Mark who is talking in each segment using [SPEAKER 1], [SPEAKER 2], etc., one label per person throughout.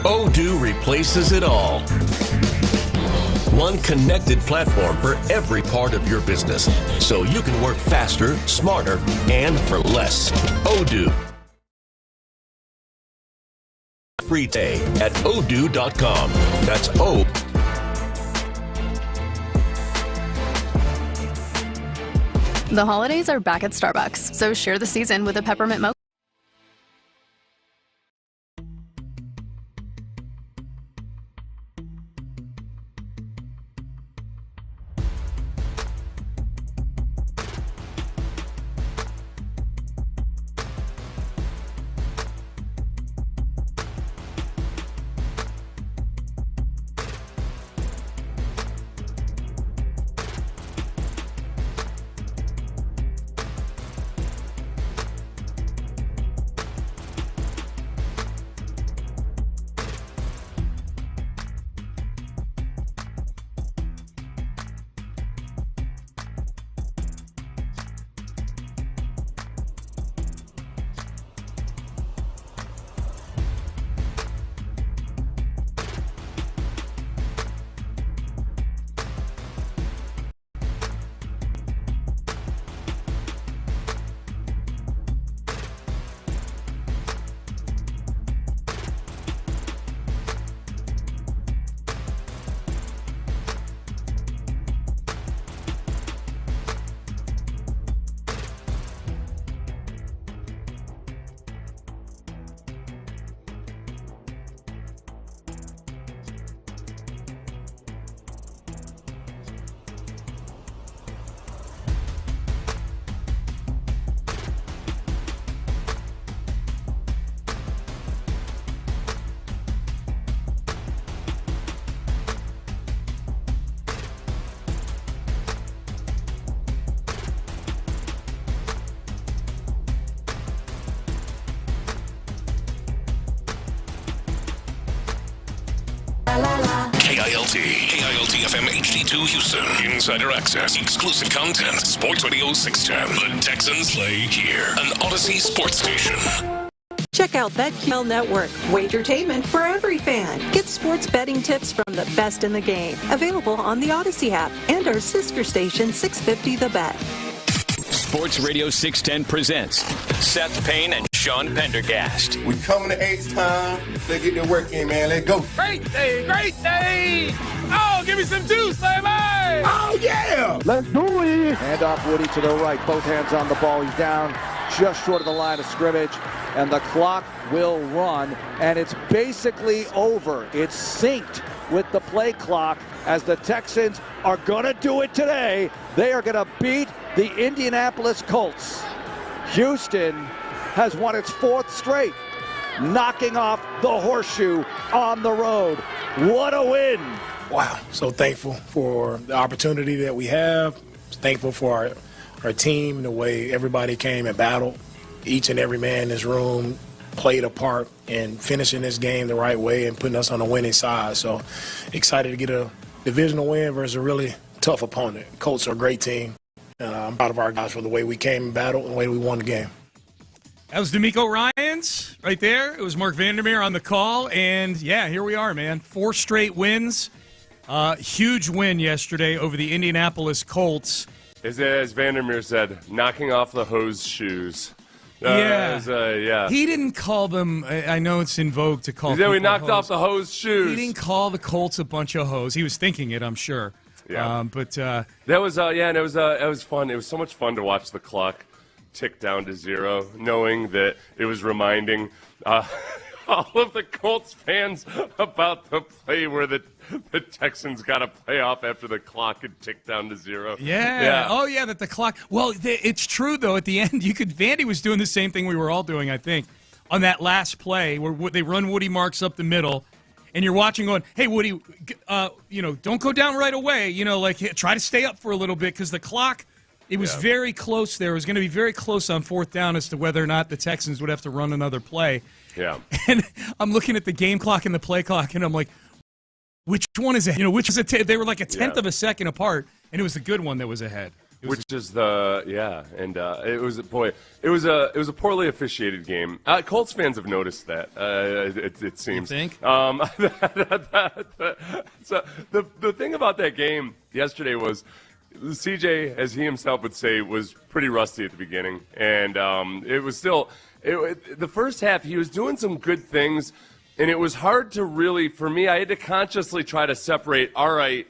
[SPEAKER 1] Odoo replaces it all. One connected platform for every part of your business, so you can work faster, smarter, and for less. Odoo. Free day at odoo.com. That's O.
[SPEAKER 2] The holidays are back at Starbucks, so share the season with a peppermint mocha.
[SPEAKER 3] KILT FM HD2 Houston. Insider access, exclusive content. Sports Radio 610. The Texans play here. An Odyssey sports station.
[SPEAKER 4] Check out BetQL Network, wagertainment for every fan. Get sports betting tips from the best in the game. Available on the Odyssey app and our sister station 650 The Bet.
[SPEAKER 5] Sports Radio 610 presents Seth Payne and Pendergast.
[SPEAKER 6] We coming to H-Town. Let's get their work in, man. Let's go.
[SPEAKER 7] Great day, great day. Oh, give me some juice, baby.
[SPEAKER 6] Oh, yeah.
[SPEAKER 8] Let's do it. Hand off Woody to the right. Both hands on the ball. He's down just short of the line of scrimmage. And the clock will run. And it's basically over. It's synced with the play clock as the Texans are going to do it today. They are going to beat the Indianapolis Colts. Houston has won its fourth straight, knocking off the horseshoe on the road. What a win.
[SPEAKER 9] Wow, so thankful for the opportunity that we have. Thankful for our team, the way everybody came and battled. Each and every man in this room played a part in finishing this game the right way and putting us on the winning side. So excited to get a divisional win versus a really tough opponent. Colts are a great team. I'm proud of our guys for the way we came and battled and the way we won the game.
[SPEAKER 7] That was D'Amico Ryans right there. It was Mark Vandermeer on the call. And, yeah, here we are, man. 4 straight wins. Huge win yesterday over the Indianapolis Colts.
[SPEAKER 10] As Vandermeer said, knocking off the hose shoes.
[SPEAKER 7] Yeah. He didn't call them, I know it's in vogue to call them.
[SPEAKER 10] We knocked off the hose shoes.
[SPEAKER 7] He didn't call the Colts a bunch of hoes. He was thinking it, I'm sure.
[SPEAKER 10] Yeah.
[SPEAKER 7] That
[SPEAKER 10] was, and it was fun. It was so much fun to watch the clock tick down to 0, knowing that it was reminding all of the Colts fans about the play where the Texans got a playoff after the clock had ticked down to 0.
[SPEAKER 7] Yeah. Oh, yeah, that the clock. Well, it's true, though. At the end, Vandy was doing the same thing we were all doing, I think, on that last play where they run Woody Marks up the middle. And you're watching going, hey, Woody, don't go down right away. Try to stay up for a little bit because the clock, it was very close there. It was going to be very close on 4th down as to whether or not the Texans would have to run another play.
[SPEAKER 10] Yeah.
[SPEAKER 7] And I'm looking at the game clock and the play clock, and I'm like, which one is it? Which is it? They were like a tenth of a second apart, and it was the good one that was ahead.
[SPEAKER 10] Which is it was a poorly officiated game. Colts fans have noticed that. It seems.
[SPEAKER 7] You think?
[SPEAKER 10] So the thing about that game yesterday was CJ, as he himself would say, was pretty rusty at the beginning, and it was still the first half. He was doing some good things, and it was hard to really, for me, I had to consciously try to separate. All right.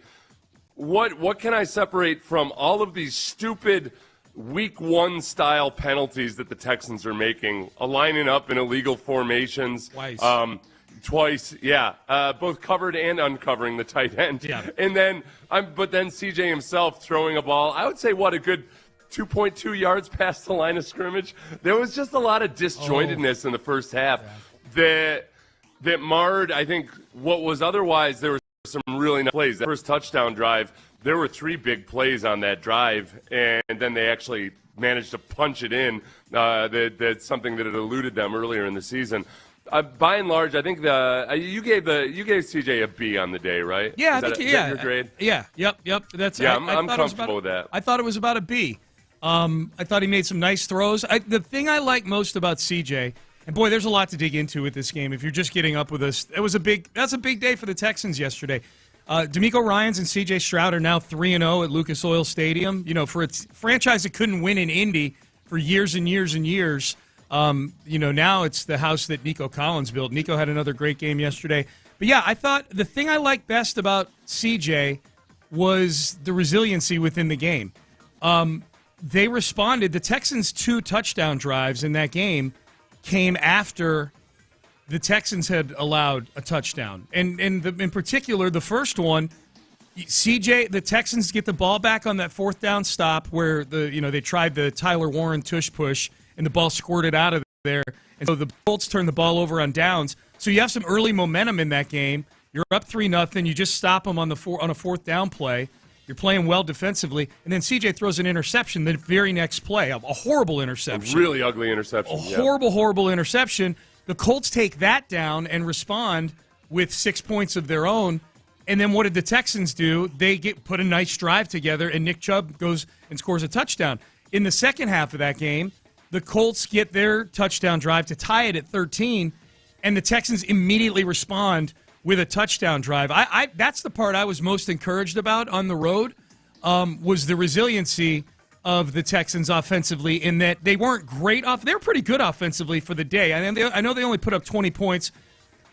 [SPEAKER 10] What can I separate from all of these stupid Week 1 style penalties that the Texans are making, lining up in illegal formations? Twice, yeah. Both covered and uncovering the tight end.
[SPEAKER 7] Yeah.
[SPEAKER 10] And then, but then CJ himself throwing a ball, I would say, a good 2.2 yards past the line of scrimmage. There was just a lot of disjointedness in the first half that marred, I think, what was otherwise there was some really nice plays. That first touchdown drive, there were 3 big plays on that drive, and then they actually managed to punch it in. That's something that had eluded them earlier in the season. By and large, I think you gave CJ a B on the day, right?
[SPEAKER 7] Yeah,
[SPEAKER 10] is that your grade?
[SPEAKER 7] Yeah, yep.
[SPEAKER 10] I'm comfortable with that.
[SPEAKER 7] I thought it was about a B. I thought he made some nice throws. The thing I like most about CJ. And boy, there's a lot to dig into with this game. If you're just getting up with us, that's a big day for the Texans yesterday. D'Amico Ryans and C.J. Stroud are now 3-0 at Lucas Oil Stadium. You know, for a franchise that couldn't win in Indy for years and years and years, now it's the house that Nico Collins built. Nico had another great game yesterday. But yeah, I thought the thing I liked best about C.J. was the resiliency within the game. They responded. The Texans' 2 touchdown drives in that game came after the Texans had allowed a touchdown. And in particular, the first one, the Texans get the ball back on that 4th down stop where they tried the Tyler Warren tush push and the ball squirted out of there. And so the Colts turned the ball over on downs. So you have some early momentum in that game. You're up 3-0. You just stop them on a 4th down play. You're playing well defensively, and then CJ throws an interception the very next play, a horrible interception.
[SPEAKER 10] A really ugly interception.
[SPEAKER 7] Horrible interception. The Colts take that down and respond with 6 points of their own, and then what did the Texans do? They put a nice drive together, and Nick Chubb goes and scores a touchdown. In the second half of that game, the Colts get their touchdown drive to tie it at 13, and the Texans immediately respond with a touchdown drive. That's the part I was most encouraged about on the road, was the resiliency of the Texans offensively, in that they weren't great off. They were pretty good offensively for the day. I know they only put up 20 points,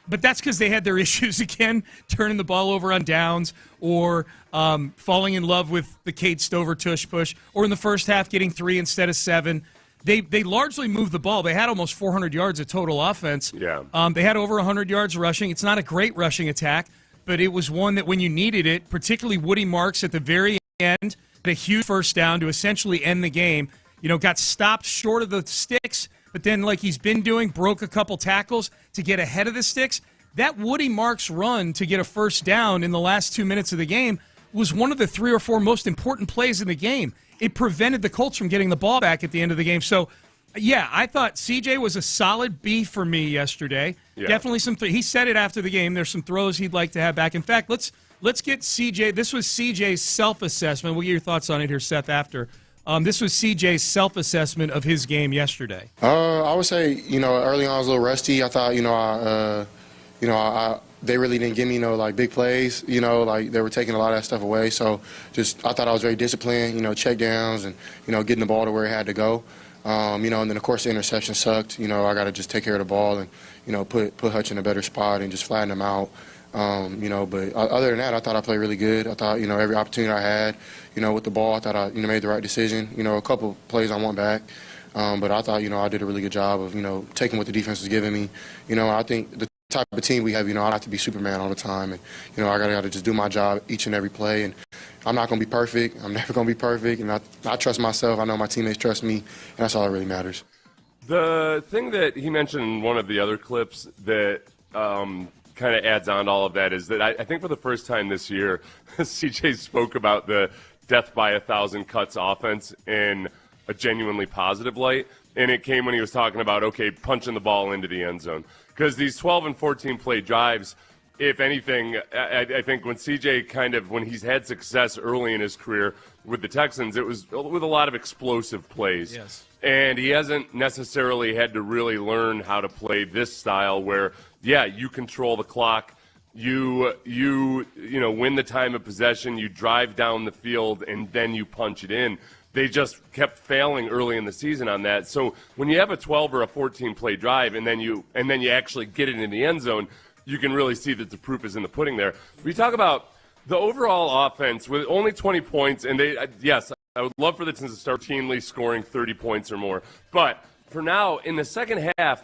[SPEAKER 7] but that's because they had their issues again, turning the ball over on downs or falling in love with the Cade Stover tush push, or in the first half getting 3 instead of 7. They largely moved the ball. They had almost 400 yards of total offense.
[SPEAKER 10] Yeah.
[SPEAKER 7] They had over 100 yards rushing. It's not a great rushing attack, but it was one that when you needed it, particularly Woody Marks at the very end, a huge first down to essentially end the game. Got stopped short of the sticks, but then, like he's been doing, broke a couple tackles to get ahead of the sticks. That Woody Marks run to get a first down in the last 2 minutes of the game was one of the 3 or 4 most important plays in the game. It prevented the Colts from getting the ball back at the end of the game. So, yeah, I thought CJ was a solid B for me yesterday. Yeah. Definitely he said it after the game. There's some throws he'd like to have back. In fact, let's get CJ. This was CJ's self-assessment. We'll get your thoughts on it here, Seth, after. This was CJ's self-assessment of his game yesterday.
[SPEAKER 11] I would say, early on I was a little rusty. I thought, they really didn't give me big plays, they were taking a lot of that stuff away. So I thought I was very disciplined, check downs and, getting the ball to where it had to go. And then of course the interception sucked. I got to just take care of the ball and, put Hutch in a better spot and just flatten him out. But other than that, I thought I played really good. I thought, every opportunity I had, with the ball, I thought I, made the right decision. A couple plays I want back. But I thought, I did a really good job of, taking what the defense was giving me. I think the type of team we have, I have to be Superman all the time. And, I got to just do my job each and every play. And I'm not going to be perfect. I'm never going to be perfect. And I trust myself. I know my teammates trust me. And that's all that really matters.
[SPEAKER 10] The thing that he mentioned in one of the other clips that kind of adds on to all of that is that I think for the first time this year, CJ spoke about the death by 1,000 cuts offense in a genuinely positive light. And it came when he was talking about, punching the ball into the end zone. Because these 12 and 14 play drives, if anything, I think when CJ when he's had success early in his career with the Texans, it was with a lot of explosive plays.
[SPEAKER 7] Yes.
[SPEAKER 10] And he hasn't necessarily had to really learn how to play this style where, you control the clock, you win the time of possession, you drive down the field, and then you punch it in. They just kept failing early in the season on that. So when you have a 12 or a 14 play drive and then you actually get it in the end zone, you can really see that the proof is in the pudding there. We talk about the overall offense with only 20 points, and I would love for the Texans to start routinely scoring 30 points or more. But for now, in the second half,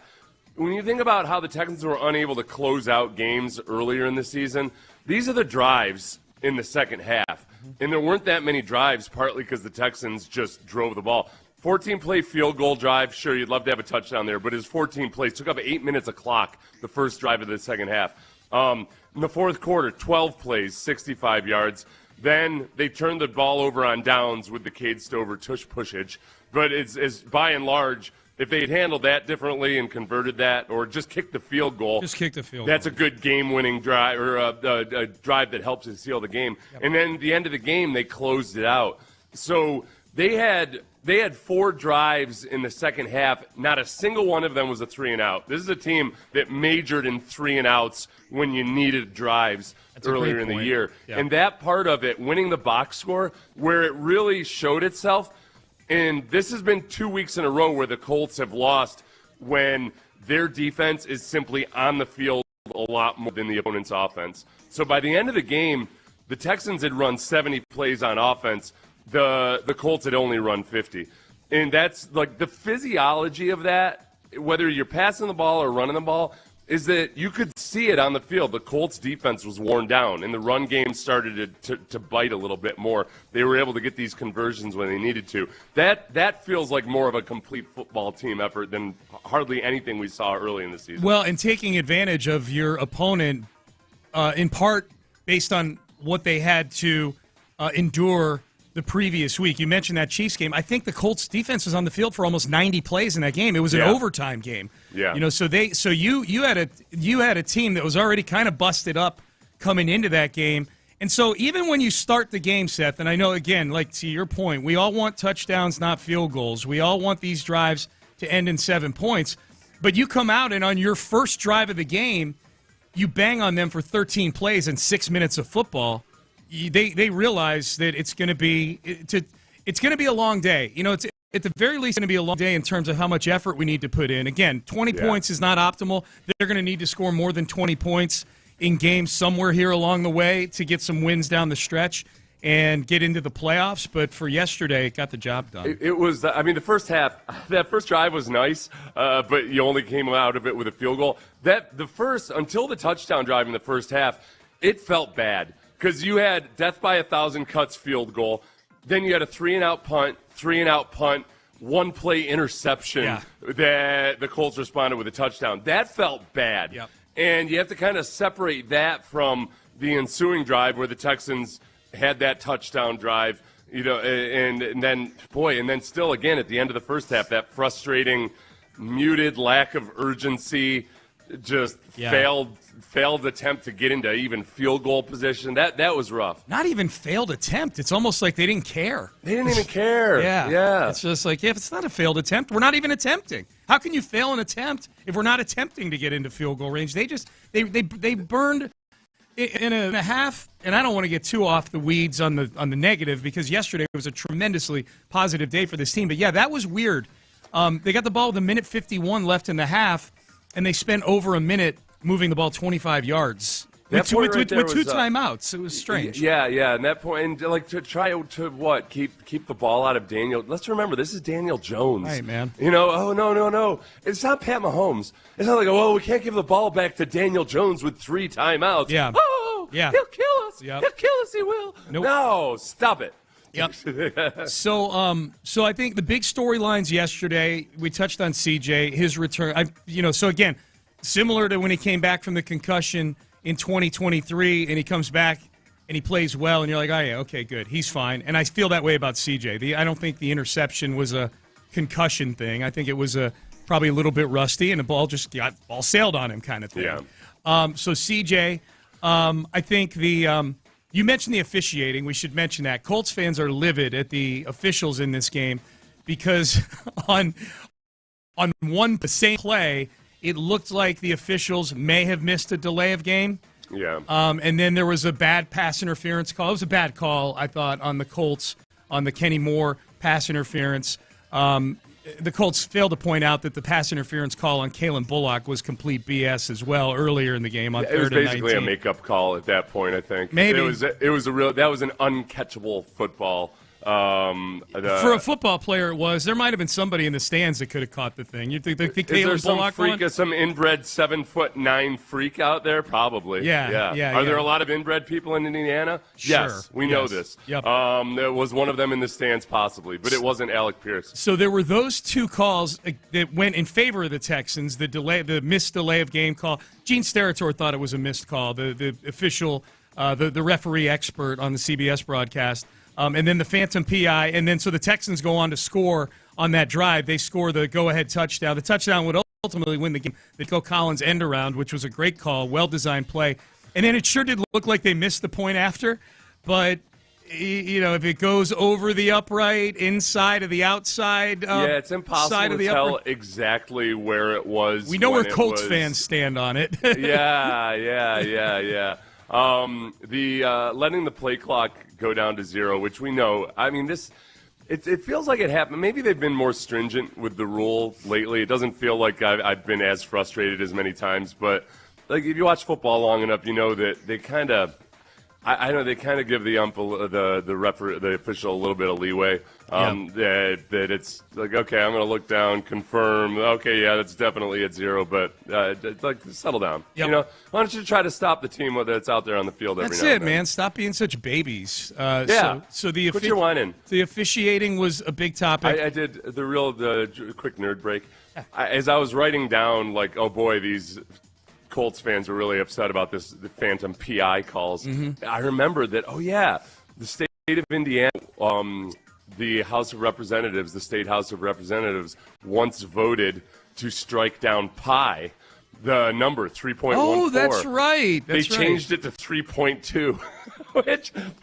[SPEAKER 10] when you think about how the Texans were unable to close out games earlier in the season, these are the drives in the second half. And there weren't that many drives, partly because the Texans just drove the ball. 14-play field goal drive, sure, you'd love to have a touchdown there, but his 14 plays took up 8 minutes of clock, the first drive of the second half. In the fourth quarter, 12 plays, 65 yards. Then they turned the ball over on downs with the Cade Stover tush pushage. But it's by and large, if they'd handled that differently and converted that or just kicked the field goal, that's a good game-winning drive or a drive that helps to seal the game. Yep. And then at the end of the game, they closed it out. So they had 4 drives in the second half. Not a single one of them was a 3-and-out. This is a team that majored in 3-and-outs when you needed drives earlier in the year. Yeah. And that part of it, winning the box score, where it really showed itself, and this has been 2 weeks in a row where the Colts have lost when their defense is simply on the field a lot more than the opponent's offense. So by the end of the game, the Texans had run 70 plays on offense. The Colts had only run 50. And that's like the physiology of that, whether you're passing the ball or running the ball, is that you could see it on the field. The Colts defense was worn down, and the run game started to bite a little bit more. They were able to get these conversions when they needed to. That feels like more of a complete football team effort than hardly anything we saw early in the season.
[SPEAKER 7] Well, and taking advantage of your opponent, in part based on what they had to endure the previous week. You mentioned that Chiefs game. I think the Colts defense was on the field for almost 90 plays in that game. It was an overtime game.
[SPEAKER 10] Yeah.
[SPEAKER 7] So you had a team that was already kind of busted up coming into that game. And so even when you start the game, Seth, and I know, again, like to your point, we all want touchdowns, not field goals. We all want these drives to end in 7 points. But you come out and on your first drive of the game, you bang on them for 13 plays and 6 minutes of football. They realize that it's going to be a long day. It's at the very least going to be a long day in terms of how much effort we need to put in. Again, 20 points is not optimal. They're going to need to score more than 20 points in games somewhere here along the way to get some wins down the stretch and get into the playoffs. But for yesterday, it got the job done.
[SPEAKER 10] It was, the first half, that first drive was nice, but you only came out of it with a field goal. Until the touchdown drive in the first half, it felt bad. Because you had death by 1,000 cuts field goal, then you had a 3-and-out punt, 1-play interception that the Colts responded with a touchdown. That felt bad.
[SPEAKER 7] Yep.
[SPEAKER 10] And you have to kind of separate that from the ensuing drive where the Texans had that touchdown drive, and then still again at the end of the first half, that frustrating, muted lack of urgency, just failed attempt to get into even field goal position. That was rough.
[SPEAKER 7] Not even failed attempt. It's almost like they didn't care.
[SPEAKER 10] They didn't even care.
[SPEAKER 7] Yeah. It's just like, if it's not a failed attempt, we're not even attempting. How can you fail an attempt if we're not attempting to get into field goal range? They burned in a half, and I don't want to get too off the weeds on the negative because yesterday was a tremendously positive day for this team. But, that was weird. They got the ball with 1:51 left in the half, and they spent over a minute moving the ball 25 yards with two timeouts. It was strange.
[SPEAKER 10] Yeah, and that point, and to try to keep the ball out of Daniel. Let's remember, this is Daniel Jones.
[SPEAKER 7] Hey, man.
[SPEAKER 10] No. It's not Pat Mahomes. It's not like, we can't give the ball back to Daniel Jones with 3 timeouts.
[SPEAKER 7] Yeah.
[SPEAKER 10] He'll kill us.
[SPEAKER 7] Yep.
[SPEAKER 10] He'll kill us, he will.
[SPEAKER 7] Nope.
[SPEAKER 10] No, stop it.
[SPEAKER 7] Yep. So I think the big storylines yesterday, we touched on CJ, his return. So again, similar to when he came back from the concussion in 2023, and he comes back and he plays well, and you're like, oh yeah, okay, good, he's fine. And I feel that way about CJ. I don't think the interception was a concussion thing. I think it was probably a little bit rusty, and the ball sailed on him kind of thing.
[SPEAKER 10] Yeah.
[SPEAKER 7] So CJ. I think you mentioned the officiating. We should mention that. Colts fans are livid at the officials in this game because on the same play, it looked like the officials may have missed a delay of game.
[SPEAKER 10] Yeah.
[SPEAKER 7] And then there was a bad pass interference call. It was a bad call, I thought, on the Colts, on the Kenny Moore pass interference. The Colts failed to point out that the pass interference call on Kalen Bullock was complete BS as well earlier in the game on 3rd and 19.
[SPEAKER 10] It was basically a makeup call at that point, I think.
[SPEAKER 7] Maybe.
[SPEAKER 10] It was an uncatchable football.
[SPEAKER 7] For a football player, it was. There might have been somebody in the stands that could have caught the thing. You think the Kalen Bullock one?
[SPEAKER 10] Some inbred 7'9" freak out there? Probably.
[SPEAKER 7] Yeah.
[SPEAKER 10] Are there a lot of inbred people in Indiana?
[SPEAKER 7] Sure.
[SPEAKER 10] Yes, we know this.
[SPEAKER 7] Yep.
[SPEAKER 10] There was one of them in the stands, possibly, but it wasn't Alec Pierce.
[SPEAKER 7] So there were those two calls that went in favor of the Texans. The missed delay of game call. Gene Steratore thought it was a missed call. The official, the referee expert on the CBS broadcast. And then the phantom PI, and then so the Texans go on to score on that drive. They score the go-ahead touchdown. The touchdown would ultimately win the game. The Nico Collins end around, which was a great call, well-designed play. And then it sure did look like they missed the point after. But, if it goes over the upright, inside of the outside
[SPEAKER 10] it's impossible to tell
[SPEAKER 7] upright.
[SPEAKER 10] Exactly where it was.
[SPEAKER 7] We know where Colts fans stand on it.
[SPEAKER 10] Yeah. Letting the play clock go down to 0, which we know. I mean, it feels like it happened. Maybe they've been more stringent with the rule lately. It doesn't feel like I've been as frustrated as many times. But like if you watch football long enough, you know that they kind of. I know they kind of give the the official a little bit of leeway. That it's like, okay, I'm going to look down, confirm. Okay, yeah, that's definitely at 0, but settle down.
[SPEAKER 7] Yep.
[SPEAKER 10] Why don't you try to stop the team whether it's out there on the field every
[SPEAKER 7] That's
[SPEAKER 10] now
[SPEAKER 7] it,
[SPEAKER 10] and then?
[SPEAKER 7] man. Stop being such babies. So the
[SPEAKER 10] quit your whining.
[SPEAKER 7] The officiating was a big topic.
[SPEAKER 10] I did the quick nerd break. As I was writing down, like, oh boy, these Colts fans are really upset about the phantom PI calls.
[SPEAKER 7] Mm-hmm.
[SPEAKER 10] I remembered that, the state of Indiana, the House of Representatives, the state House of Representatives, once voted to strike down pi, the number 3.14.
[SPEAKER 7] Oh, that's right.
[SPEAKER 10] They changed it to 3.2,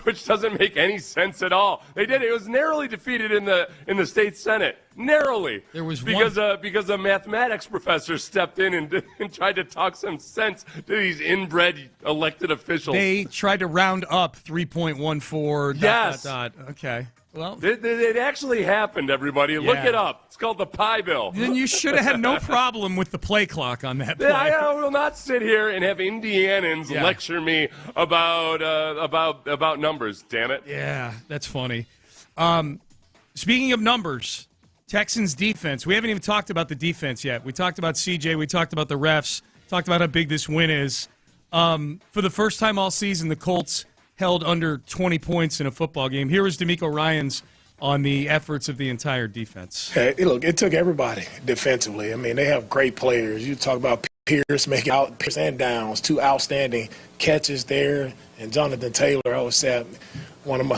[SPEAKER 10] which doesn't make any sense at all. They did. It was narrowly defeated in the state Senate. Narrowly.
[SPEAKER 7] There was
[SPEAKER 10] because a mathematics professor stepped in and tried to talk some sense to these inbred elected officials.
[SPEAKER 7] They tried to round up 3.14.
[SPEAKER 10] Yes.
[SPEAKER 7] Okay. Well,
[SPEAKER 10] it actually happened, everybody. Look it up. It's called the Pi Bill.
[SPEAKER 7] Then you should have had no problem with the play clock on that play.
[SPEAKER 10] I will not sit here and have Indianans lecture me about numbers, damn it.
[SPEAKER 7] Yeah, that's funny. Speaking of numbers, Texans defense. We haven't even talked about the defense yet. We talked about CJ. We talked about the refs. Talked about how big this win is. For the first time all season, the Colts held under 20 points in a football game. Here was DeMeco Ryans on the efforts of the entire defense.
[SPEAKER 9] Hey, look, it took everybody defensively. I mean, they have great players. You talk about Pierce making out Pierce and Downs, 2 outstanding catches there, and Jonathan Taylor. I would say one of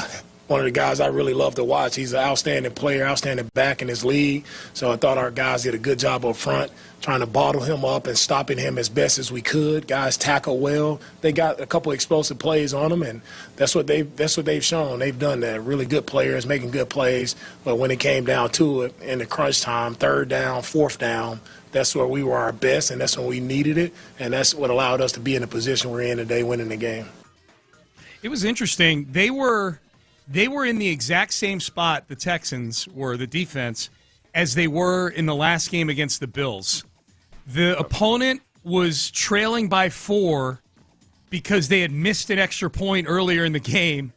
[SPEAKER 9] the guys I really love to watch. He's an outstanding player, outstanding back in his league. So I thought our guys did a good job up front, trying to bottle him up and stopping him as best as we could. Guys tackle well. They got a couple explosive plays on them, and that's what they've shown. They've done that. Really good players making good plays. But when it came down to it in the crunch time, 3rd down, 4th down, that's where we were our best, and that's when we needed it, and that's what allowed us to be in the position we're in today, winning the game.
[SPEAKER 7] It was interesting. They were in the exact same spot, the Texans were, the defense, as they were in the last game against the Bills. The opponent was trailing by 4 because they had missed an extra point earlier in the game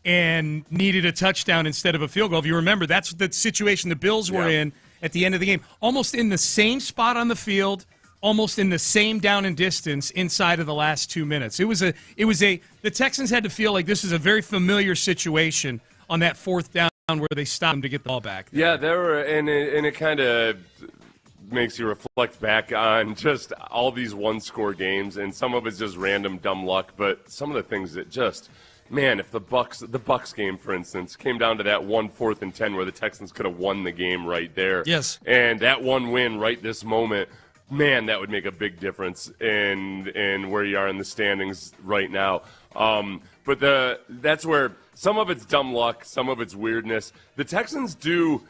[SPEAKER 7] and needed a touchdown instead of a field goal. If you remember, that's the situation the Bills were in at the end of the game. Almost in the same spot on the field, almost in the same down and distance inside of the last 2 minutes. The Texans had to feel like this is a very familiar situation on that 4th down where they stopped them to get the ball back.
[SPEAKER 10] Yeah, there were, and it kind of makes you reflect back on just all these one-score games, and some of it's just random dumb luck, but some of the things that just, man, if the Bucs game, for instance, came down to that 1 4th and 10 where the Texans could have won the game right there.
[SPEAKER 7] Yes.
[SPEAKER 10] And that one win right this moment, man, that would make a big difference in where you are in the standings right now. But that's where some of it's dumb luck, some of it's weirdness. The Texans do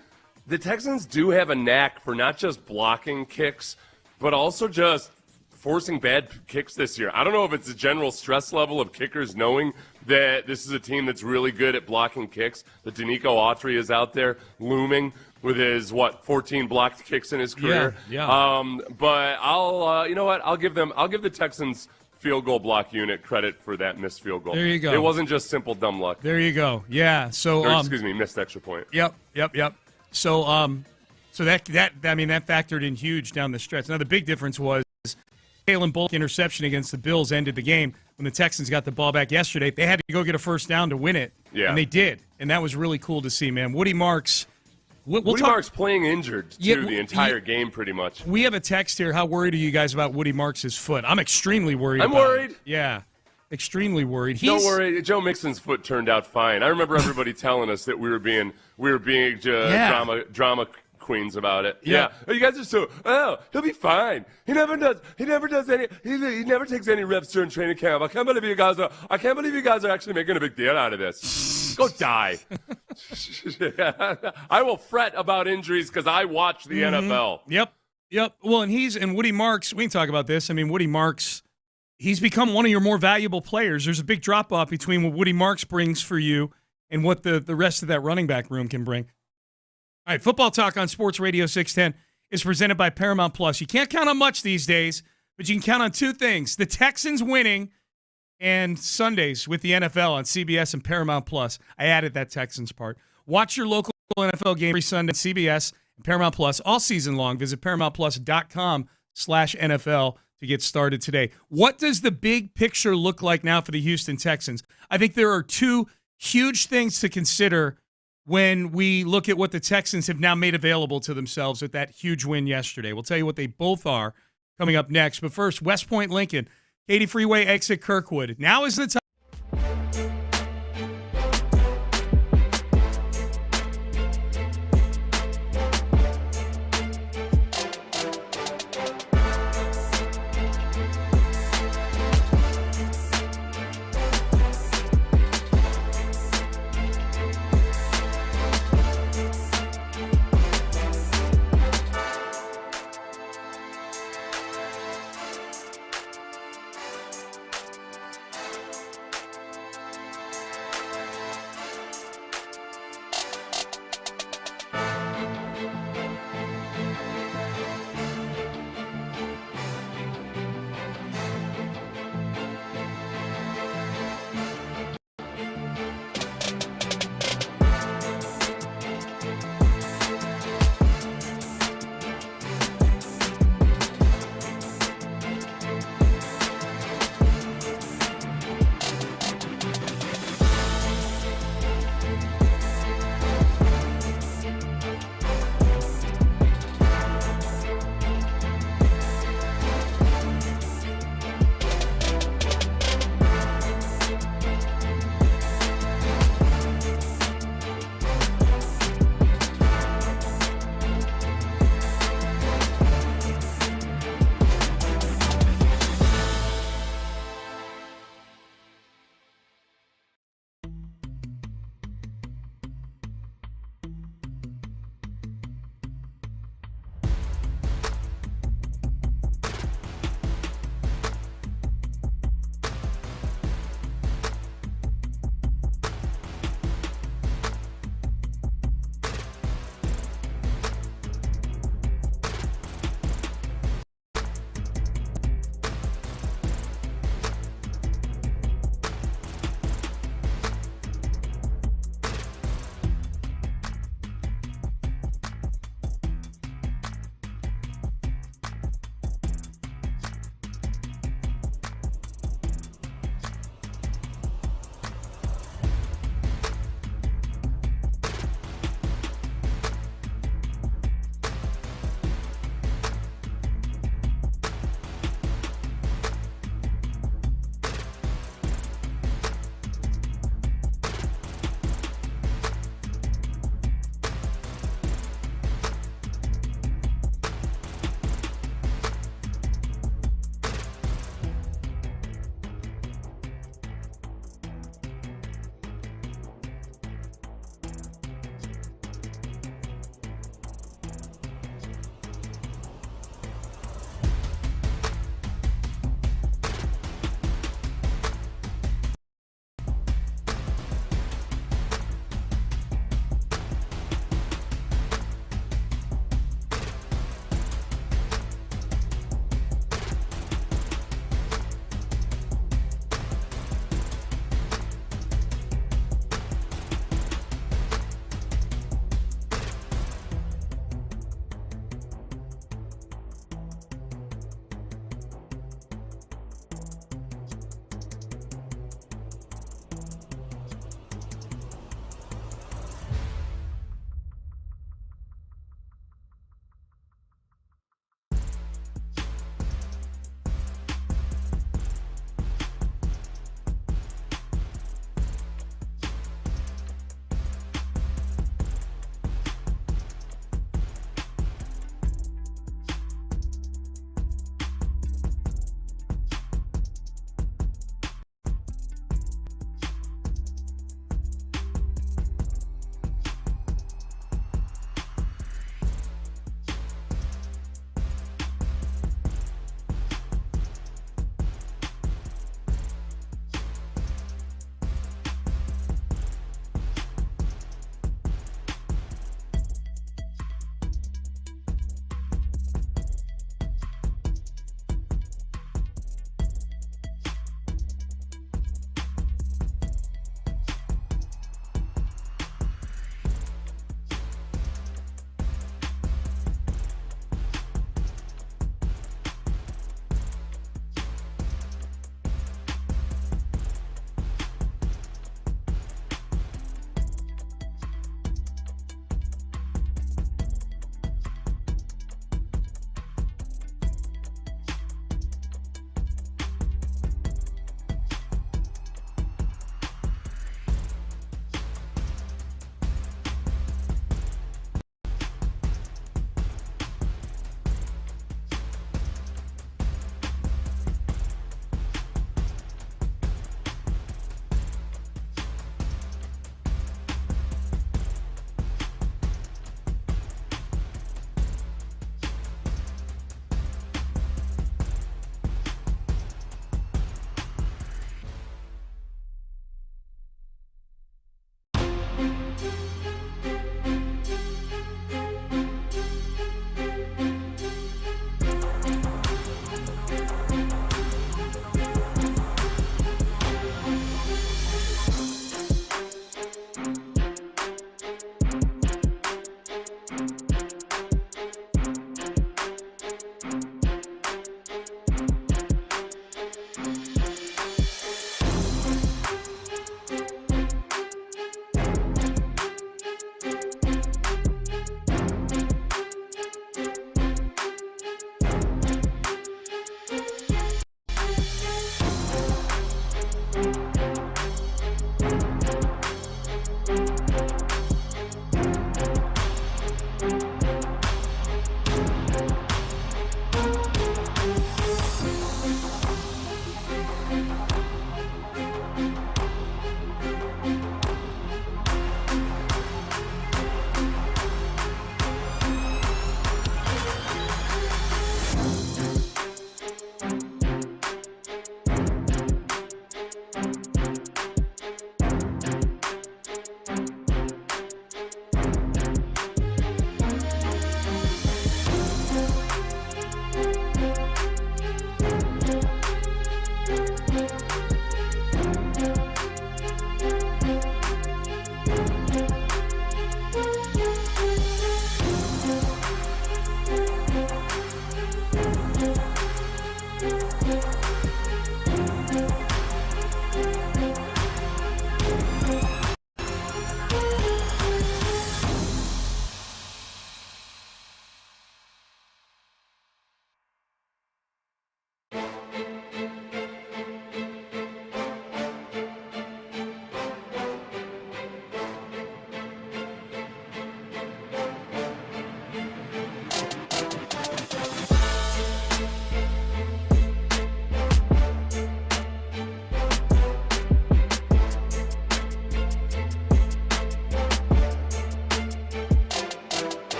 [SPEAKER 10] have a knack for not just blocking kicks, but also just forcing bad kicks this year. I don't know if it's a general stress level of kickers knowing that this is a team that's really good at blocking kicks, that Danico Autry is out there looming with his, 14 blocked kicks in his career.
[SPEAKER 7] Yeah.
[SPEAKER 10] But I'll, you know what? I'll give the Texans field goal block unit credit for that missed field goal.
[SPEAKER 7] There you go.
[SPEAKER 10] It wasn't just simple dumb luck.
[SPEAKER 7] There you go. Yeah. So,
[SPEAKER 10] missed extra point.
[SPEAKER 7] Yep. So, that factored in huge down the stretch. Now the big difference was Kalen Bullock interception against the Bills ended the game. When the Texans got the ball back yesterday, they had to go get a first down to win it.
[SPEAKER 10] Yeah.
[SPEAKER 7] And they did. And that was really cool to see, man. Woody Marks.
[SPEAKER 10] Woody Marks playing injured, too, the entire game pretty much.
[SPEAKER 7] We have a text here. How worried are you guys about Woody Marks' foot? I'm extremely worried
[SPEAKER 10] I'm worried.
[SPEAKER 7] Yeah. Extremely worried.
[SPEAKER 10] Don't worry. Joe Mixon's foot turned out fine. I remember everybody telling us that we were being drama queens about it. Yeah. Oh, you guys are he'll be fine. He never takes any reps during training camp. I can't believe you guys are actually making a big deal out of this. Go die. I will fret about injuries because I watch the NFL.
[SPEAKER 7] Yep. Well, and Woody Marks, we can talk about this. I mean, Woody Marks, he's become one of your more valuable players. There's a big drop-off between what Woody Marks brings for you and what the rest of that running back room can bring. All right, Football Talk on Sports Radio 610 is presented by Paramount Plus. You can't count on much these days, but you can count on two things: the Texans winning and Sundays with the NFL on CBS and Paramount Plus. I added that Texans part. Watch your local NFL game every Sunday on CBS and Paramount Plus all season long. Visit ParamountPlus.com/NFL to get started today. What does the big picture look like now for the Houston Texans? I think there are two huge things to consider when we look at what the Texans have now made available to themselves with that huge win yesterday. We'll tell you what they both are coming up next. But first, West Point Lincoln, Katy Freeway exit Kirkwood. Now is the time.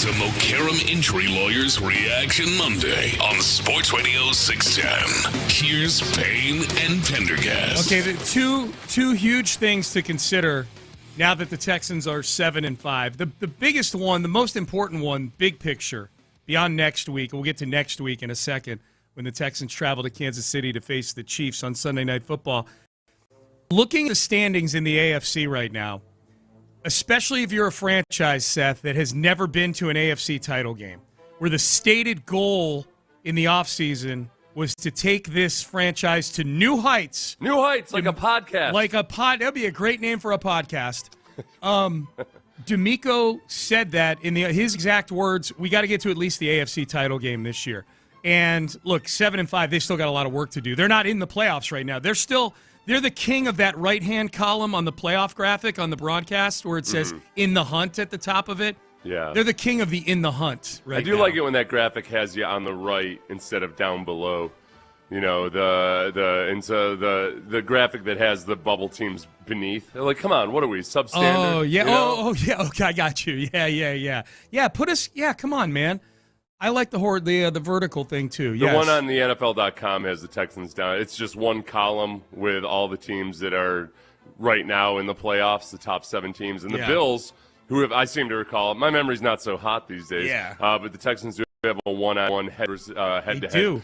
[SPEAKER 3] to Mokaram Injury Lawyers Reaction Monday on Sports Radio 610. Here's Payne and Pendergast.
[SPEAKER 7] Okay, the two huge things to consider now that the Texans are 7-5. The biggest one, the most important one, big picture, beyond next week. We'll get to next week in a second when the Texans travel to Kansas City to face the Chiefs on Sunday Night Football. Looking at the standings in the AFC right now, especially if you're a franchise, Seth, that has never been to an AFC title game, where the stated goal in the offseason was to take this franchise to new heights.
[SPEAKER 10] New heights, like a podcast.
[SPEAKER 7] That'd be a great name for a podcast. D'Amico said that in his exact words, we got to get to at least the AFC title game this year. And look, 7-5, they still got a lot of work to do. They're not in the playoffs right now. They're the king of that right-hand column on the playoff graphic on the broadcast where it says in the hunt at the top of it.
[SPEAKER 10] Yeah.
[SPEAKER 7] They're the king of the in the hunt right now.
[SPEAKER 10] I do like it when that graphic has you on the right instead of down below. You know, the graphic that has the bubble teams beneath. They're like, come on, what are we, substandard?
[SPEAKER 7] Oh, yeah.
[SPEAKER 10] You know?
[SPEAKER 7] Oh, yeah. Okay, I got you. Yeah. Yeah, come on, man. I like the vertical thing, too.
[SPEAKER 10] The one on the NFL.com has the Texans down. It's just one column with all the teams that are right now in the playoffs, the top 7 teams. And the Bills, I seem to recall, my memory's not so hot these days, but the Texans do have a one-on-one head-to-head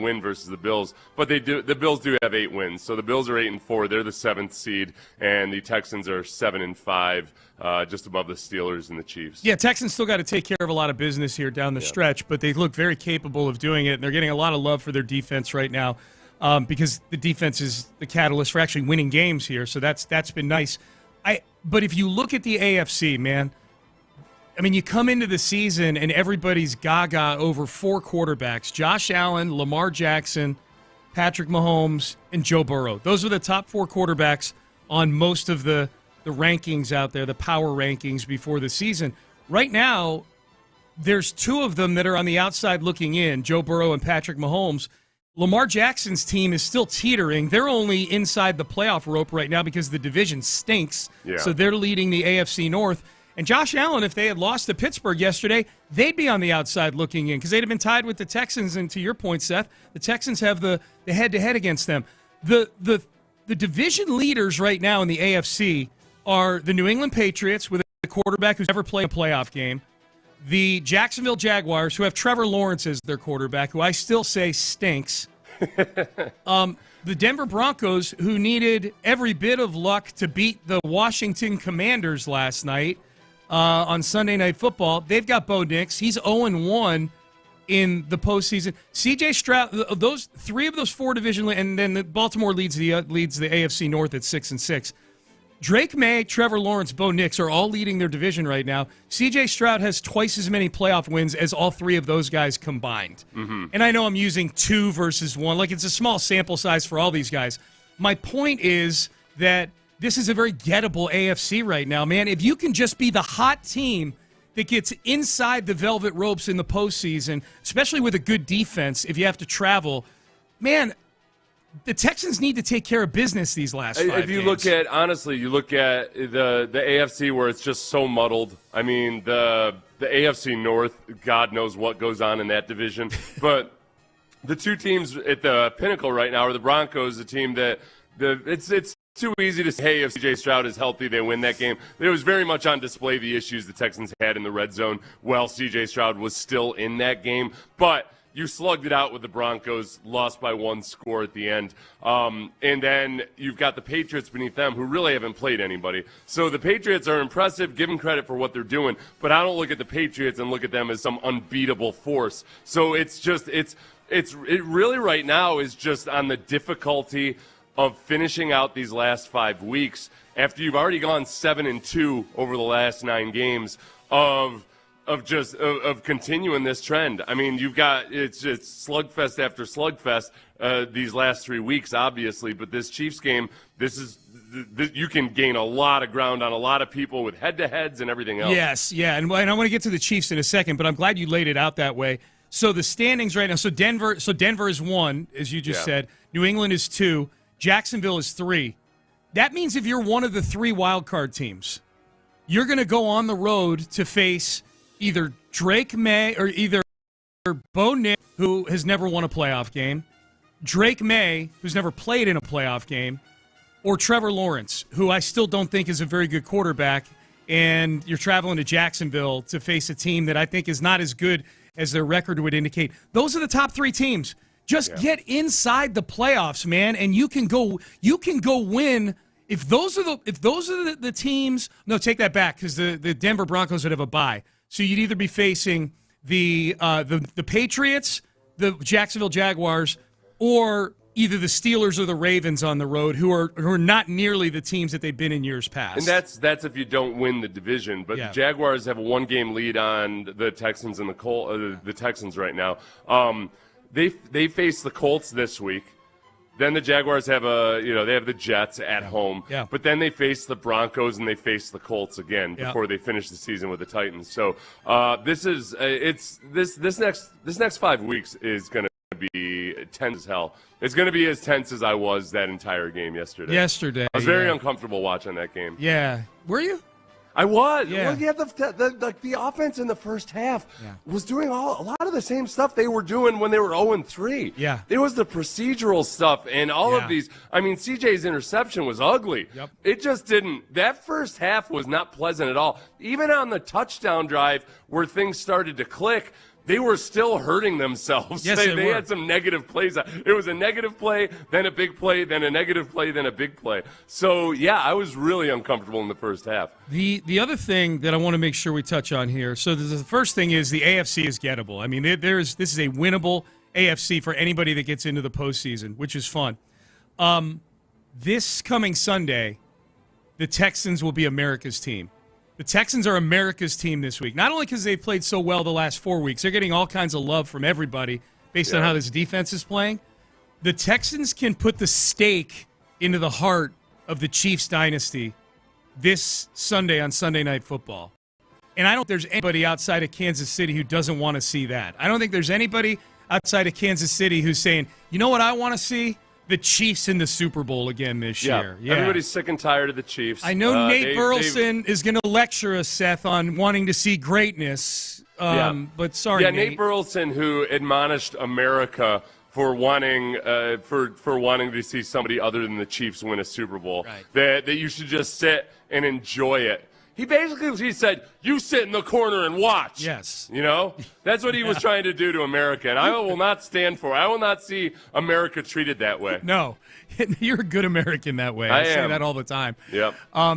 [SPEAKER 10] win versus the Bills. But the Bills do have 8 wins. So the Bills are 8-4. They're the 7th seed, and the Texans are 7-5, just above the Steelers and the Chiefs.
[SPEAKER 7] Yeah, Texans still got to take care of a lot of business here down the stretch, but they look very capable of doing it, and they're getting a lot of love for their defense right now because the defense is the catalyst for actually winning games here. So that's been nice. But if you look at the AFC, man, I mean, you come into the season and everybody's gaga over 4 quarterbacks: Josh Allen, Lamar Jackson, Patrick Mahomes, and Joe Burrow. Those are the top 4 quarterbacks on most of the rankings out there, the power rankings before the season. Right now, there's 2 of them that are on the outside looking in, Joe Burrow and Patrick Mahomes. Lamar Jackson's team is still teetering. They're only inside the playoff rope right now because the division stinks.
[SPEAKER 10] Yeah.
[SPEAKER 7] So they're leading the AFC North. And Josh Allen, if they had lost to Pittsburgh yesterday, they'd be on the outside looking in because they'd have been tied with the Texans. And to your point, Seth, the Texans have the head-to-head against them. The division leaders right now in the AFC are the New England Patriots with a quarterback who's never played a playoff game, the Jacksonville Jaguars, who have Trevor Lawrence as their quarterback, who I still say stinks, the Denver Broncos, who needed every bit of luck to beat the Washington Commanders last night on Sunday Night Football. They've got Bo Nix. He's 0-1 in the postseason. C.J. Stroud, those 3 of those 4 division, and then Baltimore leads the AFC North at 6-6. Drake May, Trevor Lawrence, Bo Nix are all leading their division right now. C.J. Stroud has twice as many playoff wins as all 3 of those guys combined. Mm-hmm. And I know I'm using 2 versus 1. Like, it's a small sample size for all these guys. My point is that this is a very gettable AFC right now, man. If you can just be the hot team that gets inside the velvet ropes in the postseason, especially with a good defense, if you have to travel, man, the Texans need to take care of business these last 5 games.
[SPEAKER 10] If you look at, honestly, you look at the AFC where it's just so muddled. I mean, the AFC North, God knows what goes on in that division. But the 2 teams at the pinnacle right now are the Broncos, the team that it's too easy to say, hey, if C.J. Stroud is healthy, they win that game. It was very much on display, the issues the Texans had in the red zone while C.J. Stroud was still in that game. But you slugged it out with the Broncos, lost by 1 score at the end. And then you've got the Patriots beneath them, who really haven't played anybody. So the Patriots are impressive, give them credit for what they're doing, but I don't look at the Patriots and look at them as some unbeatable force. So it really right now is just on the difficulty of finishing out these last 5 weeks after you've already gone 7-2 over the last 9 games of continuing this trend. I mean, you've got it's slugfest after slugfest these last 3 weeks, obviously, but this Chiefs game, you can gain a lot of ground on a lot of people with head-to-heads and everything else.
[SPEAKER 7] Yes, yeah, and I want to get to the Chiefs in a second, but I'm glad you laid it out that way. So the standings right now, so Denver is 1, as you just said. New England is 2. Jacksonville is 3. That means if you're one of the 3 wild card teams, you're going to go on the road to face either Drake May or either Bo Nix, who has never won a playoff game, Drake May, who's never played in a playoff game, or Trevor Lawrence, who I still don't think is a very good quarterback, and you're traveling to Jacksonville to face a team that I think is not as good as their record would indicate. Those are the top 3 teams. Just get inside the playoffs, man, and you can go win. If those are the teams, no, take that back, because the Denver Broncos would have a bye. So you'd either be facing the Patriots, the Jacksonville Jaguars, or either the Steelers or the Ravens on the road, who are not nearly the teams that they've been in years past.
[SPEAKER 10] And that's if you don't win the division. But the Jaguars have a 1-game lead on the Texans and the Texans right now. They face the Colts this week. Then the Jaguars have they have the Jets at home. Yeah. But then they face the Broncos and they face the Colts again before they finish the season with the Titans. So this next 5 weeks is going to be tense as hell. It's going to be as tense as I was that entire game yesterday. I was very uncomfortable watching that game.
[SPEAKER 7] Yeah. Were you?
[SPEAKER 10] I was.
[SPEAKER 7] Yeah.
[SPEAKER 10] Well, the offense in the first half was doing a lot of the same stuff they were doing when they were 0-3.
[SPEAKER 7] Yeah.
[SPEAKER 10] It was the procedural stuff and all of these. I mean, CJ's interception was ugly.
[SPEAKER 7] Yep.
[SPEAKER 10] It just didn't. That first half was not pleasant at all. Even on the touchdown drive where things started to click, they were still hurting themselves.
[SPEAKER 7] Yes,
[SPEAKER 10] they had some negative plays. It was a negative play, then a big play, then a negative play, then a big play. So, I was really uncomfortable in the first half.
[SPEAKER 7] The other thing that I want to make sure we touch on here, so the first thing is the AFC is gettable. I mean, this is a winnable AFC for anybody that gets into the postseason, which is fun. This coming Sunday, the Texans will be America's team. The Texans are America's team this week, not only because they've played so well the last 4 weeks. They're getting all kinds of love from everybody based on how this defense is playing. The Texans can put the stake into the heart of the Chiefs dynasty this Sunday on Sunday Night Football. And I don't think there's anybody outside of Kansas City who doesn't want to see that. I don't think there's anybody outside of Kansas City who's saying, you know what I want to see? The Chiefs in the Super Bowl again this year. Yeah.
[SPEAKER 10] Everybody's sick and tired of the Chiefs.
[SPEAKER 7] I know Nate Burleson is going to lecture us, Seth, on wanting to see greatness. But sorry,
[SPEAKER 10] Nate Burleson, who admonished America for wanting to see somebody other than the Chiefs win a Super Bowl. Right. That you should just sit and enjoy it. He said, you sit in the corner and watch.
[SPEAKER 7] Yes.
[SPEAKER 10] That's what he was trying to do to America, and I will not stand for it. I will not see America treated that way.
[SPEAKER 7] No, you're a good American that way. I say that all the time.
[SPEAKER 10] Yep.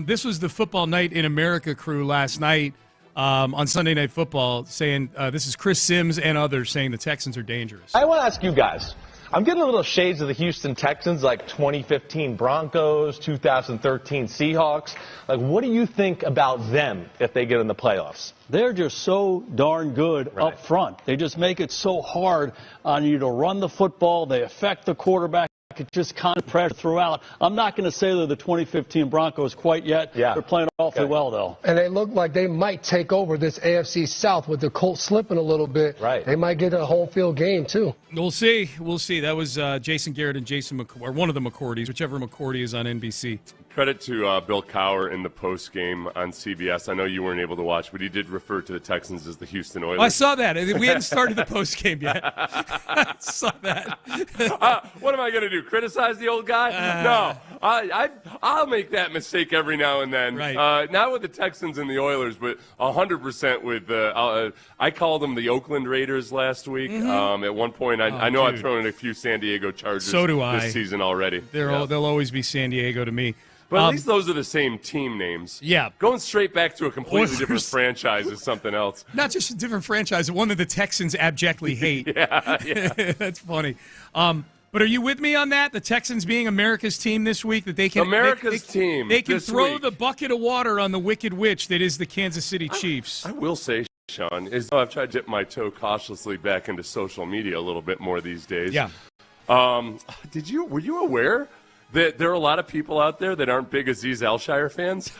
[SPEAKER 7] This was the Football Night in America crew last night on Sunday Night Football saying, this is Chris Sims and others saying the Texans are dangerous.
[SPEAKER 12] I want to ask you guys. I'm getting a little shades of the Houston Texans, like 2015 Broncos, 2013 Seahawks. Like, what do you think about them if they get in the playoffs?
[SPEAKER 13] They're just so darn good up front. They just make it so hard on you to run the football. They affect the quarterback. It's just constant pressure throughout. I'm not going to say they're the 2015 Broncos quite yet. They're playing awfully well, though.
[SPEAKER 14] And they look like they might take over this AFC South with the Colts slipping a little bit. They might get a home field game, too.
[SPEAKER 7] We'll see. That was Jason Garrett and Jason or one of the McCourtys, whichever McCourty is on NBC.
[SPEAKER 10] Credit to Bill Cowher in the post game on CBS. I know you weren't able to watch, but he did refer to the Texans as the Houston Oilers.
[SPEAKER 7] I saw that. We hadn't started the post game yet. I saw that.
[SPEAKER 10] What am I going to do? Criticize the old guy? No. I'll make that mistake every now and then. Not with the Texans and the Oilers, but 100% with I called them the Oakland Raiders last week. At one point, I know I've thrown in a few San Diego Chargers this season already.
[SPEAKER 7] They'll always be San Diego to me.
[SPEAKER 10] But at least those are the same team names.
[SPEAKER 7] Yeah.
[SPEAKER 10] Going straight back to a completely different franchise is something else.
[SPEAKER 7] Not just a different franchise, one that the Texans abjectly hate. That's funny. But are you with me on that? The Texans being America's team this week, that they can
[SPEAKER 10] team.
[SPEAKER 7] They can throw the bucket of water on the wicked witch that is the Kansas City Chiefs.
[SPEAKER 10] I will say, Sean, I've tried to dip my toe cautiously back into social media a little bit more these days.
[SPEAKER 7] Yeah.
[SPEAKER 10] Were you aware that there are a lot of people out there that aren't big Aziz Al-Shire fans?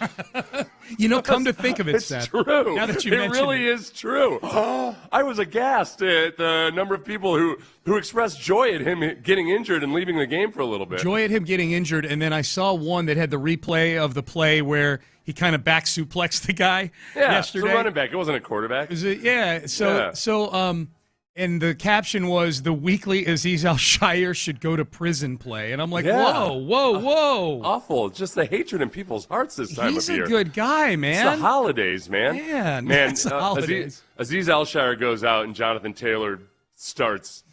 [SPEAKER 7] Come to think of it,
[SPEAKER 10] it's
[SPEAKER 7] Seth.
[SPEAKER 10] true.
[SPEAKER 7] Now that you
[SPEAKER 10] it
[SPEAKER 7] mention
[SPEAKER 10] really is true. I was aghast at the number of people who expressed joy at him getting injured and leaving the game for a little bit.
[SPEAKER 7] Joy at him getting injured, and then I saw one that had the replay of the play where he kind of back suplexed the guy yesterday.
[SPEAKER 10] It's a running back. It wasn't a quarterback.
[SPEAKER 7] And the caption was, the weekly Azeez Al-Shire should go to prison play. And I'm like, whoa.
[SPEAKER 10] Awful. Just the hatred in people's hearts this time
[SPEAKER 7] He's
[SPEAKER 10] of year.
[SPEAKER 7] He's a good guy, man.
[SPEAKER 10] It's the holidays, man.
[SPEAKER 7] It's the holidays.
[SPEAKER 10] Azeez Al-Shire goes out and Jonathan Taylor starts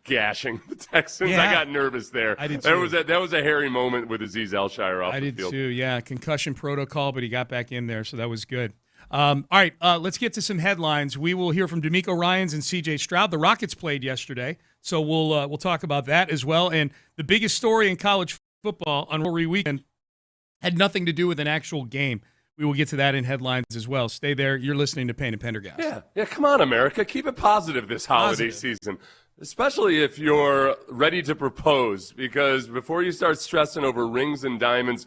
[SPEAKER 10] gashing the Texans.
[SPEAKER 7] Yeah.
[SPEAKER 10] I got nervous there.
[SPEAKER 7] I did too.
[SPEAKER 10] That was a hairy moment with Azeez Al-Shire off the field.
[SPEAKER 7] I did too, yeah. Concussion protocol, but he got back in there, so that was good. All right, let's get to some headlines. We will hear from D'Amico Ryans and C.J. Stroud. The Rockets played yesterday, so we'll talk about that as well. And the biggest story in college football on Rory Weekend had nothing to do with an actual game. We will get to that in headlines as well. Stay there. You're listening to Payne and Pendergast.
[SPEAKER 10] Yeah. Come on, America. Keep it positive this holiday season, especially if you're ready to propose, because before you start stressing over rings and diamonds,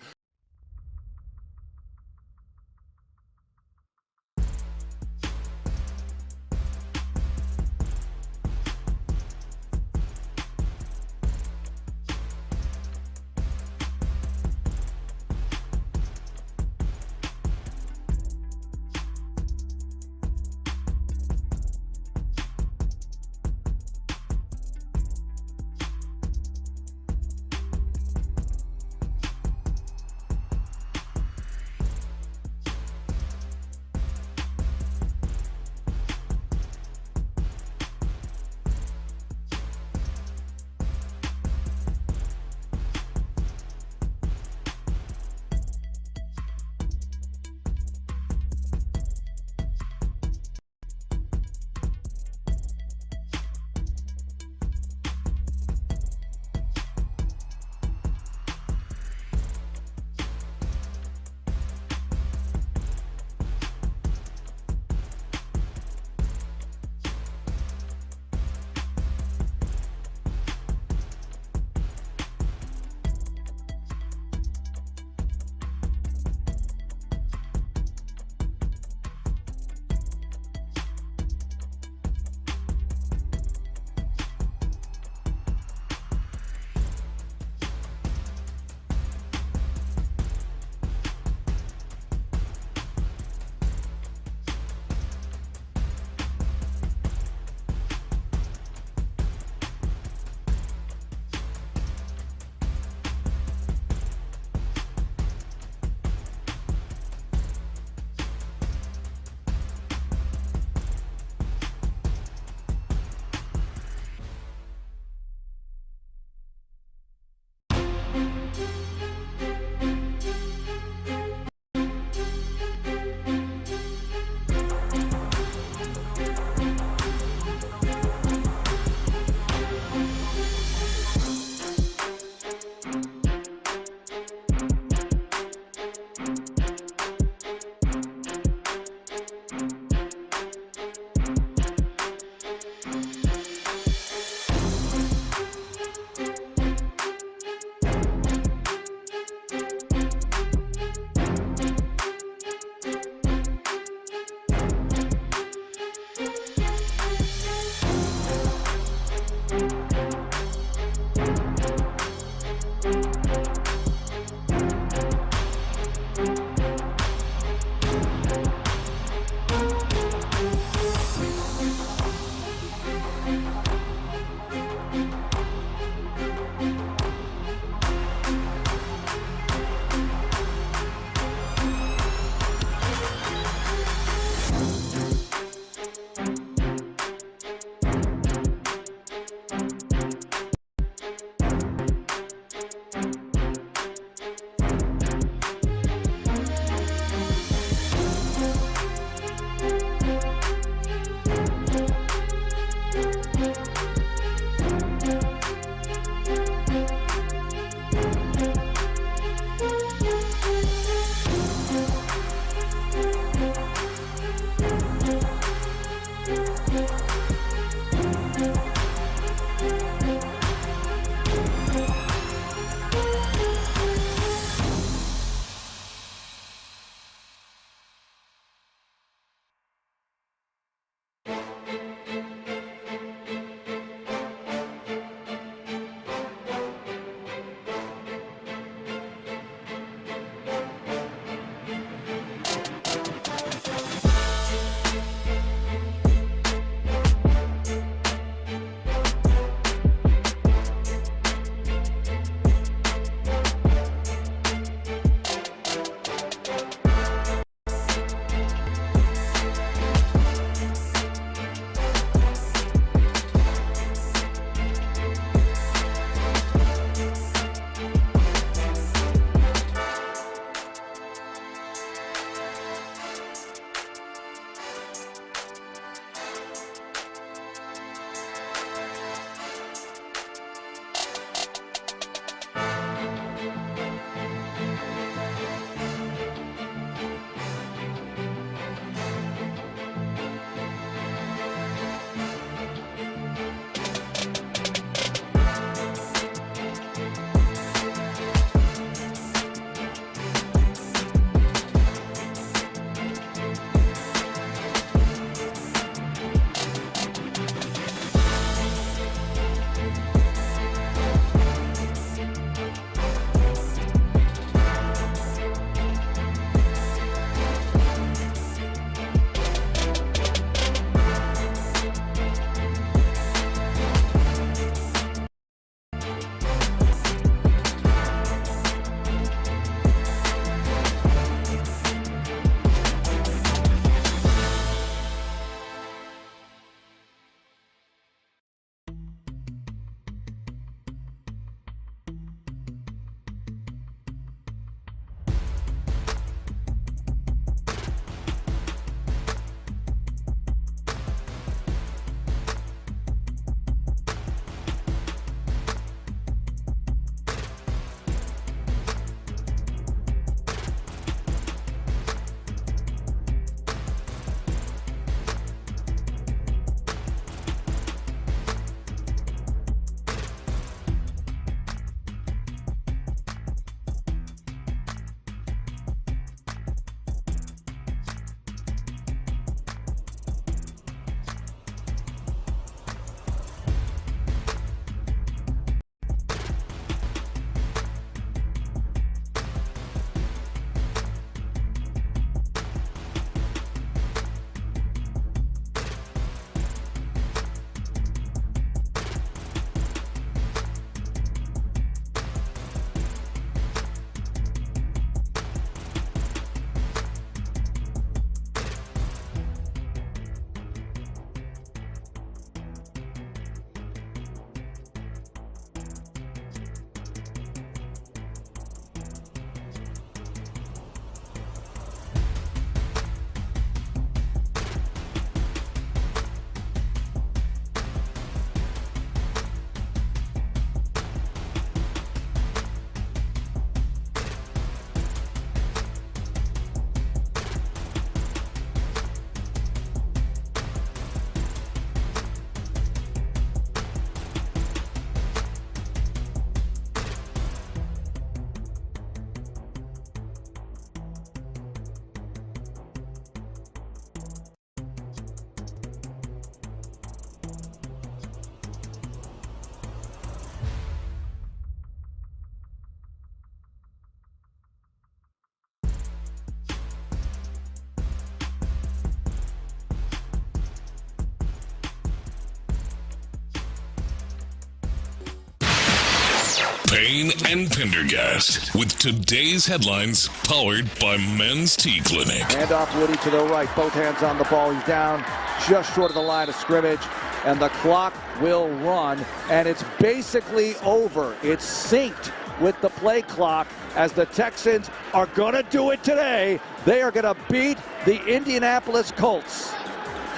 [SPEAKER 3] Payne and Pendergast with today's headlines powered by Men's Tea Clinic.
[SPEAKER 8] Hand off Woody to the right. Both hands on the ball. He's down just short of the line of scrimmage. And the clock will run. And it's basically over. It's synced with the play clock as the Texans are going to do it today. They are going to beat the Indianapolis Colts.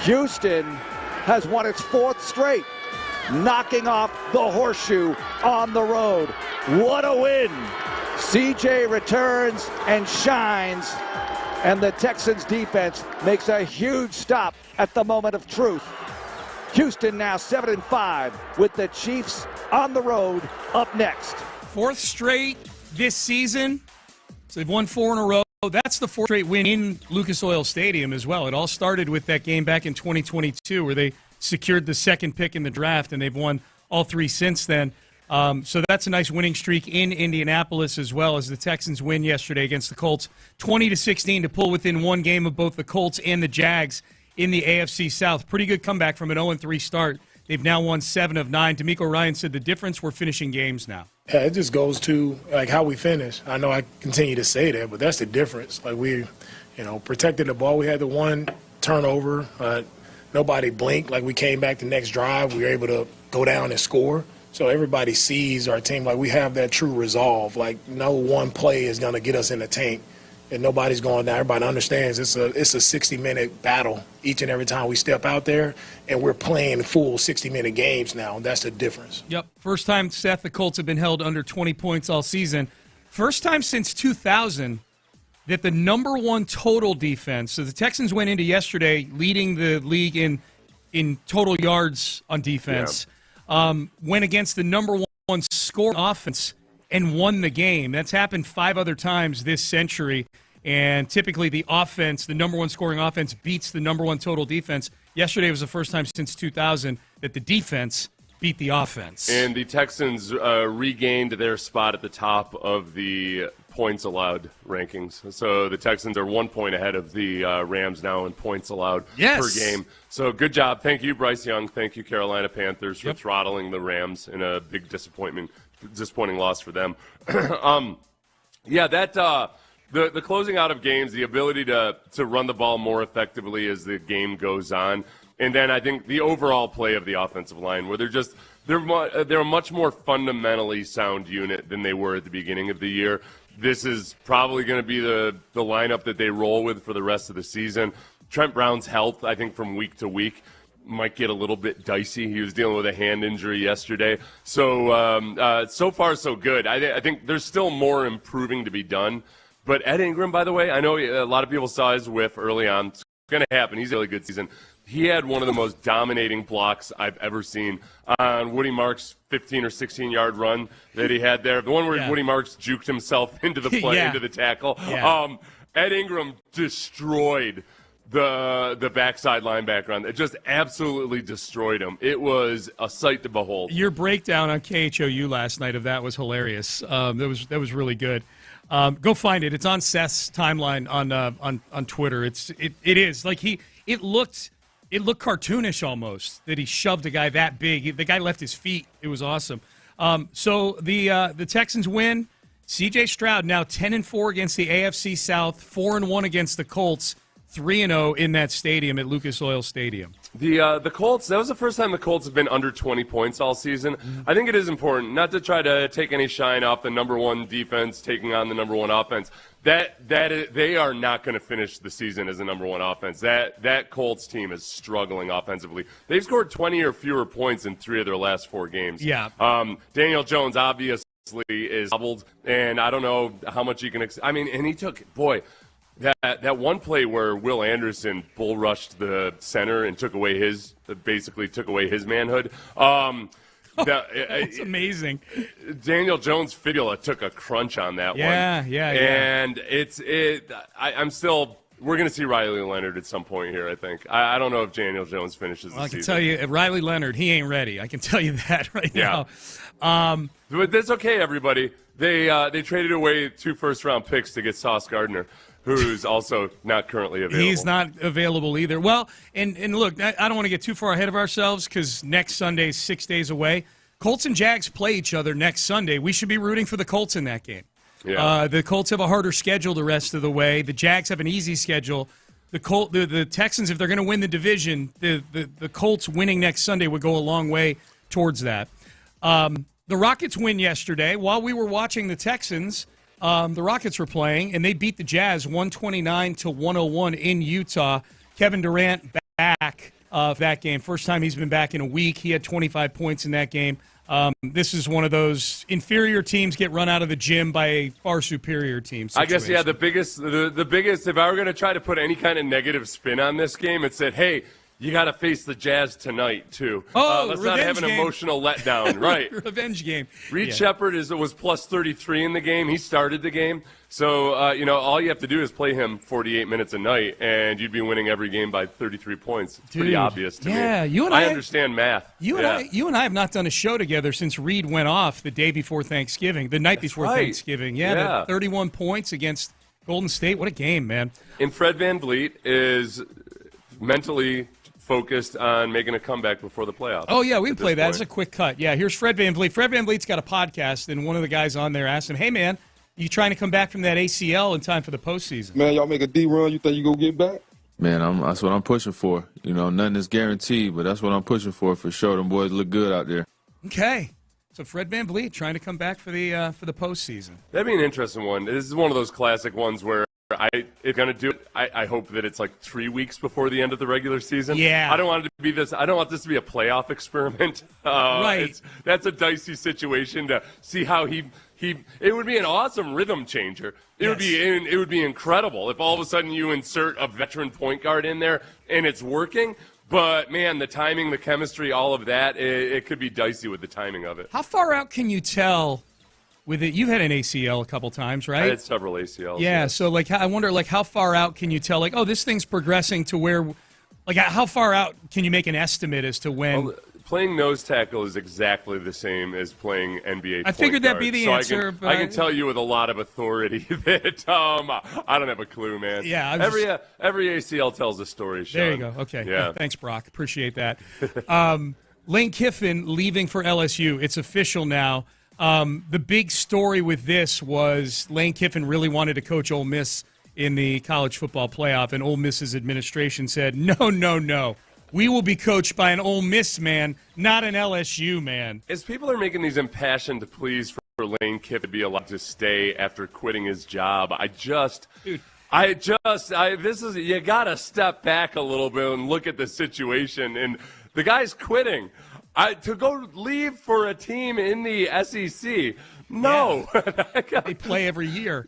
[SPEAKER 8] Houston has won its fourth straight, knocking off the horseshoe on the road. What a win! CJ returns and shines, and the Texans defense makes a huge stop at the moment of truth. Houston now 7-5 with the Chiefs on the road up next.
[SPEAKER 7] Fourth straight this season. So they've won 4 in a row. That's the fourth straight win in Lucas Oil Stadium as well. It all started with that game back in 2022 where they secured the second pick in the draft, and they've won all 3 since then. So that's a nice winning streak in Indianapolis, as well as the Texans win yesterday against the Colts, 20-16 to pull within 1 game of both the Colts and the Jags in the AFC South. Pretty good comeback from an 0-3 start. They've now won 7 of 9. D'Amico Ryan said the difference, we're finishing games now.
[SPEAKER 9] Yeah, it just goes to like how we finish. I know I continue to say that, but that's the difference. Like we, protected the ball. We had the 1 turnover. Nobody blinked. Like we came back the next drive. We were able to go down and score. So everybody sees our team like we have that true resolve. Like no one play is going to get us in the tank, and nobody's going down. Everybody understands it's a 60-minute battle each and every time we step out there, and we're playing full 60-minute games now. That's the difference.
[SPEAKER 7] Yep. First time, Seth, the Colts have been held under 20 points all season. First time since 2000 that the number 1 total defense, so the Texans went into yesterday leading the league in total yards on defense, went against the number 1 score offense and won the game. That's happened 5 other times this century, and typically the offense, the number 1 scoring offense, beats the number 1 total defense. Yesterday was the first time since 2000 that the defense beat the offense.
[SPEAKER 10] And the Texans regained their spot at the top of the points allowed rankings. So the Texans are 1 point ahead of the Rams now in points allowed per game. So good job. Thank you, Bryce Young. Thank you, Carolina Panthers, for throttling the Rams in a big disappointing loss for them. The closing out of games, the ability to run the ball more effectively as the game goes on, and then I think the overall play of the offensive line, where they're a much more fundamentally sound unit than they were at the beginning of the year. This is probably going to be the lineup that they roll with for the rest of the season. Trent Brown's health, I think, from week to week might get a little bit dicey. He was dealing with a hand injury yesterday. So, so far, so good. I think there's still more improving to be done. But Ed Ingram, by the way, I know a lot of people saw his whiff early on. It's going to happen. He's a really good season. He had one of the most dominating blocks I've ever seen on Woody Marks' 15 or 16-yard run that he had there. The one where Woody Marks juked himself into the play, into the tackle. Yeah. Ed Ingram destroyed the backside linebacker on it. Just absolutely destroyed him. It was a sight to behold.
[SPEAKER 7] Your breakdown on KHOU last night of that was hilarious. That was really good. Go find it. It's on Seth's timeline on Twitter. It is like it looked cartoonish almost that he shoved a guy that big. The guy left his feet. It was awesome. So the Texans win. CJ Stroud now 10-4 against the AFC South, 4-1 against the Colts, 3-0 in that stadium at Lucas Oil Stadium.
[SPEAKER 10] The Colts, that was the first time the Colts have been under 20 points all season. I think it is important not to try to take any shine off the number 1 defense taking on the number 1 offense. They are not going to finish the season as the number 1 offense. That Colts team is struggling offensively. They've scored 20 or fewer points in 3 of their last 4 games.
[SPEAKER 7] Yeah.
[SPEAKER 10] Daniel Jones obviously is doubled, and I don't know how much he can and he took, that one play where Will Anderson bull rushed the center and basically took away his manhood.
[SPEAKER 7] It's amazing.
[SPEAKER 10] Daniel Jones' fibula took a crunch on that one.
[SPEAKER 7] Yeah.
[SPEAKER 10] And we're going to see Riley Leonard at some point here, I think. I don't know if Daniel Jones finishes the season.
[SPEAKER 7] I can tell you, Riley Leonard, he ain't ready. I can tell you that right now.
[SPEAKER 10] But that's okay, everybody. They traded away 2 first-round picks to get Sauce Gardner, who's also not currently available.
[SPEAKER 7] He's not available either. Well, and look, I don't want to get too far ahead of ourselves because next Sunday is 6 days away. Colts and Jags play each other next Sunday. We should be rooting for the Colts in that game.
[SPEAKER 10] Yeah.
[SPEAKER 7] The Colts have a harder schedule the rest of the way. The Jags have an easy schedule. The Texans, if they're going to win the division, the Colts winning next Sunday would go a long way towards that. The Rockets win yesterday. While we were watching the Texans, the Rockets were playing, and they beat the Jazz 129-101 in Utah. Kevin Durant back of that game. First time he's been back in a week. He had 25 points in that game. This is one of those inferior teams get run out of the gym by a far superior team situation.
[SPEAKER 10] I guess, yeah, the biggest, if I were going to try to put any kind of negative spin on this game, it's that, hey, you got to face the Jazz tonight, too. Let's not have an emotional letdown. Right.
[SPEAKER 7] Revenge game.
[SPEAKER 10] Reed Shepherd was plus 33 in the game. He started the game. So, all you have to do is play him 48 minutes a night, and you'd be winning every game by 33 points. It's pretty obvious to me.
[SPEAKER 7] Yeah,
[SPEAKER 10] I understand math.
[SPEAKER 7] You and I have not done a show together since Reed went off the day before Thanksgiving, the night before Thanksgiving. Yeah. 31 points against Golden State. What a game, man.
[SPEAKER 10] And Fred VanVleet is mentally focused on making a comeback before the playoffs.
[SPEAKER 7] Oh, yeah, we can play that. It's a quick cut. Yeah, here's Fred VanVleet. Fred VanVleet's got a podcast, and one of the guys on there asked him, hey, man, you trying to come back from that ACL in time for the postseason?
[SPEAKER 15] Man, y'all make a D run, you think you going to get back?
[SPEAKER 16] Man, that's what I'm pushing for. Nothing is guaranteed, but that's what I'm pushing for sure. Them boys look good out there.
[SPEAKER 7] Okay. So Fred VanVleet trying to come back for the postseason.
[SPEAKER 10] That'd be an interesting one. This is one of those classic ones where it's going to do it. I hope that it's like 3 weeks before the end of the regular season.
[SPEAKER 7] Yeah.
[SPEAKER 10] I don't want it to be this. I don't want this to be a playoff experiment.
[SPEAKER 7] Right.
[SPEAKER 10] That's a dicey situation to see how he. It would be an awesome rhythm changer. It would be incredible if all of a sudden you insert a veteran point guard in there and it's working. But man, the timing, the chemistry, all of that, it could be dicey with the timing of it.
[SPEAKER 7] How far out can you tell? With it, you've had an ACL a couple times, right?
[SPEAKER 10] I had several ACLs.
[SPEAKER 7] Yeah, so I wonder, how far out can you tell? This thing's progressing to where, how far out can you make an estimate as to when?
[SPEAKER 10] Well, playing nose tackle is exactly the same as playing NBA.
[SPEAKER 7] I figured that'd be the answer.
[SPEAKER 10] I can tell you with a lot of authority that I don't have a clue, man.
[SPEAKER 7] Yeah,
[SPEAKER 10] every ACL tells a story. Sean.
[SPEAKER 7] There you go. Okay.
[SPEAKER 10] Yeah.
[SPEAKER 7] Thanks, Brock. Appreciate that. Lane Kiffin leaving for LSU. It's official now. The big story with this was Lane Kiffin really wanted to coach Ole Miss in the college football playoff, and Ole Miss's administration said, no. We will be coached by an Ole Miss man, not an LSU man.
[SPEAKER 10] As people are making these impassioned pleas for Lane Kiffin to be allowed to stay after quitting his job, you got to step back a little bit and look at the situation. And the guy's quitting. To go leave for a team in the SEC, no.
[SPEAKER 7] Yeah. They play every year.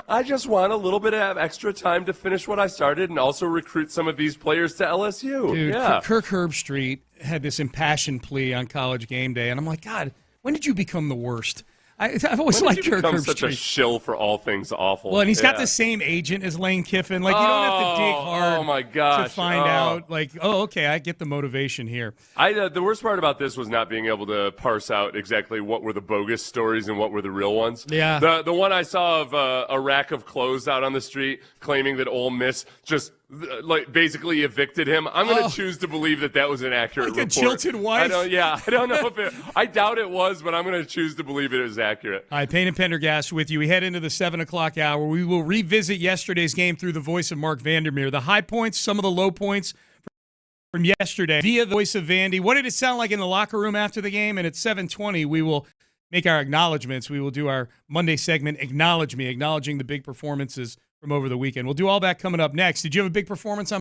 [SPEAKER 10] I just want a little bit of extra time to finish what I started and also recruit some of these players to LSU.
[SPEAKER 7] Dude,
[SPEAKER 10] yeah.
[SPEAKER 7] Kirk Herbstreit had this impassioned plea on College Game Day, and I'm like, God, when did you become the worst? I've always liked Kirk Herbstreit.
[SPEAKER 10] Such a shill for all things awful.
[SPEAKER 7] Well, and he's got the same agent as Lane Kiffin. You don't have to dig hard to find out. Okay, I get the motivation here.
[SPEAKER 10] The worst part about this was not being able to parse out exactly what were the bogus stories and what were the real ones.
[SPEAKER 7] Yeah.
[SPEAKER 10] The one I saw of a rack of clothes out on the street claiming that Ole Miss just basically evicted him. I'm going to choose to believe that was an accurate report.
[SPEAKER 7] A jilted wife?
[SPEAKER 10] I don't know if I doubt it was, but I'm going to choose to believe it is accurate.
[SPEAKER 7] All right, Payne and Pendergast with you. We head into the 7 o'clock hour. We will revisit yesterday's game through the voice of Mark Vandermeer. The high points, some of the low points from yesterday via the voice of Vandy. What did it sound like in the locker room after the game? And at 7:20, we will make our acknowledgements. We will do our Monday segment, Acknowledge Me, acknowledging the big performances from over the weekend. We'll do all that coming up next. Did you have a big performance on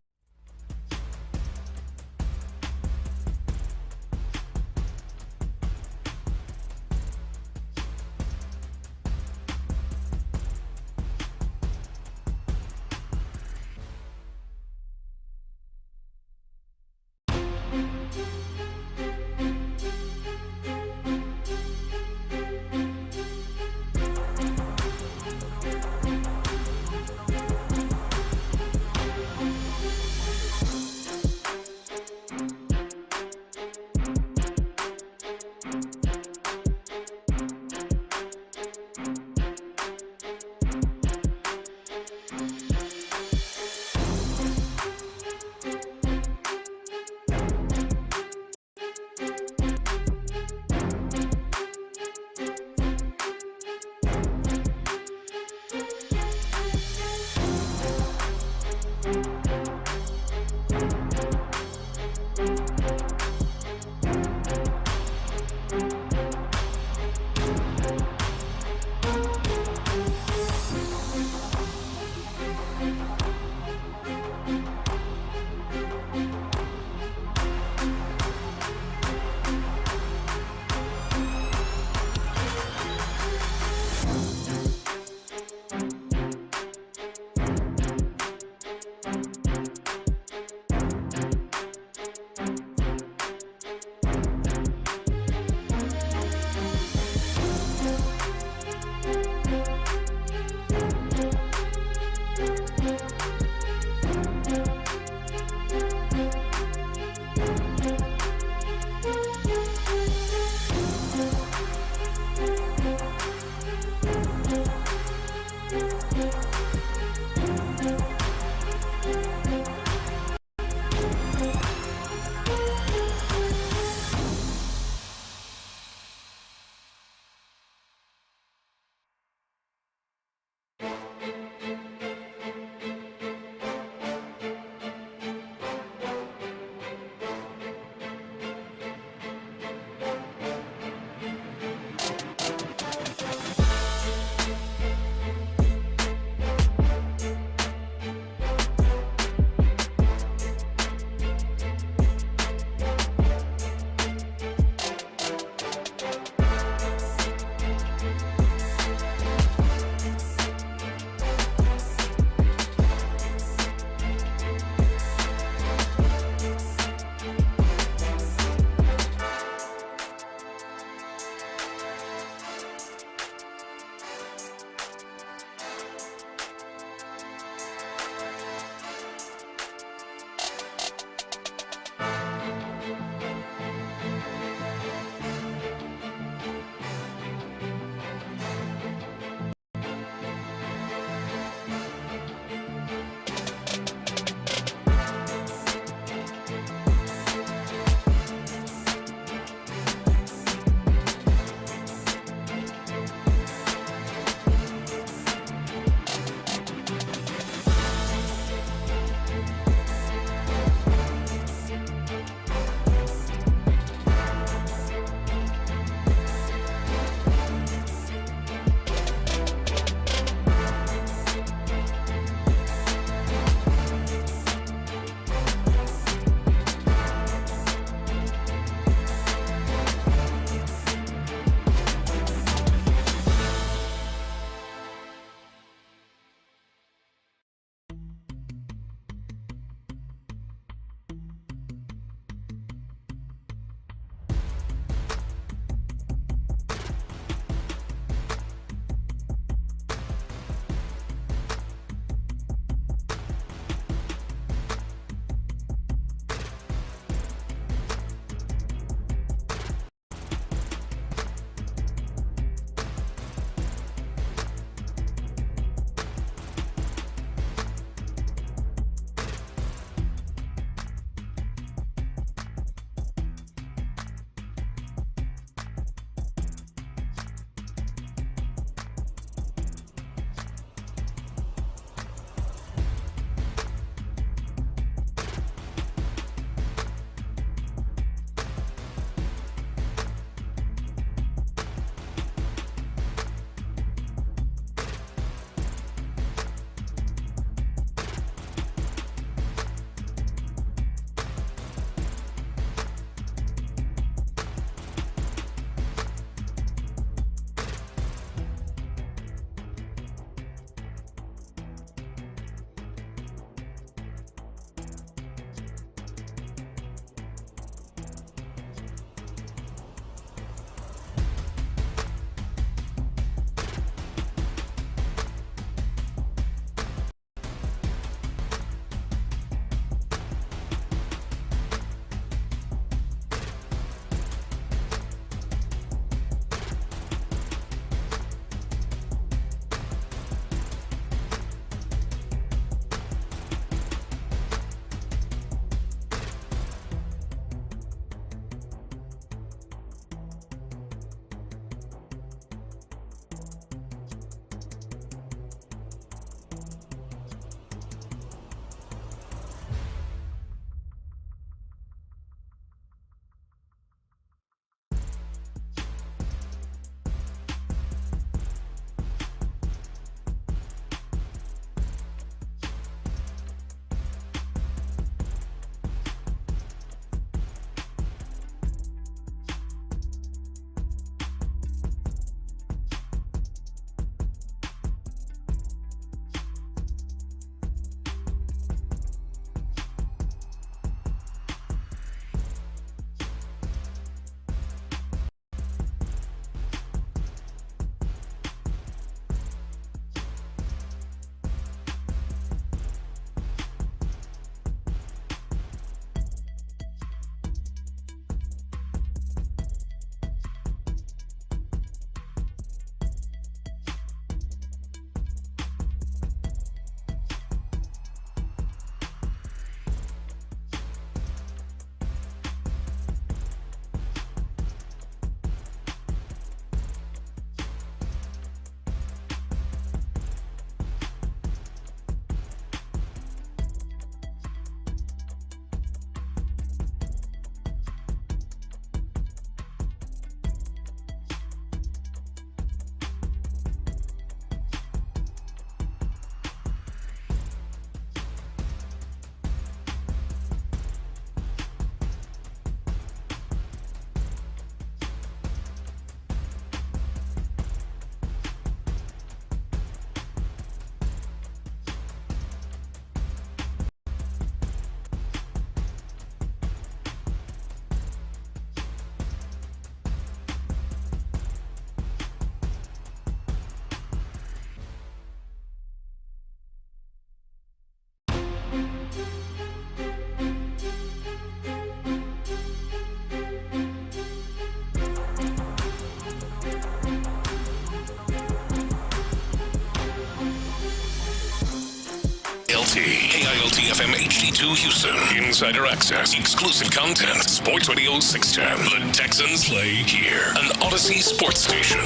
[SPEAKER 3] KILT FM HD2 Houston. Insider access. Exclusive content. Sports Radio 610. The Texans play here. An Odyssey sports station.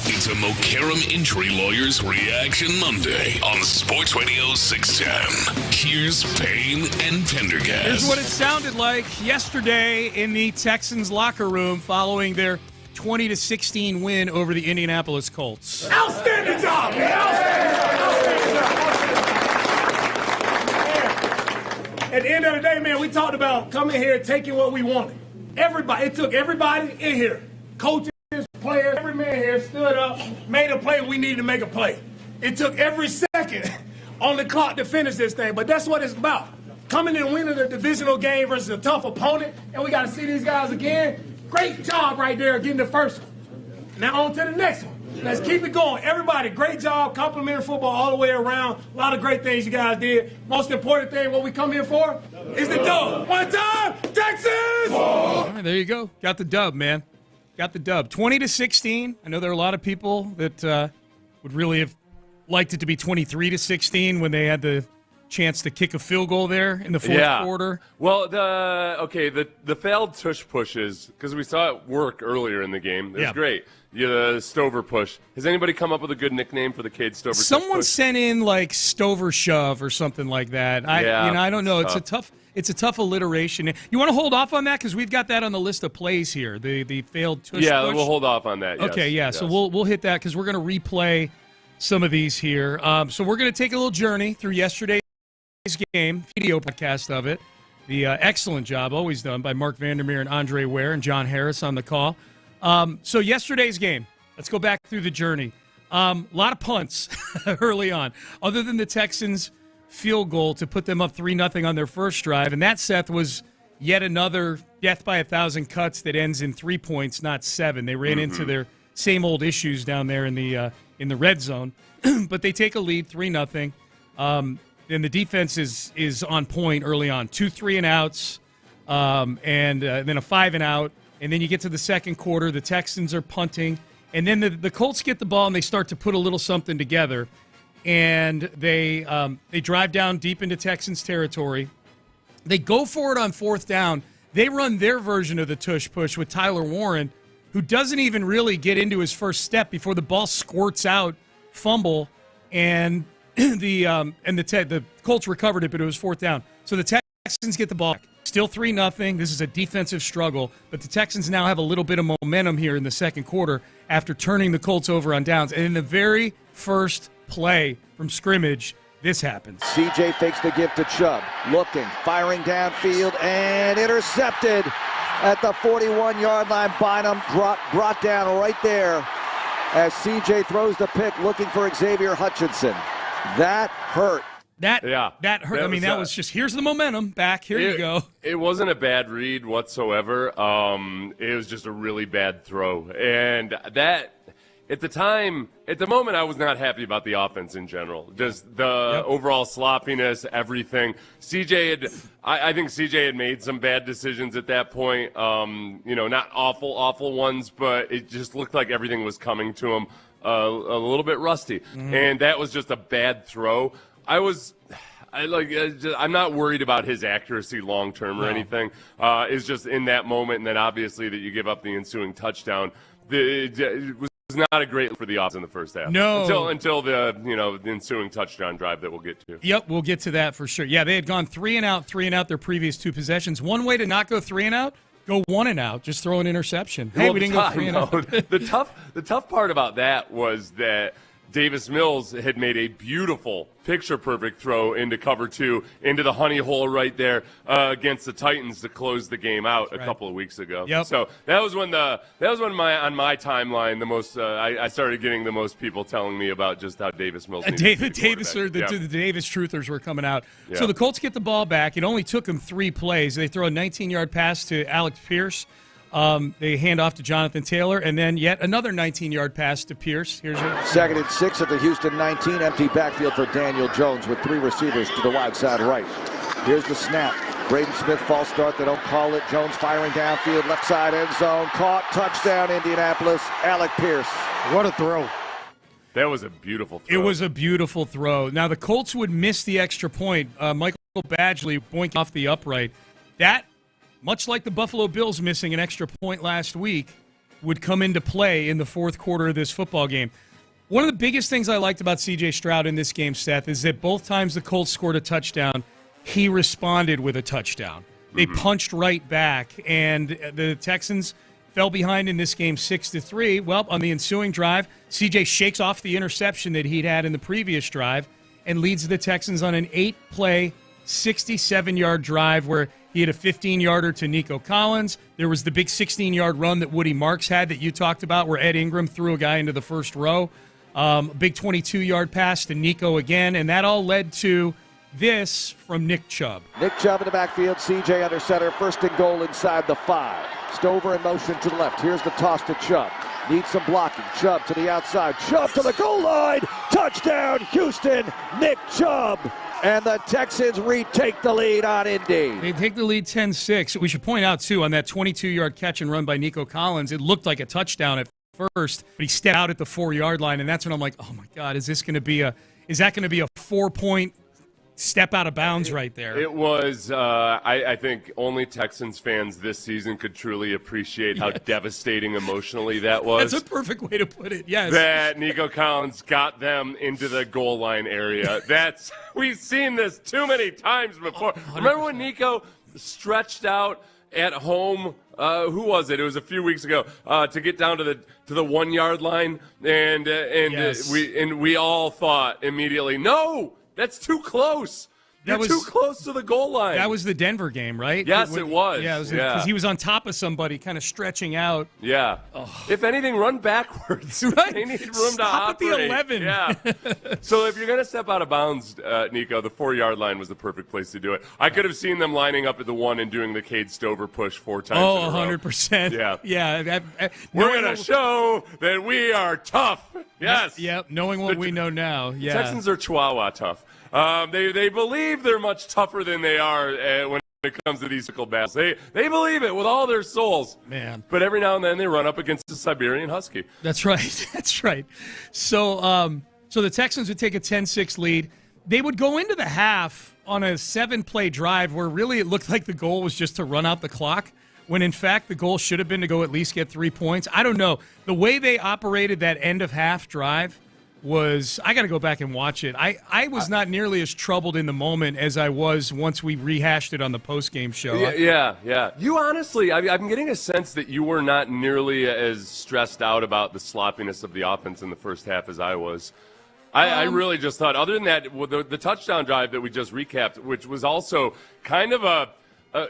[SPEAKER 3] It's a Mokaram Injury Lawyers Reaction Monday on Sports Radio 610. Here's Payne and Pendergast.
[SPEAKER 7] Here's what it sounded like yesterday in the Texans locker room following their 20-16 win over the Indianapolis Colts.
[SPEAKER 17] Outstanding job, man. Outstanding job. At the end of the day, man, we talked about coming here, taking what we wanted. Everybody, it took everybody in here. Coaches, players, every man here stood up, made a play. We needed to make a play. It took every second on the clock to finish this thing, but that's what it's about. Coming and winning a divisional game versus a tough opponent, and we got to see these guys again. Great job right there getting the first one. Now on to the next one. Let's keep it going. Everybody, great job, complimentary football all the way around. A lot of great things you guys did. Most important thing, what we come here for, is the dub. One time, Texans!
[SPEAKER 7] All right, there you go. Got the dub, man. Got the dub. 20-16. I know there are a lot of people that would really have liked it to be 23-16 when they had the chance to kick a field goal there in the fourth quarter.
[SPEAKER 10] Well, the failed tush pushes, because we saw it work earlier in the game. It was great. The Stover push. Has anybody come up with a good nickname for the Cade Stover tush
[SPEAKER 7] Someone
[SPEAKER 10] push?
[SPEAKER 7] sent in like Stover shove or something like that. I don't know. It's a tough alliteration. You want to hold off on that because we've got that on the list of plays here. The failed tush push.
[SPEAKER 10] Yeah, we'll hold off on that.
[SPEAKER 7] Okay,
[SPEAKER 10] yes.
[SPEAKER 7] So we'll hit that because we're going to replay some of these here. So we're going to take a little journey through yesterday's game, video podcast of it. The excellent job, always done, by Mark Vandermeer and Andre Ware and John Harris on the call. So yesterday's game, let's go back through the journey. A lot of punts early on, other than the Texans' field goal to put them up 3-0 on their first drive. And that, Seth, was yet another death by 1,000 cuts that ends in 3 points, not 7. They ran into their same old issues down there in the red zone. But they take a lead, 3-0. And the defense is on point early on. 2 3-and-outs, and then a 5-and-out. And then you get to the second quarter. The Texans are punting. And then the Colts get the ball, and they start to put a little something together. And they drive down deep into Texans territory. They go for it on fourth down. They run their version of the tush push with Tyler Warren, who doesn't even really get into his first step before the ball squirts out, fumble, and the Colts recovered it, but it was fourth down. So the Texans get the ball back. Still 3-0. This is a defensive struggle, but the Texans now have a little bit of momentum here in the second quarter after turning the Colts over on downs. And in the very first play from scrimmage, this happens.
[SPEAKER 8] CJ fakes the give to Chubb. Looking, firing downfield, and intercepted at the 41-yard line. Bynum brought down right there as CJ throws the pick looking for Xavier Hutchinson. That hurt.
[SPEAKER 7] That hurt. That was just, here's the momentum back. Here you go.
[SPEAKER 10] It wasn't a bad read whatsoever. It was just a really bad throw. And that, at the moment, I was not happy about the offense in general. Just the overall sloppiness, everything. I think CJ had made some bad decisions at that point. Not awful ones, but it just looked like everything was coming to him a little bit rusty. And that was just a bad throw. I'm not worried about his accuracy long term or anything. It's just in that moment, and then obviously that you give up the ensuing touchdown. It was not a great for the offense in the first half.
[SPEAKER 7] No,
[SPEAKER 10] until the ensuing touchdown drive that we'll get to.
[SPEAKER 7] Yep, we'll get to that for sure. Yeah, they had gone 3-and-out their previous 2 possessions. One way to not go 3-and-out. Go 1-and-out, just throw an interception. Hey, we didn't go 3-and-out.
[SPEAKER 10] The tough part about that was that Davis Mills had made a beautiful, picture-perfect throw into cover 2, into the honey hole right there against the Titans to close the game out a couple of weeks ago.
[SPEAKER 7] Yep.
[SPEAKER 10] So that was when on my timeline the most I started getting the most people telling me about just how Davis Mills.
[SPEAKER 7] The Davis truthers were coming out.
[SPEAKER 10] Yep.
[SPEAKER 7] So the Colts get the ball back. It only took them 3 plays. They throw a 19-yard pass to Alec Pierce. They hand off to Jonathan Taylor, and then yet another 19-yard pass to Pierce. Here's it.
[SPEAKER 8] 2nd and 6 at the Houston 19. Empty backfield for Daniel Jones with 3 receivers to the wide side right. Here's the snap. Braden Smith false start. They don't call it. Jones firing downfield, left side end zone. Caught. Touchdown, Indianapolis. Alec Pierce.
[SPEAKER 14] What a throw.
[SPEAKER 10] That was a beautiful throw.
[SPEAKER 7] It was a beautiful throw. Now, the Colts would miss the extra point. Michael Badgley boinking off the upright. That, much like the Buffalo Bills missing an extra point last week, would come into play in the fourth quarter of this football game. One of the biggest things I liked about C.J. Stroud in this game, Seth, is that both times the Colts scored a touchdown, he responded with a touchdown. They punched right back, and the Texans fell behind in this game 6-3. Well, on the ensuing drive, C.J. shakes off the interception that he'd had in the previous drive and leads the Texans on an 8-play, 67-yard drive where he had a 15-yarder to Nico Collins. There was the big 16-yard run that Woody Marks had that you talked about where Ed Ingram threw a guy into the first row. Big 22-yard pass to Nico again, and that all led to this from Nick Chubb.
[SPEAKER 8] Nick Chubb in the backfield, CJ under center, first and goal inside the 5. Stover in motion to the left. Here's the toss to Chubb. Needs some blocking. Chubb to the outside. Chubb to the goal line. Touchdown, Houston. Nick Chubb. And the Texans retake the lead on Indy.
[SPEAKER 7] They take the lead 10-6. We should point out, too, on that 22-yard catch and run by Nico Collins, it looked like a touchdown at first, but he stepped out at the 4-yard line, and that's when I'm like, oh, my God, is that going to be a 4-point step out of bounds right there?
[SPEAKER 10] It was, I think only Texans fans this season could truly appreciate how devastating emotionally that was.
[SPEAKER 7] That's a perfect way to put it, yes.
[SPEAKER 10] That Nico Collins got them into the goal line area. We've seen this too many times before. 100%. Remember when Nico stretched out at home? Who was it? It was a few weeks ago to get down to the 1-yard line, and
[SPEAKER 7] yes.
[SPEAKER 10] we all thought immediately, no. That's too close. You're too close to the goal line.
[SPEAKER 7] That was the Denver game, right?
[SPEAKER 10] Yes, it was.
[SPEAKER 7] Yeah, because he was on top of somebody, kind of stretching out.
[SPEAKER 10] Yeah. Oh. If anything, run backwards.
[SPEAKER 7] Right.
[SPEAKER 10] They need room
[SPEAKER 7] Stop
[SPEAKER 10] to operate.
[SPEAKER 7] at the 11.
[SPEAKER 10] Yeah. So if you're going to step out of bounds, Nico, the 4-yard line was the perfect place to do it. I could have seen them lining up at the 1 and doing the Cade Stover push 4 times in a row.
[SPEAKER 7] 100%.
[SPEAKER 10] Yeah.
[SPEAKER 7] Yeah.
[SPEAKER 10] We're going to show that we are tough. Yes.
[SPEAKER 7] Yep. Knowing what we know now. Yeah.
[SPEAKER 10] Texans are Chihuahua tough. They believe they're much tougher than they are when it comes to these physical battles. They believe it with all their souls.
[SPEAKER 7] Man.
[SPEAKER 10] But every now and then they run up against a Siberian Husky.
[SPEAKER 7] That's right. That's right. So the Texans would take a 10-6 lead. They would go into the half on a 7-play drive where really it looked like the goal was just to run out the clock, when in fact the goal should have been to go at least get 3 points. I don't know. The way they operated that end of half drive was, I got to go back and watch it. I was not nearly as troubled in the moment as I was once we rehashed it on the post-game show.
[SPEAKER 10] Yeah. You honestly, I'm getting a sense that you were not nearly as stressed out about the sloppiness of the offense in the first half as I was. I really just thought, other than that, the touchdown drive that we just recapped, which was also kind of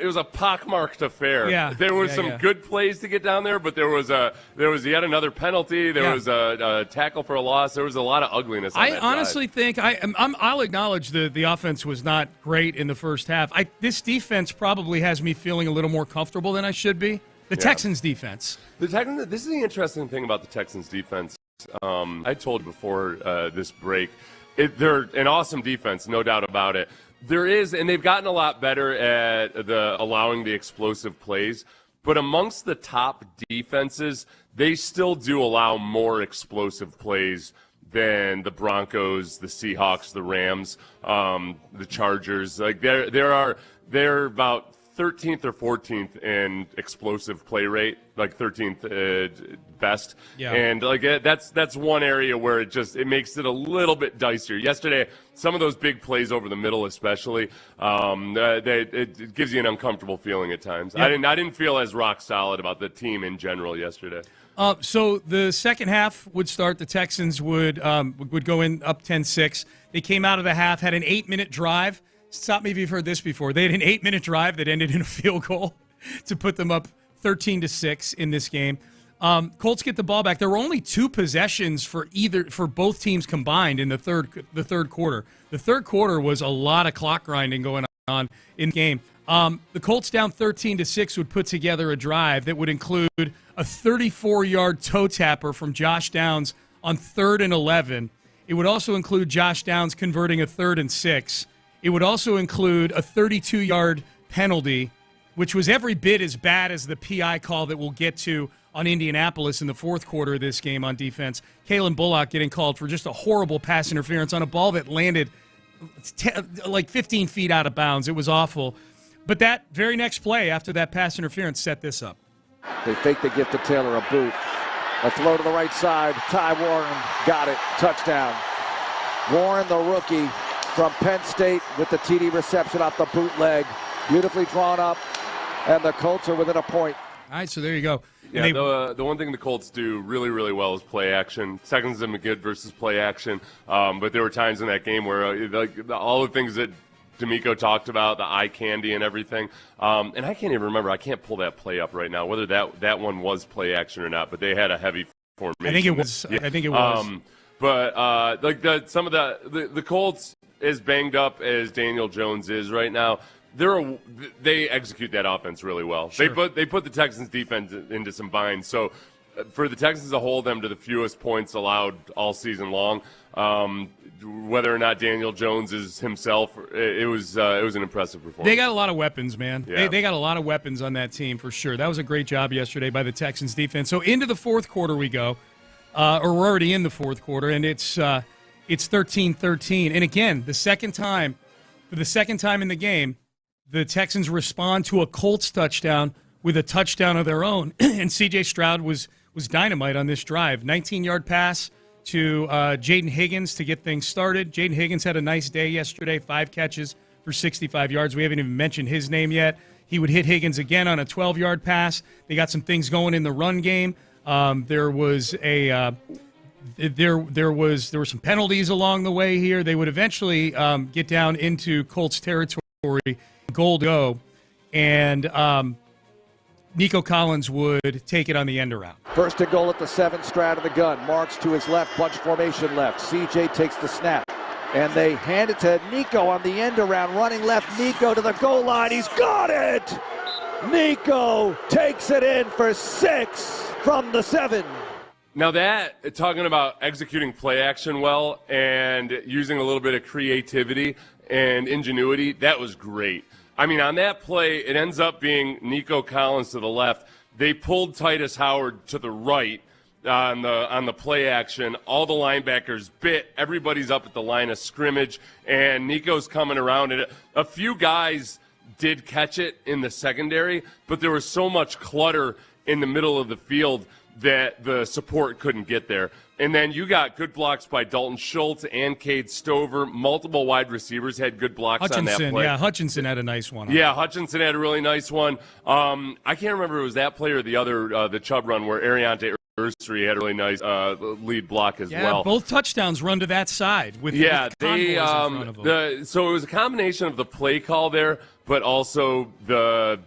[SPEAKER 10] it was a pockmarked affair.
[SPEAKER 7] Yeah,
[SPEAKER 10] there was some good plays to get down there, but there was yet another penalty. There was a tackle for a loss. There was a lot of ugliness.
[SPEAKER 7] I honestly think I'll acknowledge the offense was not great in the first half. This defense probably has me feeling a little more comfortable than I should be. The Texans defense.
[SPEAKER 10] This is the interesting thing about the Texans defense. I told you before this break, they're an awesome defense, no doubt about it. There is, and they've gotten a lot better at allowing the explosive plays. But amongst the top defenses, they still do allow more explosive plays than the Broncos, the Seahawks, the Rams, the Chargers. Like they're about 13th or 14th in explosive play rate, like 13th best. Yeah. And like that's one area where it makes it a little bit dicier. Yesterday, some of those big plays over the middle, especially, it gives you an uncomfortable feeling at times. Yep. I didn't feel as rock solid about the team in general yesterday.
[SPEAKER 7] So the second half would start. The Texans would go in up 10-6. They came out of the half, had an 8-minute drive. Stop me if you've heard this before. They had an 8-minute drive that ended in a field goal to put them up 13-6 in this game. Colts get the ball back. There were only 2 possessions for both teams combined in the third quarter. The third quarter was a lot of clock grinding going on in the game. The Colts down 13-6 would put together a drive that would include a 34-yard toe tapper from Josh Downs on 3rd and 11. It would also include Josh Downs converting a 3rd and 6. It would also include a 32-yard penalty, which was every bit as bad as the PI call that we'll get to on Indianapolis in the fourth quarter of this game on defense. Kalen Bullock getting called for just a horrible pass interference on a ball that landed like 15 feet out of bounds. It was awful. But that very next play after that pass interference set this up.
[SPEAKER 8] They fake the gift to Taylor, a boot. A throw to the right side. Ty Warren got it. Touchdown. Warren, the rookie from Penn State, with the TD reception off the bootleg. Beautifully drawn up, and the Colts are within a point.
[SPEAKER 7] All right, so there you go.
[SPEAKER 10] Yeah, the one thing the Colts do really, really well is play action. Texans and McGinn versus play action. But there were times in that game where all the things that D'Amico talked about, the eye candy and everything. And I can't even remember. I can't pull that play up right now, whether that one was play action or not. But they had a heavy formation.
[SPEAKER 7] I think it was.
[SPEAKER 10] Yeah.
[SPEAKER 7] I think it was.
[SPEAKER 10] But some of the Colts, as banged up as Daniel Jones is right now, they execute that offense really well. Sure. They put the Texans defense into some binds. So for the Texans to hold them to the fewest points allowed all season long, whether or not Daniel Jones is himself, it was an impressive performance.
[SPEAKER 7] They got a lot of weapons, man.
[SPEAKER 10] Yeah.
[SPEAKER 7] They got a lot of weapons on that team for sure. That was a great job yesterday by the Texans defense. So into the fourth quarter we go, or we're already in the fourth quarter, and it's 13-13. And again, for the second time in the game, the Texans respond to a Colts touchdown with a touchdown of their own. And C.J. Stroud was dynamite on this drive. 19-yard pass to Jaden Higgins to get things started. Jaden Higgins had a nice day yesterday, 5 catches for 65 yards. We haven't even mentioned his name yet. He would hit Higgins again on a 12-yard pass. They got some things going in the run game. There were some penalties along the way here. They would eventually get down into Colts territory, goal to go, and Nico Collins would take it on the end around.
[SPEAKER 8] First and goal at the 7, Stroud of the gun. Marks to his left, bunch formation left. CJ takes the snap, and they hand it to Nico on the end around, running left. Nico to the goal line. He's got it! Nico takes it in for 6 from the 7.
[SPEAKER 10] Now that, talking about executing play action well and using a little bit of creativity and ingenuity, that was great. I mean, on that play, it ends up being Nico Collins to the left. They pulled Titus Howard to the right on the play action. All the linebackers bit. Everybody's up at the line of scrimmage, and Nico's coming around. And a few guys did catch it in the secondary, but there was so much clutter in the middle of the field that the support couldn't get there. And then you got good blocks by Dalton Schultz and Cade Stover. Multiple wide receivers had good blocks on that play.
[SPEAKER 7] Yeah, Hutchinson had a nice one.
[SPEAKER 10] Yeah, Hutchinson had a really nice one. I can't remember if it was that play or the other, the Chubb run where Ariante Ursery had a really nice lead block as well.
[SPEAKER 7] Yeah, both touchdowns run to that side with convoys in front of them.
[SPEAKER 10] So it was a combination of the play call there, but also the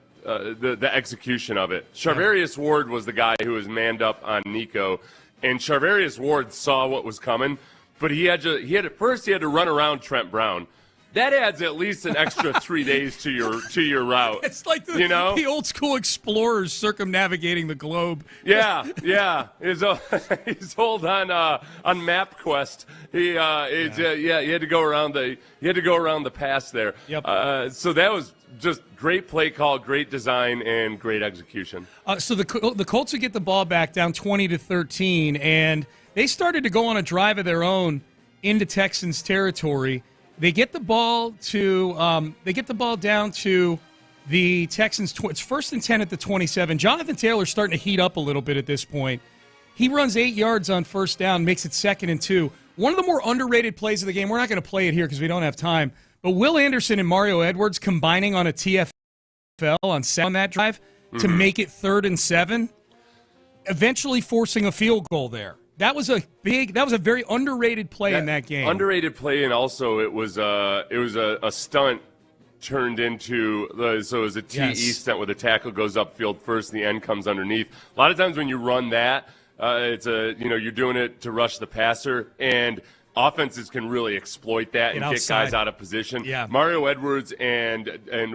[SPEAKER 10] execution of it. Charvarius Ward was the guy who was manned up on Nico, and Charvarius Ward saw what was coming, but he had to run around Trent Brown. That adds at least an extra 3 days to your route.
[SPEAKER 7] It's like the old school explorers circumnavigating the globe.
[SPEAKER 10] Yeah. He's old on MapQuest. He had to go around the pass there.
[SPEAKER 7] Yep.
[SPEAKER 10] So that was just great play call, great design, and great execution.
[SPEAKER 7] So the Colts would get the ball back down 20-13, and they started to go on a drive of their own into Texans territory. They get the ball down to the Texans. It's 1st and 10 at the 27. Jonathan Taylor's starting to heat up a little bit at this point. He runs 8 yards on first down, makes it 2nd and 2. One of the more underrated plays of the game. We're not going to play it here because we don't have time. But Will Anderson and Mario Edwards combining on a TFL on that drive to make it 3rd and 7, eventually forcing a field goal there. That was a very underrated play in that game.
[SPEAKER 10] Underrated play, and also it was a stunt turned into so it was a TE stunt where the tackle goes upfield first, the end comes underneath. A lot of times when you run that, you're doing it to rush the passer, and offenses can really exploit that and get guys out of position.
[SPEAKER 7] Yeah.
[SPEAKER 10] Mario Edwards and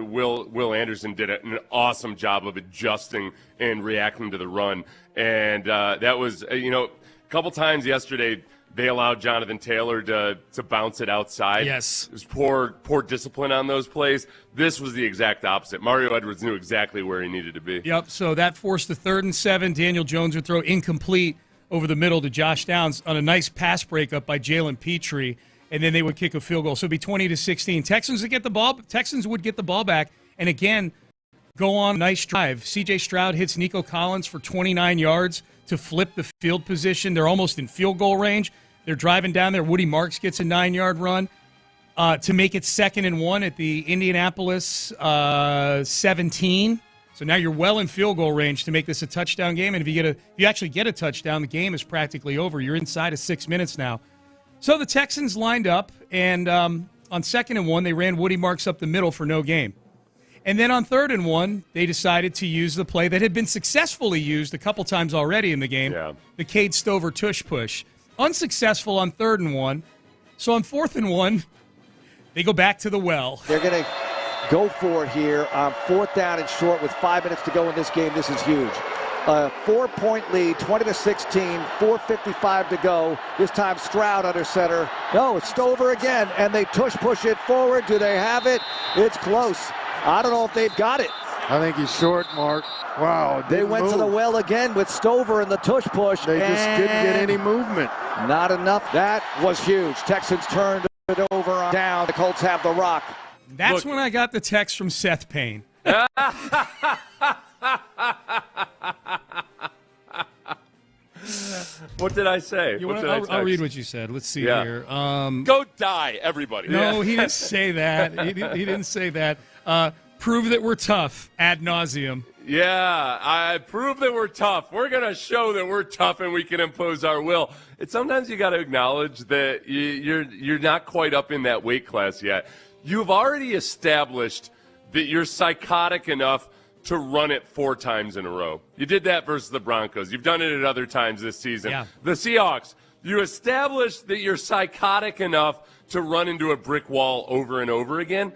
[SPEAKER 10] Will Anderson did an awesome job of adjusting and reacting to the run, and that was a couple times yesterday They allowed Jonathan Taylor to bounce it outside.
[SPEAKER 7] Yes.
[SPEAKER 10] It was poor discipline on those plays. This was the exact opposite. Mario Edwards knew exactly where he needed to be.
[SPEAKER 7] Yep, so that forced a 3rd and 7. Daniel Jones would throw incomplete over the middle to Josh Downs on a nice pass breakup by Jalen Petrie, and then they would kick a field goal. So it'd be 20-16. Texans would get the ball back, and again, go on a nice drive. C.J. Stroud hits Nico Collins for 29 yards to flip the field position. They're almost in field goal range. They're driving down there. Woody Marks gets a 9-yard run to make it 2nd and 1 at the Indianapolis 17. So now you're well in field goal range to make this a touchdown game. And if you actually get a touchdown, the game is practically over. You're inside of 6 minutes now. So the Texans lined up, and on 2nd and 1, they ran Woody Marks up the middle for no gain. And then on 3rd and 1, they decided to use the play that had been successfully used a couple times already in the game, the Cade Stover tush push. Unsuccessful on 3rd and 1. So on 4th and 1, they go back to the well.
[SPEAKER 8] They're going to go for it here on 4th down and short with 5 minutes to go in this game. This is huge. 4-point lead, 20-16, 4:55 to go. This time Stroud under center. No, it's Stover again, and they tush push it forward. Do they have it? It's close. I don't know if they've got it.
[SPEAKER 18] I think he's short, Mark. Wow.
[SPEAKER 8] They went to the well again with Stover in the tush push.
[SPEAKER 18] They just didn't get any movement.
[SPEAKER 8] Not enough. That was huge. Texans turned it over on down. The Colts have the rock.
[SPEAKER 7] That's when I got the text from Seth Payne.
[SPEAKER 10] What did I say?
[SPEAKER 7] I'll read what you said. Let's see here.
[SPEAKER 10] Go die, everybody.
[SPEAKER 7] No, he didn't say that. He didn't say that. Prove that we're tough ad nauseum.
[SPEAKER 10] Yeah, I prove that we're tough. We're going to show that we're tough and we can impose our will. Sometimes you got to acknowledge that you're not quite up in that weight class yet. You've already established that you're psychotic enough to run it 4 times in a row. You did that versus the Broncos. You've done it at other times this season.
[SPEAKER 7] Yeah.
[SPEAKER 10] The Seahawks, you established that you're psychotic enough to run into a brick wall over and over again.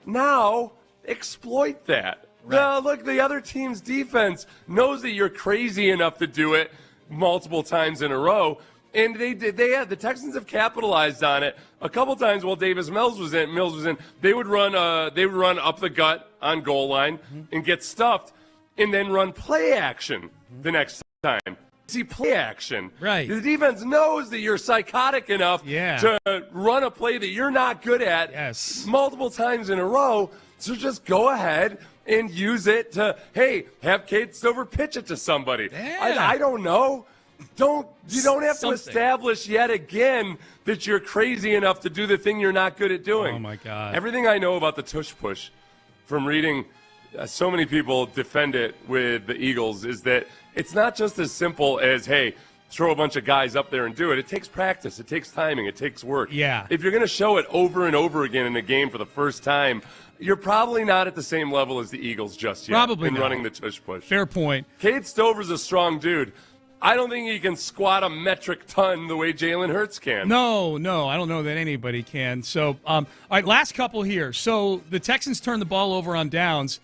[SPEAKER 10] Now, exploit that. Right. Look, the other team's defense knows that you're crazy enough to do it multiple times in a row, and the Texans have capitalized on it a couple times while Davis Mills was in. They would run up the gut on goal line and get stuffed, and then run play action the next time. See play action.
[SPEAKER 7] Right.
[SPEAKER 10] The defense knows that you're psychotic enough to run a play that you're not good at multiple times in a row. So just go ahead and use it to, hey, have Cade Stover pitch it to somebody. Yeah. I don't know. You don't have to establish yet again that you're crazy enough to do the thing you're not good at doing.
[SPEAKER 7] Oh, my God.
[SPEAKER 10] Everything I know about the tush push from reading so many people defend it with the Eagles is that it's not just as simple as, hey, throw a bunch of guys up there and do it. It takes practice. It takes timing. It takes work.
[SPEAKER 7] Yeah.
[SPEAKER 10] If you're going to show it over and over again in a game for the first time, you're probably not at the same level as the Eagles just yet.
[SPEAKER 7] Probably
[SPEAKER 10] in
[SPEAKER 7] not.
[SPEAKER 10] Running the tush push.
[SPEAKER 7] Fair point.
[SPEAKER 10] Cade Stover's a strong dude. I don't think he can squat a metric ton the way Jalen Hurts can.
[SPEAKER 7] No, I don't know that anybody can. So, all right, last couple here. So the Texans turn the ball over on downs.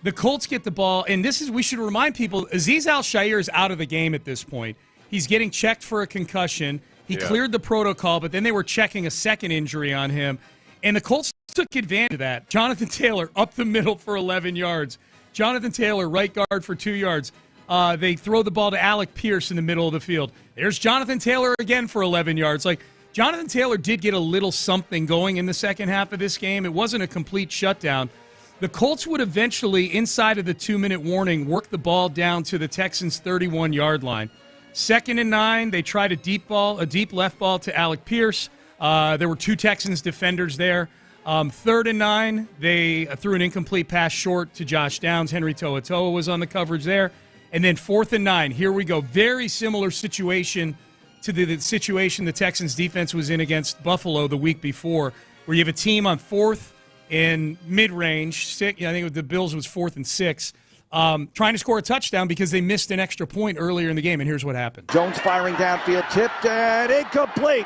[SPEAKER 7] The Colts get the ball, and we should remind people, Azeez Al-Shaair is out of the game at this point. He's getting checked for a concussion. He cleared the protocol, but then they were checking a second injury on him. And the Colts took advantage of that. Jonathan Taylor up the middle for 11 yards. Jonathan Taylor, right guard for 2 yards. They throw the ball to Alec Pierce in the middle of the field. There's Jonathan Taylor again for 11 yards. Like, Jonathan Taylor did get a little something going in the second half of this game. It wasn't a complete shutdown. The Colts would eventually, inside of the 2-minute warning, work the ball down to the Texans' 31-yard line. 2nd and 9, they tried a deep left ball to Alec Pierce. There were 2 Texans defenders there. 3rd and 9, they threw an incomplete pass short to Josh Downs. Henry To'oTo'o was on the coverage there. And then 4th and 9, here we go. Very similar situation to the situation the Texans defense was in against Buffalo the week before, where you have a team on 4th and mid-range. I think the Bills was 4th and 6, trying to score a touchdown because they missed an extra point earlier in the game, and here's what happened.
[SPEAKER 8] Jones firing downfield, tipped and incomplete.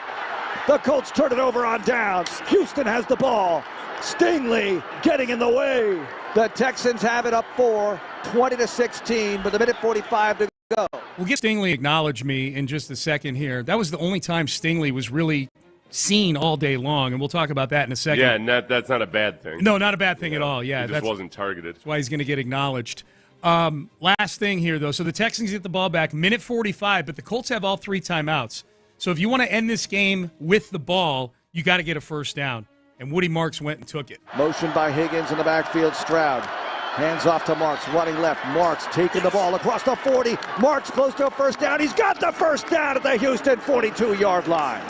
[SPEAKER 8] The Colts turn it over on downs. Houston has the ball. Stingley getting in the way. The Texans have it up 4, 20-16, with a minute 45 to go.
[SPEAKER 7] We'll get Stingley acknowledge me in just a second here. That was the only time Stingley was really seen all day long, and we'll talk about that in a second.
[SPEAKER 10] Yeah, and that's not a bad thing.
[SPEAKER 7] No, not a bad thing at all. Yeah,
[SPEAKER 10] he just wasn't targeted.
[SPEAKER 7] That's why he's going to get acknowledged. Last thing here, though. So the Texans get the ball back, minute 45, but the Colts have all 3 timeouts. So if you want to end this game with the ball, you got to get a first down. And Woody Marks went and took it.
[SPEAKER 8] Motion by Higgins in the backfield. Stroud. Hands off to Marks, running left. Marks taking the ball across the 40. Marks close to a first down. He's got the first down at the Houston 42-yard line.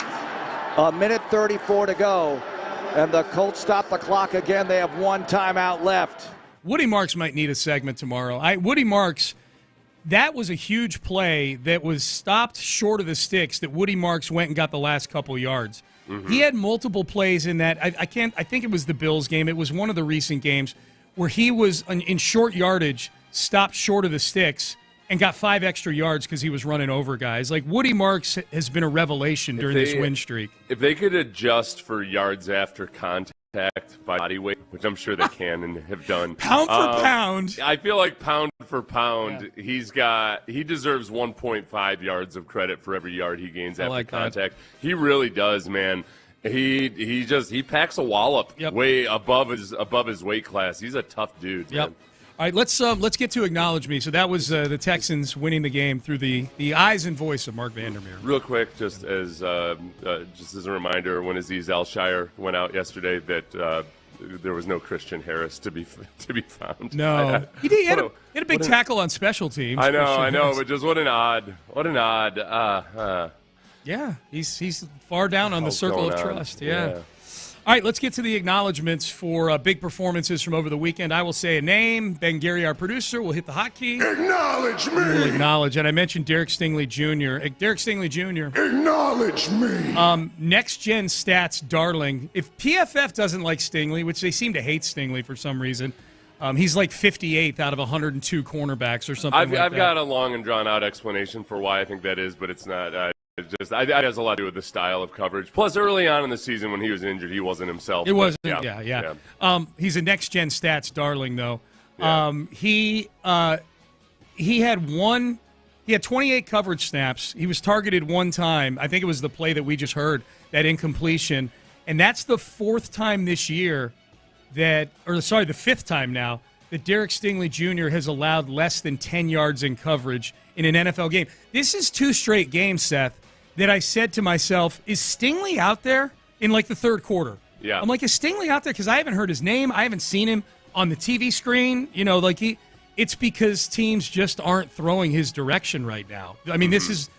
[SPEAKER 8] A minute 34 to go, and the Colts stop the clock again. They have 1 timeout left.
[SPEAKER 7] Woody Marks might need a segment tomorrow. Woody Marks, that was a huge play that was stopped short of the sticks that Woody Marks went and got the last couple yards. Mm-hmm. He had multiple plays in that. I think it was the Bills game. It was one of the recent games where he was in short yardage, stopped short of the sticks, and got 5 extra yards because he was running over guys. Like, Woody Marks has been a revelation during this win streak.
[SPEAKER 10] If they could adjust for yards after contact by body weight, which I'm sure they can and have done.
[SPEAKER 7] Pound for pound.
[SPEAKER 10] I feel like pound for pound, he deserves 1.5 yards of credit for every yard he gains after contact. He really does, man. He packs a wallop way above his weight class. He's a tough dude.
[SPEAKER 7] Yep.
[SPEAKER 10] Man.
[SPEAKER 7] All right, let's get to acknowledge me. So that was the Texans winning the game through the eyes and voice of Mark Vandermeer.
[SPEAKER 10] Real quick, just as a reminder, when Azeez Al-Shire went out yesterday, that there was no Christian Harris to be found.
[SPEAKER 7] No, he had a big tackle on special teams.
[SPEAKER 10] I know, but just what an odd.
[SPEAKER 7] Yeah, he's far down on the circle of trust. Yeah. All right, let's get to the acknowledgements for big performances from over the weekend. I will say a name. Ben Gary, our producer, will hit the hotkey.
[SPEAKER 6] Acknowledge me.
[SPEAKER 7] We'll acknowledge. And I mentioned Derek Stingley Jr. Derek Stingley Jr.
[SPEAKER 6] Acknowledge me.
[SPEAKER 7] Next Gen Stats darling. If PFF doesn't like Stingley, which they seem to hate Stingley for some reason, he's like 58th out of 102 cornerbacks or something like that.
[SPEAKER 10] I've got a long and drawn-out explanation for why I think that is, but it's not. It has a lot to do with the style of coverage. Plus, early on in the season when he was injured, he wasn't himself.
[SPEAKER 7] It wasn't. Yeah. He's a Next Gen Stats darling, though. Yeah. He had 28 coverage snaps. He was targeted 1 time. I think it was the play that we just heard, that incompletion, and that's the 4th time this year the 5th time now that Derek Stingley Jr. has allowed less than 10 yards in coverage in an NFL game. This is 2 straight games, Seth, that I said to myself, is Stingley out there in like the 3rd quarter?
[SPEAKER 10] Yeah.
[SPEAKER 7] I'm like, is Stingley out there? Because I haven't heard his name. I haven't seen him on the TV screen. You know, like it's because teams just aren't throwing his direction right now. I mean, this is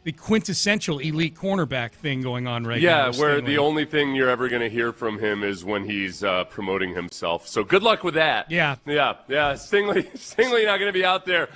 [SPEAKER 7] the quintessential elite cornerback thing going on right now.
[SPEAKER 10] Yeah, where the only thing you're ever going to hear from him is when he's promoting himself. So good luck with that.
[SPEAKER 7] Yeah.
[SPEAKER 10] Stingley not going to be out there,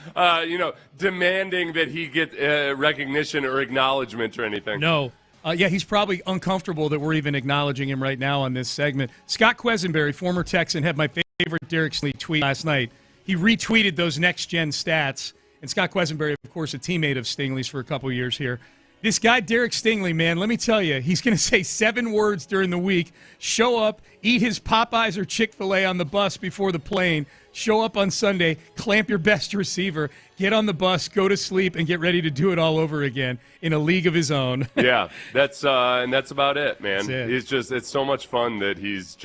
[SPEAKER 10] demanding that he get recognition or acknowledgement or anything.
[SPEAKER 7] No. He's probably uncomfortable that we're even acknowledging him right now on this segment. Scott Quesenberry, former Texan, had my favorite Derek Stingley tweet last night. He retweeted those next-gen stats. And Scott Quesenberry, of course, a teammate of Stingley's for a couple years here. This guy, Derek Stingley, man, let me tell you, he's going to say 7 words during the week, show up, eat his Popeyes or Chick-fil-A on the bus before the plane, show up on Sunday, clamp your best receiver, get on the bus, go to sleep, and get ready to do it all over again in a league of his own.
[SPEAKER 10] Yeah, that's about it, man.
[SPEAKER 7] That's it.
[SPEAKER 10] It's so much fun that he's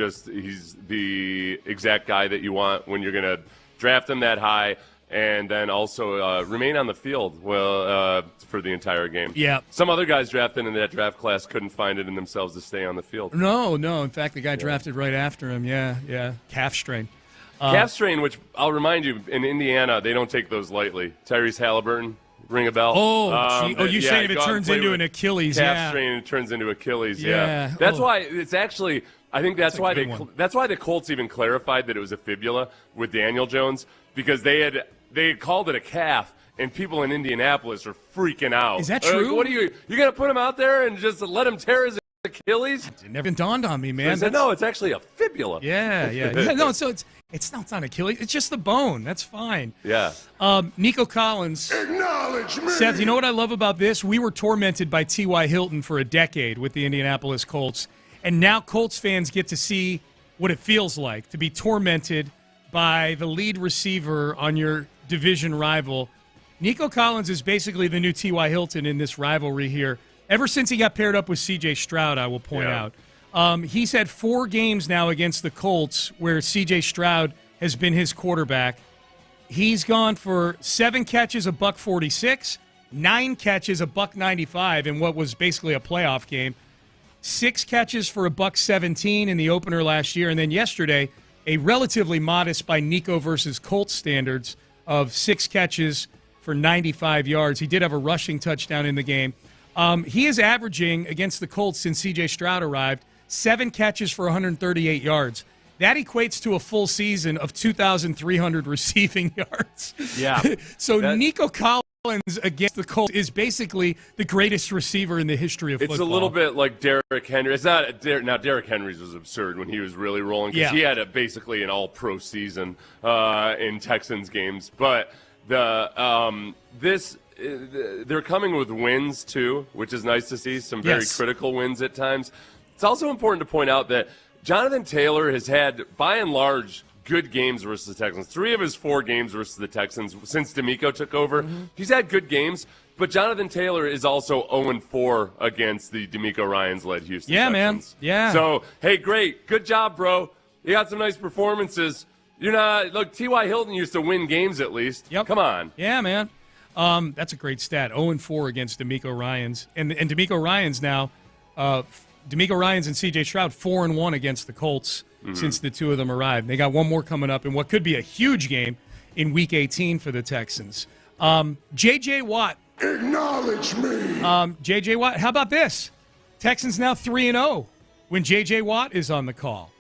[SPEAKER 10] the exact guy that you want when you're going to draft him that high. And then also remain on the field for the entire game.
[SPEAKER 7] Yeah.
[SPEAKER 10] Some other guys drafted in that draft class couldn't find it in themselves to stay on the field.
[SPEAKER 7] No. In fact, the guy drafted right after him. Yeah. Calf strain.
[SPEAKER 10] Calf strain, which I'll remind you, in Indiana, they don't take those lightly. Tyrese Halliburton, ring a bell.
[SPEAKER 7] You're saying if it turns into an Achilles.
[SPEAKER 10] Calf strain, it turns into Achilles.
[SPEAKER 7] Yeah.
[SPEAKER 10] That's why it's actually. I think that's why the Colts even clarified that it was a fibula with Daniel Jones, because they had called it a calf, and people in Indianapolis are freaking out.
[SPEAKER 7] Is that true?
[SPEAKER 10] What are you going to put him out there and just let him tear his Achilles?
[SPEAKER 7] It never dawned on me, man.
[SPEAKER 10] No, it's actually a fibula.
[SPEAKER 7] Yeah. No, so it's not Achilles. It's just the bone. That's fine.
[SPEAKER 10] Yeah.
[SPEAKER 7] Nico Collins.
[SPEAKER 6] Acknowledge me.
[SPEAKER 7] Seth, you know what I love about this? We were tormented by T.Y. Hilton for a decade with the Indianapolis Colts, and now Colts fans get to see what it feels like to be tormented by the lead receiver on your division rival. Nico Collins is basically the new T.Y. Hilton in this rivalry here. Ever since he got paired up with C.J. Stroud, I will point out. He's had 4 games now against the Colts where C.J. Stroud has been his quarterback. He's gone for 7 catches, $146, 9 catches, $195 in what was basically a playoff game, 6 catches for $117 in the opener last year, and then yesterday, a relatively modest by Nico versus Colts standards of 6 catches for 95 yards. He did have a rushing touchdown in the game. He is averaging against the Colts since C.J. Stroud arrived 7 catches for 138 yards. That equates to a full season of 2,300 receiving yards.
[SPEAKER 10] Yeah.
[SPEAKER 7] Nico Collins against the Colts is basically the greatest receiver in the history of football.
[SPEAKER 10] It's a little bit like Derrick Henry. It's not now. Derrick Henry's was absurd when he was really rolling because he had basically an all-pro season in Texans games. But they're coming with wins too, which is nice to see. Some very critical wins at times. It's also important to point out that Jonathan Taylor has had, by and large, good games versus the Texans. 3 of his 4 games versus the Texans since DeMeco took over. He's had good games, but Jonathan Taylor is also 0-4 against the DeMeco Ryans-led Houston Texans.
[SPEAKER 7] Man. Yeah.
[SPEAKER 10] So, hey, great. Good job, bro. You got some nice performances. You're not – look, T.Y. Hilton used to win games at least.
[SPEAKER 7] Yep.
[SPEAKER 10] Come on.
[SPEAKER 7] Yeah, man. That's a great stat. 0-4 against DeMeco Ryans. And DeMeco Ryans now DeMeco Ryans and C.J. Stroud 4-1 against the Colts since the 2 of them arrived. They got one more coming up in what could be a huge game in Week 18 for the Texans. J.J. Watt.
[SPEAKER 18] Acknowledge me.
[SPEAKER 7] J.J. Watt, how about this? Texans now 3-0 when J.J. Watt is on the call.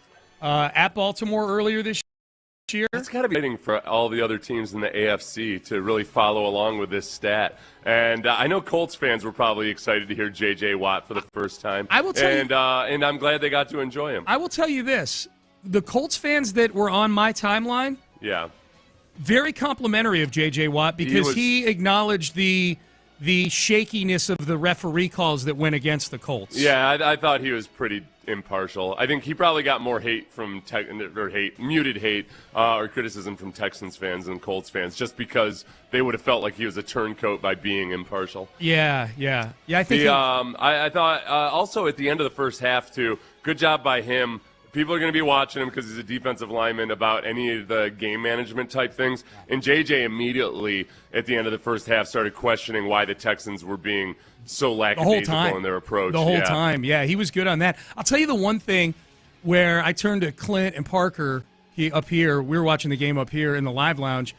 [SPEAKER 7] At Baltimore earlier this year.
[SPEAKER 10] It's got to be exciting for all the other teams in the AFC to really follow along with this stat. And I know Colts fans were probably excited to hear J.J. Watt for the first time.
[SPEAKER 7] I will tell you,
[SPEAKER 10] and I'm glad they got to enjoy him.
[SPEAKER 7] I will tell you this. The Colts fans that were on my timeline, very complimentary of J.J. Watt because he acknowledged the shakiness of the referee calls that went against the Colts.
[SPEAKER 10] Yeah, I thought he was pretty impartial. I think he probably got more hate from muted hate or criticism from Texans fans than Colts fans, just because they would have felt like he was a turncoat by being impartial.
[SPEAKER 7] Yeah. I think
[SPEAKER 10] I thought also at the end of the first half too. Good job by him. People are going to be watching him because he's a defensive lineman about any of the game management type things. And JJ immediately at the end of the first half started questioning why the Texans were being so lackadaisical in their approach.
[SPEAKER 7] The whole time. Yeah, he was good on that. I'll tell you the one thing where I turned to Clint and Parker up here. We were watching the game up here in the live lounge.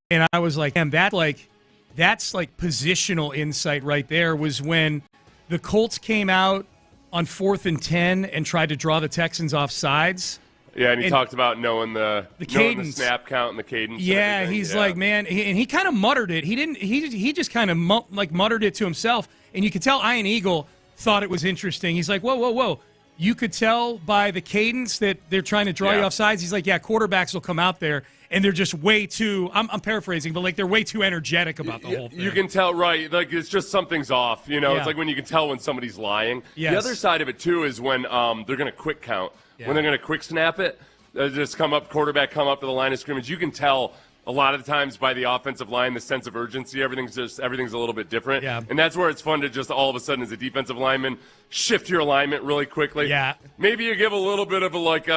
[SPEAKER 7] And I was like, damn, that's like positional insight right there was when the Colts came out on 4th and 10 and tried to draw the Texans off sides.
[SPEAKER 10] Yeah, and he talked about knowing the
[SPEAKER 7] cadence,
[SPEAKER 10] the snap count and the cadence.
[SPEAKER 7] Yeah, he's like, man, and he kind of muttered it. He didn't. He just kind of muttered it to himself, and you could tell Ian Eagle thought it was interesting. He's like, whoa. You could tell by the cadence that they're trying to draw you off sides. He's like, yeah, quarterbacks will come out there and they're just way too. I'm paraphrasing, but like they're way too energetic about the whole thing.
[SPEAKER 10] You can tell, right? Like it's just something's off. You know, it's like when you can tell when somebody's lying.
[SPEAKER 7] Yes.
[SPEAKER 10] The other side of it too is when they're going to quick count. Yeah. When they're going to quick snap it, just quarterback come up to the line of scrimmage. You can tell a lot of times by the offensive line, the sense of urgency, everything's a little bit different.
[SPEAKER 7] Yeah.
[SPEAKER 10] And that's where it's fun to just all of a sudden as a defensive lineman shift your alignment really quickly.
[SPEAKER 7] Yeah.
[SPEAKER 10] Maybe you give a little bit of a like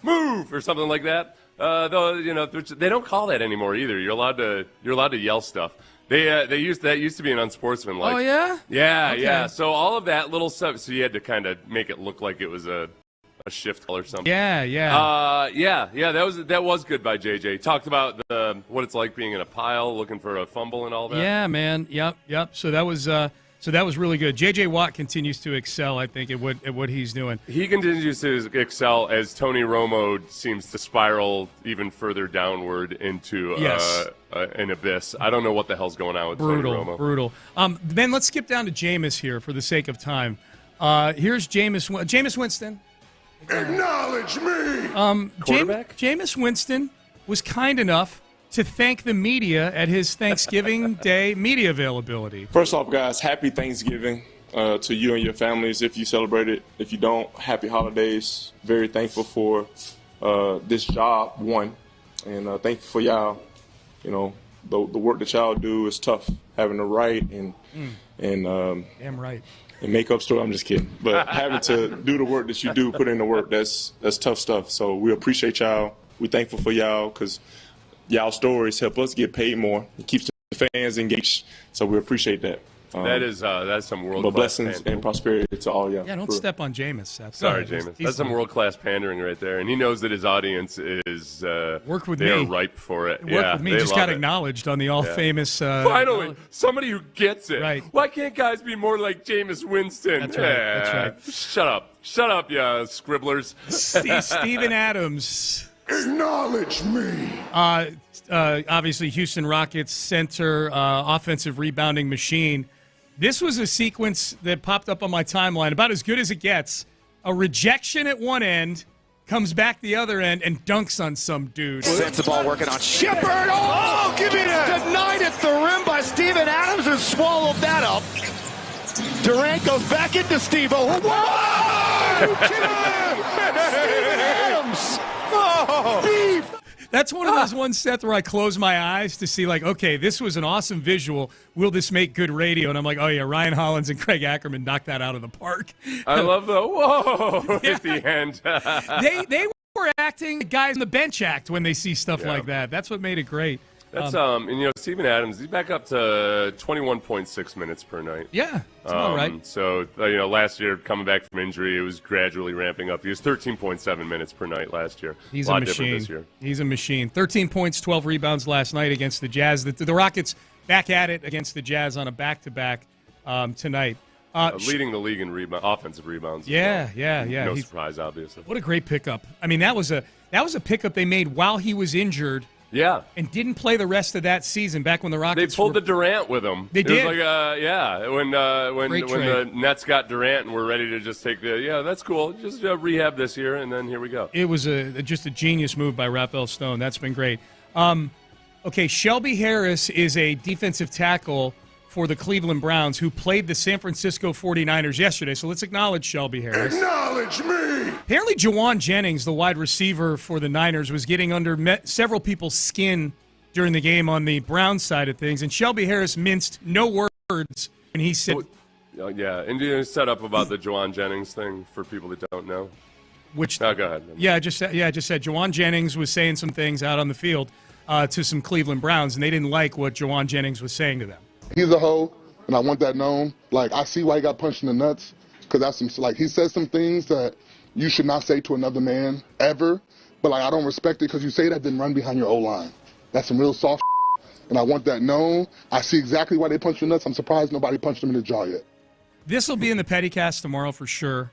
[SPEAKER 10] move or something like that. Though they don't call that anymore either. You're allowed to yell stuff. That used to be an unsportsmanlike.
[SPEAKER 7] Oh yeah?
[SPEAKER 10] Yeah,
[SPEAKER 7] okay.
[SPEAKER 10] Yeah. So all of that little stuff. So you had to kind of make it look like it was a shift or something.
[SPEAKER 7] Yeah.
[SPEAKER 10] That was good by JJ. Talked about what it's like being in a pile, looking for a fumble and all that.
[SPEAKER 7] Yeah, man. Yep. So that was really good. JJ Watt continues to excel, I think, at what he's doing.
[SPEAKER 10] He continues to excel as Tony Romo seems to spiral even further downward into an abyss. I don't know what the hell's going on with Tony Romo.
[SPEAKER 7] Brutal. Ben, let's skip down to Jameis here for the sake of time. Here's Jameis Winston.
[SPEAKER 18] Acknowledge me.
[SPEAKER 10] Quarterback?
[SPEAKER 7] Jameis Winston was kind enough to thank the media at his Thanksgiving Day media availability.
[SPEAKER 19] First off, guys, happy Thanksgiving to you and your families if you celebrate it. If you don't, happy holidays. Very thankful for this job, one. And thankful for y'all the work that y'all do is tough. Having to write and
[SPEAKER 7] damn right.
[SPEAKER 19] And make up story. I'm just kidding. But having to do the work that you do, put in the work, that's tough stuff. So we appreciate y'all. We're thankful for y'all because y'all stories help us get paid more. It keeps the fans engaged. So we appreciate that.
[SPEAKER 10] That's some world-class
[SPEAKER 19] blessings
[SPEAKER 10] pandering.
[SPEAKER 19] and prosperity to all y'all.
[SPEAKER 7] Yeah, don't step on Jameis, Seth.
[SPEAKER 10] Sorry, Jameis. That's some world-class pandering right there. And he knows that his audience is
[SPEAKER 7] work with
[SPEAKER 10] they
[SPEAKER 7] me.
[SPEAKER 10] are ripe for it.
[SPEAKER 7] Work with me. Just got acknowleded on the all-famous.
[SPEAKER 10] Finally, somebody who gets it.
[SPEAKER 7] Right.
[SPEAKER 10] Why can't guys be more like Jameis Winston?
[SPEAKER 7] That's right. That's right.
[SPEAKER 10] Shut up, you scribblers.
[SPEAKER 7] Steven Adams.
[SPEAKER 18] Acknowledge me.
[SPEAKER 7] Obviously, Houston Rockets center, offensive rebounding machine. This was a sequence that popped up on my timeline, about as good as it gets. A rejection at one end, comes back the other end, and dunks on some dude.
[SPEAKER 8] Sends the ball working on Shepard.
[SPEAKER 18] Oh, give me that.
[SPEAKER 8] Denied at the rim by Steven Adams and swallowed that up. Durant goes back into Steve-O. Whoa! Steven Adams. Oh. Beef.
[SPEAKER 7] That's one of those ones, Seth, where I close my eyes to see, like, okay, this was an awesome visual. Will this make good radio? And I'm like, oh, yeah, Ryan Hollins and Craig Ackerman knocked that out of the park.
[SPEAKER 10] I love the whoa at the end.
[SPEAKER 7] They were acting like guys on the bench act when they see stuff like that. That's what made it great.
[SPEAKER 10] That's and Steven Adams, he's back up to 21.6 minutes per night.
[SPEAKER 7] Yeah, that's all right.
[SPEAKER 10] So last year coming back from injury, it was gradually ramping up. He was 13.7 minutes per night last year.
[SPEAKER 7] He's
[SPEAKER 10] a lot
[SPEAKER 7] a machine.
[SPEAKER 10] different this year.
[SPEAKER 7] He's a machine. 13 points, 12 rebounds last night against the Jazz. The Rockets back at it against the Jazz on a back-to-back tonight.
[SPEAKER 10] Leading the league in offensive rebounds.
[SPEAKER 7] Yeah.
[SPEAKER 10] No surprise, obviously.
[SPEAKER 7] What a great pickup. I mean, that was a pickup they made while he was injured.
[SPEAKER 10] Yeah.
[SPEAKER 7] And didn't play the rest of that season back when the Rockets
[SPEAKER 10] They pulled the Durant with them.
[SPEAKER 7] They did.
[SPEAKER 10] It was like, when the Nets got Durant and we're ready to just take that's cool. Just rehab this year, and then here we go.
[SPEAKER 7] It was just a genius move by Rafael Stone. That's been great. Okay, Shelby Harris is a defensive tackle for the Cleveland Browns who played the San Francisco 49ers yesterday. So let's acknowledge Shelby Harris.
[SPEAKER 18] Acknowledge me.
[SPEAKER 7] Apparently, Jawan Jennings, the wide receiver for the Niners, was getting under several people's skin during the game on the Browns side of things, and Shelby Harris minced no words when he said...
[SPEAKER 10] and you set up about the Jawan Jennings thing for people that don't know.
[SPEAKER 7] Go
[SPEAKER 10] ahead.
[SPEAKER 7] I just said Jawan Jennings was saying some things out on the field to some Cleveland Browns, and they didn't like what Jawan Jennings was saying to them.
[SPEAKER 20] He's a hoe, and I want that known. Like, I see why he got punched in the nuts, because he says some things that you should not say to another man ever, but I don't respect it because you say that, then run behind your O-line. That's some real soft and I want that known. I see exactly why they punched the nuts. I'm surprised nobody punched him in the jaw yet.
[SPEAKER 7] This will be in the Pettycast tomorrow for sure,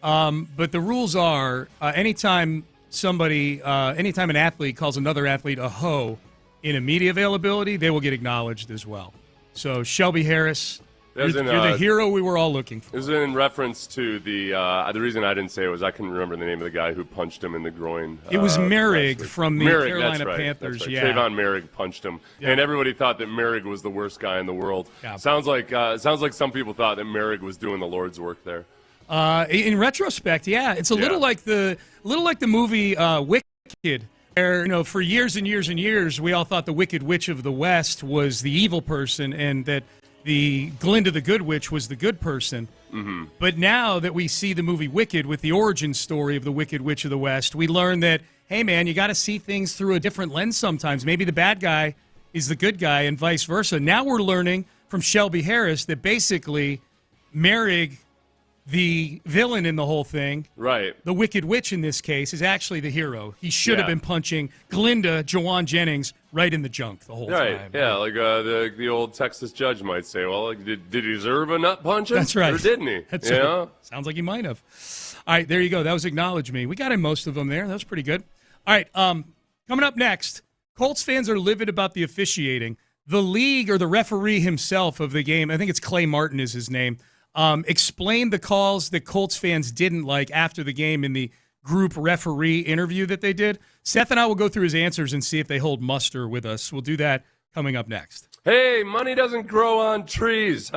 [SPEAKER 7] but the rules are anytime an athlete calls another athlete a hoe in a media availability, they will get acknowledged as well. So Shelby Harris, you're the hero we were all looking for.
[SPEAKER 10] It was in reference to the reason I didn't say it was I couldn't remember the name of the guy who punched him in the groin.
[SPEAKER 7] It was Merrig from the Carolina Panthers.
[SPEAKER 10] That's right.
[SPEAKER 7] Yeah,
[SPEAKER 10] Trayvon Merrig punched him, and everybody thought that Merrig was the worst guy in the world.
[SPEAKER 7] Yeah.
[SPEAKER 10] Sounds like some people thought that Merrig was doing the Lord's work there.
[SPEAKER 7] In retrospect, yeah, it's a little like the movie Wicked. Where, for years and years and years, we all thought the Wicked Witch of the West was the evil person and that the Glinda the Good Witch was the good person.
[SPEAKER 10] Mm-hmm.
[SPEAKER 7] But now that we see the movie Wicked with the origin story of the Wicked Witch of the West, we learn that, hey, man, you got to see things through a different lens sometimes. Maybe the bad guy is the good guy and vice versa. Now we're learning from Shelby Harris that basically Merrig, the villain in the whole thing,
[SPEAKER 10] right?
[SPEAKER 7] The Wicked Witch in this case is actually the hero. He should have been punching Glinda, Jawan Jennings, right in the junk the whole time.
[SPEAKER 10] Yeah, like the old Texas judge might say, well, did he deserve a nut punching?
[SPEAKER 7] That's right.
[SPEAKER 10] Or didn't he?
[SPEAKER 7] That's right. Sounds like he might have. All right, there you go. That was Acknowledge Me. We got in most of them there. That was pretty good. All right, coming up next, Colts fans are livid about the officiating. The league or the referee himself of the game, I think it's Clay Martin is his name, explained the calls that Colts fans didn't like after the game in the group referee interview that they did. Seth and I will go through his answers and see if they hold muster with us. We'll do that coming up next.
[SPEAKER 10] Hey, money doesn't grow on trees.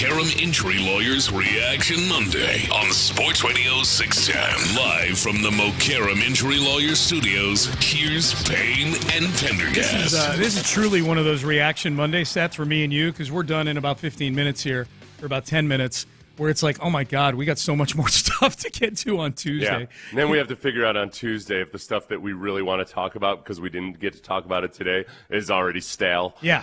[SPEAKER 3] Karam Injury Lawyers Reaction Monday on Sports Radio 610. Live from the Mokaram Injury Lawyers Studios, here's Payne and Pendergast.
[SPEAKER 7] This is truly one of those Reaction Monday sets for me and you, because we're done in about 15 minutes here, or about 10 minutes, where it's like, oh my God, we got so much more stuff to get to on Tuesday.
[SPEAKER 10] Yeah. And then we have to figure out on Tuesday if the stuff that we really want to talk about, because we didn't get to talk about it today, is already stale.
[SPEAKER 7] Yeah.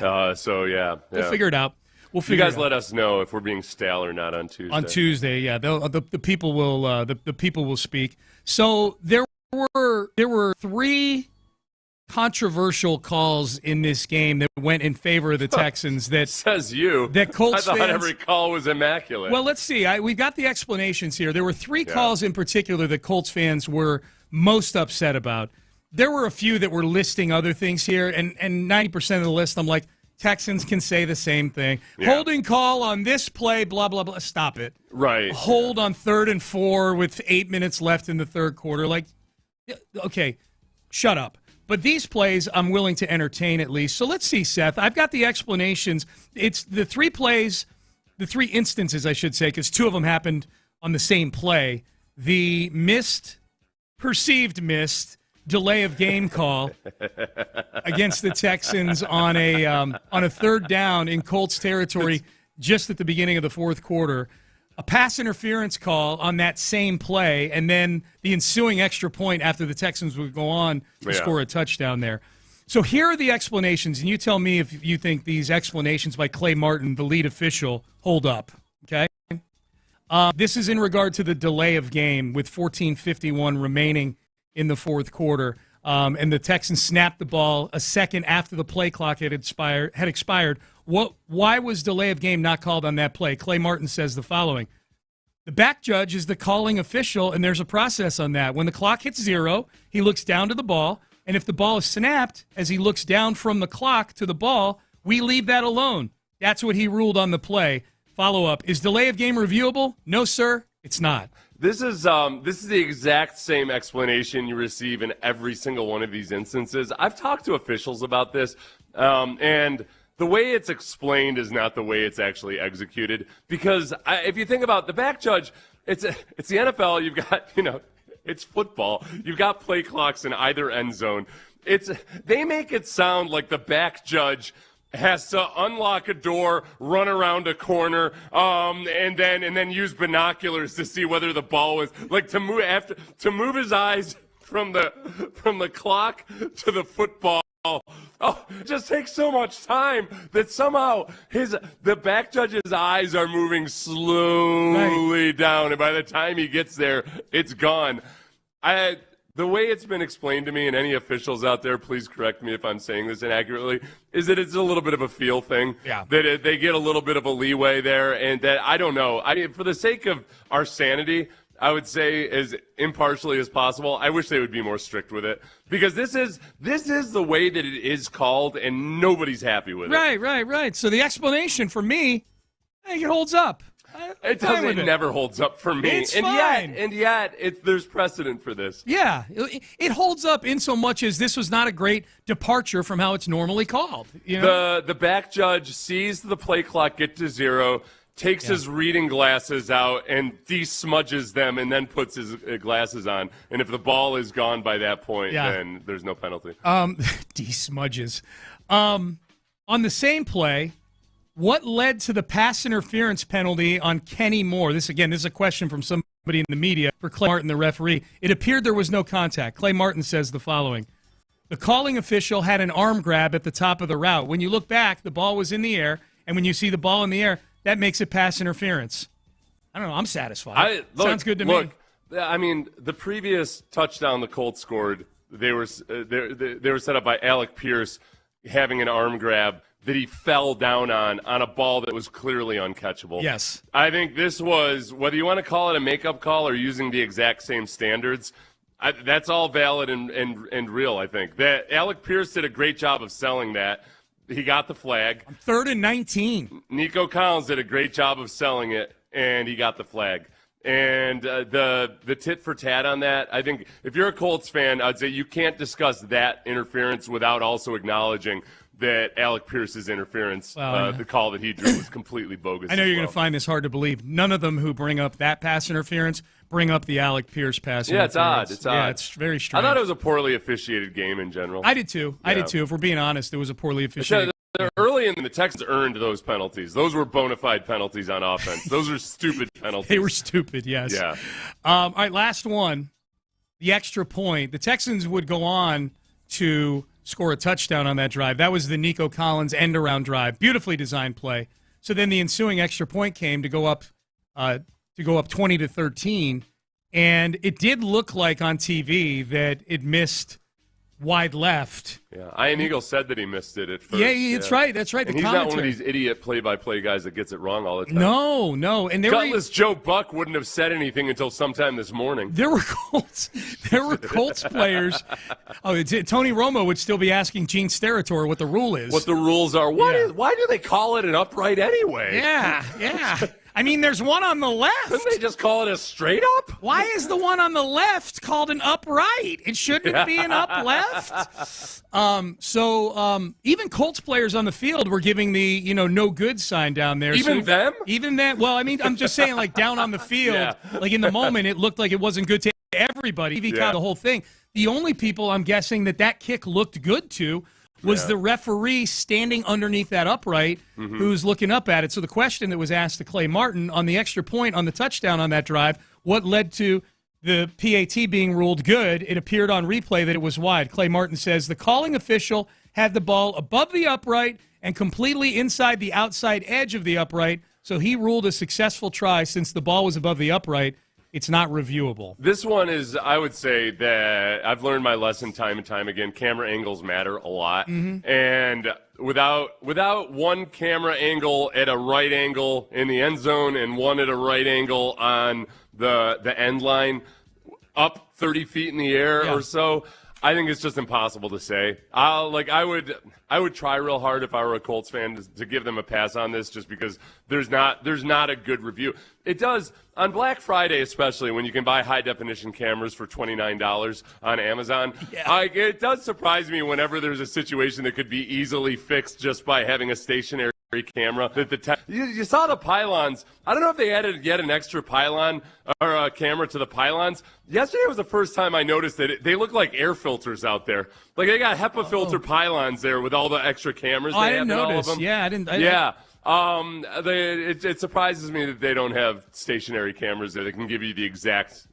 [SPEAKER 10] We'll
[SPEAKER 7] figure it out.
[SPEAKER 10] You guys let us know if we're being stale or not on Tuesday.
[SPEAKER 7] On Tuesday, yeah, the people will the people will speak. So there were three controversial calls in this game that went in favor of the Texans. That
[SPEAKER 10] says you.
[SPEAKER 7] That Colts
[SPEAKER 10] I thought
[SPEAKER 7] fans,
[SPEAKER 10] every call was immaculate.
[SPEAKER 7] Well, let's see. We've got the explanations here. There were three calls in particular that Colts fans were most upset about. There were a few that were listing other things here, and 90% of the list, I'm like, Texans can say the same thing. Yeah. Holding call on this play, blah, blah, blah. Stop it.
[SPEAKER 10] Right.
[SPEAKER 7] Hold on 3rd and 4 with 8 minutes left in the third quarter. Like, okay, shut up. But these plays I'm willing to entertain at least. So let's see, Seth. I've got the explanations. It's the three plays, the three instances, I should say, because two of them happened on the same play. The perceived missed, delay of game call against the Texans on a third down in Colts territory just at the beginning of the fourth quarter. A pass interference call on that same play, and then the ensuing extra point after the Texans would go on to score a touchdown there. So here are the explanations, and you tell me if you think these explanations by Clay Martin, the lead official, hold up, okay? This is in regard to the delay of game with 14:51 remaining in the fourth quarter, and the Texans snapped the ball a second after the play clock had expired, Why was delay of game not called on that play? Clay Martin says the following. The back judge is the calling official, and there's a process on that. When the clock hits 0, he looks down to the ball, and if the ball is snapped as he looks down from the clock to the ball, we leave that alone. That's what he ruled on the play. Follow-up, is delay of game reviewable? No, sir, it's not.
[SPEAKER 10] This is the exact same explanation you receive in every single one of these instances. I've talked to officials about this, and the way it's explained is not the way it's actually executed. Because if you think about the back judge, it's the NFL. You've got, it's football. You've got play clocks in either end zone. They make it sound like the back judge has to unlock a door, run around a corner, and then use binoculars to see whether the ball was like to move his eyes from the clock to the football. Oh, it just takes so much time that somehow the back judge's eyes are moving slowly down, and by the time he gets there, it's gone. The way it's been explained to me, and any officials out there, please correct me if I'm saying this inaccurately, is that it's a little bit of a feel thing. Yeah. That they get a little bit of a leeway there, and that, I don't know. I mean, for the sake of our sanity, I would say as impartially as possible, I wish they would be more strict with it. Because this is the way that it is called, and nobody's happy with it.
[SPEAKER 7] Right. So the explanation for me, I think it holds up.
[SPEAKER 10] It doesn't. It never holds up for me.
[SPEAKER 7] It's fine.
[SPEAKER 10] Yet, there's precedent for this.
[SPEAKER 7] Yeah, it holds up in so much as this was not a great departure from how it's normally called.
[SPEAKER 10] The back judge sees the play clock get to 0, takes his reading glasses out and de-smudges them, and then puts his glasses on. And if the ball is gone by that point, then there's no penalty.
[SPEAKER 7] De-smudges. On the same play, what led to the pass interference penalty on Kenny Moore? This is a question from somebody in the media for Clay Martin, the referee. It appeared there was no contact. Clay Martin says the following. The calling official had an arm grab at the top of the route. When you look back, the ball was in the air, and when you see the ball in the air, that makes it pass interference. I don't know. I'm satisfied. Sounds good to me.
[SPEAKER 10] I mean, the previous touchdown the Colts scored, they were set up by Alec Pierce having an arm grab that he fell down on a ball that was clearly uncatchable.
[SPEAKER 7] Yes.
[SPEAKER 10] I think this was, whether you want to call it a makeup call or using the exact same standards, that's all valid and real, I think. That Alec Pierce did a great job of selling that. He got the flag.
[SPEAKER 7] 3rd and 19.
[SPEAKER 10] Nico Collins did a great job of selling it, and he got the flag. And the tit for tat on that, I think if you're a Colts fan, I'd say you can't discuss that interference without also acknowledging that Alec Pierce's interference, the call that he drew, was completely bogus.
[SPEAKER 7] I know you're going to find this hard to believe. None of them who bring up that pass interference bring up the Alec Pierce pass interference.
[SPEAKER 10] Yeah, it's odd.
[SPEAKER 7] Yeah, it's very strange.
[SPEAKER 10] I thought it was a poorly officiated game in general.
[SPEAKER 7] I did too. If we're being honest, it was a poorly officiated game.
[SPEAKER 10] Early in the Texans earned those penalties. Those were bona fide penalties on offense. Those are stupid penalties.
[SPEAKER 7] They were stupid, yes.
[SPEAKER 10] Yeah.
[SPEAKER 7] All right, last one. The extra point. The Texans would go on to score a touchdown on that drive. That was the Nico Collins end-around drive. Beautifully designed play. So then the ensuing extra point came to go up 20-13, and it did look like on TV that it missed wide left.
[SPEAKER 10] Yeah, Ian Eagle said that he missed it at first.
[SPEAKER 7] Yeah, that's right. That's right.
[SPEAKER 10] And he's not one of these idiot play-by-play guys that gets it wrong all the time.
[SPEAKER 7] No. And
[SPEAKER 10] Gutless Joe Buck wouldn't have said anything until sometime this morning.
[SPEAKER 7] There were Colts players. Tony Romo would still be asking Gene Steratore what the rule is.
[SPEAKER 10] What the rules are. Why do they call it an upright anyway?
[SPEAKER 7] Yeah. I mean, there's one on the left.
[SPEAKER 10] Couldn't they just call it a straight up?
[SPEAKER 7] Why is the one on the left called an upright? It shouldn't be an up left. Even Colts players on the field were giving the no good sign down there.
[SPEAKER 10] Even them?
[SPEAKER 7] Even that. Well, I mean, I'm just saying, like down on the field, like in the moment, it looked like it wasn't good to everybody. TV caught the whole thing. The only people I'm guessing that kick looked good to was the referee standing underneath that upright who's looking up at it. So the question that was asked to Clay Martin on the extra point on the touchdown on that drive, what led to the PAT being ruled good? It appeared on replay that it was wide. Clay Martin says the calling official had the ball above the upright and completely inside the outside edge of the upright, so he ruled a successful try since the ball was above the upright. It's not reviewable.
[SPEAKER 10] This one is, I would say that I've learned my lesson time and time again. Camera angles matter a lot. And without one camera angle at a right angle in the end zone and one at a right angle on the end line, up 30 feet in the air or so, I think it's just impossible to say. I would try real hard if I were a Colts fan to give them a pass on this, just because there's not a good review. It does on Black Friday, especially when you can buy high definition cameras for $29 on Amazon. It does surprise me whenever there's a situation that could be easily fixed just by having a stationary camera. You saw the pylons. I don't know if they added yet an extra pylon or a camera to the pylons. Yesterday was the first time I noticed that they look like air filters out there. Like they got HEPA filter pylons there with all the extra cameras.
[SPEAKER 7] I didn't notice. All of them. Yeah, I didn't.
[SPEAKER 10] It surprises me that they don't have stationary cameras there that can give you the exact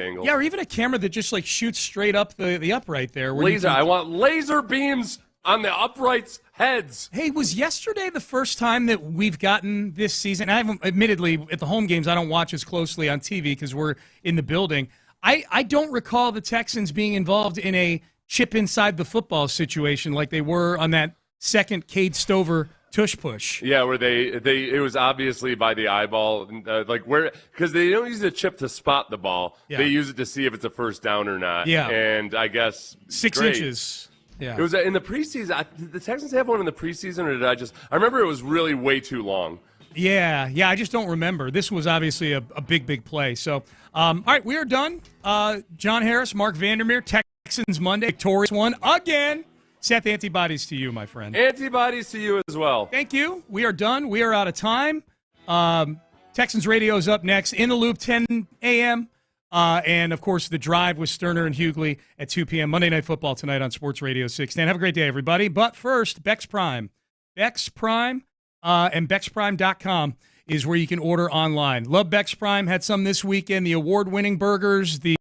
[SPEAKER 10] angle.
[SPEAKER 7] Yeah, or even a camera that just like shoots straight up the upright there.
[SPEAKER 10] Laser. I want laser beams on the uprights' heads.
[SPEAKER 7] Hey, was yesterday the first time that we've gotten this season? I haven't, admittedly, at the home games, I don't watch as closely on TV because we're in the building. I don't recall the Texans being involved in a chip inside the football situation like they were on that second Cade Stover tush push.
[SPEAKER 10] Yeah, where it was obviously by the eyeball, because they don't use the chip to spot the ball. Yeah. They use it to see if it's a first down or not.
[SPEAKER 7] Yeah.
[SPEAKER 10] And I guess
[SPEAKER 7] 6 inches. Yeah.
[SPEAKER 10] It was in the preseason. Did the Texans have one in the preseason, or did I remember it was really way too long.
[SPEAKER 7] Yeah, I just don't remember. This was obviously a big play. So, all right, we are done. John Harris, Mark Vandermeer, Texans Monday, victorious one again. Seth, antibodies to you, my friend.
[SPEAKER 10] Antibodies to you as well.
[SPEAKER 7] Thank you. We are done. We are out of time. Texans Radio is up next. In the Loop, 10 a.m., and, of course, The Drive with Stoerner and Hughley at 2 p.m. Monday Night Football tonight on Sports Radio 610. Have a great day, everybody. But first, Bex Prime. Bex Prime and BexPrime.com is where you can order online. Love Bex Prime. Had some this weekend. The award-winning burgers, the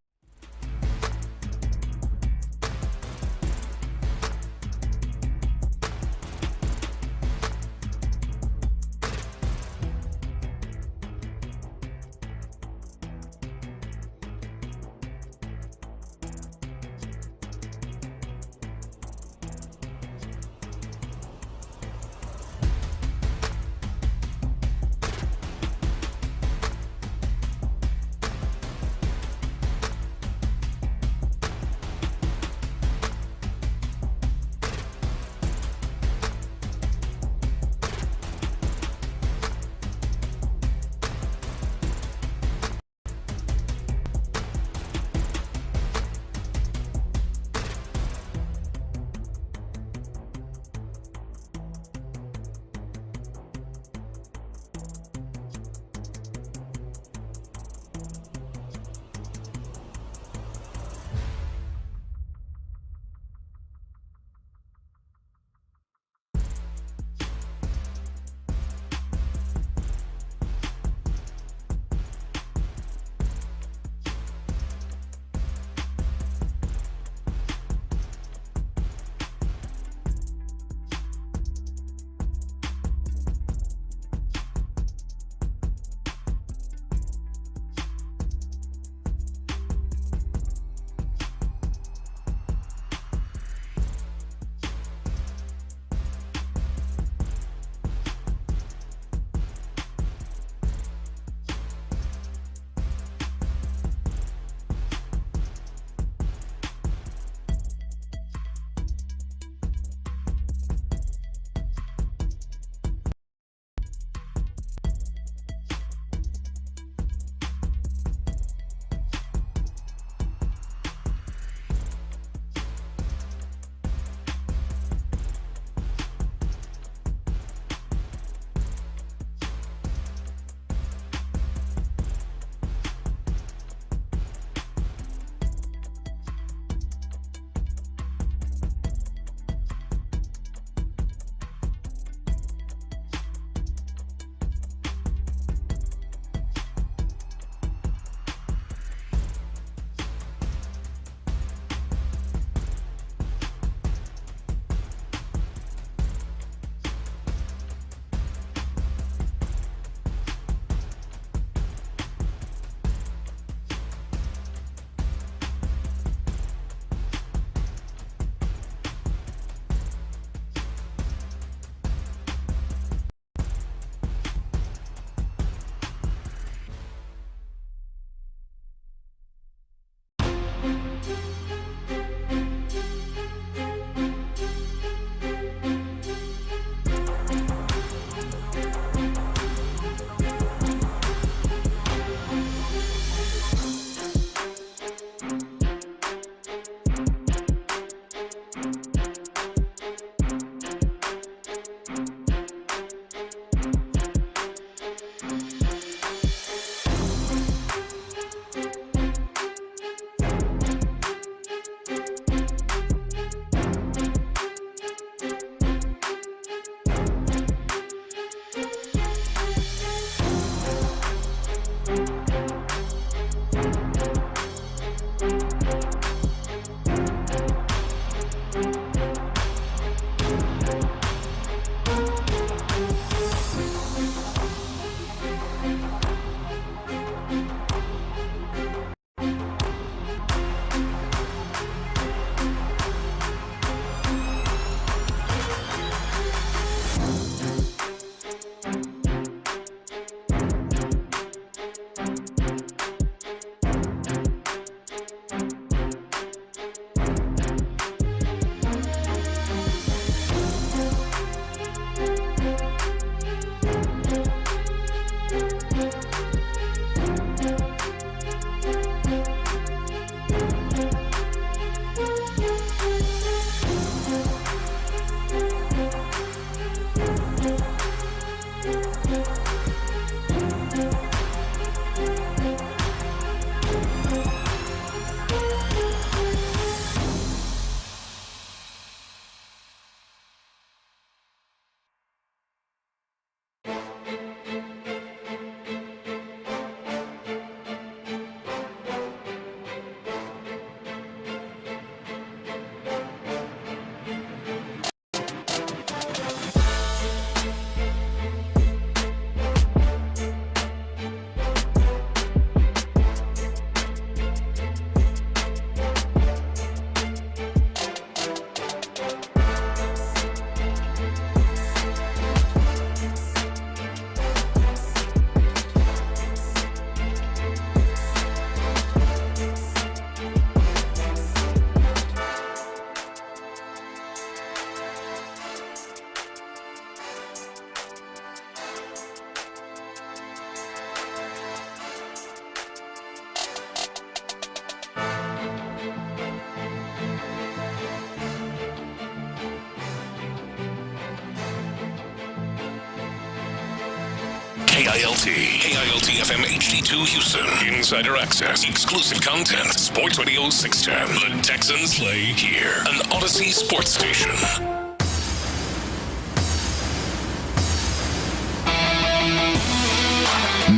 [SPEAKER 3] KILT. KILT FM HD2 Houston. Insider access. Exclusive content. Sports Radio 610. The Texans play here. An Odyssey sports station.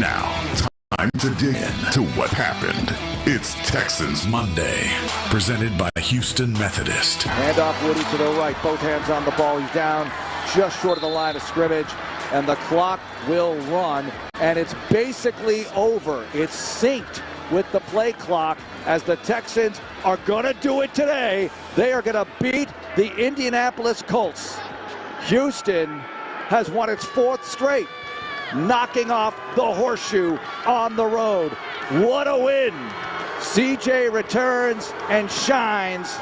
[SPEAKER 18] Now, time to dig into what happened. It's Texans Monday, presented by Houston Methodist.
[SPEAKER 8] Handoff Woody to the right, both hands on the ball. He's down just short of the line of scrimmage, and the clock will run, and it's basically over. It's synced with the play clock as the Texans are going to do it today. They are going to beat the Indianapolis Colts. Houston has won its fourth straight, knocking off the horseshoe on the road. What a win! CJ returns and shines,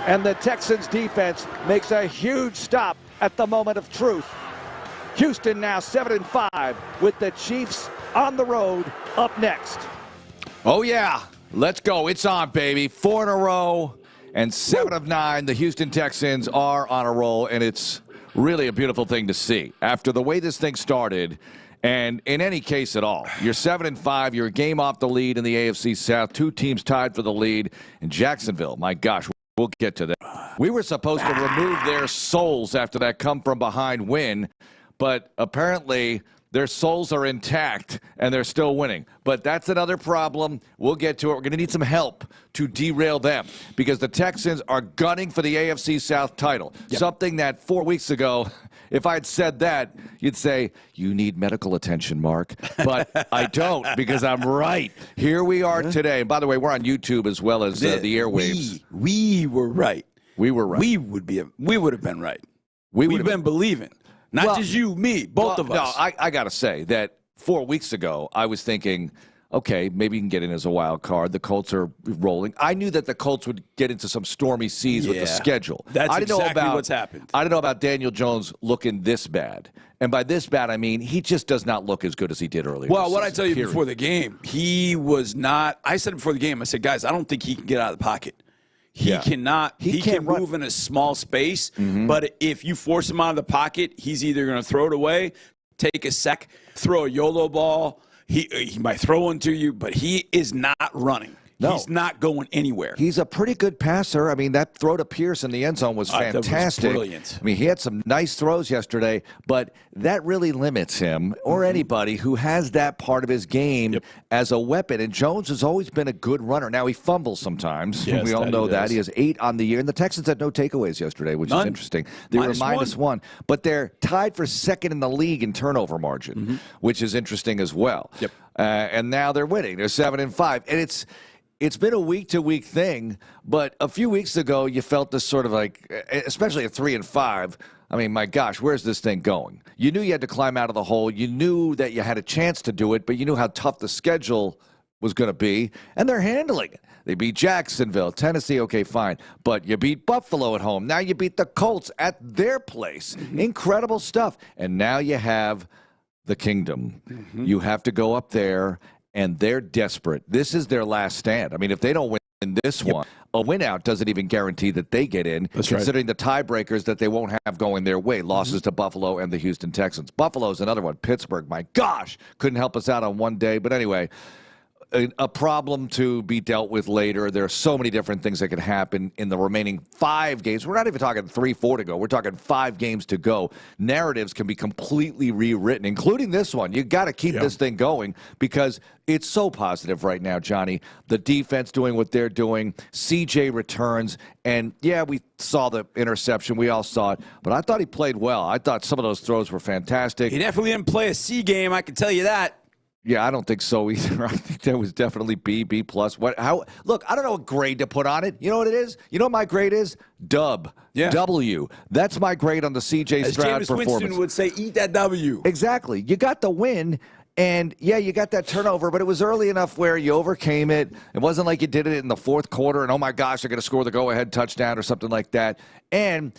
[SPEAKER 8] and the Texans defense makes a huge stop at the moment of truth. Houston now 7-5 with the Chiefs on the road up next.
[SPEAKER 21] Oh yeah, let's go. It's on, baby. 4 in a row and 7 of 9. The Houston Texans are on a roll, and it's really a beautiful thing to see. After the way this thing started, and in any case at all, you're 7-5, you're a game off the lead in the AFC South, 2 teams tied for the lead in Jacksonville. My gosh, we'll get to that. We were supposed to remove their souls after that come-from-behind win, but apparently their souls are intact and they're still winning. But that's another problem. We'll get to it. We're going to need some help to derail them because the Texans are gunning for the AFC South title, something that 4 weeks ago, if I had said that, you'd say, you need medical attention, Mark. But I don't because I'm right. Here we are today. And by the way, we're on YouTube as well as the airwaves.
[SPEAKER 22] We were right.
[SPEAKER 21] We were right.
[SPEAKER 22] We would have been right. We've been believing. Not just you, me, both of us.
[SPEAKER 21] No, I got to say that 4 weeks ago, I was thinking, okay, maybe you can get in as a wild card. The Colts are rolling. I knew that the Colts would get into some stormy seas with the schedule.
[SPEAKER 22] That's exactly what's happened.
[SPEAKER 21] I didn't know about Daniel Jones looking this bad. And by this bad, I mean he just does not look as good as he did earlier.
[SPEAKER 22] Well, what I tell you before the game, he was not – I said before the game, I said, guys, I don't think he can get out of the pocket. He cannot. He can move in a small space, but if you force him out of the pocket, he's either going to throw it away, take a sec, throw a YOLO ball. He might throw one to you, but he is not running. No. He's not going anywhere.
[SPEAKER 21] He's a pretty good passer. I mean, that throw to Pierce in the end zone was fantastic.
[SPEAKER 22] That was brilliant.
[SPEAKER 21] I mean, he had some nice throws yesterday, but that really limits him or anybody who has that part of his game as a weapon. And Jones has always been a good runner. Now, he fumbles sometimes.
[SPEAKER 22] Yes,
[SPEAKER 21] we all know that. He has 8 on the year. And the Texans had no takeaways yesterday, which is interesting. They were -1, but they're tied for second in the league in turnover margin, which is interesting as well. And now they're winning. They're 7-5. And it's been a week-to-week thing, but a few weeks ago you felt this sort of like, especially at 3-5, I mean, my gosh, where's this thing going? You knew you had to climb out of the hole. You knew that you had a chance to do it, but you knew how tough the schedule was going to be, and they're handling it. They beat Jacksonville, Tennessee, okay, fine, but you beat Buffalo at home. Now you beat the Colts at their place. Incredible stuff. And now you have the Kingdom. You have to go up there, and they're desperate. This is their last stand. I mean, if they don't win this one, a win out doesn't even guarantee that they get in, considering the tiebreakers that they won't have going their way, losses to Buffalo and the Houston Texans. Buffalo's another one. Pittsburgh, my gosh, couldn't help us out on one day. But anyway, a problem to be dealt with later. There are so many different things that could happen in the remaining 5 games. We're not even talking 3-4 to go. We're talking 5 games to go. Narratives can be completely rewritten, including this one. You got to keep this thing going because it's so positive right now, Johnny. The defense doing what they're doing. CJ returns. And, yeah, we saw the interception. We all saw it. But I thought he played well. I thought some of those throws were fantastic.
[SPEAKER 22] He definitely didn't play a C game, I can tell you that.
[SPEAKER 21] Yeah, I don't think so either. I think that was definitely B+. Look, I don't know what grade to put on it. You know what it is? You know what my grade is? Dub. W. That's my grade on the C.J. Stroud performance.
[SPEAKER 22] Jameis Winston would say, eat that W.
[SPEAKER 21] Exactly. You got the win, and, yeah, you got that turnover, but it was early enough where you overcame it. It wasn't like you did it in the fourth quarter, and, oh, my gosh, they're going to score the go-ahead touchdown or something like that. And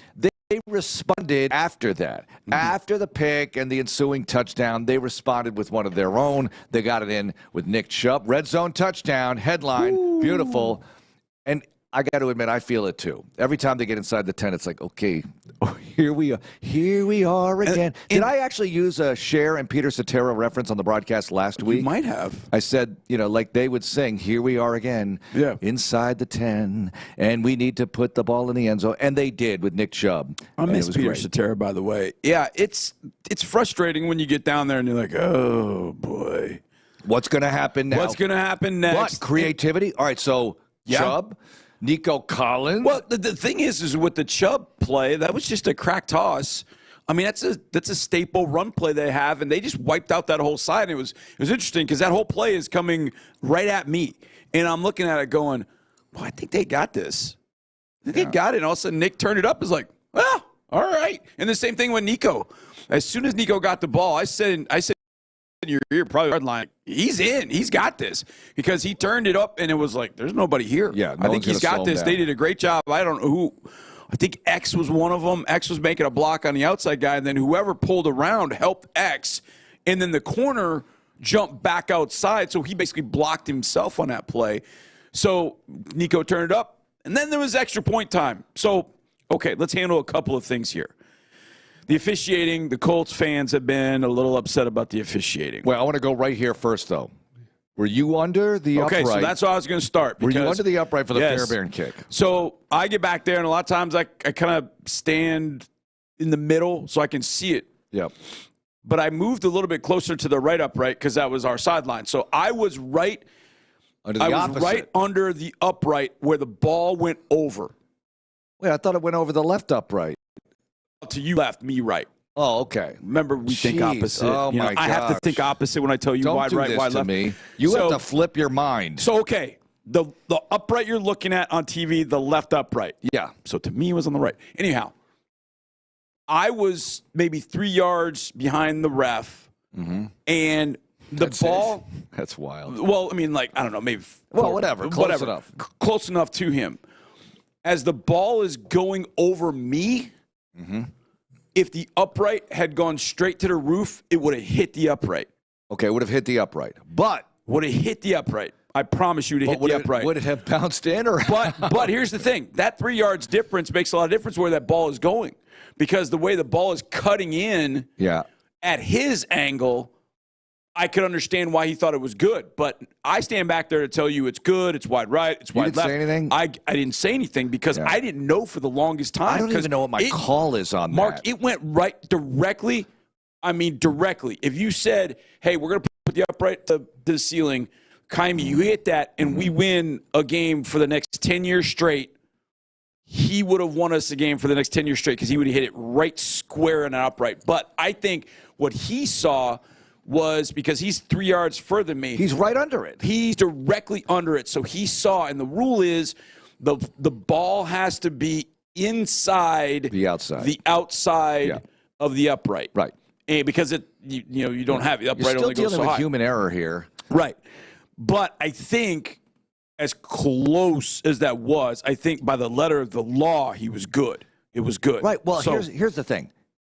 [SPEAKER 21] they responded after that. After the pick and the ensuing touchdown, they responded with one of their own. They got it in with Nick Chubb. Red zone touchdown, headline, beautiful. And I got to admit, I feel it too. Every time they get inside the 10, it's like, okay, here we are. Here we are again. Did I actually use a Cher and Peter Cetera reference on the broadcast last week?
[SPEAKER 22] You might have.
[SPEAKER 21] I said, like they would sing, here we are again, inside the 10, and we need to put the ball in the end zone. And they did with Nick Chubb.
[SPEAKER 22] I miss Peter Cetera, by the way. Yeah, it's frustrating when you get down there and you're like, oh, boy.
[SPEAKER 21] What's going to happen now?
[SPEAKER 22] What's going to happen next?
[SPEAKER 21] What? Creativity? All right, so Chubb, Nico Collins.
[SPEAKER 22] Well, the thing is with the Chubb play, that was just a crack toss. I mean, that's a staple run play they have, and they just wiped out that whole side. And it was interesting because that whole play is coming right at me, and I'm looking at it going, well, I think they got this. I think they got it. And all of a sudden, Nick turned it up. Is like, well, all right. And the same thing with Nico. As soon as Nico got the ball, I said in your ear, probably hard line, he's in. He's got this. Because he turned it up, and it was like, there's nobody here.
[SPEAKER 21] Yeah,
[SPEAKER 22] I think he's got this. They did a great job. I don't know who. I think X was one of them. X was making a block on the outside guy, and then whoever pulled around helped X, and then the corner jumped back outside, so he basically blocked himself on that play. So Nico turned it up, and then there was extra point time. So, okay, let's handle a couple of things here. The officiating, the Colts fans have been a little upset about the officiating.
[SPEAKER 21] Well, I want to go right here first, though. Were you under the upright?
[SPEAKER 22] Okay, so that's how I was going to start.
[SPEAKER 21] Were you under the upright for the Fairbairn kick?
[SPEAKER 22] So I get back there, and a lot of times I kind of stand in the middle so I can see it.
[SPEAKER 21] Yep.
[SPEAKER 22] But I moved a little bit closer to the right upright because that was our sideline. So I was right
[SPEAKER 21] under the opposite.
[SPEAKER 22] Right under the upright where the ball went over.
[SPEAKER 21] Wait, I thought it went over the left upright.
[SPEAKER 22] To you left, me right.
[SPEAKER 21] Oh, okay.
[SPEAKER 22] Remember, we think opposite.
[SPEAKER 21] Oh, my gosh.
[SPEAKER 22] I have to think opposite when I tell you wide right, wide left.
[SPEAKER 21] Me. You have to flip your mind.
[SPEAKER 22] So, okay, the upright you're looking at on TV, the left upright.
[SPEAKER 21] Yeah.
[SPEAKER 22] So, to me, it was on the right. Anyhow, I was maybe 3 yards behind the ref, and the ball.
[SPEAKER 21] That's wild.
[SPEAKER 22] Well, I mean, like, I don't know, maybe.
[SPEAKER 21] Well, whatever. Close enough.
[SPEAKER 22] Close enough to him. As the ball is going over me, if the upright had gone straight to the roof, it would have hit the upright.
[SPEAKER 21] Okay, it would have hit the upright. But
[SPEAKER 22] would have hit the upright. I promise you to hit the upright.
[SPEAKER 21] Would it have bounced in or
[SPEAKER 22] But here's the thing. That 3 yards difference makes a lot of difference where that ball is going. Because the way the ball is cutting in at his angle, I could understand why he thought it was good. But I stand back there to tell you it's good, it's wide right, it's wide left.
[SPEAKER 21] You didn't say anything?
[SPEAKER 22] I didn't say anything because I didn't know for the longest time.
[SPEAKER 21] I don't even know what my call is on
[SPEAKER 22] Mark,
[SPEAKER 21] that.
[SPEAKER 22] it went right directly. I mean, directly. If you said, hey, we're going to put the upright to the ceiling, Kaimi, you hit that, and we win a game for the next 10 years straight, he would have won us a game for the next 10 years straight because he would have hit it right square in an upright. But I think what he saw was because he's 3 yards further than me.
[SPEAKER 21] He's right under it.
[SPEAKER 22] He's directly under it. So he saw, and the rule is the ball has to be inside
[SPEAKER 21] the outside
[SPEAKER 22] of the upright.
[SPEAKER 21] Right.
[SPEAKER 22] And because you don't have the upright.
[SPEAKER 21] You're still
[SPEAKER 22] only goes
[SPEAKER 21] dealing
[SPEAKER 22] so
[SPEAKER 21] with
[SPEAKER 22] high.
[SPEAKER 21] human error here.
[SPEAKER 22] Right. But I think as close as that was, I think by the letter of the law, he was good. It was good.
[SPEAKER 21] Right. Well, here's the thing.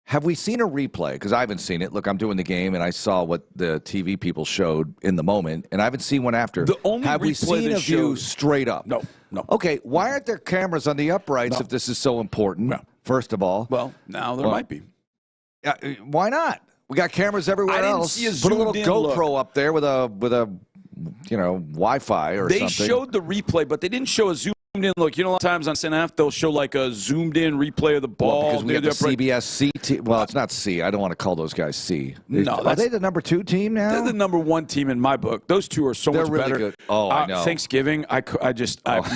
[SPEAKER 21] Have we seen a replay? Because I haven't seen it. Look, I'm doing the game, and I saw what the TV people showed in the moment, and I haven't seen one after. Have we seen a view straight up?
[SPEAKER 22] No.
[SPEAKER 21] Okay, why aren't there cameras on the uprights if this is so important, first of all?
[SPEAKER 22] Well, now there might be.
[SPEAKER 21] Why not? We got cameras everywhere else. Put a little GoPro up there with a Wi-Fi or something.
[SPEAKER 22] They showed the replay, but they didn't show a zoomed in look. You know, a lot of times on CNF, they'll show like a zoomed in replay of the ball.
[SPEAKER 21] Well, because we have the CBS C team. Well, it's not C. I don't want to call those guys C.
[SPEAKER 22] No,
[SPEAKER 21] are they the number 2 team now?
[SPEAKER 22] They're the number 1 team in my book. Those two are so much
[SPEAKER 21] really
[SPEAKER 22] better.
[SPEAKER 21] Good. Oh, I know.
[SPEAKER 22] Thanksgiving,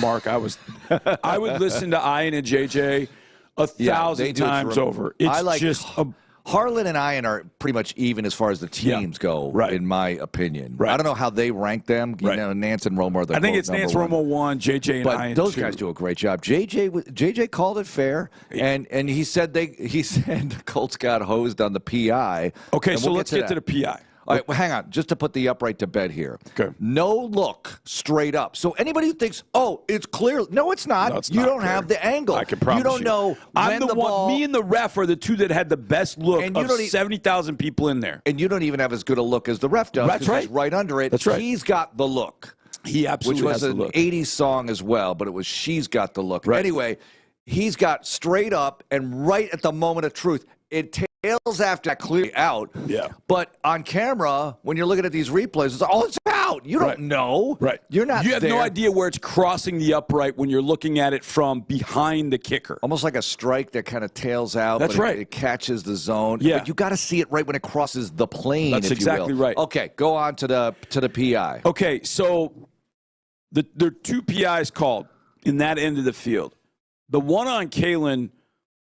[SPEAKER 22] Mark, I would listen to Ian and JJ 1,000 times over. It's just
[SPEAKER 21] Harlan and Ian are pretty much even as far as the teams go, in my opinion.
[SPEAKER 22] Right.
[SPEAKER 21] I don't know how they rank them. You know, Nance and Romo are the
[SPEAKER 22] I think it's Nance Romo 1, JJ and Ian 2.
[SPEAKER 21] But those guys do a great job. JJ called it fair, and he said the Colts got hosed on the PI.
[SPEAKER 22] Okay, so let's get to the PI.
[SPEAKER 21] All right, well, hang on. Just to put the upright to bed here.
[SPEAKER 22] Okay.
[SPEAKER 21] No look straight up. So anybody who thinks, it's clear. No, it's not.
[SPEAKER 22] No, it's
[SPEAKER 21] you
[SPEAKER 22] not
[SPEAKER 21] don't
[SPEAKER 22] clear.
[SPEAKER 21] have the angle.
[SPEAKER 22] I can promise
[SPEAKER 21] you. don't know
[SPEAKER 22] I'm
[SPEAKER 21] when
[SPEAKER 22] the
[SPEAKER 21] ball.
[SPEAKER 22] one. Me and the ref are the two that had the best look of 70,000 people in there.
[SPEAKER 21] And you don't even have as good a look as the ref does.
[SPEAKER 22] That's right.
[SPEAKER 21] He's right under it.
[SPEAKER 22] That's right.
[SPEAKER 21] He's got the look.
[SPEAKER 22] He absolutely
[SPEAKER 21] which was
[SPEAKER 22] has the
[SPEAKER 21] an
[SPEAKER 22] look.
[SPEAKER 21] 80s song as well, but it was She's Got the Look.
[SPEAKER 22] Right.
[SPEAKER 21] Anyway, he's got straight up and right at the moment of truth. It tails after that clearly out.
[SPEAKER 22] Yeah.
[SPEAKER 21] But on camera, when you're looking at these replays, it's like, oh, it's out. You don't know.
[SPEAKER 22] Right.
[SPEAKER 21] You're not
[SPEAKER 22] You have
[SPEAKER 21] there.
[SPEAKER 22] no idea where it's crossing the upright when you're looking at it from behind the kicker.
[SPEAKER 21] Almost like a strike that kind of tails out.
[SPEAKER 22] That's
[SPEAKER 21] but
[SPEAKER 22] right.
[SPEAKER 21] It catches the zone.
[SPEAKER 22] Yeah.
[SPEAKER 21] But you got to see it right when it crosses the plane.
[SPEAKER 22] That's
[SPEAKER 21] if
[SPEAKER 22] exactly
[SPEAKER 21] you will.
[SPEAKER 22] right.
[SPEAKER 21] Okay, go on to the PI.
[SPEAKER 22] Okay, so there are 2 PIs called in that end of the field. The one on Kalen,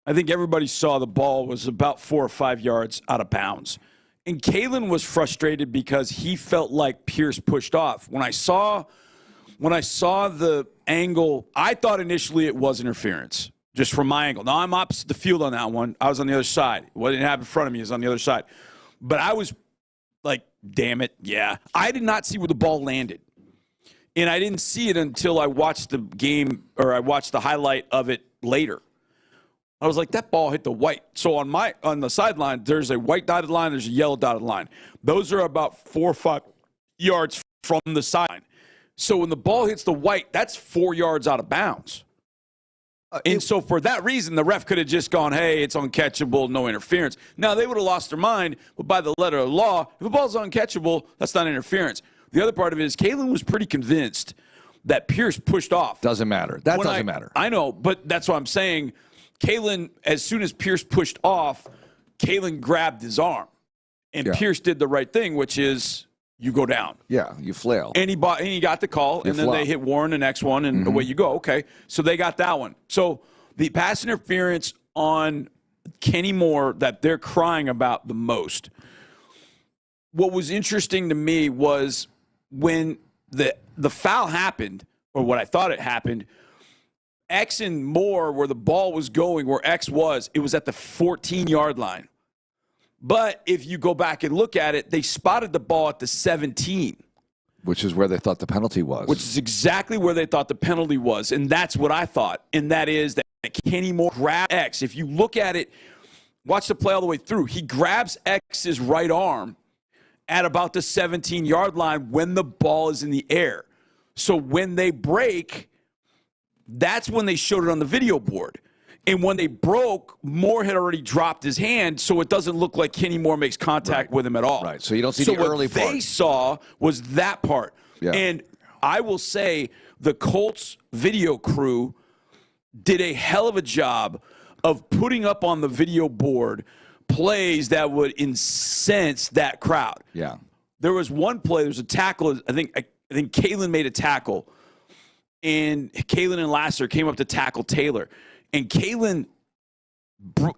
[SPEAKER 22] I think everybody saw the ball was about 4 or 5 yards out of bounds. And Kalen was frustrated because he felt like Pierce pushed off. When I saw the angle, I thought initially it was interference, just from my angle. Now, I'm opposite the field on that one. I was on the other side. What didn't happen in front of me is on the other side. But I was like, damn it, yeah. I did not see where the ball landed. And I didn't see it until I watched the game, or I watched the highlight of it later. I was like, that ball hit the white. So on the sideline, there's a white dotted line, there's a yellow dotted line. Those are about 4 or 5 yards from the sideline. So when the ball hits the white, that's 4 yards out of bounds. And so for that reason, the ref could have just gone, hey, it's uncatchable, no interference. Now, they would have lost their mind, but by the letter of the law, if the ball's uncatchable, that's not interference. The other part of it is Kalen was pretty convinced that Pierce pushed off.
[SPEAKER 21] Doesn't matter. That doesn't matter.
[SPEAKER 22] I know, but that's what I'm saying. Kalen, as soon as Pierce pushed off, Kalen grabbed his arm. And Pierce did the right thing, which is you go down.
[SPEAKER 21] Yeah, you flail.
[SPEAKER 22] And he got the call, and then they hit Warren the next one, and away you go. Okay, so they got that one. So the pass interference on Kenny Moore that they're crying about the most, what was interesting to me was when the foul happened, or what I thought it happened, X and Moore, where the ball was going, where X was, it was at the 14-yard line. But if you go back and look at it, they spotted the ball at the 17.
[SPEAKER 21] Which is where they thought the penalty was.
[SPEAKER 22] Which is exactly where they thought the penalty was. And that's what I thought. And that is that Kenny Moore grabbed X. If you look at it, watch the play all the way through. He grabs X's right arm at about the 17-yard line when the ball is in the air. So when they break, that's when they showed it on the video board. And when they broke, Moore had already dropped his hand, so it doesn't look like Kenny Moore makes contact with him at all.
[SPEAKER 21] Right, so you don't see the early part.
[SPEAKER 22] What they saw was that part.
[SPEAKER 21] Yeah.
[SPEAKER 22] And I will say the Colts video crew did a hell of a job of putting up on the video board plays that would incense that crowd.
[SPEAKER 21] Yeah.
[SPEAKER 22] There was one play, there was a tackle, I think Kalen made a tackle, and Kalen and Lasser came up to tackle Taylor. And Kalen,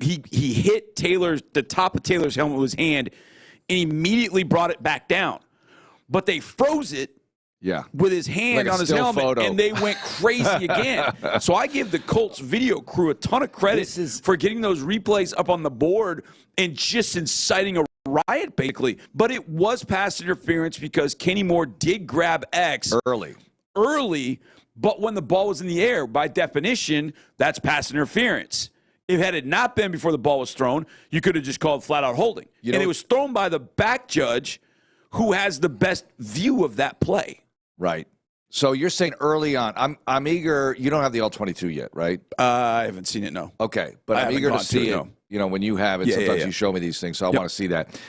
[SPEAKER 22] he hit the top of Taylor's helmet with his hand and immediately brought it back down. But they froze it with his hand
[SPEAKER 21] like
[SPEAKER 22] on his helmet, and they went crazy again. So I give the Colts video crew a ton of credit for getting those replays up on the board and just inciting a riot, basically. But it was pass interference because Kenny Moore did grab X early, but when the ball was in the air, by definition, that's pass interference. If had it not been before the ball was thrown, you could have just called flat-out holding. And it was thrown by the back judge who has the best view of that play.
[SPEAKER 21] Right. So you're saying early on, I'm eager. You don't have the All-22 yet, right?
[SPEAKER 22] I haven't seen it, no.
[SPEAKER 21] Okay, but I'm eager to see it. You know, when you have it, sometimes you show me these things, so I want to see that.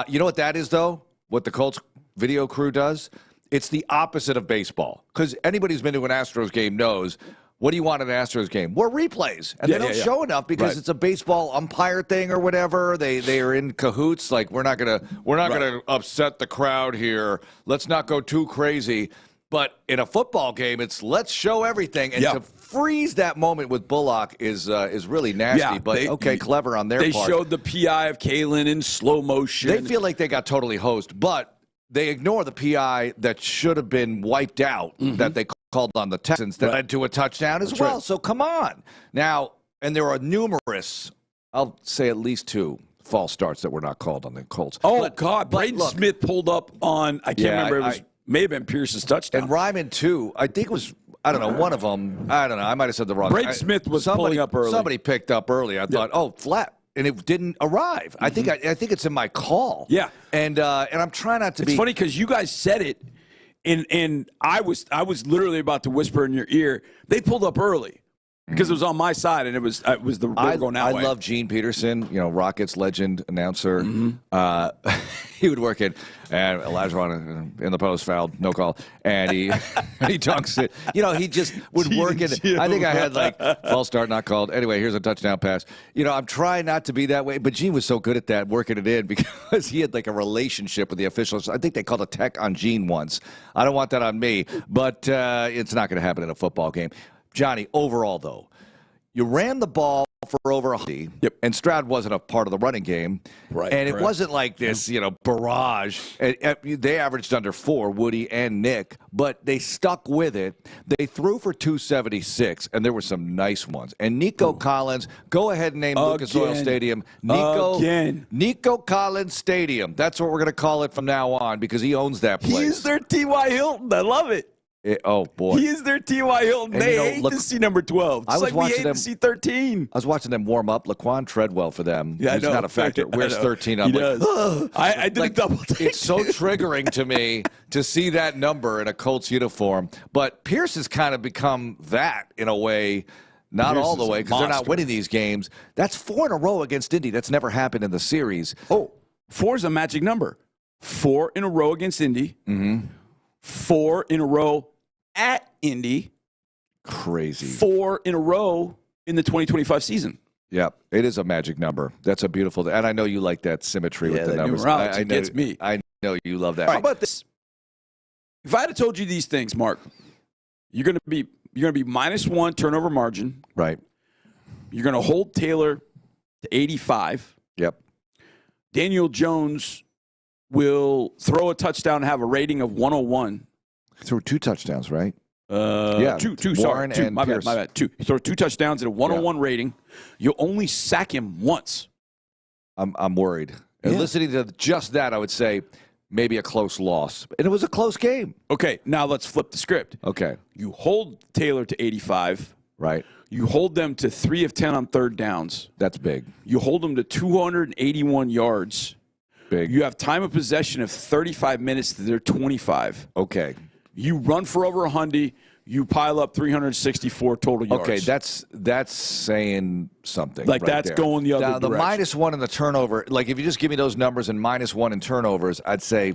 [SPEAKER 21] You know what that is, though? What the Colts video crew does? It's the opposite of baseball. Because anybody who's been to an Astros game knows, what do you want in an Astros game? More replays. And they don't show enough because it's a baseball umpire thing or whatever. They are in cahoots. Like, we're not gonna upset the crowd here. Let's not go too crazy. But in a football game, it's let's show everything. And to freeze that moment with Bullock is really nasty.
[SPEAKER 22] Yeah,
[SPEAKER 21] but clever on their part.
[SPEAKER 22] They showed the PI of Kalen in slow motion.
[SPEAKER 21] They feel like they got totally hosed, but they ignore the PI that should have been wiped out that they called on the Texans that led to a touchdown as well. Right. So come on. Now, and there are numerous, I'll say at least 2 false starts that were not called on the Colts.
[SPEAKER 22] Oh, God. Braden Smith pulled up on, I can't remember, it was may have been Pierce's touchdown.
[SPEAKER 21] And Ryman, too. I think it was, I don't know, one of them. I don't know. I might have said the wrong.
[SPEAKER 22] Braden Smith was pulling up early.
[SPEAKER 21] Somebody picked up early. I thought, oh, flat. And it didn't arrive. I think it's in my call.
[SPEAKER 22] Yeah.
[SPEAKER 21] And I'm trying not to be.
[SPEAKER 22] It's funny because you guys said it, And I was literally about to whisper in your ear. They pulled up early because it was on my side, and it was they were going that way.
[SPEAKER 21] I love Gene Peterson, Rockets legend announcer. He would work it, and Elijah in the post fouled, no call, and he dunks it. He just would work it. I think I had false start, not called. Anyway, here's a touchdown pass. I'm trying not to be that way, but Gene was so good at that, working it in, because he had a relationship with the officials. I think they called a tech on Gene once. I don't want that on me, but it's not going to happen in a football game. Johnny, overall, though, you ran the ball for over 100, and Stroud wasn't a part of the running game.
[SPEAKER 22] Right.
[SPEAKER 21] And it wasn't like this, barrage. They averaged under 4, Woody and Nick, but they stuck with it. They threw for 276, and there were some nice ones. And Nico Collins, go ahead and name Lucas Oil Stadium. Nico Collins Stadium. That's what we're going to call it from now on, because he owns that place.
[SPEAKER 22] He's their T.Y. Hilton. I love it.
[SPEAKER 21] Oh, boy.
[SPEAKER 22] He is their T.Y. Hilton.
[SPEAKER 21] And
[SPEAKER 22] they hate to see number 12. It's we hate to see 13.
[SPEAKER 21] I was watching them warm up. Laquan Treadwell for them. Yeah, he's not a factor. Where's 13? I'm
[SPEAKER 22] I did a double take.
[SPEAKER 21] It's so triggering to me to see that number in a Colts uniform. But Pierce has kind of become that in a way. Not Pierce all the way, because they're not winning these games. That's 4 in a row against Indy. That's never happened in the series.
[SPEAKER 22] 4 is a magic number. 4 in a row against Indy. 4 in a row at Indy.
[SPEAKER 21] Crazy.
[SPEAKER 22] 4 in a row in the 2025 season.
[SPEAKER 21] Yeah, it is a magic number. That's a beautiful, and I know you like that symmetry with the numbers.
[SPEAKER 22] It gets me.
[SPEAKER 21] I know you love that.
[SPEAKER 22] How about this? If I had told you these things, Mark, you're going to be -1 turnover margin.
[SPEAKER 21] Right.
[SPEAKER 22] You're going to hold Taylor to 85.
[SPEAKER 21] Yep.
[SPEAKER 22] Daniel Jones will throw a touchdown and have a rating of 101.
[SPEAKER 21] Threw 2 touchdowns, right?
[SPEAKER 22] Two. Sorry, 2. My bad. 2. He threw 2 touchdowns at a 101 rating. You'll only sack him once.
[SPEAKER 21] I'm worried. And listening to just that, I would say maybe a close loss. And it was a close game.
[SPEAKER 22] Okay, now let's flip the script.
[SPEAKER 21] Okay.
[SPEAKER 22] You hold Taylor to 85.
[SPEAKER 21] Right.
[SPEAKER 22] You hold them to 3 of 10 on third downs.
[SPEAKER 21] That's big.
[SPEAKER 22] You hold them to 281 yards.
[SPEAKER 21] Big.
[SPEAKER 22] You have time of possession of 35 minutes to their 25.
[SPEAKER 21] Okay.
[SPEAKER 22] You run for over 100. You pile up 364 total yards.
[SPEAKER 21] Okay, that's saying something.
[SPEAKER 22] That's
[SPEAKER 21] there.
[SPEAKER 22] Going the other
[SPEAKER 21] now,
[SPEAKER 22] direction.
[SPEAKER 21] The -1 in the turnover, if you just give me those numbers and -1 in turnovers, I'd say,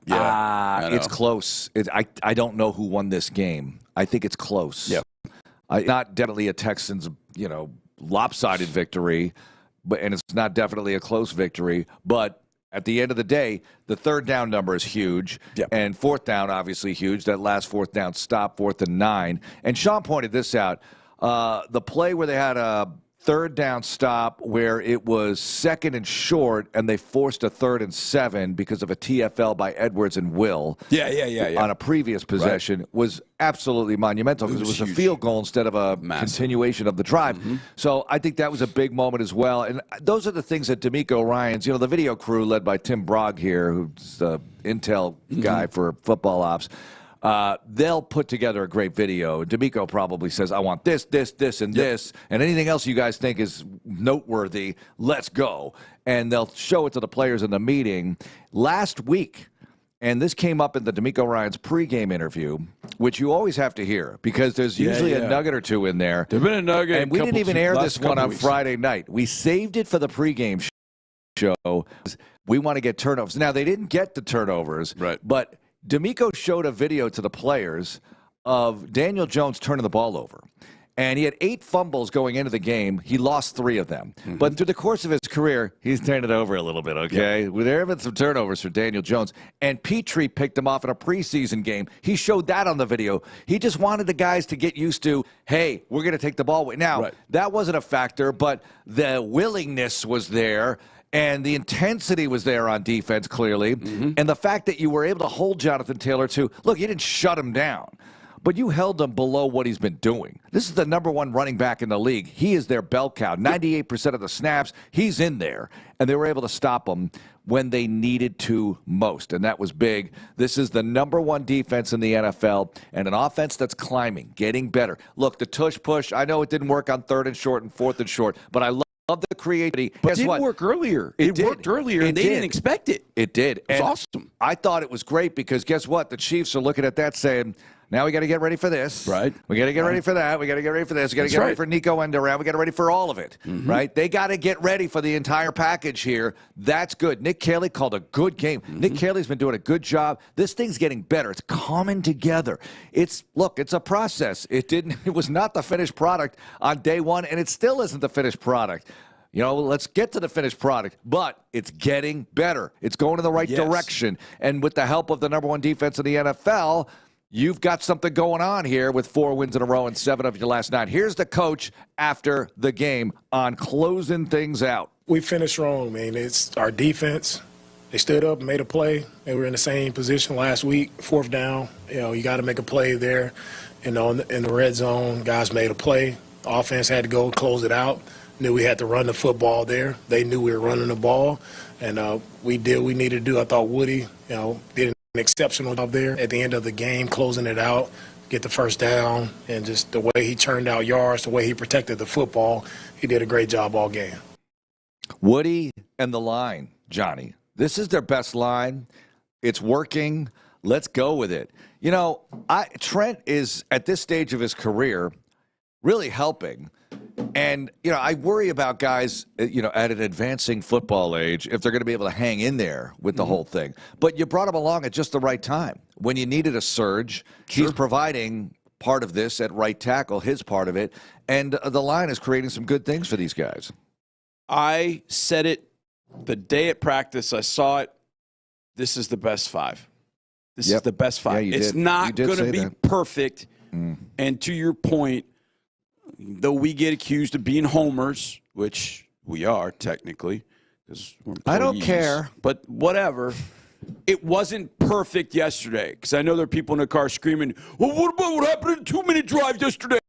[SPEAKER 21] it's close. I don't know who won this game. I think it's close.
[SPEAKER 22] Yeah.
[SPEAKER 21] Not definitely a Texans, lopsided victory, and it's not definitely a close victory, but at the end of the day, the third down number is huge, and fourth down obviously huge. That last fourth down stop, 4th and 9. And Sean pointed this out. The play where they had a third down stop where it was 2nd and short, and they forced a 3rd and 7 because of a TFL by Edwards and Will.
[SPEAKER 22] Yeah.
[SPEAKER 21] On a previous possession was absolutely monumental because it was a field goal instead of a continuation of the drive. So I think that was a big moment as well. And those are the things that D'Amico Ryans, the video crew led by Tim Brogg here, who's the intel guy for football ops, they'll put together a great video. D'Amico probably says, I want this, and this, and anything else you guys think is noteworthy, let's go. And they'll show it to the players in the meeting. Last week, and this came up in the D'Amico Ryans pregame interview, which you always have to hear because there's usually a nugget or two in there.
[SPEAKER 22] There's been a nugget.
[SPEAKER 21] And we didn't even air this one on Friday night. We saved it for the pregame show. We want to get turnovers. Now, they didn't get the turnovers, but D'Amico showed a video to the players of Daniel Jones turning the ball over. And he had 8 fumbles going into the game. He lost 3 of them. But through the course of his career, he's turned it over a little bit, okay? There have been some turnovers for Daniel Jones. And Petrie picked him off in a preseason game. He showed that on the video. He just wanted the guys to get used to, hey, we're going to take the ball away. Now, that wasn't a factor, but the willingness was there. And the intensity was there on defense, clearly. And the fact that you were able to hold Jonathan Taylor to, look, you didn't shut him down, but you held him below what he's been doing. This is the #1 running back in the league. He is their bell cow. 98% of the snaps, he's in there. And they were able to stop him when they needed to most, and that was big. This is the #1 defense in the NFL and an offense that's climbing, getting better. Look, the tush push, I know it didn't work on 3rd and short and 4th and short, but I love love the creativity.
[SPEAKER 22] But
[SPEAKER 21] guess
[SPEAKER 22] it
[SPEAKER 21] what?
[SPEAKER 22] didn't work earlier.
[SPEAKER 21] It
[SPEAKER 22] worked earlier, and they didn't expect it.
[SPEAKER 21] It did.
[SPEAKER 22] It was awesome.
[SPEAKER 21] I thought it was great because guess what? The Chiefs are looking at that saying, now we got to get ready for this.
[SPEAKER 22] Right.
[SPEAKER 21] We got to get ready for that. We got to get ready for this. We got to get ready for Nico Endoran. We got to get ready for all of it. Right? They got to get ready for the entire package here. That's good. Nick Caley called a good game. Nick Caley's been doing a good job. This thing's getting better. It's coming together. It's a process. It was not the finished product on day one, and it still isn't the finished product. Let's get to the finished product, but it's getting better. It's going in the right direction. And with the help of the number one defense in the NFL, you've got something going on here with 4 wins in a row and 7 of your last 9. Here's the coach after the game on closing things out.
[SPEAKER 9] We finished wrong, man. It's our defense. They stood up and made a play. They were in the same position last week, 4th down. You got to make a play there. In the red zone, guys made a play. Offense had to go close it out. Knew we had to run the football there. They knew we were running the ball, and we did what we needed to do. I thought Woody, did an exceptional job there at the end of the game, closing it out, get the first down, and just the way he churned out yards, the way he protected the football, he did a great job all game.
[SPEAKER 21] Woody and the line, Johnny. This is their best line. It's working. Let's go with it. Trent is, at this stage of his career, really helping. And, I worry about guys, at an advancing football age, if they're going to be able to hang in there with the whole thing. But you brought him along at just the right time. When you needed a surge, he's providing part of this at right tackle, his part of it. And the line is creating some good things for these guys.
[SPEAKER 22] I said it the day at practice. I saw it. This is the best 5. This is the best 5.
[SPEAKER 21] Yeah,
[SPEAKER 22] it's not going to be perfect. And to your point, though we get accused of being homers, which we are technically, because
[SPEAKER 21] I don't care.
[SPEAKER 22] But whatever. It wasn't perfect yesterday, because I know there are people in the car screaming, well, what about what happened in the 2-minute drive yesterday?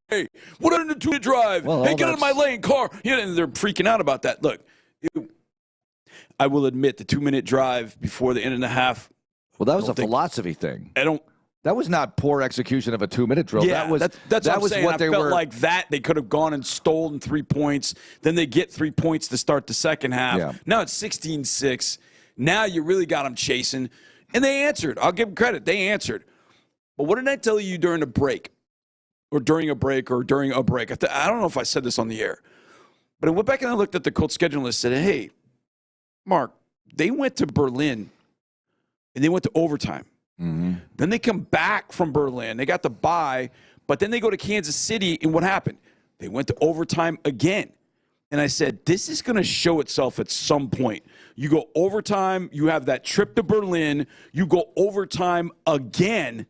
[SPEAKER 22] What happened in the 2-minute drive?
[SPEAKER 21] Well,
[SPEAKER 22] hey, get out of my lane, car. And they're freaking out about that. Look, I will admit the 2-minute drive before the end of the half.
[SPEAKER 21] Well, that was a philosophy thing.
[SPEAKER 22] That
[SPEAKER 21] was not poor execution of a 2-minute drill.
[SPEAKER 22] Yeah, that's what I'm saying.
[SPEAKER 21] What they
[SPEAKER 22] I felt
[SPEAKER 21] were
[SPEAKER 22] like that. They could have gone and stolen 3 points. Then they get 3 points to start the second half.
[SPEAKER 21] Yeah.
[SPEAKER 22] Now it's 16-6. Now you really got them chasing. And they answered. I'll give them credit. They answered. But what did I tell you during a break? Or during a break or during a break? I don't know if I said this on the air. But I went back and I looked at the Colts schedule list and said, hey, Mark, they went to Berlin and they went to overtime. Then they come back from Berlin. They got the bye, but then they go to Kansas City, and what happened? They went to overtime again. And I said, this is going to show itself at some point. You go overtime, you have that trip to Berlin, you go overtime again,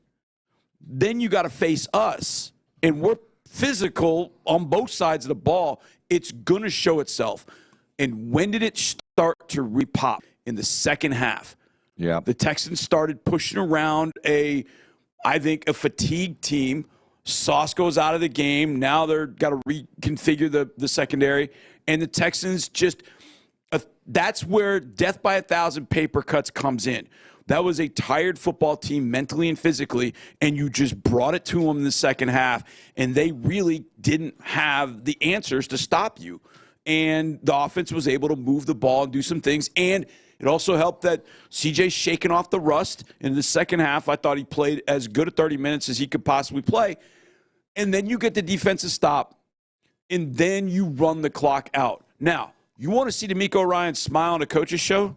[SPEAKER 22] then you got to face us. And we're physical on both sides of the ball. It's going to show itself. And when did it start to repop? In the second half.
[SPEAKER 21] Yeah,
[SPEAKER 22] the Texans started pushing around I think a fatigued team. Sauce goes out of the game. Now they're got to reconfigure the secondary, and the Texans just that's where death by 1,000 paper cuts comes in. That was a tired football team mentally and physically, and you just brought it to them in the second half, and they really didn't have the answers to stop you. And the offense was able to move the ball and do some things, and it also helped that CJ's shaking off the rust. In the second half, I thought he played as good a 30 minutes as he could possibly play. And then you get the defensive stop, and then you run the clock out. Now, you want to see D'Amico Ryan smile on a coach's show?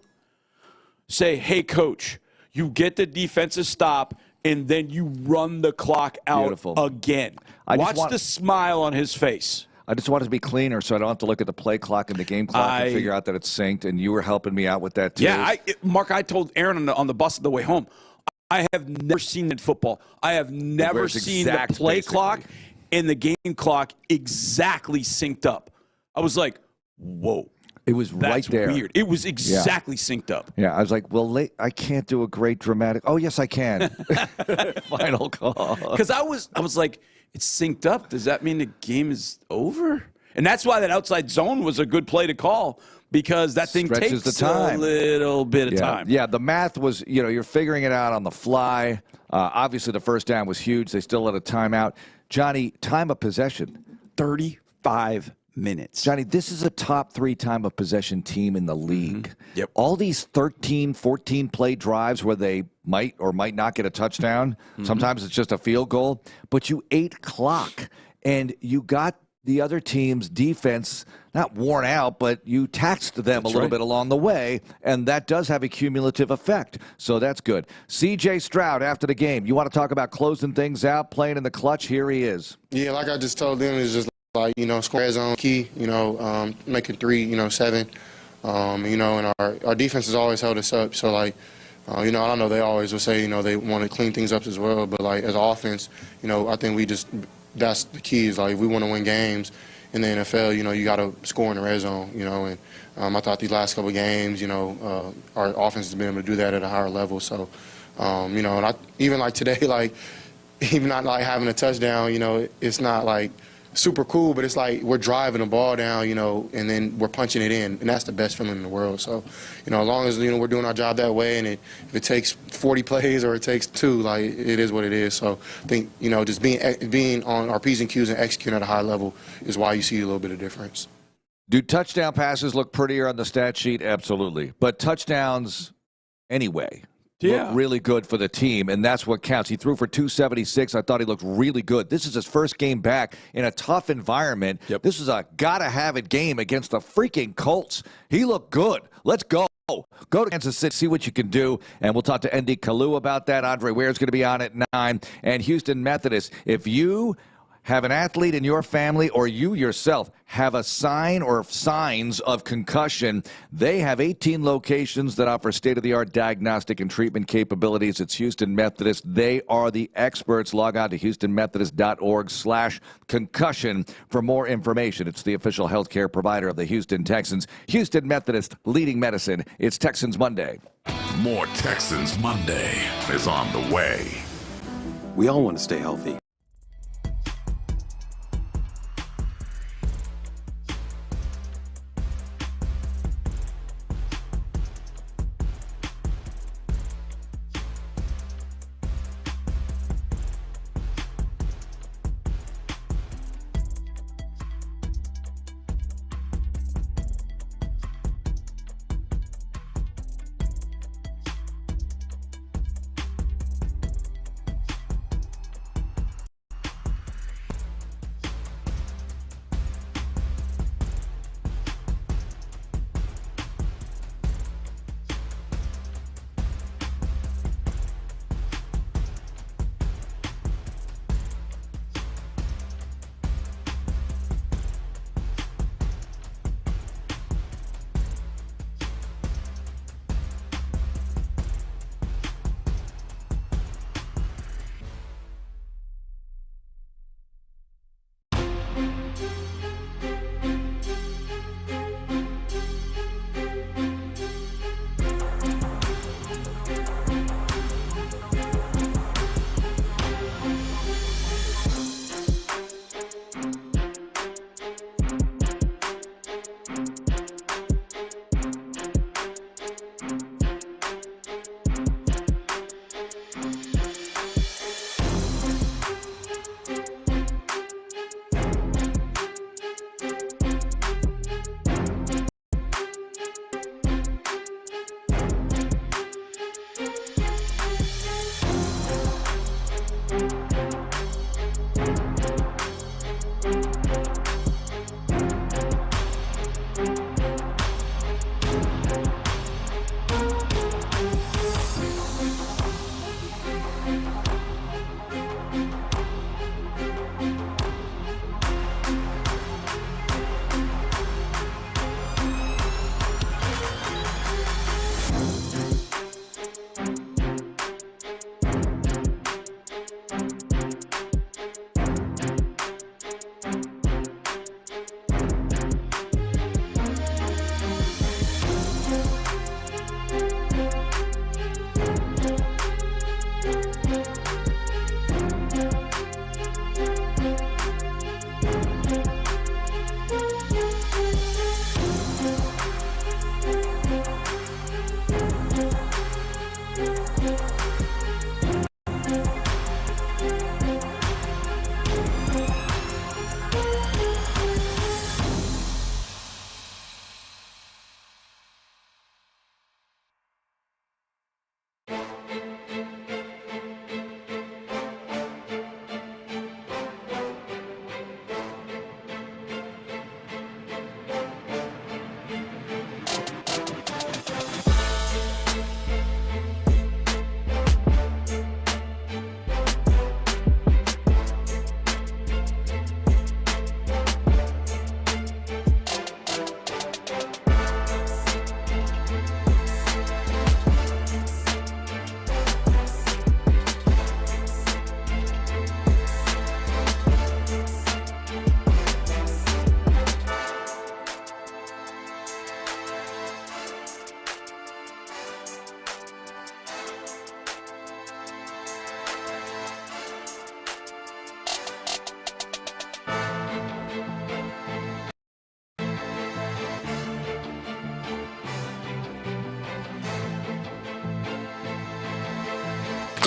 [SPEAKER 22] Say, hey, coach, you get the defensive stop, and then you run the clock out again. Watch the smile on his face.
[SPEAKER 21] I just want it to be cleaner so I don't have to look at the play clock and the game clock and figure out that it's synced, and you were helping me out with that too.
[SPEAKER 22] Yeah, Mark, I told Aaron on the bus on the way home, I have never seen it in football. I have never seen the play clock and the game clock exactly synced up. I was like, whoa.
[SPEAKER 21] It was right there.
[SPEAKER 22] Weird. It was exactly synced up.
[SPEAKER 21] Yeah, I was like, well, I can't do a great dramatic. Oh, yes, I can. Final call.
[SPEAKER 22] Because I was like, it's synced up. Does that mean the game is over? And that's why that outside zone was a good play to call, because that thing takes
[SPEAKER 21] the time.
[SPEAKER 22] A little bit of time.
[SPEAKER 21] Yeah, the math was, you're figuring it out on the fly. Obviously, the first down was huge. They still had a timeout. Johnny, time of possession.
[SPEAKER 22] 35 minutes.
[SPEAKER 21] Johnny, this is a top 3 time of possession team in the league.
[SPEAKER 22] Yep.
[SPEAKER 21] All these 13, 14 play drives where they might or might not get a touchdown. Sometimes it's just a field goal, but you ate clock and you got the other team's defense not worn out, but you taxed them a little bit along the way, and that does have a cumulative effect. So that's good. C.J. Stroud, after the game, you want to talk about closing things out, playing in the clutch? Here he is.
[SPEAKER 11] Yeah, like I just told them, it's just like, score red zone key, making 3, 7. And our defense has always held us up. So, I don't know, they always will say, they want to clean things up as well. But, as an offense, I think that's the key is, if we want to win games in the NFL, you got to score in the red zone, and I thought these last couple of games, our offense has been able to do that at a higher level. So, and even today, even not having a touchdown, it's not super cool, but it's we're driving the ball down, and then we're punching it in, and that's the best feeling in the world. So, as long as, we're doing our job that way, and if it takes 40 plays or it takes 2, it is what it is. So I think, just being on our P's and Q's and executing at a high level is why you see a little bit of difference.
[SPEAKER 21] Do touchdown passes look prettier on the stat sheet? Absolutely. But touchdowns anyway. Looked really good for the team, and that's what counts. He threw for 276. I thought he looked really good. This is his first game back in a tough environment. This is a gotta-have-it game against the freaking Colts. He looked good. Let's go. Go to Kansas City, see what you can do, and we'll talk to Andy Kalu about that. Andre Ware's going to be on at 9. And Houston Methodist, if you have an athlete in your family or you yourself have a sign or signs of concussion, they have 18 locations that offer state-of-the-art diagnostic and treatment capabilities. It's Houston Methodist. They are the experts. Log on to houstonmethodist.org/concussion for more information. It's the official healthcare provider of the Houston Texans. Houston Methodist, leading medicine. It's Texans Monday.
[SPEAKER 18] More Texans Monday is on the way.
[SPEAKER 1] We all want to stay healthy.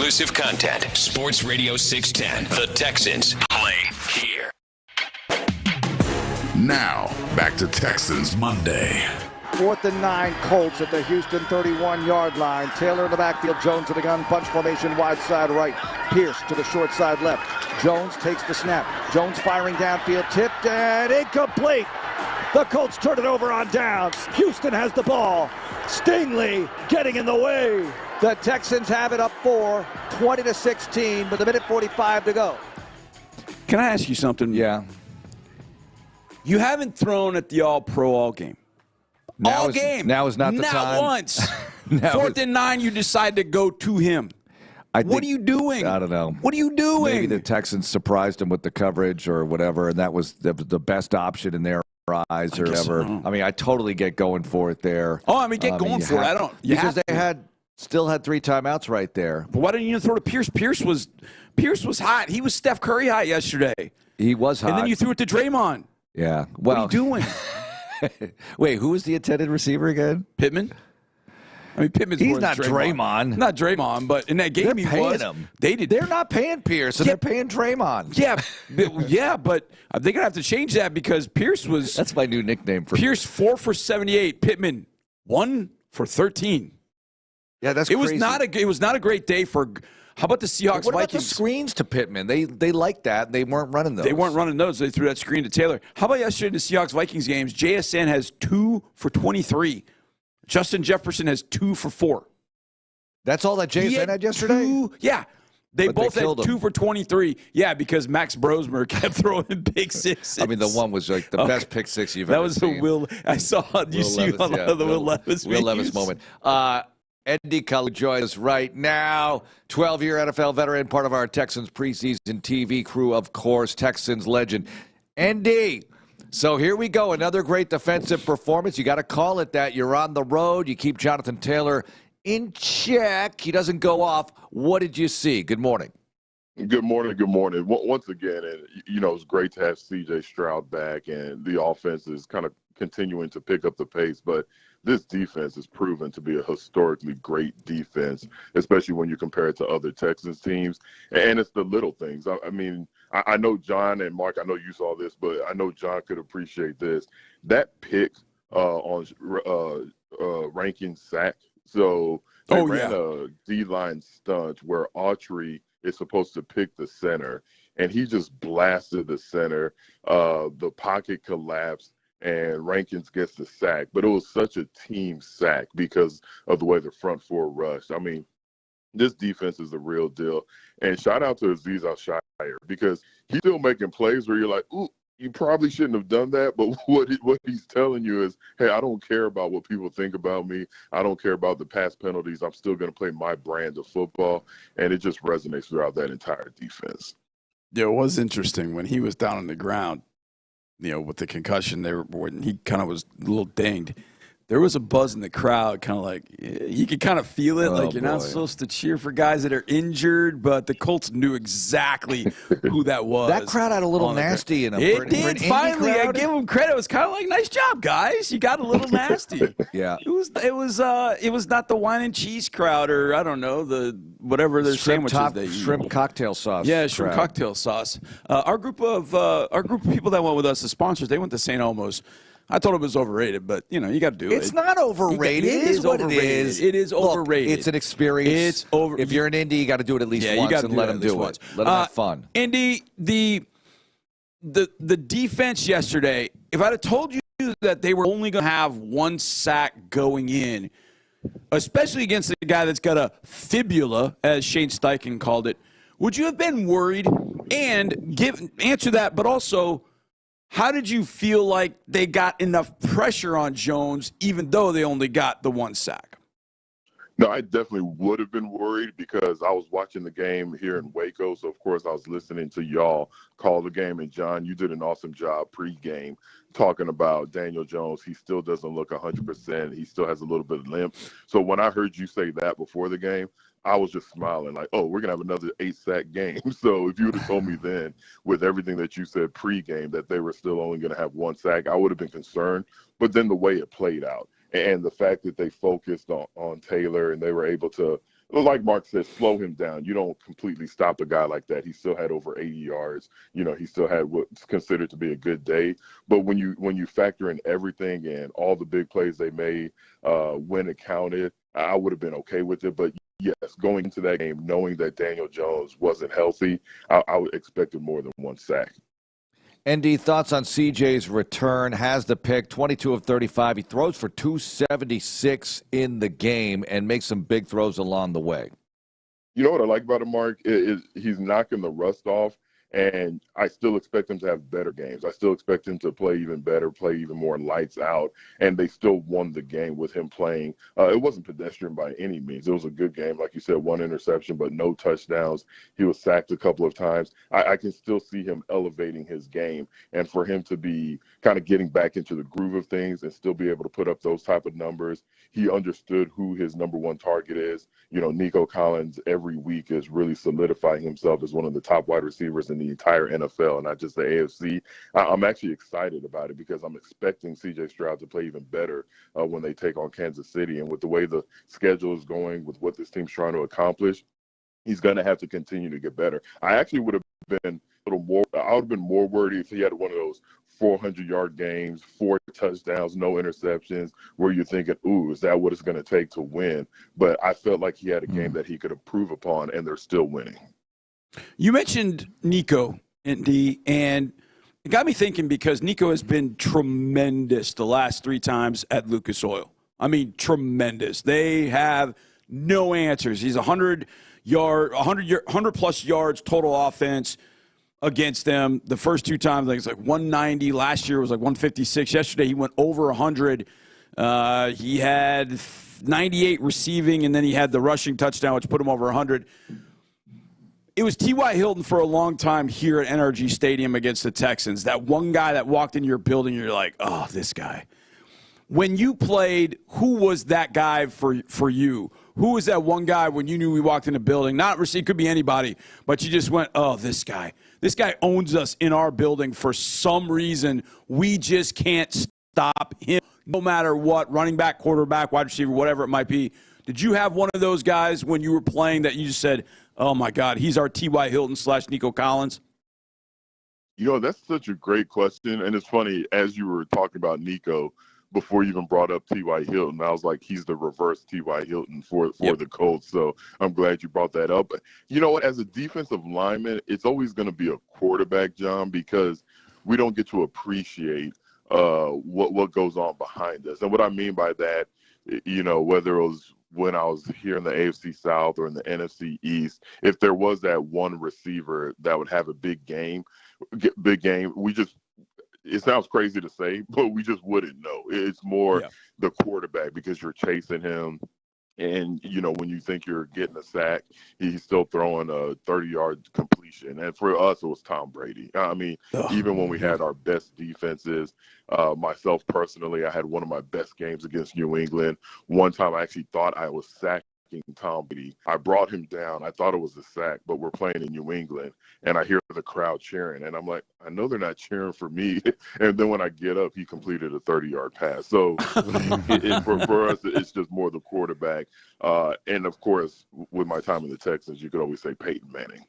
[SPEAKER 5] exclusive content. Sports Radio 610. The Texans play here.
[SPEAKER 18] Now, back to Texans Monday.
[SPEAKER 8] 4th and 9, Colts at the Houston 31-yard line. Taylor in the backfield, Jones to the gun, bunch formation, wide side right. Pierce to the short side left. Jones takes the snap. Jones firing downfield, tipped and incomplete. The Colts turn it over on downs. Houston has the ball. Stingley getting in the way. The Texans have it up 4, 20-16, with a minute 45 to go.
[SPEAKER 22] Can I ask you something?
[SPEAKER 21] Yeah.
[SPEAKER 22] You haven't thrown at the all-pro all game.
[SPEAKER 21] Now
[SPEAKER 22] game.
[SPEAKER 21] Now is not the time.
[SPEAKER 22] Not once. 4th and 9, you decide to go to him. What are you doing?
[SPEAKER 21] I don't know.
[SPEAKER 22] What are you doing?
[SPEAKER 21] Maybe the Texans surprised him with the coverage or whatever, and that was the best option in their eyes or whatever.
[SPEAKER 22] So.
[SPEAKER 21] I mean, I totally get going for it there.
[SPEAKER 22] Oh, I mean, get going for it. I don't.
[SPEAKER 21] Because they still had 3 timeouts right there.
[SPEAKER 22] But why didn't you throw to Pierce? Pierce was hot. He was Steph Curry hot yesterday.
[SPEAKER 21] He was hot.
[SPEAKER 22] And then you threw it to Draymond.
[SPEAKER 21] Yeah.
[SPEAKER 22] What are you doing?
[SPEAKER 21] Wait, who was the intended receiver again?
[SPEAKER 22] Pittman. I mean, Pittman's
[SPEAKER 21] He's
[SPEAKER 22] more than
[SPEAKER 21] not Draymond.
[SPEAKER 22] Not Draymond, but in that game
[SPEAKER 21] They're paying him. They're not paying Pierce, and they're paying Draymond.
[SPEAKER 22] Yeah, but they're going to have to change that because Pierce was...
[SPEAKER 21] That's my new nickname for
[SPEAKER 22] Pierce, 4 for 78. Pittman, 1 for 13.
[SPEAKER 21] Yeah, that's
[SPEAKER 22] crazy. It was not a great day for... How about the Seahawks-Vikings?
[SPEAKER 21] What about the screens to Pittman? They like that. They weren't running those.
[SPEAKER 22] They weren't running those. They threw that screen to Taylor. How about yesterday in the Seahawks-Vikings games? JSN has 2 for 23. Justin Jefferson has 2 for 4.
[SPEAKER 21] That's all that JSN had yesterday?
[SPEAKER 22] Yeah. They both had 2
[SPEAKER 21] him.
[SPEAKER 22] for 23. Yeah, because Max Brosmer kept throwing pick sixes.
[SPEAKER 21] I mean, the one was like the best pick six you've ever seen.
[SPEAKER 22] That was a Will. I saw you see on the Will Levis.
[SPEAKER 21] Will Levis moment. Andy Cullen joins us right now. 12-year NFL veteran, part of our Texans preseason TV crew, of course, Texans legend. Andy, so here we go. Another great defensive performance. You got to call it that. You're on the road. You keep Jonathan Taylor in check. He doesn't go off. What did you see? Good morning.
[SPEAKER 2] Good morning. Good morning. Once again, and it's great to have C.J. Stroud back, and the offense is kind of continuing to pick up the pace, but this defense has proven to be a historically great defense, especially when you compare it to other Texans teams. And it's the little things. I mean, I know John and Mark, I know you saw this, but I know John could appreciate this. That pick on Rankin's sack. So they ran a D-line stunt where Autry is supposed to pick the center, and he just blasted the center. The pocket collapsed, and Rankins gets the sack. But it was such a team sack because of the way the front four rushed. I mean, this defense is the real deal. And shout out to Azeez Al-Shire because he's still making plays where you're like, ooh, you probably shouldn't have done that. But what he's telling you is, hey, I don't care about what people think about me. I don't care about the pass penalties. I'm still going to play my brand of football. And it just resonates throughout that entire defense.
[SPEAKER 22] Yeah, it was interesting when he was down on the ground. With the concussion, when he kind of was a little dinged, there was a buzz in the crowd, kind of like you could kind of feel it, like you're not supposed to cheer for guys that are injured, but the Colts knew exactly who that was.
[SPEAKER 21] That crowd had a little nasty in them.
[SPEAKER 22] It did. Finally, I give them credit. It was kind of like, nice job, guys. You got a little nasty.
[SPEAKER 21] Yeah.
[SPEAKER 22] It was not the wine and cheese crowd, or I don't know, the whatever their sandwiches they eat.
[SPEAKER 21] Shrimp cocktail sauce.
[SPEAKER 22] Yeah, shrimp cocktail sauce. Our group of people that went with us, the sponsors, they went to St. Elmo's. I thought it was overrated, but you got to do it.
[SPEAKER 21] It's not overrated. It is what it is.
[SPEAKER 22] It is overrated.
[SPEAKER 21] Look, it's an experience. If you're in Indy, you got to do it at least once and let them do it. Let them have fun.
[SPEAKER 22] Indy, the defense yesterday, if I'd have told you that they were only going to have 1 sack going in, especially against a guy that's got a fibula, as Shane Steichen called it, would you have been worried? And answer that, but also, how did you feel like they got enough pressure on Jones, even though they only got the 1 sack?
[SPEAKER 2] No, I definitely would have been worried because I was watching the game here in Waco. So, of course, I was listening to y'all call the game. And, John, you did an awesome job pregame talking about Daniel Jones. He still doesn't look 100%. He still has a little bit of limp. So when I heard you say that before the game, I was just smiling like, oh, we're going to have another 8-sack game. So if you would have told me then with everything that you said pregame that they were still only going to have 1 sack, I would have been concerned. But then the way it played out and the fact that they focused on Taylor and they were able to like Mark said, slow him down. You don't completely stop a guy like that. He still had over 80 yards. He still had what's considered to be a good day. But when you factor in everything and all the big plays they made, when it counted, I would have been okay with it. But yes, going into that game, knowing that Daniel Jones wasn't healthy, I would expect more than one sack.
[SPEAKER 21] ND, thoughts on CJ's return? Has the pick, 22 of 35. He throws for 276 in the game and makes some big throws along the way.
[SPEAKER 2] You know what I like about him, Mark? He's knocking the rust off, and I still expect him to have better games. I still expect him to play even better, play even more lights out, and they still won the game with him playing. It wasn't pedestrian by any means. It was a good game. Like you said, one interception, but no touchdowns. He was sacked a couple of times. I can still see him elevating his game, and for him to be kind of getting back into the groove of things and still be able to put up those type of numbers. He understood who his number one target is. Nico Collins every week is really solidifying himself as one of the top wide receivers in the entire NFL and not just the AFC. I'm actually excited about it because I'm expecting C.J. Stroud to play even better when they take on Kansas City. And with the way the schedule is going, with what this team's trying to accomplish, he's going to have to continue to get better. I actually would have been I would have been more worried if he had one of those 400-yard games, 4 touchdowns, no interceptions, where you're thinking, ooh, is that what it's going to take to win? But I felt like he had a game that he could improve upon, and they're still winning.
[SPEAKER 22] You mentioned Nico, Indy, and it got me thinking because Nico has been tremendous the last 3 times at Lucas Oil. I mean, tremendous. They have no answers. He's 100-plus yards total offense against them. The first 2 times, I think it's like 190. Last year was like 156. Yesterday he went over 100. He had 98 receiving, and then he had the rushing touchdown, which put him over 100. It was T.Y. Hilton for a long time here at NRG Stadium against the Texans. That one guy that walked into your building, you're like, oh, this guy. When you played, who was that guy for you? Who was that one guy when you knew we walked in the building? It could be anybody, but you just went, oh, this guy. This guy owns us in our building for some reason. We just can't stop him no matter what, running back, quarterback, wide receiver, whatever it might be. Did you have one of those guys when you were playing that you just said, oh, my God, he's our T.Y. Hilton / Nico Collins?
[SPEAKER 2] That's such a great question. And it's funny, as you were talking about Nico, before you even brought up T.Y. Hilton, I was like, he's the reverse T.Y. Hilton for the Colts. So I'm glad you brought that up. But you know what? As a defensive lineman, it's always going to be a quarterback, John, because we don't get to appreciate what goes on behind us. And what I mean by that, whether it was when I was here in the AFC South or in the NFC East, if there was that one receiver that would have a big game, it sounds crazy to say, but we just wouldn't know. It's more the quarterback because you're chasing him. And, when you think you're getting a sack, he's still throwing a 30-yard completion. And for us, it was Tom Brady. I mean, even when we had our best defenses, myself personally, I had one of my best games against New England. One time I actually thought I was sacked Tom Brady. I brought him down. I thought it was a sack, but we're playing in New England, and I hear the crowd cheering, and I'm like, I know they're not cheering for me. And then when I get up, he completed a 30-yard pass. So for us, it's just more the quarterback. And, of course, with my time in the Texans, you could always say Peyton Manning.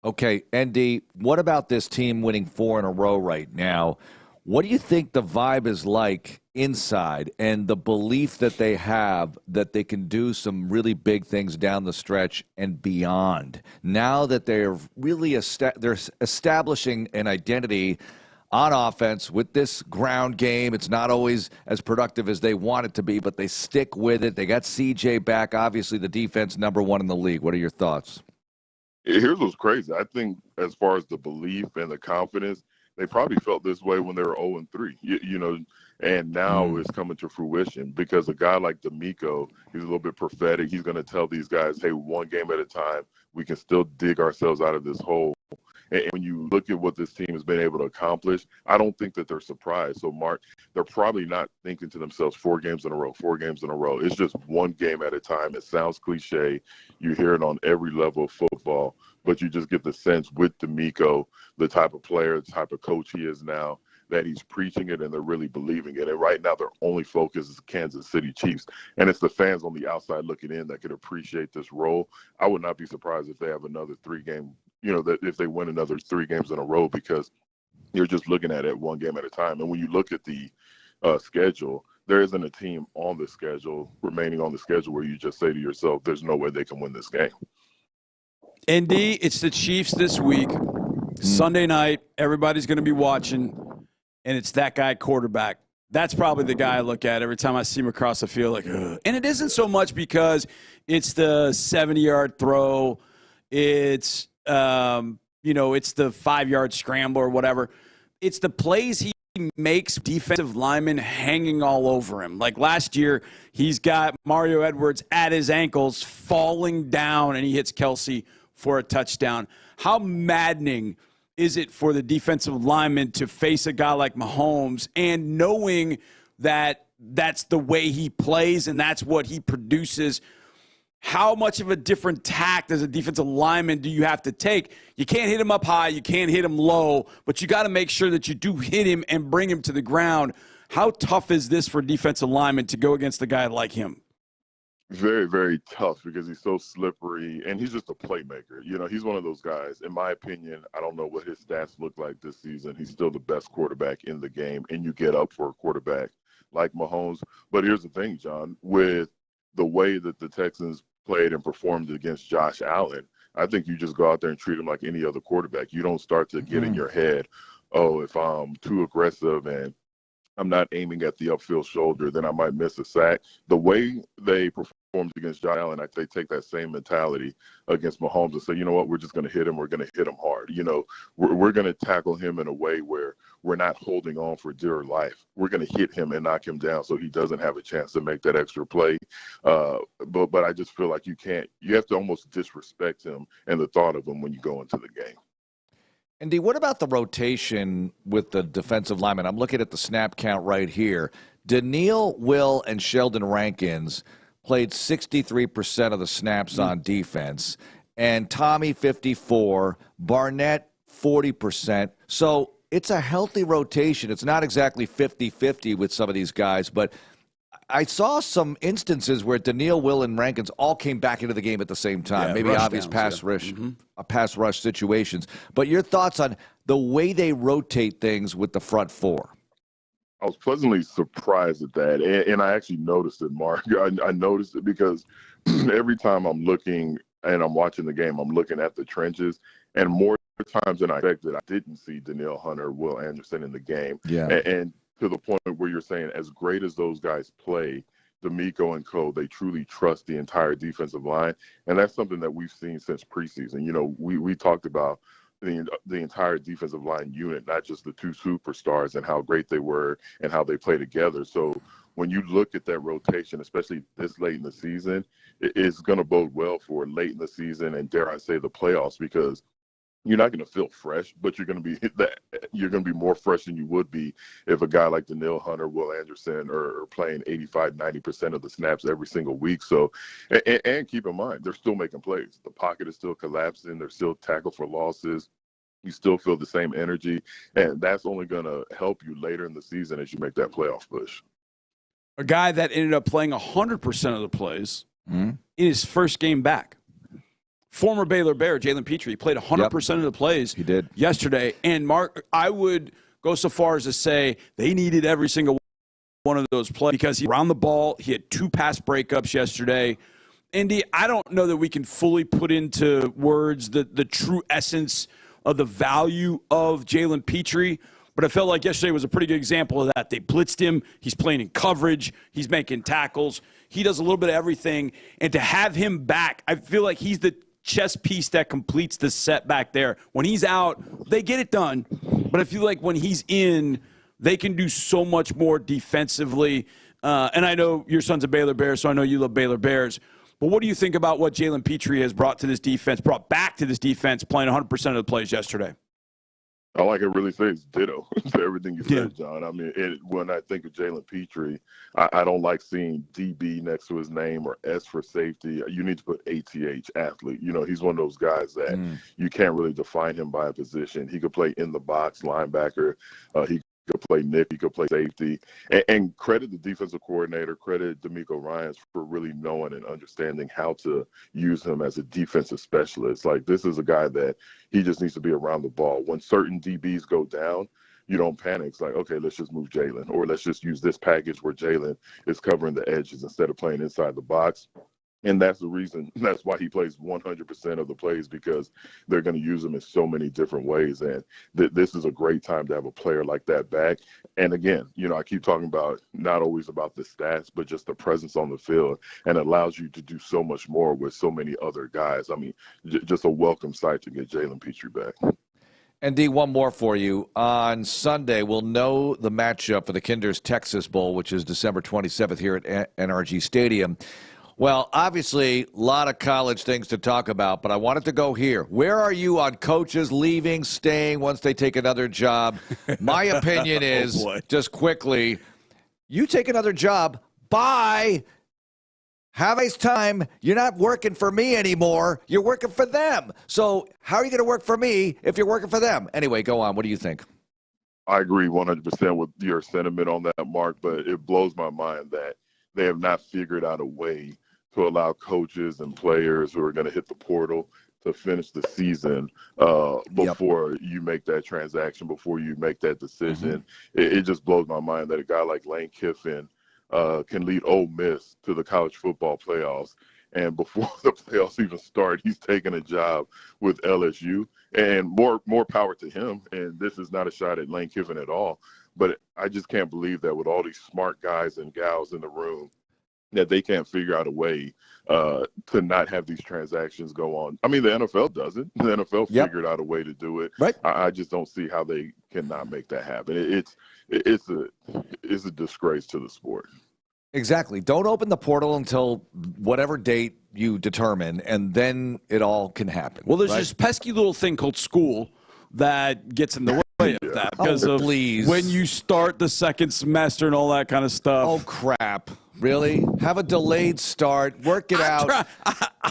[SPEAKER 21] Okay, Andy, what about this team winning 4 in a row right now? What do you think the vibe is like inside and the belief that they have that they can do some really big things down the stretch and beyond? Now that they're really they're establishing an identity on offense with this ground game. It's not always as productive as they want it to be, but they stick with it. They got CJ back. Obviously, the defense #1 in the league. What are your thoughts?
[SPEAKER 2] Here's what's crazy. I think as far as the belief and the confidence, they probably felt this way when they were 0-3, and now it's coming to fruition because a guy like D'Amico, he's a little bit prophetic. He's going to tell these guys, hey, one game at a time, we can still dig ourselves out of this hole. And when you look at what this team has been able to accomplish, I don't think that they're surprised. So, Mark, they're probably not thinking to themselves 4 games in a row, 4 games in a row. It's just one game at a time. It sounds cliche. You hear it on every level of football, but you just get the sense with D'Amico, the type of player, the type of coach he is now, that he's preaching it and they're really believing it. And right now their only focus is Kansas City Chiefs. And it's the fans on the outside looking in that could appreciate this role. I would not be surprised if they have another 3-game, that if they win another 3 games in a row, because you're just looking at it one game at a time. And when you look at the schedule, there isn't a team remaining on the schedule where you just say to yourself, there's no way they can win this game.
[SPEAKER 22] ND, it's the Chiefs this week. Sunday night, everybody's going to be watching, and it's that guy quarterback. That's probably the guy I look at every time I see him across the field. Like, ugh. And it isn't so much because it's the 70-yard throw, it's it's the 5-yard scramble or whatever. It's the plays he makes defensive linemen hanging all over him. Like last year, he's got Mario Edwards at his ankles, falling down, and he hits Kelsey for a touchdown. How maddening is it for the defensive lineman to face a guy like Mahomes and knowing that that's the way he plays and that's what he produces? How much of a different tact as a defensive lineman do you have to take? You can't hit him up high, you can't hit him low, but you got to make sure that you do hit him and bring him to the ground. How tough is this for a defensive lineman to go against a guy like him?
[SPEAKER 2] Very, very tough because he's so slippery and he's just a playmaker. He's one of those guys. In my opinion, I don't know what his stats look like this season. He's still the best quarterback in the game, and you get up for a quarterback like Mahomes. But here's the thing, John, with the way that the Texans played and performed against Josh Allen, I think you just go out there and treat him like any other quarterback. You don't start to get in your head, if I'm too aggressive and I'm not aiming at the upfield shoulder, then I might miss a sack. The way they performed against Josh Allen, they take that same mentality against Mahomes and say, you know what, we're just going to hit him. We're going to hit him hard. We're going to tackle him in a way where we're not holding on for dear life. We're going to hit him and knock him down so he doesn't have a chance to make that extra play. But I just feel like you have to almost disrespect him and the thought of him when you go into the game.
[SPEAKER 21] Andy, what about the rotation with the defensive linemen? I'm looking at the snap count right here. Daniil, Will, and Sheldon Rankins played 63% of the snaps on defense, and Tommy 54%, Barnett 40%. So it's a healthy rotation. It's not exactly 50-50 with some of these guys, but I saw some instances where Daniil, Will, and Rankins all came back into the game at the same time. Maybe obvious pass rush situations. But your thoughts on the way they rotate things with the front four?
[SPEAKER 2] I was pleasantly surprised at that, and I actually noticed it, Mark. I noticed it because every time I'm looking and I'm watching the game, I'm looking at the trenches, and more times than I expected, I didn't see Daniil Hunter, Will Anderson in the game.
[SPEAKER 21] Yeah.
[SPEAKER 2] And to the point where you're saying, as great as those guys play, D'Amico and co, they truly trust the entire defensive line, and that's something that we've seen since preseason. We talked about the entire defensive line unit, not just the two superstars and how great they were and how they play together. So when you look at that rotation, especially this late in the season, it's going to bode well for late in the season and, dare I say, the playoffs, because you're not going to feel fresh, but you're going to be more fresh than you would be if a guy like Daniil Hunter, Will Anderson are playing 85-90% of the snaps every single week. So, and keep in mind, they're still making plays. The pocket is still collapsing. They're still tackle for losses. You still feel the same energy, and that's only going to help you later in the season as you make that playoff push.
[SPEAKER 22] A guy that ended up playing 100% of the plays in his first game back. Former Baylor Bear, Jalen Petrie, played 100% of the plays yesterday. And, Mark, I would go so far as to say they needed every single one of those plays because he around the ball. He had 2 pass breakups yesterday. Andy, I don't know that we can fully put into words the true essence of the value of Jalen Petrie, but I felt like yesterday was a pretty good example of that. They blitzed him. He's playing in coverage. He's making tackles. He does a little bit of everything. And to have him back, I feel like he's the chess piece that completes the set back there. When he's out, they get it done. But I feel like when he's in, they can do so much more defensively. And I know your son's a Baylor Bear, so I know you love Baylor Bears. But what do you think about what Jalen Petrie has brought back to this defense, playing 100% of the plays yesterday?
[SPEAKER 2] All I can really say is ditto to everything you said, John. I mean, when I think of Jalen Petrie, I don't like seeing DB next to his name or S for safety. You need to put ATH, athlete. He's one of those guys that you can't really define him by a position. He could play in the box, linebacker. He could play Nick, he could play safety. And credit the defensive coordinator, credit D'Amico Ryans for really knowing and understanding how to use him as a defensive specialist. Like, this is a guy that he just needs to be around the ball. When certain DBs go down, you don't panic. It's like, okay, let's just move Jalen, or let's just use this package where Jalen is covering the edges instead of playing inside the box. And that's the reason, that's why he plays 100% of the plays, because they're going to use him in so many different ways. And this is a great time to have a player like that back. And again, you know, I keep talking about not always about the stats, but just the presence on the field, and it allows you to do so much more with so many other guys. I mean, just a welcome sight to get Jalen Petrie back.
[SPEAKER 21] And D, one more for you. On Sunday, we'll know the matchup for the Kinder's Texas Bowl, which is December 27th here at NRG Stadium. Well, obviously, a lot of college things to talk about, but I wanted to go here. Where are you on coaches leaving, staying once they take another job? My opinion is, just quickly, you take another job, bye. Have a time. You're not working for me anymore. You're working for them. So how are you going to work for me if you're working for them? Anyway, go on. What do you think?
[SPEAKER 2] I agree 100% with your sentiment on that, Mark, but it blows my mind that they have not figured out a way to allow coaches and players who are going to hit the portal to finish the season before you make that transaction, before you make that decision. It just blows my mind that a guy like Lane Kiffin can lead Ole Miss to the college football playoffs. And before the playoffs even start, he's taking a job with LSU. And more power to him. And this is not a shot at Lane Kiffin at all. But I just can't believe that with all these smart guys and gals in the room, that they can't figure out a way to not have these transactions go on. I mean, the NFL does it. The NFL figured out a way to do it.
[SPEAKER 21] Right.
[SPEAKER 2] I just don't see how they cannot make that happen. It's a disgrace to the sport.
[SPEAKER 21] Exactly. Don't open the portal until whatever date you determine, and then it all can happen.
[SPEAKER 22] Well, there's this pesky little thing called school that gets in the way of that because of when you start the second semester and all that kind of stuff.
[SPEAKER 21] Oh, crap. Really? Have a delayed start. Work it out.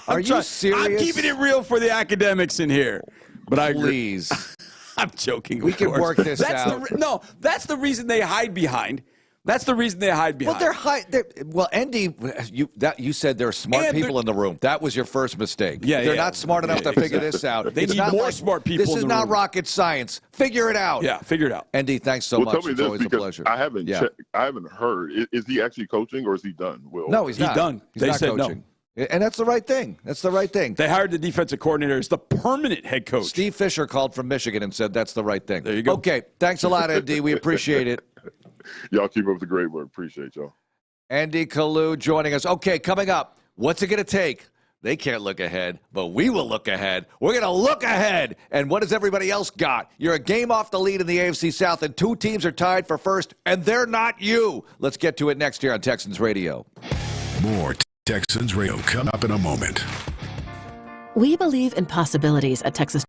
[SPEAKER 21] Are you serious?
[SPEAKER 22] I'm keeping it real for the academics in here. But I agree. I'm joking.
[SPEAKER 21] We can work this out.
[SPEAKER 22] That's the reason they hide behind. That's the reason they hide behind.
[SPEAKER 21] Well, Andy, you said there are smart people in the room. That was your first mistake. They're not smart enough to figure this out.
[SPEAKER 22] They need more smart people in the room.
[SPEAKER 21] This is not rocket science. Figure it out.
[SPEAKER 22] Yeah, figure it out.
[SPEAKER 21] Andy, thanks so much.
[SPEAKER 2] Tell me
[SPEAKER 21] It's
[SPEAKER 2] this,
[SPEAKER 21] always a pleasure.
[SPEAKER 2] I haven't heard. Is he actually coaching, or is he done? Will?
[SPEAKER 21] No, he's not.
[SPEAKER 22] He's done.
[SPEAKER 21] He's
[SPEAKER 22] they
[SPEAKER 21] not
[SPEAKER 22] said
[SPEAKER 21] coaching.
[SPEAKER 22] no.
[SPEAKER 21] And that's the right thing. That's the right thing.
[SPEAKER 22] They hired the defensive coordinator as the permanent head coach.
[SPEAKER 21] Steve Fisher called from Michigan and said that's the right thing.
[SPEAKER 22] There you go.
[SPEAKER 21] Okay, thanks a lot, Andy. We appreciate it.
[SPEAKER 2] Y'all keep up the great work. Appreciate y'all.
[SPEAKER 21] Andy Kalu joining us. Okay, coming up, what's it going to take? They can't look ahead, but we will look ahead. We're going to look ahead. And what has everybody else got? You're a game off the lead in the AFC South, and two teams are tied for first, and they're not you. Let's get to it next year on Texans Radio.
[SPEAKER 18] More Texans Radio coming up in a moment.
[SPEAKER 4] We believe in possibilities at Texas.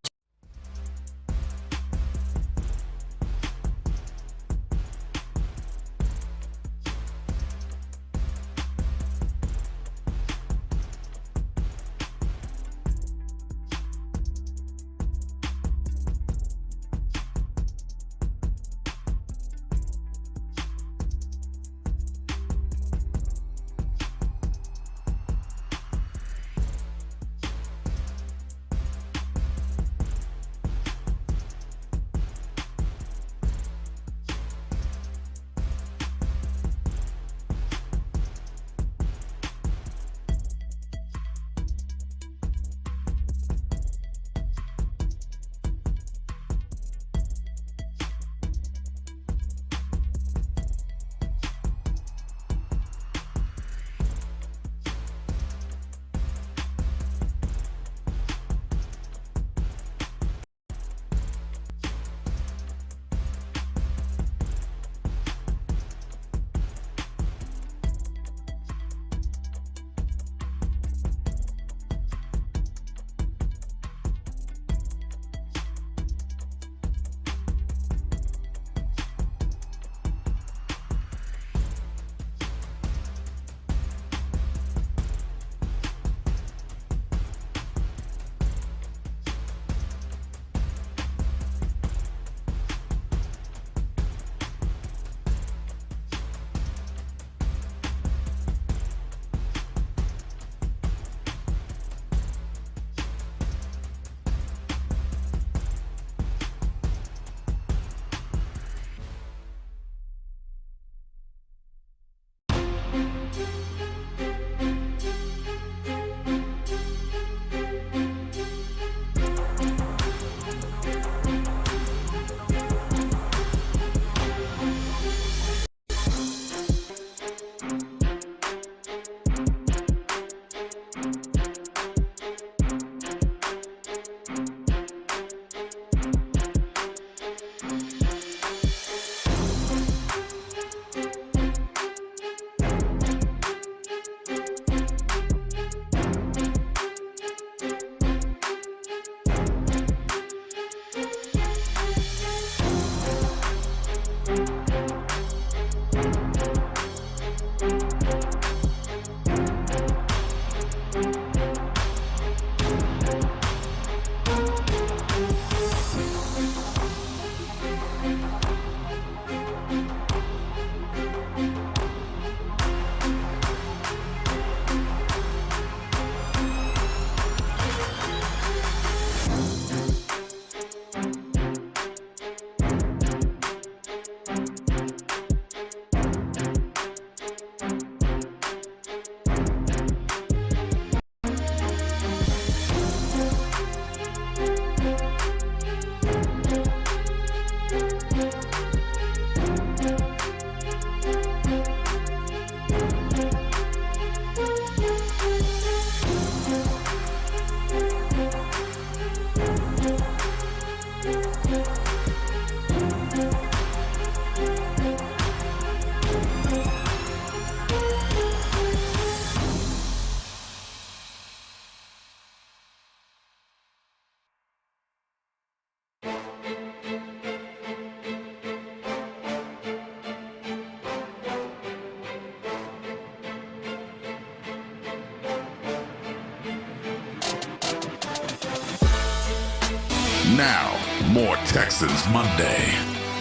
[SPEAKER 18] Now, more Texans Monday.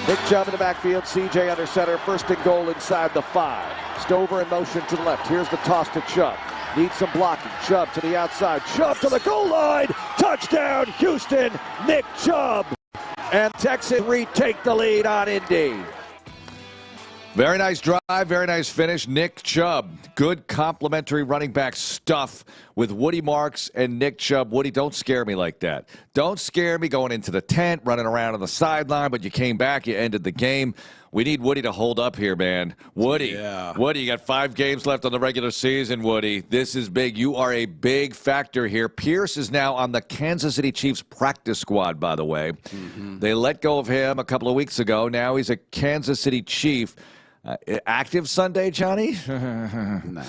[SPEAKER 8] Nick Chubb in the backfield, CJ under center, first and goal inside the 5. Stover in motion to the left. Here's the toss to Chubb. Needs some blocking. Chubb to the outside. Chubb to the goal line. Touchdown, Houston. Nick Chubb. And Texans retake the lead on Indy.
[SPEAKER 21] Very nice drive, very nice finish. Nick Chubb, good complimentary running back stuff with Woody Marks and Nick Chubb. Woody, don't scare me like that. Don't scare me going into the tent, running around on the sideline, but you came back, you ended the game. We need Woody to hold up here, man. Woody, Woody, you got 5 games left on the regular season, Woody. This is big. You are a big factor here. Pierce is now on the Kansas City Chiefs practice squad, by the way. They let go of him a couple of weeks ago. Now he's a Kansas City Chief. Active Sunday, Johnny?
[SPEAKER 22] Nah.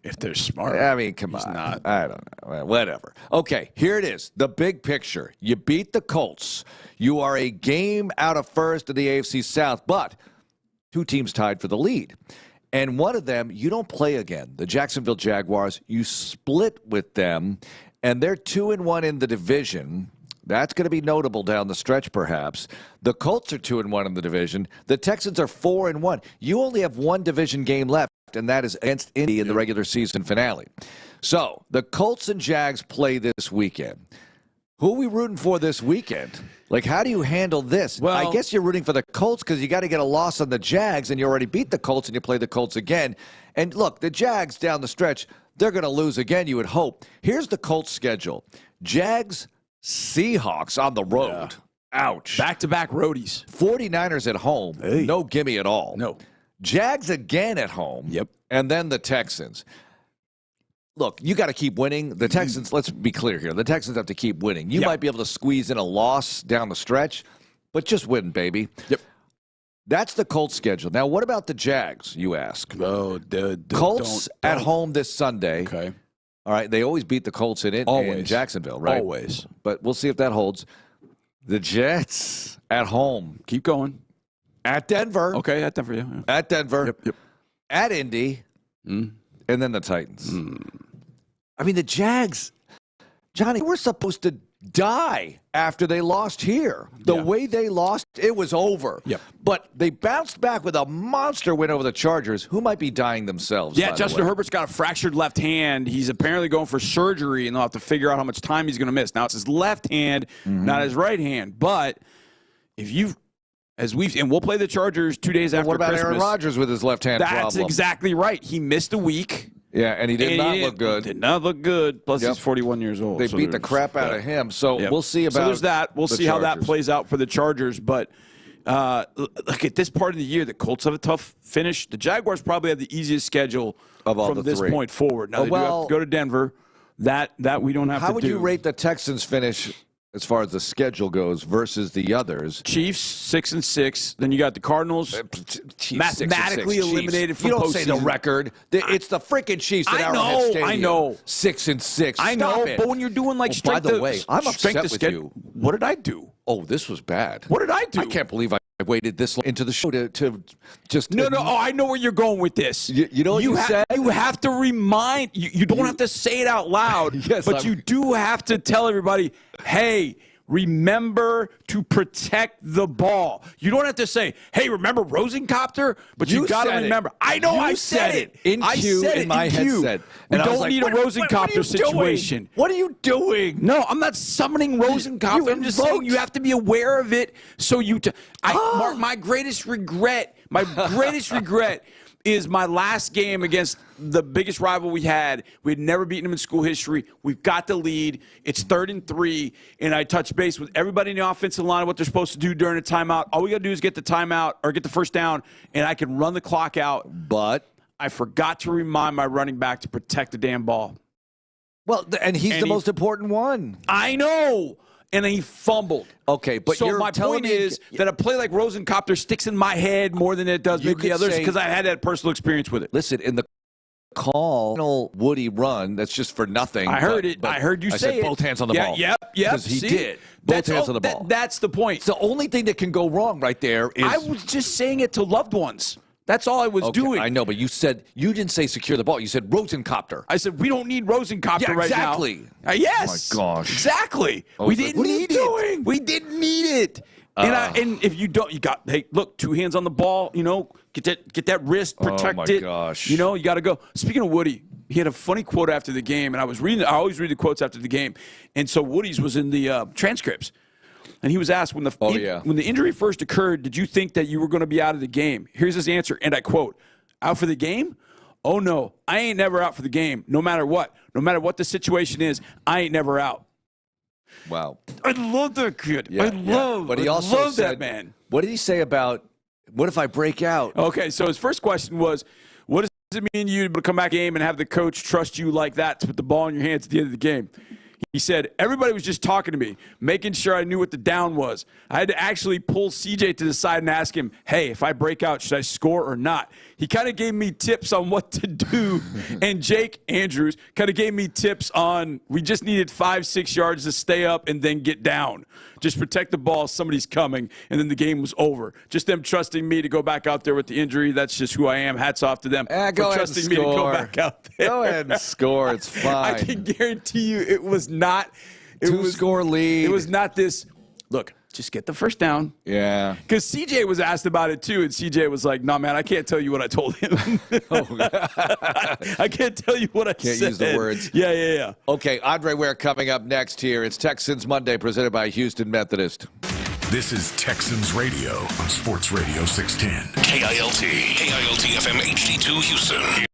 [SPEAKER 22] If they're smart.
[SPEAKER 21] I mean, come on. Not. I don't know. Whatever. Okay, here it is. The big picture. You beat the Colts. You are a game out of first in the AFC South, but 2 teams tied for the lead. And one of them, you don't play again. The Jacksonville Jaguars, you split with them, and they're 2-1 in the division. That's going to be notable down the stretch, perhaps. The Colts are 2-1 in the division. The Texans are 4-1. You only have 1 division game left, and that is against Indy in the regular season finale. So the Colts and Jags play this weekend. Who are we rooting for this weekend? Like, how do you handle this? Well, I guess you're rooting for the Colts because you got to get a loss on the Jags, and you already beat the Colts, and you play the Colts again. And look, the Jags down the stretch, they're going to lose again, you would hope. Here's the Colts schedule. Jags, Seahawks on the road. Yeah. Ouch.
[SPEAKER 22] Back-to-back roadies.
[SPEAKER 21] 49ers at home. Hey. No gimme at all.
[SPEAKER 22] No.
[SPEAKER 21] Jags again at home.
[SPEAKER 22] Yep.
[SPEAKER 21] And then the Texans. Look, you got to keep winning. The Texans, let's be clear here. The Texans have to keep winning. You might be able to squeeze in a loss down the stretch, but just win, baby.
[SPEAKER 22] Yep.
[SPEAKER 21] That's the Colts schedule. Now, what about the Jags, you ask?
[SPEAKER 22] Oh,
[SPEAKER 21] Colts at home this Sunday.
[SPEAKER 22] Okay.
[SPEAKER 21] All right, they always beat the Colts in Jacksonville, right?
[SPEAKER 22] Always.
[SPEAKER 21] But we'll see if that holds. The Jets at home.
[SPEAKER 22] Keep going.
[SPEAKER 21] At Denver.
[SPEAKER 22] Okay, at Denver, yeah.
[SPEAKER 21] At Denver.
[SPEAKER 22] Yep.
[SPEAKER 21] At Indy. And then the Titans. I mean, the Jags, Johnny, we're supposed to die after they lost here. The way they lost, it was over.
[SPEAKER 22] Yep.
[SPEAKER 21] But they bounced back with a monster win over the Chargers, who might be dying themselves.
[SPEAKER 22] Yeah, Justin Herbert's got a fractured left hand. He's apparently going for surgery, and they'll have to figure out how much time he's going to miss. Now, it's his left hand, not his right hand. But if you've, and we'll play the Chargers 2 days after Christmas.
[SPEAKER 21] What about Aaron Rodgers with his left hand problem?
[SPEAKER 22] That's exactly right. He missed a week.
[SPEAKER 21] Yeah, and he did not look good.
[SPEAKER 22] Did not look good. Plus, he's 41 years old.
[SPEAKER 21] They beat the crap out of him. So we'll see about.
[SPEAKER 22] So there's that. We'll see how that plays out for the Chargers. But look, at this part of the year, the Colts have a tough finish. The Jaguars probably have the easiest schedule
[SPEAKER 21] of all
[SPEAKER 22] from this point forward. Now they do have to go to Denver. That we don't have to do.
[SPEAKER 21] How would you rate the Texans' finish as far as the schedule goes versus the others?
[SPEAKER 22] Chiefs 6-6. Then you got the Cardinals mathematically eliminated from postseason.
[SPEAKER 21] You don't say the record. It's the freaking Chiefs at Arrowhead Stadium.
[SPEAKER 22] I know.
[SPEAKER 21] 6-6.
[SPEAKER 22] I know. But when you're doing like strength,
[SPEAKER 21] by the way, I'm upset with you.
[SPEAKER 22] What did I do?
[SPEAKER 21] Oh, this was bad.
[SPEAKER 22] What did I do?
[SPEAKER 21] I can't believe I waited this long into the show to just.
[SPEAKER 22] No. Oh, I know where you're going with this.
[SPEAKER 21] You know what you said?
[SPEAKER 22] You have to remind. You don't have to say it out loud.
[SPEAKER 21] Yes,
[SPEAKER 22] but you do have to tell everybody, hey, remember to protect the ball. You don't have to say, hey, remember Rosencopter? But you got to remember. I know I said it.
[SPEAKER 21] In Q, in my headset.
[SPEAKER 22] We don't need a Rosencopter situation.
[SPEAKER 21] What are you doing?
[SPEAKER 22] No, I'm not summoning Rosencopter. I'm just saying you have to be aware of it. So Mark, my greatest regret is my last game against the biggest rival we had. We had never beaten them in school history. We've got the lead. It's 3rd and 3, and I touch base with everybody in the offensive line what they're supposed to do during a timeout. All we got to do is get the timeout or get the first down, and I can run the clock out.
[SPEAKER 21] But
[SPEAKER 22] I forgot to remind my running back to protect the damn ball.
[SPEAKER 21] Well, and he's the most important one.
[SPEAKER 22] I know. And he fumbled.
[SPEAKER 21] Okay, but
[SPEAKER 22] so my point is that a play like Rosencopter sticks in my head more than it does maybe the others because I had that personal experience with it.
[SPEAKER 21] Listen, in the call, Woody run, that's just for nothing.
[SPEAKER 22] I heard it. I heard you say
[SPEAKER 21] it. Both hands on the ball.
[SPEAKER 22] Yep.
[SPEAKER 21] Because he did. Both hands on the ball.
[SPEAKER 22] That's the point.
[SPEAKER 21] It's the only thing that can go wrong right there is.
[SPEAKER 22] I was just saying it to loved ones. That's all I was doing.
[SPEAKER 21] I know, but you didn't say secure the ball. You said Rosencopter.
[SPEAKER 22] I said we don't need Rosencopter right
[SPEAKER 21] exactly.
[SPEAKER 22] now. Yes.
[SPEAKER 21] Oh my gosh.
[SPEAKER 22] Exactly. We didn't need it. We didn't need it. And if you don't, look, 2 hands on the ball. Get that wrist protected.
[SPEAKER 21] Oh my gosh.
[SPEAKER 22] You got to go. Speaking of Woody, he had a funny quote after the game, and I always read the quotes after the game, and so Woody's was in the transcripts. And he was asked, when the injury first occurred, did you think that you were going to be out of the game? Here's his answer, and I quote, out for the game? Oh, no, I ain't never out for the game, no matter what. No matter what the situation is, I ain't never out.
[SPEAKER 21] Wow.
[SPEAKER 22] I love that kid.
[SPEAKER 21] Yeah, But he also
[SPEAKER 22] love
[SPEAKER 21] said,
[SPEAKER 22] that man.
[SPEAKER 21] What did he say about, what if I break out?
[SPEAKER 22] Okay, so his first question was, what does it mean to you to come back game and have the coach trust you like that to put the ball in your hands at the end of the game? He said, everybody was just talking to me, making sure I knew what the down was. I had to actually pull CJ to the side and ask him, hey, if I break out, should I score or not? He kind of gave me tips on what to do. And Jake Andrews kind of gave me tips on we just needed 5-6 yards to stay up and then get down. Just protect the ball. Somebody's coming. And then the game was over. Just them trusting me to go back out there with the injury. That's just who I am. Hats off to them for trusting me to go back out there.
[SPEAKER 21] Go ahead and score. It's fine.
[SPEAKER 22] I can guarantee you it was not.
[SPEAKER 21] Two-score lead.
[SPEAKER 22] It was not this. Look, just get the first down.
[SPEAKER 21] Yeah.
[SPEAKER 22] Because CJ was asked about it too, and CJ was like, "No, man, I can't tell you what I told him. I can't tell you what I said."
[SPEAKER 21] Can't use the words.
[SPEAKER 22] Yeah.
[SPEAKER 21] Okay, Andre Ware coming up next here. It's Texans Monday presented by Houston Methodist.
[SPEAKER 18] This is Texans Radio on Sports Radio 610.
[SPEAKER 3] KILT FM HD2 Houston.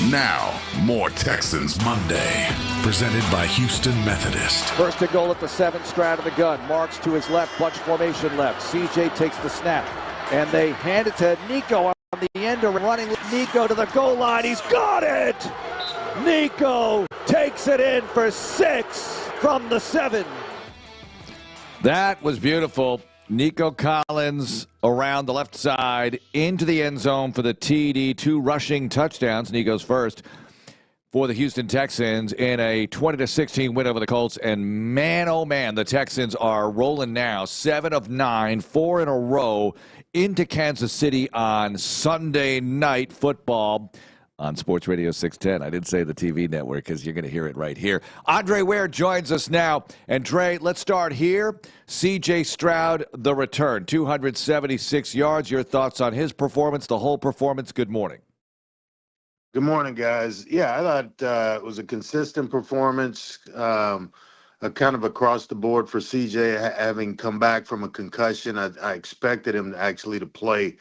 [SPEAKER 18] Now, more Texans Monday, presented by Houston Methodist.
[SPEAKER 8] First and goal at the 7, Stroud of the gun. Marks to his left, bunch formation left. CJ takes the snap, and they hand it to Nico on the end of running. Nico to the goal line. He's got it! Nico takes it in for 6 from the 7. That was beautiful. Nico Collins around the left side into the end zone for the TD. 2 rushing touchdowns. Nico's first for the Houston Texans in a 20-16 win over the Colts. And man, oh man, the Texans are rolling now. 7 of 9, 4 in a row into Kansas City on Sunday Night Football on Sports Radio 610. I didn't say the TV network because you're going to hear it right here. Andre Ware joins us now. And Dre, let's start here. C.J. Stroud, the return, 276 yards. Your thoughts on his performance, the whole performance? Good morning.
[SPEAKER 12] Good morning, guys. Yeah, I thought it was a consistent performance, kind of across the board for C.J. having come back from a concussion. I expected him actually to play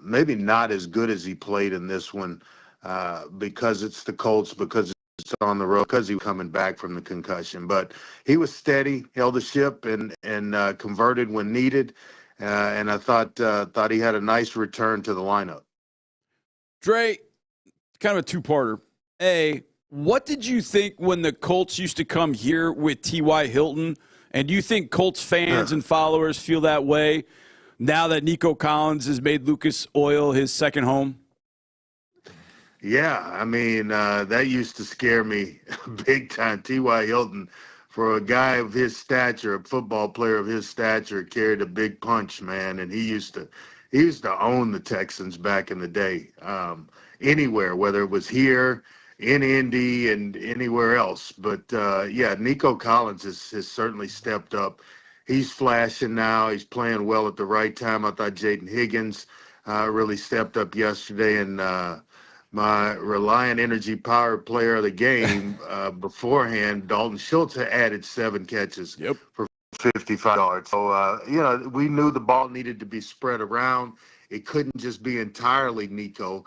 [SPEAKER 12] maybe not as good as he played in this one because it's the Colts, because it's on the road, because he was coming back from the concussion. But he was steady, held the ship, and converted when needed. And I thought he had a nice return to the lineup.
[SPEAKER 22] Dre, kind of a two-parter. A, what did you think when the Colts used to come here with T.Y. Hilton? And do you think Colts fans and followers feel that way now that Nico Collins has made Lucas Oil his second home?
[SPEAKER 12] Yeah, I mean, that used to scare me big time. T.Y. Hilton, for a guy of his stature, a football player of his stature, carried a big punch, man. And he used to own the Texans back in the day, anywhere, whether it was here, in Indy, and anywhere else. But, yeah, Nico Collins has certainly stepped up. He's flashing now. He's playing well at the right time. I thought Jaden Higgins really stepped up yesterday. And my Reliant Energy Power player of the game beforehand, Dalton Schultz, added 7 catches for 55 yards. So, we knew the ball needed to be spread around. It couldn't just be entirely Nico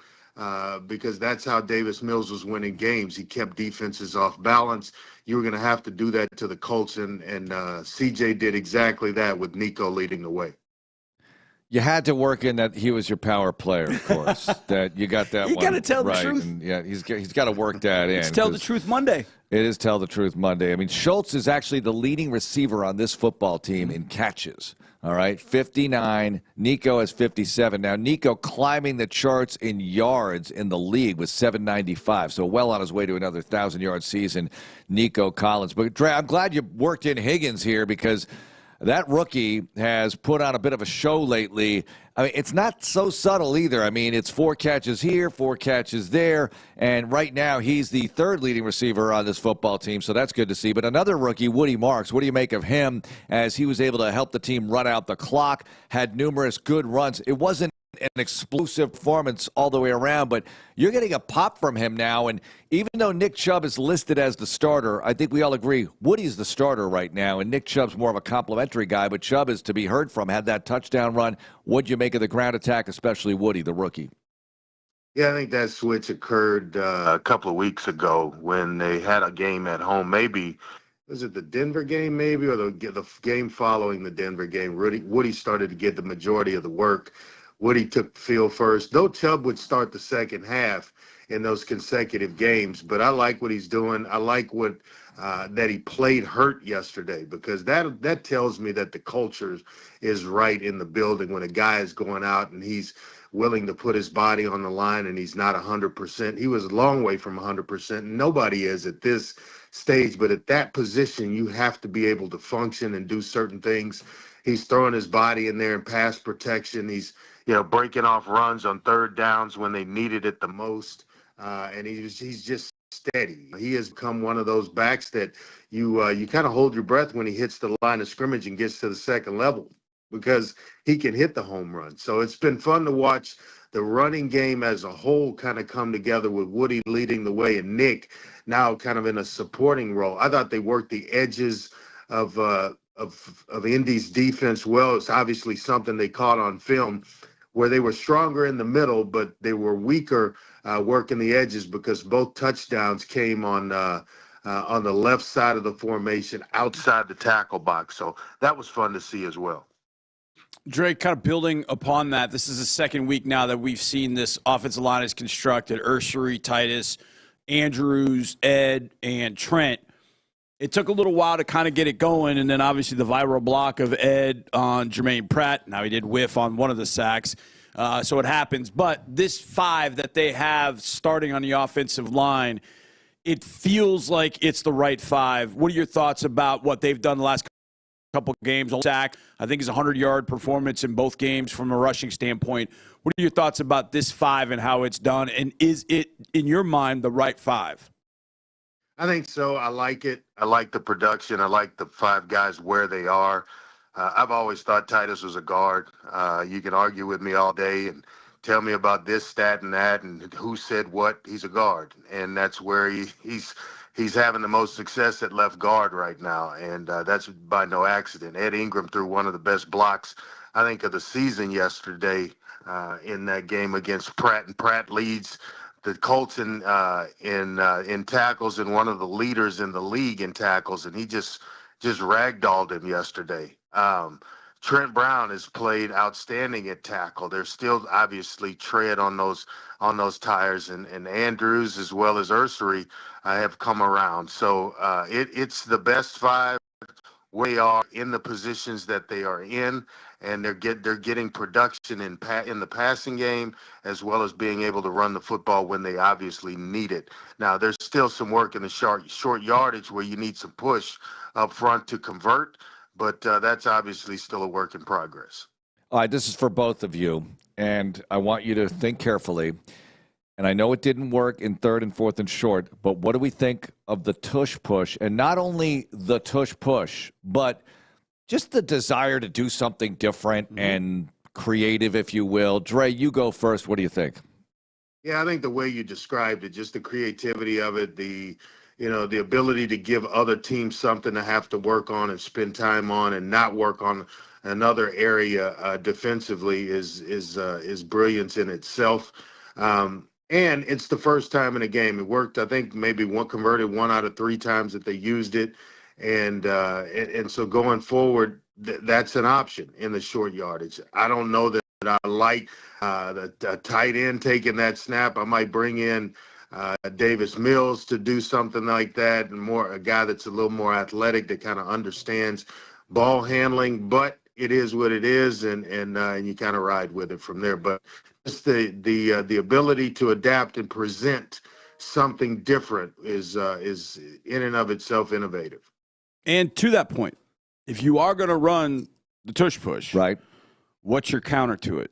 [SPEAKER 12] because that's how Davis Mills was winning games. He kept defenses off balance. You were going to have to do that to the Colts, and CJ did exactly that with Nico leading the way.
[SPEAKER 21] You had to work in that he was your power player, of course. That you got that.
[SPEAKER 22] You
[SPEAKER 21] one
[SPEAKER 22] got to tell
[SPEAKER 21] right.
[SPEAKER 22] the truth.
[SPEAKER 21] And yeah, he's got to work that in.
[SPEAKER 22] It's Tell the Truth Monday.
[SPEAKER 21] It is Tell the Truth Monday. I mean, Schultz is actually the leading receiver on this football team in catches. All right, 59. Nico has 57. Now, Nico climbing the charts in yards in the league with 795. So well on his way to another 1,000-yard season, Nico Collins. But, Dre, I'm glad you worked in Higgins here because that rookie has put on a bit of a show lately. I mean, it's not so subtle either. I mean, it's 4 catches here, 4 catches there, and right now he's the 3rd leading receiver on this football team, so that's good to see. But another rookie, Woody Marks, what do you make of him as he was able to help the team run out the clock, had numerous good runs? It wasn't an explosive performance all the way around, but you're getting a pop from him now. And even though Nick Chubb is listed as the starter, I think we all agree Woody's the starter right now, and Nick Chubb's more of a complimentary guy, but Chubb is to be heard from. Had that touchdown run. What'd you make of the ground attack, especially Woody, the rookie?
[SPEAKER 12] Yeah, I think that switch occurred a couple of weeks ago when they had a game at home. Maybe was it the Denver game, maybe, or the game following the Denver game? Woody started to get the majority of the work. Woody took the field first. Though Chubb would start the second half in those consecutive games, but I like what he's doing. I like what that he played hurt yesterday because that tells me that the culture is right in the building when a guy is going out and he's willing to put his body on the line and he's not 100%. He was a long way from 100%. Nobody is at this stage, but at that position, you have to be able to function and do certain things. He's throwing his body in there in pass protection. He's breaking off runs on 3rd downs when they needed it the most. And he's just steady. He has become one of those backs that you kind of hold your breath when he hits the line of scrimmage and gets to the second level because he can hit the home run. So it's been fun to watch the running game as a whole kind of come together with Woody leading the way and Nick now kind of in a supporting role. I thought they worked the edges of Indy's defense well. It's obviously something they caught on film where they were stronger in the middle, but they were weaker working the edges because both touchdowns came on the left side of the formation outside the tackle box. So that was fun to see as well.
[SPEAKER 22] Drake, kind of building upon that, this is the second week now that we've seen this offensive line is constructed. Ursary, Titus, Andrews, Ed, and Trent. It took a little while to kind of get it going, and then obviously the viral block of Ed on Jermaine Pratt. Now he did whiff on one of the sacks, so it happens. But this five that they have starting on the offensive line, it feels like it's the right five. What are your thoughts about what they've done the last couple games? Sack, I think it's a 100-yard performance in both games from a rushing standpoint. What are your thoughts about this five and how it's done? And is it, in your mind, the right five?
[SPEAKER 12] I think so. I like it. I like the production. I like the five guys where they are. I've always thought Titus was a guard. You can argue with me all day and tell me about this stat and that and who said what. He's a guard, and that's where he's having the most success at left guard right now, and that's by no accident. Ed Ingram threw one of the best blocks, I think, of the season yesterday in that game against Pratt, and Pratt leads the Colts in tackles and one of the leaders in the league in tackles, and he just ragdolled him yesterday. Trent Brown has played outstanding at tackle. There's still obviously tread on those tires, and Andrews as well as Ursary have come around. So it's the best five where they are in the positions that they are in, and they're getting production in the passing game as well as being able to run the football when they obviously need it. Now there's still some work in the short yardage where you need some push up front to convert. But that's obviously still a work in progress.
[SPEAKER 21] All right, this is for both of you, and I want you to think carefully. And I know it didn't work in third and fourth and short, but what do we think of the tush push? And not only the tush push, but just the desire to do something different and creative, if you will. Dre, you go first. What do you think?
[SPEAKER 12] Yeah, I think the way you described it, just the creativity of it, the ability to give other teams something to have to work on and spend time on and not work on another area defensively is brilliance in itself. And it's the first time in a game. It worked, I think, maybe converted 1 out of 3 times that they used it. And so going forward, that's an option in the short yardage. I don't know that I like the tight end taking that snap. I might bring in Davis Mills to do something like that, and a guy that's a little more athletic that kind of understands ball handling. But it is what it is, and you kind of ride with it from there. But just the ability to adapt and present something different is in and of itself innovative.
[SPEAKER 22] And to that point, if you are going to run the tush push,
[SPEAKER 21] right,
[SPEAKER 22] what's your counter to it?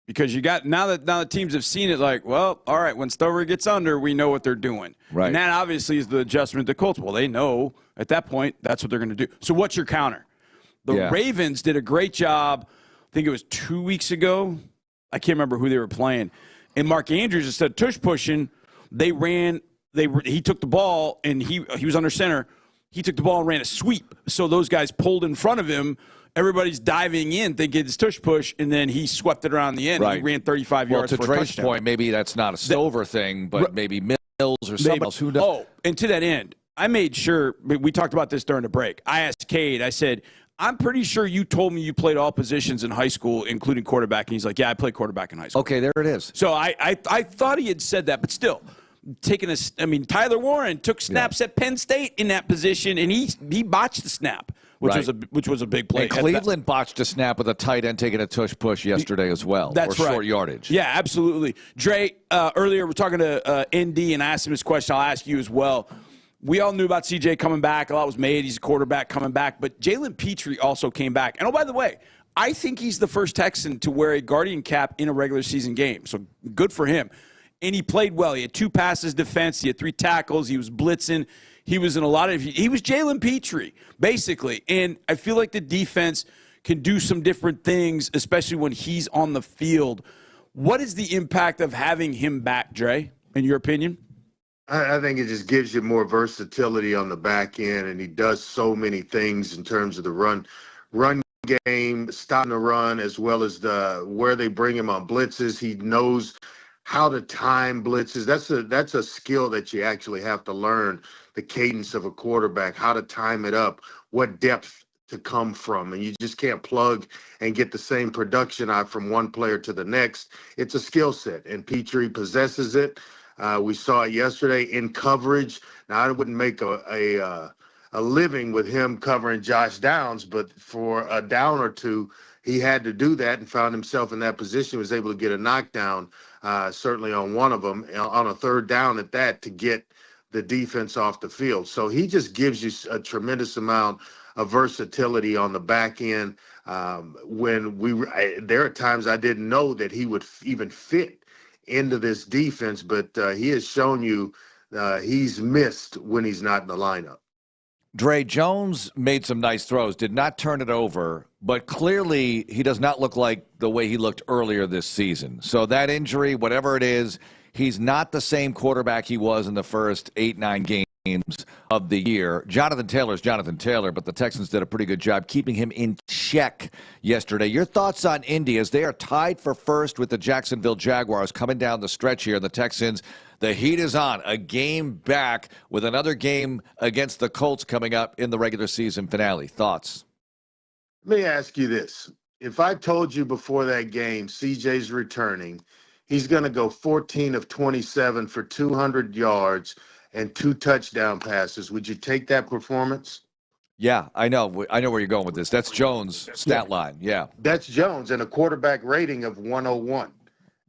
[SPEAKER 22] Because you got now that teams have seen it, like, well, all right, when Stover gets under, we know what they're doing.
[SPEAKER 21] Right.
[SPEAKER 22] And that obviously is the adjustment to Colts. Well, they know at that point that's what they're going to do. So what's your counter? The Ravens did a great job. I think it was 2 weeks ago. I can't remember who they were playing. And Mark Andrews, instead of tush pushing, he took the ball, and he was under center. He took the ball and ran a sweep. So those guys pulled in front of him. Everybody's diving in thinking it's tush push, and then he swept it around the end.
[SPEAKER 21] Right.
[SPEAKER 22] And he ran 35 yards for a touchdown.
[SPEAKER 21] Well, to Dre's point, maybe that's not a Stover thing, but maybe Mills or someone else. Who knows?
[SPEAKER 22] Oh, and to that end, I made sure – we talked about this during the break. I asked Cade, I said, I'm pretty sure you told me you played all positions in high school, including quarterback. And he's like, yeah, I played quarterback in high school.
[SPEAKER 21] Okay, there it is.
[SPEAKER 22] So I thought he had said that, but still – Tyler Warren took snaps at Penn State in that position, and he botched the snap, which was a big play.
[SPEAKER 21] And Cleveland botched a snap with a tight end taking a tush push yesterday as well.
[SPEAKER 22] That's
[SPEAKER 21] or
[SPEAKER 22] right.
[SPEAKER 21] Short yardage.
[SPEAKER 22] Yeah, absolutely. Dre, earlier we're talking to ND and I asked him this question. I'll ask you as well. We all knew about CJ coming back. A lot was made. He's a quarterback coming back, but Jalen Petrie also came back. And by the way, I think he's the first Texan to wear a Guardian cap in a regular season game. So good for him. And he played well. He had 2 passes defense. He had 3 tackles. He was blitzing. He was in a lot of – he was Jalen Petrie, basically. And I feel like the defense can do some different things, especially when he's on the field. What is the impact of having him back, Dre, in your opinion?
[SPEAKER 12] I think it just gives you more versatility on the back end, and he does so many things in terms of the run game, stopping the run, as well as where they bring him on blitzes. He knows how to time blitzes. That's a skill that you actually have to learn, the cadence of a quarterback, how to time it up, what depth to come from. And you just can't plug and get the same production out from one player to the next. It's a skill set, and Petrie possesses it. We saw it yesterday in coverage. Now, I wouldn't make a living with him covering Josh Downs, but for a down or two, he had to do that and found himself in that position, was able to get a knockdown, certainly on one of them, on a third down at that, to get the defense off the field. So he just gives you a tremendous amount of versatility on the back end. There are times I didn't know that he would even fit into this defense, but he has shown you he's missed when he's not in the lineup.
[SPEAKER 21] Dre, Jones made some nice throws, did not turn it over, but clearly he does not look like the way he looked earlier this season. So that injury, whatever it is, he's not the same quarterback he was in the first 8-9 games of the year. Jonathan Taylor's Jonathan Taylor, but the Texans did a pretty good job keeping him in check yesterday. Your thoughts on Indy as they are tied for first with the Jacksonville Jaguars coming down the stretch here. The Texans, the heat is on, a game back with another game against the Colts coming up in the regular season finale. Thoughts?
[SPEAKER 12] Let me ask you this. If I told you before that game CJ's returning, he's going to go 14 of 27 for 200 yards and 2 touchdown passes, would you take that performance?
[SPEAKER 21] Yeah, I know where you're going with this. That's Jones' stat line, yeah.
[SPEAKER 12] That's Jones, and a quarterback rating of 101.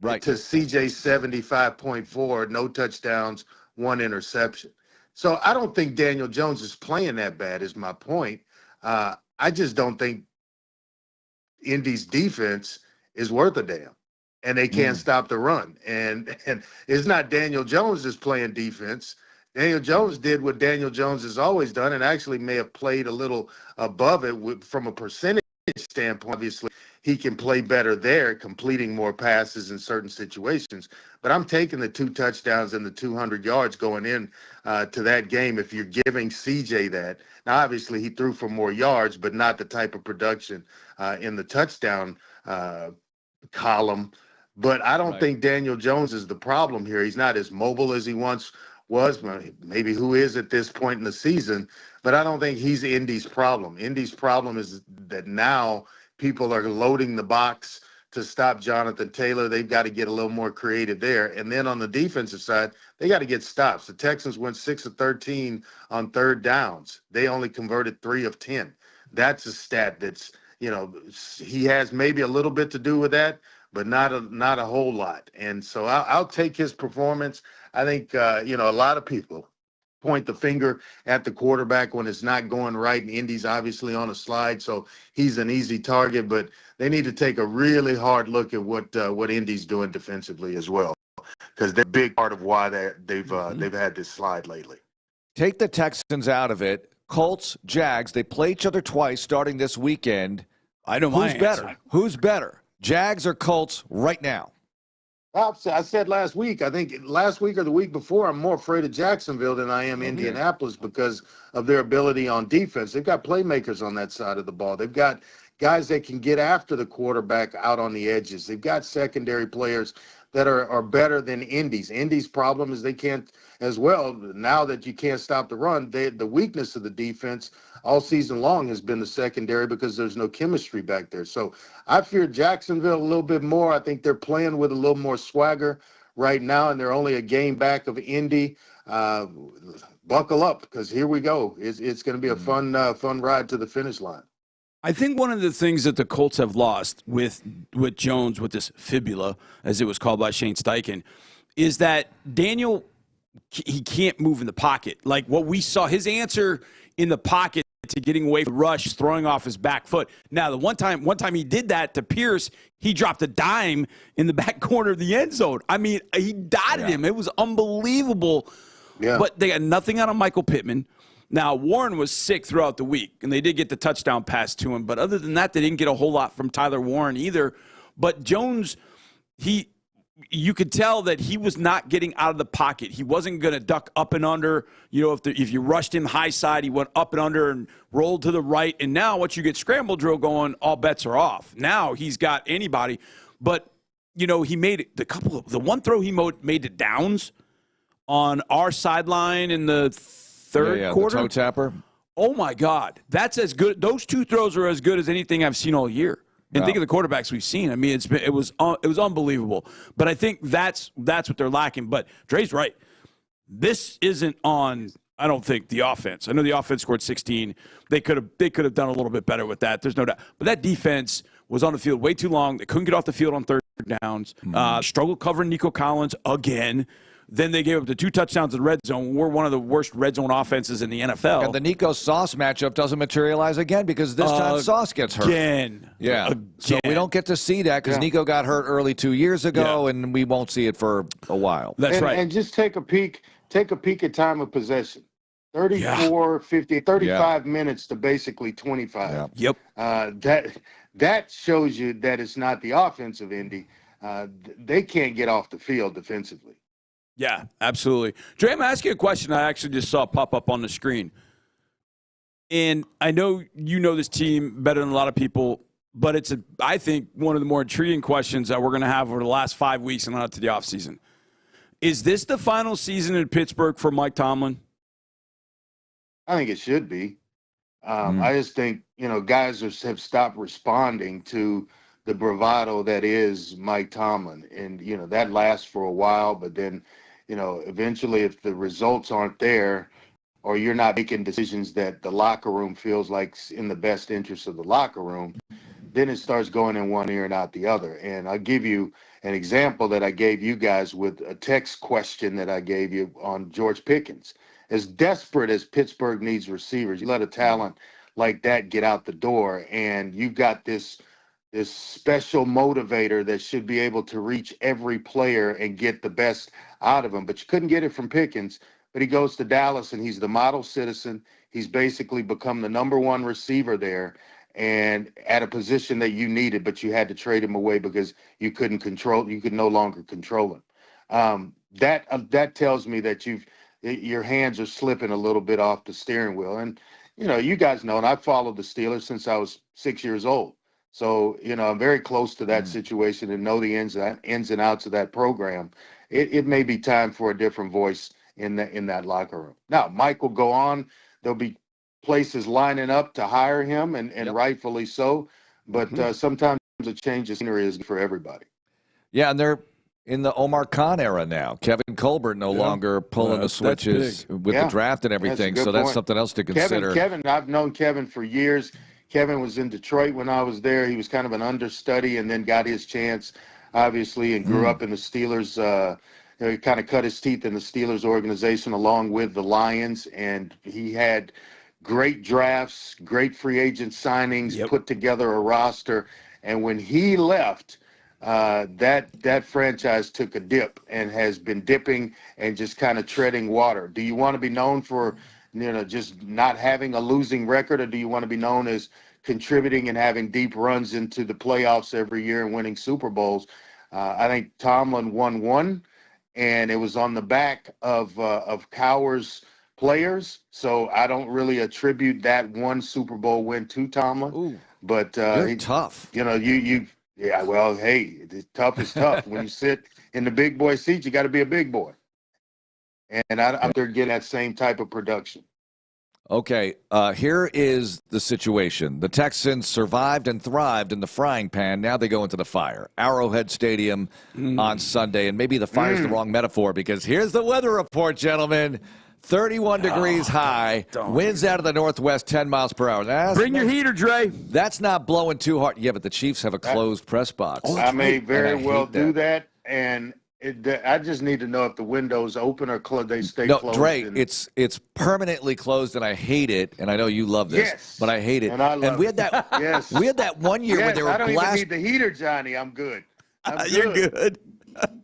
[SPEAKER 21] Right.
[SPEAKER 12] To CJ's 75.4, no touchdowns, 1 interception. So I don't think Daniel Jones is playing that bad, is my point. I just don't think Indy's defense is worth a damn, and they can't stop the run. And it's not Daniel Jones that's playing defense. Daniel Jones did what Daniel Jones has always done, and actually may have played a little above it from a percentage standpoint. Obviously, he can play better there, completing more passes in certain situations. But I'm taking the 2 touchdowns and the 200 yards going in to that game if you're giving CJ that. Now, obviously, he threw for more yards, but not the type of production in the touchdown column. But I don't think Daniel Jones is the problem here. He's not as mobile as he once was, maybe who is at this point in the season, but I don't think he's Indy's problem. Indy's problem is that now people are loading the box to stop Jonathan Taylor. They've got to get a little more creative there. And then on the defensive side, they got to get stops. The Texans went 6 of 13 on third downs. They only converted 3 of 10. That's a stat that's, he has maybe a little bit to do with that, but not a whole lot. And so I'll take his performance. I think, a lot of people point the finger at the quarterback when it's not going right, and Indy's obviously on a slide, so he's an easy target. But they need to take a really hard look at what Indy's doing defensively as well, because they're a big part of why they've had this slide lately.
[SPEAKER 21] Take the Texans out of it. Colts, Jags, they play each other twice starting this weekend.
[SPEAKER 22] I know my answer.
[SPEAKER 21] Who's better, Jags or Colts right now?
[SPEAKER 12] Well, I said last week, I think last week or the week before, I'm more afraid of Jacksonville than I am Indianapolis because of their ability on defense. They've got playmakers on that side of the ball. They've got guys that can get after the quarterback out on the edges. They've got secondary players that are better than Indy's. Indy's problem is they can't as well. Now that you can't stop the run, the weakness of the defense all season long has been the secondary because there's no chemistry back there. So I fear Jacksonville a little bit more. I think they're playing with a little more swagger right now, and they're only a game back of Indy. Buckle up, because here we go. It's going to be a fun ride to the finish line.
[SPEAKER 22] I think one of the things that the Colts have lost with Jones, with this fibula, as it was called by Shane Steichen, is that Daniel, he can't move in the pocket. Like what we saw, his answer in the pocket to getting away from the rush, throwing off his back foot. Now, the one time he did that to Pierce, he dropped a dime in the back corner of the end zone. I mean, he dotted him. It was unbelievable. Yeah. But they got nothing out of Michael Pittman. Now, Warren was sick throughout the week, and they did get the touchdown pass to him. But other than that, they didn't get a whole lot from Tyler Warren either. But Jones, you could tell that he was not getting out of the pocket. He wasn't going to duck up and under. If you rushed him high side, he went up and under and rolled to the right. And now once you get scramble drill going, all bets are off. Now he's got anybody. But he made the one throw he made to Downs on our sideline in the third quarter.
[SPEAKER 21] The toe tapper.
[SPEAKER 22] Oh, my God. That's as good. Those two throws are as good as anything I've seen all year. And think of the quarterbacks we've seen. I mean, it was unbelievable. But I think that's what they're lacking. But Dre's right. This isn't on, I don't think, the offense. I know the offense scored 16. They could have done a little bit better with that. There's no doubt. But that defense was on the field way too long. They couldn't get off the field on third downs. Struggled covering Nico Collins again. Then they gave up the 2 touchdowns in the red zone. We're one of the worst red zone offenses in the NFL.
[SPEAKER 21] And the Nico Sauce matchup doesn't materialize again because this time Sauce gets hurt. Yeah. So we don't get to see that because Nico got hurt early 2 years ago, and we won't see it for a while.
[SPEAKER 12] That's right. And just take a peek at time of possession. 34, 50, 35 minutes to basically 25.
[SPEAKER 22] Yep.
[SPEAKER 12] That shows you that it's not the offensive Indy. They can't get off the field defensively.
[SPEAKER 22] Yeah, absolutely. Dre, I'm going to ask you a question I actually just saw pop up on the screen. And I know you know this team better than a lot of people, but it's, I think, one of the more intriguing questions that we're going to have over the last 5 weeks and on to the offseason. Is this the final season in Pittsburgh for Mike Tomlin?
[SPEAKER 12] I think it should be. I just think, guys have stopped responding to the bravado that is Mike Tomlin. And, that lasts for a while, but then, eventually if the results aren't there or you're not making decisions that the locker room feels like in the best interest of the locker room, then it starts going in one ear and out the other. And I'll give you an example that I gave you guys with a text question that I gave you on George Pickens. As desperate as Pittsburgh needs receivers, you let a talent like that get out the door, and you've got this special motivator that should be able to reach every player and get the best out of him. But you couldn't get it from Pickens. But he goes to Dallas, and he's the model citizen. He's basically become the number one receiver there, and at a position that you needed, but you had to trade him away because you could no longer control him. That tells me that your hands are slipping a little bit off the steering wheel. And, you guys know, and I've followed the Steelers since I was 6 years old. So, I'm very close to that situation and know the ins and outs of that program. It may be time for a different voice in that locker room. Now, Mike will go on. There'll be places lining up to hire him, and rightfully so. But sometimes a change of scenery is for everybody.
[SPEAKER 21] Yeah, and they're in the Omar Khan era now. Kevin Colbert no longer pulling the switches with the draft and everything. So that's something else to consider.
[SPEAKER 12] Kevin, I've known Kevin for years. Kevin was in Detroit when I was there. He was kind of an understudy and then got his chance, obviously, and grew up in the Steelers. He kind of cut his teeth in the Steelers organization along with the Lions, and he had great drafts, great free agent signings, put together a roster. And when he left, that franchise took a dip and has been dipping and just kind of treading water. Do you want to be known for just not having a losing record, or do you want to be known as contributing and having deep runs into the playoffs every year and winning Super Bowls? I think Tomlin won one, and it was on the back of Cowher's players. So I don't really attribute that one Super Bowl win to Tomlin.
[SPEAKER 21] Ooh,
[SPEAKER 12] but
[SPEAKER 21] tough.
[SPEAKER 12] Well, hey, tough is tough. When you sit in the big boy seat, you got to be a big boy. And I'm there getting that same type of production.
[SPEAKER 21] Okay, here is the situation. The Texans survived and thrived in the frying pan. Now they go into the fire. Arrowhead Stadium on Sunday. And maybe the fire is the wrong metaphor, because here's the weather report, gentlemen. 31 degrees high, winds out of the northwest, 10 miles per hour.
[SPEAKER 22] Bring your heater, Dre.
[SPEAKER 21] That's not blowing too hard. Yeah, but the Chiefs have a closed press box.
[SPEAKER 12] I may very well do that, and I just need to know if the windows open or they stay closed.
[SPEAKER 21] No, Dre, it's permanently closed, and I hate it. And I know you love this, but I hate it.
[SPEAKER 12] And I love
[SPEAKER 21] we had that.
[SPEAKER 12] Yes,
[SPEAKER 21] we had that one year where they were
[SPEAKER 12] I don't even need the heater, Johnny. I'm good.
[SPEAKER 21] You're good.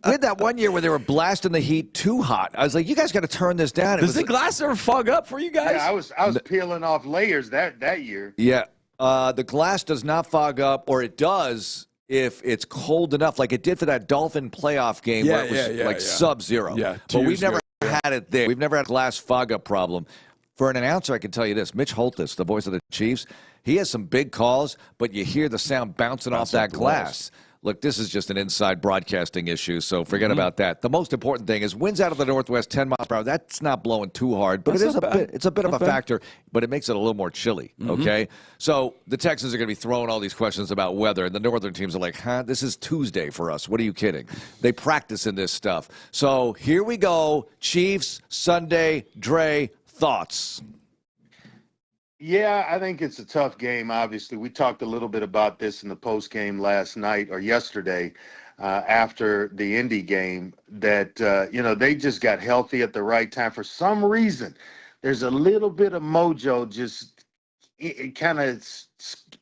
[SPEAKER 21] We had that one year where they were blasting the heat too hot. I was like, you guys got to turn this down.
[SPEAKER 22] Does the glass ever fog up for you guys?
[SPEAKER 12] Yeah, I was peeling off layers that year.
[SPEAKER 21] Yeah, the glass does not fog up, or it does if it's cold enough, like it did for that Dolphin playoff game where it was sub-zero.
[SPEAKER 22] Yeah,
[SPEAKER 21] but we've never had it there. We've never had a glass fog-up problem. For an announcer, I can tell you this. Mitch Holthus, the voice of the Chiefs, he has some big calls, but you hear the sound bouncing off that glass. look, this is just an inside broadcasting issue, so forget about that. The most important thing is winds out of the northwest, 10 miles per hour. That's not blowing too hard, but it's a bit of a factor, but it makes it a little more chilly, okay? So the Texans are going to be throwing all these questions about weather, and the northern teams are like, this is Tuesday for us. What are you kidding? They practice in this stuff. So here we go. Chiefs, Sunday, Dre, thoughts?
[SPEAKER 12] Yeah, I think it's a tough game, obviously. We talked a little bit about this in the post game last night or yesterday after the Indy game that, they just got healthy at the right time. For some reason, there's a little bit of mojo just kind of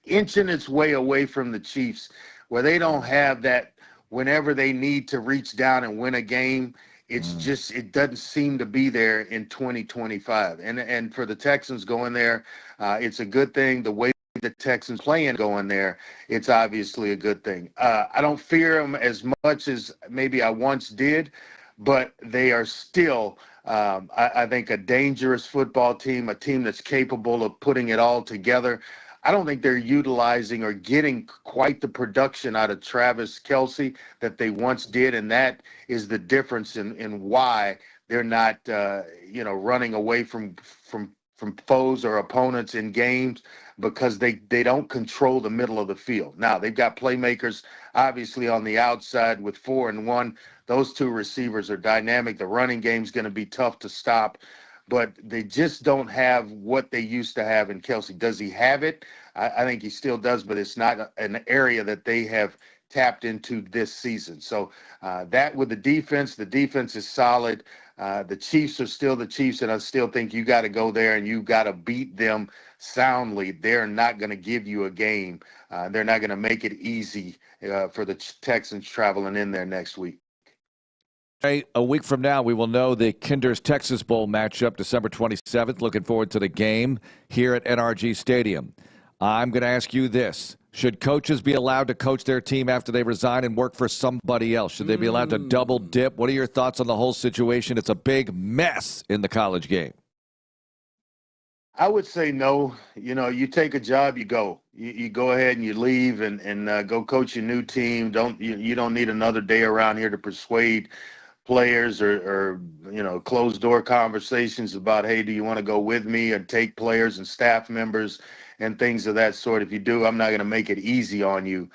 [SPEAKER 12] inching its way away from the Chiefs where they don't have that whenever they need to reach down and win a game. It's just, it doesn't seem to be there in 2025. And for the Texans going there, it's a good thing. The way the Texans playing going there, it's obviously a good thing. I don't fear them as much as maybe I once did, but they are still, I think, a dangerous football team, a team that's capable of putting it all together. I don't think they're utilizing or getting quite the production out of Travis Kelce that they once did, and that is the difference in why they're not, running away from foes or opponents in games, because they don't control the middle of the field. Now, they've got playmakers, obviously, on the outside with 4 and 1. Those two receivers are dynamic. The running game's going to be tough to stop, but they just don't have what they used to have in Kelce. Does he have it? I think he still does, but it's not an area that they have tapped into this season. So that with the defense is solid. The Chiefs are still the Chiefs, and I still think you got to go there and you got to beat them soundly. They're not going to give you a game. They're not going to make it easy for the Texans traveling in there next week.
[SPEAKER 21] Hey, a week from now, we will know the Kinder's Texas Bowl matchup, December 27th. Looking forward to the game here at NRG Stadium. I'm going to ask you this. Should coaches be allowed to coach their team after they resign and work for somebody else? Should they be allowed to double dip? What are your thoughts on the whole situation? It's a big mess in the college game.
[SPEAKER 12] I would say no. You take a job, you go. You go ahead and you leave and go coach your new team. You don't need another day around here to persuade players or closed door conversations about, hey, do you want to go with me, and take players and staff members and things of that sort. If you do, I'm not going to make it easy on you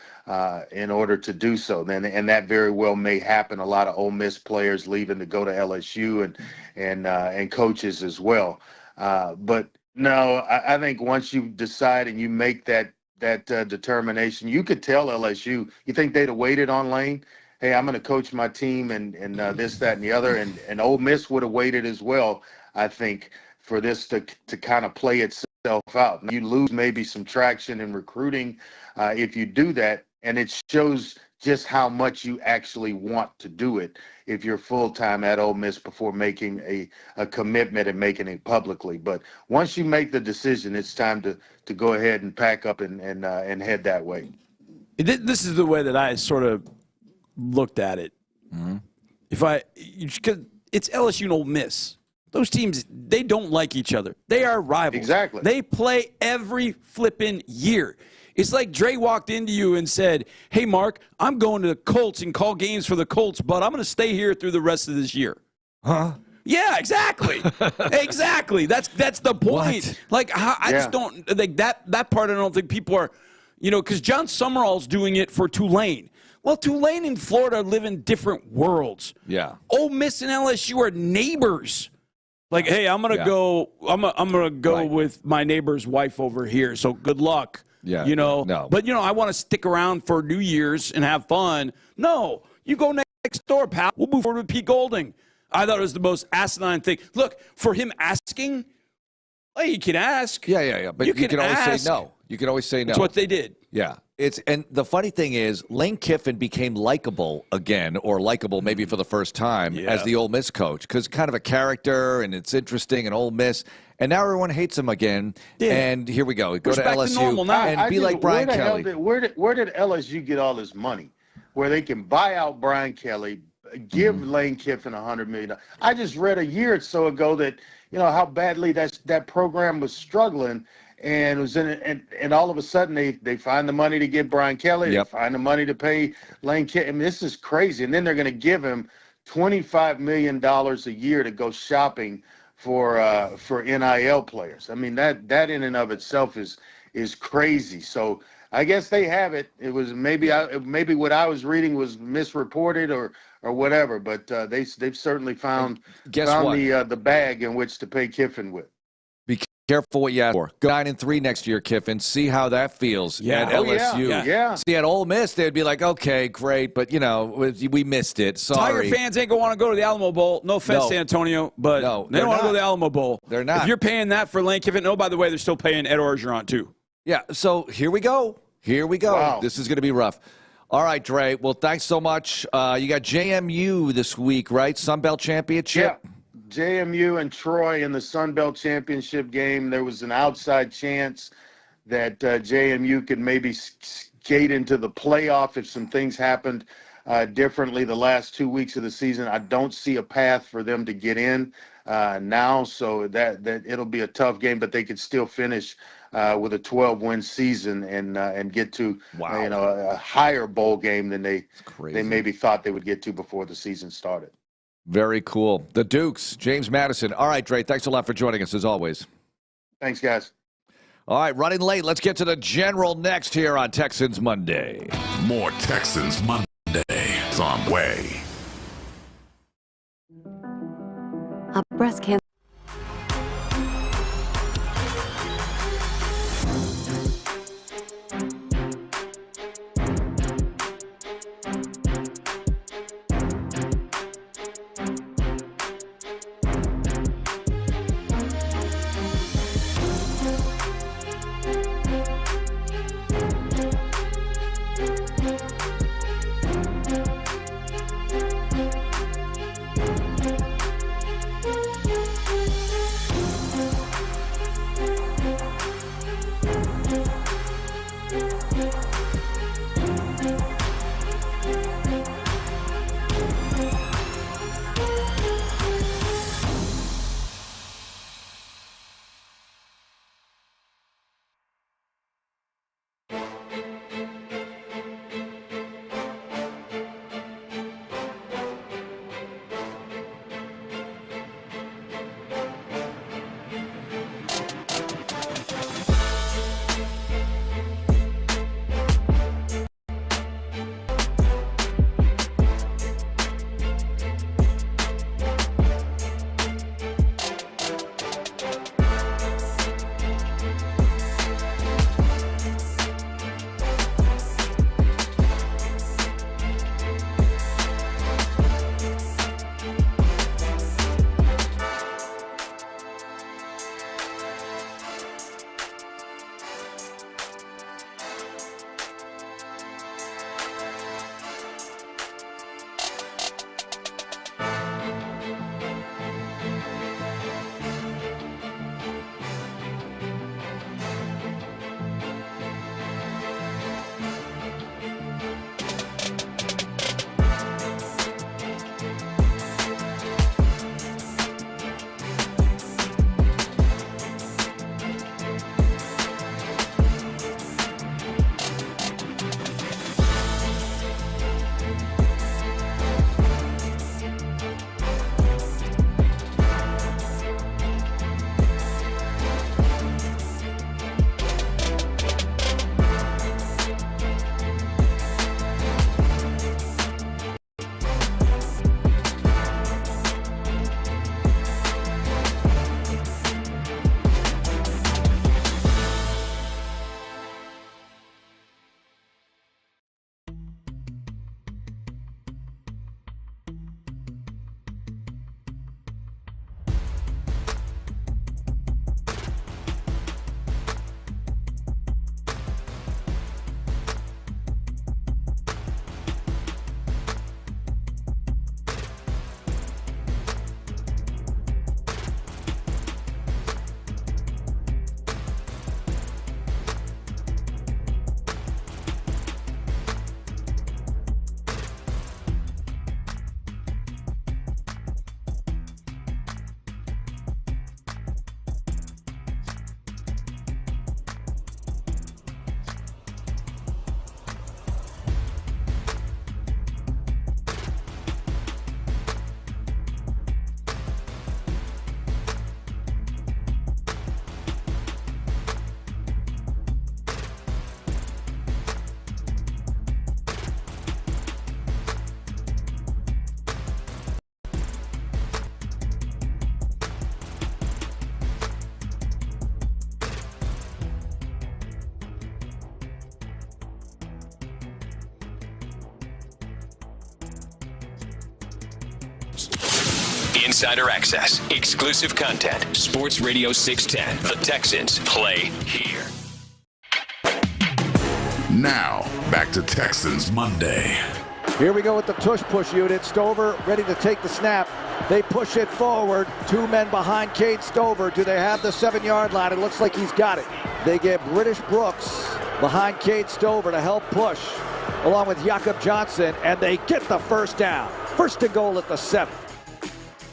[SPEAKER 12] in order to do so. And that very well may happen. A lot of Ole Miss players leaving to go to LSU and coaches as well. But no, I think once you decide and you make that determination, you could tell LSU, you think they'd have waited on Lane? Hey, I'm going to coach my team and this, that, and the other. And Ole Miss would have waited as well, I think, for this to kind of play itself out. You lose maybe some traction in recruiting if you do that, and it shows just how much you actually want to do it if you're full-time at Ole Miss before making a commitment and making it publicly. But once you make the decision, it's time to go ahead and pack up and head that way.
[SPEAKER 22] This is the way that I sort of looked at it. Because it's LSU and Ole Miss. Those teams, they don't like each other. They are rivals.
[SPEAKER 12] Exactly.
[SPEAKER 22] They play every flipping year. It's like Dre walked into you and said, hey, Mark, I'm going to the Colts and call games for the Colts, but I'm going to stay here through the rest of this year.
[SPEAKER 21] Huh?
[SPEAKER 22] Yeah, exactly. Exactly. That's the point.
[SPEAKER 21] What?
[SPEAKER 22] I just don't like that part. I don't think people are, because John Summerall's doing it for Tulane. Well, Tulane and Florida live in different worlds.
[SPEAKER 21] Yeah.
[SPEAKER 22] Ole Miss and LSU are neighbors. Like, hey, I'm gonna go. I'm gonna go with my neighbor's wife over here. So good luck.
[SPEAKER 21] Yeah.
[SPEAKER 22] No. But I want to stick around for New Year's and have fun. No, you go next door, pal. We'll move forward with Pete Golding. I thought it was the most asinine thing. Look, for him asking, well, you can ask.
[SPEAKER 21] Yeah. But you can always say no. You can always say no.
[SPEAKER 22] That's what they did.
[SPEAKER 21] Yeah. And the funny thing is, Lane Kiffin became likable again, or likable maybe for the first time as the Ole Miss coach, because kind of a character and it's interesting and Ole Miss. And now everyone hates him again. Yeah. And here we go. Go to LSU and be like Brian Kelly.
[SPEAKER 12] Where did LSU get all this money where they can buy out Brian Kelly, give Lane Kiffin $100 million? I just read a year or so ago that, how badly that program was struggling. and it was and all of a sudden they find the money to get Brian Kelly. They find the money to pay Lane Kiffin. I mean, this is crazy. And then they're going to give him $25 million a year to go shopping for NIL players. I mean, that in and of itself is crazy. So I guess they have it. It was maybe what I was reading was misreported or whatever, but they've certainly found the bag in which to pay Kiffin with.
[SPEAKER 21] Be careful what you ask for. Go 9-3 next year, Kiffin. See how that feels at LSU.
[SPEAKER 12] Yeah.
[SPEAKER 21] See, at Ole Miss, they'd be like, okay, great, but, we missed it. Sorry.
[SPEAKER 22] Tiger fans ain't going to want to go to the Alamo Bowl. No offense, San Antonio, but they don't want to go to the Alamo Bowl.
[SPEAKER 21] They're not.
[SPEAKER 22] If you're paying that for Lane Kiffin, by the way, they're still paying Ed Orgeron, too.
[SPEAKER 21] Yeah, so here we go.
[SPEAKER 12] Wow.
[SPEAKER 21] This is going to be rough. All right, Dre. Well, thanks so much. You got JMU this week, right? Sun Belt Championship?
[SPEAKER 12] Yeah. JMU and Troy in the Sun Belt Championship game. There was an outside chance that JMU could maybe skate into the playoff if some things happened differently the last 2 weeks of the season. I don't see a path for them to get in now, so that it'll be a tough game, but they could still finish with a 12-win season and get to a higher bowl game than they maybe thought they would get to before the season started.
[SPEAKER 21] Very cool. The Dukes, James Madison. All right, Dre, thanks a lot for joining us as always.
[SPEAKER 12] Thanks, guys.
[SPEAKER 21] All right, running late. Let's get to the General next here on Texans Monday.
[SPEAKER 18] More Texans Monday is on way.
[SPEAKER 13] Breast cancer.
[SPEAKER 5] Insider access, exclusive content. Sports Radio 610. The Texans play here.
[SPEAKER 18] Now, back to Texans Monday.
[SPEAKER 8] Here we go with the tush-push unit. Stover ready to take the snap. They push it forward. 2 men behind Cade Stover. Do they have the 7-yard line? It looks like he's got it. They get British Brooks behind Cade Stover to help push, along with Jakob Johnson, and they get the first down. First and goal at the 7.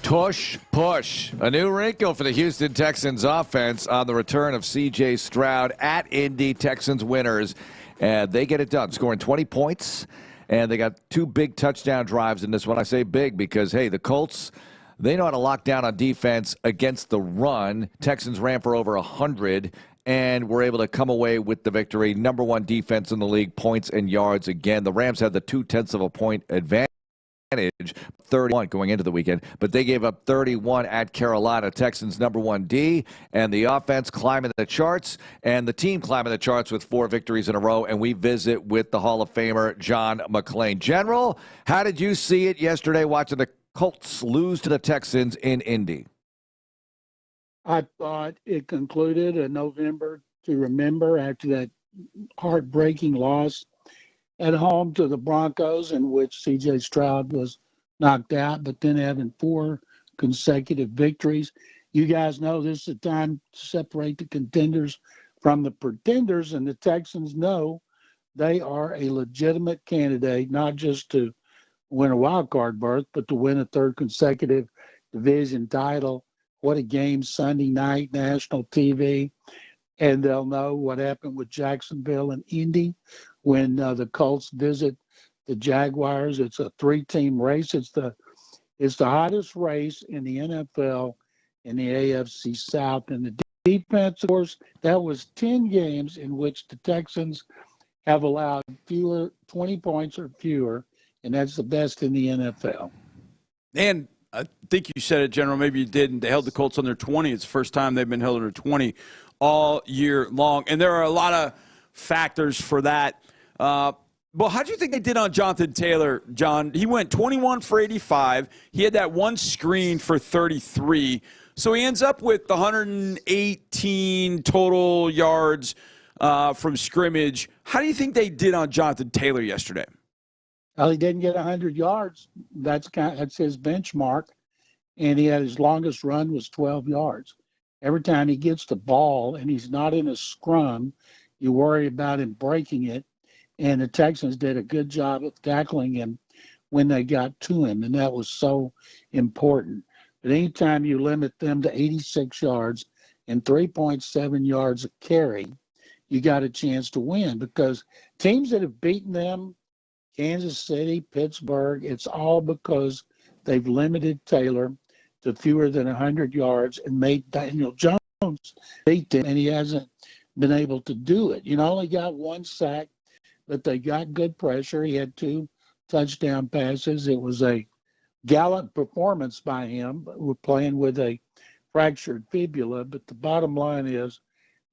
[SPEAKER 21] Tush push. A new wrinkle for the Houston Texans offense on the return of C.J. Stroud at Indy. Texans winners. And they get it done, scoring 20 points. And they got 2 big touchdown drives in this one. I say big because, hey, the Colts, they know how to lock down on defense against the run. Texans ran for over 100 and were able to come away with the victory. Number 1 defense in the league, points and yards again. The Rams had the 0.2 point advantage. 31 going into the weekend, but they gave up 31 at Carolina. Texans number 1 D, and the offense climbing the charts, and the team climbing the charts with 4 victories in a row. And we visit with the Hall of Famer John McClain. General, how did you see it yesterday watching the Colts lose to the Texans in Indy?
[SPEAKER 15] I thought it concluded a November to remember after that heartbreaking loss at home to the Broncos, in which C.J. Stroud was knocked out, but then having 4 consecutive victories. You guys know this is the time to separate the contenders from the pretenders, and the Texans know they are a legitimate candidate, not just to win a wild card berth, but to win a 3rd consecutive division title. What a game Sunday night, national TV. And they'll know what happened with Jacksonville and Indy when the Colts visit the Jaguars. It's a 3-team race. It's the hottest race in the NFL in the AFC South. And the defense, of course, that was 10 games in which the Texans have allowed 20 points or fewer, and that's the best in the NFL.
[SPEAKER 22] And I think you said it, General. Maybe you didn't. They held the Colts under 20. It's the first time they've been held under 20 all year long. And there are a lot of factors for that. Well, how do you think they did on Jonathan Taylor, John? He went 21 for 85. He had that 1 screen for 33. So he ends up with 118 total yards from scrimmage. How do you think they did on Jonathan Taylor yesterday?
[SPEAKER 15] Well, he didn't get 100 yards. That's his benchmark. And he had his longest run was 12 yards. Every time he gets the ball and he's not in a scrum, you worry about him breaking it. And the Texans did a good job of tackling him when they got to him, and that was so important. But anytime you limit them to 86 yards and 3.7 yards a carry, you got a chance to win, because teams that have beaten them, Kansas City, Pittsburgh, it's all because they've limited Taylor to fewer than 100 yards and made Daniel Jones beat him, and he hasn't been able to do it. Only got 1 sack, but they got good pressure. He had 2 touchdown passes. It was a gallant performance by him. We're playing with a fractured fibula, but the bottom line is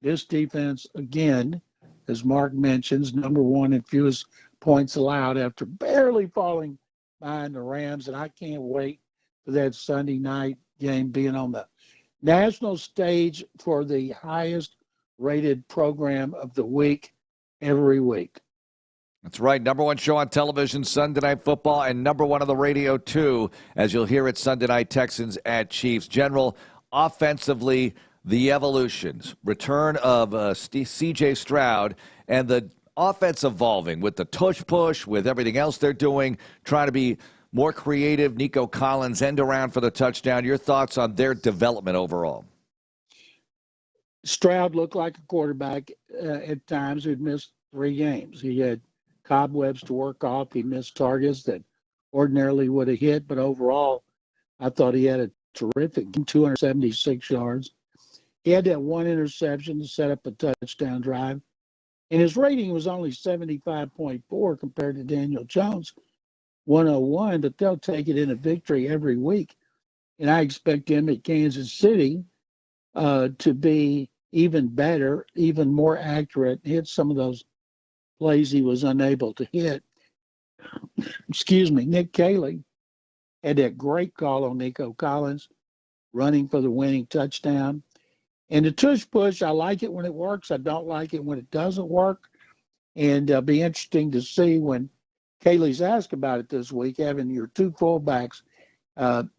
[SPEAKER 15] this defense, again, as Mark mentions, number 1 in fewest points allowed after barely falling behind the Rams, and I can't wait for that Sunday night game being on the national stage for the highest rated program of the week every week.
[SPEAKER 21] That's right. Number 1 show on television, Sunday Night Football, and number 1 on the radio, too, as you'll hear it Sunday night, Texans at Chiefs. General, offensively, the evolutions, return of C.J. Stroud, and the offense evolving with the tush push, with everything else they're doing, trying to be more creative. Nico Collins end around for the touchdown. Your thoughts on their development overall?
[SPEAKER 15] Stroud looked like a quarterback at times who'd missed 3 games. He had cobwebs to work off. He missed targets that ordinarily would have hit, but overall, I thought he had a terrific 276 yards. He had that 1 interception to set up a touchdown drive, and his rating was only 75.4 compared to Daniel Jones, 101, but they'll take it in a victory every week. And I expect him at Kansas City to be even better, even more accurate, hit some of those plays he was unable to hit. Excuse me, Nick Caley had that great call on Nico Collins running for the winning touchdown. And the tush push, I like it when it works. I don't like it when it doesn't work. And it'll be interesting to see when Kaylee's asked about it this week, having your two fullbacks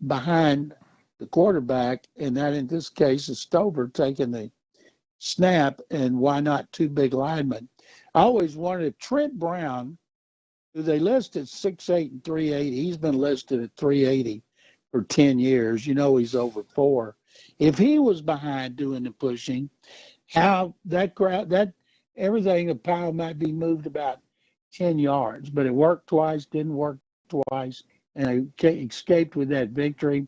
[SPEAKER 15] behind the quarterback, and that in this case is Stover taking the snap, and why not two big linemen? I always wondered if Trent Brown, who they listed 6'8" and 380, he's been listed at 380 for 10 years. You know he's over 4. If he was behind doing the pushing, how that everything, the pile might be moved about 10 yards. But it worked twice, didn't work twice, and they escaped with that victory.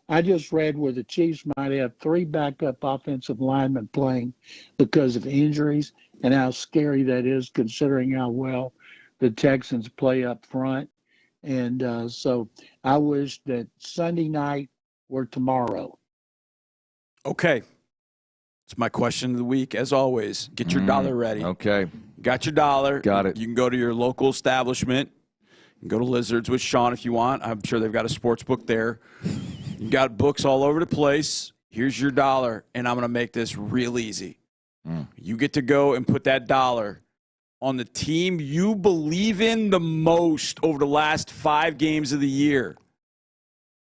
[SPEAKER 15] I just read where the Chiefs might have 3 backup offensive linemen playing because of injuries, and how scary that is considering how well the Texans play up front. And so I wish that Sunday night were tomorrow.
[SPEAKER 22] Okay. It's my question of the week. As always, get your dollar ready.
[SPEAKER 21] Okay.
[SPEAKER 22] Got your dollar.
[SPEAKER 21] Got it.
[SPEAKER 22] You can go to your local establishment. You can go to Lizards with Sean if you want. I'm sure they've got a sports book there. You got books all over the place. Here's your dollar, and I'm going to make this real easy. You get to go and put that dollar on the team you believe in the most over the last 5 games of the year.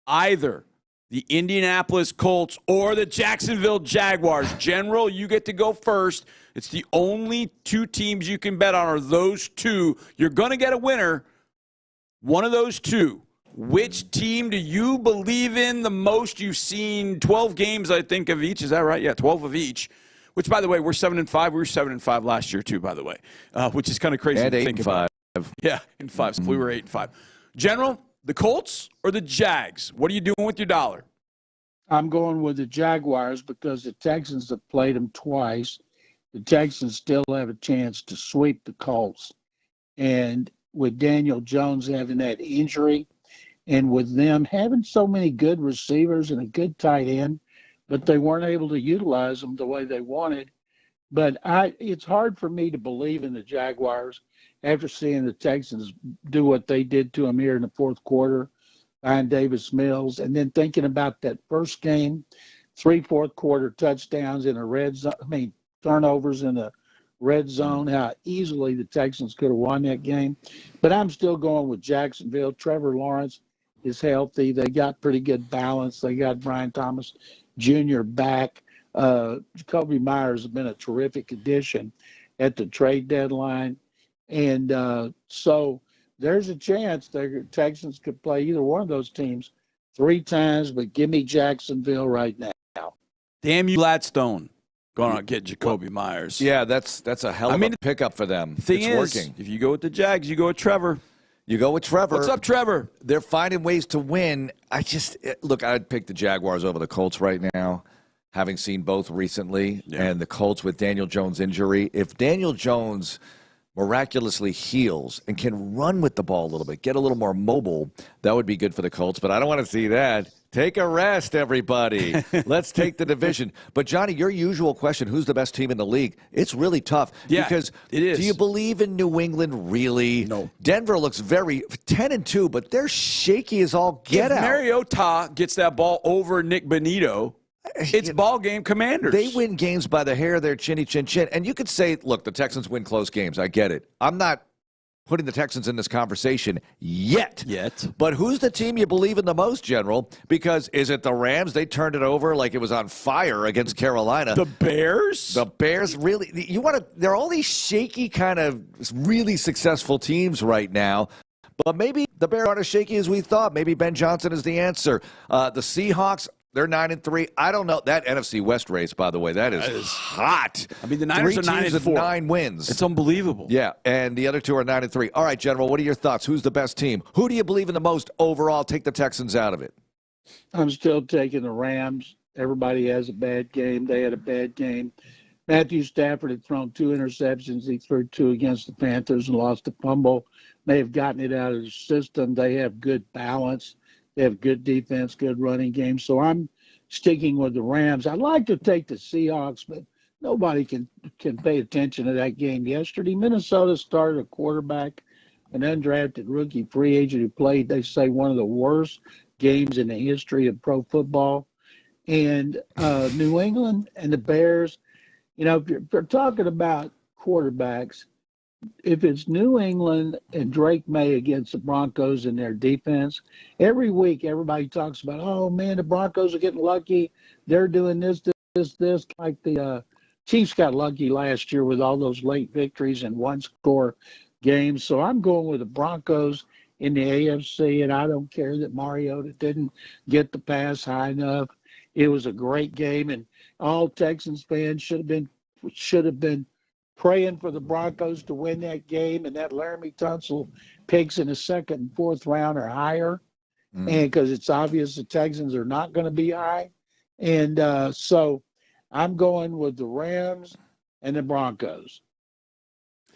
[SPEAKER 22] Either the Indianapolis Colts or the Jacksonville Jaguars. General, you get to go first. It's the only 2 teams you can bet on are those 2. You're going to get a winner. One of those 2. Which team do you believe in the most? You've seen 12 games, I think, of each. Is that right? Yeah, 12 of each. Which, by the way, we're 7-5. We were 7-5 last year, too, by the way, which is kind of crazy to think about.
[SPEAKER 21] 8-5.
[SPEAKER 22] Yeah, 5. So we were 8-5. General, the Colts or the Jags? What are you doing with your dollar?
[SPEAKER 15] I'm going with the Jaguars because the Texans have played them twice. The Texans still have a chance to sweep the Colts. And with Daniel Jones having that injury, and with them having so many good receivers and a good tight end, but they weren't able to utilize them the way they wanted. But it's hard for me to believe in the Jaguars after seeing the Texans do what they did to them here in the fourth quarter behind Davis Mills, and then thinking about that first game, 3 fourth-quarter touchdowns in a red zone, turnovers in the red zone, how easily the Texans could have won that game. But I'm still going with Jacksonville. Trevor Lawrence is healthy. They got pretty good balance. They got Brian Thomas Jr. back. Jacoby Myers has been a terrific addition at the trade deadline. And so there's a chance the Texans could play either one of those teams 3 times, but give me Jacksonville right now.
[SPEAKER 22] Damn you, Gladstone. Going to get Jacoby Myers.
[SPEAKER 21] Yeah, that's a hell of a pickup for them.
[SPEAKER 22] Thing
[SPEAKER 21] it's
[SPEAKER 22] is,
[SPEAKER 21] working.
[SPEAKER 22] If you go with the Jags, you go with Trevor.
[SPEAKER 21] You go with Trevor.
[SPEAKER 22] What's up, Trevor?
[SPEAKER 21] They're finding ways to win. I'd pick the Jaguars over the Colts right now, having seen both recently, and the Colts with Daniel Jones' injury. If Daniel Jones miraculously heals and can run with the ball a little bit, get a little more mobile, that would be good for the Colts. But I don't want to see that. Take a rest, everybody. Let's take the division. But, Johnny, your usual question, who's the best team in the league? It's really tough.
[SPEAKER 22] Yeah,
[SPEAKER 21] because
[SPEAKER 22] it is.
[SPEAKER 21] Do you believe in New England, really?
[SPEAKER 22] No.
[SPEAKER 21] Denver looks very 10-2, but they're shaky as all get out.
[SPEAKER 22] If Mariota gets that ball over Nick Bonito, it's ball game Commanders.
[SPEAKER 21] They win games by the hair of their chinny chin chin. And you could say, look, the Texans win close games. I get it. I'm not putting the Texans in this conversation yet. But who's the team you believe in the most, General? Because is it the Rams? They turned it over like it was on fire against Carolina.
[SPEAKER 22] The Bears?
[SPEAKER 21] The Bears, really. There are all these shaky kind of really successful teams right now. But maybe the Bears aren't as shaky as we thought. Maybe Ben Johnson is the answer. The Seahawks, they're 9-3. I don't know. That NFC West race, by the way, that is hot.
[SPEAKER 22] I mean, the Niners are 9-4.
[SPEAKER 21] 9 wins.
[SPEAKER 22] It's unbelievable.
[SPEAKER 21] Yeah, and the other 2 are 9-3. All right, General, what are your thoughts? Who's the best team? Who do you believe in the most overall? Take the Texans out of it.
[SPEAKER 15] I'm still taking the Rams. Everybody has a bad game. They had a bad game. Matthew Stafford had thrown 2 interceptions. He threw 2 against the Panthers and lost a fumble. They have gotten it out of the system. They have good balance. They have good defense, good running game. So I'm sticking with the Rams. I'd like to take the Seahawks, but nobody can pay attention to that game yesterday. Minnesota started a quarterback an undrafted rookie free agent who played, they say, one of the worst games in the history of pro football. And New England and the Bears, if you're talking about quarterbacks, if it's New England and Drake May against the Broncos and their defense, every week everybody talks about, oh, man, the Broncos are getting lucky. They're doing this, like the Chiefs got lucky last year with all those late victories and one-score games. So I'm going with the Broncos in the AFC, and I don't care that Mariota didn't get the pass high enough. It was a great game, and all Texans fans should have been praying for the Broncos to win that game, and that Laramie Tunsil picks in the second and fourth round are higher, and because it's obvious the Texans are not going to be high. And so I'm going with the Rams and the Broncos.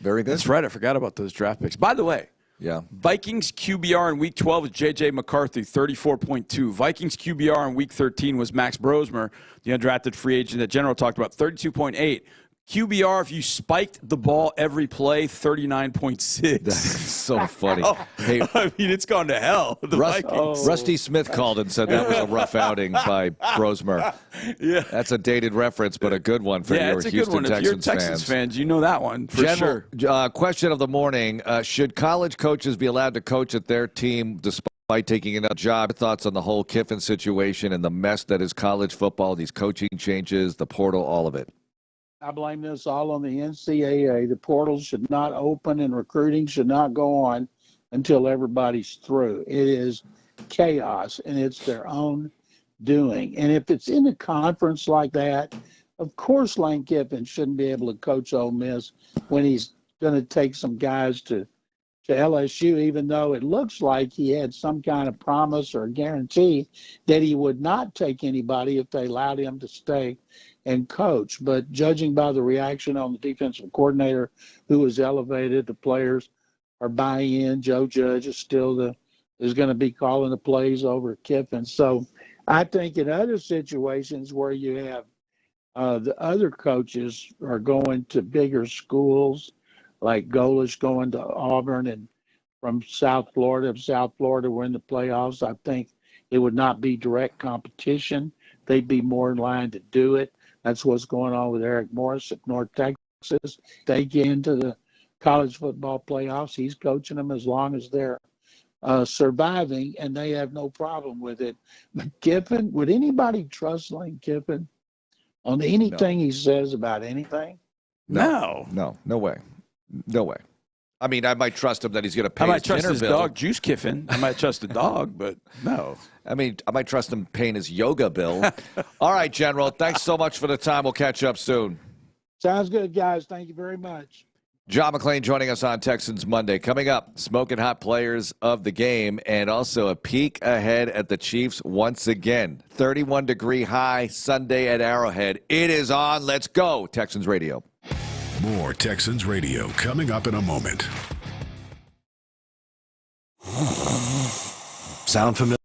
[SPEAKER 21] Very good.
[SPEAKER 22] That's right. I forgot about those draft picks. By the way, Vikings QBR in Week 12 was J.J. McCarthy, 34.2. Vikings QBR in Week 13 was Max Brosmer, the undrafted free agent that General talked about, 32.8. QBR, if you spiked the ball every play, 39.6.
[SPEAKER 21] That's so funny.
[SPEAKER 22] Hey, I mean, it's gone to hell. The Vikings.
[SPEAKER 21] Rusty Smith called and said that was a rough outing by Brosmer.
[SPEAKER 22] Yeah.
[SPEAKER 21] That's a dated reference, but a good one for your
[SPEAKER 22] it's a
[SPEAKER 21] Houston
[SPEAKER 22] good one.
[SPEAKER 21] Texans
[SPEAKER 22] If you're Texans fans, you know that one for sure.
[SPEAKER 21] Question of the morning. Should college coaches be allowed to coach at their team despite taking another job? Thoughts on the whole Kiffin situation and the mess that is college football, these coaching changes, the portal, all of it?
[SPEAKER 15] I blame this all on the NCAA. The portals should not open and recruiting should not go on until everybody's through. It is chaos, and it's their own doing. And if it's in a conference like that, of course Lane Kiffin shouldn't be able to coach Ole Miss when he's going to take some guys to LSU, even though it looks like he had some kind of promise or guarantee that he would not take anybody if they allowed him to stay and coach. But judging by the reaction on the defensive coordinator who was elevated, the players are buying in. Joe Judge is still is going to be calling the plays over Kiffin. So I think in other situations where you have the other coaches are going to bigger schools, like Golish going to Auburn, and from South Florida, we're in the playoffs, I think it would not be direct competition. They'd be more in line to do it. That's what's going on with Eric Morris at North Texas. They get into the college football playoffs. He's coaching them as long as they're surviving, and they have no problem with it. But Kiffin, would anybody trust Lane Kiffin on anything he says about anything?
[SPEAKER 21] No way. No way. I mean, I might trust him that he's going to pay
[SPEAKER 22] I
[SPEAKER 21] his
[SPEAKER 22] might trust
[SPEAKER 21] dinner
[SPEAKER 22] his
[SPEAKER 21] bill.
[SPEAKER 22] dog, Juice Kiffin. I might trust the dog, but no.
[SPEAKER 21] I mean, I might trust him paying his yoga bill. All right, General. Thanks so much for the time. We'll catch up soon.
[SPEAKER 15] Sounds good, guys. Thank you very much.
[SPEAKER 21] John McClain joining us on Texans Monday. Coming up, smoking hot players of the game and also a peek ahead at the Chiefs once again. 31-degree high Sunday at Arrowhead. It is on. Let's go, Texans Radio.
[SPEAKER 18] More Texans Radio coming up in a moment. Sound familiar?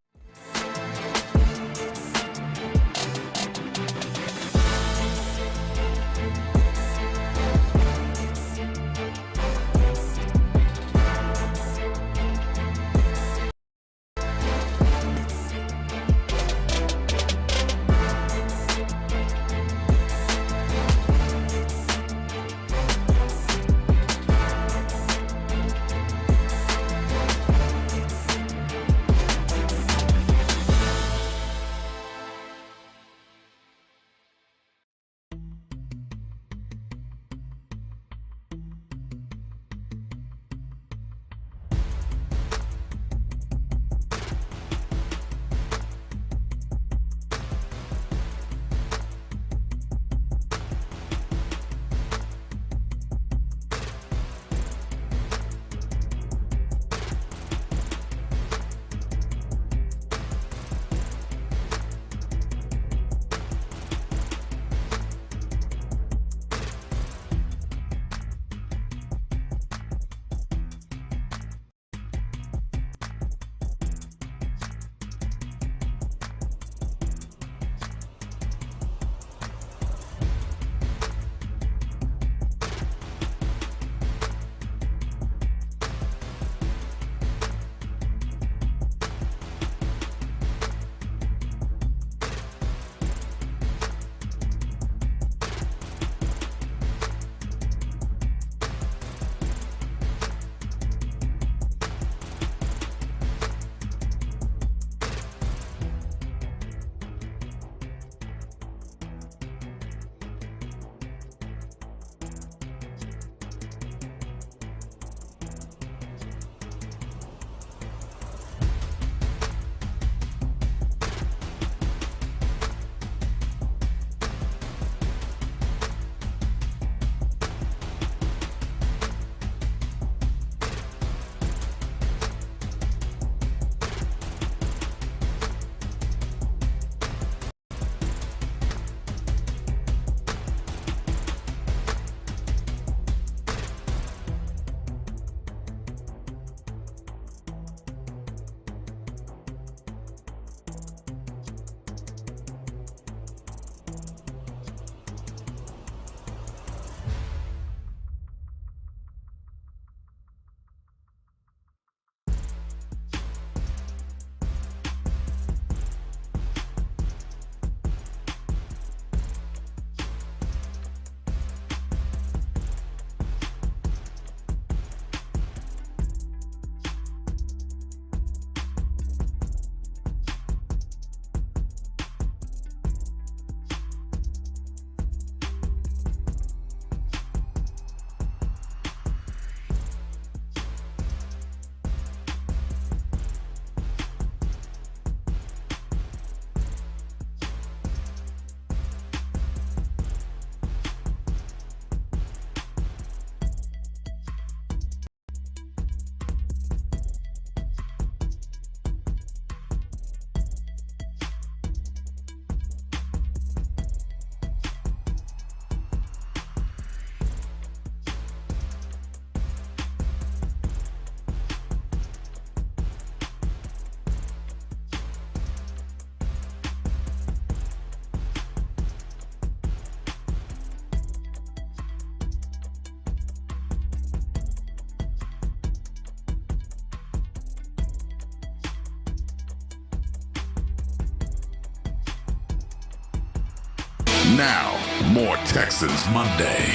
[SPEAKER 18] Now, more Texans Monday.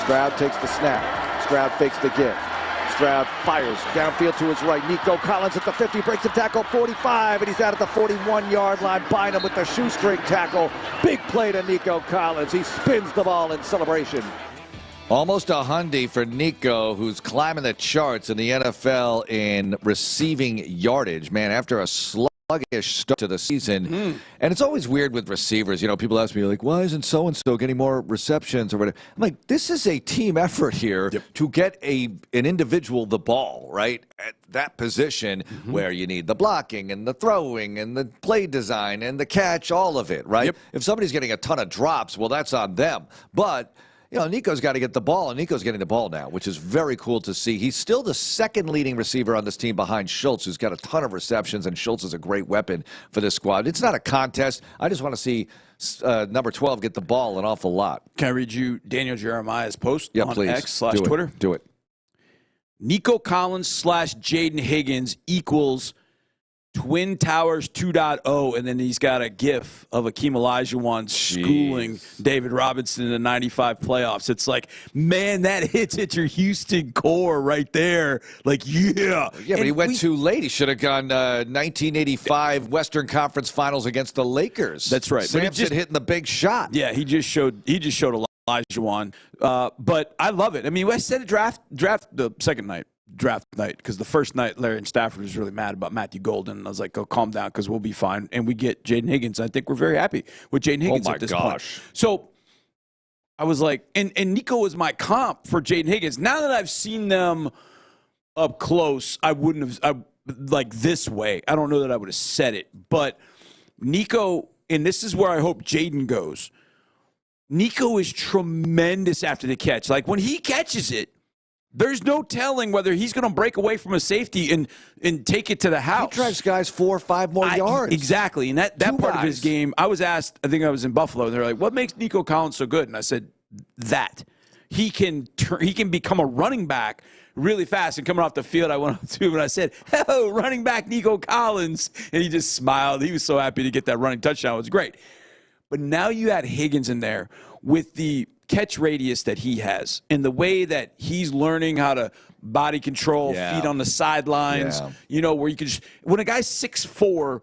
[SPEAKER 8] Stroud takes the snap. Stroud fakes the give. Stroud fires downfield to his right. Nico Collins at the 50, breaks a tackle, 45, and he's out at the 41-yard line. Bynum with the shoestring tackle. Big play to Nico Collins. He spins the ball in celebration.
[SPEAKER 21] Almost a hundy for Nico, who's climbing the charts in the NFL in receiving yardage. Man, after a sluggish start to the season. And it's always weird with receivers. You know, people ask me, like, why isn't so-and-so getting more receptions or whatever? I'm like, this is a team effort here to get an individual the ball, right, at that position where you need the blocking and the throwing and the play design and the catch, all of it, right? If somebody's getting a ton of drops, well, that's on them. But you know, Nico's got to get the ball, and Nico's getting the ball now, which is very cool to see. He's still the second leading receiver on this team behind Schultz, who's got a ton of receptions, and Schultz is a great weapon for this squad. It's not a contest. I just want to see number 12 get the ball an awful lot.
[SPEAKER 22] Can I read you Daniel Jeremiah's post on
[SPEAKER 21] please.
[SPEAKER 22] X/Twitter?
[SPEAKER 21] Do it.
[SPEAKER 22] Nico Collins / Jaden Higgins equals Twin Towers 2.0, and then he's got a gif of Akeem Olajuwon schooling David Robinson in the 95 playoffs. It's like, man, that hits at your Houston core right there. Like, yeah.
[SPEAKER 21] Yeah, but he went too late. He should have gone 1985 Western Conference Finals against the Lakers.
[SPEAKER 22] That's right.
[SPEAKER 21] Sampson hitting the big shot.
[SPEAKER 22] Yeah, he just showed Olajuwon. But I love it. I mean, I said draft the second night. Draft night, because the first night Larry and Stafford was really mad about Matthew Golden, and I was like, "Oh, calm down, because we'll be fine." And we get Jaden Higgins. I think we're very happy with Jaden Higgins at this point. So I was like, and Nico was my comp for Jaden Higgins. Now that I've seen them up close, I wouldn't have like this way. I don't know that I would have said it, but Nico, and this is where I hope Jaden goes. Nico is tremendous after the catch. Like when he catches it, there's no telling whether he's going to break away from a safety and take it to the house.
[SPEAKER 21] He drives guys 4 or 5 more yards.
[SPEAKER 22] Exactly. And that part of his game, I was asked, I think I was in Buffalo, and they're like, what makes Nico Collins so good? And I said, that. He can become a running back really fast. And coming off the field, I went up to him and I said, "Oh, running back Nico Collins." And he just smiled. He was so happy to get that running touchdown. It was great. But now you add Higgins in there with the catch radius that he has and the way that he's learning how to body control, feet on the sidelines, you know, where you can just – when a guy's 6'4",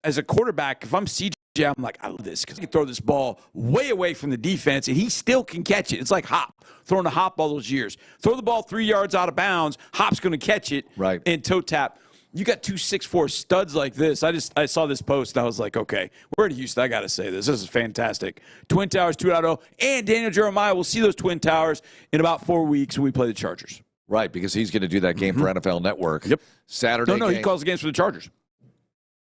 [SPEAKER 22] as a quarterback, if I'm CJ, I'm like, I love this because I can throw this ball way away from the defense, and he still can catch it. It's like Hop, throwing a Hop all those years. Throw the ball 3 yards out of bounds, Hop's going to catch it and toe tap. You got 2 6'4" studs like this. I saw this post, and I was like, okay, we're in Houston. I got to say this. This is fantastic. Twin Towers 2.0, and Daniel Jeremiah will see those Twin Towers in about 4 weeks when we play the Chargers.
[SPEAKER 21] Right, because he's going to do that game for NFL Network. Yep. Saturday
[SPEAKER 22] No, he calls the games for the Chargers.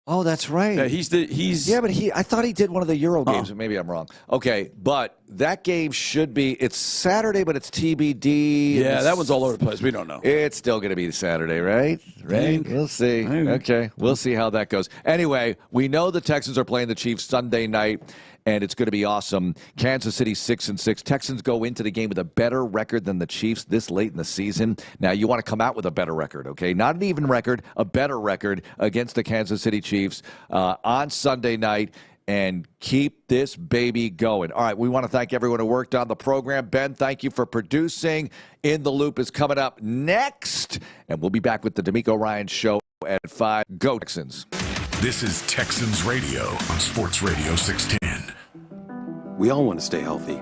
[SPEAKER 21] Oh, that's right.
[SPEAKER 22] Yeah,
[SPEAKER 21] but I thought he did one of the Euro games, but maybe I'm wrong. Okay, but that game should be, it's Saturday, but it's TBD.
[SPEAKER 22] Yeah, that one's all over the place. We don't know.
[SPEAKER 21] It's still going to be Saturday, right? We'll see. Okay, we'll see how that goes. Anyway, we know the Texans are playing the Chiefs Sunday night, and it's going to be awesome. Kansas City 6-6. Texans go into the game with a better record than the Chiefs this late in the season. Now, you want to come out with a better record, okay? Not an even record, a better record against the Kansas City Chiefs on Sunday night, and keep this baby going. All right, we want to thank everyone who worked on the program. Ben, thank you for producing. In the Loop is coming up next, and we'll be back with the D'Amico Ryan Show at 5. Go Texans.
[SPEAKER 18] This is Texans Radio on Sports Radio 610.
[SPEAKER 1] We all want to stay healthy.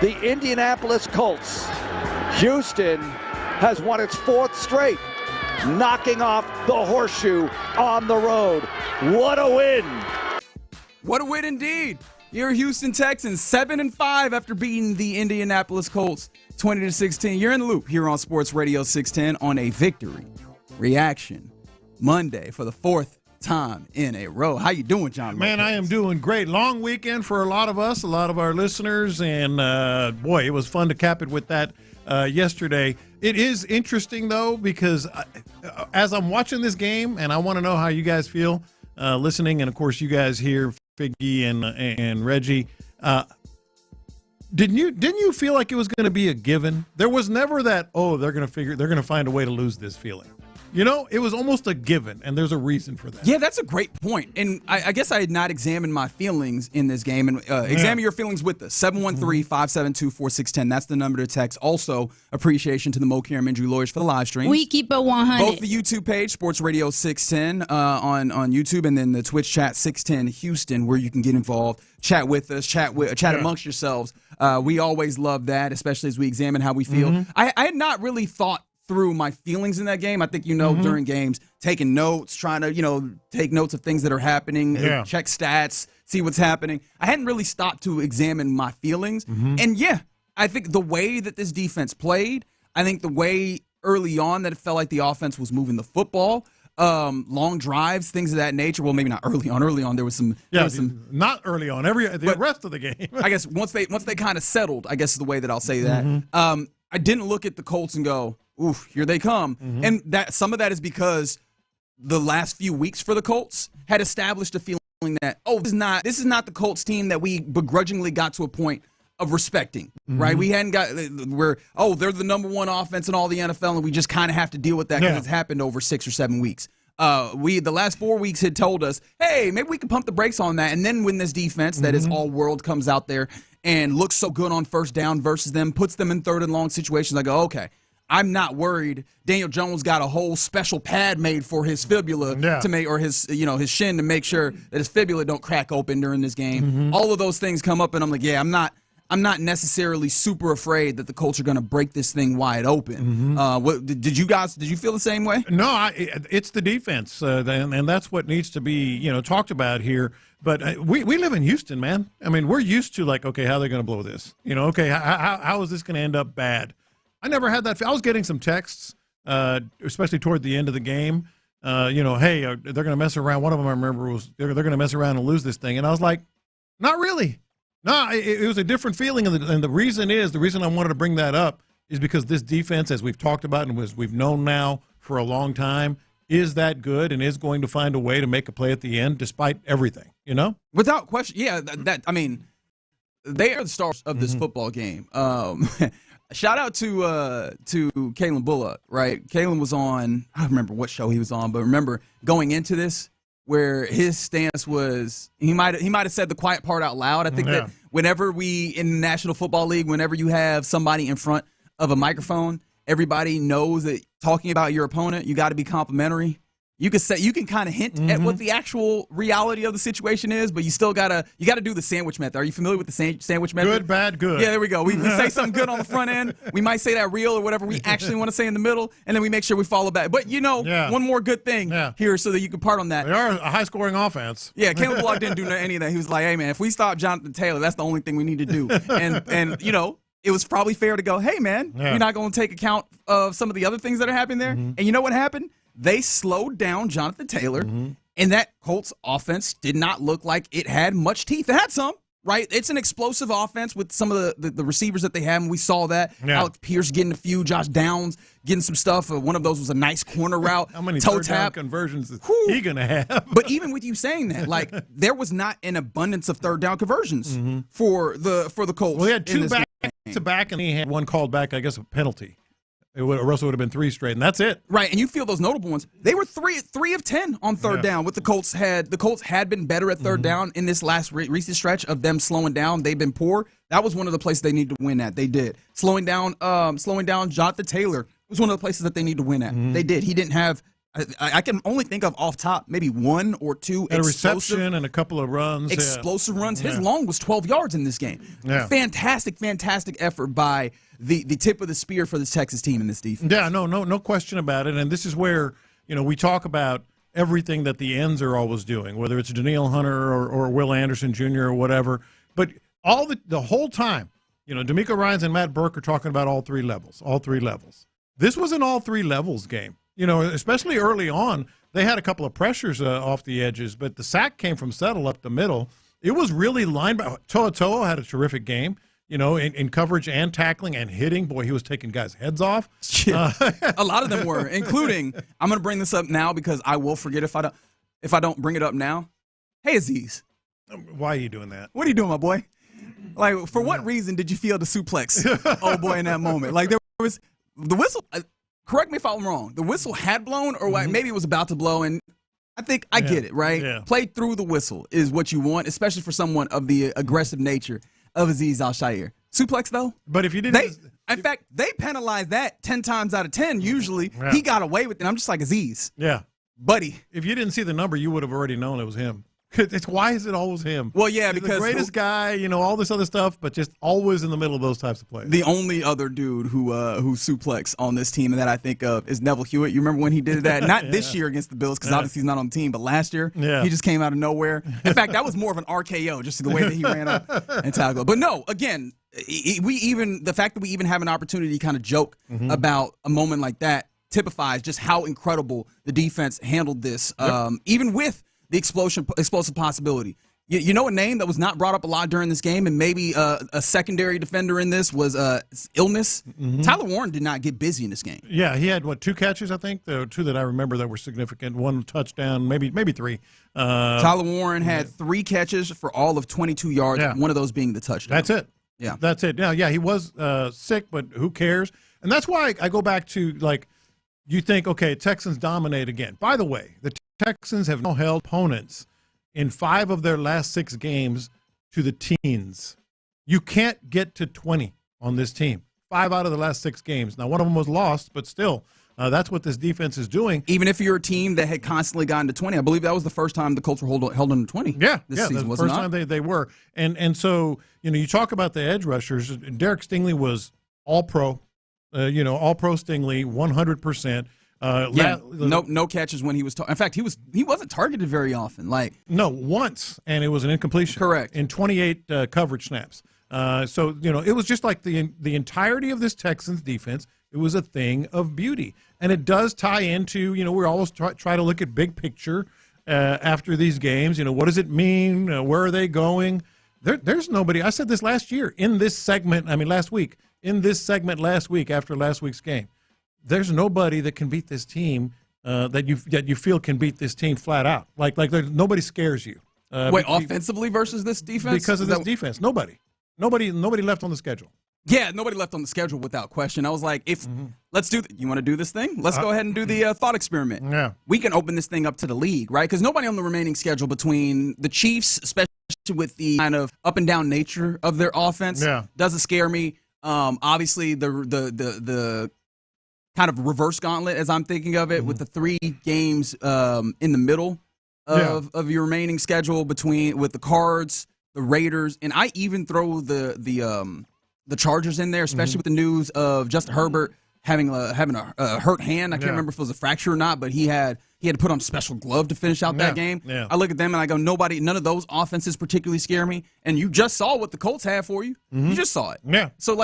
[SPEAKER 8] the Indianapolis Colts. Houston has won its 4th straight, knocking off the horseshoe on the road. What a win!
[SPEAKER 16] What a win indeed. Your Houston Texans 7-5 after beating the Indianapolis Colts 20-16. You're in the loop here on Sports Radio 610 on a victory reaction Monday for the 4th time in a row. How you doing, John?
[SPEAKER 17] Man, I am doing great. Long weekend for a lot of us, a lot of our listeners, and boy, it was fun to cap it with that yesterday. It is interesting, though, because as I'm watching this game, and I want to know how you guys feel listening, and of course you guys here, Figgy and Reggie, didn't you feel like it was going to be a given? There was never that, they're going to find a way to lose this feeling. You know, it was almost a given, and there's a reason for that.
[SPEAKER 16] Yeah, that's a great point. And I guess I had not examined my feelings in this game. And examine your feelings with us. 713-572-4610. That's the number to text. Also, appreciation to the Mo Karam Injury Lawyers for the live stream.
[SPEAKER 23] We keep it 100.
[SPEAKER 16] Both the YouTube page, Sports Radio 610 on YouTube, and then the Twitch chat 610 Houston, where you can get involved, chat with us, chat amongst yourselves. We always love that, especially as we examine how we feel. I had not really thought through my feelings in that game. I think, during games, taking notes, trying to, take notes of things that are happening, check stats, see what's happening. I hadn't really stopped to examine my feelings. And I think the way that this defense played, I think the way early on that it felt like the offense was moving the football, long drives, things of that nature. Well, maybe not early on. Early on, there was some.
[SPEAKER 17] Not early on. The rest of the game.
[SPEAKER 16] I guess once they kind of settled, I guess is the way that I'll say that. I didn't look at the Colts and go, oof, here they come. And that some of that is because the last few weeks for the Colts had established a feeling that, this is not the Colts team that we begrudgingly got to a point of respecting, right? We hadn't got they're the number one offense in all the NFL, and we just kind of have to deal with that because it's happened over 6 or 7 weeks. The last 4 weeks had told us, hey, maybe we can pump the brakes on that. And then when this defense that is all world comes out there and looks so good on first down versus them, puts them in 3rd and long situations, I go, okay, I'm not worried. Daniel Jones got a whole special pad made for his fibula to make, or his shin to make sure that his fibula don't crack open during this game. All of those things come up, and I'm like, I'm not necessarily super afraid that the Colts are going to break this thing wide open. Did you feel the same way?
[SPEAKER 17] No, it's the defense, and that's what needs to be talked about here. But we live in Houston, man. I mean, we're used to okay, how are they going to blow this? How is this going to end up bad? I never had that. I was getting some texts, especially toward the end of the game. Hey, they're going to mess around. One of them I remember was they're going to mess around and lose this thing, and I was like, not really. No, it was a different feeling, and the reason I wanted to bring that up is because this defense, as we've talked about and as we've known now for a long time, is that good and is going to find a way to make a play at the end despite everything.
[SPEAKER 16] Without question, they are the stars of this football game. Shout out to Kalen Bullock, right? Kalen was on, I don't remember what show he was on, but remember going into this where his stance was, he might have said the quiet part out loud. I think that whenever in the National Football League, whenever you have somebody in front of a microphone, everybody knows that talking about your opponent, you got to be complimentary. You can kind of hint at what the actual reality of the situation is, but you still gotta do the sandwich method. Are you familiar with the sandwich method?
[SPEAKER 17] Good, bad, good.
[SPEAKER 16] Yeah, there we go. We say something good on the front end. We might say that real or whatever we actually want to say in the middle, and then we make sure we follow back. But one more good thing here so that you can part on that.
[SPEAKER 17] They are a high-scoring offense.
[SPEAKER 16] Yeah, Caleb Bullock didn't do any of that. He was like, hey, man, if we stop Jonathan Taylor, that's the only thing we need to do. And it was probably fair to go, hey, man, you're not going to take account of some of the other things that are happening there. And you know what happened? They slowed down Jonathan Taylor, and that Colts offense did not look like it had much teeth. It had some, right? It's an explosive offense with some of the receivers that they have, and we saw that. Alex Pierce getting a few, Josh Downs getting some stuff. One of those was a nice corner route.
[SPEAKER 17] How many
[SPEAKER 16] toe
[SPEAKER 17] third down
[SPEAKER 16] tap
[SPEAKER 17] conversions is he going to have?
[SPEAKER 16] But even with you saying that, there was not an abundance of third down conversions for the Colts.
[SPEAKER 17] Well, he had 2 back-to-back, and he had 1 called back, I guess, a penalty. Russell would have been 3 straight, and that's it.
[SPEAKER 16] Right, and you feel those notable ones. They were 3 of 10 on third down. What the Colts had been better at third down in this last recent stretch of them slowing down. They've been poor. That was one of the places they need to win at. They did. Slowing down Jonathan Taylor was one of the places that they need to win at. They did. He didn't have I can only think of off top maybe one or two
[SPEAKER 17] a reception and a couple of runs.
[SPEAKER 16] Explosive runs. His long was 12 yards in this game.
[SPEAKER 17] Yeah.
[SPEAKER 16] Fantastic effort by the tip of the spear for this Texas team in this defense.
[SPEAKER 17] Yeah, no question about it. And this is where, we talk about everything that the ends are always doing, whether it's Danielle Hunter or Will Anderson Jr. or whatever. But the whole time, D'Amico Ryans and Matt Burke are talking about all three levels. This was an all three levels game. Especially early on, they had a couple of pressures off the edges, but the sack came from Settle up the middle. It was really linebacker. To'o had a terrific game, in coverage and tackling and hitting. Boy, he was taking guys' heads off.
[SPEAKER 16] A lot of them were, including, I'm going to bring this up now because I will forget if I don't bring it up now. Hey, Aziz.
[SPEAKER 17] Why are you doing that?
[SPEAKER 16] What are you doing, my boy? Like, for what reason did you feel the suplex, oh boy, in that moment? Like, there was the whistle. Correct me if I'm wrong. The whistle had blown, or maybe it was about to blow, and I think I get it, right?
[SPEAKER 17] Yeah.
[SPEAKER 16] Play through the whistle is what you want, especially for someone of the aggressive nature of Aziz Al-Shaair. Suplex, though?
[SPEAKER 17] But if you didn't...
[SPEAKER 16] In fact, they penalize that 10 times out of 10, usually. Yeah. He got away with it. I'm just like, Aziz.
[SPEAKER 17] Yeah.
[SPEAKER 16] Buddy.
[SPEAKER 17] If you didn't see the number, you would have already known it was him. Why is it always him?
[SPEAKER 16] Well, yeah,
[SPEAKER 17] He's
[SPEAKER 16] because
[SPEAKER 17] the greatest guy, all this other stuff, but just always in the middle of those types of plays.
[SPEAKER 16] The only other dude who suplex on this team that I think of is Neville Hewitt. You remember when he did that? Not this year against the Bills, because obviously he's not on the team, but last year he just came out of nowhere. In fact, that was more of an RKO, just the way that he ran up and tackled. But no, again, the fact that we even have an opportunity to kind of joke about a moment like that typifies just how incredible the defense handled this, even with the explosive possibility. You know a name that was not brought up a lot during this game, and maybe a secondary defender in this was illness. Tyler Warren did not get busy in this game.
[SPEAKER 17] Yeah, he had, 2 catches, I think? The 2 that I remember that were significant. 1 touchdown, maybe 3.
[SPEAKER 16] Tyler Warren had 3 catches for all of 22 yards, one of those being the touchdown.
[SPEAKER 17] That's it.
[SPEAKER 16] Yeah.
[SPEAKER 17] That's it. Yeah, he was sick, but who cares? And that's why I go back to, you think, okay, Texans dominate again. By the way, the Texans have now held opponents in 5 of their last 6 games to the teens. You can't get to 20 on this team. 5 out of the last 6 games. Now, one of them was lost, but still, that's what this defense is doing.
[SPEAKER 16] Even if you're a team that had constantly gotten to 20, I believe that was the first time the Colts were held under 20.
[SPEAKER 17] Yeah,
[SPEAKER 16] this season,
[SPEAKER 17] the first time they were. And so, you talk about the edge rushers. Derek Stingley was all-pro, all-pro Stingley, 100%.
[SPEAKER 16] No catches when he was. In fact, he wasn't targeted very often.
[SPEAKER 17] No, once, and it was an incompletion.
[SPEAKER 16] Correct.
[SPEAKER 17] In 28 coverage snaps. So it was just like the entirety of this Texans defense. It was a thing of beauty, and it does tie into we always try to look at big picture after these games. What does it mean? Where are they going? There's nobody. I said this last year in this segment. Last week in this segment last week after last week's game. There's nobody that can beat this team that you feel can beat this team flat out. Like nobody scares you.
[SPEAKER 16] Offensively versus this defense?
[SPEAKER 17] Because of this defense. Nobody left on the schedule.
[SPEAKER 16] Yeah, nobody left on the schedule without question. I was like, let's do you want to do this thing? Let's go ahead and do the thought experiment.
[SPEAKER 17] Yeah.
[SPEAKER 16] We can open this thing up to the league, right? Because nobody on the remaining schedule between the Chiefs, especially with the kind of up and down nature of their offense, doesn't scare me. Obviously, the kind of reverse gauntlet, as I'm thinking of it, with the 3 games in the middle of your remaining schedule with the Cards, the Raiders, and I even throw the Chargers in there, especially with the news of Justin Herbert having a hurt hand. I can't remember if it was a fracture or not, but he had to put on a special glove to finish out that game.
[SPEAKER 17] Yeah.
[SPEAKER 16] I look at them and I go, none of those offenses particularly scare me. And you just saw what the Colts had for you. You just saw it.
[SPEAKER 17] Yeah.
[SPEAKER 16] So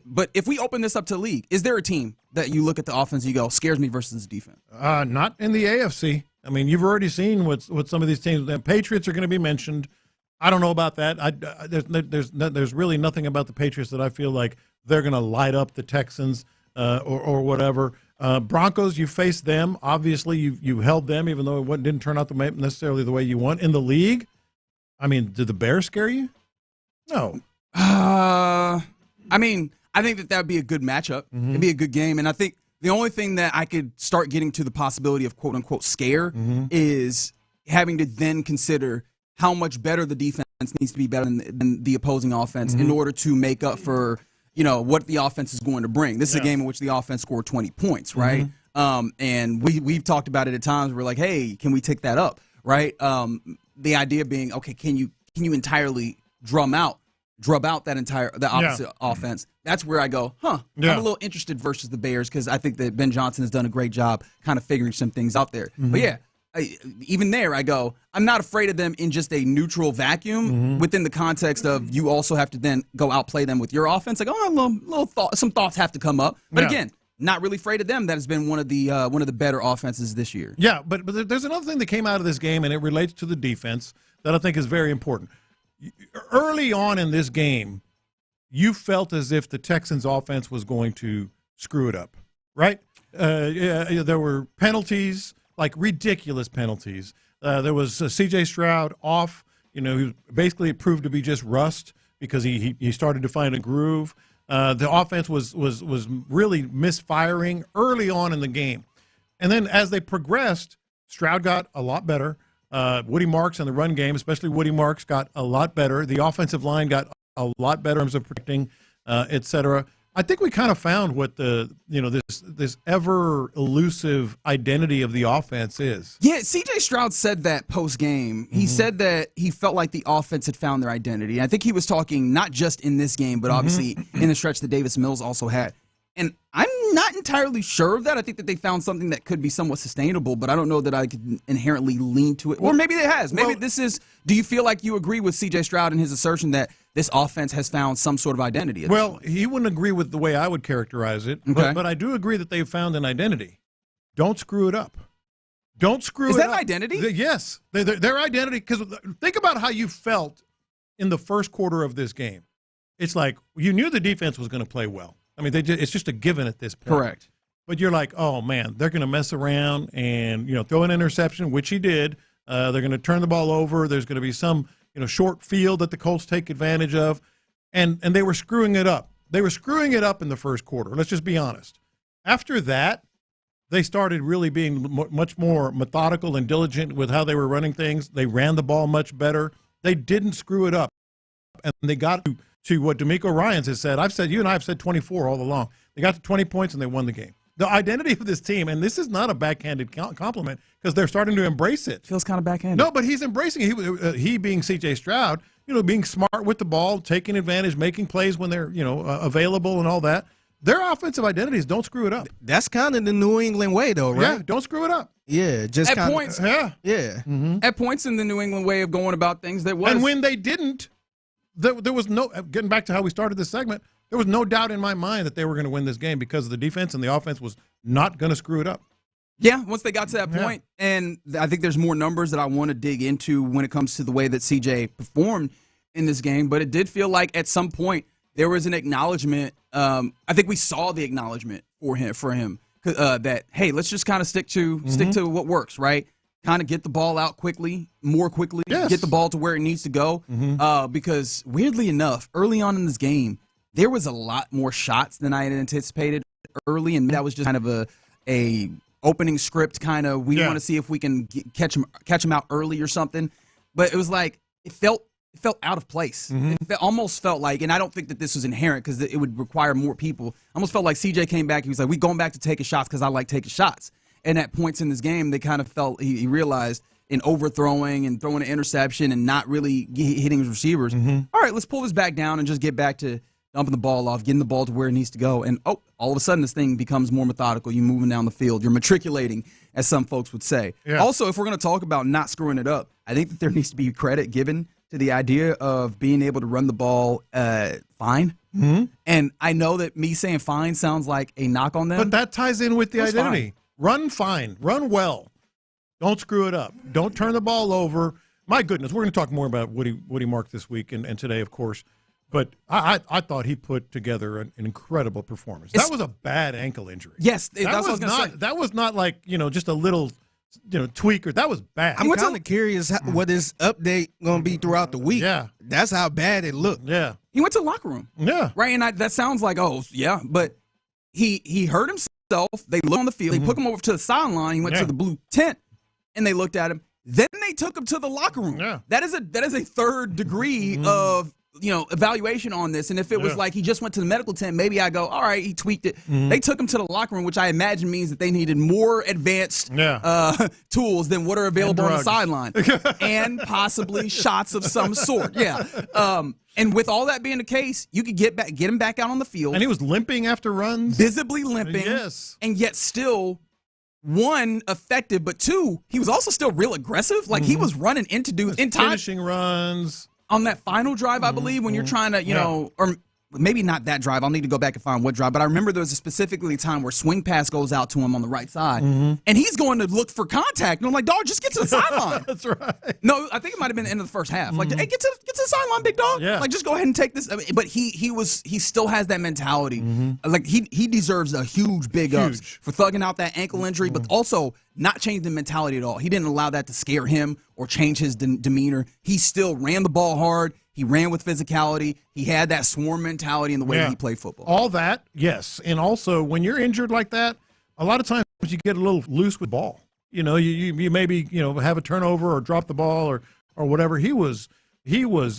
[SPEAKER 16] but if we open this up to the league, is there a team that you look at the offense and you go, scares me versus the defense?
[SPEAKER 17] Not in the AFC. You've already seen what some of these teams. The Patriots are going to be mentioned. I don't know about that. There's really nothing about the Patriots that I feel like they're going to light up the Texans or whatever. Broncos, you faced them. Obviously, you held them, even though it didn't turn out necessarily the way you want. In the league, did the Bears scare you? No.
[SPEAKER 16] I think that would be a good matchup. It'd be a good game. And I think the only thing that I could start getting to the possibility of quote-unquote scare is having to then consider how much better the defense needs to be better than the opposing offense in order to make up for what the offense is going to bring. This is a game in which the offense scored 20 points, right? And we've talked about it at times. We're like, hey, can we take that up, right? The idea being, okay, can you entirely drub out the opposite offense? That's where I go, I'm a little interested versus the Bears because I think that Ben Johnson has done a great job kind of figuring some things out there.
[SPEAKER 17] Mm-hmm.
[SPEAKER 16] But yeah, even there, I go, I'm not afraid of them in just a neutral vacuum within the context of you also have to then go outplay them with your offense. Like, some thoughts have to come up. But again, not really afraid of them. That has been one of the better offenses this year.
[SPEAKER 17] Yeah, but there's another thing that came out of this game, and it relates to the defense that I think is very important. Early on in this game, you felt as if the Texans' offense was going to screw it up, right? There were penalties, like ridiculous penalties. There was C.J. Stroud off. He basically proved to be just rust because he started to find a groove. The offense was really misfiring early on in the game. And then as they progressed, Stroud got a lot better. Woody Marks in the run game, especially Woody Marks, got a lot better. The offensive line got a lot better in terms of protecting, et cetera. I think we kind of found what this ever elusive identity of the offense is.
[SPEAKER 16] Yeah, C.J. Stroud said that post game. He said that he felt like the offense had found their identity. And I think he was talking not just in this game, but obviously in the stretch that Davis Mills also had. And I'm not entirely sure of that. I think that they found something that could be somewhat sustainable, but I don't know that I could inherently lean to it. Or maybe it has. Maybe this is. Do you feel like you agree with C.J. Stroud in his assertion that this offense has found some sort of identity?
[SPEAKER 17] Well, he wouldn't agree with the way I would characterize it, but I do agree that they've found an identity. Don't screw it up. Don't screw it up. Is
[SPEAKER 16] that an identity?
[SPEAKER 17] Yes. Their identity, because think about how you felt in the first quarter of this game. It's like you knew the defense was going to play well. I mean, it's just a given at this point.
[SPEAKER 16] Correct.
[SPEAKER 17] But you're like, oh, man, they're going to mess around and, throw an interception, which he did. They're going to turn the ball over. There's going to be some, short field that the Colts take advantage of. And they were screwing it up. They were screwing it up in the first quarter. Let's just be honest. After that, they started really being much more methodical and diligent with how they were running things. They ran the ball much better. They didn't screw it up. And they got to what D'Amico Ryans has said. You and I have said 24 all along. They got to 20 points and they won the game. The identity of this team, and this is not a backhanded compliment because they're starting to embrace it.
[SPEAKER 16] Feels kind of backhanded.
[SPEAKER 17] No, but he's embracing it. He being C.J. Stroud, being smart with the ball, taking advantage, making plays when they're, available and all that. Their offensive identities, don't screw it up.
[SPEAKER 6] That's kind of the New England way, though, right?
[SPEAKER 17] Yeah, don't screw it up.
[SPEAKER 6] Yeah, just
[SPEAKER 16] at points.
[SPEAKER 17] Yeah.
[SPEAKER 16] At points in the New England way of going about things, there was.
[SPEAKER 17] And when they didn't, there was no, getting back to how we started this segment, there was no doubt in my mind that they were going to win this game because of the defense, and the offense was not going to screw it up.
[SPEAKER 16] Yeah, once they got to that point, and I think there's more numbers that I want to dig into when it comes to the way that CJ performed in this game, but it did feel like at some point there was an acknowledgement. I think we saw the acknowledgement for him that, hey, let's just kind of stick to what works, right? Kind of get the ball out more quickly, get the ball to where it needs to go. Because weirdly enough, early on in this game, there was a lot more shots than I had anticipated early, and that was just kind of a opening script kind of. We want to see if we can catch him out early or something. But it was like it felt out of place. It almost felt like, and I don't think that this was inherent because it would require more people. Almost felt like CJ came back. He was like, "We going back to taking shots because I like taking shots." And at points in this game, they kind of felt he realized in overthrowing and throwing an interception and not really hitting his receivers. All right, let's pull this back down and just get back to dumping the ball off, getting the ball to where it needs to go. And, all of a sudden, this thing becomes more methodical. You're moving down the field. You're matriculating, as some folks would say. Yeah. Also, if we're going to talk about not screwing it up, I think that there needs to be credit given to the idea of being able to run the ball fine. And I know that me saying fine sounds like a knock on them.
[SPEAKER 17] But that ties in with the identity. Fine. Run fine. Run well. Don't screw it up. Don't turn the ball over. My goodness, we're going to talk more about Woody Mark this week and today, of course. But I thought he put together an incredible performance. That was a bad ankle injury.
[SPEAKER 16] Yes, that's what I was going to say.
[SPEAKER 17] That was not like, just a little, tweak. That was bad.
[SPEAKER 6] I'm kind of curious what his update going to be throughout the week.
[SPEAKER 17] Yeah.
[SPEAKER 6] That's how bad it looked.
[SPEAKER 17] Yeah.
[SPEAKER 16] He went to the locker room.
[SPEAKER 17] Yeah.
[SPEAKER 16] Right, and that sounds like, but he hurt himself. They looked on the field. They took him over to the sideline. He went to the blue tent, and they looked at him. Then they took him to the locker room.
[SPEAKER 17] Yeah.
[SPEAKER 16] That is a third degree of evaluation on this, and if it was like he just went to the medical tent, maybe I go, all right, he tweaked it. They took him to the locker room, which I imagine means that they needed more advanced tools than what are available on the sideline, and possibly shots of some sort. And with all that being the case, you could get him back out on the field,
[SPEAKER 17] and he was limping after runs,
[SPEAKER 16] visibly limping, and yet still. One, effective, but two, he was also still real aggressive. Like he was running into dudes in time,
[SPEAKER 17] finishing runs
[SPEAKER 16] on that final drive. I believe when you're trying to, or maybe not that drive. I'll need to go back and find what drive. But I remember there was a specifically time where swing pass goes out to him on the right side, and he's going to look for contact. And I'm like, dog, just get to the sideline.
[SPEAKER 17] That's right.
[SPEAKER 16] No, I think it might have been the end of the first half. Like, hey, get to the sideline, big dog.
[SPEAKER 17] Yeah.
[SPEAKER 16] Like, just go ahead and take this. I mean, but he still has that mentality. Like he deserves a huge big ups for thugging out that ankle injury, but also not changing the mentality at all. He didn't allow that to scare him or change his demeanor. He still ran the ball hard. He ran with physicality. He had that swarm mentality in the way that he played football.
[SPEAKER 17] All that, yes. And also, when you're injured like that, a lot of times you get a little loose with ball. You maybe, have a turnover or drop the ball or whatever. He was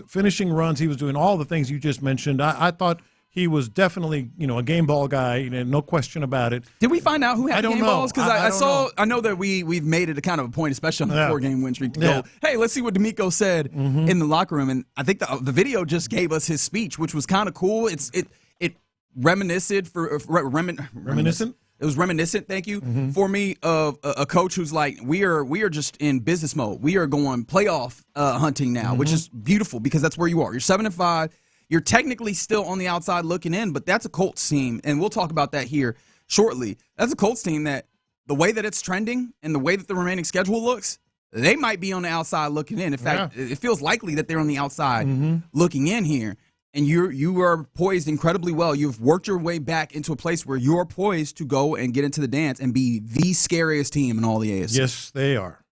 [SPEAKER 17] finishing runs. He was doing all the things you just mentioned. I thought he was definitely, a game ball guy, no question about it.
[SPEAKER 16] Did we find out who had game balls? Because I know that we've made it a kind of a point, especially on the 4-game win streak, to go, hey, let's see what D'Amico said in the locker room. And I think the video just gave us his speech, which was kind of cool. It reminiscent. It was reminiscent, thank you, for me, of a coach who's like, we are just in business mode. We are going playoff hunting now, which is beautiful because that's where you are. You're 7-5. You're technically still on the outside looking in, but that's a Colts team, and we'll talk about that here shortly. That's a Colts team that the way that it's trending and the way that the remaining schedule looks, they might be on the outside looking in. In fact, it feels likely that they're on the outside looking in here, and you are poised incredibly well. You've worked your way back into a place where you're poised to go and get into the dance and be the scariest team in all the AFC.
[SPEAKER 17] Yes, they are.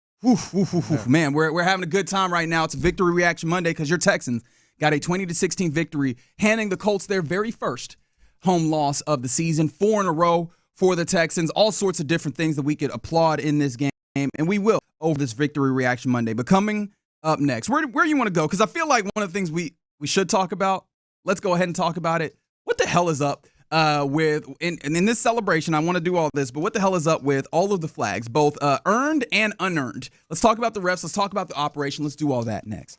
[SPEAKER 16] Man, we're having a good time right now. It's a Victory Reaction Monday because your Texans got a 20-16 victory, handing the Colts their very first home loss of the season, 4 in a row for the Texans. All sorts of different things that we could applaud in this game, and we will over this Victory Reaction Monday. But coming up next, where you want to go? Because I feel like one of the things we should talk about, let's go ahead and talk about it. What the hell is up with, and in this celebration, I want to do all this, but what the hell is up with all of the flags, both earned and unearned? Let's talk about the refs. Let's talk about the operation. Let's do all that next.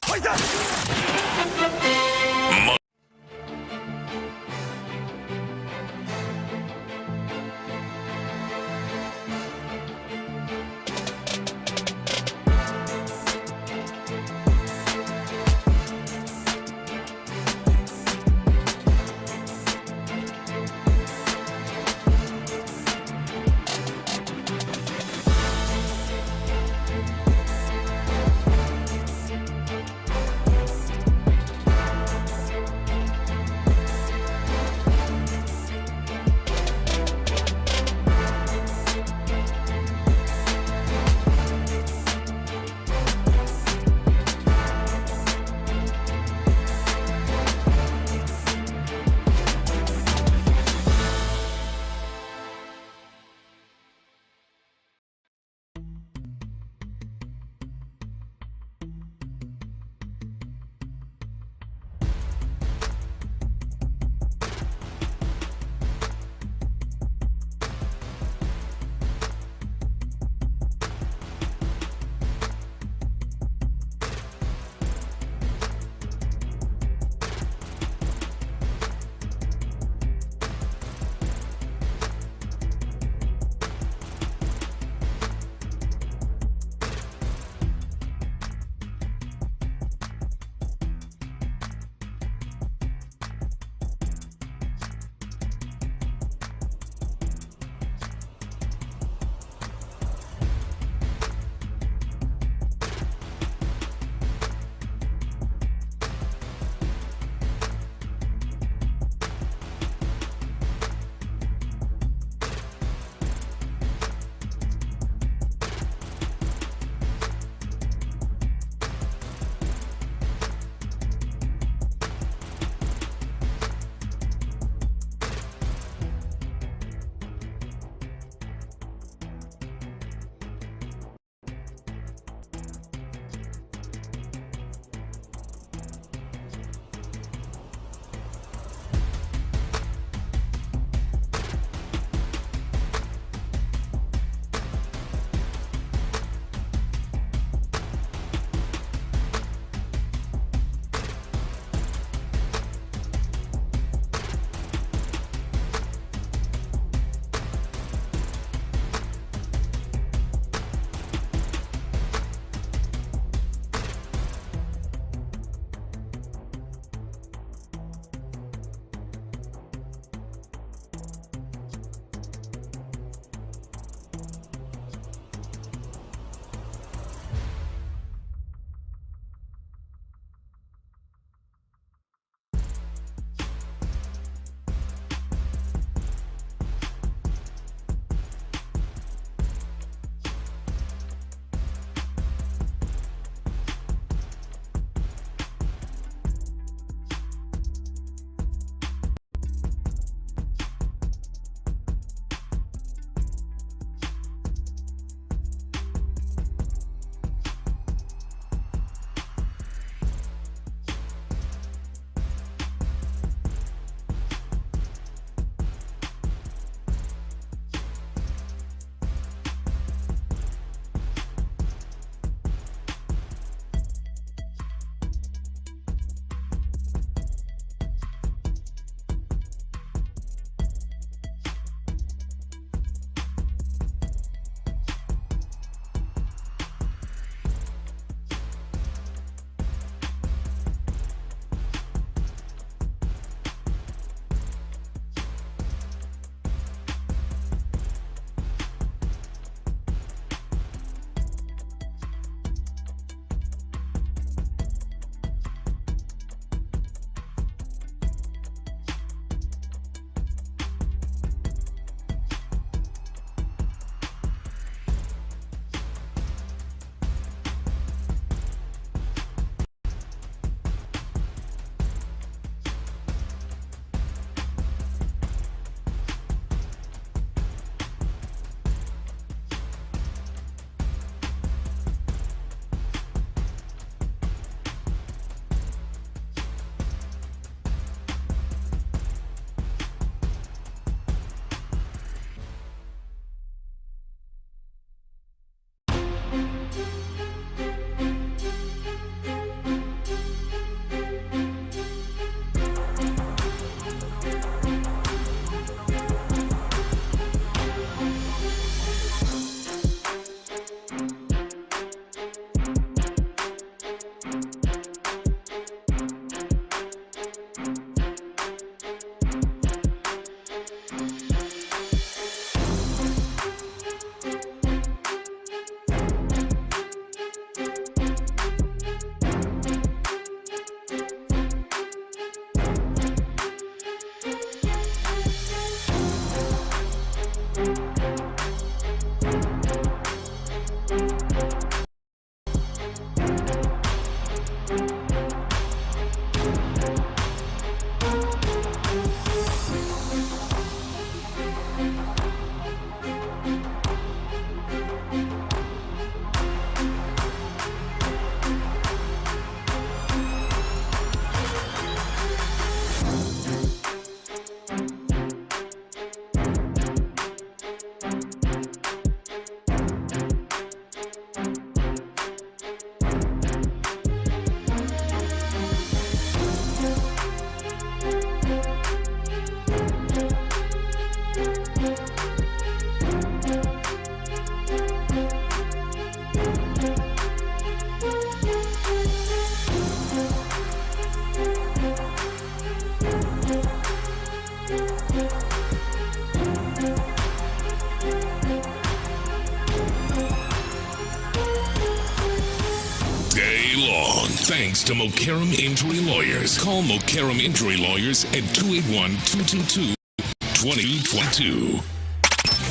[SPEAKER 3] thanks to Mokaram Injury Lawyers. Call Mokaram Injury Lawyers at 281-222-2222.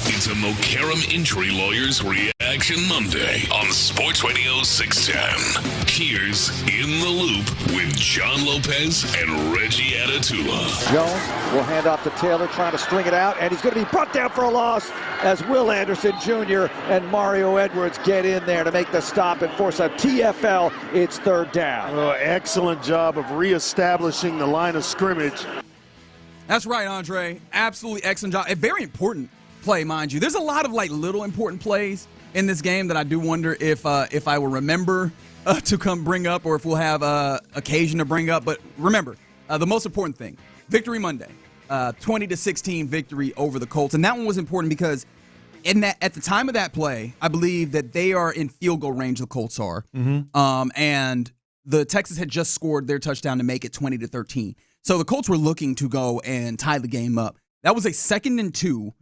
[SPEAKER 3] It's a Mokaram Injury Lawyers Reaction Monday on Sports Radio 610. Here's In the Loop with John Lopez and Reggie Atatula.
[SPEAKER 8] Jones will hand off to Taylor, trying to string it out, and he's going to be brought down for a loss as Will Anderson Jr. and Mario Edwards get in there to make the stop and force a TFL. It's third down.
[SPEAKER 14] Oh, excellent job of reestablishing the line of scrimmage.
[SPEAKER 16] That's right, Andre. Absolutely excellent job. A very important play, mind you. There's a lot of little important plays in this game that I do wonder if I will remember to come bring up, or if we'll have occasion to bring up. But remember, the most important thing, Victory Monday, 20-16 victory over the Colts, and that one was important because at the time of that play, I believe that they are in field goal range. The Colts are, and the Texans had just scored their touchdown to make it 20-13. So the Colts were looking to go and tie the game up. That was a 2nd and 2.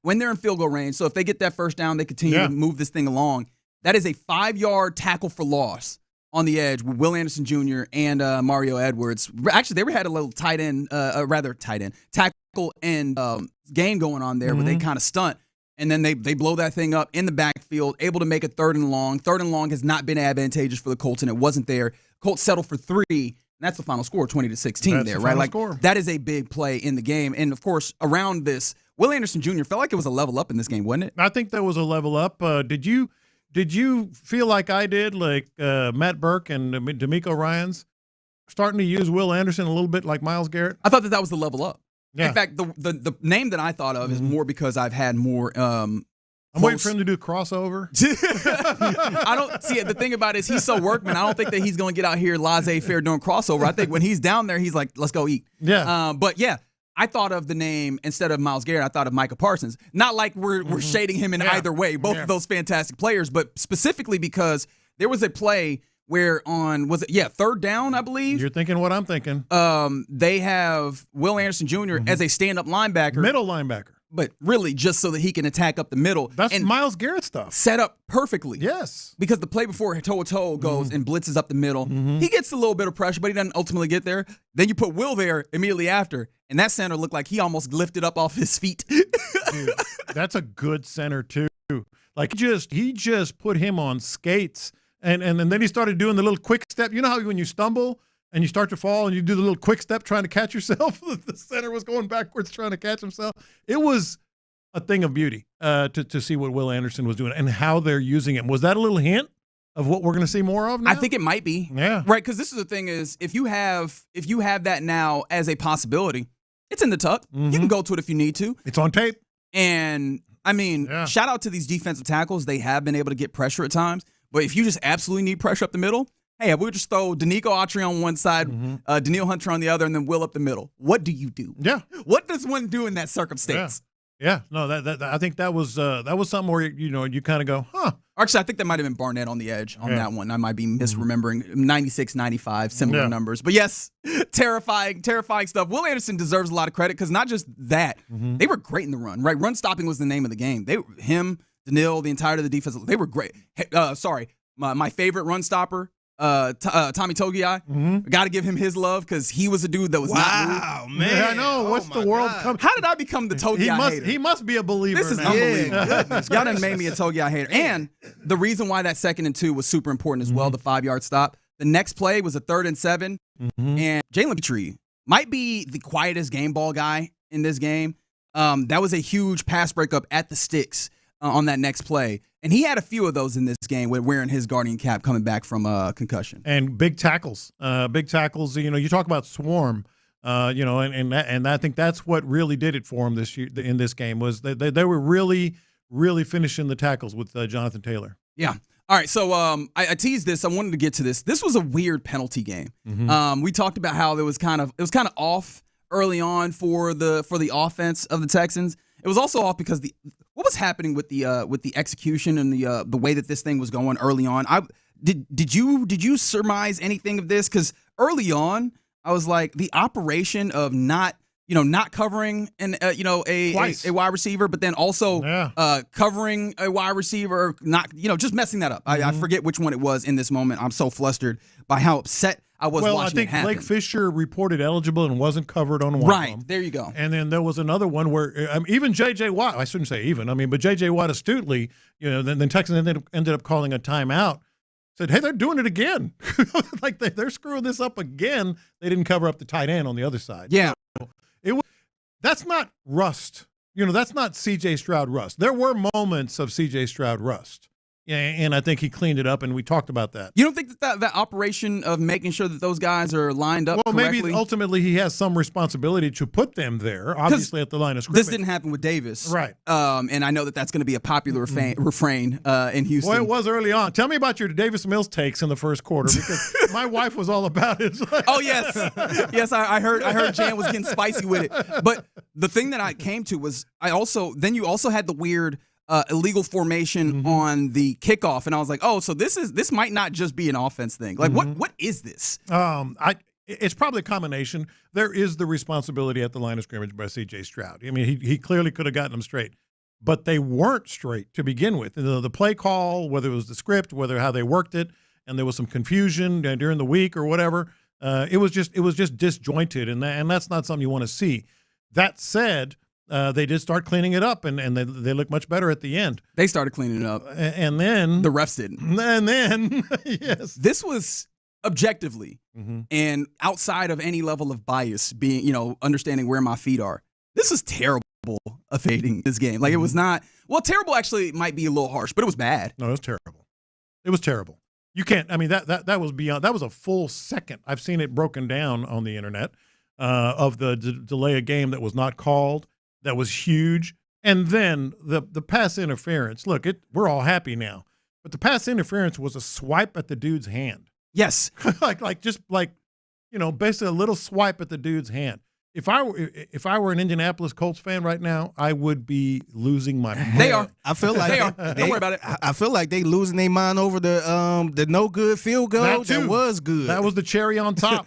[SPEAKER 16] When they're in field goal range, so if they get that first down, they continue to move this thing along. That is a 5-yard tackle for loss on the edge with Will Anderson Jr. and Mario Edwards. Actually, they had a little tackle and game going on there, where they kind of stunt, and then they blow that thing up in the backfield, able to make a 3rd and long. 3rd and long has not been advantageous for the Colts, and it wasn't there. Colts settled for 3. And that's the final score, 20-16 there, right?
[SPEAKER 17] Score.
[SPEAKER 16] That is a big play in the game. And, of course, around this, Will Anderson Jr. felt like it was a level up in this game, wasn't it?
[SPEAKER 17] I think that was a level up. Did you feel like I did, like Matt Burke and D'Amico Ryans starting to use Will Anderson a little bit like Myles Garrett?
[SPEAKER 16] I thought that was the level up.
[SPEAKER 17] Yeah.
[SPEAKER 16] In fact, the name that I thought of is more because I've had more
[SPEAKER 17] I'm waiting for him to do crossover.
[SPEAKER 16] I don't see it. The thing about it is he's so workman. I don't think that he's going to get out here laissez-faire doing crossover. I think when he's down there, he's like, let's go eat.
[SPEAKER 17] Yeah.
[SPEAKER 16] But yeah, I thought of the name, instead of Myles Garrett, I thought of Micah Parsons. Not like we're shading him in either way. Both of those fantastic players, but specifically because there was a play where on, 3rd down, I believe?
[SPEAKER 17] You're thinking what I'm thinking.
[SPEAKER 16] They have Will Anderson Jr. as a stand-up linebacker.
[SPEAKER 17] Middle linebacker.
[SPEAKER 16] But really just so that he can attack up the middle.
[SPEAKER 17] That's Myles Garrett stuff.
[SPEAKER 16] Set up perfectly.
[SPEAKER 17] Yes.
[SPEAKER 16] Because the play before toe-to-toe goes and blitzes up the middle. He gets a little bit of pressure, but he doesn't ultimately get there. Then you put Will there immediately after, and that center looked like he almost lifted up off his feet.
[SPEAKER 17] Dude, that's a good center, too. Like, he just put him on skates, and then he started doing the little quick step. You know how when you stumble and you start to fall and you do the little quick step trying to catch yourself? The center was going backwards trying to catch himself. It was a thing of beauty to see what Will Anderson was doing and how they're using him. Was that a little hint of what we're going to see more of now?
[SPEAKER 16] I think it might be.
[SPEAKER 17] Yeah.
[SPEAKER 16] Right, because this is the thing is, if you have that now as a possibility, it's in the tuck. You can go to it if you need to.
[SPEAKER 17] It's on tape.
[SPEAKER 16] And, I mean, shout out to these defensive tackles. They have been able to get pressure at times. But if you just absolutely need pressure up the middle, hey, we'll just throw Danico Autry on one side, Daniil Hunter on the other, and then Will up the middle. What do you do?
[SPEAKER 17] Yeah.
[SPEAKER 16] What does one do in that circumstance?
[SPEAKER 17] Yeah. No, that I think that was something where you kind of go, huh.
[SPEAKER 16] Actually, I think that might have been Barnett on the edge on that one. I might be misremembering. 96, 95, similar numbers. But yes, terrifying stuff. Will Anderson deserves a lot of credit because not just that, they were great in the run, right? Run stopping was the name of the game. Him, Daniil, the entirety of the defense, they were great. My favorite run stopper, Tommy Togiai. Got to give him his love because he was a dude that was not moved.
[SPEAKER 17] Wow, man. Yeah, I know. What's the world coming?
[SPEAKER 16] How did I become the Togiai hater?
[SPEAKER 17] He must be a believer.
[SPEAKER 16] This is
[SPEAKER 17] now.
[SPEAKER 16] unbelievable. Y'all done made me a Togiai hater. And the reason why that 2nd and 2 was super important as well, the 5-yard stop. The next play was a 3rd and 7. And Jalen Petrie might be the quietest game ball guy in this game. That was a huge pass breakup at the sticks on that next play. And he had a few of those in this game with wearing his guardian cap coming back from concussion.
[SPEAKER 17] And big tackles. You talk about swarm, and I think that's what really did it for him this year in this game was they were really, really finishing the tackles with Jonathan Taylor.
[SPEAKER 16] Yeah. All right, so I teased this. I wanted to get to this. This was a weird penalty game. We talked about how it was kind of off early on for the offense of the Texans. It was also off because what was happening with the execution and the way that this thing was going early on. Did you surmise anything of this? Because early on, I was like, the operation of not not covering a wide receiver, but then also covering a wide receiver, not just messing that up. I forget which one it was in this moment. I'm so flustered by how upset I was watching it happen.
[SPEAKER 17] Blake Fisher reported eligible and wasn't covered on one of them.
[SPEAKER 16] There you go.
[SPEAKER 17] And then there was another one where even J.J. Watt, I shouldn't say even, but J.J. Watt astutely, then Texans ended up calling a timeout. Said, hey, they're doing it again. Like they're screwing this up again. They didn't cover up the tight end on the other side.
[SPEAKER 16] Yeah.
[SPEAKER 17] That's not rust. That's not C.J. Stroud rust. There were moments of C.J. Stroud rust. Yeah, and I think he cleaned it up, and we talked about that.
[SPEAKER 16] You don't think that operation of making sure that those guys are lined up correctly?
[SPEAKER 17] Maybe ultimately he has some responsibility to put them there, obviously at the line of scrimmage.
[SPEAKER 16] This didn't happen with Davis.
[SPEAKER 17] Right.
[SPEAKER 16] And I know that's going to be a popular refrain in Houston.
[SPEAKER 17] Well, it was early on. Tell me about your Davis Mills takes in the first quarter, because my wife was all about it.
[SPEAKER 16] Oh, yes. Yes, I heard Jan was getting spicy with it. But the thing that I came to was you also had the weird illegal formation on the kickoff, and I was like, oh, so this might not just be an offense thing. Like, what is this?
[SPEAKER 17] It's probably a combination. There is the responsibility at the line of scrimmage by C.J. Stroud. I mean, he clearly could have gotten them straight, but they weren't straight to begin with. The play call, whether it was the script, whether how they worked it, and there was some confusion during the week or whatever. It was just disjointed, and that's not something you want to see. That said, they did start cleaning it up, and they look much better at the end.
[SPEAKER 16] They started cleaning it up.
[SPEAKER 17] And then
[SPEAKER 16] the refs didn't.
[SPEAKER 17] And then, yes.
[SPEAKER 16] This was objectively and outside of any level of bias, being, understanding where my feet are. This was terrible officiating this game. Like, it was not, terrible actually might be a little harsh, but it was bad.
[SPEAKER 17] No, it was terrible. It was terrible. You can't, that was beyond, that was a full second. I've seen it broken down on the internet of the delay of game that was not called. That was huge. And then the pass interference. Look, we're all happy now. But the pass interference was a swipe at the dude's hand.
[SPEAKER 16] Yes.
[SPEAKER 17] basically a little swipe at the dude's hand. If I were an Indianapolis Colts fan right now, I would be losing my mind.
[SPEAKER 16] They are.
[SPEAKER 6] I feel like
[SPEAKER 16] they are. Don't worry about it.
[SPEAKER 6] I feel like they losing their mind over the no good field goal. That was good.
[SPEAKER 17] That was the cherry on top.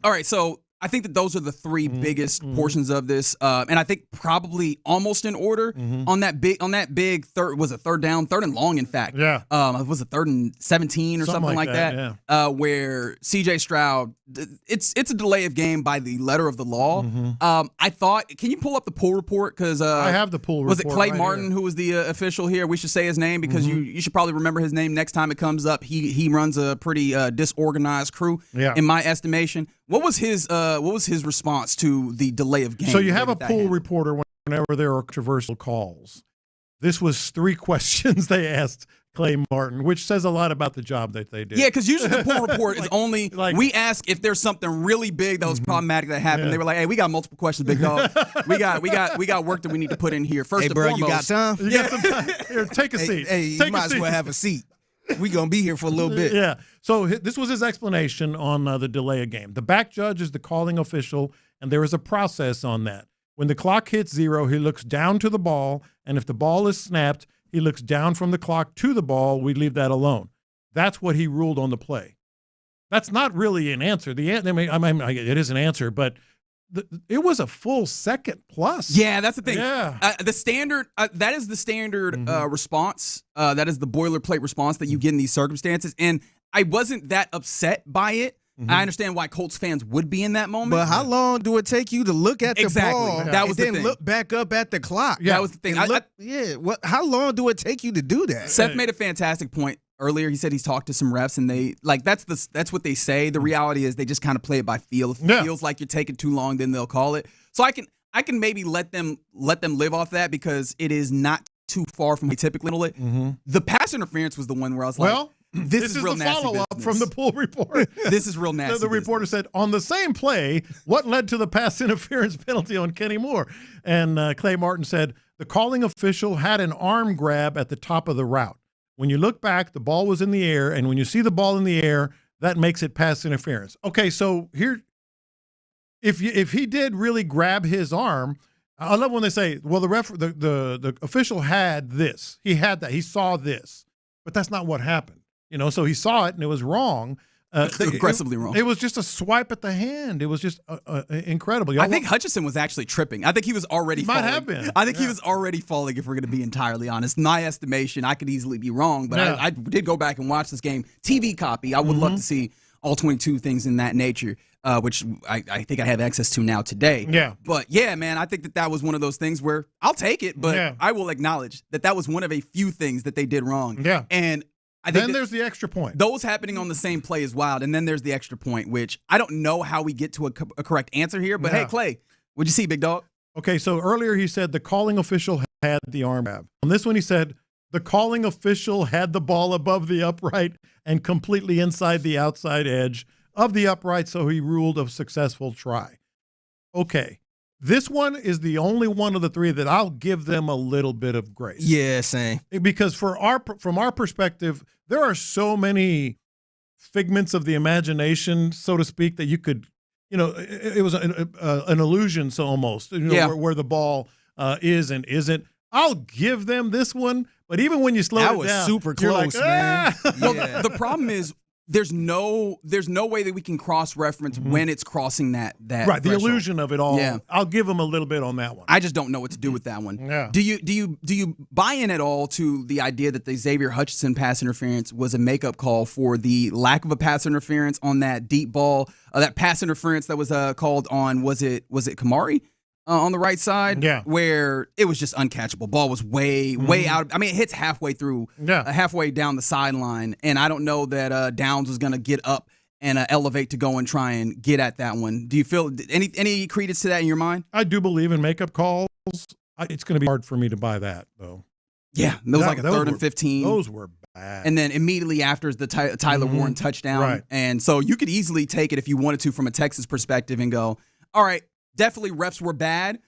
[SPEAKER 16] All right, so I think that those are the three biggest portions of this, and I think probably almost in order on that big third, was it third down, third and long, in fact.
[SPEAKER 17] Yeah.
[SPEAKER 16] Was it 3rd and 17 or something like that?
[SPEAKER 17] Yeah.
[SPEAKER 16] Where C.J. Stroud, it's a delay of game by the letter of the law. I thought, can you pull up the pool report? Because
[SPEAKER 17] I have the pool report.
[SPEAKER 16] Was it Clay
[SPEAKER 17] right
[SPEAKER 16] Martin
[SPEAKER 17] here.
[SPEAKER 16] who was the official here? We should say his name because you should probably remember his name next time it comes up. He runs a pretty disorganized crew, in my estimation. What was his response to the delay of game?
[SPEAKER 17] So you have a pool reporter whenever there are controversial calls. This was 3 questions they asked Clay Martin, which says a lot about the job that they did.
[SPEAKER 16] Yeah, because usually the pool report is only we ask if there's something really big that was problematic that happened.
[SPEAKER 17] Yeah.
[SPEAKER 16] They were like, "Hey, we got multiple questions, big dog. we got work that we need to put in here." First,
[SPEAKER 6] hey,
[SPEAKER 16] and
[SPEAKER 6] bro,
[SPEAKER 16] foremost,
[SPEAKER 6] you got time?
[SPEAKER 17] You got some time? Here, take a seat.
[SPEAKER 6] Hey, you might as well have a seat. We gonna be here for a little bit.
[SPEAKER 17] Yeah. So this was his explanation on the delay of game. The back judge is the calling official, and there is a process on that. When the clock hits 0, he looks down to the ball, and if the ball is snapped, he looks down from the clock to the ball. We leave that alone. That's what he ruled on the play. That's not really an answer. It is an answer, but it was a full second plus.
[SPEAKER 16] Yeah, that's the thing.
[SPEAKER 17] Yeah.
[SPEAKER 16] The standard, that is the standard response. That is the boilerplate response that you get in these circumstances. And I wasn't that upset by it. I understand why Colts fans would be in that moment.
[SPEAKER 6] But how long do it take you to look at the ball
[SPEAKER 16] that was
[SPEAKER 6] and
[SPEAKER 16] the
[SPEAKER 6] then
[SPEAKER 16] thing.
[SPEAKER 6] look back up at the clock?
[SPEAKER 16] Yeah. That was the thing.
[SPEAKER 6] How long do it take you to do that?
[SPEAKER 16] Seth made a fantastic point earlier. He said he's talked to some refs, and they that's what they say. The reality is they just kind of play it by feel. If it feels like you're taking too long, then they'll call it. So I can maybe let them live off that because it is not too far from what they typically handle it. The pass interference was the one where I was like, this is real
[SPEAKER 17] the
[SPEAKER 16] nasty
[SPEAKER 17] follow-up
[SPEAKER 16] business.
[SPEAKER 17] from the pool report.
[SPEAKER 16] This is real nasty.
[SPEAKER 17] So the reporter said, on the same play, what led to the pass interference penalty on Kenny Moore? And Clay Martin said, the calling official had an arm grab at the top of the route. When you look back, the ball was in the air, and when you see the ball in the air, that makes it pass interference. Okay, so here, if he did really grab his arm, I love when they say, well, the official had this. He had that. He saw this. But that's not what happened. So he saw it, and it was wrong.
[SPEAKER 16] Aggressively wrong.
[SPEAKER 17] It was just a swipe at the hand. It was just incredible.
[SPEAKER 16] I think Hutchinson was actually tripping. I think he was already falling.
[SPEAKER 17] Might have been.
[SPEAKER 16] I think he was already falling, if we're going to be entirely honest. In my estimation, I could easily be wrong, but I did go back and watch this game. TV copy. I would love to see all 22 things in that nature, which I think I have access to now today.
[SPEAKER 17] Yeah.
[SPEAKER 16] But, yeah, man, I think that was one of those things where I'll take it, but I will acknowledge that was one of a few things that they did wrong.
[SPEAKER 17] Yeah.
[SPEAKER 16] And I think
[SPEAKER 17] then there's the extra point.
[SPEAKER 16] Those happening on the same play is wild. And then there's the extra point, which I don't know how we get to a correct answer here. But, hey, Clay, what'd you see, big dog?
[SPEAKER 17] Okay, so earlier he said the calling official had the arm grab. On this one he said the calling official had the ball above the upright and completely inside the outside edge of the upright, so he ruled a successful try. Okay. This one is the only one of the three that I'll give them a little bit of grace.
[SPEAKER 6] Yeah, same.
[SPEAKER 17] Because from our perspective, there are so many figments of the imagination, so to speak, that you could, it was an illusion, so almost, where the ball is and isn't. I'll give them this one, but even when you slow it down,
[SPEAKER 6] that was super
[SPEAKER 17] like,
[SPEAKER 6] close, man.
[SPEAKER 16] Well, the problem is, there's no way that we can cross-reference when it's crossing that
[SPEAKER 17] right, the
[SPEAKER 16] threshold.
[SPEAKER 17] illusion of it all. Yeah. I'll give them a little bit on that one.
[SPEAKER 16] I just don't know what to do with that one.
[SPEAKER 17] Yeah.
[SPEAKER 16] Do you buy in at all to the idea that the Xavier Hutchinson pass interference was a makeup call for the lack of a pass interference on that deep ball, that pass interference that was called on, was it Kamari? On the right side, where it was just uncatchable. Ball was way out. I mean, it hits halfway through, halfway down the sideline, and I don't know that Downs was going to get up and elevate to go and try and get at that one. Do you feel any credence to that in your mind?
[SPEAKER 17] I do believe in makeup calls. It's going to be hard for me to buy that, though.
[SPEAKER 16] Yeah, it was like a 3rd and 15.
[SPEAKER 17] Those were bad.
[SPEAKER 16] And then immediately after is the Tyler Warren touchdown.
[SPEAKER 17] Right.
[SPEAKER 16] And so you could easily take it if you wanted to from a Texas perspective and go, all right, definitely refs were bad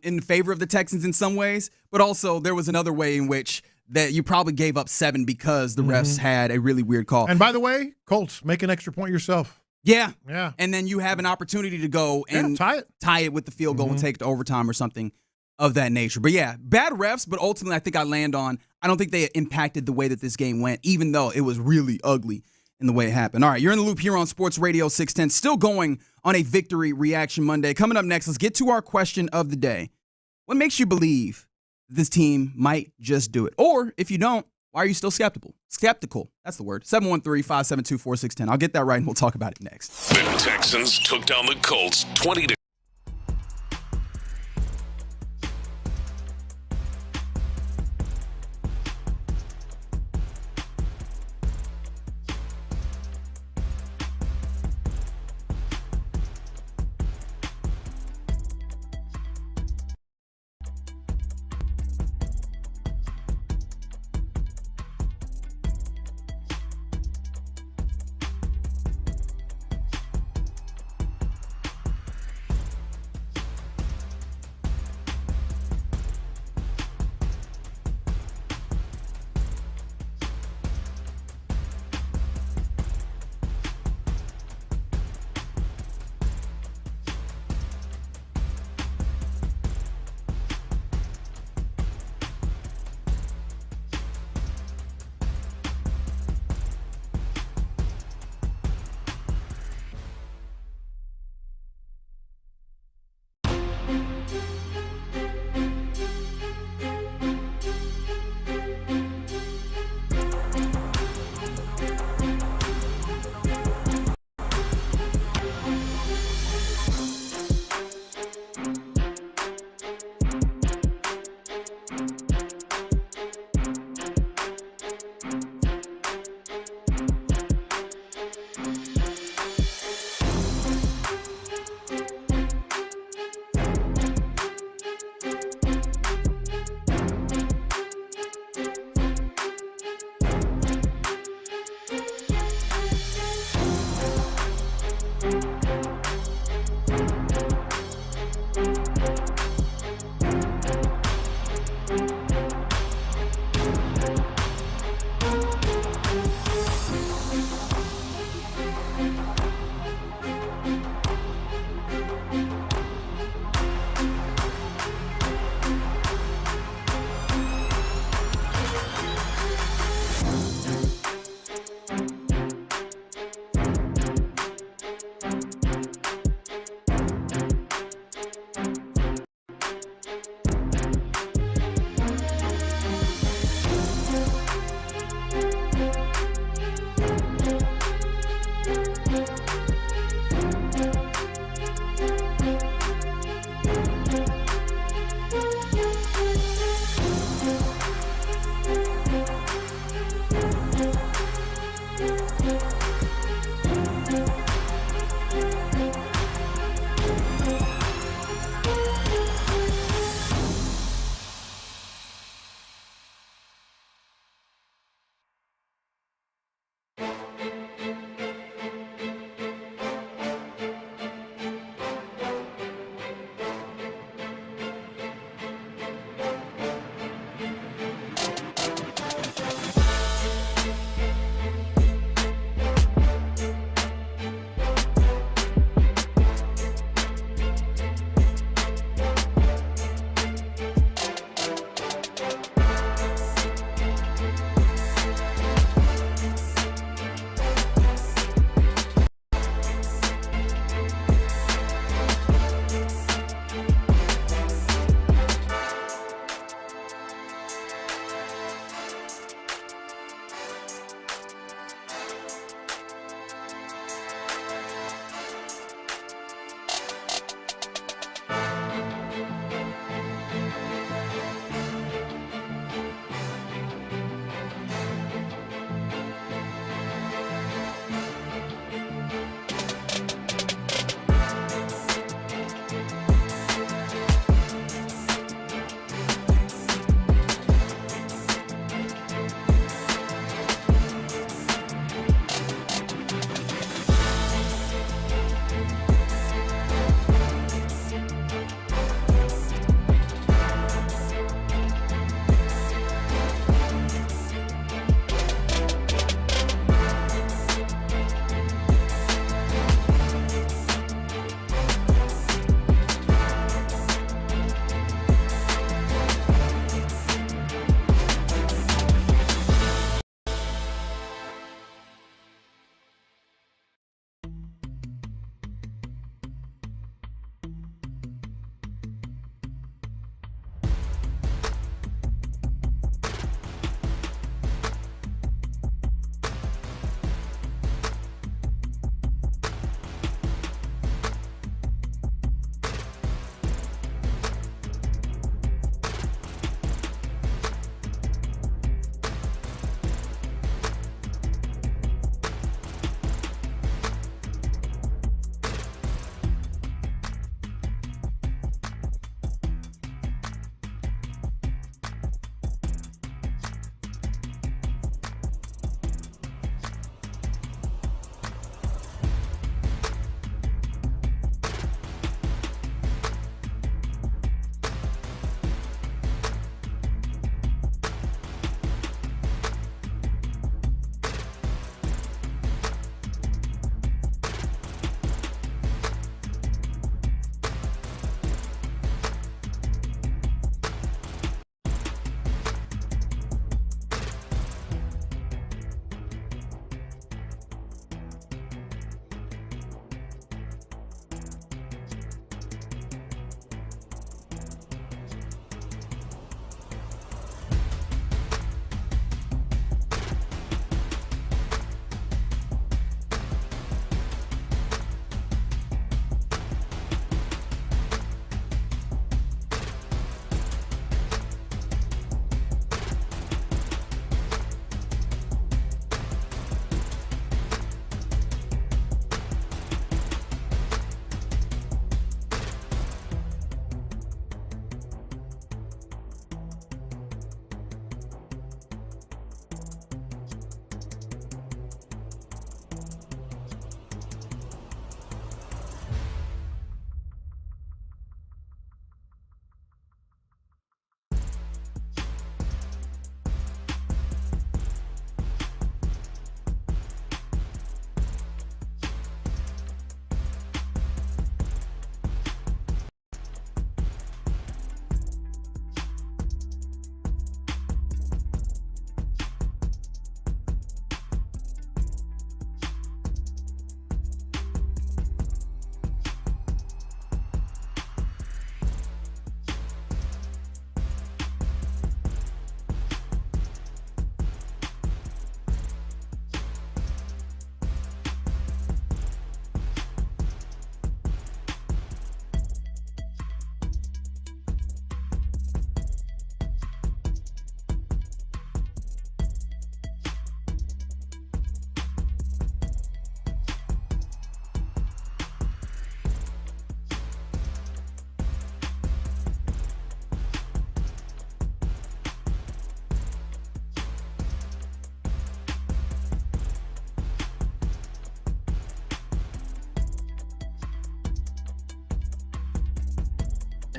[SPEAKER 16] in favor of the Texans in some ways, but also there was another way in which that you probably gave up 7 because the refs had a really weird call.
[SPEAKER 17] And by the way, Colts, make an extra point yourself.
[SPEAKER 16] Yeah.
[SPEAKER 17] Yeah.
[SPEAKER 16] And then you have an opportunity to go and tie it with the field goal and take it to overtime or something of that nature. But yeah, bad refs, but ultimately I think I land on, I don't think they impacted the way that this game went, even though it was really ugly in the way it happened. All right, you're in the loop here on Sports Radio 610, still going on a Victory Reaction Monday. Coming up next, let's get to our question of the day. What makes you believe this team might just do it? Or if you don't, why are you still skeptical? Skeptical, that's the word. 713-572-4610. I'll get that right and we'll talk about it next.
[SPEAKER 3] The Texans took down the Colts 20-.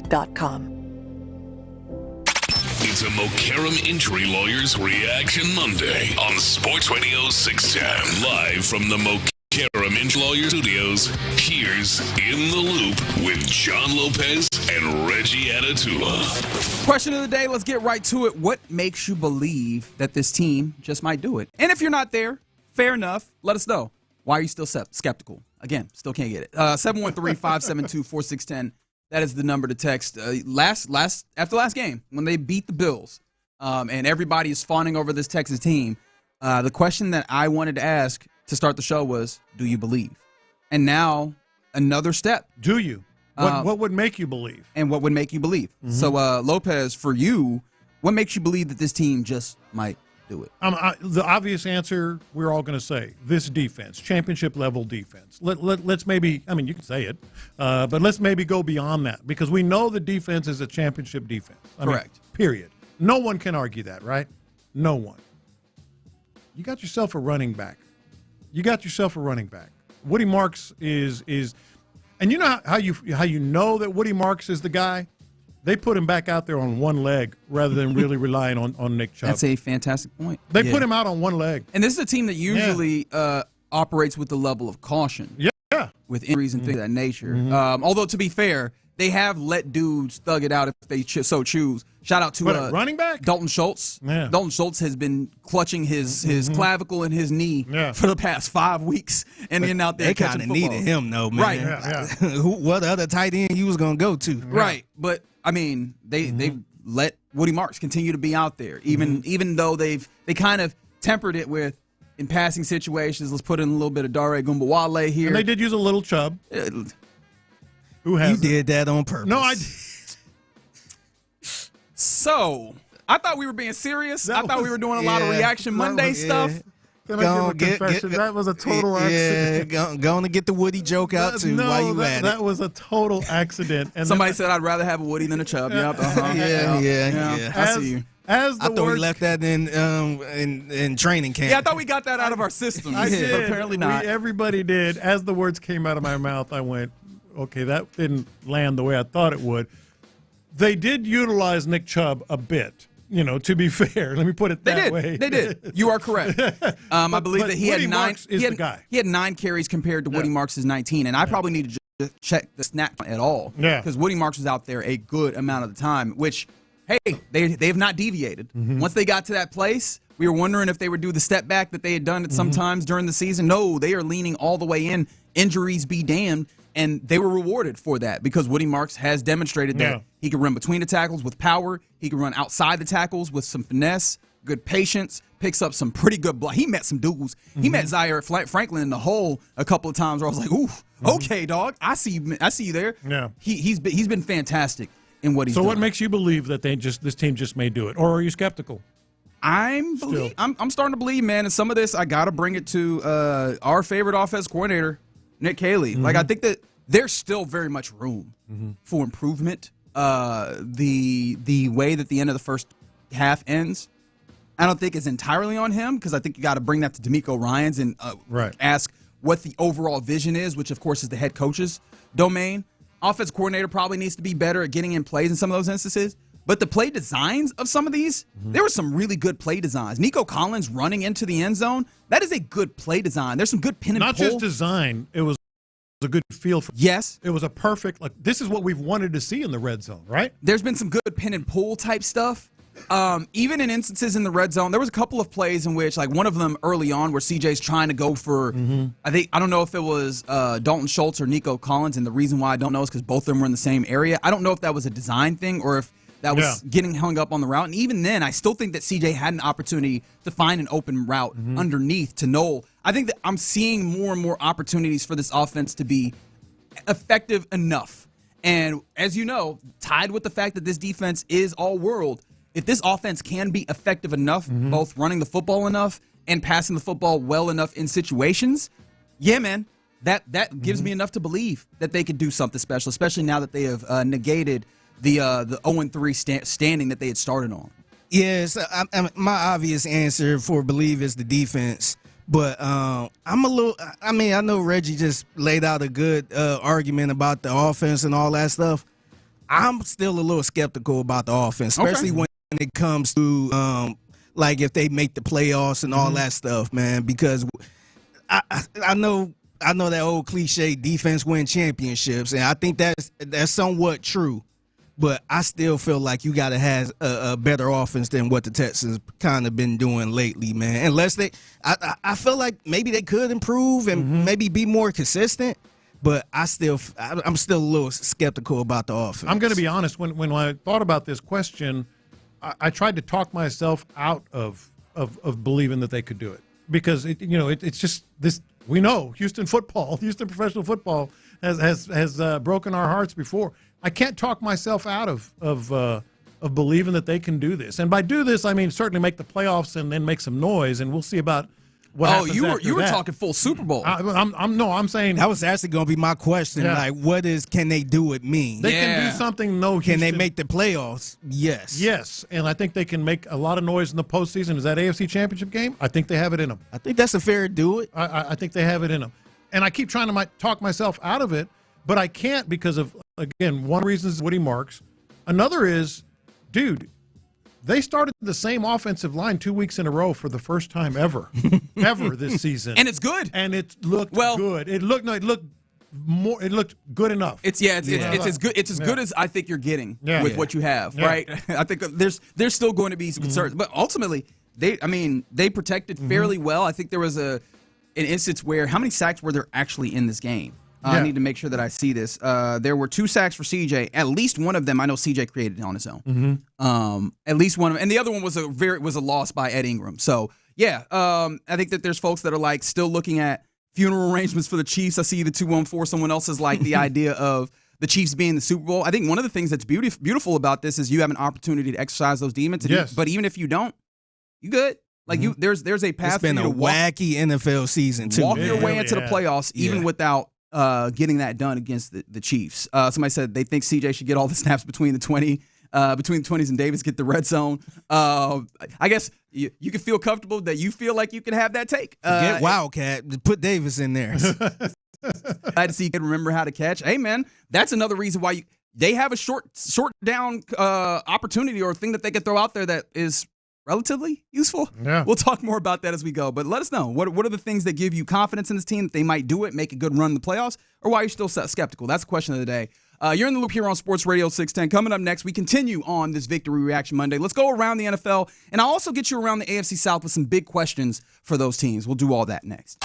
[SPEAKER 19] SportsRadio.com.
[SPEAKER 3] It's a Mokaram Injury Lawyers Reaction Monday on Sports Radio 610. Live from the Mokaram Injury Lawyers Studios, here's In the Loop with John Lopez and Reggie Atatula.
[SPEAKER 16] Question of the day, let's get right to it. What makes you believe that this team just might do it? And if you're not there, fair enough, let us know. Why are you still skeptical? Again, still can't get it. 713-572-4610. That is the number to text. After last game, when they beat the Bills, and everybody is fawning over this Texas team, the question that I wanted to ask to start the show was, do you believe? And now, another step.
[SPEAKER 17] Do you? What would make you believe?
[SPEAKER 16] And what would make you believe? Mm-hmm. So, Lopez, for you, what makes you believe that this team just might do it?
[SPEAKER 17] The obvious answer we're all going to say, this defense, championship-level defense. Let's maybe, you can say it, but let's maybe go beyond that because we know the defense is a championship defense.
[SPEAKER 16] Correct.
[SPEAKER 17] Period. No one can argue that, right? No one. You got yourself a running back. Woody Marks is and you know how you know that Woody Marks is the guy? They put him back out there on one leg rather than really relying on Nick Chubb.
[SPEAKER 16] That's a fantastic point.
[SPEAKER 17] They put him out on one leg.
[SPEAKER 16] And this is a team that usually operates with the level of caution.
[SPEAKER 17] Yeah.
[SPEAKER 16] With injuries and things of that nature. Although, to be fair, they have let dudes thug it out if they so choose. Shout out to
[SPEAKER 17] running back
[SPEAKER 16] Dalton Schultz. Yeah. Dalton Schultz has been clutching his clavicle and his knee for the past 5 weeks, and then out there
[SPEAKER 6] they kind of needed him, though, man.
[SPEAKER 16] Right?
[SPEAKER 6] What other tight end he was going to go to?
[SPEAKER 16] Right, but they let Woody Marks continue to be out there, even though they kind of tempered it with in passing situations. Let's put in a little bit of Dare Gumbawale here.
[SPEAKER 17] And they did use a little Chubb. Who has?
[SPEAKER 6] You did that on purpose.
[SPEAKER 17] No, I did.
[SPEAKER 16] So, I thought we were being serious. I thought we were doing a lot of Reaction Monday stuff.
[SPEAKER 17] Can I give a confession? That was a total accident.
[SPEAKER 6] Yeah, going to get the Woody joke out, too, while you at it.
[SPEAKER 17] That was a total accident. And
[SPEAKER 16] somebody said I'd rather have a Woody than a Chubb. Yep.
[SPEAKER 6] Yeah.
[SPEAKER 16] I see you.
[SPEAKER 6] I thought we left that in training camp.
[SPEAKER 16] Yeah, I thought we got that out of our system.
[SPEAKER 17] I did.
[SPEAKER 16] But apparently not.
[SPEAKER 17] Everybody did. As the words came out of my mouth, I went, okay, that didn't land the way I thought it would. They did utilize Nick Chubb a bit, to be fair. Let me put it that way.
[SPEAKER 16] They did. You are correct. I believe that he
[SPEAKER 17] Woody
[SPEAKER 16] had 9
[SPEAKER 17] Marks is the guy.
[SPEAKER 16] He had 9 carries compared to Woody Marks' 19, and I probably need to just check the snap at all.
[SPEAKER 17] Yeah.
[SPEAKER 16] Because Woody Marks was out there a good amount of the time, which, hey, they have not deviated. Once they got to that place, we were wondering if they would do the step back that they had done at some times during the season. No, they are leaning all the way in. Injuries be damned. And they were rewarded for that because Woody Marks has demonstrated that he can run between the tackles with power. He can run outside the tackles with some finesse, good patience, picks up some pretty good block. He met some dudes. He met Zaire Franklin in the hole a couple of times where I was like, ooh, okay, dog. I see you there.
[SPEAKER 17] Yeah.
[SPEAKER 16] He's been fantastic in what he's
[SPEAKER 17] done.
[SPEAKER 16] done.
[SPEAKER 17] So what makes you believe that this team just may do it? Or are you skeptical?
[SPEAKER 16] I'm starting to believe, man. And some of this, I got to bring it to our favorite offense coordinator, Nick Caley. Like, I think that there's still very much room for improvement. The way that the end of the first half ends, I don't think is entirely on him because I think you got to bring that to D'Amico Ryans and ask what the overall vision is, which, of course, is the head coach's domain. Offense coordinator probably needs to be better at getting in plays in some of those instances. But the play designs of some of these, there were some really good play designs. Nico Collins running into the end zone, that is a good play design. There's some good pin and pull.
[SPEAKER 17] Not just design, it was a good feel for.
[SPEAKER 16] Yes.
[SPEAKER 17] It was a perfect, this is what we've wanted to see in the red zone, right?
[SPEAKER 16] There's been some good pin and pull type stuff. Even in instances in the red zone, there was a couple of plays in which, one of them early on where CJ's trying to go for, I don't know if it was Dalton Schultz or Nico Collins, and the reason why I don't know is because both of them were in the same area. I don't know if that was a design thing or if that was getting hung up on the route. And even then, I still think that CJ had an opportunity to find an open route underneath to Noel. I think that I'm seeing more and more opportunities for this offense to be effective enough. And as you know, tied with the fact that this defense is all-world, if this offense can be effective enough, both running the football enough and passing the football well enough in situations, yeah, man, that gives me enough to believe that they could do something special, especially now that they have negated the 0-3 standing that they had started on.
[SPEAKER 6] Yes, my obvious answer for believe is the defense. But I'm a little – I know Reggie just laid out a good argument about the offense and all that stuff. I'm still a little skeptical about the offense, especially when it comes to like if they make the playoffs and all that stuff, man. Because I know that old cliche, defense win championships, and I think that's somewhat true. But I still feel like you got to have a better offense than what the Texans kind of been doing lately, man. Unless I feel like maybe they could improve and maybe be more consistent. But I'm still a little skeptical about the offense. I'm
[SPEAKER 17] going to be honest. When I thought about this question, I tried to talk myself out of believing that they could do it because it's just this. We know Houston professional football has broken our hearts before. I can't talk myself out of believing that they can do this. And by do this, I mean certainly make the playoffs and then make some noise. And we'll see about what happens
[SPEAKER 16] you
[SPEAKER 17] after
[SPEAKER 16] were
[SPEAKER 17] that.
[SPEAKER 16] talking full Super Bowl.
[SPEAKER 17] I'm saying
[SPEAKER 6] that was actually going to be my question.
[SPEAKER 17] Yeah.
[SPEAKER 6] Like, can they do it mean?
[SPEAKER 17] They can do something. No,
[SPEAKER 6] Can they make the playoffs? Yes.
[SPEAKER 17] Yes, and I think they can make a lot of noise in the postseason. Is that AFC Championship game? I think they have it in them.
[SPEAKER 6] I think that's a fair do it.
[SPEAKER 17] I think they have it in them. And I keep trying to talk myself out of it, but I can't because of, again, one reason is Woody Marks. Another is, dude, they started the same offensive line 2 weeks in a row for the first time ever this season.
[SPEAKER 16] And it's good.
[SPEAKER 17] And it looked good. It looked good enough.
[SPEAKER 16] It's as good as I think you're getting with what you have, right? I think there's still going to be some concerns, but ultimately they protected fairly well. I think there was an instance where how many sacks were there actually in this game? I need to make sure that I see this. There were 2 sacks for CJ. At least one of them, I know CJ created on his own. At least one of them, and the other one was a loss by Ed Ingram. So I think that there's folks that are like still looking at funeral arrangements for the Chiefs. I see the 214. Someone else is like the idea of the Chiefs being the Super Bowl. I think one of the things that's beautiful about this is you have an opportunity to exercise those demons. But even if you don't, you good. Like there's a path.
[SPEAKER 6] It's been
[SPEAKER 16] for you
[SPEAKER 6] a
[SPEAKER 16] to walk,
[SPEAKER 6] wacky NFL season too.
[SPEAKER 16] Walk your way into the playoffs, even without getting that done against the Chiefs. Somebody said they think CJ should get all the snaps between the 20s and Davis get the red zone. I guess you can feel comfortable that you feel like you can have that take.
[SPEAKER 6] Get Wildcat, put Davis in there.
[SPEAKER 16] Glad to see you can remember how to catch. Hey man, that's another reason why they have a short down opportunity or thing that they could throw out there that is relatively useful.
[SPEAKER 17] Yeah.
[SPEAKER 16] We'll talk more about that as we go. But let us know. What are the things that give you confidence in this team that they might do it, make a good run in the playoffs, or why you're still skeptical? That's the question of the day. You're in the loop here on Sports Radio 610. Coming up next, we continue on this Victory Reaction Monday. Let's go around the NFL, and I'll also get you around the AFC South with some big questions for those teams. We'll do all that next.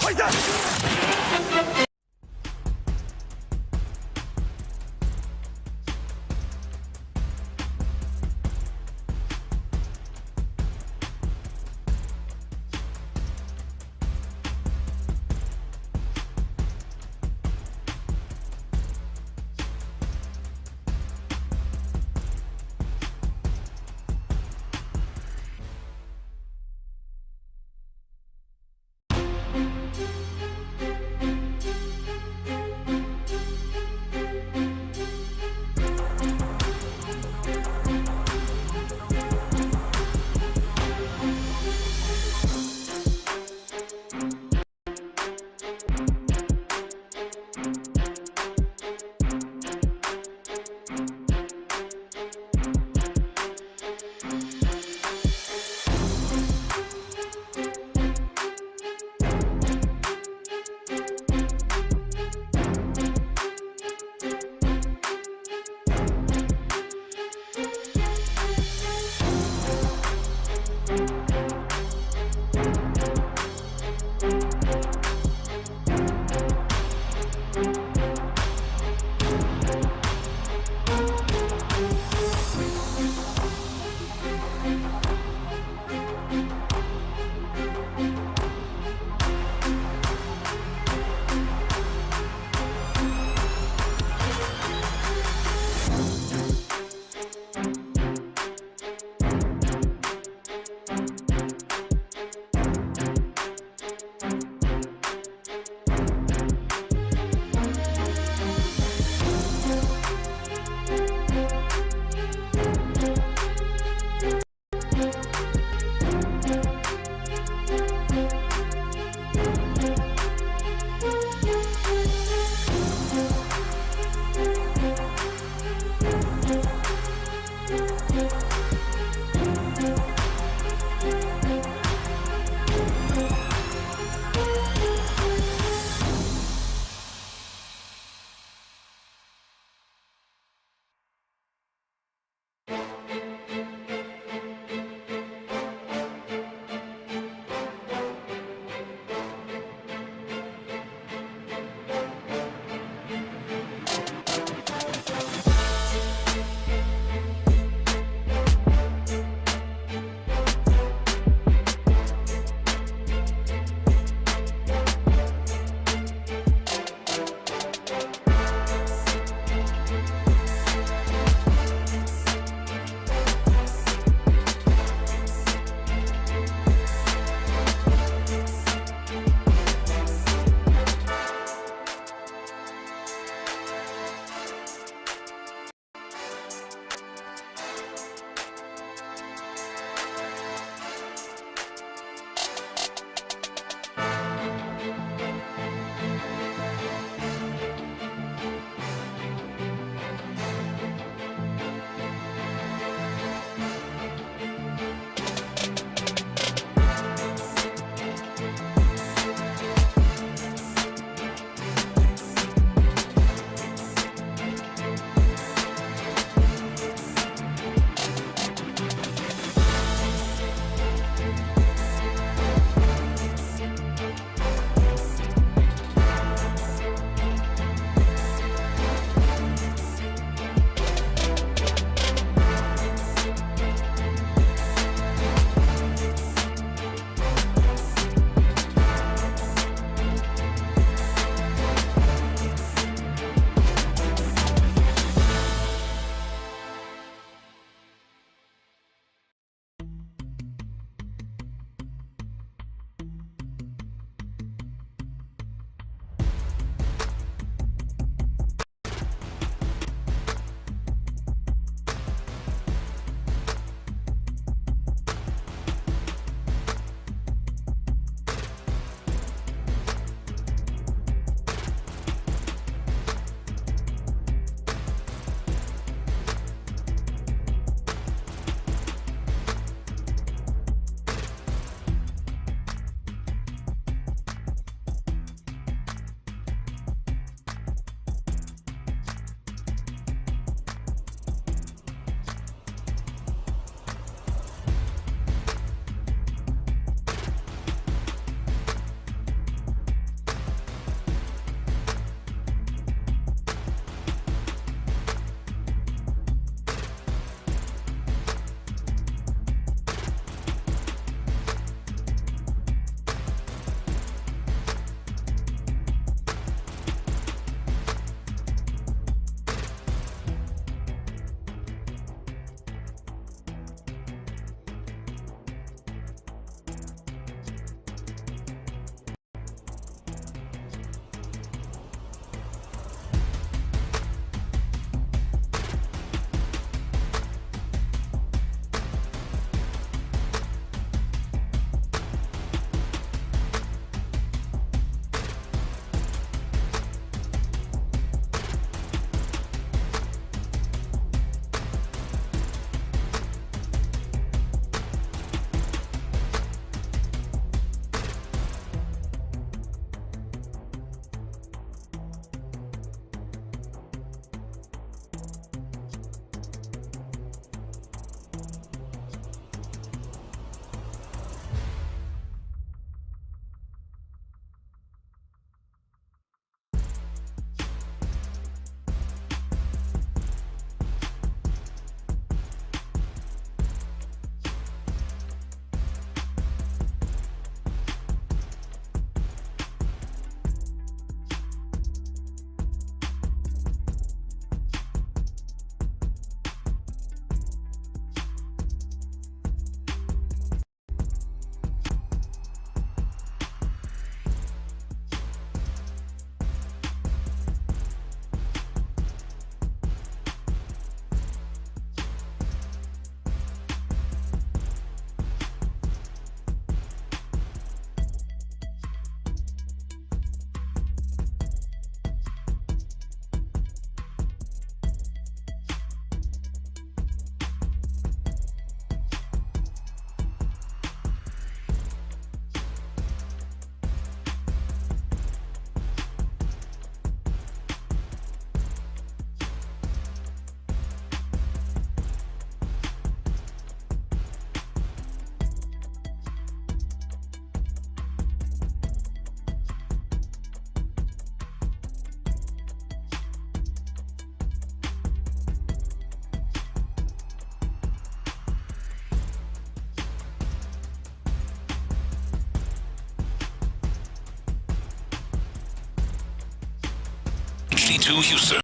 [SPEAKER 3] HD2 Houston.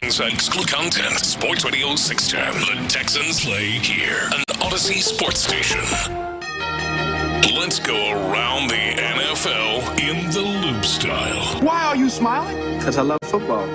[SPEAKER 3] Inside exclusive content. Sports Radio 610. The Texans play here. An Odyssey sports station. Let's go around the NFL in the loop style.
[SPEAKER 19] Why are you smiling? Because I love football.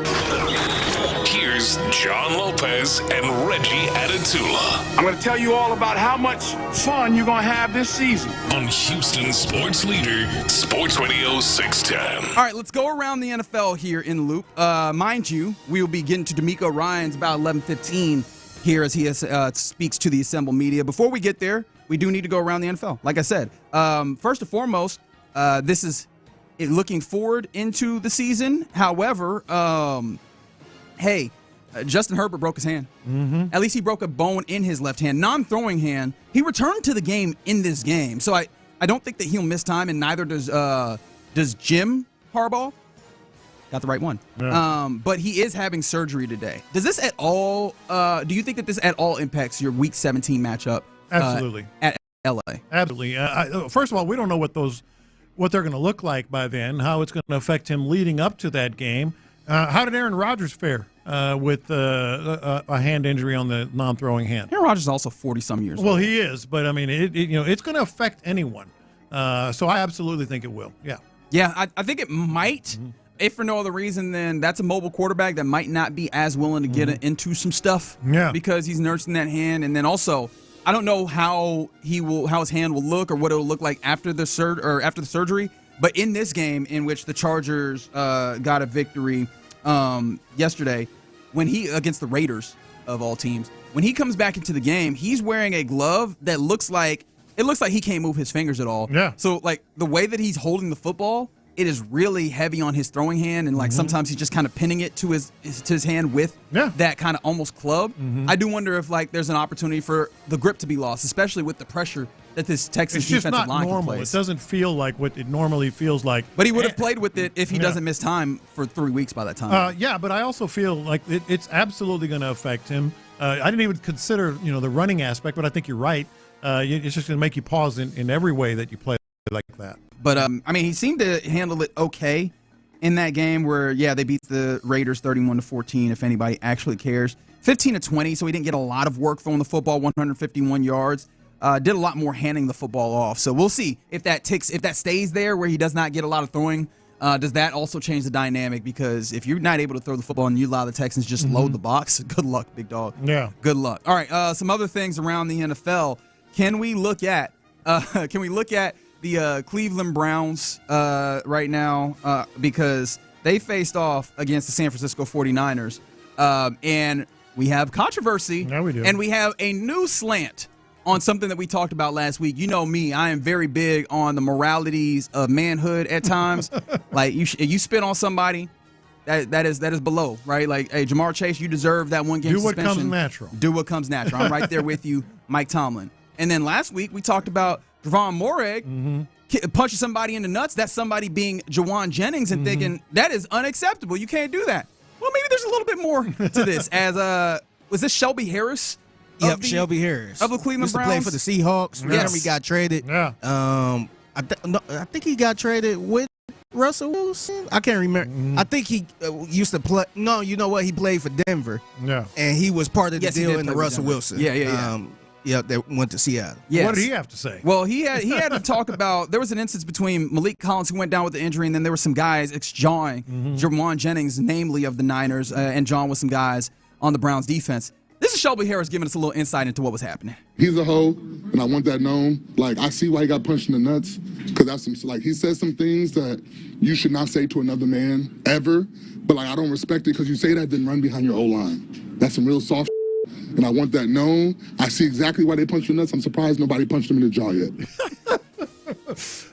[SPEAKER 3] Here's John Lopez and Reggie Adatula.
[SPEAKER 19] I'm going to tell you all about how much fun you're going to have this season.
[SPEAKER 3] On Houston sports leader, Sports Radio 610.
[SPEAKER 16] All right, let's go around the NFL here in loop. Mind you, we will be getting to D'Amico Ryans about 11:15 here as he speaks to the assembled media. Before we get there, we do need to go around the NFL. Like I said, first and foremost, this is looking forward into the season. However, Justin Herbert broke his hand. Mm-hmm. At least he broke a bone in his left hand, non-throwing hand. He returned to the game in this game, so I don't think that he'll miss time, and neither does Jim Harbaugh. Got the right one. Yeah. But he is having surgery today. Does this at all? Do you think that this at all impacts your Week 17 matchup?
[SPEAKER 17] Absolutely.
[SPEAKER 16] At LA.
[SPEAKER 17] Absolutely. First of all, we don't know what they're going to look like by then. How it's going to affect him leading up to that game. How did Aaron Rodgers fare with a hand injury on the non-throwing hand?
[SPEAKER 16] Aaron Rodgers is also 40-some years old.
[SPEAKER 17] Well, he is, but I mean, it's going to affect anyone. So I absolutely think it will. Yeah.
[SPEAKER 16] Yeah, I think it might. Mm-hmm. If for no other reason, then that's a mobile quarterback that might not be as willing to get into some stuff.
[SPEAKER 17] Yeah.
[SPEAKER 16] Because he's nursing that hand, and then also, I don't know how his hand will look or what it'll look like after the surgery. But in this game, in which the Chargers got a victory yesterday, when he against the Raiders of all teams, when he comes back into the game, he's wearing a glove that looks like he can't move his fingers at all.
[SPEAKER 17] Yeah.
[SPEAKER 16] So like the way that he's holding the football, it is really heavy on his throwing hand, and like sometimes he's just kind of pinning it to his hand with that kind of almost club. I do wonder if like there's an opportunity for the grip to be lost, especially with the pressure that this Texas defensive line can place.
[SPEAKER 17] It's just not normal. It doesn't feel like what it normally feels like.
[SPEAKER 16] But he would have played with it if he doesn't miss time for 3 weeks by that time.
[SPEAKER 17] Yeah, but I also feel like it's absolutely going to affect him. I didn't even consider the running aspect, but I think you're right. It's just going to make you pause in every way that you play like that.
[SPEAKER 16] But, I mean, he seemed to handle it okay in that game where, they beat the Raiders 31-14, if anybody actually cares. 15-20, so he didn't get a lot of work throwing the football, 151 yards. Did a lot more handing the football off. So we'll see if that stays there where he does not get a lot of throwing. Does that also change the dynamic? Because if you're not able to throw the football and you allow the Texans just load the box, good luck, big dog.
[SPEAKER 17] Yeah.
[SPEAKER 16] Good luck. All right, some other things around the NFL. Can we look at the Cleveland Browns right now because they faced off against the San Francisco 49ers. And we have controversy.
[SPEAKER 17] Yeah, we do.
[SPEAKER 16] And we have a new slant on something that we talked about last week. You know me, I am very big on the moralities of manhood at times. Like you spit on somebody, that is below, right? Like, hey, Jamar Chase, you deserve that one game suspension.
[SPEAKER 17] Do what comes natural.
[SPEAKER 16] Do what comes natural. I'm right there with you, Mike Tomlin. And then last week we talked about Javon Moreg punching somebody in the nuts. That's somebody being Jawan Jennings and thinking that is unacceptable. You can't do that. Well, maybe there's a little bit more to this. As was this Shelby Harris?
[SPEAKER 6] Yep, Shelby Harris
[SPEAKER 16] of the Cleveland Browns.
[SPEAKER 6] Play for the Seahawks. Remember he got traded.
[SPEAKER 17] Yeah.
[SPEAKER 6] I think he got traded with Russell Wilson. I can't remember. I think he used to play. No, you know what? He played for Denver.
[SPEAKER 17] Yeah.
[SPEAKER 6] And he was part of the deal in the Russell
[SPEAKER 16] Denver.
[SPEAKER 6] Wilson.
[SPEAKER 16] Yeah.
[SPEAKER 6] That went to Seattle.
[SPEAKER 16] Yes.
[SPEAKER 17] What did he have to say?
[SPEAKER 16] Well, he had to talk about, there was an instance between Malik Collins, who went down with the injury, and then there were some guys ex-jawing Jawan Jennings, namely of the Niners, and John with some guys on the Browns defense. This is Shelby Harris giving us a little insight into what was happening.
[SPEAKER 20] He's a hoe, and I want that known. Like, I see why he got punched in the nuts, because that's he says some things that you should not say to another man ever, but I don't respect it because you say that, then run behind your O-line. That's some real soft and I want that known. I see exactly why they punched your nuts. I'm surprised nobody punched him in the jaw yet.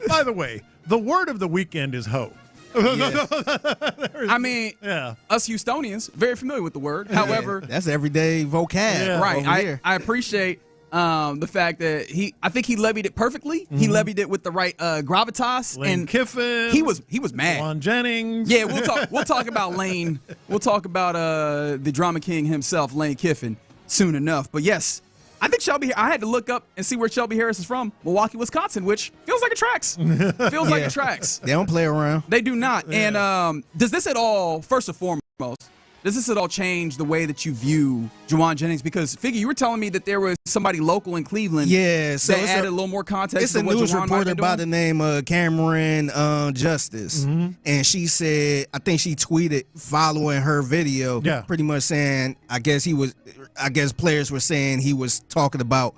[SPEAKER 17] By the way, the word of the weekend is hoe.
[SPEAKER 16] I mean, us Houstonians, very familiar with the word. However,
[SPEAKER 6] that's everyday vocab.
[SPEAKER 16] Right. I appreciate the fact that I think he levied it perfectly. He levied it with the right gravitas.
[SPEAKER 17] Lane Kiffin.
[SPEAKER 16] He was mad.
[SPEAKER 17] Juwan Jennings.
[SPEAKER 16] Yeah, we'll talk about Lane. We'll talk about the drama king himself, Lane Kiffin, soon enough. But yes, I think I had to look up and see where Shelby Harris is from. Milwaukee, Wisconsin, which feels like it tracks. Like it tracks.
[SPEAKER 6] They don't play around.
[SPEAKER 16] They do not. Yeah. And does this at all, first and foremost, does this at all change the way that you view Juwan Jennings? Because, Figgy, you were telling me that there was somebody local in Cleveland
[SPEAKER 6] so
[SPEAKER 16] that added a little more context.
[SPEAKER 6] It's a news reporter by the name of Cameron Justice. Mm-hmm. And she said, I think she tweeted following her video, pretty much saying, I guess players were saying he was talking about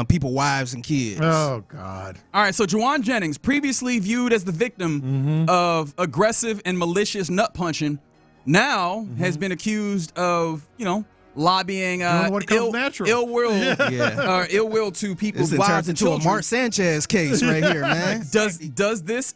[SPEAKER 6] people, wives, and kids.
[SPEAKER 17] Oh, God.
[SPEAKER 16] All right, so Juwan Jennings, previously viewed as the victim of aggressive and malicious nut punching, now has been accused of, lobbying ill will to people's wives and children.
[SPEAKER 6] Into a Mark Sanchez case right here, man.
[SPEAKER 16] Does this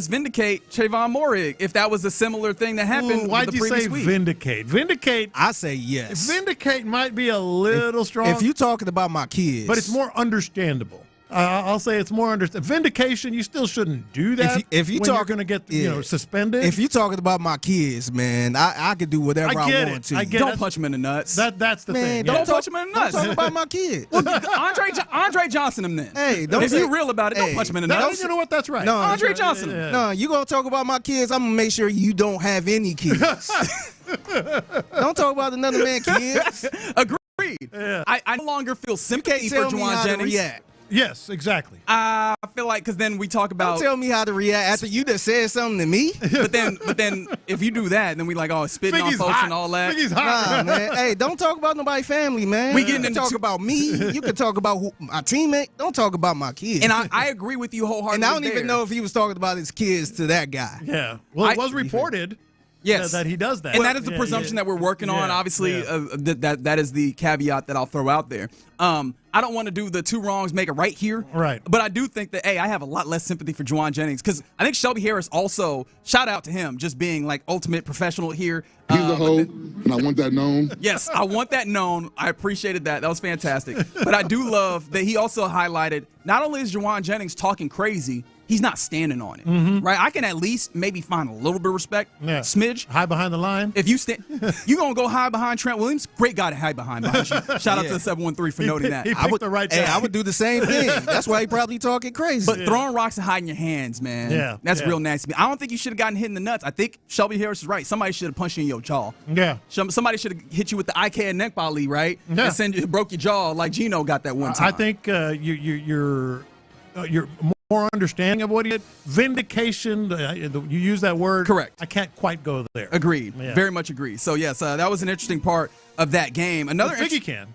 [SPEAKER 16] vindicate Trayvon Moehrig if that was a similar thing that happened
[SPEAKER 17] why'd
[SPEAKER 16] the
[SPEAKER 17] you
[SPEAKER 16] previous
[SPEAKER 17] say
[SPEAKER 16] week?
[SPEAKER 17] Vindicate?
[SPEAKER 6] I say yes.
[SPEAKER 17] Vindicate might be a little strong.
[SPEAKER 6] If you're talking about my kids.
[SPEAKER 17] But it's more understandable. I'll say it's more vindication. You still shouldn't do that.
[SPEAKER 6] If you
[SPEAKER 17] you're going to get suspended.
[SPEAKER 6] If you're talking about my kids, man, I could do whatever I want to.
[SPEAKER 16] Don't punch him in the nuts.
[SPEAKER 17] That's the thing.
[SPEAKER 16] Don't punch him in the nuts.
[SPEAKER 6] Don't talk about my kids.
[SPEAKER 16] Well, Andre Johnson him then.
[SPEAKER 6] Hey,
[SPEAKER 16] if you're real about it, don't punch him in the nuts.
[SPEAKER 17] You know what? That's right.
[SPEAKER 6] No,
[SPEAKER 16] Andre Johnson.
[SPEAKER 6] Yeah. No, you gonna talk about my kids? I'm gonna make sure you don't have any kids. Don't talk about another man's kids.
[SPEAKER 16] Agreed. Yeah. I no longer feel sympathy for Juwan Jennings.
[SPEAKER 17] Yes, exactly.
[SPEAKER 16] I feel like because then we talk about.
[SPEAKER 6] Don't tell me how to react after you just said something to me.
[SPEAKER 16] But then if you do that, then we like spitting on folks and all that.
[SPEAKER 6] Nah, man. Hey, don't talk about nobody's family, man.
[SPEAKER 16] We getting into
[SPEAKER 6] talk about me. You can talk about my teammate. Don't talk about my kids.
[SPEAKER 16] And I agree with you wholeheartedly.
[SPEAKER 6] And I don't even know if he was talking about his kids to that guy.
[SPEAKER 17] Yeah. Well, it was reported.
[SPEAKER 16] Yes,
[SPEAKER 17] that he does that,
[SPEAKER 16] and that is the presumption that we're working on. Obviously, that is the caveat that I'll throw out there. I don't want to do the two wrongs make a right here,
[SPEAKER 17] right?
[SPEAKER 16] But I do think that I have a lot less sympathy for Juwan Jennings because I think Shelby Harris also shout out to him just being like ultimate professional here.
[SPEAKER 20] He's a hoe, and I want that known.
[SPEAKER 16] Yes, I want that known. I appreciated that. That was fantastic. But I do love that he also highlighted not only is Juwan Jennings talking crazy. He's not standing on it, right? I can at least maybe find a little bit of respect, smidge.
[SPEAKER 17] Hide behind the line.
[SPEAKER 16] If you stand, you gonna go hide behind Trent Williams? Great guy to hide behind you. Shout out to the 713 for noting that.
[SPEAKER 17] He picked the right guy.
[SPEAKER 6] I would do the same thing. That's why he probably talking crazy.
[SPEAKER 16] But throwing rocks and hiding your hands, man, that's real nasty. I don't think you should have gotten hit in the nuts. I think Shelby Harris is right. Somebody should have punched you in your jaw.
[SPEAKER 17] Yeah.
[SPEAKER 16] Somebody should have hit you with the IK and neck volley, right? Yeah. And broke your jaw like Gino got that one time.
[SPEAKER 17] I think you're more understanding of what he did. Vindication, you use that word.
[SPEAKER 16] Correct.
[SPEAKER 17] I can't quite go there.
[SPEAKER 16] Agreed. Yeah. Very much agree. So, yes, that was an interesting part of that game. Another
[SPEAKER 17] Figgy can.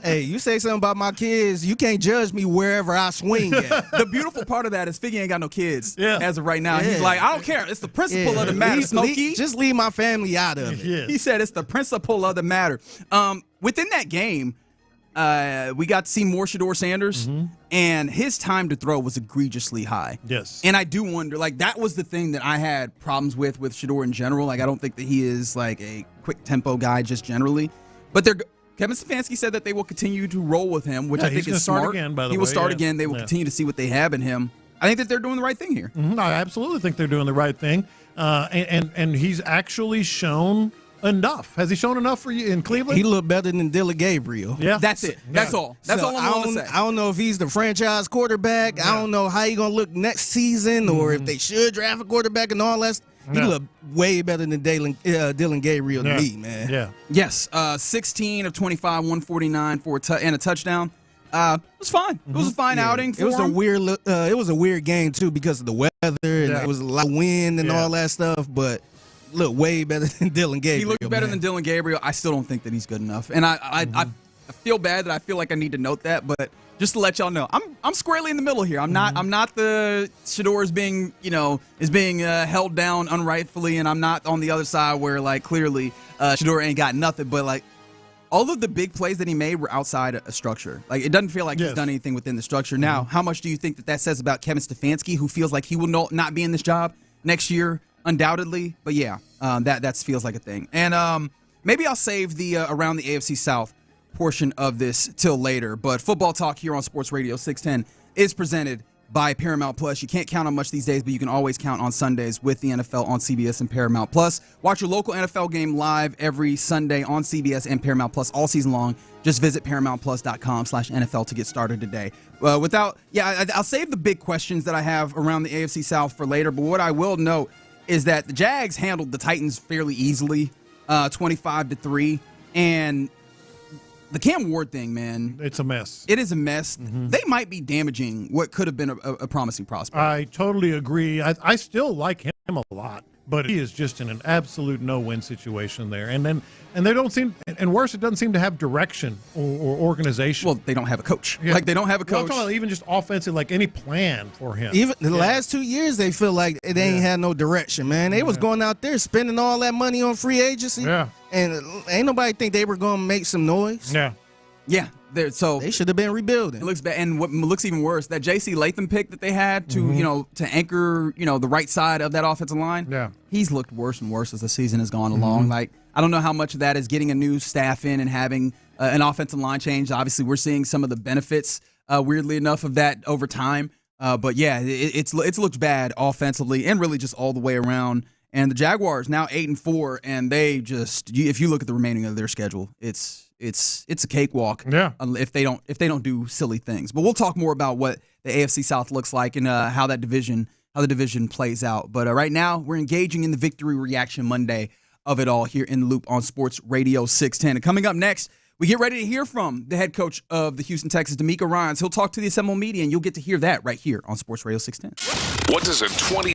[SPEAKER 6] Hey, you say something about my kids, you can't judge me wherever I swing at.
[SPEAKER 16] The beautiful part of that is Figgy ain't got no kids as of right now. He's like, I don't care. It's the principle of the matter, Smokey.
[SPEAKER 6] Just leave my family out of it.
[SPEAKER 17] Yes.
[SPEAKER 16] He said it's the principle of the matter. Within that game, we got to see more Shedeur Sanders, and his time to throw was egregiously high.
[SPEAKER 17] Yes.
[SPEAKER 16] And I do wonder, that was the thing that I had problems with Shedeur in general. I don't think that he is, a quick tempo guy just generally. But Kevin Stefanski said that they will continue to roll with him, which I think is smart.
[SPEAKER 17] Again, by the
[SPEAKER 16] he will start again. They will continue to see what they have in him. I think that they're doing the right thing here.
[SPEAKER 17] I absolutely think they're doing the right thing. And he's actually shown enough. Has he shown enough for you in Cleveland?
[SPEAKER 6] He looked better than Dylan Gabriel.
[SPEAKER 16] Yeah. That's it. That's all. That's all I'm going to say.
[SPEAKER 6] I don't know if he's the franchise quarterback. Yeah. I don't know how he's going to look next season or if they should draft a quarterback and all that. He looked way better than Dylan Gabriel to me, man.
[SPEAKER 17] Yeah.
[SPEAKER 16] Yes. 16 of 25, 149 and a touchdown. It was fine. It was a fine outing for him.
[SPEAKER 6] It was a weird game, too, because of the weather and it was a lot of wind and all that stuff, but look way better than Dylan Gabriel.
[SPEAKER 16] He looked better than Dylan Gabriel. I still don't think that he's good enough. And I feel bad that I feel like I need to note that, but just to let y'all know, I'm squarely in the middle here. I'm not the Shedeur is being held down unrightfully, and I'm not on the other side where clearly Shedeur ain't got nothing. But all of the big plays that he made were outside a structure. It doesn't feel like he's done anything within the structure. Now, how much do you think that says about Kevin Stefanski, who feels like he will not be in this job next year? Undoubtedly, but that feels like a thing. And maybe I'll save the around the AFC South portion of this till later. But football talk here on Sports Radio 610 is presented by Paramount Plus. You can't count on much these days, but you can always count on Sundays with the NFL on CBS and Paramount Plus. Watch your local NFL game live every Sunday on CBS and Paramount Plus all season long. Just visit ParamountPlus.com/NFL to get started today. I'll save the big questions that I have around the AFC South for later, but what I will note is that the Jags handled the Titans fairly easily, 25-3, and the Cam Ward thing, man.
[SPEAKER 17] It's a mess.
[SPEAKER 16] It is a mess. Mm-hmm. They might be damaging what could have been a promising prospect.
[SPEAKER 17] I totally agree. I still like him a lot, but he is just in an absolute no-win situation there. And they don't seem, and worse, it doesn't seem to have direction or organization.
[SPEAKER 16] Well, they don't have a coach. Yeah. Like, they don't have a coach.
[SPEAKER 17] Well, even just offensive, like any plan for him.
[SPEAKER 6] Even the last 2 years, they feel like they ain't had no direction, man. They was going out there spending all that money on free agency.
[SPEAKER 17] Yeah.
[SPEAKER 6] And ain't nobody think they were going to make some noise.
[SPEAKER 17] Yeah.
[SPEAKER 16] Yeah. So
[SPEAKER 6] they should have been rebuilding.
[SPEAKER 16] It looks bad. And what looks even worse, that J.C. Latham pick that they had to, to anchor, the right side of that offensive line.
[SPEAKER 17] Yeah.
[SPEAKER 16] He's looked worse and worse as the season has gone along. Like, I don't know how much of that is getting a new staff in and having an offensive line change. Obviously, we're seeing some of the benefits, weirdly enough, of that over time. But yeah, it's looked bad offensively and really just all the way around. And the Jaguars now 8-4, and they just, if you look at the remaining of their schedule, it's a cakewalk.
[SPEAKER 17] Yeah.
[SPEAKER 16] If they don't do silly things. But we'll talk more about what the AFC South looks like and how the division plays out. But right now, we're engaging in the Victory Reaction Monday of it all here in the Loop on Sports Radio 610. And coming up next, we get ready to hear from the head coach of the Houston Texans, DeMeco Ryans. He'll talk to the assembled media, and you'll get to hear that right here on Sports Radio 610.
[SPEAKER 3] What does a 20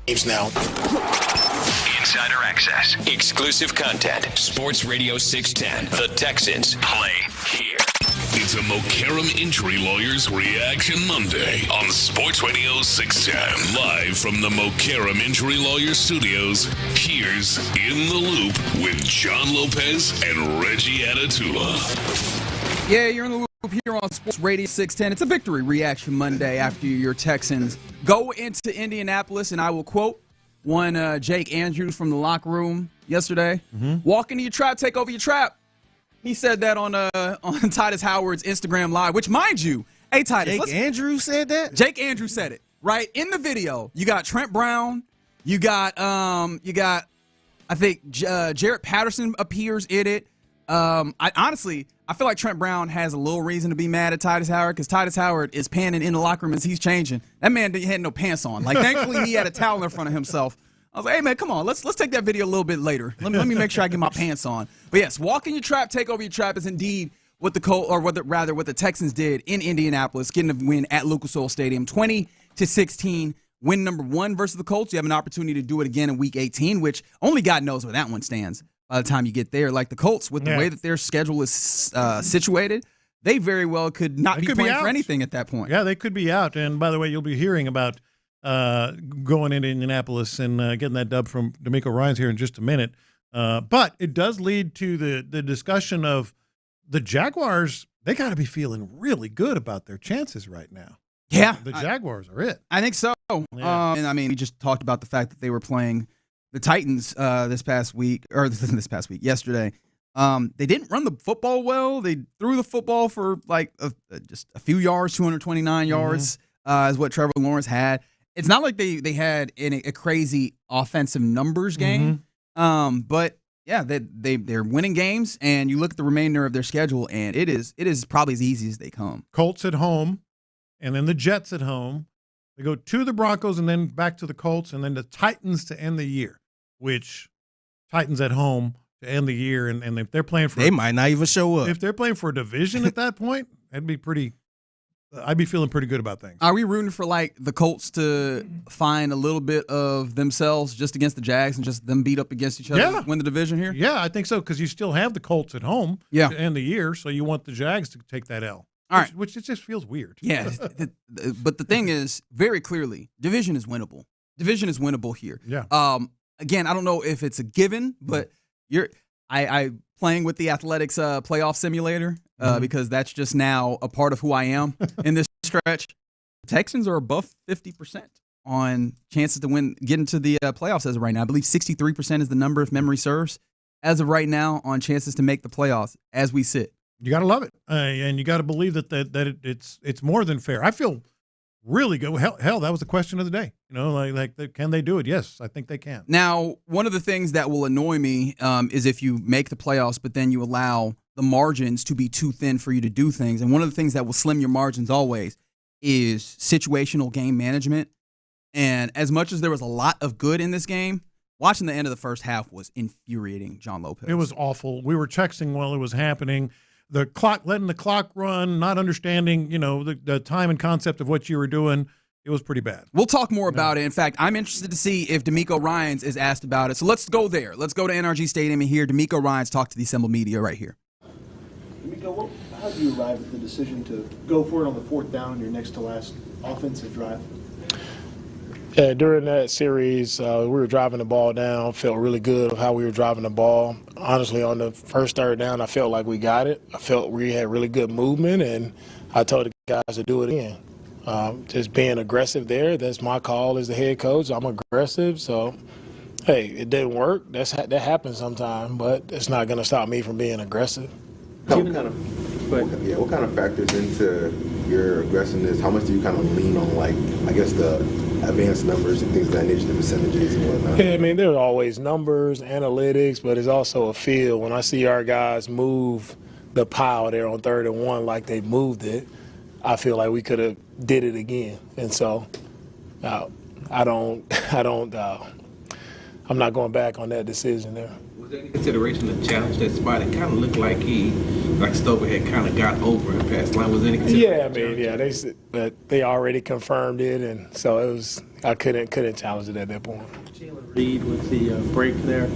[SPEAKER 9] games now.
[SPEAKER 5] Insider access, exclusive content. Sports Radio 610. The Texans play here.
[SPEAKER 3] It's a Mokaram Injury Lawyers Reaction Monday on Sports Radio 610. Live from the Mokaram Injury Lawyers Studios, here's In the Loop with John Lopez and Reggie Atatula.
[SPEAKER 16] Yeah, you're in the loop here on Sports Radio 610. It's a victory reaction Monday after your Texans go into Indianapolis, and I will quote one Jake Andrews from the locker room yesterday. Walk into your trap, take over your trap. He said that on Titus Howard's Instagram Live, which, mind you, hey, Titus.
[SPEAKER 6] Jake Andrews said that?
[SPEAKER 16] Jake Andrews said it, right? In the video, you got Trent Brown, you got I think Jarrett Patterson appears in it. I feel like Trent Brown has a little reason to be mad at Titus Howard because Titus Howard is panning in the locker room as he's changing. That man had no pants on. Like, thankfully, he had a towel in front of himself. I was like, hey, man, come on. Let's take that video a little bit later. Let me make sure I get my pants on. But, yes, walk in your trap, take over your trap is indeed what the Texans did in Indianapolis, getting a win at Lucas Oil Stadium, 20-16. Win number 1 versus the Colts. You have an opportunity to do it again in Week 18, which only God knows where that one stands by the time you get there. Like the Colts, with the way that their schedule is situated, they very well could not be playing for anything at that point.
[SPEAKER 17] Yeah, they could be out. And, by the way, you'll be hearing about going into Indianapolis and getting that dub from D'Amico Ryans here in just a minute. But it does lead to the discussion of the Jaguars. They got to be feeling really good about their chances right now.
[SPEAKER 16] Yeah.
[SPEAKER 17] The Jaguars are it.
[SPEAKER 16] I think so.
[SPEAKER 17] Yeah.
[SPEAKER 16] And, I mean, we just talked about the fact that they were playing the Titans yesterday. They didn't run the football well. They threw the football for, like, just a few yards, 229 yards is what Trevor Lawrence had. It's not like they had a crazy offensive numbers game, but yeah, they're winning games. And you look at the remainder of their schedule, and it is probably as easy as they come.
[SPEAKER 17] Colts at home, and then the Jets at home. They go to the Broncos, and then back to the Colts, and then the Titans to end the year. Which Titans at home to end the year, and if they're playing for,
[SPEAKER 6] they might not even show up.
[SPEAKER 17] If they're playing for a division at that point, that'd be pretty. I'd be feeling pretty good about things.
[SPEAKER 16] Are we rooting for, like, the Colts to find a little bit of themselves just against the Jags and just them beat up against each other and win the division here?
[SPEAKER 17] Yeah, I think so, because you still have the Colts at home to end the year, so you want the Jags to take that L.
[SPEAKER 16] All right.
[SPEAKER 17] Which it just feels weird.
[SPEAKER 16] Yeah, but the thing is, very clearly, division is winnable. Division is winnable here.
[SPEAKER 17] Yeah.
[SPEAKER 16] Again, I don't know if it's a given, but I playing with the Athletics playoff simulator because that's just now a part of who I am in this stretch. The Texans are above 50% on chances to get into the playoffs as of right now. I believe 63% is the number, if memory serves, as of right now on chances to make the playoffs as we sit.
[SPEAKER 17] You got to love it, and you got to believe that it's more than fair. I feel really good. Hell, that was the question of the day. You know, like can they do it? Yes, I think they can.
[SPEAKER 16] Now, one of the things that will annoy me is if you make the playoffs, but then you allow the margins to be too thin for you to do things. And one of the things that will slim your margins always is situational game management. And as much as there was a lot of good in this game, watching the end of the first half was infuriating, John Lopez.
[SPEAKER 17] It was awful. We were texting while it was happening. The clock, letting the clock run, not understanding, the time and concept of what you were doing. It was pretty bad.
[SPEAKER 16] We'll talk more about it. In fact, I'm interested to see if D'Amico Ryans is asked about it. So let's go there. Let's go to NRG Stadium and hear D'Amico Ryans talk to the assembled media right here.
[SPEAKER 7] D'Amico, how did you arrive at the decision to go for it on the 4th down on your next to last offensive drive?
[SPEAKER 9] Yeah, during that series, we were driving the ball down, felt really good of how we were driving the ball. Honestly, on the first 3rd down, I felt like we got it. I felt we had really good movement, and I told the guys to do it again. Just being aggressive there, that's my call as the head coach. I'm aggressive, so, hey, it didn't work. That happens sometimes, but it's not going to stop me from being aggressive.
[SPEAKER 10] What kind of factors into your aggressiveness? How much do you kind of lean on, the advanced numbers and things of that nature, the percentages and whatnot?
[SPEAKER 9] Yeah, I mean, there's always numbers, analytics, but it's also a feel. When I see our guys move the pile there on 3rd and 1 like they moved it, I feel like we could have did it again. And so I'm not going back on that decision there.
[SPEAKER 23] Was there any consideration to challenge that spot? It kind of looked like Stover had kind of got over and past line. Was there any consideration?
[SPEAKER 9] Yeah, I mean, they already confirmed it, and so it was I couldn't challenge it at that point.
[SPEAKER 2] Jalen Reed with the break there.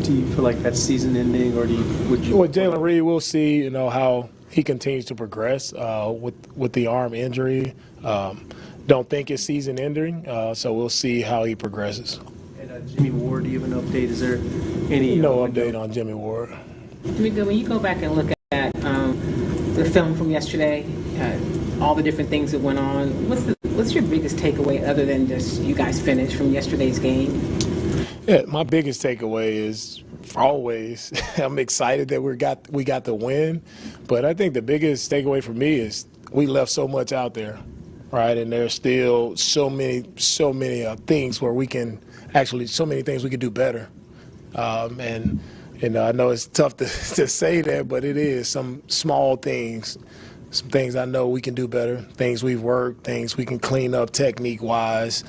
[SPEAKER 2] Do you feel like that's season ending, or would you?
[SPEAKER 9] Well, Jalen Reed, we'll see. You know how he continues to progress with the arm injury. Don't think it's season ending, so we'll see how he progresses.
[SPEAKER 2] And Jimmy Ward, do you have an update? Is there any?
[SPEAKER 9] No update on Jimmy Ward.
[SPEAKER 4] D'Amico, when you go back and look at the film from yesterday, all the different things that went on, what's your biggest takeaway other than just you guys finished from yesterday's game?
[SPEAKER 9] Yeah, my biggest takeaway is always I'm excited that we got the win, but I think the biggest takeaway for me is we left so much out there, right? And there's still so many things where we can actually so many things we can do better. And you know, I know it's tough to say that, but it is some small things. Some things I know we can do better, things we've worked, things we can clean up technique-wise,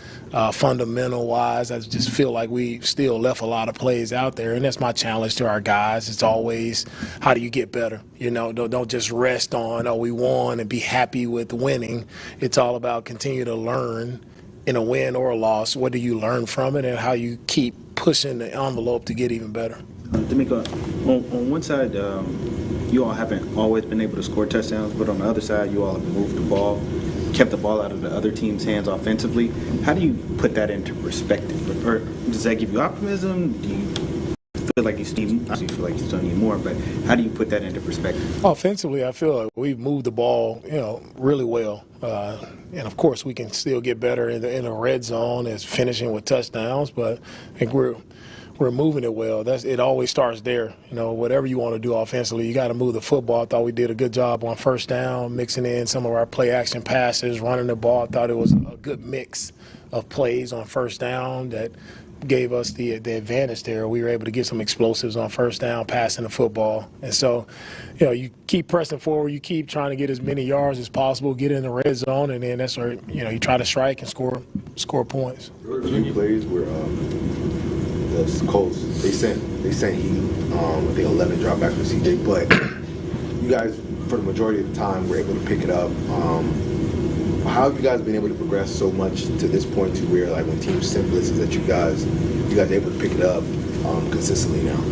[SPEAKER 9] fundamental-wise. I just feel like we still left a lot of plays out there, and that's my challenge to our guys. It's always, how do you get better? You know, don't just rest on, we won and be happy with winning. It's all about continue to learn in a win or a loss. What do you learn from it, and how you keep pushing the envelope to get even better.
[SPEAKER 11] D'Amico, on one side, you all haven't always been able to score touchdowns, but on the other side, you all have moved the ball, kept the ball out of the other team's hands offensively. How do you put that into perspective? Or does that give you optimism? Do you feel like you still need more, but how do you put that into perspective?
[SPEAKER 9] Offensively, I feel like we've moved the ball, really well. And of course, we can still get better in the red zone as finishing with touchdowns, but I think we're moving it well. It always starts there. Whatever you want to do offensively, you got to move the football. I thought we did a good job on first down, mixing in some of our play action passes, running the ball. I thought it was a good mix of plays on first down that gave us the advantage there. We were able to get some explosives on first down, passing the football. And so, you keep pressing forward. You keep trying to get as many yards as possible, get in the red zone, and then that's where, you try to strike and score points.
[SPEAKER 10] There were a few plays where the Colts, they sent heat, I think 11 dropbacks for CJ, but you guys, for the majority of the time, were able to pick it up. How have you guys been able to progress so much to this point to where, like, when teams send blitzes that you guys are able to pick it up consistently now?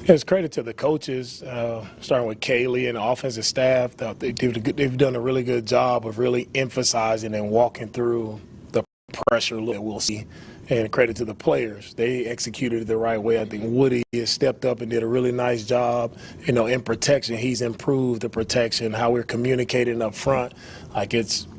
[SPEAKER 9] Yeah, it's credit to the coaches, starting with Kaylee and the offensive staff. They've done a really good job of really emphasizing and walking through the pressure that we'll see. And credit to the players. They executed it the right way. I think Woody has stepped up and did a really nice job. In protection, he's improved the protection, how we're communicating up front.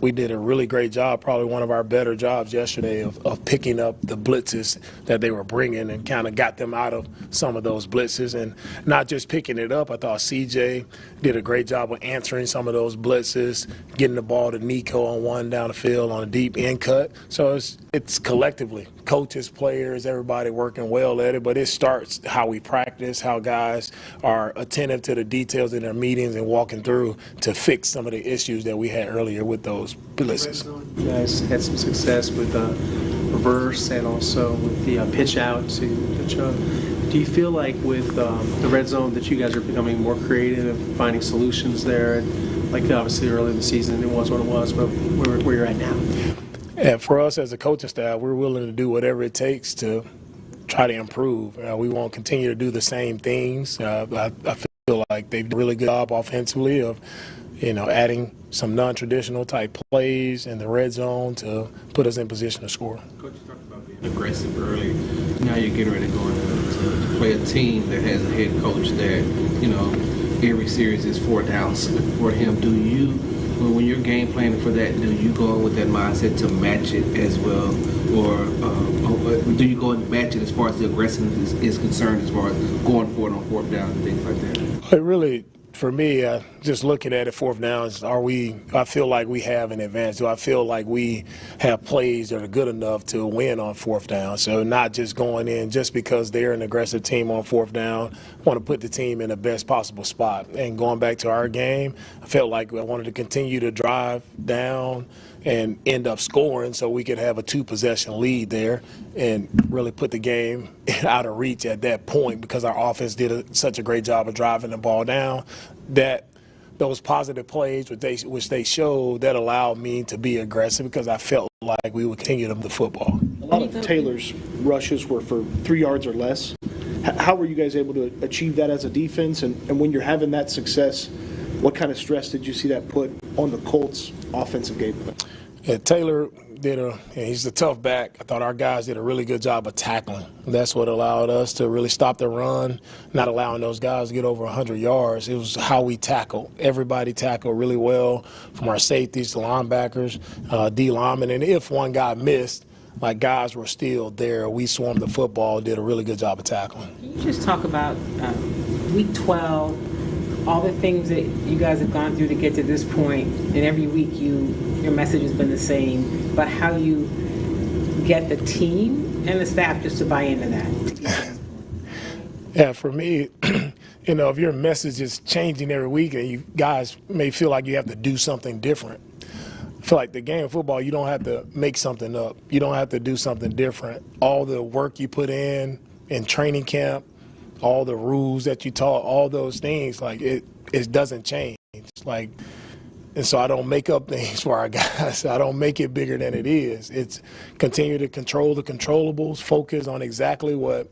[SPEAKER 9] We did a really great job, probably one of our better jobs yesterday of picking up the blitzes that they were bringing and kind of got them out of some of those blitzes. And not just picking it up, I thought CJ did a great job of answering some of those blitzes, getting the ball to Nico on one down the field on a deep end cut. So it's collectively, coaches, players, everybody working well at it, but it starts how we practice, how guys are attentive to the details in their meetings and walking through to fix some of the issues that we had earlier with those blitzes.
[SPEAKER 2] You guys had some success with reverse and also with the pitch out to Chubb. Do you feel like with the red zone that you guys are becoming more creative, finding solutions there? Like obviously early in the season it was what it was, but where you're at now?
[SPEAKER 9] And for us as a coaching staff, we're willing to do whatever it takes to try to improve. We won't continue to do the same things. I feel like they've done a really good job offensively of, adding some non-traditional type plays in the red zone to put us in position to score.
[SPEAKER 23] Coach, you talked about being aggressive early. Now you're getting ready to go to play a team that has a head coach that, every series is 4 downs for him. Do you, when you're game planning for that, do you go with that mindset to match it as well? Or do you go and match it as far as the aggressiveness is concerned, as far as going for it on 4th down and things like that?
[SPEAKER 9] It really, for me, just looking at it, 4th downs, I feel like we have an advantage. Do I feel like we have plays that are good enough to win on 4th down? So not just going in just because they're an aggressive team on 4th down. I want to put the team in the best possible spot. And going back to our game, I felt like I wanted to continue to drive down and end up scoring so we could have a 2-possession lead there and really put the game out of reach at that point because our offense did such a great job of driving the ball down. That those positive plays which they showed that allowed me to be aggressive because I felt like we would continue to move the football.
[SPEAKER 7] A lot of Taylor's rushes were for 3 yards or less. How were you guys able to achieve that as a defense? And when you're having that success, what kind of stress did you see that put on the Colts' offensive game plan?
[SPEAKER 9] Yeah, Taylor he's a tough back. I thought our guys did a really good job of tackling. That's what allowed us to really stop the run, not allowing those guys to get over 100 yards. It was how we tackled. Everybody tackled really well, from our safeties to linebackers, D linemen. And if one guy missed, like guys were still there. We swarmed the football, did a really good job of tackling.
[SPEAKER 4] Can you just talk about week 12, all the things that you guys have gone through to get to this point, and every week your message has been the same, but how you get the team and the staff just to buy into that?
[SPEAKER 9] Yeah, for me, if your message is changing every week and you guys may feel like you have to do something different, I feel like the game of football, you don't have to make something up. You don't have to do something different. All the work you put in training camp, all the rules that you taught, all those things, like it doesn't change. And so I don't make up things for our guys. I don't make it bigger than it is. It's continue to control the controllables, focus on exactly what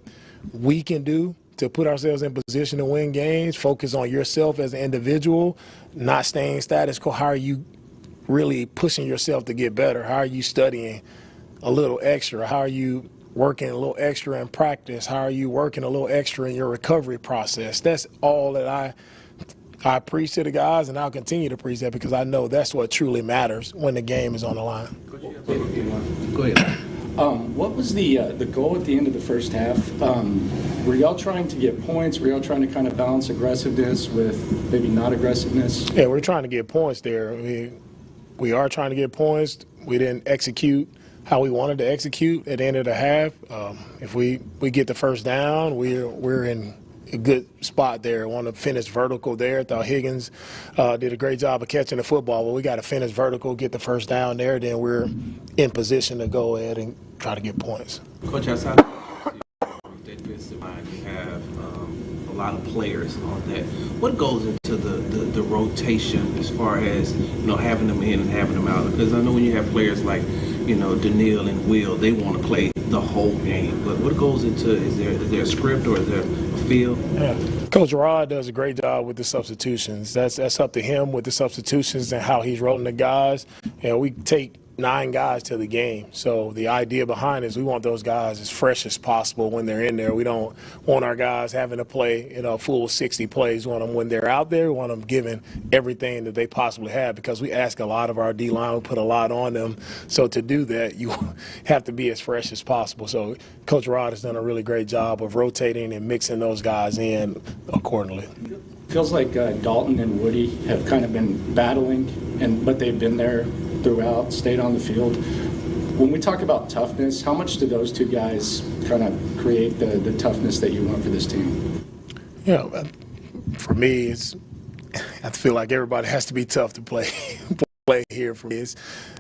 [SPEAKER 9] we can do to put ourselves in position to win games, focus on yourself as an individual, not staying status quo. How are you really pushing yourself to get better? How are you studying a little extra? How are you working a little extra in practice? How are you working a little extra in your recovery process? That's all that I preach to the guys, and I'll continue to preach that because I know that's what truly matters when the game is on the line.
[SPEAKER 23] Go ahead.
[SPEAKER 12] What was the goal at the end of the first half? Were y'all trying to get points? Were y'all trying to kind of balance aggressiveness with maybe not aggressiveness?
[SPEAKER 9] Yeah, we're trying to get points there. We are trying to get points. We didn't execute how we wanted to execute at the end of the half. If we get the first down, we're in a good spot there. Want to finish vertical there. I thought Higgins did a great job of catching the football, but we got to finish vertical, get the first down there, then we're in position to go ahead and try to get points.
[SPEAKER 23] Coach, outside of the defensive line, you have a lot of players on that. What goes into the rotation as far as having them in and having them out? Because I know when you have players like Daniil and Will, they want to play the whole game. But what goes into is there a script or is there a feel?
[SPEAKER 9] Yeah. Coach Rod does a great job with the substitutions. That's up to him with the substitutions and how he's rolling the guys. We take 9 guys to the game. So the idea behind it is we want those guys as fresh as possible when they're in there. We don't want our guys having to play full 60 plays. We want them when they're out there. We want them giving everything that they possibly have because we ask a lot of our D-line. We put a lot on them. So to do that, you have to be as fresh as possible. So Coach Rod has done a really great job of rotating and mixing those guys in accordingly.
[SPEAKER 12] Feels like Dalton and Woody have kind of been battling, but they've been there throughout, stayed on the field. When we talk about toughness, how much do those two guys kind of create the toughness that you want for this team?
[SPEAKER 9] Yeah, for me, I feel like everybody has to be tough to play here for me.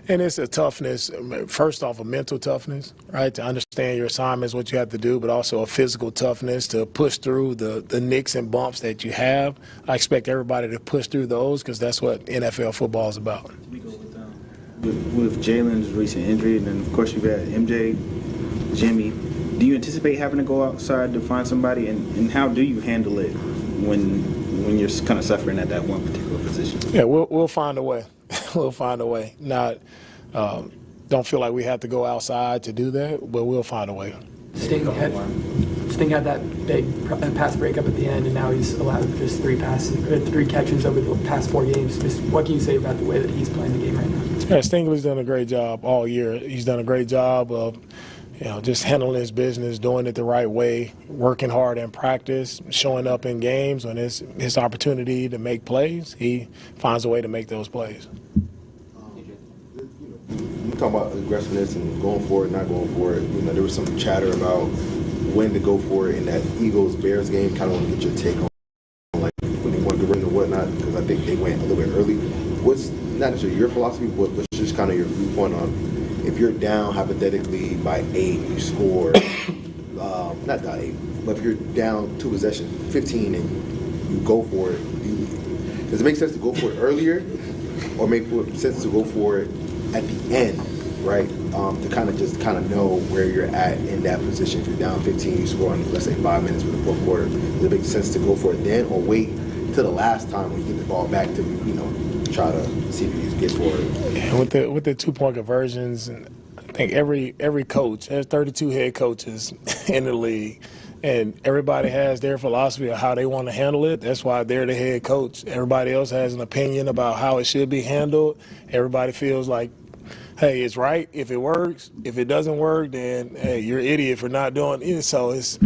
[SPEAKER 9] And it's a toughness, first off, a mental toughness, right, to understand your assignments, what you have to do, but also a physical toughness to push through the nicks and bumps that you have. I expect everybody to push through those because that's what NFL football is about.
[SPEAKER 11] With Jalen's recent injury, and then of course you've got MJ, Jimmy, do you anticipate having to go outside to find somebody, and how do you handle it when you're kind of suffering at that one particular position?
[SPEAKER 9] Yeah, we'll find a way. We'll find a way. Don't feel like we have to go outside to do that, but we'll find a way.
[SPEAKER 13] Sting had that big pass breakup at the end, and now he's allowed just 3 catches over the past 4 games. Just what can you say about the way that he's playing the game right now?
[SPEAKER 9] Yeah, Stingley's done a great job all year. He's done a great job of just handling his business, doing it the right way, working hard in practice, showing up in games when it's his opportunity to make plays. He finds a way to make those plays.
[SPEAKER 10] You talk about aggressiveness and going for it, not going for it. There was some chatter about when to go for it in that Eagles-Bears game. Kind of want to get your take on like when they wanted to run or whatnot, because I think they went a little bit early. What's not necessarily your philosophy, but what's just kind of your viewpoint on if you're down hypothetically by 8, you score, not by 8, but if you're down 2 possessions, 15, and you go for it, Does it make sense to go for it earlier, or make sense to go for it at the end, right? To kind of know where you're at in that position. If you're down 15, you score in, let's say, 5 minutes for the fourth quarter. Does it make sense to go for it then, or wait till the last time when you get the ball back to, try to see if you can get for it?
[SPEAKER 9] Yeah, with the 2-point conversions, and I think every coach, there's 32 head coaches in the league, and everybody has their philosophy of how they want to handle it. That's why they're the head coach. Everybody else has an opinion about how it should be handled. Everybody feels like, hey, it's right if it works. If it doesn't work, then, hey, you're an idiot for not doing it. So it's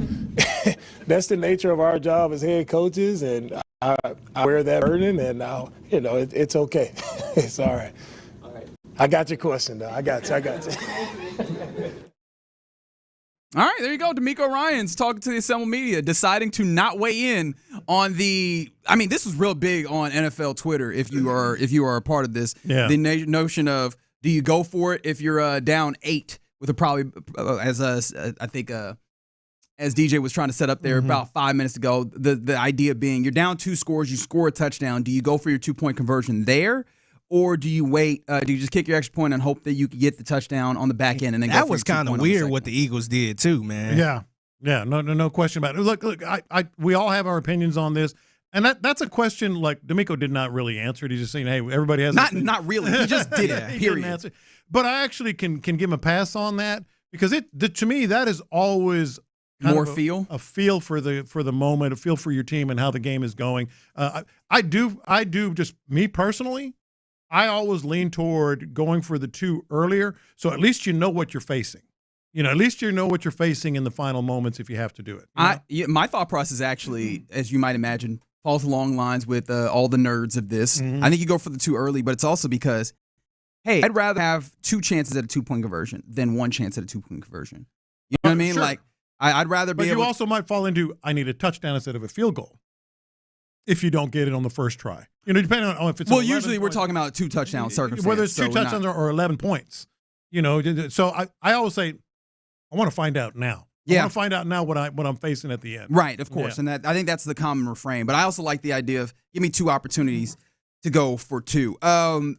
[SPEAKER 9] that's the nature of our job as head coaches, and I wear that burden, and now, it's okay. It's all right. I got your question, though. I got you.
[SPEAKER 16] All right, there you go. D'Amico Ryans talking to the assembled media, deciding to not weigh in on the. I mean, this was real big on NFL Twitter. If you are a part of this, the notion of, do you go for it if you're down 8 with as DJ was trying to set up there about 5 minutes ago, the idea being you're down 2 scores, you score a touchdown. Do you go for your 2-point conversion there? Or do you wait? Do you just kick your extra point and hope that you can get the touchdown on the back end and then go for
[SPEAKER 6] that was kind of weird what the Eagles did too, man.
[SPEAKER 17] Yeah, no question about it. Look, we all have our opinions on this, and that's a question like D'Amico did not really answer it. He's just saying, hey, everybody has
[SPEAKER 16] not really. He just did it.
[SPEAKER 17] He didn't answer. But I actually can give him a pass on that because to me that is always
[SPEAKER 16] more
[SPEAKER 17] a feel for the moment, a feel for your team and how the game is going. I do just me personally. I always lean toward going for the 2 earlier, so at least you know what you're facing. At least you know what you're facing in the final moments if you have to do it.
[SPEAKER 16] My thought process actually, as you might imagine, falls along lines with all the nerds of this. I think you go for the 2 early, but it's also because, hey, I'd rather have 2 chances at a 2-point conversion than 1 chance at a 2-point conversion. You know what I mean?
[SPEAKER 17] Sure.
[SPEAKER 16] Like, I'd rather be
[SPEAKER 17] But you also might fall into, I need a touchdown instead of a field goal if you don't get it on the first try. Depending on if it's
[SPEAKER 16] usually we're talking about 2 touchdown circumstances.
[SPEAKER 17] Whether it's 2 touchdowns or 11 points. So I always say, I want to find out now. I want to find out now what I'm facing at the end.
[SPEAKER 16] Right, of course. And I think that's the common refrain. But I also like the idea of give me 2 opportunities to go for 2. I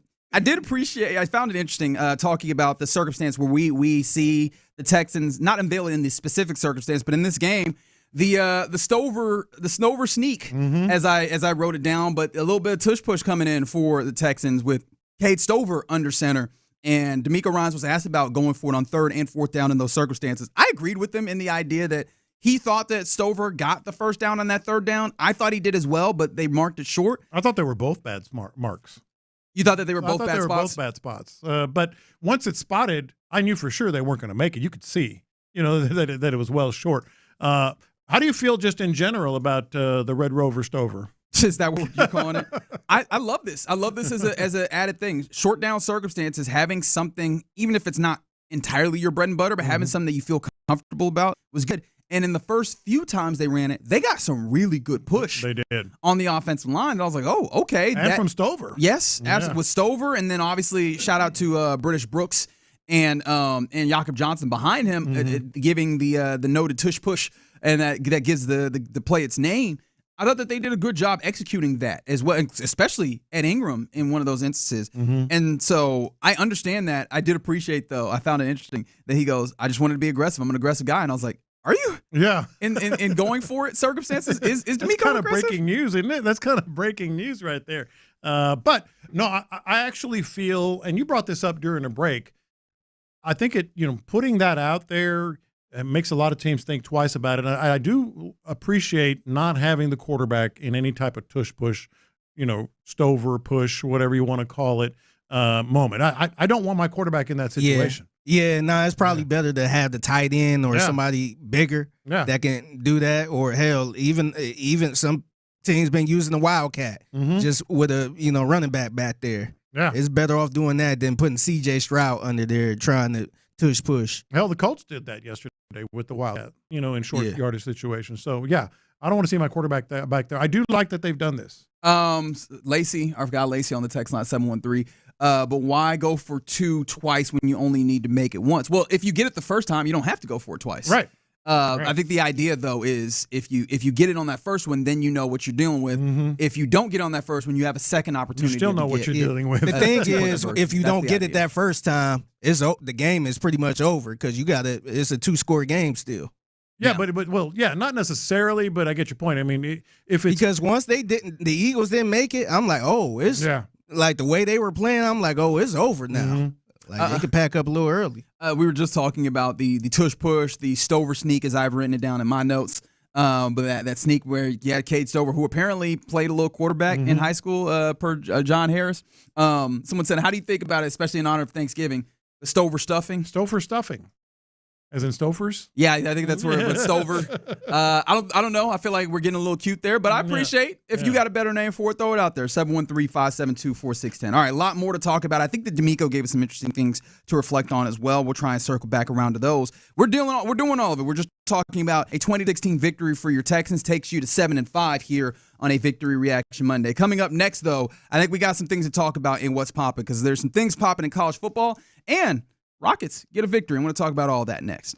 [SPEAKER 16] found it interesting talking about the circumstance where we see the Texans not unveil it in the specific circumstance, but in this game, the Stover sneak, as I wrote it down, but a little bit of tush push coming in for the Texans with Cade Stover under center. And D'Amico Ryans was asked about going for it on 3rd and 4th down in those circumstances. I agreed with him in the idea that he thought that Stover got the first down on that 3rd down. I thought he did as well, but they marked it short.
[SPEAKER 17] I thought they were both bad marks.
[SPEAKER 16] You thought that they were both bad spots?
[SPEAKER 17] I thought they were both bad spots. But once it's spotted, I knew for sure they weren't going to make it. You could see, that it was well short. How do you feel just in general about the Red Rover Stover?
[SPEAKER 16] Is that what you're calling it? I love this. I love this as an added thing. Short down circumstances, having something, even if it's not entirely your bread and butter, but having something that you feel comfortable about was good. And in the first few times they ran it, they got some really good push.
[SPEAKER 17] They did.
[SPEAKER 16] On the offensive line. And I was like, oh, okay.
[SPEAKER 17] And from Stover.
[SPEAKER 16] Yes, absolutely. With Stover. And then obviously shout out to British Brooks and Jakob Johnson behind him, giving the noted tush push, and that gives the play its name. I thought that they did a good job executing that as well, especially at Ingram in one of those instances. And so I understand that. I did appreciate, though, I found it interesting that he goes, I just wanted to be aggressive. I'm an aggressive guy. And I was like, are you?
[SPEAKER 17] Yeah.
[SPEAKER 16] In going for it circumstances? Is D'Amico
[SPEAKER 17] kind of
[SPEAKER 16] aggressive?
[SPEAKER 17] breaking news, isn't it? That's kind of breaking news right there. But no, I actually feel, and you brought this up during a break, I think putting that out there, it makes a lot of teams think twice about it. And I do appreciate not having the quarterback in any type of tush push, Stover push, whatever you want to call it, moment. I don't want my quarterback in that situation.
[SPEAKER 6] Yeah, it's probably better to have the tight end or somebody bigger that can do that. Or hell, even some teams been using the Wildcat just with a running back there.
[SPEAKER 17] Yeah,
[SPEAKER 6] it's better off doing that than putting C.J. Stroud under there trying to tush push.
[SPEAKER 17] Hell, the Colts did that yesterday with the Wildcat, in short yardage situations. So yeah, I don't want to see my quarterback back there. I do like that they've done this.
[SPEAKER 16] Lacey, I've got Lacey on the text line 713. But why go for 2 twice when you only need to make it once? Well, if you get it the first time, you don't have to go for it twice.
[SPEAKER 17] Right.
[SPEAKER 16] I think the idea, though, is if you get it on that first one, then you know what you're dealing with. If you don't get on that first one, you have a second opportunity.
[SPEAKER 17] You still know what you're dealing with.
[SPEAKER 6] The thing is, if you don't get it that first time, the game is pretty much over because it's a 2-score game still.
[SPEAKER 17] Yeah, but not necessarily, but I get your point. I mean, if it's
[SPEAKER 6] because once the Eagles didn't make it, I'm like, oh, it's like the way they were playing. I'm like, oh, it's over now. Like they could pack up a little early.
[SPEAKER 16] We were just talking about the tush push, the Stover sneak, as I've written it down in my notes. But that sneak where you had Cade Stover, who apparently played a little quarterback in high school, per John Harris. Someone said, "How do you think about it, especially in honor of Thanksgiving? The Stover stuffing."
[SPEAKER 17] Stover stuffing. As in Stofers?
[SPEAKER 16] Yeah, I think that's where it's Stover. I don't know. I feel like we're getting a little cute there, but I appreciate if you got a better name for it, throw it out there. 713-572-4610. All right, a lot more to talk about. I think that D'Amico gave us some interesting things to reflect on as well. We'll try and circle back around to those. We're doing all of it. We're just talking about a 2016 victory for your Texans takes you to 7-5 here on a Victory Reaction Monday. Coming up next, though, I think we got some things to talk about in what's popping because there's some things popping in college football and Rockets get a victory. I want to talk about all that next.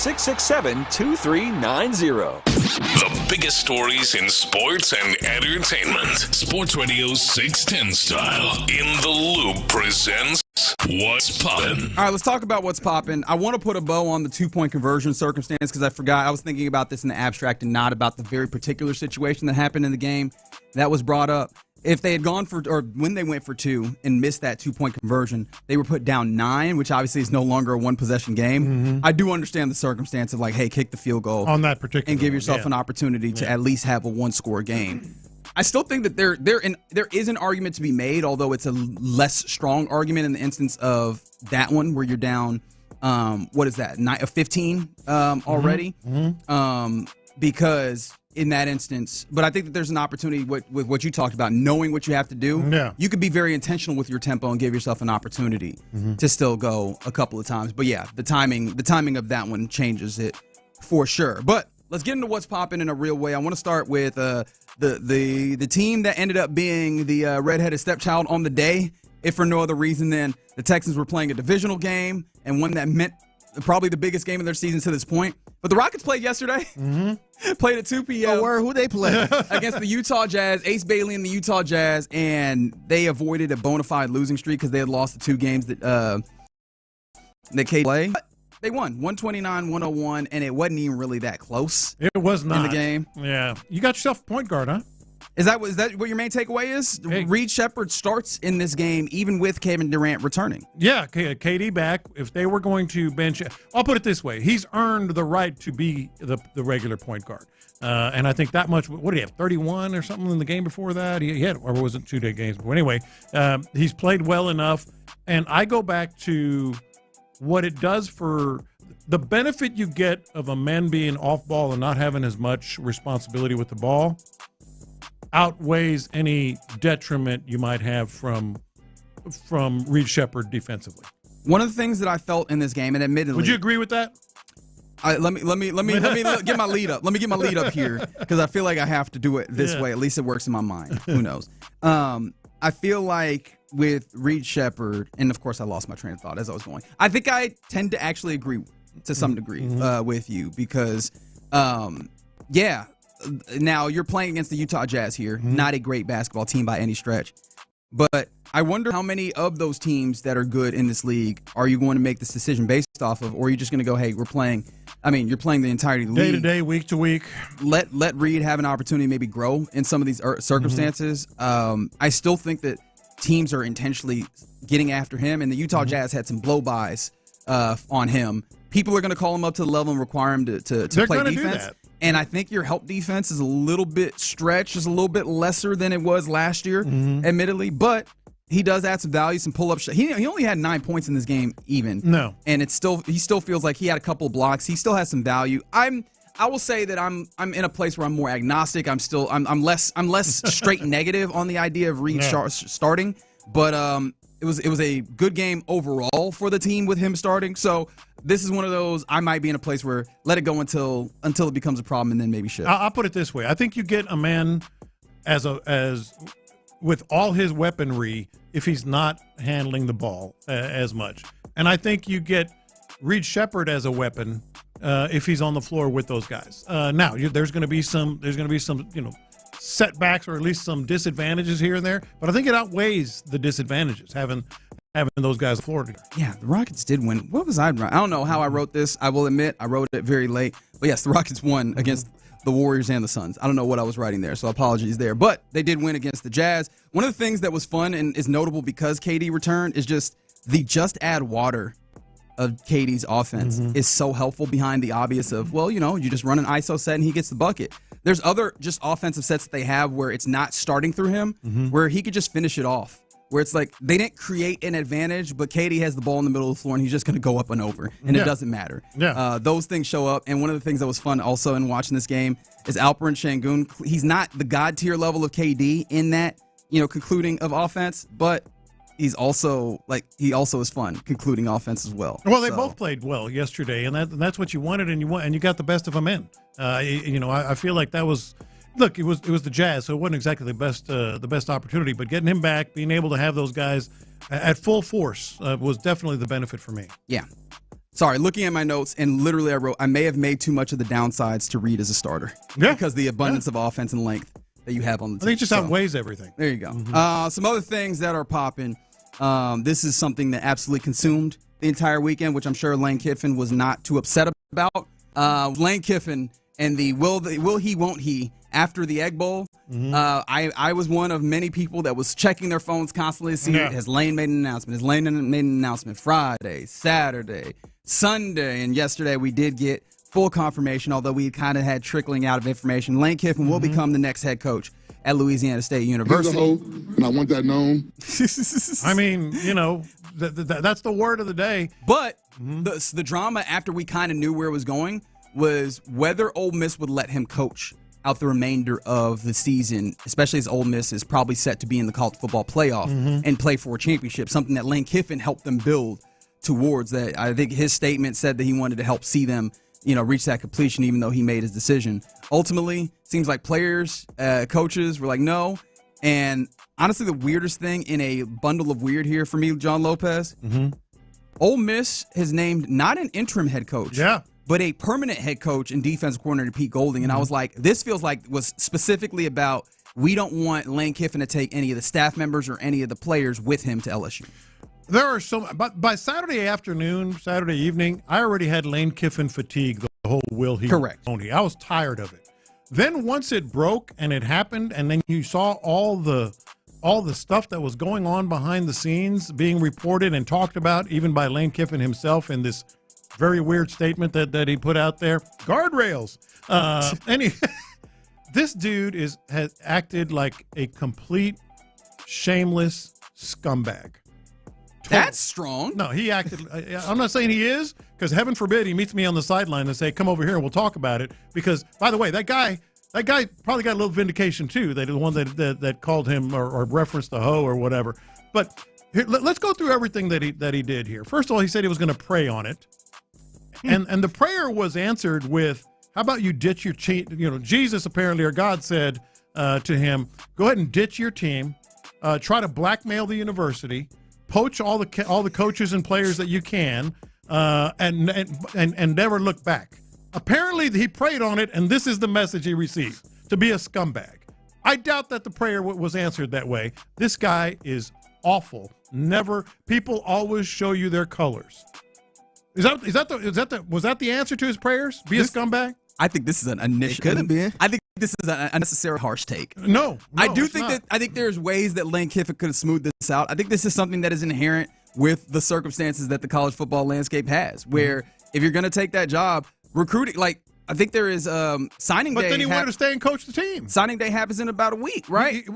[SPEAKER 5] 667-2390.
[SPEAKER 3] The biggest stories in sports and entertainment. Sports Radio 610 style. In the Loop presents What's Poppin'.
[SPEAKER 16] All right, let's talk about what's poppin'. I want to put a bow on the 2-point conversion circumstance because I forgot. I was thinking about this in the abstract and not about the very particular situation that happened in the game that was brought up. If they had gone for, or when they went for 2 and missed that 2-point conversion, they were put down 9, which obviously is no longer a one-possession game.
[SPEAKER 17] Mm-hmm.
[SPEAKER 16] I do understand the circumstance of like, hey, kick the field goal
[SPEAKER 17] on that particular
[SPEAKER 16] and give yourself an opportunity to at least have a one-score game. I still think that there is an argument to be made, although it's a less strong argument in the instance of that one where you're down. What is that? 15 already, because. In that instance, but I think that there's an opportunity with what you talked about, knowing what you have to do.
[SPEAKER 17] Yeah.
[SPEAKER 16] You could be very intentional with your tempo and give yourself an opportunity to still go a couple of times. But yeah, the timing of that one changes it for sure. But let's get into what's popping in a real way. I want to start with the team that ended up being the redheaded stepchild on the day, if for no other reason than the Texans were playing a divisional game and one that meant probably the biggest game of their season to this point. But the Rockets played yesterday. Played at 2 p.m.
[SPEAKER 6] Who they play?
[SPEAKER 16] Against the Utah Jazz, Ace Bailey and the Utah Jazz, and they avoided a bona fide losing streak because they had lost the 2 games that KD played. But they won 129-101, and it wasn't even really that close.
[SPEAKER 17] It was not
[SPEAKER 16] in the game.
[SPEAKER 17] Yeah, you got yourself a point guard, huh?
[SPEAKER 16] Is that what your main takeaway is? Hey. Reed Sheppard starts in this game even with Kevin Durant returning.
[SPEAKER 17] Yeah, KD back. If they were going to bench, I'll put it this way: he's earned the right to be the regular point guard, and I think that much. What did he have? 31 or something in the game before that? He had, or was it 2-day games? But anyway, he's played well enough, and I go back to what it does for the benefit you get of a man being off ball and not having as much responsibility with the ball. Outweighs any detriment you might have from Reed Sheppard defensively.
[SPEAKER 16] One of the things that I felt in this game, and admittedly,
[SPEAKER 17] would you agree with that?
[SPEAKER 16] Let me get my lead up. Let me get my lead up here because I feel like I have to do it this way. At least it works in my mind. Who knows? I feel like with Reed Sheppard, and of course I lost my train of thought as I was going. I think I tend to actually agree to some degree with you because, now you're playing against the Utah Jazz here, not a great basketball team by any stretch. But I wonder how many of those teams that are good in this league are you going to make this decision based off of, or are you just going to go, hey, you're playing the entirety of the league.
[SPEAKER 17] Day to day, week to week.
[SPEAKER 16] Let Reed have an opportunity to maybe grow in some of these circumstances. I still think that teams are intentionally getting after him, and the Utah Jazz had some blow-bys on him. People are going to call him up to the level and require him to play defense. And I think your help defense is a little bit stretched, is a little bit lesser than it was last year, admittedly. But he does add some value, some pull-up shots. He only had 9 points in this game, even.
[SPEAKER 17] No,
[SPEAKER 16] and he still feels like he had a couple of blocks. He still has some value. I will say that I'm in a place where I'm more agnostic. I'm less straight negative on the idea of Reed starting. But it was a good game overall for the team with him starting. So this is one of those I might be in a place where let it go until it becomes a problem and then maybe shift.
[SPEAKER 17] I'll put it this way: I think you get a man as with all his weaponry if he's not handling the ball as much, and I think you get Reed Sheppard as a weapon if he's on the floor with those guys. Now there's going to be some setbacks or at least some disadvantages here and there, but I think it outweighs the disadvantages having those guys on the floor together.
[SPEAKER 16] Yeah, the Rockets did win. What was I writing? I don't know how I wrote this. I will admit I wrote it very late. But yes, the Rockets won against the Warriors and the Suns. I don't know what I was writing there, so apologies there. But they did win against the Jazz. One of the things that was fun and is notable because KD returned is just the just add water of KD's offense is so helpful behind the obvious of, you just run an ISO set and he gets the bucket. There's other just offensive sets that they have where it's not starting through him, where he could just finish it off. Where it's like they didn't create an advantage, but KD has the ball in the middle of the floor and he's just going to go up and over, and it doesn't matter.
[SPEAKER 17] Yeah.
[SPEAKER 16] Those things show up, and one of the things that was fun also in watching this game is Alperen Şengün. He's not the god tier level of KD in that concluding of offense, but he also is fun concluding offense as well.
[SPEAKER 17] Well, they both played well yesterday, and that's what you wanted, and you got the best of them in. I feel like that was. Look, it was the Jazz, so it wasn't exactly the best opportunity. But getting him back, being able to have those guys at full force was definitely the benefit for me.
[SPEAKER 16] Yeah. Sorry, looking at my notes, and literally I wrote, I may have made too much of the downsides to Reed as a starter. Yeah. Because the abundance of offense and length that you have on the team.
[SPEAKER 17] I think it just outweighs everything.
[SPEAKER 16] There you go. Some other things that are popping. This is something that absolutely consumed the entire weekend, which I'm sure Lane Kiffin was not too upset about. Lane Kiffin and the will he, won't he, after the Egg Bowl. I was one of many people that was checking their phones constantly to see, has Lane made an announcement? Has Lane made an announcement Friday, Saturday, Sunday, and yesterday we did get full confirmation, although we kind of had trickling out of information. Lane Kiffin will become the next head coach at Louisiana State University.
[SPEAKER 20] He's a hoe, and I want that known.
[SPEAKER 17] I mean, that's the word of the day.
[SPEAKER 16] But the drama after we kind of knew where it was going was whether Ole Miss would let him coach out the remainder of the season, especially as Ole Miss is probably set to be in the college football playoff and play for a championship, something that Lane Kiffin helped them build towards. That I think his statement said that he wanted to help see them reach that completion, even though he made his decision. Ultimately, seems like players, coaches were like, no. And honestly, the weirdest thing in a bundle of weird here for me, John Lopez, Ole Miss has named not an interim head coach, but a permanent head coach and defensive coordinator, Pete Golding. And I was like, this feels like was specifically about, we don't want Lane Kiffin to take any of the staff members or any of the players with him to LSU.
[SPEAKER 17] There are but by Saturday afternoon, Saturday evening, I already had Lane Kiffin fatigue, the whole will he, won't he. I was tired of it. Then once it broke and it happened, and then you saw all the stuff that was going on behind the scenes being reported and talked about, even by Lane Kiffin himself in this very weird statement that he put out there. Guardrails. This dude has acted like a complete shameless scumbag.
[SPEAKER 16] That's strong.
[SPEAKER 17] No, he acted. I'm not saying he is, because heaven forbid he meets me on the sideline and say, "Come over here and we'll talk about it." Because, by the way, that guy probably got a little vindication too. That the one that called him or referenced the hoe or whatever. But here, let's go through everything that he did here. First of all, he said he was going to pray on it, and the prayer was answered with, "How about you ditch your team?" Jesus apparently, or God said to him, "Go ahead and ditch your team. Try to blackmail the university." Poach all the coaches and players that you can, and never look back. Apparently, he prayed on it, and this is the message he received: to be a scumbag. I doubt that the prayer was answered that way. This guy is awful. People always show you their colors. Was that the answer to his prayers? Be a scumbag?
[SPEAKER 16] I think this is an initial.
[SPEAKER 6] Could have been.
[SPEAKER 16] I think this is an unnecessary harsh take.
[SPEAKER 17] No,
[SPEAKER 16] I think there's ways that Lane Kiffin could have smoothed this out. I think this is something that is inherent with the circumstances that the college football landscape has, where if you're going to take that job, recruiting, I think there is signing day.
[SPEAKER 17] But then he wanted to stay and coach the team.
[SPEAKER 16] Signing day happens in about a week, right?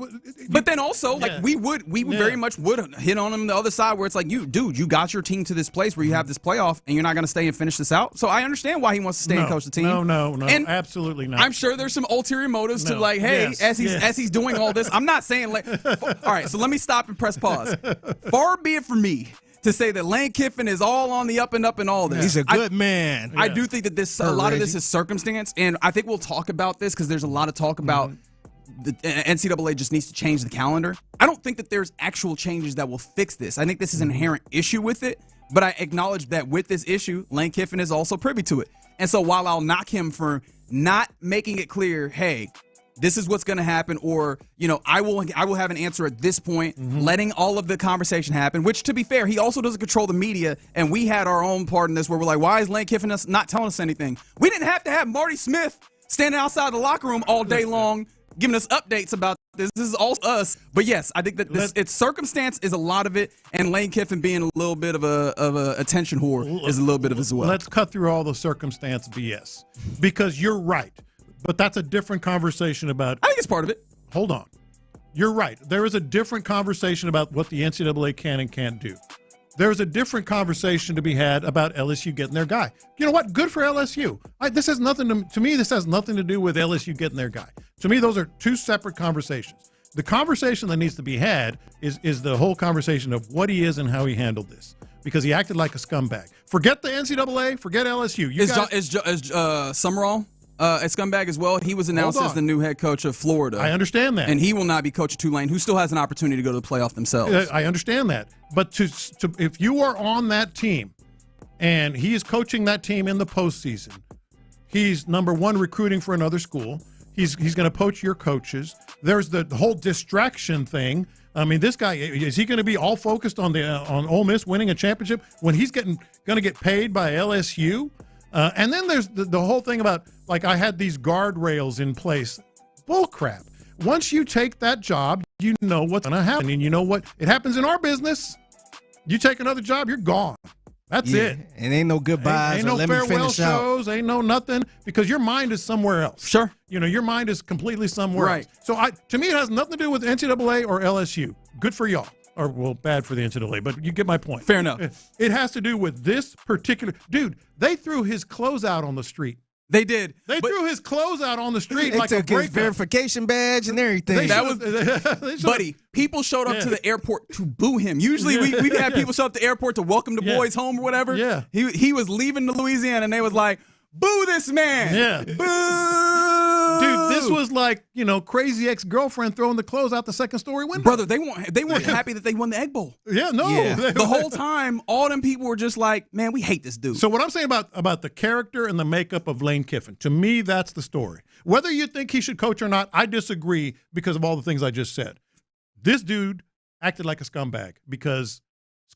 [SPEAKER 16] But then also, we very much would hit on him the other side, where it's like, you got your team to this place where you have this playoff, and you're not going to stay and finish this out. So I understand why he wants to stay and coach the team.
[SPEAKER 17] No,
[SPEAKER 16] and
[SPEAKER 17] absolutely not.
[SPEAKER 16] I'm sure there's some ulterior motives to as he's doing all this. I'm not saying all right. So let me stop and press pause. Far be it from me to say that Lane Kiffin is all on the up and up and all this.
[SPEAKER 6] He's a good man.
[SPEAKER 16] I do think that a lot of this is circumstance, and I think we'll talk about this because there's a lot of talk about the NCAA just needs to change the calendar. I don't think that there's actual changes that will fix this. I think this is an inherent issue with it, but I acknowledge that with this issue, Lane Kiffin is also privy to it. And so while I'll knock him for not making it clear, hey, this is what's going to happen, or I will have an answer at this point, letting all of the conversation happen, which, to be fair, he also doesn't control the media, and we had our own part in this where we're like, why is Lane Kiffin not telling us anything? We didn't have to have Marty Smith standing outside the locker room all day long giving us updates about this. This is all us. But yes, I think that it's circumstance is a lot of it, and Lane Kiffin being a little bit of a attention whore is a little bit of it as well.
[SPEAKER 17] Let's cut through all the circumstance BS, because you're right. But that's a different conversation about.
[SPEAKER 16] I think it's part of it.
[SPEAKER 17] Hold on. You're right. There is a different conversation about what the NCAA can and can't do. There's a different conversation to be had about LSU getting their guy. You know what? Good for LSU. This has nothing to me. This has nothing to do with LSU getting their guy. To me, those are two separate conversations. The conversation that needs to be had is the whole conversation of what he is and how he handled this, because he acted like a scumbag. Forget the NCAA. Forget LSU.
[SPEAKER 16] Is Summerall a scumbag as well? He was announced as the new head coach of Florida.
[SPEAKER 17] I understand that.
[SPEAKER 16] And he will not be coach of Tulane, who still has an opportunity to go to the playoff themselves.
[SPEAKER 17] I understand that. But if you are on that team and he is coaching that team in the postseason. He's number one recruiting for another school. He's going to poach your coaches. There's the whole distraction thing. I mean, this guy, is he going to be all focused on Ole Miss winning a championship when he's going to get paid by LSU? And then there's the whole thing about, like, I had these guardrails in place. Bull crap. Once you take that job, you know what's going to happen. And you know what? It happens in our business. You take another job, you're gone. That's it.
[SPEAKER 6] And ain't no goodbyes.
[SPEAKER 17] Ain't no farewell shows. Ain't no nothing, because your mind is somewhere else.
[SPEAKER 16] Sure.
[SPEAKER 17] Your mind is completely somewhere else. So to me, it has nothing to do with NCAA or LSU. Good for y'all. Or, well, bad for the NCAA, but you get my point.
[SPEAKER 16] Fair enough.
[SPEAKER 17] It has to do with this particular dude. They threw his clothes out on the street.
[SPEAKER 16] They did.
[SPEAKER 17] They threw his clothes out on the street
[SPEAKER 6] They
[SPEAKER 17] like a
[SPEAKER 6] took his
[SPEAKER 17] breakup.
[SPEAKER 6] verification badge and everything.
[SPEAKER 16] Buddy, people showed up to the airport to boo him. Usually we had people show up to the airport to welcome the boys home or whatever.
[SPEAKER 17] Yeah.
[SPEAKER 16] He was leaving to Louisiana, and they was like, boo this man.
[SPEAKER 17] Yeah.
[SPEAKER 16] Boo.
[SPEAKER 17] Dude, this was like, crazy ex-girlfriend throwing the clothes out the second-story window.
[SPEAKER 16] Brother, they weren't happy that they won the Egg Bowl.
[SPEAKER 17] Yeah, no.
[SPEAKER 16] Yeah. The whole time, all them people were just like, man, we hate this dude.
[SPEAKER 17] So what I'm saying about the character and the makeup of Lane Kiffin, to me, that's the story. Whether you think he should coach or not, I disagree because of all the things I just said. This dude acted like a scumbag because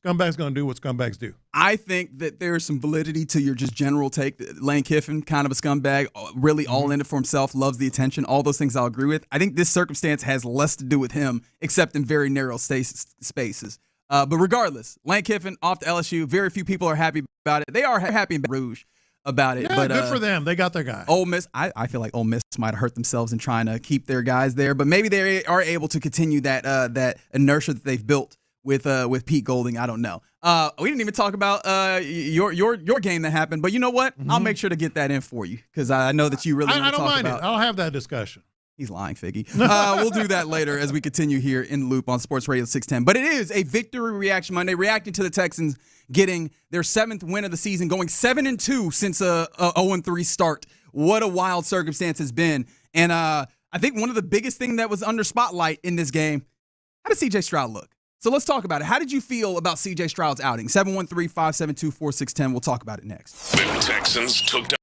[SPEAKER 17] scumbags going to do what scumbags do.
[SPEAKER 16] I think that there's some validity to your just general take. Lane Kiffin, kind of a scumbag, really all in it for himself, loves the attention, all those things I'll agree with. I think this circumstance has less to do with him, except in very narrow spaces. But regardless, Lane Kiffin off to LSU. Very few people are happy about it. They are happy in Baton Rouge about it.
[SPEAKER 17] Yeah,
[SPEAKER 16] but,
[SPEAKER 17] good for them. They got their guy.
[SPEAKER 16] Ole Miss, I feel like Ole Miss might have hurt themselves in trying to keep their guys there, but maybe they are able to continue that inertia that they've built with Pete Golding. I don't know. We didn't even talk about your game that happened, but you know what? I'll make sure to get that in for you because I know that you really want to talk about.
[SPEAKER 17] I don't mind it. I'll have that discussion.
[SPEAKER 16] He's lying, Figgy. We'll do that later as we continue here in the Loop on Sports Radio 610. But it is a Victory Reaction Monday, reacting to the Texans getting their 7th win of the season, going 7-2 since a 0-3 start. What a wild circumstance has been. And I think one of the biggest things that was under spotlight in this game, how did C.J. Stroud look? So let's talk about it. How did you feel about C.J. Stroud's outing? 713-572-4610. We'll talk about it next.
[SPEAKER 3] The Texans took down.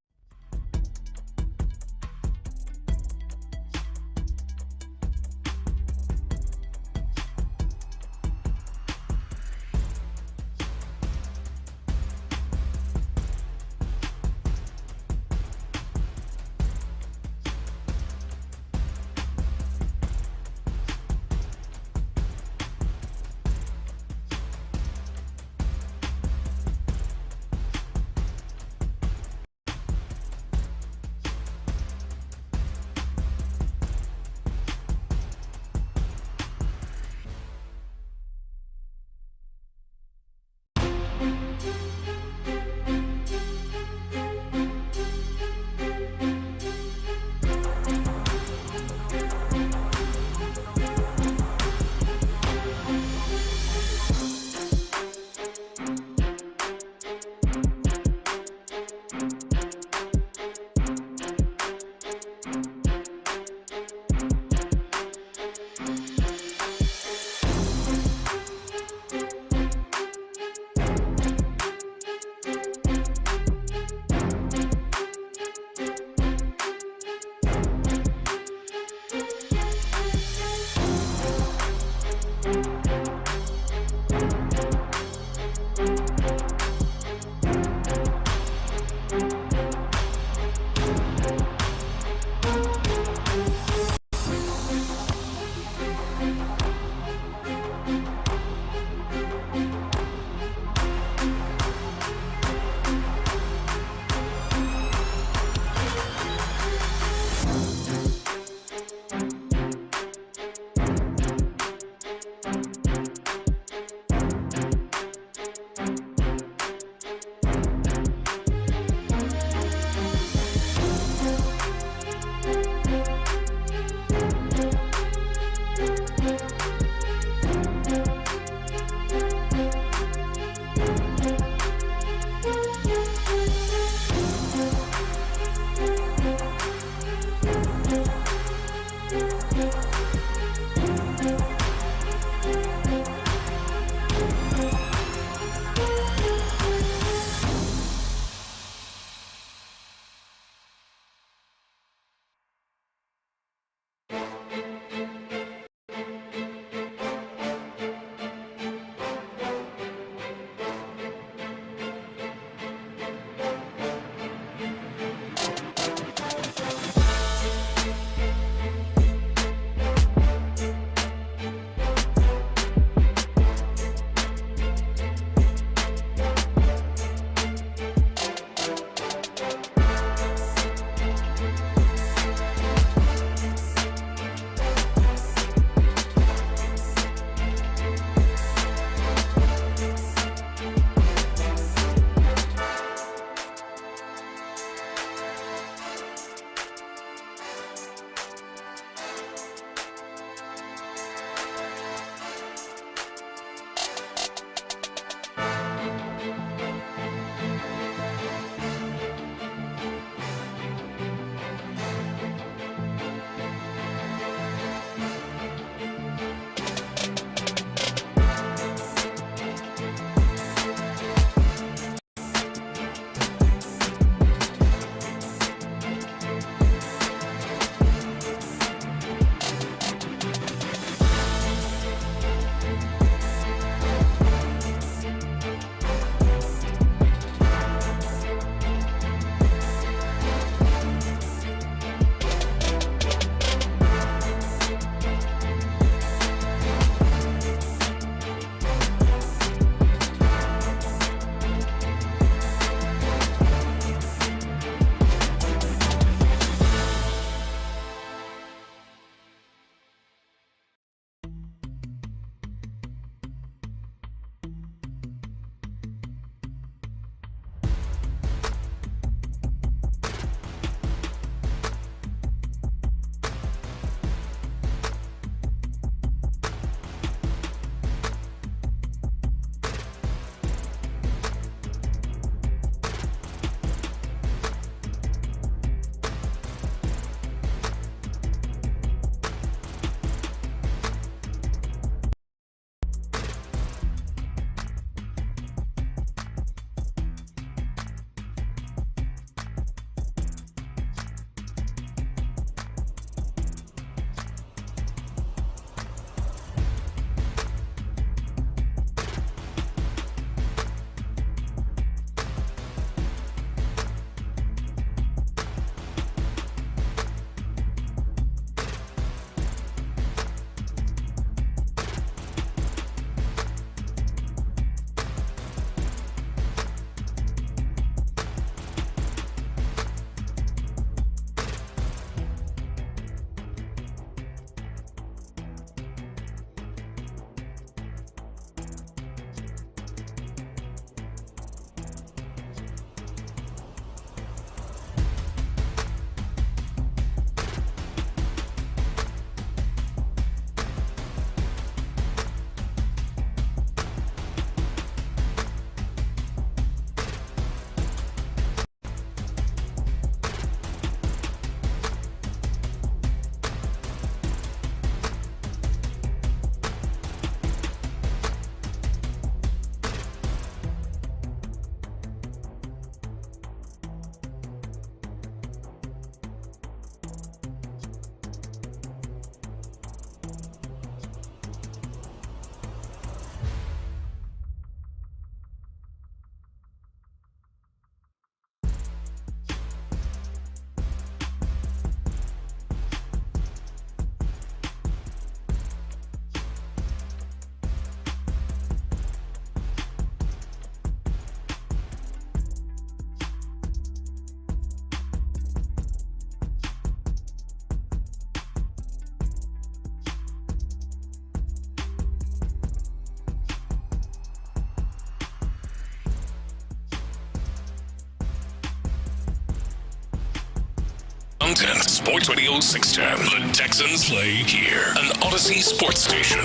[SPEAKER 3] content. Sports Radio 610. The Texans play here. An Odyssey sports station.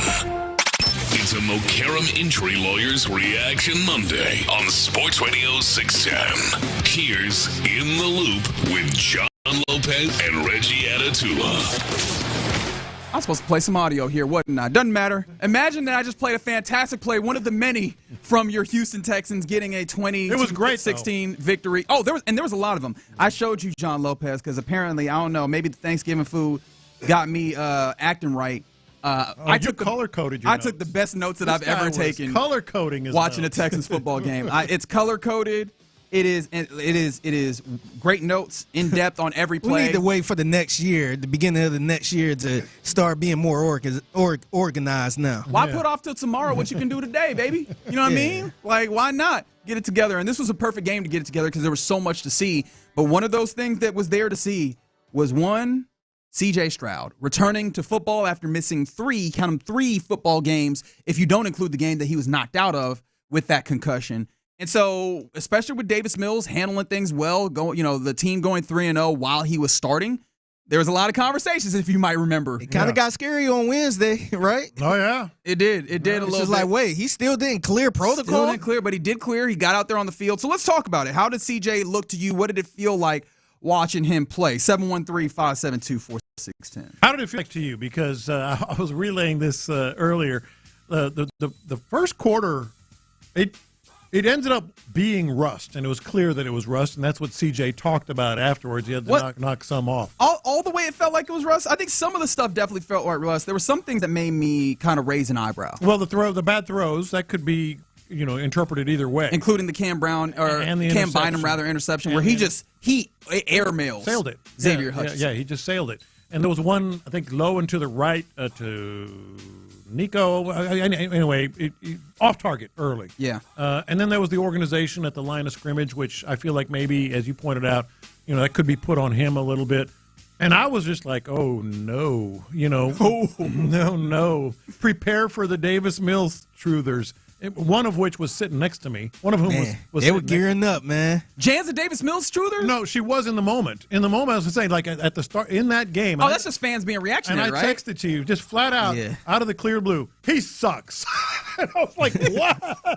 [SPEAKER 3] It's a Mokaram Injury Lawyers Reaction Monday on Sports Radio 610. Here's In the Loop with John Lopez and Reggie Atatula.
[SPEAKER 16] I'm supposed to play some audio here, wasn't I? Doesn't matter. Imagine that I just played a fantastic play, one of the many from your Houston Texans getting a 20-16 victory. Oh, there was a lot of them. I showed you John Lopez because apparently, I don't know, maybe the Thanksgiving food got me acting right. I took
[SPEAKER 17] color-coded your
[SPEAKER 16] I
[SPEAKER 17] notes.
[SPEAKER 16] took the best notes that
[SPEAKER 17] This
[SPEAKER 16] I've
[SPEAKER 17] guy
[SPEAKER 16] ever
[SPEAKER 17] was
[SPEAKER 16] taken
[SPEAKER 17] color-coding his
[SPEAKER 16] watching
[SPEAKER 17] notes.
[SPEAKER 16] a Texans football game. It's color-coded. It is great notes, in depth on every play.
[SPEAKER 6] We need to wait for the next year, the beginning of the next year, to start being more organized now.
[SPEAKER 16] Why put off till tomorrow what you can do today, baby? You know what I mean? Like, why not get it together? And this was a perfect game to get it together because there was so much to see. But one of those things that was there to see was one, C.J. Stroud returning to football after missing three football games, if you don't include the game that he was knocked out of with that concussion. And so, especially with Davis Mills handling things well, the team going 3-0 while he was starting, there was a lot of conversations, if you might remember.
[SPEAKER 6] It kind of got scary on Wednesday, right?
[SPEAKER 17] Oh, yeah.
[SPEAKER 16] It did. It did a little bit.
[SPEAKER 6] Like, wait, he still didn't clear protocol?
[SPEAKER 16] Still didn't clear, but he did clear. He got out there on the field. So let's talk about it. How did CJ look to you? What did it feel like watching him play? 713-572-4610.
[SPEAKER 17] How did it feel like to you? Because I was relaying this earlier. The first quarter, it ended up being rust, and it was clear that it was rust, and that's what CJ talked about afterwards. He had to knock some off.
[SPEAKER 16] All the way it felt like it was rust? I think some of the stuff definitely felt like rust. There were some things that made me kind of raise an eyebrow.
[SPEAKER 17] Well, the bad throws, that could be interpreted either way.
[SPEAKER 16] Including the Cam Bynum interception, where he airmails.
[SPEAKER 17] Sailed it.
[SPEAKER 16] Xavier Hutchinson.
[SPEAKER 17] Yeah, he just sailed it. And there was one, I think, low and to the right to Nico. Anyway, off target early.
[SPEAKER 16] Yeah.
[SPEAKER 17] And then there was the organization at the line of scrimmage, which I feel like maybe, as you pointed out, that could be put on him a little bit. And I was just like, oh, no. No. Prepare for the Davis Mills truthers. One of which was sitting next to me. One of whom was
[SPEAKER 6] they were gearing up, man.
[SPEAKER 16] Jan's a Davis Mills truther?
[SPEAKER 17] No, she was in the moment. In the moment, I was saying, like at the start in that game.
[SPEAKER 16] Oh, that's just fans being reactionary,
[SPEAKER 17] right? And I
[SPEAKER 16] right?
[SPEAKER 17] texted to you just flat out, out of the clear blue. He sucks. And I was like, what? I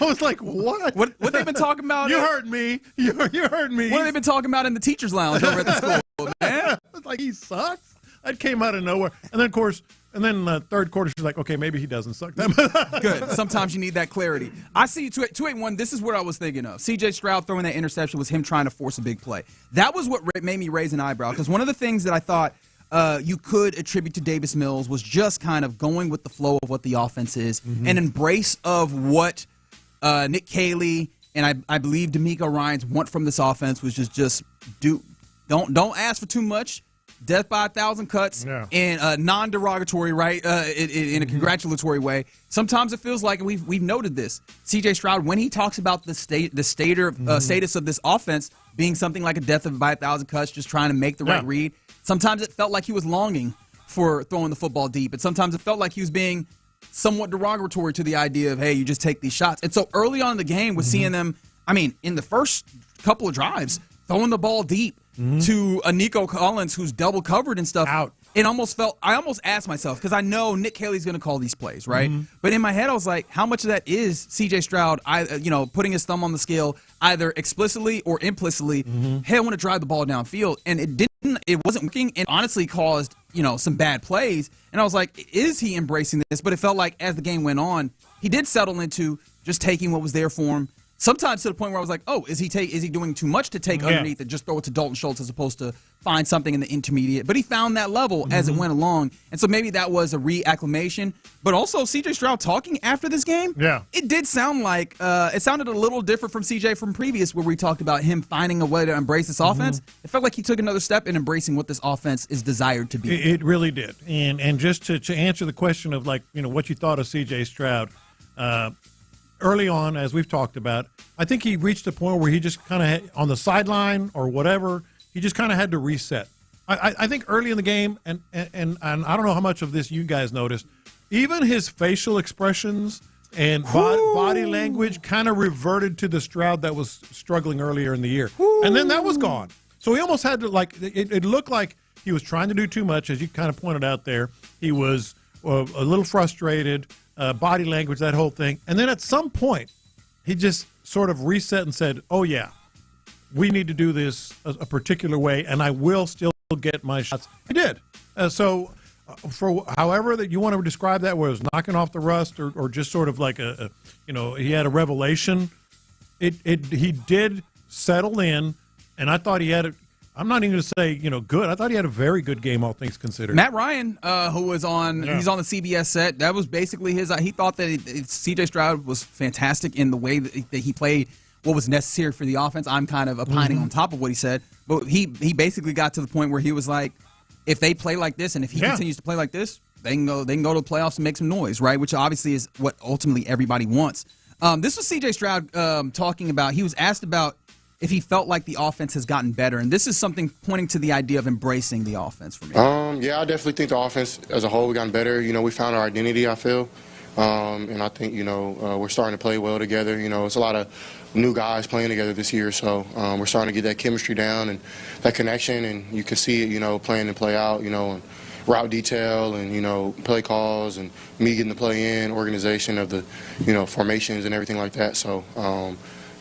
[SPEAKER 17] was like, what?
[SPEAKER 16] What they've been talking about?
[SPEAKER 17] You heard me. You heard me.
[SPEAKER 16] What have they been talking about in the teachers' lounge over at the school, man?
[SPEAKER 17] I was like, he sucks. That came out of nowhere. And then, of course. And then the third quarter, she's like, okay, maybe he doesn't suck that much.
[SPEAKER 16] Good. Sometimes you need that clarity. I see 281. This is what I was thinking of. C.J. Stroud throwing that interception was him trying to force a big play. That was what made me raise an eyebrow, because one of the things that I thought you could attribute to Davis Mills was just kind of going with the flow of what the offense is, and embrace of what Nick Caley and I believe D'Amico Ryans want from this offense was just don't ask for too much. Death by 1,000 cuts, and non-derogatory, right? In a congratulatory way. Sometimes it feels like, and we've noted this, C.J. Stroud, when he talks about the status of this offense being something like a death by 1,000 cuts, just trying to make the right read. Sometimes it felt like he was longing for throwing the football deep, and sometimes it felt like he was being somewhat derogatory to the idea of, hey, you just take these shots. And so early on in the game, we're seeing them, in the first couple of drives, throwing the ball deep. To a Nico Collins who's double covered and stuff. Out. I almost asked myself, because I know Nick Caley's going to call these plays, right? But in my head, I was like, how much of that is C.J. Stroud, putting his thumb on the scale, either explicitly or implicitly, hey, I want to drive the ball downfield. And it wasn't working, and honestly caused, some bad plays. And I was like, is he embracing this? But it felt like as the game went on, he did settle into just taking what was there for him. Sometimes to the point where I was like, oh, is he doing too much to take underneath and just throw it to Dalton Schultz as opposed to find something in the intermediate? But he found that level as it went along. And so maybe that was a reacclimation. But also C.J. Stroud talking after this game, it did sound like it sounded a little different from C.J. from previous, where we talked about him finding a way to embrace this offense. It felt like he took another step in embracing what this offense is desired to be.
[SPEAKER 17] It really did. And just to answer the question of, what you thought of C.J. Stroud, early on, as we've talked about, I think he reached a point where he just kind of, on the sideline or whatever, he just kind of had to reset. I think early in the game, and I don't know how much of this you guys noticed, even his facial expressions and body language kind of reverted to the Stroud that was struggling earlier in the year. And then that was gone. So he almost had to, like, it looked like he was trying to do too much, as you kind of pointed out there. He was a little frustrated, body language, that whole thing. And then at some point, he just sort of reset and said, oh, yeah, we need to do this a particular way, and I will still get my shots. He did. So for however that you want to describe that, whether it was knocking off the rust or just sort of like he had a revelation, he did settle in, and I thought he had I'm not even going to say, good. I thought he had a very good game, all things considered.
[SPEAKER 16] Matt Ryan, who was he's on the CBS set, that was basically he thought that C.J. Stroud was fantastic in the way that he played what was necessary for the offense. I'm kind of opining on top of what he said, but he basically got to the point where he was like, if they play like this and if he continues to play like this, they can go to the playoffs and make some noise, right? Which obviously is what ultimately everybody wants. This was C.J. Stroud talking about, he was asked about if he felt like the offense has gotten better, and this is something pointing to the idea of embracing the offense for me.
[SPEAKER 15] Yeah, I definitely think the offense as a whole, we gotten better. We found our identity, I feel. And I think, we're starting to play well together. It's a lot of new guys playing together this year, so we're starting to get that chemistry down and that connection, and you can see it, playing and play out, and route detail and, play calls and me getting the play in, organization of the, formations and everything like that. So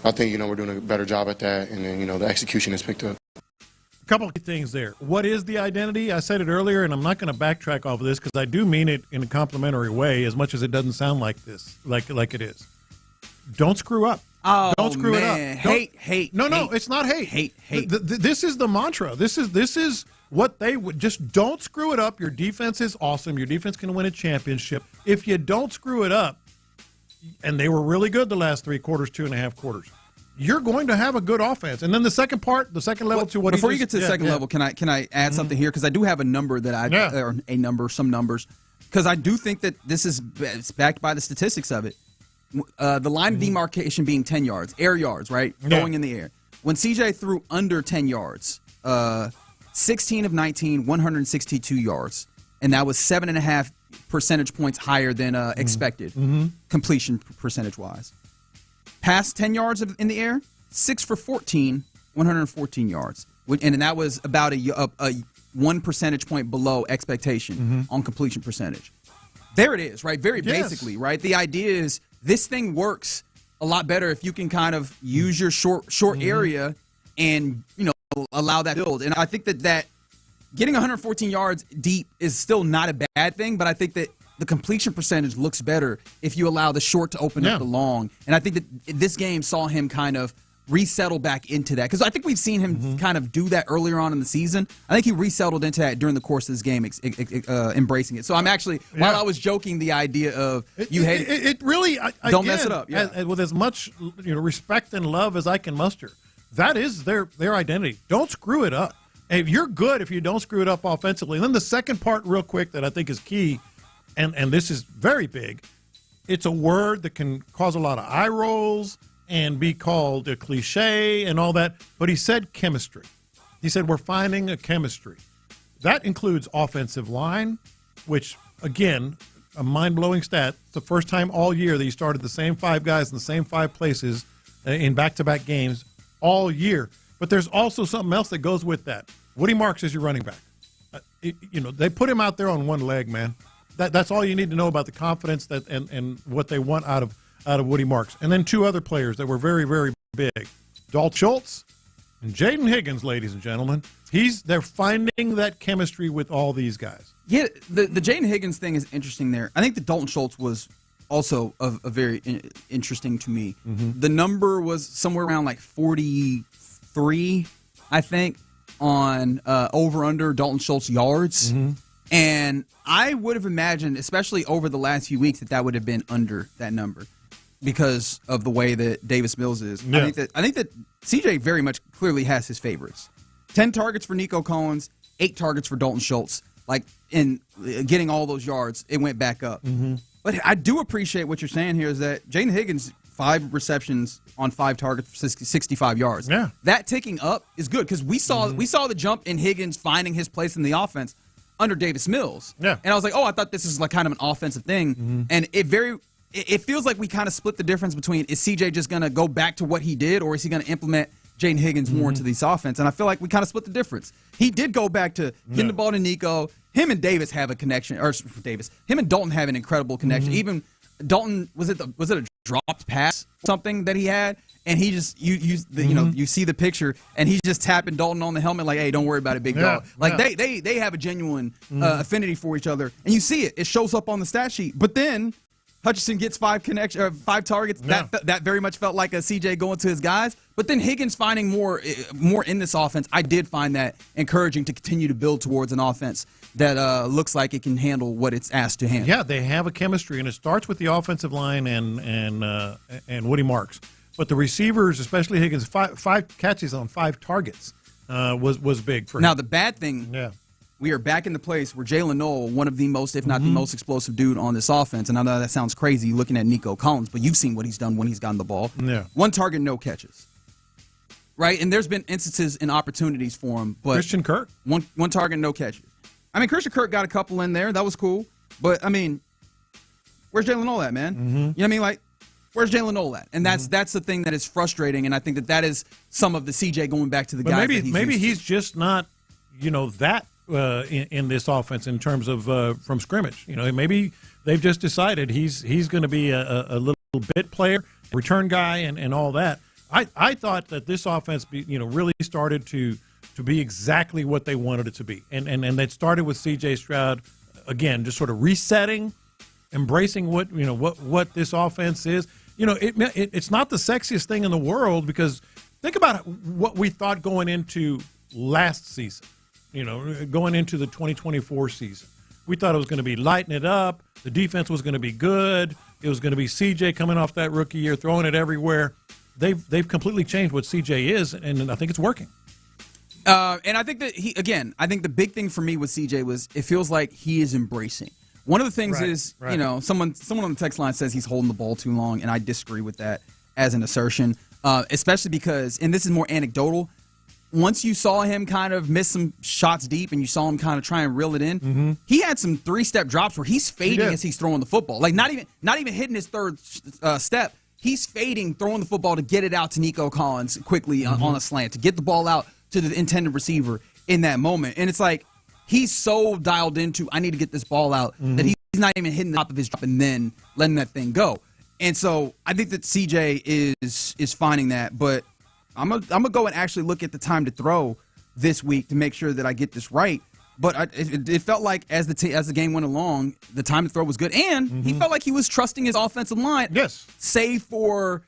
[SPEAKER 15] I think, we're doing a better job at that, and then, the execution is picked up.
[SPEAKER 17] A couple of things there. What is the identity? I said it earlier, and I'm not going to backtrack off of this because I do mean it in a complimentary way, as much as it doesn't sound like this, like it is. Don't screw up.
[SPEAKER 16] Oh,
[SPEAKER 17] don't screw it up.
[SPEAKER 16] Hate.
[SPEAKER 17] No, it's not hate.
[SPEAKER 16] Hate.
[SPEAKER 17] This is the mantra. This is what they would just don't screw it up. Your defense is awesome. Your defense can win a championship. If you don't screw it up, and they were really good the last 3 quarters, 2.5 quarters, you're going to have a good offense. And then the second level to what
[SPEAKER 16] before you get to the second level, can I add something here? Because I do have a number that some numbers, because I do think that it's backed by the statistics of it. The line of demarcation being 10 yards, air yards, right? Going in the air. When CJ threw under 10 yards, 16 of 19, 162 yards. And that was 7.5 percentage points higher than expected, completion percentage-wise. Past 10 yards in the air, 6 for 14, 114 yards. And that was about a 1 percentage point below expectation on completion percentage. There it is, right? Very basically, right? The idea is this thing works a lot better if you can kind of use your short area and, allow that build. And I think that getting 114 yards deep is still not a bad thing, but I think that the completion percentage looks better if you allow the short to open up the long. And I think that this game saw him kind of resettle back into that, because I think we've seen him kind of do that earlier on in the season. I think he resettled into that during the course of this game, embracing it. So I'm actually, while I was joking the idea of you hate
[SPEAKER 17] it really,
[SPEAKER 16] don't mess it up.
[SPEAKER 17] With as much respect and love as I can muster, that is their identity. Don't screw it up. And you're good if you don't screw it up offensively. And then the second part, real quick, that I think is key, and this is very big. It's a word that can cause a lot of eye rolls and be called a cliche and all that. But he said chemistry. He said we're finding a chemistry. That includes offensive line, which, again, a mind-blowing stat. It's the first time all year that he started the same 5 guys in the same 5 places in back-to-back games all year. But there's also something else that goes with that. Woody Marks is your running back. They put him out there on one leg, man. That's all you need to know about the confidence that and what they want out of Woody Marks. And then 2 other players that were very, very big. Dalton Schultz and Jaden Higgins, ladies and gentlemen. They're finding that chemistry with all these guys.
[SPEAKER 16] Yeah, the Jaden Higgins thing is interesting there. I think that Dalton Schultz was also a very interesting to me. The number was somewhere around like 43, I think, on over-under Dalton Schultz yards. And I would have imagined, especially over the last few weeks, that would have been under that number because of the way that Davis Mills is. I think that CJ very much clearly has his favorites. 10 targets for Nico Collins, 8 targets for Dalton Schultz. Like, in getting all those yards, it went back up. But I do appreciate what you're saying here is that Jaden Higgins, 5 receptions on 5 targets for 65 yards.
[SPEAKER 17] Yeah.
[SPEAKER 16] That ticking up is good because we saw the jump in Higgins finding his place in the offense under Davis Mills.
[SPEAKER 17] Yeah.
[SPEAKER 16] And I was like, I thought this is like kind of an offensive thing. And it feels like we kind of split the difference between, is CJ just going to go back to what he did, or is he going to implement Jaden Higgins more into this offense, and I feel like we kind of split the difference. He did go back to getting the ball to Nico. Him and Davis have a connection, him and Dalton have an incredible connection. Even Dalton, was it a dropped pass, something that he had, and he just you see the picture, and he's just tapping Dalton on the helmet like, hey, don't worry about it, big dog. Like they have a genuine affinity for each other, and you see it. It shows up on the stat sheet, but then Hutchinson gets 5 targets. That very much felt like a CJ going to his guys. But then Higgins finding more in this offense. I did find that encouraging to continue to build towards an offense that looks like it can handle what it's asked to handle.
[SPEAKER 17] Yeah, they have a chemistry, and it starts with the offensive line and Woody Marks. But the receivers, especially Higgins, 5 catches on 5 targets was big for him.
[SPEAKER 16] Now the bad thing. We are back in the place where Jalen Noel, one of the most, if not the most explosive dude on this offense, and I know that sounds crazy looking at Nico Collins, but you've seen what he's done when he's gotten the ball. 1 target, no catches. Right? And there's been instances and opportunities for him. But
[SPEAKER 17] Christian Kirk?
[SPEAKER 16] One target, no catches. I mean, Christian Kirk got a couple in there. That was cool. But, I mean, where's Jalen Noel at, man? You know what I mean? Like, where's Jalen Noel at? And that's the thing that is frustrating, and I think that is some of the CJ going back to the guys that
[SPEAKER 17] maybe he's just not, that in this offense in terms of from scrimmage. Maybe they've just decided he's going to be a little bit player, return guy, and all that. I thought that this offense really started to be exactly what they wanted it to be, and it started with C.J. Stroud again, just sort of resetting, embracing what this offense is. It's not the sexiest thing in the world, because think about what we thought going into last season. Going into the 2024 season. We thought it was going to be lighting it up. The defense was going to be good. It was going to be CJ coming off that rookie year, throwing it everywhere. They've completely changed what CJ is, and I think it's working.
[SPEAKER 16] And I think that I think the big thing for me with CJ was it feels like he is embracing. One of the things is, someone on the text line says he's holding the ball too long, and I disagree with that as an assertion, especially because, and this is more anecdotal, once you saw him kind of miss some shots deep and you saw him kind of try and reel it in, he had some 3-step drops where he's fading as he's throwing the football. Like not even hitting his third step. He's fading, throwing the football to get it out to Nico Collins quickly on a slant, to get the ball out to the intended receiver in that moment. And it's like he's so dialed into, I need to get this ball out, that he's not even hitting the top of his drop and then letting that thing go. And so I think that CJ is finding that, but I'm gonna go and actually look at the time to throw this week to make sure that I get this right. But it felt like as the game went along, the time to throw was good, and he felt like he was trusting his offensive line.
[SPEAKER 17] Yes,
[SPEAKER 16] save for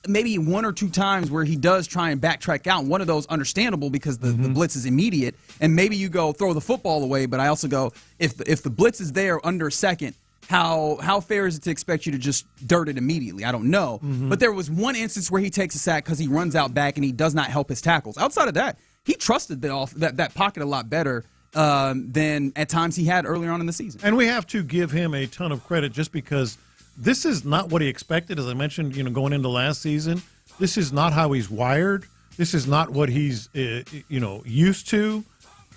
[SPEAKER 16] maybe 1 or 2 times where he does try and backtrack out. One of those understandable because the blitz is immediate, and maybe you go throw the football away. But I also go if the blitz is there under a second. How fair is it to expect you to just dirt it immediately? I don't know. But there was one instance where he takes a sack because he runs out back and he does not help his tackles. Outside of that, he trusted that pocket a lot better than at times he had earlier on in the season.
[SPEAKER 17] And we have to give him a ton of credit just because this is not what he expected. As I mentioned, going into last season, this is not how he's wired. This is not what he's used to.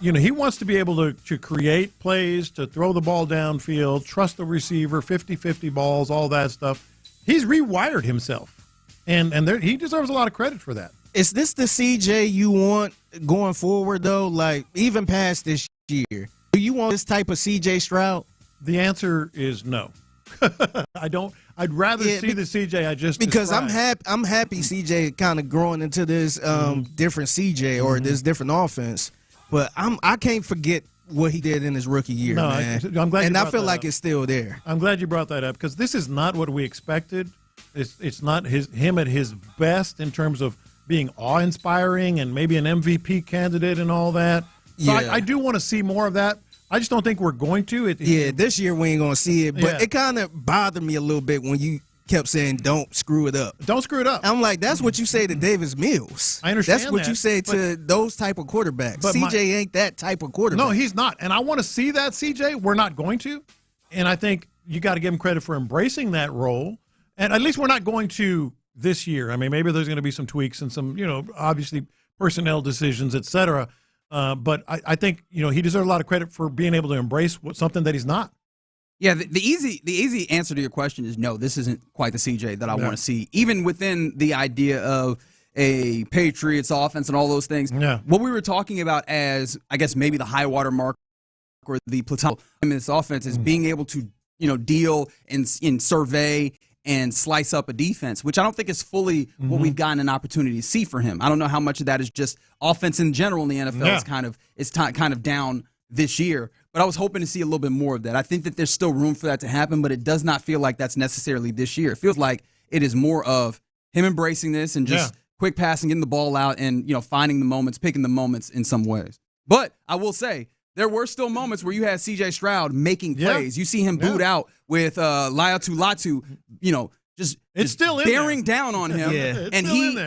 [SPEAKER 17] He wants to be able to create plays, to throw the ball downfield, trust the receiver, 50-50 balls, all that stuff. He's rewired himself, and he deserves a lot of credit for that.
[SPEAKER 6] Is this the CJ you want going forward, though? Like, even past this year, do you want this type of CJ Stroud?
[SPEAKER 17] The answer is no. I don't. I'd rather see the CJ I just
[SPEAKER 6] because
[SPEAKER 17] described.
[SPEAKER 6] I'm happy CJ kind of growing into this different CJ or this different offense. But I can't forget what he did in his rookie year, man.
[SPEAKER 17] I'm glad,
[SPEAKER 6] and I feel like it's still there.
[SPEAKER 17] I'm glad you brought that up because this is not what we expected. It's not him at his best in terms of being awe-inspiring and maybe an MVP candidate and all that. So I do want to see more of that. I just don't think we're going to.
[SPEAKER 6] This year we ain't going to see it. But it kind of bothered me a little bit when you kept saying, don't screw it up.
[SPEAKER 17] Don't screw it up.
[SPEAKER 6] I'm like, that's what you say to Davis Mills.
[SPEAKER 17] I understand
[SPEAKER 6] That's what you say to those type of quarterbacks. CJ ain't that type of quarterback.
[SPEAKER 17] No, he's not. And I want to see that, CJ. We're not going to. And I think you got to give him credit for embracing that role. And at least we're not going to this year. I mean, maybe there's going to be some tweaks and some, obviously personnel decisions, et cetera. But I think, he deserves a lot of credit for being able to embrace something that he's not.
[SPEAKER 16] Yeah, the easy answer to your question is no, this isn't quite the CJ that I want to see. Even within the idea of a Patriots offense and all those things.
[SPEAKER 17] Yeah.
[SPEAKER 16] What we were talking about as, I guess, maybe the high water mark or the plateau in this offense is being able to, deal and survey and slice up a defense, which I don't think is fully what we've gotten an opportunity to see for him. I don't know how much of that is just offense in general in the NFL is kind of down this year, but I was hoping to see a little bit more of that. I think that there's still room for that to happen, but it does not feel like that's necessarily this year. It feels like it is more of him embracing this and just quick passing, getting the ball out, and finding the moments, picking the moments in some ways. But I will say, there were still moments where you had C.J. Stroud making plays. You see him boot out with Laiatu Latu, just
[SPEAKER 17] still
[SPEAKER 16] bearing down on him. And he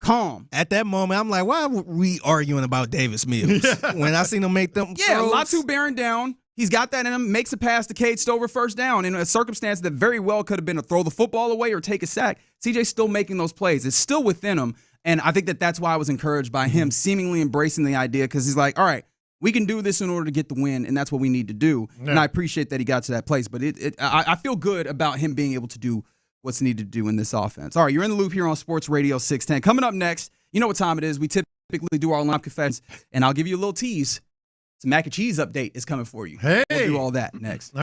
[SPEAKER 16] calm.
[SPEAKER 6] At that moment, I'm like, why are we arguing about Davis Mills? When I seen him make them throws.
[SPEAKER 16] Latu bearing down. He's got that in him, makes a pass to Cade Stover first down in a circumstance that very well could have been to throw the football away or take a sack. CJ's still making those plays. It's still within him, and I think that that's why I was encouraged by him seemingly embracing the idea, because he's like, all right, we can do this in order to get the win, and that's what we need to do. Yeah. And I appreciate that he got to that place, but I feel good about him being able to do what's needed to do in this offense. All right, you're in the loop here on Sports Radio 610. Coming up next, you know what time it is. We typically do our lineup confessions, and I'll give you a little tease. Some mac and cheese update is coming for you.
[SPEAKER 17] Hey.
[SPEAKER 16] We'll do all that next.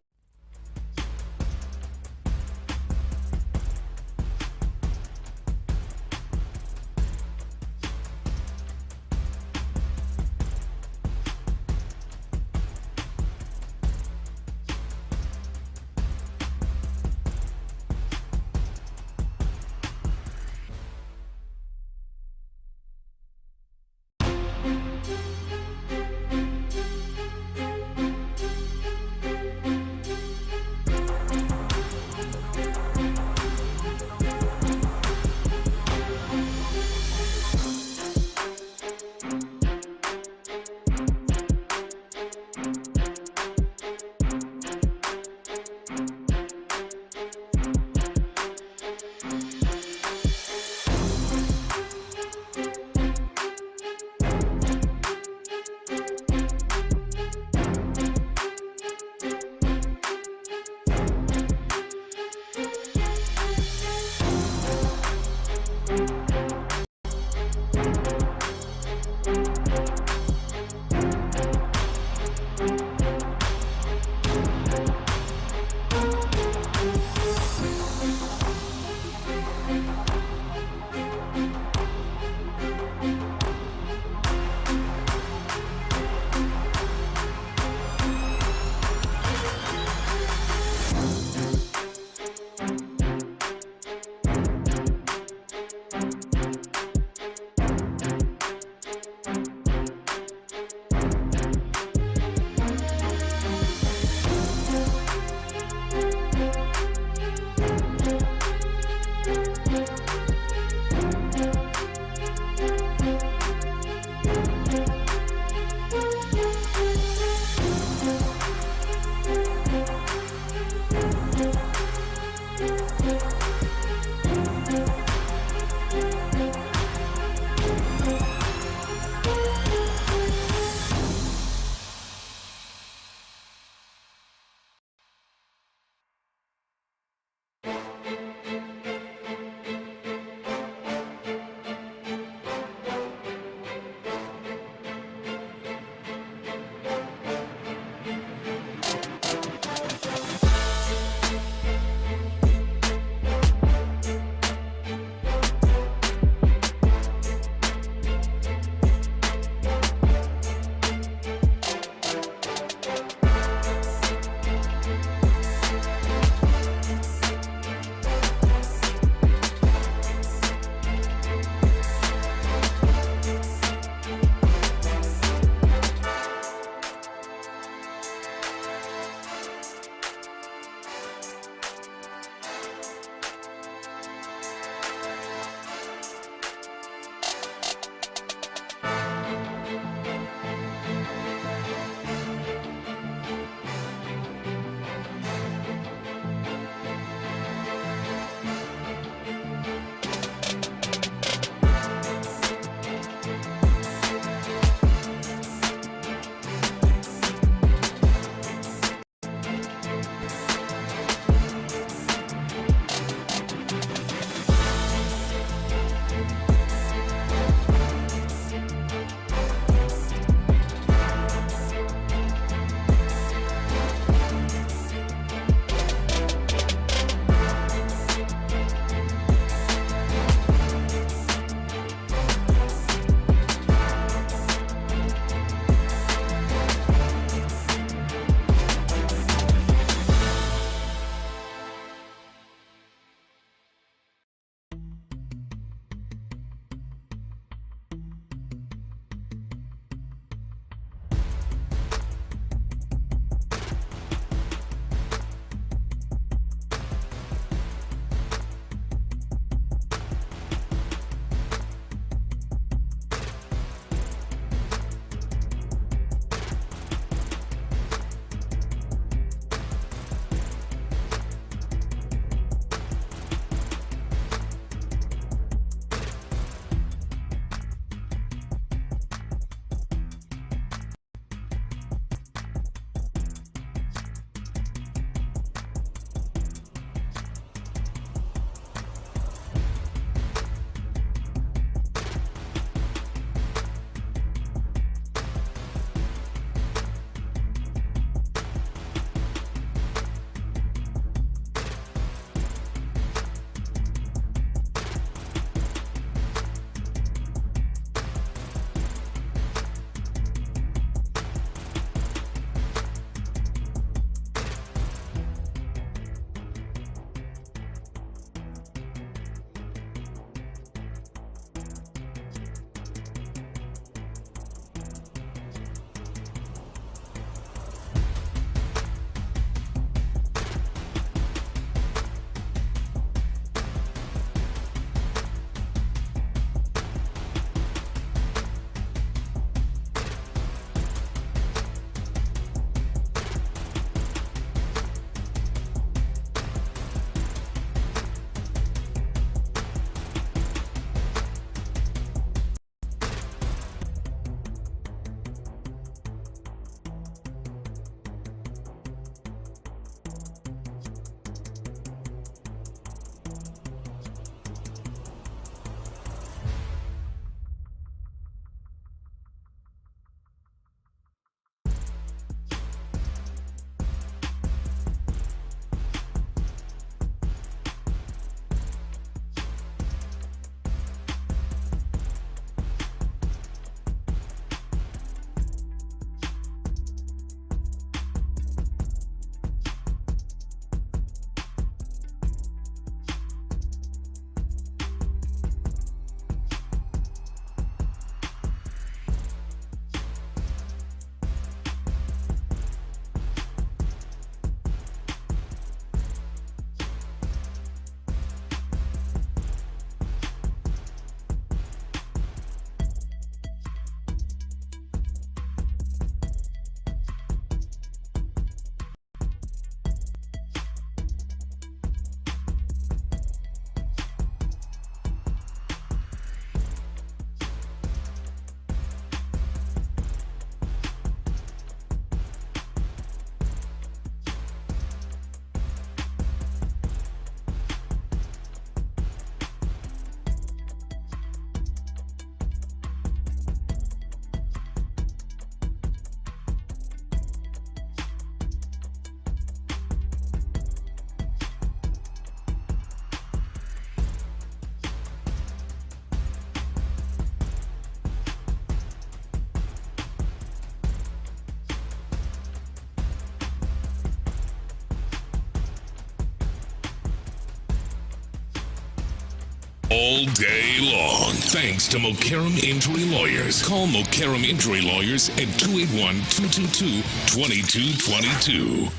[SPEAKER 3] all day long. Thanks to Mokaram Injury Lawyers. Call Mokaram Injury Lawyers at 281-222-2222.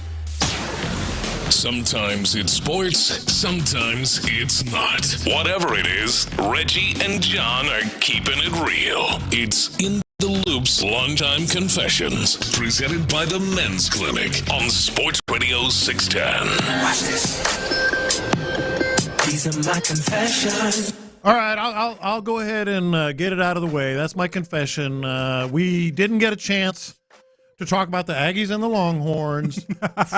[SPEAKER 3] Sometimes it's sports, sometimes it's not. Whatever it is, Reggie and John are keeping it real. It's In the Loop's Longtime Confessions, presented by the Men's Clinic on Sports Radio 610.
[SPEAKER 18] Watch this. These are my confessions.
[SPEAKER 17] All right, I'll go ahead and get it out of the way. That's my confession. We didn't get a chance to talk about the Aggies and the Longhorns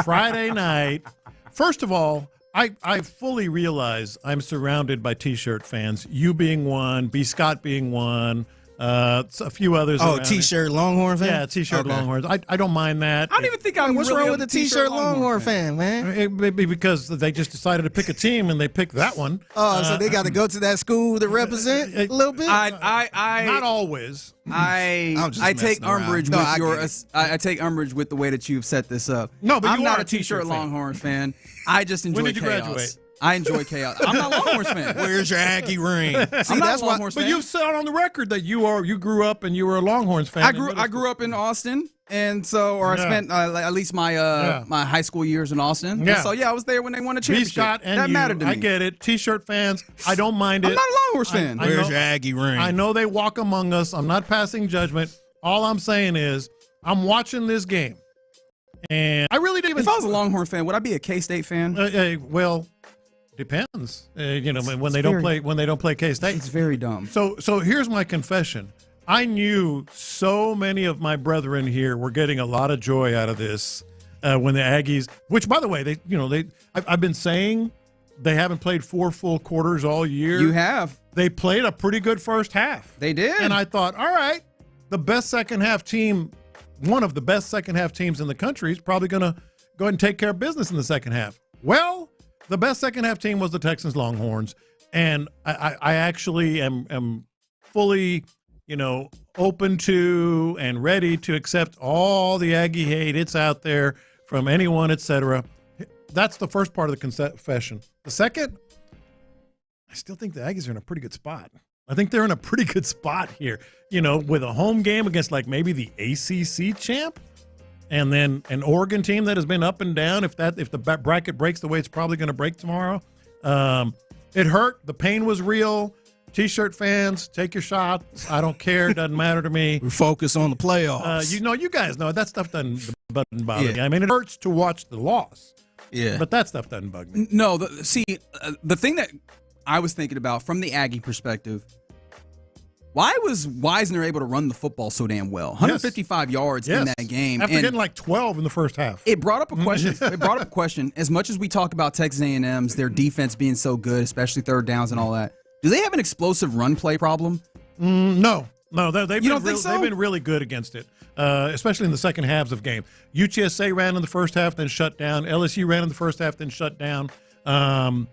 [SPEAKER 17] Friday night. First of all, I fully realize I'm surrounded by T-shirt fans. You being one, B. Scott being one, a few others.
[SPEAKER 6] Oh, T-shirt Longhorn fan?
[SPEAKER 17] Yeah, T-shirt Longhorns. I don't mind that.
[SPEAKER 16] I don't even think I'm
[SPEAKER 6] What's
[SPEAKER 16] really
[SPEAKER 6] wrong with the T-shirt Longhorn fan, man?
[SPEAKER 17] It may be because they just decided to pick a team and they picked that one.
[SPEAKER 6] Oh, so they got to go to that school to represent a little bit?
[SPEAKER 17] Not always.
[SPEAKER 16] I take umbrage with your. I take umbrage with the way that you've set this up.
[SPEAKER 17] No, but
[SPEAKER 16] I'm
[SPEAKER 17] you
[SPEAKER 16] not
[SPEAKER 17] are
[SPEAKER 16] a T-shirt Longhorn fan. I just enjoy
[SPEAKER 17] When did you
[SPEAKER 16] chaos.
[SPEAKER 17] graduate?
[SPEAKER 16] I enjoy chaos. I'm not a Longhorns fan.
[SPEAKER 6] Where's your Aggie ring?
[SPEAKER 16] I'm not a Longhorns fan.
[SPEAKER 17] But you've said on the record that you grew up and you were a Longhorns fan.
[SPEAKER 16] I grew up in Austin, and so I spent at least my my high school years in Austin.
[SPEAKER 17] Yeah.
[SPEAKER 16] And so I was there when they won a championship.
[SPEAKER 17] Scott and
[SPEAKER 16] that mattered to me.
[SPEAKER 17] I get it. T-shirt fans, I don't mind it.
[SPEAKER 16] I'm not a Longhorns fan.
[SPEAKER 6] Where's your Aggie ring?
[SPEAKER 17] I know they walk among us. I'm not passing judgment. All I'm saying is I'm watching this game, and I really didn't.
[SPEAKER 16] If I was a Longhorn fan, would I be a K-State fan?
[SPEAKER 17] Well, depends. When they don't play K-State,
[SPEAKER 16] it's very dumb.
[SPEAKER 17] So here's my confession. I knew so many of my brethren here were getting a lot of joy out of this when the Aggies, which by the way, I've been saying they haven't played 4 full quarters all year.
[SPEAKER 16] You have.
[SPEAKER 17] They played a pretty good first half.
[SPEAKER 16] They did.
[SPEAKER 17] And I thought, all right, the best second half team, one of the best second half teams in the country is probably going to go ahead and take care of business in the second half. Well, the best second half team was the Texans Longhorns, and I actually am fully, open to and ready to accept all the Aggie hate it's out there from anyone, etc. That's the first part of the confession. The second, I still think the Aggies are in a pretty good spot. I think they're in a pretty good spot here, with a home game against like maybe the ACC champ. And then an Oregon team that has been up and down. If the bracket breaks the way it's probably going to break tomorrow, it hurt. The pain was real. T-shirt fans, take your shots. I don't care. It doesn't matter to me.
[SPEAKER 6] We focus on the playoffs.
[SPEAKER 17] You guys know that stuff doesn't bother me. I mean, it hurts to watch the loss.
[SPEAKER 6] Yeah,
[SPEAKER 17] but that stuff doesn't bug me.
[SPEAKER 16] No, the thing that I was thinking about from the Aggie perspective. Why was Wisner able to run the football so damn well? 155 yards in that game.
[SPEAKER 17] After getting like 12 in the first half.
[SPEAKER 16] It brought up a question. As much as we talk about Texas A&M's, their defense being so good, especially third downs and all that, do they have an explosive run play problem?
[SPEAKER 17] No. They've been really good against it, especially in the second halves of game. UTSA ran in the first half, then shut down. LSU ran in the first half, then shut down.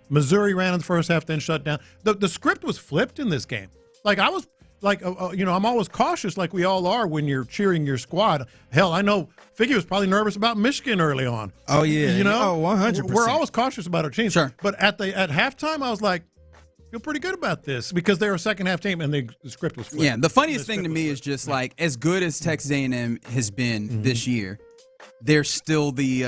[SPEAKER 17] Missouri ran in the first half, then shut down. The script was flipped in this game. I'm always cautious like we all are when you're cheering your squad. Hell, I know Figgy was probably nervous about Michigan early on.
[SPEAKER 6] Oh, yeah. 100%.
[SPEAKER 17] We're always cautious about our team.
[SPEAKER 16] Sure.
[SPEAKER 17] But at halftime, I was like, feel pretty good about this because they're a second half team and the script was flipped.
[SPEAKER 16] Yeah, the funniest thing to me is just like as good as Texas A&M has been this year, there's still the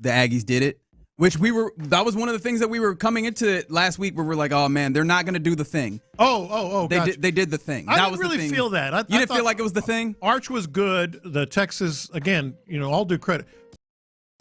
[SPEAKER 16] Aggies did it. Which that was one of the things that we were coming into last week where we're like, oh man, they're not going to do the thing.
[SPEAKER 17] They
[SPEAKER 16] did the thing.
[SPEAKER 17] I didn't really feel that.
[SPEAKER 16] You didn't feel like it was the thing?
[SPEAKER 17] Arch was good. The Texas, again, all due credit.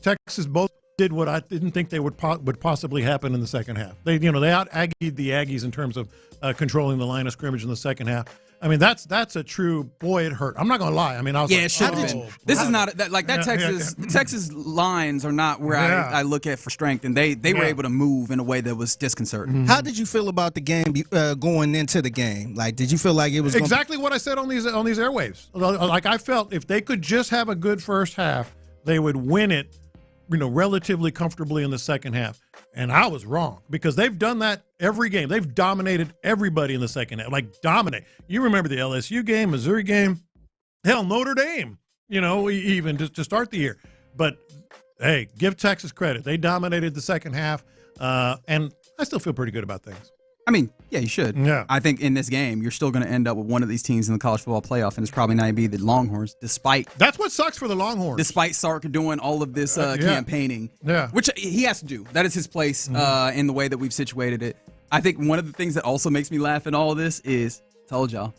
[SPEAKER 17] Texas both did what I didn't think they would possibly happen in the second half. They out-Aggied the Aggies in terms of controlling the line of scrimmage in the second half. I mean, that's a true, boy, it hurt. I'm not going to lie. I mean, I was
[SPEAKER 16] it should have been. This is not that Texas. Texas lines are not where I look at for strength, and they were able to move in a way that was disconcerting.
[SPEAKER 6] How did you feel about the game going into the game? Like, did you feel like it was
[SPEAKER 17] exactly what I said on these airwaves? Like, I felt if they could just have a good first half, they would win it, relatively comfortably in the second half. And I was wrong because they've done that every game. They've dominated everybody in the second half, like dominate. You remember the LSU game, Missouri game, hell, Notre Dame, even to start the year. But, hey, give Texas credit. They dominated the second half. And I still feel pretty good about things.
[SPEAKER 16] I mean, yeah, you should.
[SPEAKER 17] Yeah.
[SPEAKER 16] I think in this game, you're still going to end up with one of these teams in the college football playoff, and it's probably not going to be the Longhorns, despite.
[SPEAKER 17] That's what sucks for the Longhorns.
[SPEAKER 16] Despite Sark doing all of this campaigning, which he has to do. That is his place in the way that we've situated it. I think one of the things that also makes me laugh in all of this is, told y'all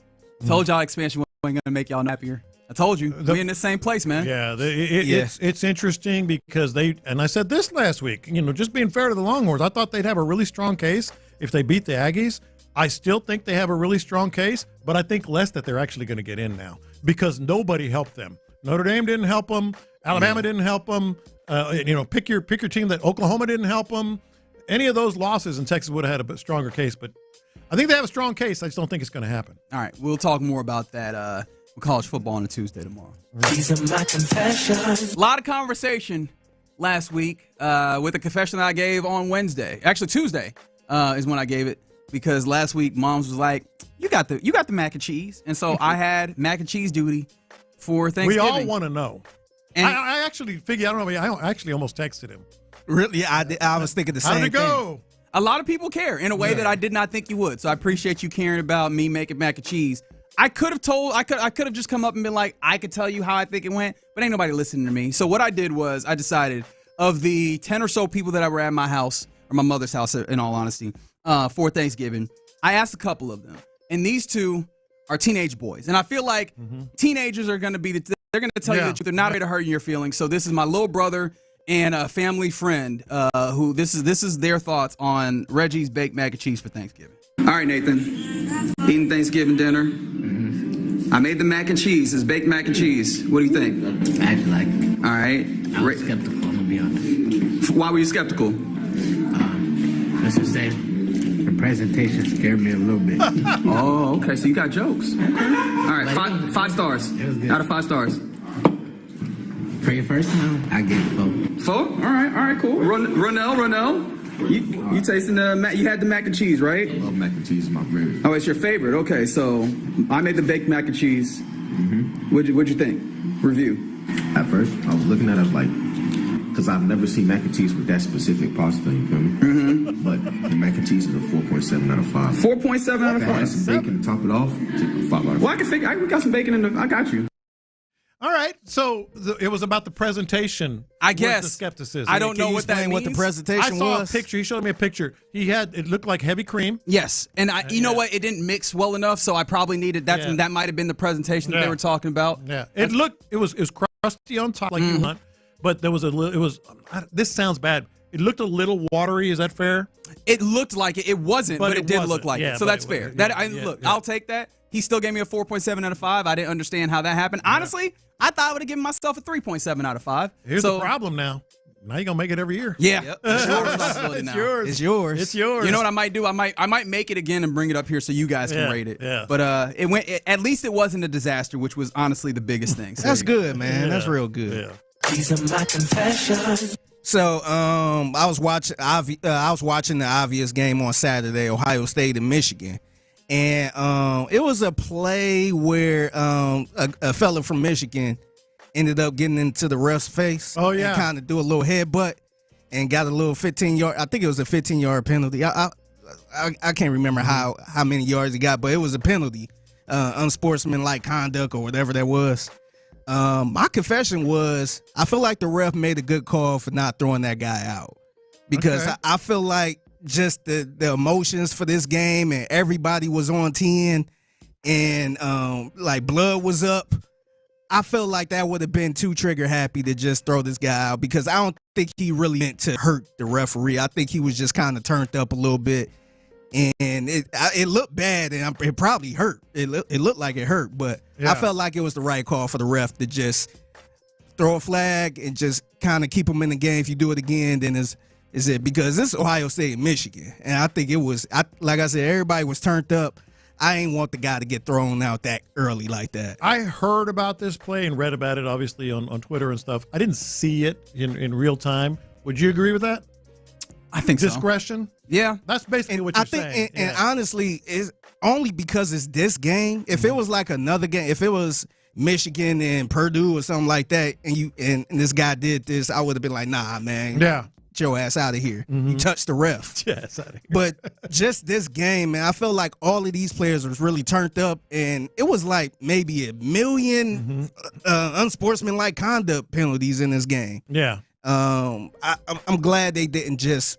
[SPEAKER 16] expansion wasn't going to make y'all happier. I told you, we in the same place, man.
[SPEAKER 17] Yeah, it's interesting because and I said this last week, just being fair to the Longhorns, I thought they'd have a really strong case if they beat the Aggies. I still think they have a really strong case, but I think less that they're actually going to get in now because nobody helped them. Notre Dame didn't help them. Alabama didn't help them. Pick your team that Oklahoma didn't help them. Any of those losses in Texas would have had a stronger case, but I think they have a strong case. I just don't think it's going to happen.
[SPEAKER 16] All right, we'll talk more about that college football on a Tuesday tomorrow.
[SPEAKER 18] These are my confessions.
[SPEAKER 16] A lot of conversation last week with a confession that I gave on Wednesday. Actually, Tuesday is when I gave it because last week Moms was like, "You got the mac and cheese," and so I had mac and cheese duty for Thanksgiving.
[SPEAKER 17] We all want to know. And I actually figured. I don't know. I actually almost texted him.
[SPEAKER 6] Really? Yeah, I was thinking the same thing.
[SPEAKER 17] How'd it go?
[SPEAKER 16] A lot of people care in a way that I did not think you would. So I appreciate you caring about me making mac and cheese. I could have just come up and been like, I could tell you how I think it went, but ain't nobody listening to me. So what I did was I decided of the 10 or so people that were at my house, or my mother's house in all honesty, for Thanksgiving, I asked a couple of them. And these two are teenage boys. And I feel like teenagers are going to be, they're going to tell you the truth. They're not ready to hurt your feelings. So this is my little brother and a family friend who this is their thoughts on Reggie's baked mac and cheese for Thanksgiving. All right, Nathan, eating Thanksgiving dinner. I made the mac and cheese. It's baked mac and cheese. What do you think?
[SPEAKER 1] I actually like it.
[SPEAKER 16] All right.
[SPEAKER 1] I was skeptical, I'm going to be honest.
[SPEAKER 16] Why were you skeptical?
[SPEAKER 1] Let's just say the presentation scared me a little bit.
[SPEAKER 16] Oh, okay. So you got jokes. Okay. All right. Five stars. Out of 5 stars.
[SPEAKER 1] For your first time, I gave it 4.
[SPEAKER 16] 4? All right, cool. Ronell. You tasting you had the mac and cheese, right?
[SPEAKER 10] I love mac and cheese is my favorite.
[SPEAKER 16] Oh, it's your favorite. Okay, so I made the baked mac and cheese.
[SPEAKER 10] Mm-hmm.
[SPEAKER 16] What'd you think? Review.
[SPEAKER 10] At first, I was looking at it like, because I've never seen mac and cheese with that specific pasta, you feel me? Mm-hmm. But the mac and cheese is a 4.7 out of 5.
[SPEAKER 16] 4.7 out of 5.
[SPEAKER 10] Add some bacon to top it off, 5 out of 5.
[SPEAKER 16] Well, I can figure. We got some bacon in I got you.
[SPEAKER 17] All right, so it was about the presentation.
[SPEAKER 16] I guess
[SPEAKER 17] the skepticism.
[SPEAKER 16] I don't know what that means.
[SPEAKER 6] What the presentation
[SPEAKER 17] I saw
[SPEAKER 6] was?
[SPEAKER 17] a picture. He showed me a picture. It looked like heavy cream.
[SPEAKER 16] Yes, and you know what? It didn't mix well enough, so I probably needed that.
[SPEAKER 17] Yeah.
[SPEAKER 16] That might have been the presentation that they were talking about.
[SPEAKER 17] Yeah, it was crusty on top like you want, but there was this sounds bad. It looked a little watery. Is that fair?
[SPEAKER 16] It looked like it. It wasn't, but it did look like it. So that's fair. I'll take that. He still gave me a 4.7 out of 5. I didn't understand how that happened. Honestly, I thought I would have given myself a 3.7 out of 5.
[SPEAKER 17] Here's the problem now. Now you're gonna make it every year.
[SPEAKER 16] Yeah,
[SPEAKER 6] Yep.
[SPEAKER 16] it's your responsibility now.
[SPEAKER 6] It's yours.
[SPEAKER 17] It's yours.
[SPEAKER 16] You know what I might do? I might make it again and bring it up here so you guys can rate it.
[SPEAKER 17] Yeah.
[SPEAKER 16] But at least it wasn't a disaster, which was honestly the biggest thing. So
[SPEAKER 6] That's good, man. That's real good.
[SPEAKER 17] Yeah.
[SPEAKER 18] These are my confessions.
[SPEAKER 6] So I was watching the obvious game on Saturday, Ohio State and Michigan. And it was a play where a fella from Michigan ended up getting into the ref's face.
[SPEAKER 17] Oh, yeah.
[SPEAKER 6] And kind of do a little headbutt and got a little 15-yard. I think it was a 15-yard penalty. I can't remember how many yards he got, but it was a penalty, unsportsmanlike conduct or whatever that was. My confession was I feel like the ref made a good call for not throwing that guy out because I feel like just the emotions for this game and everybody was on 10 and like blood was up. I felt like that would have been too trigger happy to just throw this guy out because I don't think he really meant to hurt the referee. I think he was just kind of turned up a little bit and it looked bad and it probably hurt. It looked like it hurt, but I felt like it was the right call for the ref to just throw a flag and just kind of keep him in the game. If you do it again, then is it because this is Ohio State and Michigan, and I think it was. Like I said, everybody was turned up. I ain't want the guy to get thrown out that early like that.
[SPEAKER 17] I heard about this play and read about it, obviously, on Twitter and stuff. I didn't see it in real time. Would you agree with that?
[SPEAKER 16] I think so.
[SPEAKER 17] Discretion?
[SPEAKER 16] Yeah.
[SPEAKER 17] That's basically what you're saying.
[SPEAKER 6] And honestly, it's only because it's this game. If it was like another game, if it was Michigan and Purdue or something like that, and this guy did this, I would have been like, nah, man.
[SPEAKER 17] Yeah.
[SPEAKER 6] your ass out of here. You touched the ref.
[SPEAKER 17] Yes, out of here.
[SPEAKER 6] But just this game, man, I felt like all of these players was really turned up, and it was like maybe a million unsportsmanlike conduct penalties in this game.
[SPEAKER 17] Yeah.
[SPEAKER 6] I'm glad they didn't just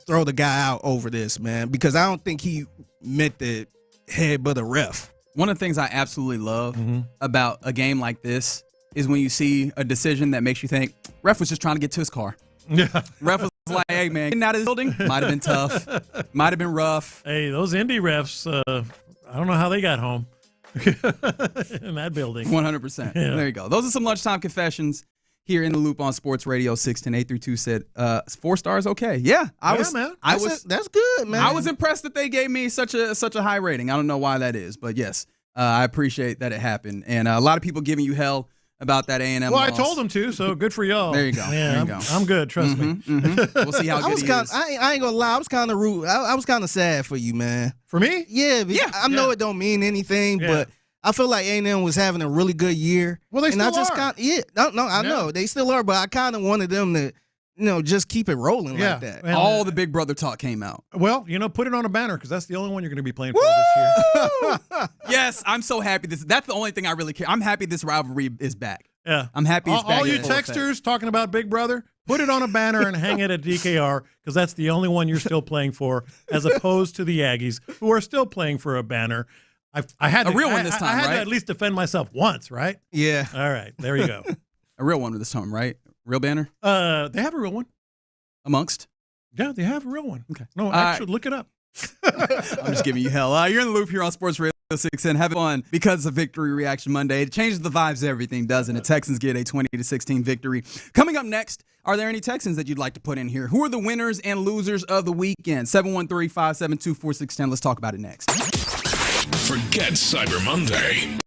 [SPEAKER 6] throw the guy out over this, man, because I don't think he meant to headbutt a ref.
[SPEAKER 16] One of the things I absolutely love about a game like this is when you see a decision that makes you think, ref was just trying to get to his car.
[SPEAKER 17] Yeah.
[SPEAKER 16] Ref was like, hey, man, getting out of this building might have been tough, might have been rough.
[SPEAKER 17] Hey, those Indy refs, I don't know how they got home in that building.
[SPEAKER 16] 100%.
[SPEAKER 17] Yeah.
[SPEAKER 16] There you go. Those are some lunchtime confessions here in the loop on Sports Radio 610 832 said 4 stars okay. Yeah,
[SPEAKER 6] man. That's good, man.
[SPEAKER 16] I was impressed that they gave me such a high rating. I don't know why that is, but yes, I appreciate that it happened. And a lot of people giving you hell about that A&M
[SPEAKER 17] Well,
[SPEAKER 16] loss.
[SPEAKER 17] I told them to, so good for y'all.
[SPEAKER 16] There you go.
[SPEAKER 17] Yeah,
[SPEAKER 16] There you go.
[SPEAKER 17] I'm good, trust me.
[SPEAKER 16] We'll see how good he is.
[SPEAKER 6] I ain't gonna lie, I was kind of rude. I was kind of sad for you, man.
[SPEAKER 17] For me?
[SPEAKER 6] Yeah, I know it don't mean anything, but I feel like A&M was having a really good year.
[SPEAKER 17] Well, they still
[SPEAKER 6] are. I know they still are, but I kind of wanted them to, just keep it rolling like that.
[SPEAKER 17] And,
[SPEAKER 16] all the Big Brother talk came out.
[SPEAKER 17] Well, put it on a banner because that's the only one you're going to be playing for this year.
[SPEAKER 16] Yes, I'm so happy. That's the only thing I really care. I'm happy this rivalry is back.
[SPEAKER 17] Yeah,
[SPEAKER 16] I'm happy it's back.
[SPEAKER 17] All you texters talking about Big Brother, put it on a banner and hang it at DKR because that's the only one you're still playing for, as opposed to the Aggies, who are still playing for a banner. I had
[SPEAKER 16] a real one this time,
[SPEAKER 17] I had
[SPEAKER 16] right?
[SPEAKER 17] to at least defend myself once, right?
[SPEAKER 6] Yeah.
[SPEAKER 17] All right, there you go.
[SPEAKER 16] A real one this time, right? Real banner?
[SPEAKER 17] They have a real one.
[SPEAKER 16] Amongst?
[SPEAKER 17] Yeah, they have a real one.
[SPEAKER 16] Okay.
[SPEAKER 17] No, actually, look it up.
[SPEAKER 16] I'm just giving you hell. You're in the loop here on Sports Radio 610. Having fun because of Victory Reaction Monday. It changes the vibes of everything, doesn't it? Texans get a 20-16 victory. Coming up next, are there any Texans that you'd like to put in here? Who are the winners and losers of the weekend? 713-572-4610. Let's talk about it next.
[SPEAKER 3] Forget Cyber Monday.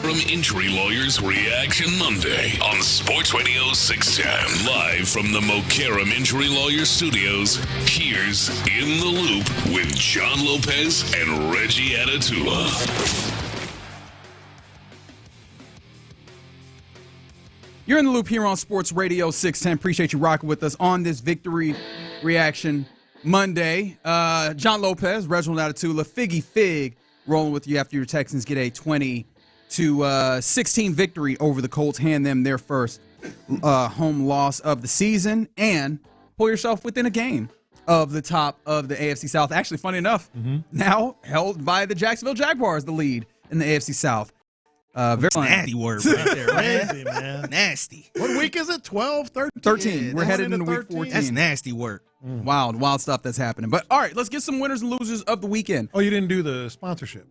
[SPEAKER 3] McCarrum Injury Lawyers Reaction Monday on Sports Radio 610. Live from the McCarrum Injury Lawyers Studios, here's In the Loop with John Lopez and Reggie Atatula.
[SPEAKER 16] You're in the loop here on Sports Radio 610. Appreciate you rocking with us on this Victory Reaction Monday. John Lopez, Reginald Atatula, Figgy Fig rolling with you after your Texans get a 20-16 victory over the Colts, hand them their first home loss of the season, and pull yourself within a game of the top of the AFC South. Actually, funny enough, now held by the Jacksonville Jaguars, the lead in the AFC South. Very
[SPEAKER 6] nasty word right there,
[SPEAKER 17] Crazy, man.
[SPEAKER 6] Nasty.
[SPEAKER 17] What week is it? 12, 13?
[SPEAKER 16] 13.
[SPEAKER 6] Yeah,
[SPEAKER 16] We're headed into week
[SPEAKER 6] 13.
[SPEAKER 16] 14.
[SPEAKER 6] That's nasty work.
[SPEAKER 16] Wild stuff that's happening. But all right, let's get some winners and losers of the weekend.
[SPEAKER 17] Oh, you didn't do the sponsorship.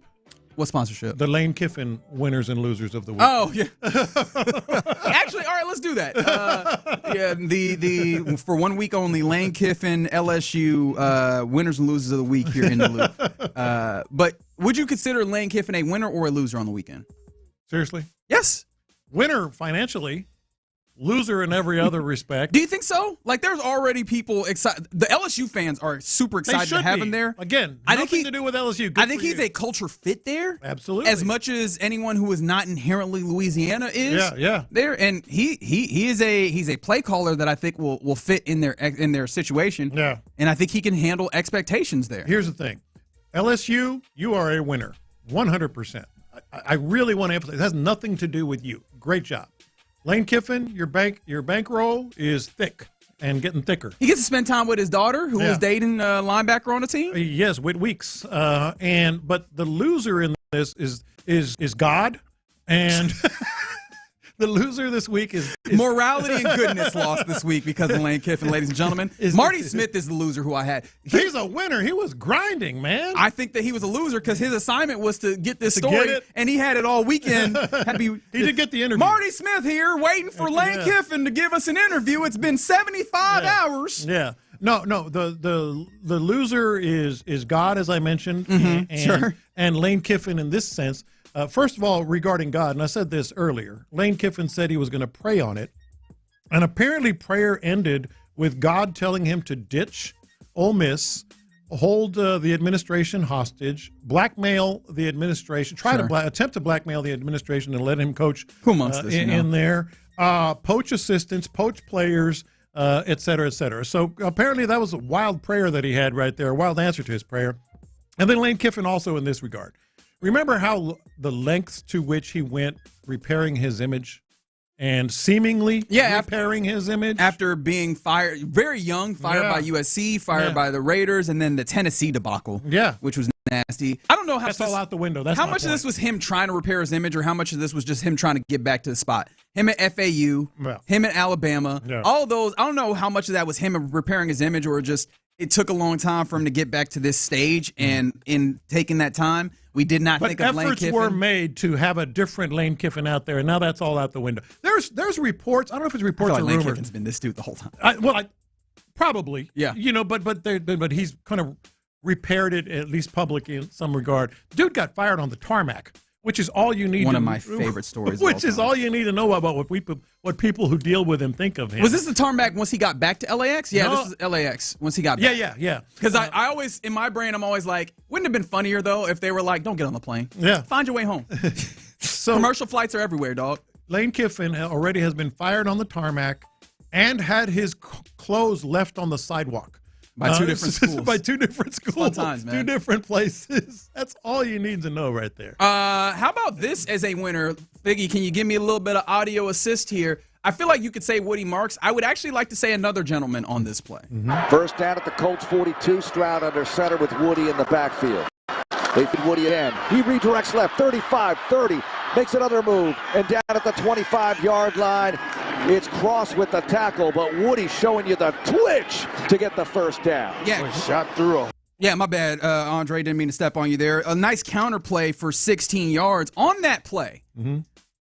[SPEAKER 16] What sponsorship?
[SPEAKER 17] The Lane Kiffin winners and losers of the week.
[SPEAKER 16] Oh, yeah. Actually, all right, let's do that. The for 1 week only, Lane Kiffin, LSU winners and losers of the week here in the loop. But would you consider Lane Kiffin a winner or a loser on the weekend?
[SPEAKER 17] Seriously?
[SPEAKER 16] Yes.
[SPEAKER 17] Winner financially, loser in every other respect.
[SPEAKER 16] Do you think so? Like, there's already people excited. The LSU fans are super excited to have him there.
[SPEAKER 17] Again,
[SPEAKER 16] I
[SPEAKER 17] nothing
[SPEAKER 16] think
[SPEAKER 17] to do with LSU. Good
[SPEAKER 16] I think
[SPEAKER 17] for
[SPEAKER 16] he's
[SPEAKER 17] you.
[SPEAKER 16] a culture fit there.
[SPEAKER 17] Absolutely.
[SPEAKER 16] As much as anyone who is not inherently Louisiana is.
[SPEAKER 17] Yeah.
[SPEAKER 16] There, and he's a play caller that I think will fit in their situation.
[SPEAKER 17] Yeah.
[SPEAKER 16] And I think he can handle expectations there.
[SPEAKER 17] Here's the thing. LSU, you are a winner. 100%. I really want to emphasize, it has nothing to do with you. Great job. Lane Kiffin, your bankroll is thick and getting thicker.
[SPEAKER 16] He gets to spend time with his daughter, who is dating a linebacker on the team.
[SPEAKER 17] Yes, with Weeks. But the loser in this is God, and the loser this week is
[SPEAKER 16] morality and goodness lost this week because of Lane Kiffin, ladies and gentlemen. Marty Smith is the loser who I had.
[SPEAKER 17] He's a winner. He was grinding, man.
[SPEAKER 16] I think that he was a loser because his assignment was to get this story, and he had it all weekend.
[SPEAKER 17] He did get the interview.
[SPEAKER 16] Marty Smith here waiting for Lane Kiffin to give us an interview. It's been 75 hours.
[SPEAKER 17] Yeah. No. The loser is God, as I mentioned, and Lane Kiffin in this sense. First of all, regarding God, and I said this earlier, Lane Kiffin said he was going to pray on it, and apparently prayer ended with God telling him to ditch Ole Miss, hold the administration hostage, blackmail the administration, attempt to blackmail the administration and let him coach in there, poach assistants, poach players, et cetera, et cetera. So apparently that was a wild prayer that he had right there, a wild answer to his prayer. And then Lane Kiffin also in this regard. Remember how the lengths to which he went repairing his image and seemingly repairing his image?
[SPEAKER 16] After being fired, very young, fired by USC, fired by the Raiders, and then the Tennessee debacle, which was nasty. I don't know how
[SPEAKER 17] that's all out the window. That's
[SPEAKER 16] how much of this was him trying to repair his image or how much of this was just him trying to get back to the spot. Him at FAU, him at Alabama, all those, I don't know how much of that was him repairing his image or just it took a long time for him to get back to this stage, and in taking that time, we did not think of Lane Kiffin.
[SPEAKER 17] Efforts were made to have a different Lane Kiffin out there, and now that's all out the window. There's reports. I don't know if it's reports or
[SPEAKER 16] Lane
[SPEAKER 17] rumors.
[SPEAKER 16] Kiffin's been this dude the whole time.
[SPEAKER 17] Probably. Yeah. But he's kind of repaired it, at least publicly in some regard. Dude got fired on the tarmac, which is all you need.
[SPEAKER 16] One of my favorite stories.
[SPEAKER 17] Which is all you need to know about what people who deal with him think of him.
[SPEAKER 16] Was this the tarmac once he got back to LAX? Yeah, this is LAX once he got back.
[SPEAKER 17] Yeah.
[SPEAKER 16] Because I always, in my brain, I'm always like, wouldn't it have been funnier, though, if they were like, don't get on the plane.
[SPEAKER 17] Yeah.
[SPEAKER 16] Find your way home.
[SPEAKER 17] So
[SPEAKER 16] commercial flights are everywhere, dog.
[SPEAKER 17] Lane Kiffin already has been fired on the tarmac and had his clothes left on the sidewalk.
[SPEAKER 16] By two different schools.
[SPEAKER 17] By two different schools.
[SPEAKER 16] Fun times, man.
[SPEAKER 17] Two different places. That's all you need to know right there.
[SPEAKER 16] How about this as a winner? Figgy, can you give me a little bit of audio assist here? I feel like you could say Woody Marks. I would actually like to say another gentleman on this play.
[SPEAKER 8] First down at the Colts 42. Stroud under center with Woody in the backfield. They feed Woody again. He redirects left. 35, 30. Makes another move. And down at the 25-yard line, it's Cross with the tackle, but Woody showing you the twitch to get the first down.
[SPEAKER 16] Yeah.
[SPEAKER 8] Shot through him.
[SPEAKER 16] Yeah, my bad, Andre. Didn't mean to step on you there. A nice counter play for 16 yards. On that play,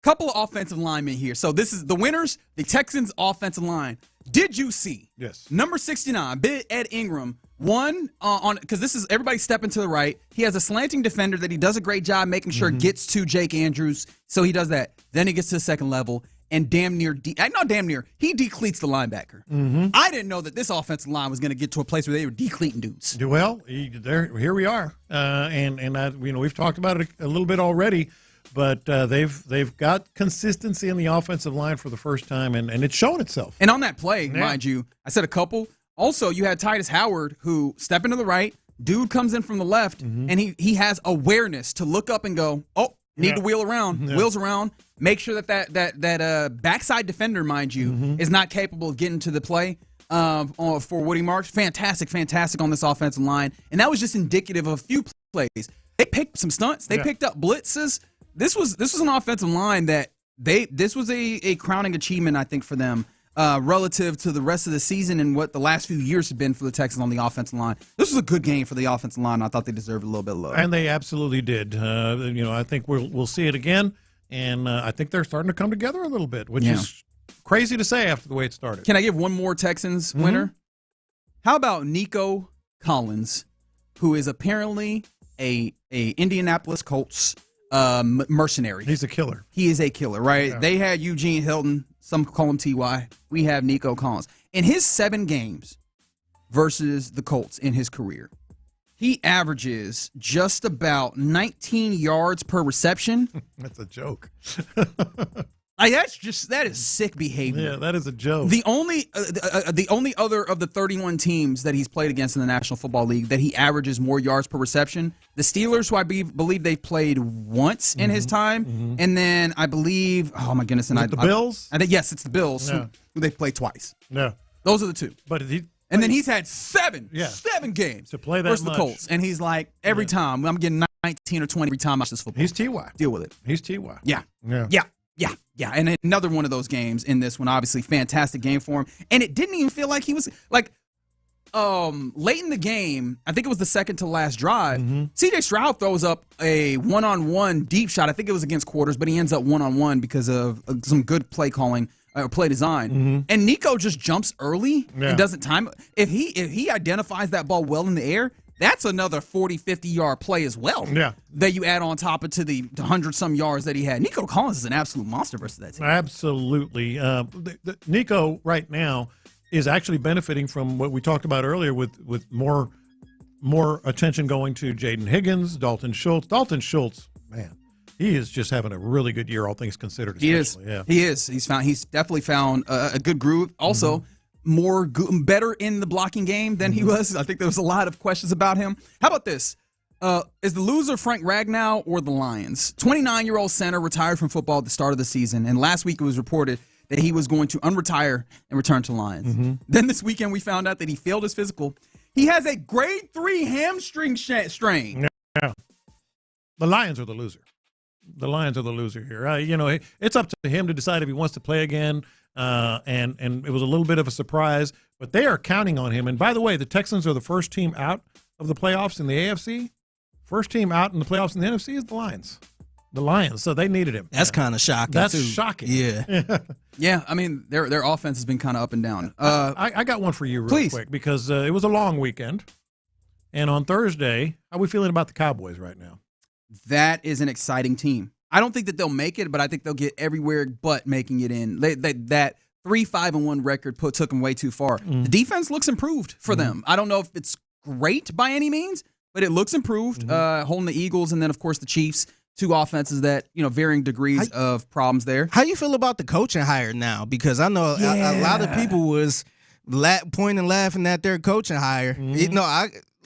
[SPEAKER 16] couple of offensive linemen here. So this is the winners, the Texans offensive line. Did you see?
[SPEAKER 17] Yes.
[SPEAKER 16] Number 69, Ed Ingram, One, because this is everybody stepping to the right. He has a slanting defender that he does a great job making sure gets to Jake Andrews. So he does that. Then he gets to the second level and he decleats the linebacker. I didn't know that this offensive line was going to get to a place where they were decleating dudes.
[SPEAKER 17] Well, here we are. We've talked about it a little bit already. But they've got consistency in the offensive line for the first time, and it's shown itself.
[SPEAKER 16] And on that play, mind you, I said a couple. Also, you had Titus Howard, who step into the right, dude comes in from the left, and he has awareness to look up and go, need to wheels around, make sure that backside defender, mind you, is not capable of getting to the play for Woody Marks. Fantastic on this offensive line. And that was just indicative of a few plays. They picked some stunts. They picked up blitzes. This was an offensive line that this was a crowning achievement, I think, for them relative to the rest of the season and what the last few years have been for the Texans on the offensive line. This was a good game for the offensive line. I thought they deserved a little bit of love.
[SPEAKER 17] And they absolutely did. I think we'll see it again, and I think they're starting to come together a little bit, which is crazy to say after the way it started.
[SPEAKER 16] Can I give one more Texans winner? How about Nico Collins, who is apparently a Indianapolis Colts mercenary.
[SPEAKER 17] He's a killer.
[SPEAKER 16] He is a killer, right? Yeah. They had Eugene Hilton. Some call him T.Y. We have Nico Collins. In his 7 games versus the Colts in his career, he averages just about 19 yards per reception.
[SPEAKER 17] That's a joke.
[SPEAKER 16] That is sick behavior.
[SPEAKER 17] Yeah, that is a joke.
[SPEAKER 16] The only other of the 31 teams that he's played against in the National Football League that he averages more yards per reception, the Steelers, who I believe they've played once in his time, and then I believe, oh my goodness, and
[SPEAKER 17] the Bills.
[SPEAKER 16] Yes, it's the Bills who they've played twice.
[SPEAKER 17] Yeah,
[SPEAKER 16] those are the two.
[SPEAKER 17] But
[SPEAKER 16] and then he's had 7 games
[SPEAKER 17] to play that
[SPEAKER 16] versus
[SPEAKER 17] much.
[SPEAKER 16] the Colts, and he's like every time I'm getting 19 or 20 every time I watch this football.
[SPEAKER 17] He's T.Y.
[SPEAKER 16] Deal with it.
[SPEAKER 17] He's T.Y.
[SPEAKER 16] Yeah, and another one of those games in this one, obviously fantastic game for him. And it didn't even feel like he was like late in the game, I think it was the second to last drive, CJ Stroud throws up a one-on-one deep shot. I think it was against quarters, but he ends up one-on-one because of some good play calling or play design. And Nico just jumps early and doesn't time. If he identifies that ball well in the air, that's another 40, 50-yard play as well that you add on top of to the 100-some yards that he had. Nico Collins is an absolute monster versus that team.
[SPEAKER 17] Absolutely. Nico right now is actually benefiting from what we talked about earlier with more attention going to Jaden Higgins, Dalton Schultz. Dalton Schultz, man, he is just having a really good year, all things considered.
[SPEAKER 16] He is.
[SPEAKER 17] Yeah.
[SPEAKER 16] He is. He's definitely found a good groove. Also, better in the blocking game than he was. I think there was a lot of questions about him. How about this? Is the loser Frank Ragnow or the Lions? 29-year-old center retired from football at the start of the season, and last week it was reported that he was going to unretire and return to Lions. Then this weekend we found out that he failed his physical. He has a grade 3 hamstring strain.
[SPEAKER 17] Yeah. The Lions are the loser. The Lions are the loser here. It's up to him to decide if he wants to play again. And it was a little bit of a surprise, but they are counting on him. And by the way, the Texans are the first team out of the playoffs in the AFC. First team out in the playoffs in the NFC is the Lions. The Lions, so they needed him.
[SPEAKER 6] That's kind of shocking.
[SPEAKER 17] That's
[SPEAKER 6] too.
[SPEAKER 17] shocking.
[SPEAKER 6] Yeah.
[SPEAKER 16] Yeah, I mean, their offense has been kind of up and down.
[SPEAKER 17] I got one for you real quick because it was a long weekend. And on Thursday, how are we feeling about the Cowboys right now?
[SPEAKER 16] That is an exciting team. I don't think that they'll make it, but I think they'll get everywhere but making it in. That 3-5-1 record took them way too far. The defense looks improved for them. I don't know if it's great by any means, but it looks improved. Holding the Eagles and then, of course, the Chiefs. Two offenses that, varying degrees of problems there.
[SPEAKER 6] How you feel about the coaching hire now? Because I know a lot of people was pointing laughing at their coaching hire.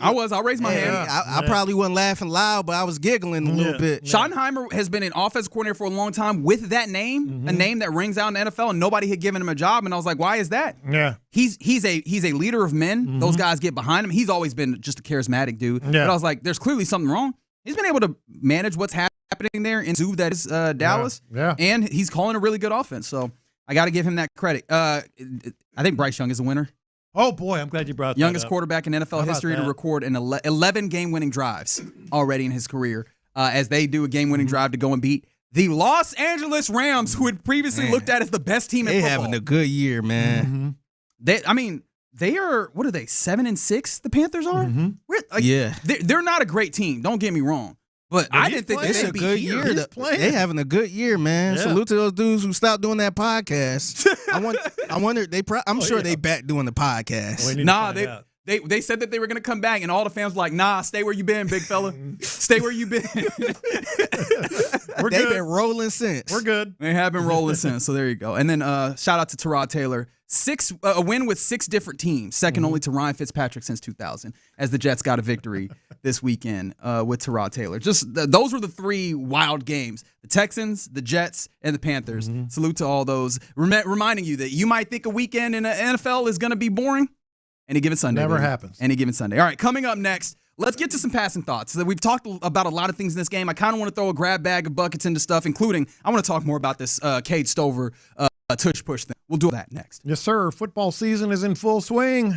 [SPEAKER 16] I'll raise my hand.
[SPEAKER 6] I probably wasn't laughing loud, but I was giggling a little bit.
[SPEAKER 16] Schottenheimer has been an offensive coordinator for a long time with that name, a name that rings out in the NFL, and nobody had given him a job. And I was like, why is that?
[SPEAKER 17] Yeah,
[SPEAKER 16] he's a leader of men. Those guys get behind him. He's always been just a charismatic dude. But I was like, there's clearly something wrong. He's been able to manage what's happening there in zoo that is Dallas, and he's calling a really good offense. So I got to give him that credit. I think Bryce Young is the winner.
[SPEAKER 17] Oh, boy, I'm glad you brought that
[SPEAKER 16] Youngest
[SPEAKER 17] up.
[SPEAKER 16] quarterback in NFL history to record 11 game-winning drives already in his career, as they do a game-winning drive to go and beat the Los Angeles Rams, who had previously looked at as the best team in football.
[SPEAKER 6] They having a good year, man.
[SPEAKER 16] they are, what are they, 7-6, the Panthers are?
[SPEAKER 6] Yeah.
[SPEAKER 16] They're not a great team, don't get me wrong. But I didn't think
[SPEAKER 6] It's
[SPEAKER 16] they'd
[SPEAKER 6] a
[SPEAKER 16] be
[SPEAKER 6] good
[SPEAKER 16] here.
[SPEAKER 6] year. They having a good year, man.
[SPEAKER 17] Yeah.
[SPEAKER 6] Salute to those dudes who stopped doing that podcast. I wonder. I'm sure they back doing the podcast.
[SPEAKER 16] Nah, they said that they were going to come back, and all the fans were like, nah, stay where you been, big fella. Stay where you been.
[SPEAKER 6] They've been rolling since.
[SPEAKER 17] We're good.
[SPEAKER 16] They have been rolling since, so there you go. And then shout out to Tyrod Taylor. A win with 6 different teams, second only to Ryan Fitzpatrick since 2000, as the Jets got a victory this weekend with Tyrod Taylor. Those were the 3 wild games: the Texans, the Jets, and the Panthers. Salute to all those. Reminding you that you might think a weekend in the NFL is going to be boring. Any given Sunday.
[SPEAKER 17] Never
[SPEAKER 16] baby.
[SPEAKER 17] happens.
[SPEAKER 16] Any given Sunday. All right, coming up next, let's get to some passing thoughts. So we've talked about a lot of things in this game. I kind of want to throw a grab bag of buckets into stuff, including I want to talk more about this Cade Stover tush push thing. We'll do that next.
[SPEAKER 17] Yes, sir. Football season is in full swing.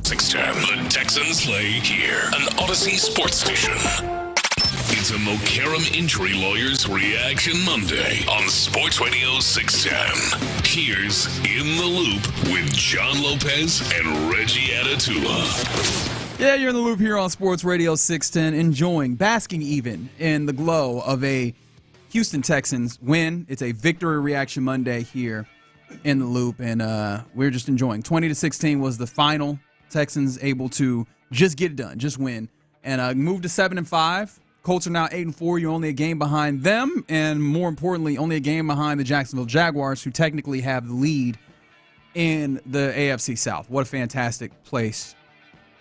[SPEAKER 3] 610. The Texans play here. An Odyssey sports station. It's a Mokaram Injury Lawyers Reaction Monday on Sports Radio 610. Here's In the Loop with John Lopez and Reggie Atatula.
[SPEAKER 16] Yeah, you're in the loop here on Sports Radio 610, enjoying, basking even in the glow of a Houston Texans win. It's a Victory Reaction Monday here in the loop, and we're just enjoying. 20-16 was the final. Texans able to just get it done, just win, and move to 7-5. Colts are now 8-4. You're only a game behind them, and more importantly, only a game behind the Jacksonville Jaguars, who technically have the lead in the AFC South. What a fantastic place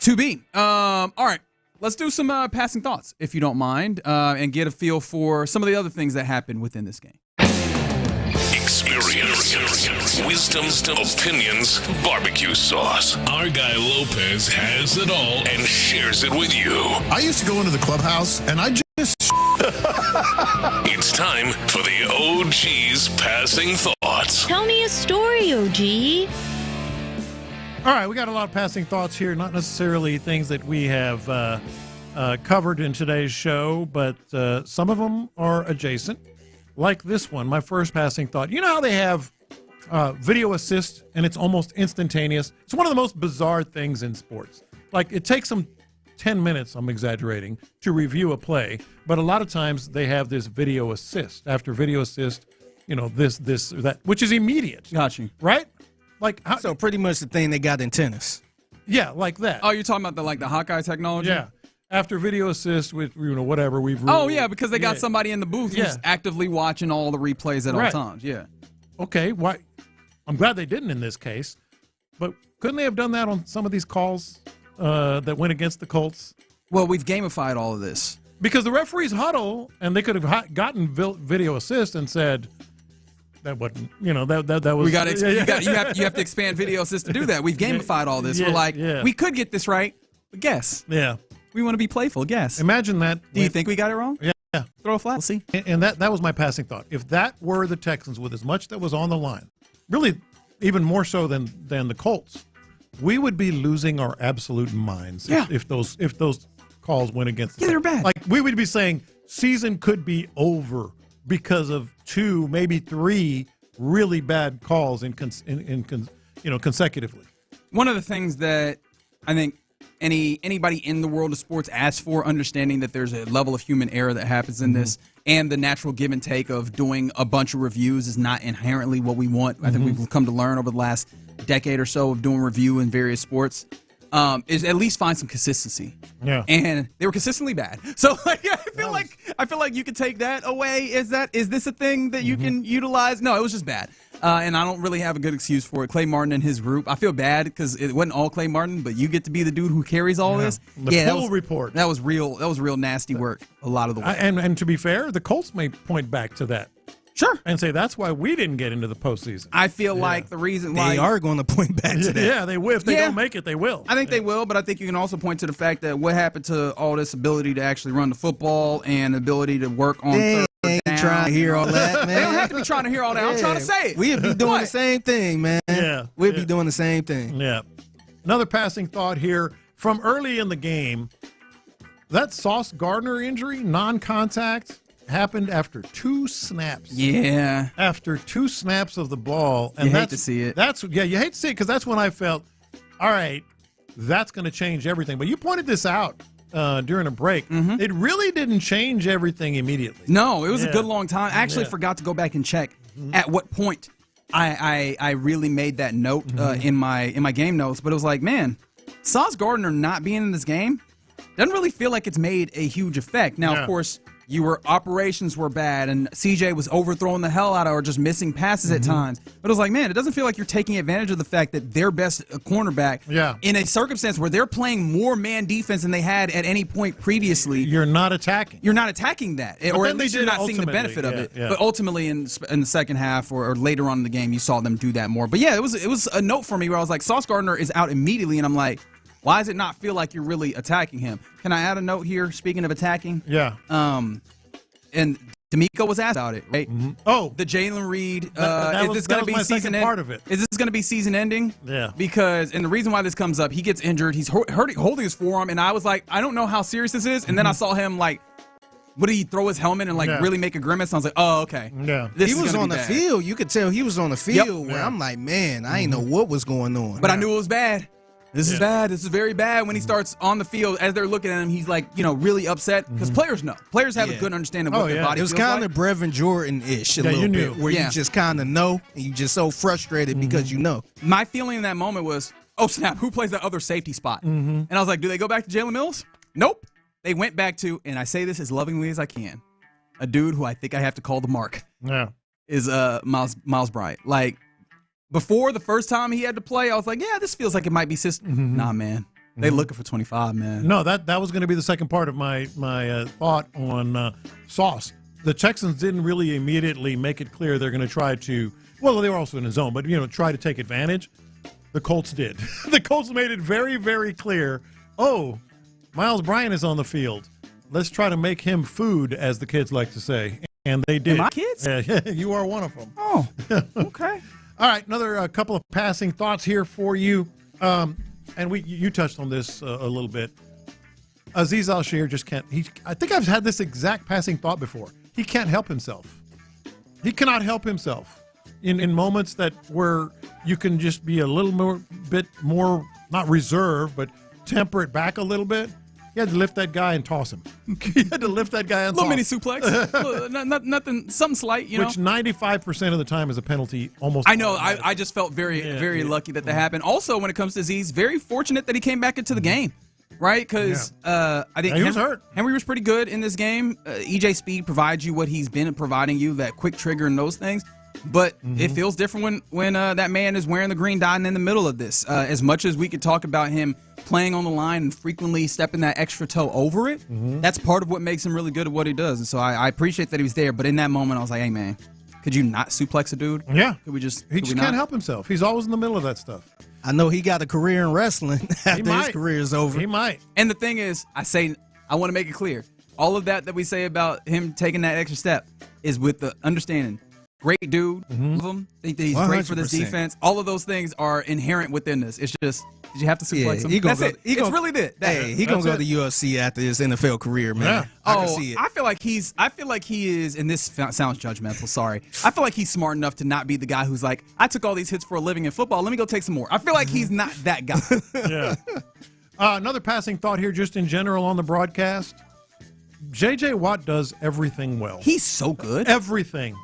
[SPEAKER 16] to be. All right, let's do some passing thoughts, if you don't mind, and get a feel for some of the other things that happened within this game.
[SPEAKER 3] Experience, wisdom, opinions, barbecue sauce. Our guy Lopez has it all and shares it with you.
[SPEAKER 14] I used to go into the clubhouse and I just...
[SPEAKER 3] It's time for the OG's passing thoughts.
[SPEAKER 21] Tell me a story, OG.
[SPEAKER 17] All right, we got a lot of passing thoughts here, not necessarily things that we have covered in today's show, but some of them are adjacent. Like this one, my first passing thought. You know how they have video assist and it's almost instantaneous? It's one of the most bizarre things in sports. Like, it takes them 10 minutes, I'm exaggerating, to review a play, but a lot of times they have this video assist. After video assist, you know, this, or that, which is immediate.
[SPEAKER 16] Got you.
[SPEAKER 17] Right? Like,
[SPEAKER 6] so pretty much the thing they got in tennis.
[SPEAKER 17] Yeah, like that.
[SPEAKER 16] Oh, you're talking about the Hawkeye technology?
[SPEAKER 17] Yeah. After video assist with, you know, whatever we've ruled.
[SPEAKER 16] Oh, yeah, because they got somebody in the booth who's actively watching all the replays at all times. Yeah.
[SPEAKER 17] Okay, why? I'm glad they didn't in this case, but couldn't they have done that on some of these calls that went against the Colts?
[SPEAKER 16] Well, we've gamified all of this.
[SPEAKER 17] Because the referees huddle, and they could have gotten video assist and said, that wasn't, you know, that was.
[SPEAKER 16] We got you have to expand video assist to do that. We've gamified all this. We're like, we could get this right, but guess.
[SPEAKER 17] Yeah.
[SPEAKER 16] We want to be playful. Guess.
[SPEAKER 17] Imagine that.
[SPEAKER 16] Do you think we got it wrong?
[SPEAKER 17] Yeah.
[SPEAKER 16] Throw a flat. We'll see.
[SPEAKER 17] And that was my passing thought. If that were the Texans with as much that was on the line, really even more so than the Colts, we would be losing our absolute minds if those calls went against us.
[SPEAKER 16] Yeah, they're bad.
[SPEAKER 17] Like, we would be saying season could be over because of 2, maybe 3 really bad calls consecutively.
[SPEAKER 16] One of the things that I think anybody in the world of sports asks for, understanding that there's a level of human error that happens in this, and the natural give and take of doing a bunch of reviews is not inherently what we want. I think we've come to learn over the last decade or so of doing review in various sports, is at least find some consistency.
[SPEAKER 17] Yeah.
[SPEAKER 16] And they were consistently bad. So like, I feel like you could take that away. Is this a thing that you can utilize? No, it was just bad. And I don't really have a good excuse for it. Clay Martin and his group. I feel bad because it wasn't all Clay Martin, but you get to be the dude who carries all this.
[SPEAKER 17] The pool report.
[SPEAKER 16] That was real nasty work a lot of the way.
[SPEAKER 17] And to be fair, the Colts may point back to that.
[SPEAKER 16] Sure.
[SPEAKER 17] And say that's why we didn't get into the postseason.
[SPEAKER 16] I feel like the reason why
[SPEAKER 6] they are going to point back to that.
[SPEAKER 17] Yeah, they will. If they don't make it, they will.
[SPEAKER 16] I think they will, but I think you can also point to the fact that what happened to all this ability to actually run the football and ability to work on third down.
[SPEAKER 6] Trying to hear all that, man.
[SPEAKER 16] They don't have to be trying to hear all that. I'm trying to say it.
[SPEAKER 6] We'd be doing the same thing, man.
[SPEAKER 17] Yeah.
[SPEAKER 6] We'd be doing the same thing.
[SPEAKER 17] Yeah. Another passing thought here from early in the game. That Sauce Gardner injury, non-contact, happened after 2 snaps.
[SPEAKER 16] Yeah.
[SPEAKER 17] After 2 snaps of the ball. And
[SPEAKER 16] you hate to see it.
[SPEAKER 17] You hate to see it because that's when I felt, all right, that's going to change everything. But you pointed this out during a break. It really didn't change everything immediately.
[SPEAKER 16] No, it was a good long time. I actually forgot to go back and check at what point I really made that note in my game notes. But it was like, man, Sauce Gardner not being in this game doesn't really feel like it's made a huge effect. Now, of course, operations were bad, and CJ was overthrowing the hell out of or just missing passes at times. But it was like, man, it doesn't feel like you're taking advantage of the fact that their best cornerback, in a circumstance where they're playing more man defense than they had at any point previously.
[SPEAKER 17] You're not attacking.
[SPEAKER 16] You're not attacking that, or at least you're not seeing the benefit of it. But ultimately, in the second half or later on in the game, you saw them do that more. But yeah, it was a note for me where I was like, Sauce Gardner is out immediately, and I'm like, why does it not feel like you're really attacking him? Can I add a note here, speaking of attacking?
[SPEAKER 17] Yeah.
[SPEAKER 16] And D'Amico was asked about it, right?
[SPEAKER 17] Oh,
[SPEAKER 16] the Jalen Reed.
[SPEAKER 17] That
[SPEAKER 16] Is
[SPEAKER 17] was
[SPEAKER 16] this going to be
[SPEAKER 17] my
[SPEAKER 16] season
[SPEAKER 17] second
[SPEAKER 16] end?
[SPEAKER 17] part of it.
[SPEAKER 16] Is this going to be season ending?
[SPEAKER 17] Yeah.
[SPEAKER 16] Because, and the reason why this comes up, he gets injured. He's holding his forearm, and I was like, I don't know how serious this is. And then I saw him like, what did he throw his helmet and really make a grimace? I was like, oh, okay.
[SPEAKER 17] Yeah.
[SPEAKER 6] He was on the field. You could tell he was on the field where I'm like, man, I ain't know what was going on.
[SPEAKER 16] But I knew it was bad. This is bad. This is very bad. When he starts on the field, as they're looking at him, he's like, really upset because players know. Players have a good understanding of what their body feels
[SPEAKER 6] like. It was kind
[SPEAKER 16] of
[SPEAKER 6] Brevin Jordan-ish a little bit, where you just kind of know, and you just so frustrated because you know.
[SPEAKER 16] My feeling in that moment was, oh, snap, who plays that other safety spot? And I was like, do they go back to Jalen Mills? Nope. They went back to, and I say this as lovingly as I can, a dude who I think I have to call the mark is Miles Bryant. Like, before the first time he had to play, I was like, yeah, this feels like it might be system. Nah, man. They looking for 25, man.
[SPEAKER 17] No, that was going to be the second part of my thought on Sauce. The Texans didn't really immediately make it clear they're going to try to, well, they were also in his zone, but, try to take advantage. The Colts did. The Colts made it very, very clear, Miles Bryant is on the field. Let's try to make him food, as the kids like to say. And they did.
[SPEAKER 16] My kids?
[SPEAKER 17] Yeah, you are one of them.
[SPEAKER 16] Oh, okay.
[SPEAKER 17] All right, another couple of passing thoughts here for you. And you touched on this a little bit. Azeez Al-Shaair just can't. I think I've had this exact passing thought before. He can't help himself. He cannot help himself in moments where you can just be a little bit more, not reserved, but temper it back a little bit. You had to lift that guy and toss him. You had to lift that guy and toss him.
[SPEAKER 16] Little mini suplex. Nothing, something slight,
[SPEAKER 17] Which 95% of the time is a penalty almost.
[SPEAKER 16] I know. I just felt very lucky that happened. Also, when it comes to Azeez, very fortunate that he came back into the game, right? Because I think
[SPEAKER 17] he was hurt.
[SPEAKER 16] Henry was pretty good in this game. EJ Speed provides you what he's been providing you, that quick trigger and those things. But it feels different when that man is wearing the green dot and in the middle of this. As much as we could talk about him playing on the line and frequently stepping that extra toe over it, that's part of what makes him really good at what he does. And so I appreciate that he was there. But in that moment, I was like, hey, man, could you not suplex a dude?
[SPEAKER 17] Yeah.
[SPEAKER 16] Could we just?
[SPEAKER 17] He just can't help himself. He's always in the middle of that stuff.
[SPEAKER 6] I know he got a career in wrestling after his career is over.
[SPEAKER 17] He might.
[SPEAKER 16] And the thing is, I want to make it clear. All of that we say about him taking that extra step is with the understanding. Great dude. Love him. Think that he's great for this
[SPEAKER 6] 100%.
[SPEAKER 16] defense. All of those things are inherent within this. It's just, did you have to suplex him? That's it. It's really it.
[SPEAKER 6] He gonna go to UFC after his NFL career, man. I can see it.
[SPEAKER 16] I feel like he is, and this sounds judgmental, sorry. I feel like he's smart enough to not be the guy who's like, I took all these hits for a living in football. Let me go take some more. I feel like he's not that guy.
[SPEAKER 17] Yeah. Another passing thought here, just in general on the broadcast. J.J. Watt does everything well.
[SPEAKER 16] He's so good.
[SPEAKER 17] Everything.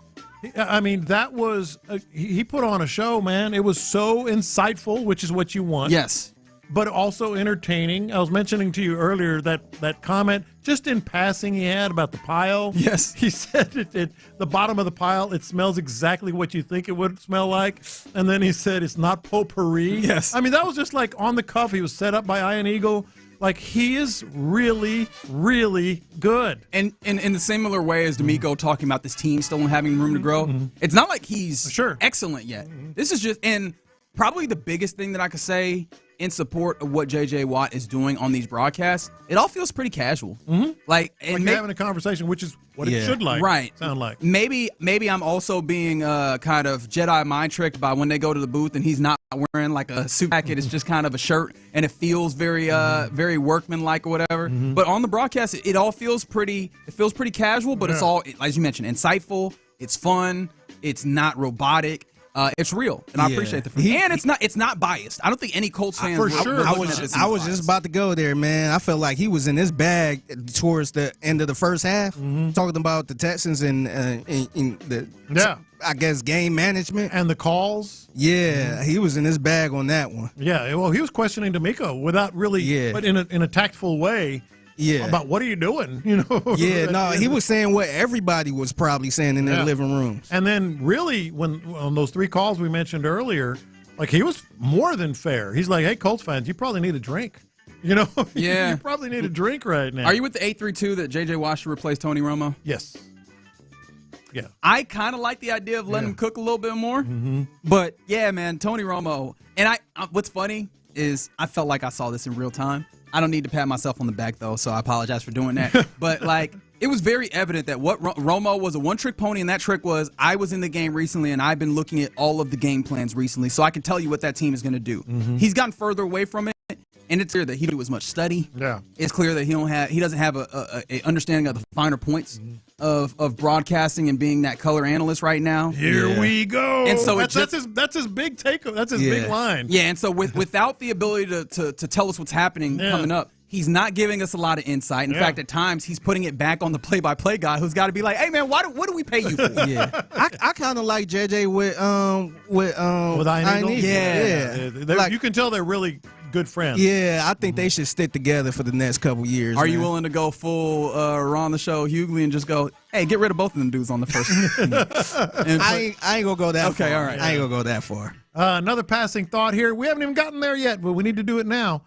[SPEAKER 17] I mean, that was he put on a show, man. It was so insightful, which is what you want.
[SPEAKER 16] Yes.
[SPEAKER 17] But also entertaining. I was mentioning to you earlier that comment, just in passing, he had about the pile.
[SPEAKER 16] Yes.
[SPEAKER 17] He said the bottom of the pile, it smells exactly what you think it would smell like. And then he said it's not potpourri.
[SPEAKER 16] Yes.
[SPEAKER 17] I mean, that was just like on the cuff. He was set up by Ian Eagle. Like, he is really, really good.
[SPEAKER 16] And in the similar way as D'Amico talking about this team still having room to grow, it's not like he's excellent yet. This is just, and probably the biggest thing that I could say in support of what J.J. Watt is doing on these broadcasts, it all feels pretty casual. Like
[SPEAKER 17] you're having a conversation, which is what it should sound like.
[SPEAKER 16] Maybe I'm also being kind of Jedi mind tricked by when they go to the booth and he's not wearing like a suit jacket. It's just kind of a shirt and it feels very very workmanlike or whatever. But on the broadcast, it all feels pretty. It feels pretty casual, but it's all, as you mentioned, insightful. It's fun. It's not robotic. It's real, and I appreciate the and it's not biased. I don't think any Colts fans
[SPEAKER 6] for sure. I was just about to go there, man. I felt like he was in his bag towards the end of the first half, talking about the Texans and the I guess game management
[SPEAKER 17] and the calls.
[SPEAKER 6] Yeah, he was in his bag on that one.
[SPEAKER 17] Yeah, well, he was questioning D'Amico without really, but in a tactful way. Yeah, about what are you doing? You know.
[SPEAKER 6] Yeah, no, he was saying what everybody was probably saying in their living rooms.
[SPEAKER 17] And then, really, when on those 3 calls we mentioned earlier, like he was more than fair. He's like, "Hey, Colts fans, you probably need a drink." You know.
[SPEAKER 16] Yeah.
[SPEAKER 17] You probably need a drink right now.
[SPEAKER 16] Are you with the 832 that J.J. Watt should replace Tony Romo?
[SPEAKER 17] Yes. Yeah.
[SPEAKER 16] I kind of like the idea of letting him cook a little bit more. But yeah, man, Tony Romo. And what's funny is I felt like I saw this in real time. I don't need to pat myself on the back, though, so I apologize for doing that. But, like, it was very evident that what Romo was a one-trick pony, and that trick was I was in the game recently, and I've been looking at all of the game plans recently, so I can tell you what that team is going to do. He's gotten further away from it, and it's clear that he didn't do as much study.
[SPEAKER 17] Yeah,
[SPEAKER 16] it's clear that he doesn't have a understanding of the finer points of broadcasting and being that color analyst right now.
[SPEAKER 17] Here we go.
[SPEAKER 16] And so
[SPEAKER 17] that's his big take. That's his big line.
[SPEAKER 16] Yeah, and so without the ability to tell us what's happening coming up, he's not giving us a lot of insight. In fact, at times, he's putting it back on the play-by-play guy who's got to be like, hey, man, what do we pay you for?
[SPEAKER 6] I kind of like JJ with
[SPEAKER 17] Ian Eagle.
[SPEAKER 6] Yeah.
[SPEAKER 17] Like, you can tell they're really good friends.
[SPEAKER 6] Yeah, I think they should stick together for the next couple years.
[SPEAKER 16] Are you willing to go full Ron the Show Hughley and just go, hey, get rid of both of them dudes on the first
[SPEAKER 6] I ain't going to go that far.
[SPEAKER 16] Okay, all right.
[SPEAKER 6] I ain't going to go that far.
[SPEAKER 17] Another passing thought here. We haven't even gotten there yet, but we need to do it now.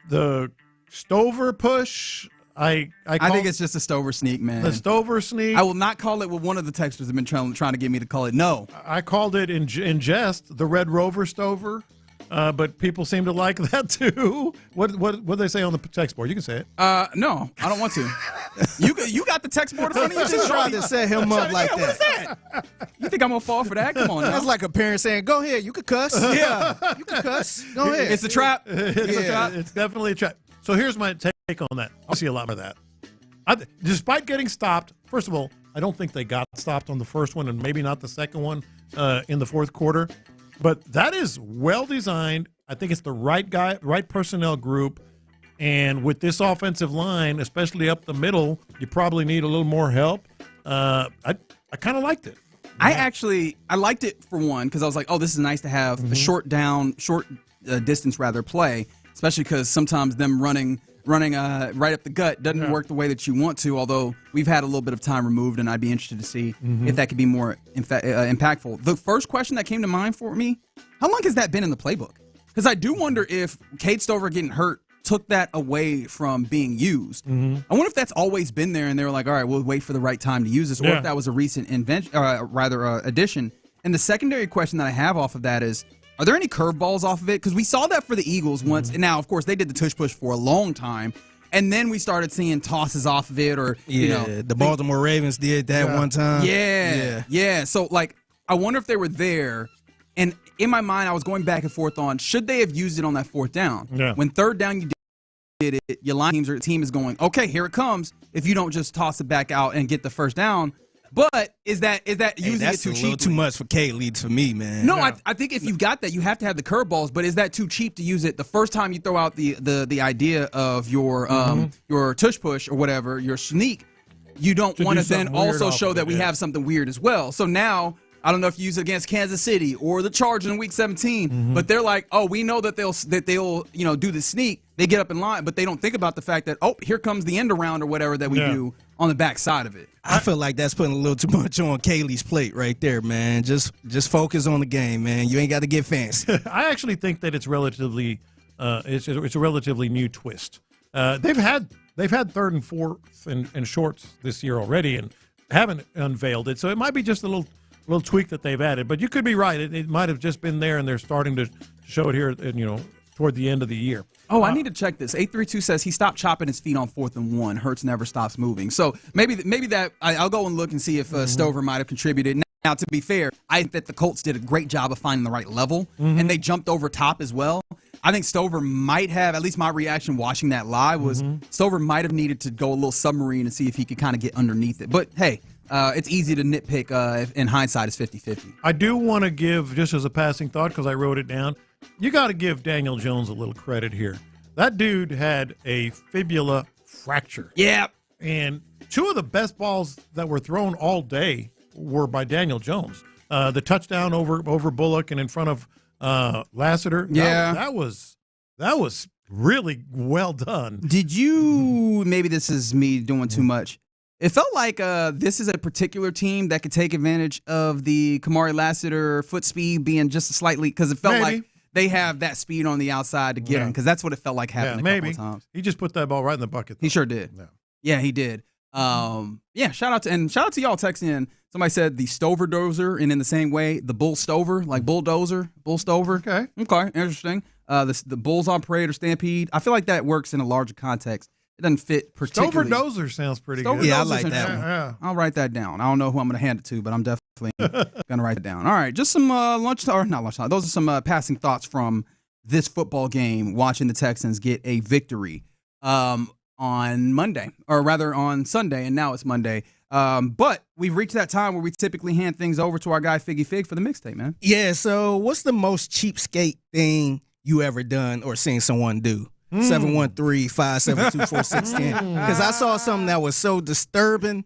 [SPEAKER 17] The Stover push. I
[SPEAKER 16] think it's just a Stover sneak, man.
[SPEAKER 17] The Stover sneak.
[SPEAKER 16] I will not call it what one of the texters have been trying to get me to call it. No.
[SPEAKER 17] I called it in jest the Red Rover Stover, but people seem to like that too. What do they say on the text board? You can say it.
[SPEAKER 16] No, I don't want to. You got the text board in front of you.
[SPEAKER 6] Just tried to set him up like that.
[SPEAKER 16] What is that? You think I'm gonna fall for that? Come on now.
[SPEAKER 6] That's like a parent saying, go ahead, you can cuss.
[SPEAKER 16] Yeah.
[SPEAKER 6] You can cuss. Go ahead.
[SPEAKER 16] It's a trap.
[SPEAKER 17] It's definitely a trap. So here's my take on that. I see a lot more of that. Despite getting stopped, first of all, I don't think they got stopped on the first one and maybe not the second one in the fourth quarter. But that is well designed. I think it's the right guy, right personnel group. And with this offensive line, especially up the middle, you probably need a little more help. I kind of liked it.
[SPEAKER 16] I liked it for one because I was like, oh, this is nice to have a short distance play, especially because sometimes them running right up the gut doesn't work the way that you want to, although we've had a little bit of time removed, and I'd be interested to see if that could be more impactful. The first question that came to mind for me, how long has that been in the playbook? Because I do wonder if Cade Stover getting hurt took that away from being used. I wonder if that's always been there, and they were like, all right, we'll wait for the right time to use this, or if that was a recent addition. And the secondary question that I have off of that is, are there any curveballs off of it? Because we saw that for the Eagles once. And now, of course, they did the tush push for a long time. And then we started seeing tosses off of it. Or
[SPEAKER 6] the Baltimore Ravens did that one time.
[SPEAKER 16] Yeah. So, I wonder if they were there. And in my mind, I was going back and forth on, should they have used it on that fourth down?
[SPEAKER 17] Yeah.
[SPEAKER 16] When third down you did it, your team is going, okay, here it comes. If you don't just toss it back out and get the first down. But is that using it too cheap?
[SPEAKER 6] That's a little too much for K-Leads for me, man.
[SPEAKER 16] No, I think if you've got that, you have to have the curveballs. But is that too cheap to use it the first time you throw out the idea of your tush push or whatever, your sneak? You don't want to then also show that we have something weird as well. So now, I don't know if you use it against Kansas City or the Chargers in Week 17, but they're like, oh, we know that they'll do the sneak. They get up in line, but they don't think about the fact that, oh, here comes the end around or whatever that we do on the back side of it.
[SPEAKER 6] I feel like that's putting a little too much on Kaylee's plate right there, man. Just focus on the game, man. You ain't got to get fancy.
[SPEAKER 17] I actually think that it's relatively it's a relatively new twist. They've had third and fourth and shorts this year already and haven't unveiled it. So it might be just a little tweak that they've added. But you could be right. It might have just been there, and they're starting to show it here, toward the end of the year.
[SPEAKER 16] Oh, I need to check this. 832 says he stopped chopping his feet on 4th and 1. Hurts never stops moving. So maybe that I'll go and look and see if Stover might have contributed. Now, to be fair, I think that the Colts did a great job of finding the right level, and they jumped over top as well. I think Stover might have, at least my reaction watching that live was Stover might have needed to go a little submarine and see if he could kind of get underneath it. But, hey, it's easy to nitpick. In hindsight, it's 50-50.
[SPEAKER 17] I do want to give, just as a passing thought, because I wrote it down, you got to give Daniel Jones a little credit here. That dude had a fibula fracture.
[SPEAKER 16] Yeah.
[SPEAKER 17] And two of the best balls that were thrown all day were by Daniel Jones. The touchdown over Bullock and in front of Lassiter.
[SPEAKER 16] Yeah.
[SPEAKER 17] That was really well done.
[SPEAKER 16] Did you, maybe this is me doing too much, it felt like this is a particular team that could take advantage of the Kamari Lassiter foot speed being just slightly, because it felt like they have that speed on the outside to get him, because that's what it felt like happened a couple of times.
[SPEAKER 17] He just put that ball right in the bucket, though.
[SPEAKER 16] He sure did. Yeah, he did. Shout out to y'all texting in. Somebody said the Stover dozer, and in the same way, the Bull Stover, like bulldozer, Bull Stover. Okay, interesting. The Bulls on Parade or Stampede. I feel like that works in a larger context It doesn't fit particularly.
[SPEAKER 17] Stover Dozer sounds pretty
[SPEAKER 16] Stover
[SPEAKER 17] good.
[SPEAKER 6] Yeah, I
[SPEAKER 16] Dozer
[SPEAKER 6] like
[SPEAKER 16] sounds
[SPEAKER 6] that
[SPEAKER 16] good.
[SPEAKER 6] one.
[SPEAKER 17] Yeah.
[SPEAKER 16] I'll write that down. I don't know who I'm going to hand it to, but I'm definitely going to write it down. All right, just some lunchtime, or not lunchtime. Those are some passing thoughts from this football game, watching the Texans get a victory on Monday, or rather on Sunday, and now it's Monday. But we've reached that time where we typically hand things over to our guy Figgy Fig for the mixtape, man.
[SPEAKER 6] Yeah, so what's the most cheapskate thing you ever done or seen someone do? 713-572-4610. Because I saw something that was so disturbing,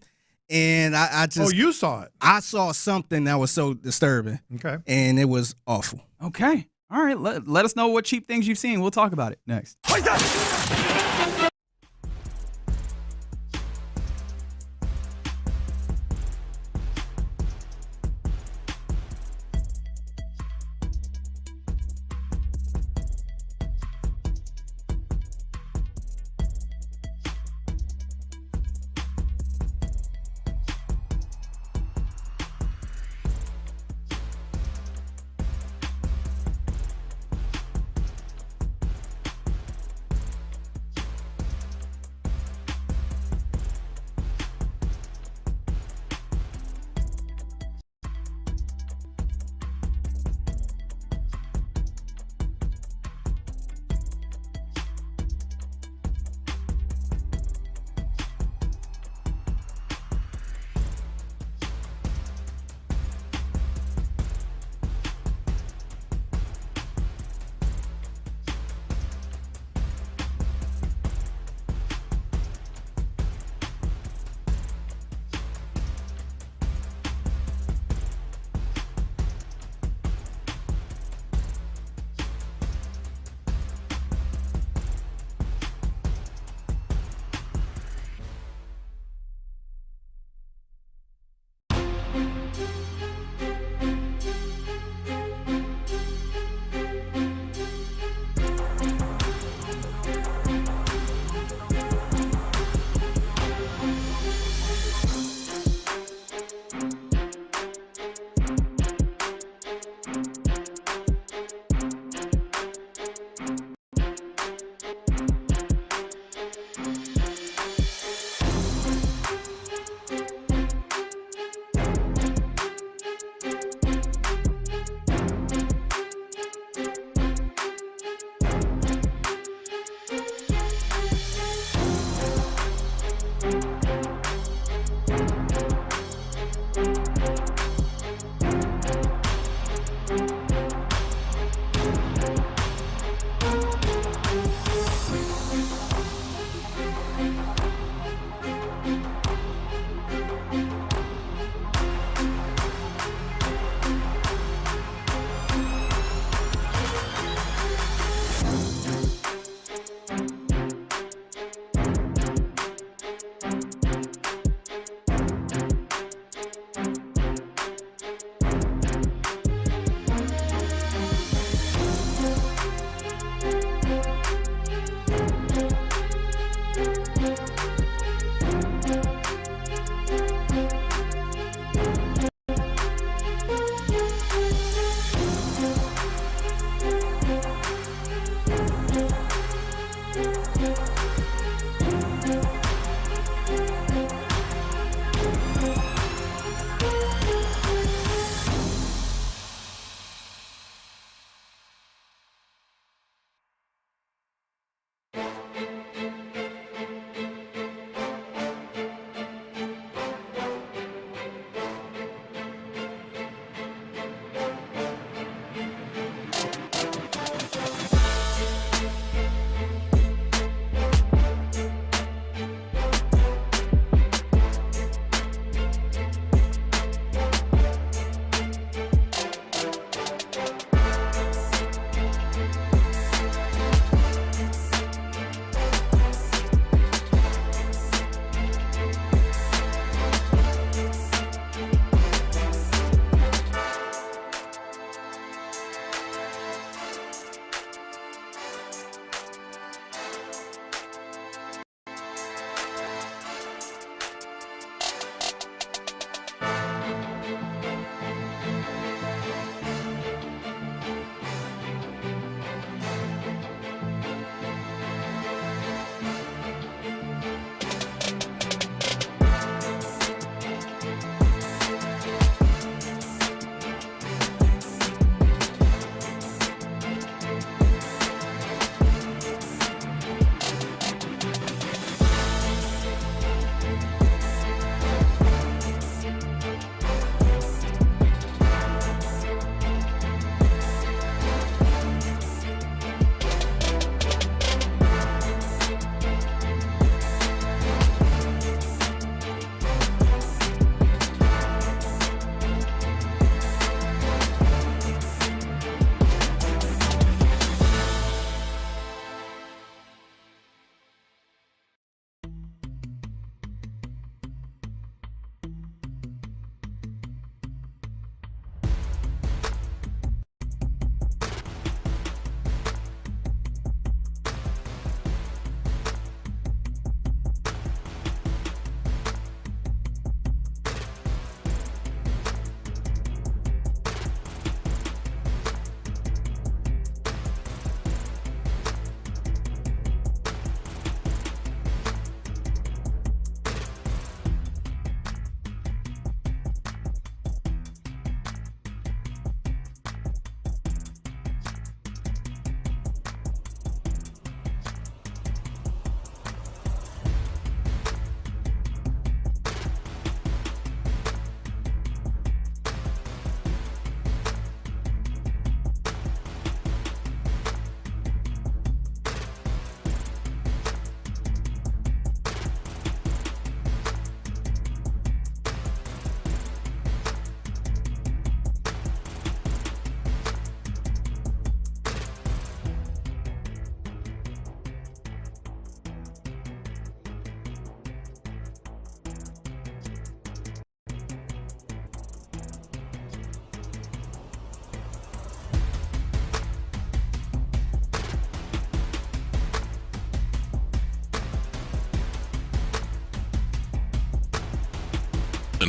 [SPEAKER 6] and I just...
[SPEAKER 17] Oh, you saw it?
[SPEAKER 6] I saw something that was so disturbing.
[SPEAKER 17] Okay.
[SPEAKER 6] And it was awful.
[SPEAKER 16] Okay. All right, let us know what cheap things you've seen. We'll talk about it next.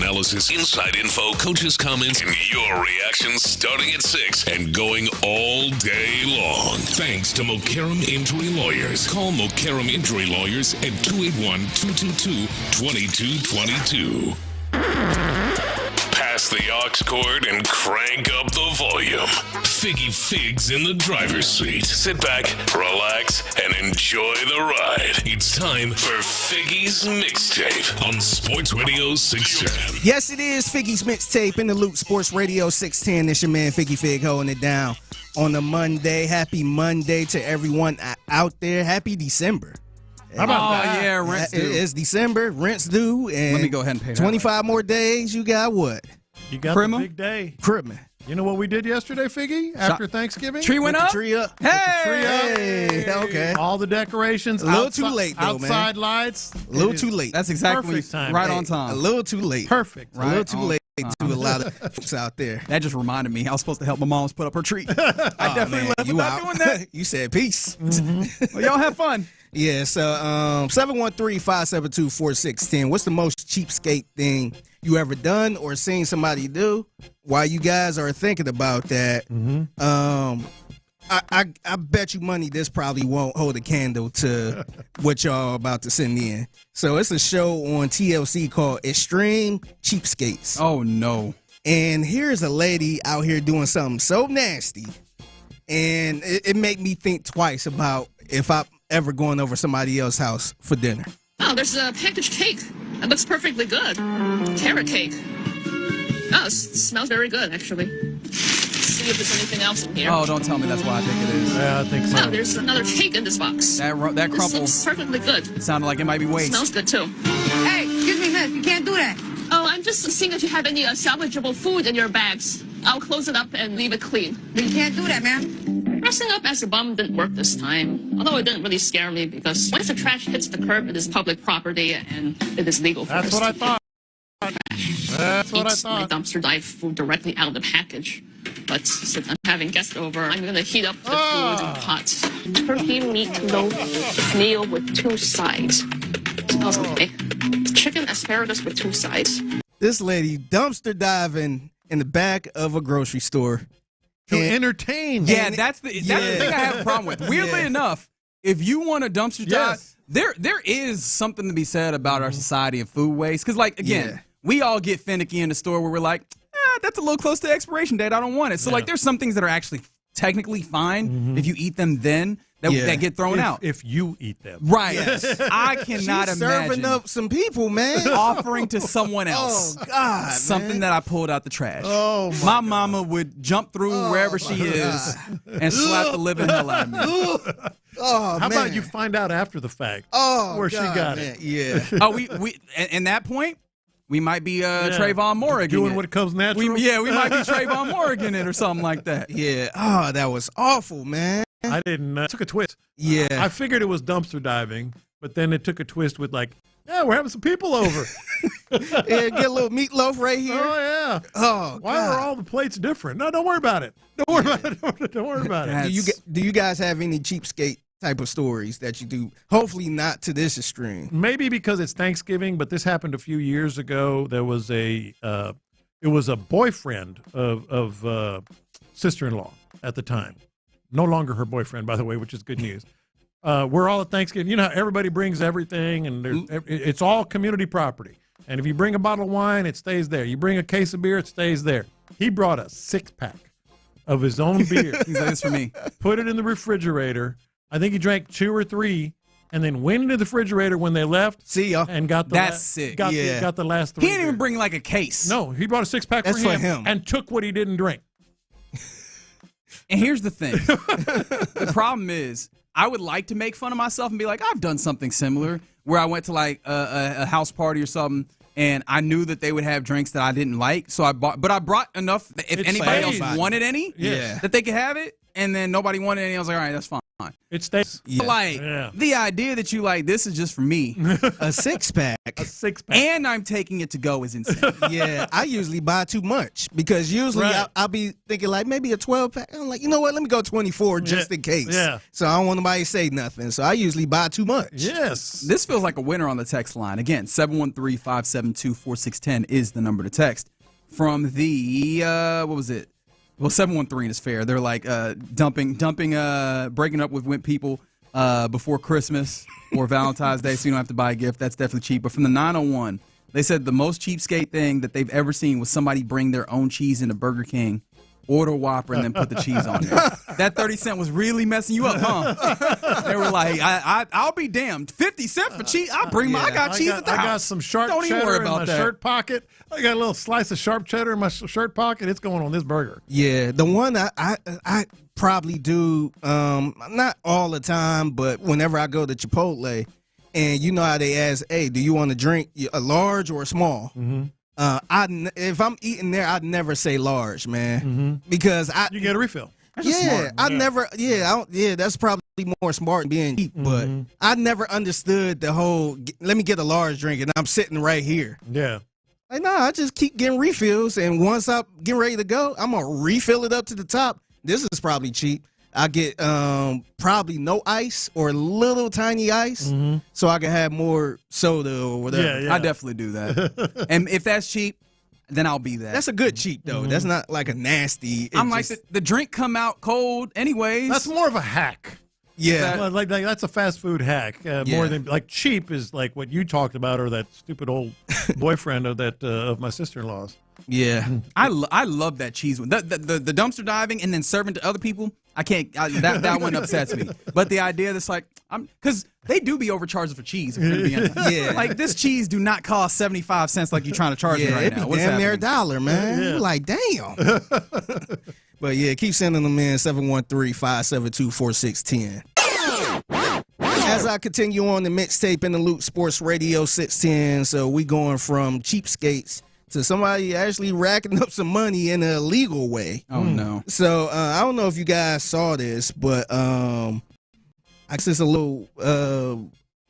[SPEAKER 3] analysis, inside info, coaches' comments, and your reactions starting at 6 and going all day long. Thanks to Mokaram Injury Lawyers. Call Mokaram Injury Lawyers at 281-222-2222. Pass the aux cord and crank up the volume. Figgy Figs in the driver's seat. Sit back, relax, and enjoy the ride. It's time for Figgy's Mixtape on Sports Radio 610.
[SPEAKER 6] Yes, it is Figgy's Mixtape in the loop. Sports Radio 610. It's your man Figgy Fig holding it down on a Monday. Happy Monday to everyone out there. Happy December.
[SPEAKER 16] How about that? Yeah, rent's due.
[SPEAKER 6] It's December, rent's due, and
[SPEAKER 16] let me go ahead and pay that
[SPEAKER 6] 25 more days. You got what?
[SPEAKER 17] You got the big day.
[SPEAKER 6] Christmas.
[SPEAKER 17] You know what we did yesterday, Figgy? After Thanksgiving?
[SPEAKER 16] Tree went up?
[SPEAKER 6] Tree up.
[SPEAKER 16] Hey!
[SPEAKER 6] Okay.
[SPEAKER 17] All the decorations.
[SPEAKER 6] A little too late, though, man.
[SPEAKER 17] Outside lights.
[SPEAKER 6] A little too late.
[SPEAKER 16] That's exactly right on time.
[SPEAKER 6] A little too late.
[SPEAKER 17] Perfect.
[SPEAKER 6] A little too late to a lot of folks out there.
[SPEAKER 16] That just reminded me. I was supposed to help my mom put up her tree. I definitely left without doing that.
[SPEAKER 6] You said peace.
[SPEAKER 16] Well, y'all have fun.
[SPEAKER 6] Yeah, so 713-572-4610. What's the most cheapskate thing you ever done or seen somebody do? While you guys are thinking about that, I bet you money this probably won't hold a candle to what y'all about to send in. So it's a show on TLC called Extreme Cheapskates.
[SPEAKER 16] Oh, no.
[SPEAKER 6] And here's a lady out here doing something so nasty, and it made me think twice about if I'm ever going over somebody else's house for dinner.
[SPEAKER 2] Oh, there's a packaged cake. It looks perfectly good. Carrot cake. Oh, it smells very good, actually. Let's see if there's anything else in here.
[SPEAKER 16] Oh, don't tell me that's what I think it is.
[SPEAKER 17] Yeah, I think so.
[SPEAKER 2] Oh, there's another cake in this box.
[SPEAKER 16] That crumple.
[SPEAKER 2] This looks perfectly good.
[SPEAKER 16] Sounded like it might be waste.
[SPEAKER 2] Smells good, too.
[SPEAKER 19] Hey, excuse me, miss. You can't do that.
[SPEAKER 2] Oh, I'm just seeing if you have any salvageable food in your bags. I'll close it up and leave it clean.
[SPEAKER 19] You can't do that, ma'am.
[SPEAKER 2] Dressing up as a bum didn't work this time, although it didn't really scare me because once the trash hits the curb, it is public property and it is legal for us
[SPEAKER 17] That's what I
[SPEAKER 2] to
[SPEAKER 17] thought. That's what I
[SPEAKER 2] eat my
[SPEAKER 17] thought.
[SPEAKER 2] dumpster dive food directly out of the package. But since I'm having guests over, I'm going to heat up the food in pots. Turkey meatloaf meal with 2 sides. Smells okay. Chicken asparagus with 2 sides.
[SPEAKER 6] This lady dumpster diving in the back of a grocery store.
[SPEAKER 17] To entertain.
[SPEAKER 16] Yeah, that's the thing I have a problem with. Weirdly enough, if you want a dumpster dive, there is something to be said about our society of food waste. Because, like, again, we all get finicky in the store where we're like, that's a little close to expiration date. I don't want it. So, like, there's some things that are actually technically fine if you eat them then that get thrown out.
[SPEAKER 17] If you eat them.
[SPEAKER 16] Right. Yes. I cannot
[SPEAKER 6] She's
[SPEAKER 16] imagine
[SPEAKER 6] serving up some people, man.
[SPEAKER 16] offering to someone else something that I pulled out the trash.
[SPEAKER 6] Oh,
[SPEAKER 16] my mama would jump through wherever she is and slap the living hell out of me.
[SPEAKER 6] Oh,
[SPEAKER 17] How about you find out after the fact where she got it?
[SPEAKER 6] Yeah.
[SPEAKER 16] Oh, we at that point, we might be Trayvon Morgan.
[SPEAKER 17] Doing what comes natural?
[SPEAKER 16] We might be Trayvon Morgan it or something like that.
[SPEAKER 6] Yeah. Oh, that was awful, man.
[SPEAKER 17] I didn't. It took a twist.
[SPEAKER 6] Yeah.
[SPEAKER 17] I figured it was dumpster diving, but then it took a twist with like, we're having some people over.
[SPEAKER 6] Get a little meatloaf right here.
[SPEAKER 17] Oh, yeah.
[SPEAKER 6] Oh,
[SPEAKER 17] why are all the plates different? No, don't worry about it. Don't worry about it. Don't worry about it.
[SPEAKER 6] Do you guys have any cheapskate type of stories that you do? Hopefully not to this extreme.
[SPEAKER 17] Maybe because it's Thanksgiving, but this happened a few years ago. There was it was a boyfriend of sister-in-law at the time. No longer her boyfriend, by the way, which is good news. We're all at Thanksgiving. You know, everybody brings everything, and it's all community property. And if you bring a bottle of wine, it stays there. You bring a case of beer, it stays there. He brought a 6-pack of his own beer.
[SPEAKER 16] He's like, this for me.
[SPEAKER 17] Put it in the refrigerator. I think he drank 2 or 3, and then went into the refrigerator when they left.
[SPEAKER 6] See ya.
[SPEAKER 17] And got the
[SPEAKER 16] sick.
[SPEAKER 17] Got the last 3.
[SPEAKER 16] He didn't even bring like a case.
[SPEAKER 17] No, he brought a 6-pack for him and took what he didn't drink.
[SPEAKER 16] And here's the thing. The problem is, I would like to make fun of myself and be like, I've done something similar where I went to like a house party or something, and I knew that they would have drinks that I didn't like. So I brought enough if anybody else wanted any, that they could have it. And then nobody wanted any. I was like, all right, that's fine.
[SPEAKER 17] It stays.
[SPEAKER 16] The idea that you like, this is just for me.
[SPEAKER 6] A six-pack.
[SPEAKER 17] A six-pack.
[SPEAKER 16] And I'm taking it to go is insane.
[SPEAKER 6] Yeah, I usually buy too much because usually I'll be thinking like maybe a 12-pack. I'm like, you know what? Let me go 24 just in case.
[SPEAKER 17] Yeah.
[SPEAKER 6] So I don't want nobody to say nothing. So I usually buy too much.
[SPEAKER 17] Yes.
[SPEAKER 16] This feels like a winner on the text line. Again, 713-572-4610 is the number to text. From the, what was it? Well, 713 is fair. They're like breaking up with people before Christmas or Valentine's Day so you don't have to buy a gift. That's definitely cheap. But from the 901, they said the most cheapskate thing that they've ever seen was somebody bring their own cheese into Burger King, order a Whopper, and then put the cheese on there. That 30 cent was really messing you up, huh? They were like, I'll be damned. 50 cents for cheese? I got cheese at the house.
[SPEAKER 17] I got some sharp
[SPEAKER 16] Don't even
[SPEAKER 17] cheddar
[SPEAKER 16] worry
[SPEAKER 17] in
[SPEAKER 16] about
[SPEAKER 17] my
[SPEAKER 16] that.
[SPEAKER 17] shirt pocket. I got a little slice of sharp cheddar in my shirt pocket. It's going on this burger.
[SPEAKER 6] Yeah, the one I probably do, not all the time, but whenever I go to Chipotle, and you know how they ask, hey, do you want to drink a large or a small?
[SPEAKER 17] Mm-hmm.
[SPEAKER 6] If I'm eating there, I'd never say large, man, because
[SPEAKER 17] you get a refill.
[SPEAKER 6] That's probably more smart than being cheap, but I never understood the whole, let me get a large drink and I'm sitting right here.
[SPEAKER 17] Yeah.
[SPEAKER 6] Like, no, I just keep getting refills, and once I'm getting ready to go, I'm going to refill it up to the top. This is probably cheap. I get probably no ice or little tiny ice so I can have more soda or whatever.
[SPEAKER 16] Yeah. I definitely do that. And if that's cheap, then I'll be that.
[SPEAKER 6] That's a good cheap, though. That's not like a nasty.
[SPEAKER 16] I'm like, the drink come out cold anyways.
[SPEAKER 17] That's more of a hack.
[SPEAKER 6] Yeah.
[SPEAKER 17] Like that's a fast food hack. More than like cheap is like what you talked about, or that stupid old boyfriend of my sister-in-law's.
[SPEAKER 6] Yeah.
[SPEAKER 16] I love that cheese one. The dumpster diving and then serving to other people, I can't. That one upsets me. But the idea that's like, because they do be overcharging for cheese. If you're gonna be honest.
[SPEAKER 6] Yeah.
[SPEAKER 16] Like, this cheese do not cost 75 cents like you're trying to charge me right now. What's
[SPEAKER 6] damn near
[SPEAKER 16] happening?
[SPEAKER 6] $1, man.
[SPEAKER 17] Yeah.
[SPEAKER 6] You're like, damn. But yeah, keep sending them in, 713-572-4610. As I continue on the mixtape in the loop, Sports Radio 610, so we going from cheapskates to somebody actually racking up some money in a legal way.
[SPEAKER 16] Oh, no.
[SPEAKER 6] So I don't know if you guys saw this, but I guess it's a little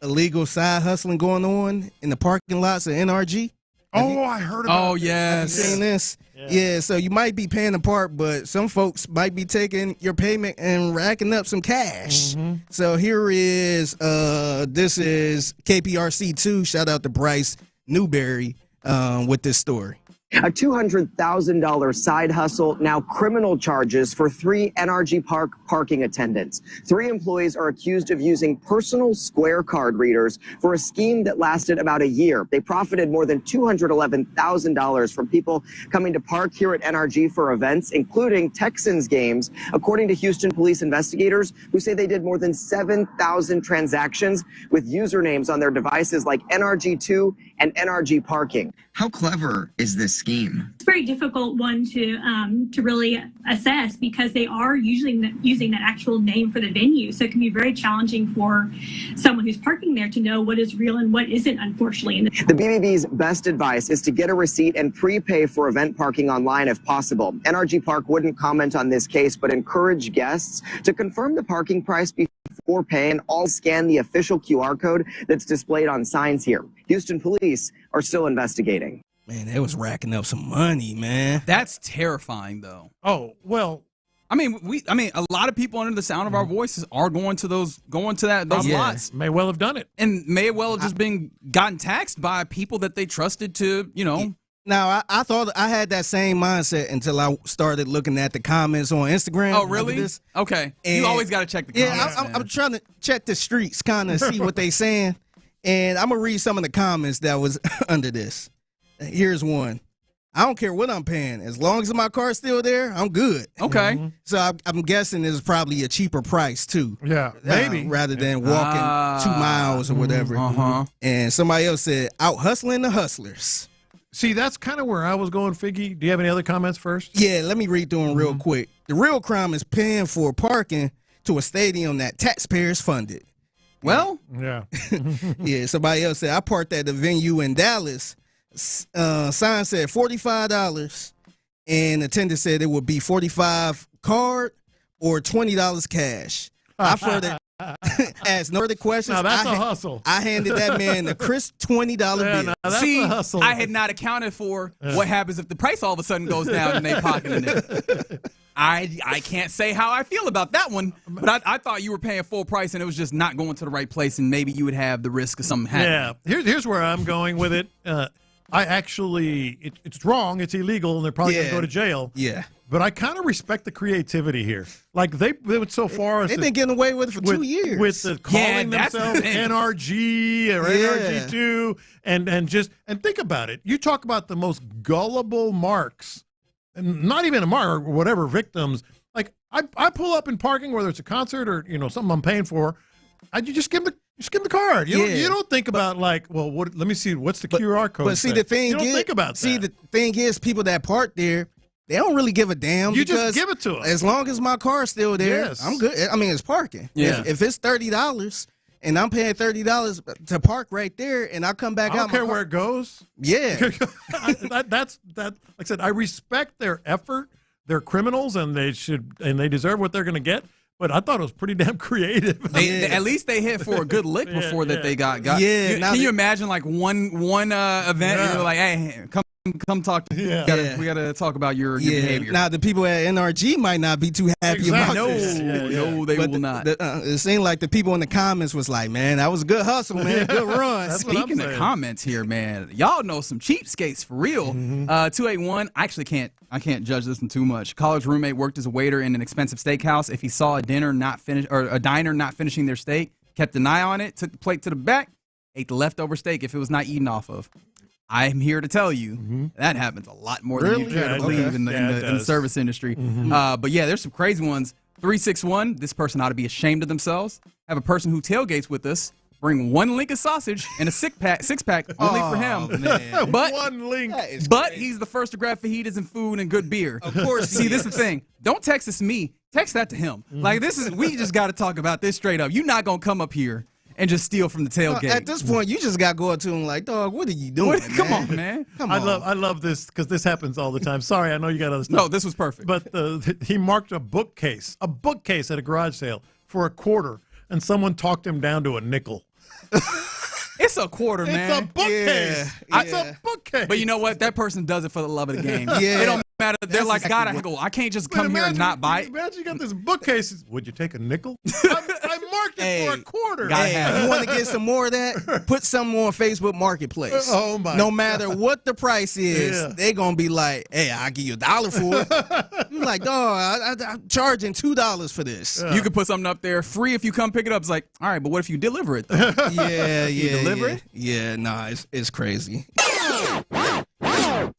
[SPEAKER 6] illegal side hustling going on in the parking lots of NRG.
[SPEAKER 17] I heard about
[SPEAKER 16] Oh, yes.
[SPEAKER 6] Have you seen this? Yeah, so you might be paying the park, but some folks might be taking your payment and racking up some cash. So here is, this is KPRC2. Shout out to Bryce Newberry with this story.
[SPEAKER 4] A $200,000 side hustle, now criminal charges for 3 NRG Park parking attendants. 3 employees are accused of using personal Square card readers for a scheme that lasted about a year. They profited more than $211,000 from people coming to park here at NRG for events, including Texans games, according to Houston police investigators, who say they did more than 7,000 transactions with usernames on their devices like NRG2 and NRG Parking.
[SPEAKER 7] How clever is this scheme?
[SPEAKER 22] It's a very difficult one to really assess because they are usually using that actual name for the venue. So it can be very challenging for someone who's parking there to know what is real and what isn't, unfortunately.
[SPEAKER 4] The BBB's best advice is to get a receipt and prepay for event parking online if possible. NRG Park wouldn't comment on this case, but encourage guests to confirm the parking price before paying and all scan the official QR code that's displayed on signs here. Houston police are still investigating.
[SPEAKER 6] Man, they was racking up some money, man.
[SPEAKER 16] That's terrifying, though.
[SPEAKER 17] Oh, well.
[SPEAKER 16] I mean, a lot of people under the sound of our voices are going to those lots.
[SPEAKER 17] May well have done it.
[SPEAKER 16] And may well have just gotten taxed by people that they trusted to,
[SPEAKER 6] Now, I thought I had that same mindset until I started looking at the comments on Instagram.
[SPEAKER 16] Oh, really? Okay.
[SPEAKER 6] And
[SPEAKER 16] you always got to check the comments.
[SPEAKER 6] Yeah, I'm trying to check the streets, kind of see what they saying. And I'm going to read some of the comments that was under this. Here's one. I don't care what I'm paying. As long as my car's still there, I'm good.
[SPEAKER 16] Okay.
[SPEAKER 6] So I'm guessing it's probably a cheaper price, too.
[SPEAKER 17] Yeah, maybe.
[SPEAKER 6] Rather than walking 2 miles or whatever. And somebody else said, out hustling the hustlers.
[SPEAKER 17] See, that's kind of where I was going, Figgy. Do you have any other comments first?
[SPEAKER 6] Yeah, let me read through them real quick. The real crime is paying for parking to a stadium that taxpayers funded.
[SPEAKER 16] Well,
[SPEAKER 17] yeah.
[SPEAKER 6] Yeah, somebody else said, I parked at the venue in Dallas. Sign said $45, and attendant said it would be $45 card or $20 cash. I further asked no further questions.
[SPEAKER 17] Now that's a hustle.
[SPEAKER 6] I handed that man a crisp $20 bill.
[SPEAKER 17] That's
[SPEAKER 16] See,
[SPEAKER 17] a hustle.
[SPEAKER 16] I had not accounted for what happens if the price all of a sudden goes down and they pocketing it. I can't say how I feel about that one, but I thought you were paying full price and it was just not going to the right place, and maybe you would have the risk of something happening.
[SPEAKER 17] Yeah, here's where I'm going with it. I actually, it's wrong, it's illegal, and they're probably going to go to jail.
[SPEAKER 6] Yeah.
[SPEAKER 17] But I kind of respect the creativity here. Like they went so far as
[SPEAKER 6] they've been getting away with it for 2 years.
[SPEAKER 17] With the calling themselves NRG or NRG2, and think about it. You talk about the most gullible marks, and not even a mark or whatever victims. Like I pull up in parking, whether it's a concert or something I'm paying for. You just give them the card. You don't think about let me see what's the QR code.
[SPEAKER 6] But see, the thing
[SPEAKER 17] you don't think about that.
[SPEAKER 6] See, the thing is, people that park there, they don't really give a damn.
[SPEAKER 17] You just give it to them.
[SPEAKER 6] As long as my car's still there, I'm good. I mean, it's parking.
[SPEAKER 17] Yeah.
[SPEAKER 6] If it's $30 and I'm paying $30 to park right there, and I come back out,
[SPEAKER 17] I don't care where it goes.
[SPEAKER 6] Yeah,
[SPEAKER 17] that's Like I said, I respect their effort. They're criminals, and they deserve what they're going to get. But I thought it was pretty damn creative.
[SPEAKER 16] At least they hit for a good lick before that they got.
[SPEAKER 6] Yeah.
[SPEAKER 16] Can you imagine like one event and you're like, hey, come talk to me. We gotta talk about your behavior.
[SPEAKER 6] Now the people at NRG might not be too happy about this.
[SPEAKER 16] No, they will not.
[SPEAKER 6] It seemed like the people in the comments was like, man, that was a good hustle, man. Good run.
[SPEAKER 16] Speaking of comments here, man, y'all know some cheapskates for real. 281. I can't judge this one too much. College roommate worked as a waiter in an expensive steakhouse. If he saw a diner not finishing their steak, kept an eye on it, took the plate to the back, ate the leftover steak if it was not eaten off of. I'm here to tell you that happens a lot more than you care to believe in the service industry. But yeah, there's some crazy ones. 361, this person ought to be ashamed of themselves. Have a person who tailgates with us bring one link of sausage and a six pack only for him.
[SPEAKER 6] Man.
[SPEAKER 16] But
[SPEAKER 17] one link.
[SPEAKER 16] He's the first to grab fajitas and food and good beer.
[SPEAKER 6] Of course.
[SPEAKER 16] See, this is the thing. Don't text this to me. Text that to him. Like we just got to talk about this straight up. You're not gonna come up here and just steal from the tailgate.
[SPEAKER 6] At this point, you just got to go up to him like, dog, what are you doing,
[SPEAKER 16] Come on, man.
[SPEAKER 17] I love this because this happens all the time. Sorry, I know you got other stuff.
[SPEAKER 16] No, this was perfect.
[SPEAKER 17] But he marked a bookcase at a garage sale for $0.25, and someone talked him down to a nickel.
[SPEAKER 16] It's $0.25, man.
[SPEAKER 17] It's a bookcase.
[SPEAKER 6] Yeah.
[SPEAKER 17] It's a bookcase.
[SPEAKER 16] But you know what? That person does it for the love of the game.
[SPEAKER 6] Yeah.
[SPEAKER 16] It don't matter. They're like, God, I can't just come here and not buy it.
[SPEAKER 17] Imagine you got this bookcase. Would you take a nickel? I marked it for $0.25.
[SPEAKER 6] You want to get some more of that? Put something on Facebook Marketplace.
[SPEAKER 17] Oh my!
[SPEAKER 6] No matter what the price is, they gonna be like, "Hey, I'll give you $1 for it." You're like, "Dog, I'm charging $2 for this."
[SPEAKER 16] You could put something up there free if you come pick it up. It's like, all right, but what if you deliver it though? You deliver it?
[SPEAKER 6] Yeah, nah, it's crazy.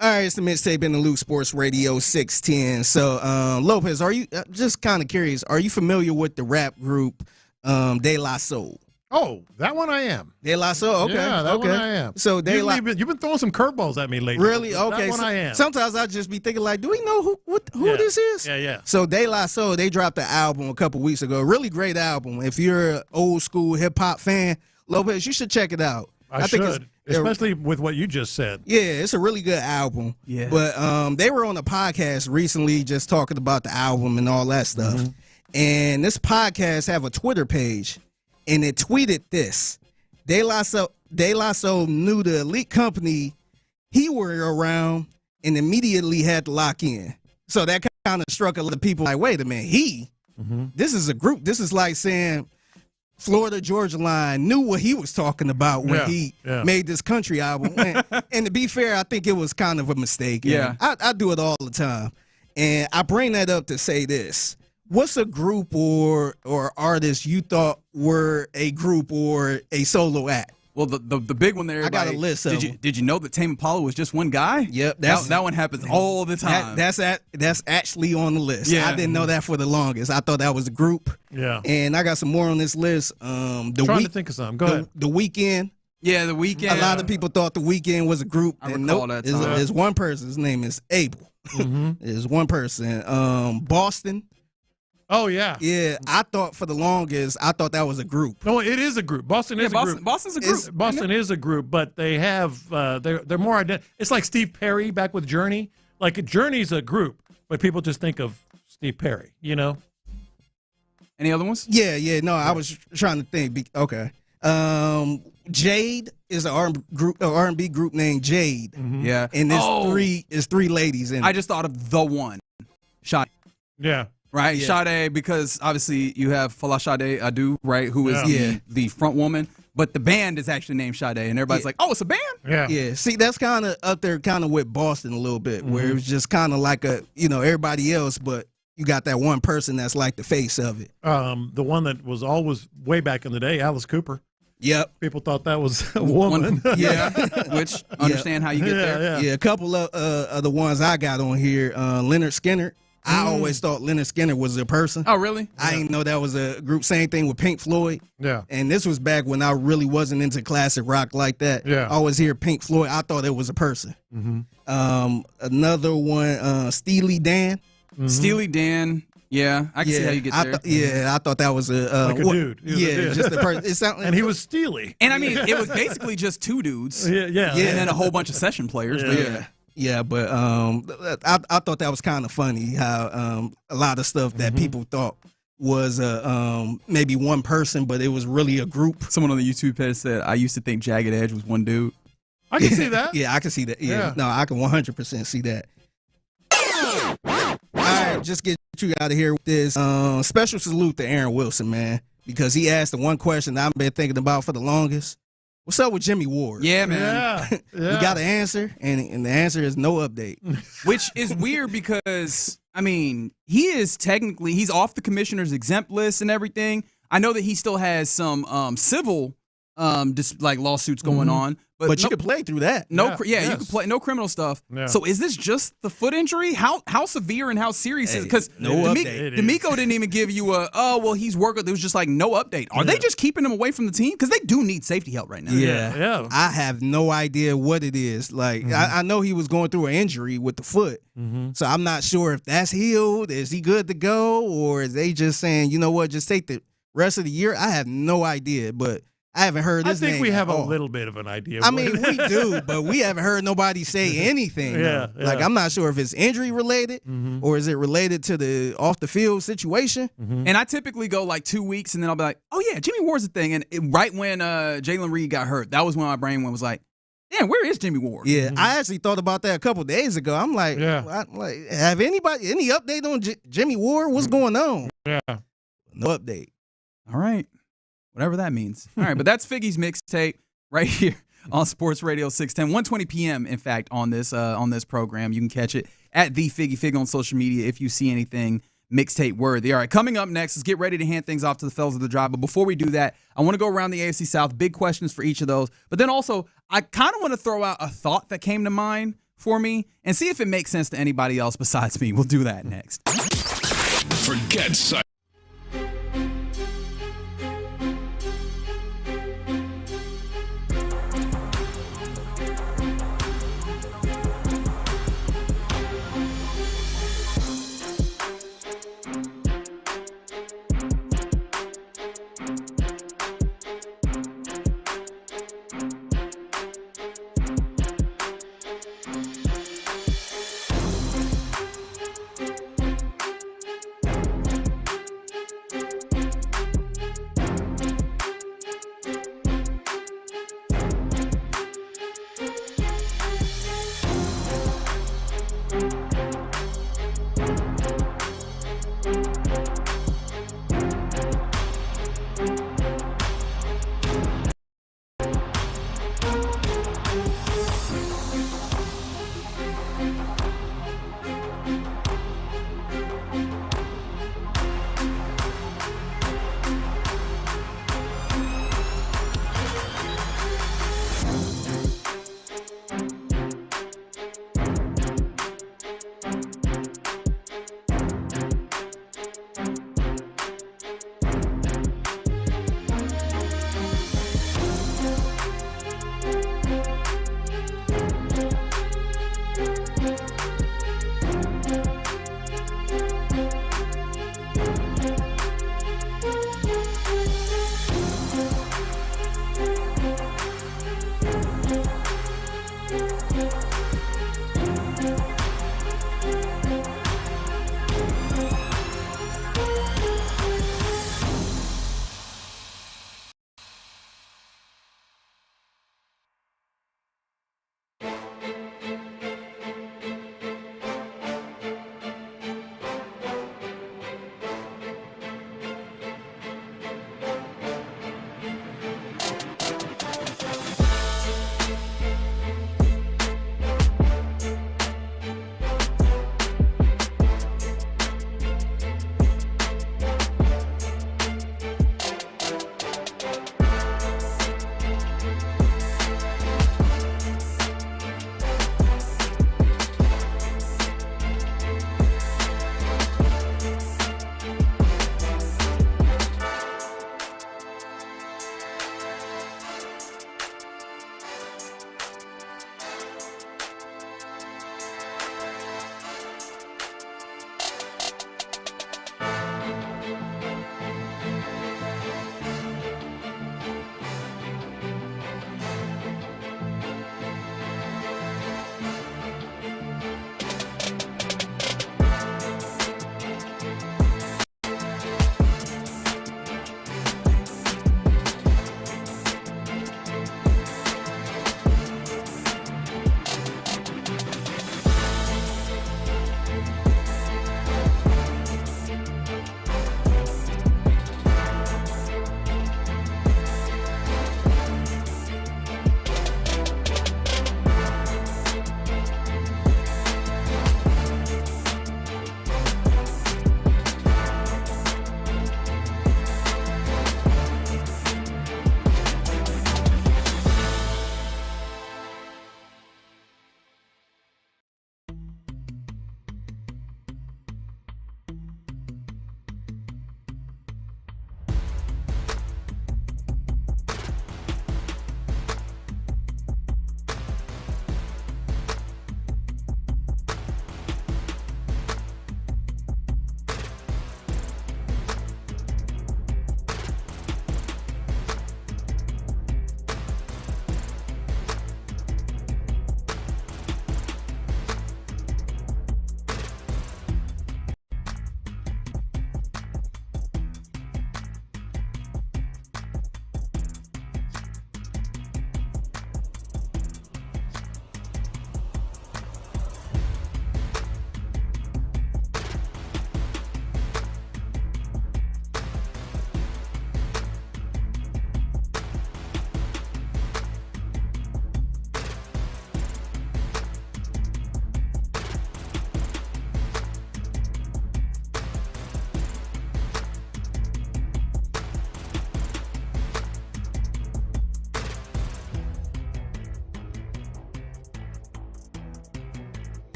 [SPEAKER 6] All right, it's the mixtape in the Luke Sports Radio 610. So, Lopez, are you just kind of curious? Are you familiar with the rap group De La Soul?
[SPEAKER 17] Oh, that one I am.
[SPEAKER 6] De La Soul, okay.
[SPEAKER 17] Yeah, that one I am.
[SPEAKER 6] So
[SPEAKER 17] you've been throwing some curveballs at me lately.
[SPEAKER 6] Really? Okay.
[SPEAKER 17] That one I am.
[SPEAKER 6] Sometimes I just be thinking like, do we know who this is?
[SPEAKER 17] Yeah.
[SPEAKER 6] So De La Soul, they dropped an album a couple weeks ago. Really great album. If you're an old school hip hop fan, Lopez, you should check it out.
[SPEAKER 17] I should. Especially with what you just said.
[SPEAKER 6] Yeah, it's a really good album.
[SPEAKER 16] Yeah.
[SPEAKER 6] But they were on a podcast recently just talking about the album and all that stuff. And this podcast have a Twitter page, and it tweeted this. De La Soul knew the elite company he were around and immediately had to lock in. So that kind of struck a lot of people like, wait a minute, this is a group. This is like saying Florida Georgia Line knew what he was talking about when he made this country album. And to be fair, I think it was kind of a mistake.
[SPEAKER 16] Yeah.
[SPEAKER 6] I do it all the time. And I bring that up to say this. What's a group or artist you thought were a group or a solo act?
[SPEAKER 16] Well, the big one there.
[SPEAKER 6] I got a list of them.
[SPEAKER 16] Did you know that Tame Impala was just one guy?
[SPEAKER 6] Yep.
[SPEAKER 16] That one happens all the time.
[SPEAKER 6] That's actually on the list.
[SPEAKER 16] Yeah.
[SPEAKER 6] I didn't know that for the longest. I thought that was a group.
[SPEAKER 17] Yeah.
[SPEAKER 6] And I got some more on this list.
[SPEAKER 17] Trying to think of something. Go ahead.
[SPEAKER 6] The Weeknd.
[SPEAKER 16] Yeah, The Weeknd.
[SPEAKER 6] A lot of people thought The Weeknd was a group.
[SPEAKER 16] I recall that time.
[SPEAKER 6] There's one person. His name is Abel. There's one person. Boston.
[SPEAKER 17] Oh, yeah.
[SPEAKER 6] Yeah, I thought for the longest, I thought that was a group.
[SPEAKER 17] No, it is a group. Boston is a group.
[SPEAKER 16] Boston's a group.
[SPEAKER 17] Boston is a group, but they have, they're more identical. It's like Steve Perry back with Journey. Like Journey's a group, but people just think of Steve Perry, you know?
[SPEAKER 16] Any other ones?
[SPEAKER 6] Yeah. No, I was trying to think. Okay. Jade is an R&B group named Jade.
[SPEAKER 16] Yeah.
[SPEAKER 6] And there's three ladies in it.
[SPEAKER 16] I just thought of the one. Sade.
[SPEAKER 17] Yeah.
[SPEAKER 16] Right?
[SPEAKER 6] Yeah.
[SPEAKER 16] Sade, because obviously you have Fala Sade Adu, right, who is the front woman. But the band is actually named Sade, and everybody's like, oh, it's a band?
[SPEAKER 6] Yeah. See, that's kind of up there kind of with Boston a little bit, where it was just kind of like everybody else, but you got that one person that's like the face of it.
[SPEAKER 17] The one that was always way back in the day, Alice Cooper.
[SPEAKER 6] Yep.
[SPEAKER 17] People thought that was a woman.
[SPEAKER 16] Which, understand how you get there.
[SPEAKER 6] Yeah, a couple of the ones I got on here, Leonard Skinner. I always thought Leonard Skinner was a person.
[SPEAKER 16] Oh, really?
[SPEAKER 6] I didn't know that was a group. Same thing with Pink Floyd.
[SPEAKER 17] Yeah.
[SPEAKER 6] And this was back when I really wasn't into classic rock like that.
[SPEAKER 17] Yeah.
[SPEAKER 6] I always hear Pink Floyd. I thought it was a person. Another one, Steely Dan.
[SPEAKER 16] Steely Dan. Yeah, I can see how you get there.
[SPEAKER 6] I thought that was a
[SPEAKER 17] like a dude. He was a dude.
[SPEAKER 6] Just a person. It sounded,
[SPEAKER 17] and he was steely.
[SPEAKER 16] And I mean, it was basically just two dudes.
[SPEAKER 17] Yeah.
[SPEAKER 16] And then a whole bunch of session players.
[SPEAKER 6] But I thought that was kind of funny how a lot of stuff that people thought was maybe one person, but it was really a group.
[SPEAKER 16] Someone on the YouTube page said, I used to think Jagged Edge was one dude.
[SPEAKER 17] I can see that.
[SPEAKER 6] Yeah, I can see that. Yeah. No, I can 100% see that. All right, just get you out of here with this. Special salute to Aaron Wilson, man, because he asked the one question that I've been thinking about for the longest. What's up with Jimmy Ward?
[SPEAKER 16] Yeah, man.
[SPEAKER 6] We got an answer, and the answer is no update.
[SPEAKER 16] Which is weird because, I mean, he's off the commissioner's exempt list and everything. I know that he still has some civil lawsuits going on.
[SPEAKER 6] But you can play through that.
[SPEAKER 16] You can play no criminal stuff.
[SPEAKER 17] Yeah.
[SPEAKER 16] So is this just the foot injury? How severe and how serious is it? Because D'Amico didn't even give you he's working. There was just like no update. Are they just keeping him away from the team? Because they do need safety help right now.
[SPEAKER 6] Yeah. I have no idea what it is. Like I know he was going through an injury with the foot. So I'm not sure if that's healed. Is he good to go? Or is they just saying, you know what, just take the rest of the year? I have no idea, but I haven't heard his name.
[SPEAKER 17] I think we have a little bit of an idea.
[SPEAKER 6] I mean, we do, but we haven't heard nobody say anything. Like, I'm not sure if it's injury related or is it related to the off the field situation.
[SPEAKER 16] And I typically go like 2 weeks and then I'll be like, oh yeah, Jimmy Ward's a thing. And right when Jalen Reed got hurt, that was when my brain was like, damn, where is Jimmy Ward?
[SPEAKER 6] Yeah, I actually thought about that a couple days ago. I'm like, have any update on Jimmy Ward? What's going on?
[SPEAKER 17] Yeah.
[SPEAKER 6] No update.
[SPEAKER 16] All right. Whatever that means. All right, but that's Figgy's mixtape right here on Sports Radio 610, 1:20 p.m. In fact, on this program, you can catch it at the Figgy on social media if you see anything mixtape worthy. All right, coming up next, let's get ready to hand things off to the fellas of the drive. But before we do that, I want to go around the AFC South. Big questions for each of those. But then also, I kind of want to throw out a thought that came to mind for me and see if it makes sense to anybody else besides me. We'll do that next.
[SPEAKER 3] Forget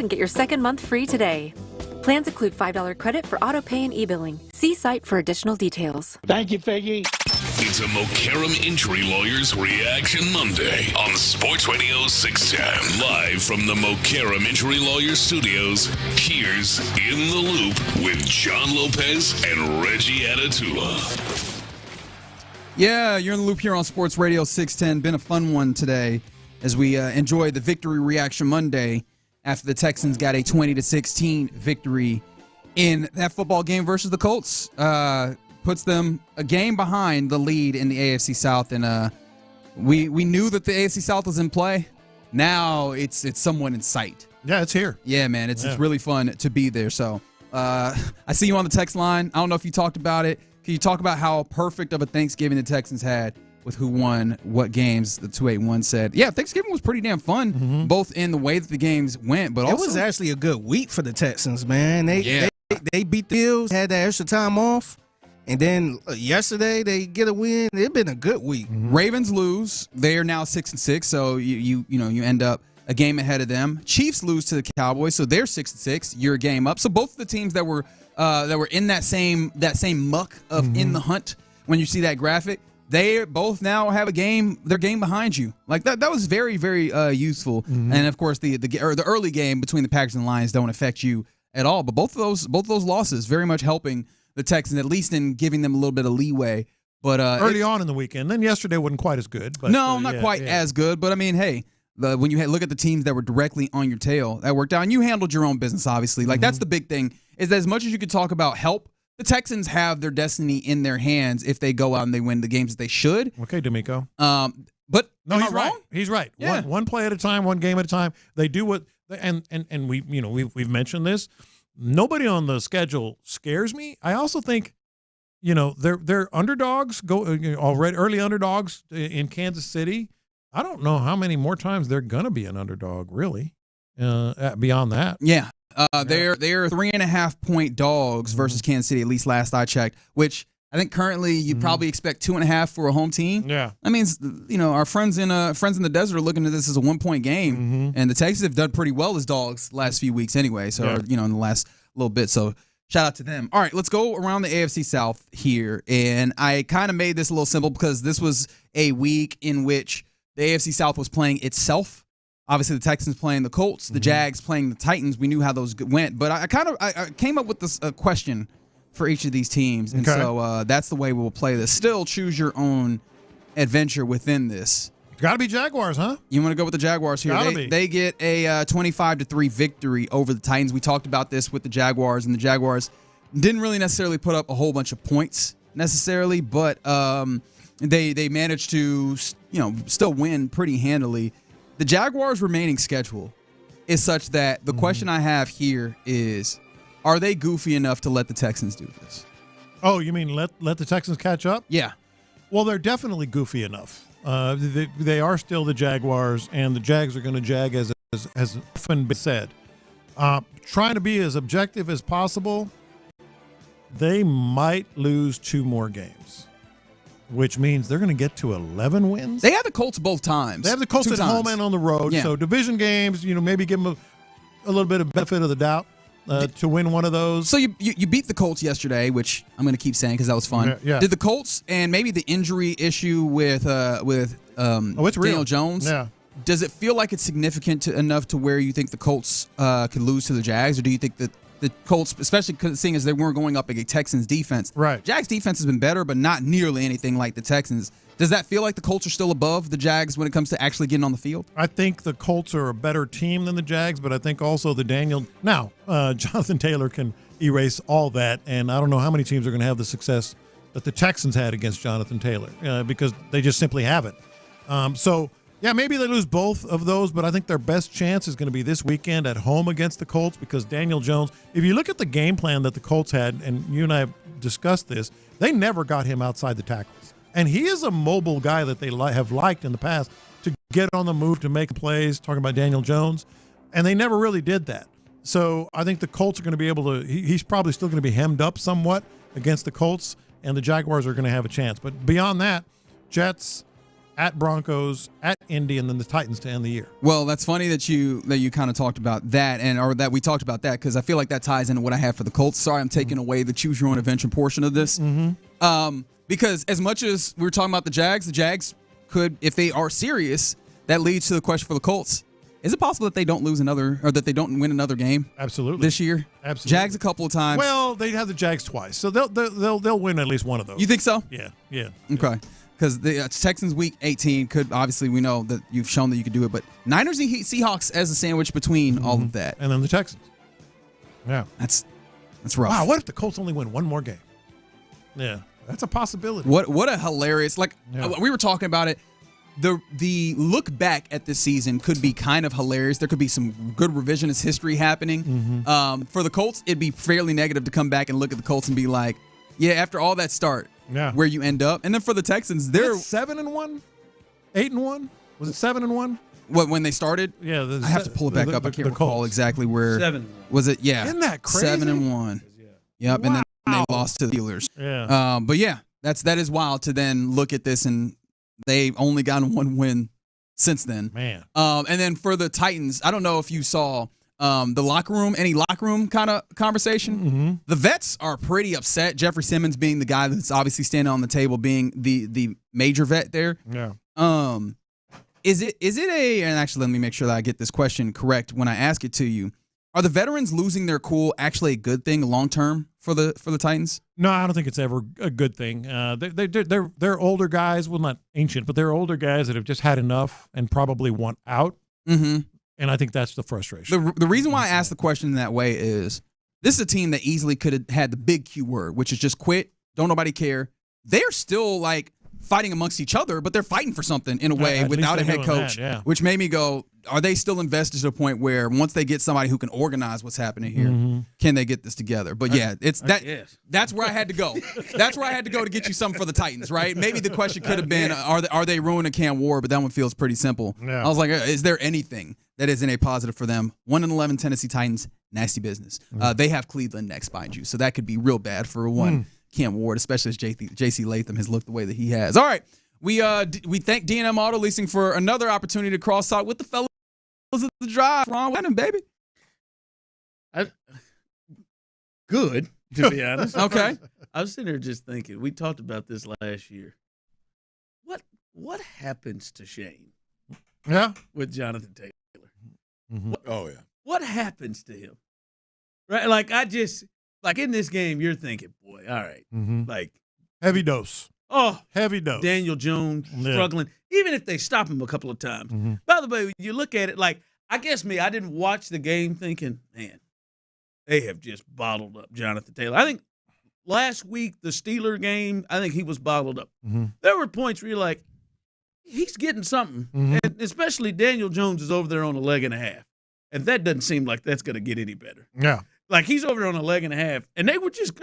[SPEAKER 11] and get your second month free today. Plans include $5 credit for auto pay and e-billing. See site for additional details.
[SPEAKER 12] Thank you, Figgy.
[SPEAKER 3] It's a Mokaram Injury Lawyers Reaction Monday on Sports Radio 610. Live from the Mokaram Injury Lawyers Studios, here's In the Loop with John Lopez and Reggie Atatula.
[SPEAKER 16] Yeah, you're in the loop here on Sports Radio 610. Been a fun one today as we enjoy the Victory Reaction Monday after the Texans got a 20-16 victory in that football game versus the Colts. Puts them a game behind the lead in the AFC South, and we knew that the AFC South was in play. Now it's somewhat in sight.
[SPEAKER 17] Yeah, it's here.
[SPEAKER 16] Yeah, man, it's really fun to be there. So I see you on the text line. I don't know if you talked about it. Can you talk about how perfect of a Thanksgiving the Texans had with who won what games? The 281 said, yeah, Thanksgiving was pretty damn fun, both in the way that the games went, but also
[SPEAKER 6] it was actually a good week for the Texans, man. They beat the Bills, had that extra time off. And then yesterday they get a win. It's been a good week.
[SPEAKER 16] Ravens lose. They are now 6-6, so you end up a game ahead of them. Chiefs lose to the Cowboys, so they're 6-6. You're a game up. So both of the teams that were in that same muck of in the hunt, when you see that graphic, they both now have a game. Their game behind you. Like that was very, very useful. And of course the early game between the Packers and the Lions don't affect you at all. But both of those losses very much helping the Texans, at least in giving them a little bit of leeway. But
[SPEAKER 17] early on in the weekend, then yesterday wasn't quite as good. But,
[SPEAKER 16] no, not quite as good. But I mean, hey, when you look at the teams that were directly on your tail, that worked out, and you handled your own business. Obviously, like that's the big thing. Is that as much as you could talk about help, the Texans have their destiny in their hands if they go out and they win the games that they should.
[SPEAKER 17] Okay, D'Amico.
[SPEAKER 16] But
[SPEAKER 17] no, he's
[SPEAKER 16] wrong?
[SPEAKER 17] Right. He's right.
[SPEAKER 16] Yeah.
[SPEAKER 17] One play at a time, one game at a time. They do what and we've mentioned this. Nobody on the schedule scares me. I also think, they're underdogs, already early underdogs in Kansas City. I don't know how many more times they're going to be an underdog, really, beyond that.
[SPEAKER 16] Yeah. They're 3.5-point dogs versus Kansas City, at least last I checked, which I think currently you'd probably expect 2.5 for a home team.
[SPEAKER 17] Yeah.
[SPEAKER 16] That means, our friends in the desert are looking at this as a 1-point game, and the Texans have done pretty well as dogs last few weeks anyway, so, in the last little bit. So shout out to them. All right, let's go around the AFC South here. And I kind of made this a little simple because this was a week in which the AFC South was playing itself. Obviously, the Texans playing the Colts, the Jags playing the Titans. We knew how those went. But I came up with this question for each of these teams. And so that's the way we'll play this. Still choose your own adventure within this.
[SPEAKER 17] Got to be Jaguars, huh?
[SPEAKER 16] You want to go with the Jaguars here? They get a 25-3 victory over the Titans. We talked about this with the Jaguars, and the Jaguars didn't really necessarily put up a whole bunch of points necessarily, but they managed to still win pretty handily. The Jaguars' remaining schedule is such that the question I have here is, are they goofy enough to let the Texans do this?
[SPEAKER 17] Oh, you mean let the Texans catch up?
[SPEAKER 16] Yeah.
[SPEAKER 17] Well, they're definitely goofy enough. They are still the Jaguars, and the Jags are going to jag as often been said. Trying to be as objective as possible, they might lose 2 more games, which means they're going to get to 11 wins.
[SPEAKER 16] They have the Colts both times.
[SPEAKER 17] They have the Colts at home and on the road.
[SPEAKER 16] Yeah.
[SPEAKER 17] So division games, maybe give them a little bit of benefit of the doubt to win one of those.
[SPEAKER 16] So you beat the Colts yesterday, which I'm going to keep saying because that was fun.
[SPEAKER 17] Yeah.
[SPEAKER 16] Did the Colts and maybe the injury issue with
[SPEAKER 17] it's
[SPEAKER 16] Daniel
[SPEAKER 17] real.
[SPEAKER 16] Jones?
[SPEAKER 17] Yeah.
[SPEAKER 16] Does it feel like it's significant enough to where you think the Colts could lose to the Jags, or do you think that the Colts, especially seeing as they weren't going up against Texans defense,
[SPEAKER 17] right?
[SPEAKER 16] Jags defense has been better, but not nearly anything like the Texans. Does that feel like the Colts are still above the Jags when it comes to actually getting on the field?
[SPEAKER 17] I think the Colts are a better team than the Jags, but I think also Jonathan Taylor can erase all that, and I don't know how many teams are going to have the success that the Texans had against Jonathan Taylor because they just simply haven't. Yeah, maybe they lose both of those, but I think their best chance is going to be this weekend at home against the Colts because Daniel Jones, if you look at the game plan that the Colts had, and you and I have discussed this, they never got him outside the tackles. And he is a mobile guy that they have liked in the past to get on the move, to make plays, talking about Daniel Jones, and they never really did that. So I think the Colts are going to be able to – he's probably still going to be hemmed up somewhat against the Colts, and the Jaguars are going to have a chance. But beyond that, Jets – at Broncos, at Indy, and then the Titans to end the year.
[SPEAKER 16] Well, that's funny that you kind of talked about that, or that we talked about that, because I feel like that ties into what I have for the Colts. Sorry, I'm taking away the choose your own adventure portion of this. Because as much as we were talking about the Jags could, if they are serious, that leads to the question for the Colts. Is it possible that they don't lose another, or that they don't win another game?
[SPEAKER 17] Absolutely.
[SPEAKER 16] This year?
[SPEAKER 17] Absolutely.
[SPEAKER 16] Jags a couple of times.
[SPEAKER 17] Well, they have the Jags twice, so they'll win at least one of those.
[SPEAKER 16] You think so?
[SPEAKER 17] Yeah.
[SPEAKER 16] Okay. Because the Texans week 18 could, obviously we know that you've shown that you could do it, but Niners and Seahawks as a sandwich between all of that.
[SPEAKER 17] And then the Texans. Yeah.
[SPEAKER 16] That's rough.
[SPEAKER 17] Wow, what if the Colts only win one more game? Yeah, that's a possibility.
[SPEAKER 16] What a hilarious, we were talking about it. The look back at this season could be kind of hilarious. There could be some good revisionist history happening. For the Colts, it'd be fairly negative to come back and look at the Colts and be like, yeah, after all that start, where you end up. And then for the Texans, they're
[SPEAKER 17] 7-1, 8-1. Was it 7-1?
[SPEAKER 16] What, when they started?
[SPEAKER 17] Yeah,
[SPEAKER 16] I have to pull it back up. I can't recall
[SPEAKER 17] Colts.
[SPEAKER 16] exactly where.
[SPEAKER 12] 7-1.
[SPEAKER 16] Was it? Yeah,
[SPEAKER 17] Isn't that crazy?
[SPEAKER 16] 7-1. Yep,
[SPEAKER 17] Wow.
[SPEAKER 16] and then they lost to the Steelers.
[SPEAKER 17] Yeah.
[SPEAKER 16] But yeah, that is wild to then look at this, and they've only gotten one win since then.
[SPEAKER 17] Man.
[SPEAKER 16] And then for the Titans, I don't know if you saw the locker room, any locker room kind of conversation. The vets are pretty upset. Jeffrey Simmons being the guy that's obviously standing on the table, being the major vet there.
[SPEAKER 17] Yeah.
[SPEAKER 16] Is it a, and actually let me make sure that I get this question correct when I ask it to you. Are the veterans losing their cool actually a good thing long term for the Titans?
[SPEAKER 17] No, I don't think it's ever a good thing. They're older guys, well, not ancient, but they're older guys that have just had enough and probably want out. And I think that's the frustration.
[SPEAKER 16] The reason why I asked the question in that way is this is a team that easily could have had the big Q word, which is just quit, don't nobody care. They're still like fighting amongst each other, but they're fighting for something in a way without a head coach, which made me go, are they still invested to the point where once they get somebody who can organize what's happening here, can they get this together? But yeah, that's where I had to go. That's where I had to go to get you something for the Titans, right? Maybe the question could have been, are they ruining Cam Ward? But that one feels pretty simple.
[SPEAKER 17] Yeah.
[SPEAKER 16] I was like, is there anything that isn't a positive for them? 1-11 Tennessee Titans, nasty business. They have Cleveland next, mind you, so that could be real bad for one. Cam Ward, especially as J.C. Latham has looked the way that he has. All right, we thank D&M Auto Leasing for another opportunity to cross talk with the fellas of the drive. Ron Wenham, baby.
[SPEAKER 12] Good, to be honest.
[SPEAKER 16] Okay.
[SPEAKER 12] I was sitting there just thinking, we talked about this last year. What happens to Shane?
[SPEAKER 17] Yeah.
[SPEAKER 12] With Jonathan Taylor?
[SPEAKER 13] Oh, yeah.
[SPEAKER 12] What happens to him? Right? Like in this game, you're thinking, boy, all right. Like
[SPEAKER 17] heavy dose.
[SPEAKER 12] Oh,
[SPEAKER 17] heavy dose.
[SPEAKER 12] Daniel Jones struggling. Even if they stop him a couple of times. By the way, you look at it like, I didn't watch the game thinking, man, they have just bottled up Jonathan Taylor. I think last week, the Steeler game, I think he was bottled up. There were points where you're like, he's getting something. And especially Daniel Jones is over there on a leg and a half. And that doesn't seem like that's going to get any better.
[SPEAKER 17] Yeah.
[SPEAKER 12] Like he's over on a leg and a half, and they would just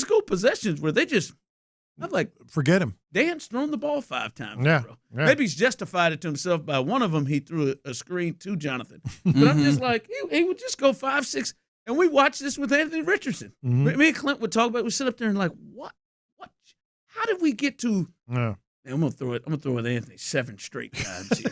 [SPEAKER 12] go possessions where I'm like,
[SPEAKER 17] forget him.
[SPEAKER 12] Dan's thrown the ball 5 times.
[SPEAKER 17] Yeah,
[SPEAKER 12] Bro. Maybe he's justified it to himself by one of them. He threw a screen to Jonathan, but I'm just like, he would just go 5, 6, and we watched this with Anthony Richardson. Me and Clint would talk about it. We sit up there and like, what? How did we get to?
[SPEAKER 17] Yeah.
[SPEAKER 12] Man, I'm gonna throw it with Anthony 7 straight times here.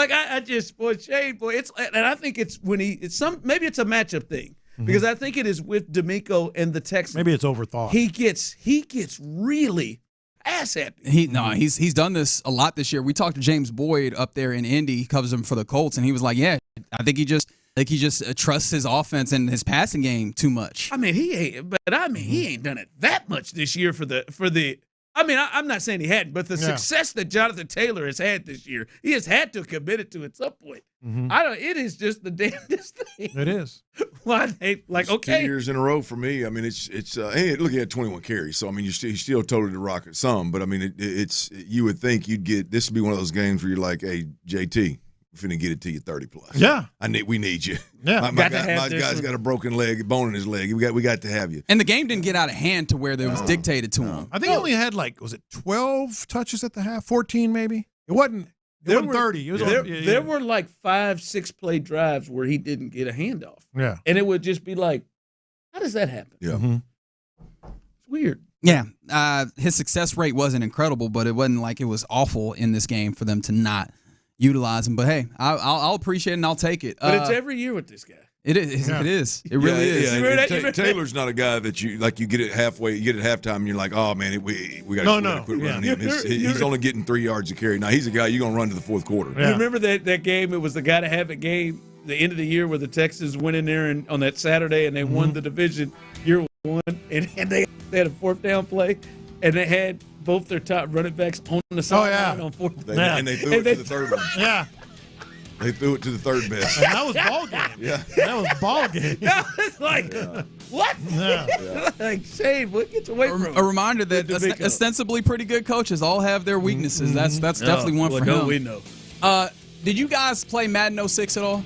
[SPEAKER 12] I just, boy, Shane, boy, and I think it's when maybe it's a matchup thing because I think it is with D'Amico and the Texans.
[SPEAKER 17] Maybe it's overthought.
[SPEAKER 12] He gets really ass happy.
[SPEAKER 16] He's done this a lot this year. We talked to James Boyd up there in Indy. He covers him for the Colts, and he was like, yeah, I think he just trusts his offense and his passing game too much.
[SPEAKER 12] I mean, he ain't done it that much this year for the. I mean, I'm not saying he hadn't, but the success that Jonathan Taylor has had this year, he has had to commit it to at some point. It is just the damnedest thing.
[SPEAKER 17] It is.
[SPEAKER 12] Why they
[SPEAKER 13] It's
[SPEAKER 12] okay
[SPEAKER 13] 2 years in a row for me. I mean, it's hey, look, he had 21 carries, so I mean, he's still totally the rocket some, but I mean, it's you would think you'd get this would be one of those games where you're like, hey, JT, we're finna get it to you 30 plus.
[SPEAKER 17] Yeah,
[SPEAKER 13] we need you.
[SPEAKER 17] Yeah,
[SPEAKER 13] my guy's got a broken leg, bone in his leg. We got to have you.
[SPEAKER 16] And the game didn't get out of hand to where it was dictated to him.
[SPEAKER 17] I think he only had 12 touches at the half, 14 maybe. It wasn't 30. It was
[SPEAKER 12] there were like 5-6 play drives where he didn't get a handoff.
[SPEAKER 17] Yeah,
[SPEAKER 12] and it would just be like, how does that happen?
[SPEAKER 13] Yeah,
[SPEAKER 12] it's weird.
[SPEAKER 16] Yeah, his success rate wasn't incredible, but it wasn't like it was awful in this game for them to not utilize him. But hey, I'll appreciate it and I'll take it.
[SPEAKER 12] But it's every year with this guy.
[SPEAKER 16] It is. Yeah. It is. It really is.
[SPEAKER 13] Yeah. Taylor's not a guy that you get it halfway. You get it halftime, and you're like, oh man, we got to quit running him. He's only getting 3 yards a carry. Now he's a guy you're gonna run to the fourth quarter.
[SPEAKER 12] Yeah. You remember that game? It was the guy to have a game the end of the year where the Texans went in there and on that Saturday and they won the division year one, and they had a fourth down play, and they had both their top running backs on the sideline on fourth down.
[SPEAKER 13] And they threw it to the third one.
[SPEAKER 17] Yeah.
[SPEAKER 13] They threw it to the third best.
[SPEAKER 17] And that was ball game.
[SPEAKER 13] Yeah.
[SPEAKER 17] That was ball game.
[SPEAKER 12] Yeah, it's like, what?
[SPEAKER 17] Yeah.
[SPEAKER 12] Like, Shane, what gets away from him?
[SPEAKER 16] A reminder that ostensibly pretty good coaches all have their weaknesses. That's definitely one for him.
[SPEAKER 12] We know.
[SPEAKER 16] Did you guys play Madden 06 at all?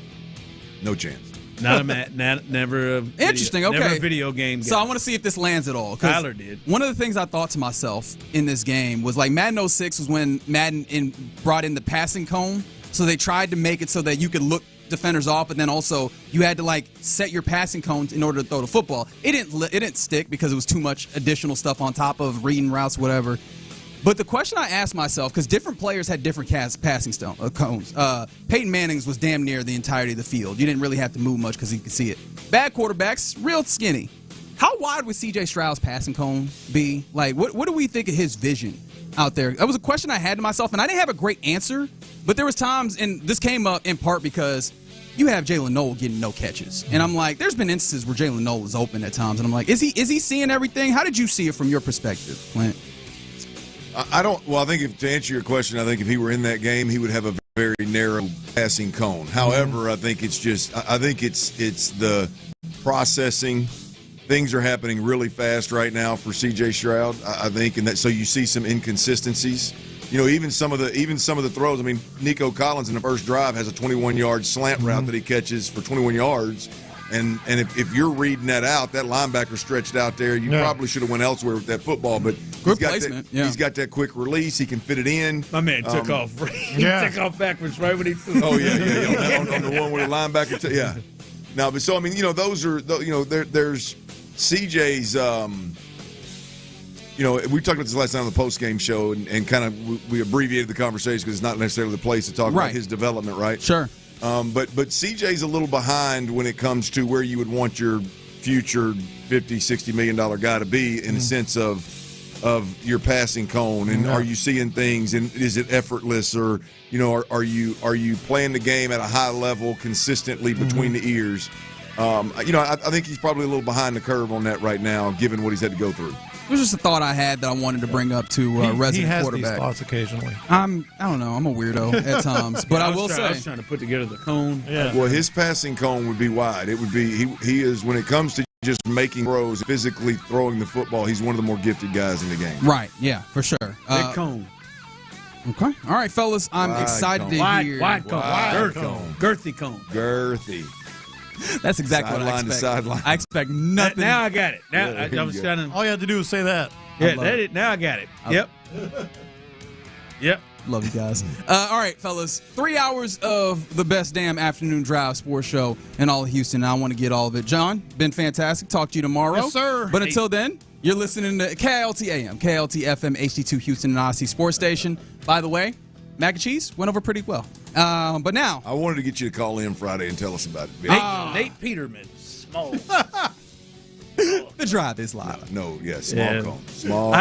[SPEAKER 13] No chance.
[SPEAKER 12] Not a never.
[SPEAKER 16] Interesting. Okay.
[SPEAKER 12] Never a video game.
[SPEAKER 16] So I want to see if this lands at all.
[SPEAKER 12] Tyler did.
[SPEAKER 16] One of the things I thought to myself in this game was like Madden 06 was when Madden brought in the passing cone. So they tried to make it so that you could look defenders off, but then also you had to like set your passing cones in order to throw the football. It didn't stick because it was too much additional stuff on top of reading routes, whatever. But the question I asked myself, because different players had different passing cones. Peyton Manning's was damn near the entirety of the field. You didn't really have to move much because you could see it. Bad quarterbacks, real skinny. How wide would C.J. Stroud's passing cone be? Like, what do we think of his vision out there? That was a question I had to myself, and I didn't have a great answer. But there was times, and this came up in part because you have Jalen Noel getting no catches. And I'm like, there's been instances where Jalen Noel is open at times. And I'm like, is he seeing everything? How did you see it from your perspective, Clint?
[SPEAKER 13] I think to answer your question, I think if he were in that game, he would have a very narrow passing cone. However, I think it's the processing. Things are happening really fast right now for C.J. Stroud, I think, and that so you see some inconsistencies. You know, even some of the throws. I mean, Nico Collins in the first drive has a 21-yard slant route that he catches for 21 yards. And if you're reading that out, that linebacker stretched out there, you probably should have went elsewhere with that football. But he's got that quick release. He can fit it in.
[SPEAKER 12] My man took off. He took off backwards right when he threw.
[SPEAKER 13] Oh yeah. on the one where the linebacker. Yeah. Now, but so I mean, you know, those are there's CJ's. You know, we talked about this last night on the post-game show, and kind of we abbreviated the conversation because it's not necessarily the place to talk about his development, right?
[SPEAKER 16] Sure.
[SPEAKER 13] But CJ's a little behind when it comes to where you would want your future $50-60 million guy to be in the sense of your passing cone, and are you seeing things, and is it effortless, or you know, are you playing the game at a high level consistently between the ears? You know, I think he's probably a little behind the curve on that right now, given what he's had to go through.
[SPEAKER 16] It was just a thought I had that I wanted to bring up to resident quarterback.
[SPEAKER 17] He has these thoughts occasionally.
[SPEAKER 16] I don't know. I'm a weirdo at times, but I will say
[SPEAKER 12] I was trying to put together the cone.
[SPEAKER 13] Yeah. Well, his passing cone would be wide. It would be he is, when it comes to just making throws, physically throwing the football, he's one of the more gifted guys in the game.
[SPEAKER 16] Right. Yeah, for sure.
[SPEAKER 12] Big cone.
[SPEAKER 16] Okay. All right, fellas. I'm excited to hear.
[SPEAKER 12] Wide cone. Girthy cone.
[SPEAKER 13] Girthy.
[SPEAKER 16] That's exactly what I expect.
[SPEAKER 13] Sideline.
[SPEAKER 16] I expect nothing.
[SPEAKER 12] Now I got it. Now I was trying to.
[SPEAKER 17] All you have to do is say that.
[SPEAKER 12] Yeah, now I got it. Yep. Yep.
[SPEAKER 16] Love you guys. All right, fellas. 3 hours of the best damn afternoon drive sports show in all of Houston. I want to get all of it. John, been fantastic. Talk to you tomorrow.
[SPEAKER 17] Yes, sir.
[SPEAKER 16] But until then, you're listening to KLT AM, KLT FM, HD2 Houston and Odyssey Sports Station. By the way, mac and cheese went over pretty well. But now,
[SPEAKER 13] I wanted to get you to call in Friday and tell us about it.
[SPEAKER 12] Nate Peterman, small.
[SPEAKER 16] The drive is live.
[SPEAKER 13] Small cone. Small.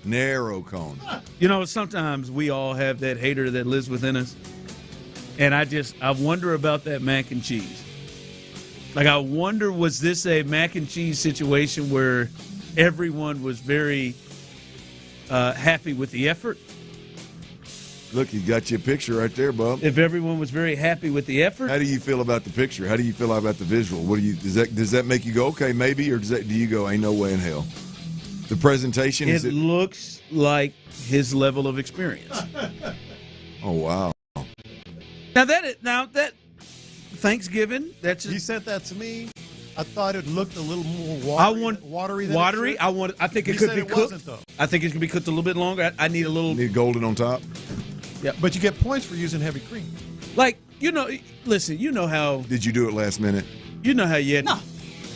[SPEAKER 13] Narrow cone.
[SPEAKER 12] You know, sometimes we all have that hater that lives within us, and I wonder about that mac and cheese. Like, I wonder, was this a mac and cheese situation where everyone was very happy with the effort?
[SPEAKER 13] Look, he got you a picture right there, bub.
[SPEAKER 12] If everyone was very happy with the effort,
[SPEAKER 13] how do you feel about the picture? How do you feel about the visual? Does that make you go, okay, maybe, or do you go, ain't no way in hell? The presentation
[SPEAKER 12] it looks like his level of experience.
[SPEAKER 13] Oh wow!
[SPEAKER 12] Now that Thanksgiving,
[SPEAKER 17] you sent that to me. I thought it looked a little more watery.
[SPEAKER 12] Watery. I think it could be cooked.
[SPEAKER 17] Wasn't, though.
[SPEAKER 12] I think it could be cooked a little bit longer. I need a little.
[SPEAKER 13] Need golden on top.
[SPEAKER 12] Yeah,
[SPEAKER 17] but you get points for using heavy cream.
[SPEAKER 12] Like, you know, listen. You know how?
[SPEAKER 13] Did you do it last minute?
[SPEAKER 12] You know how you had.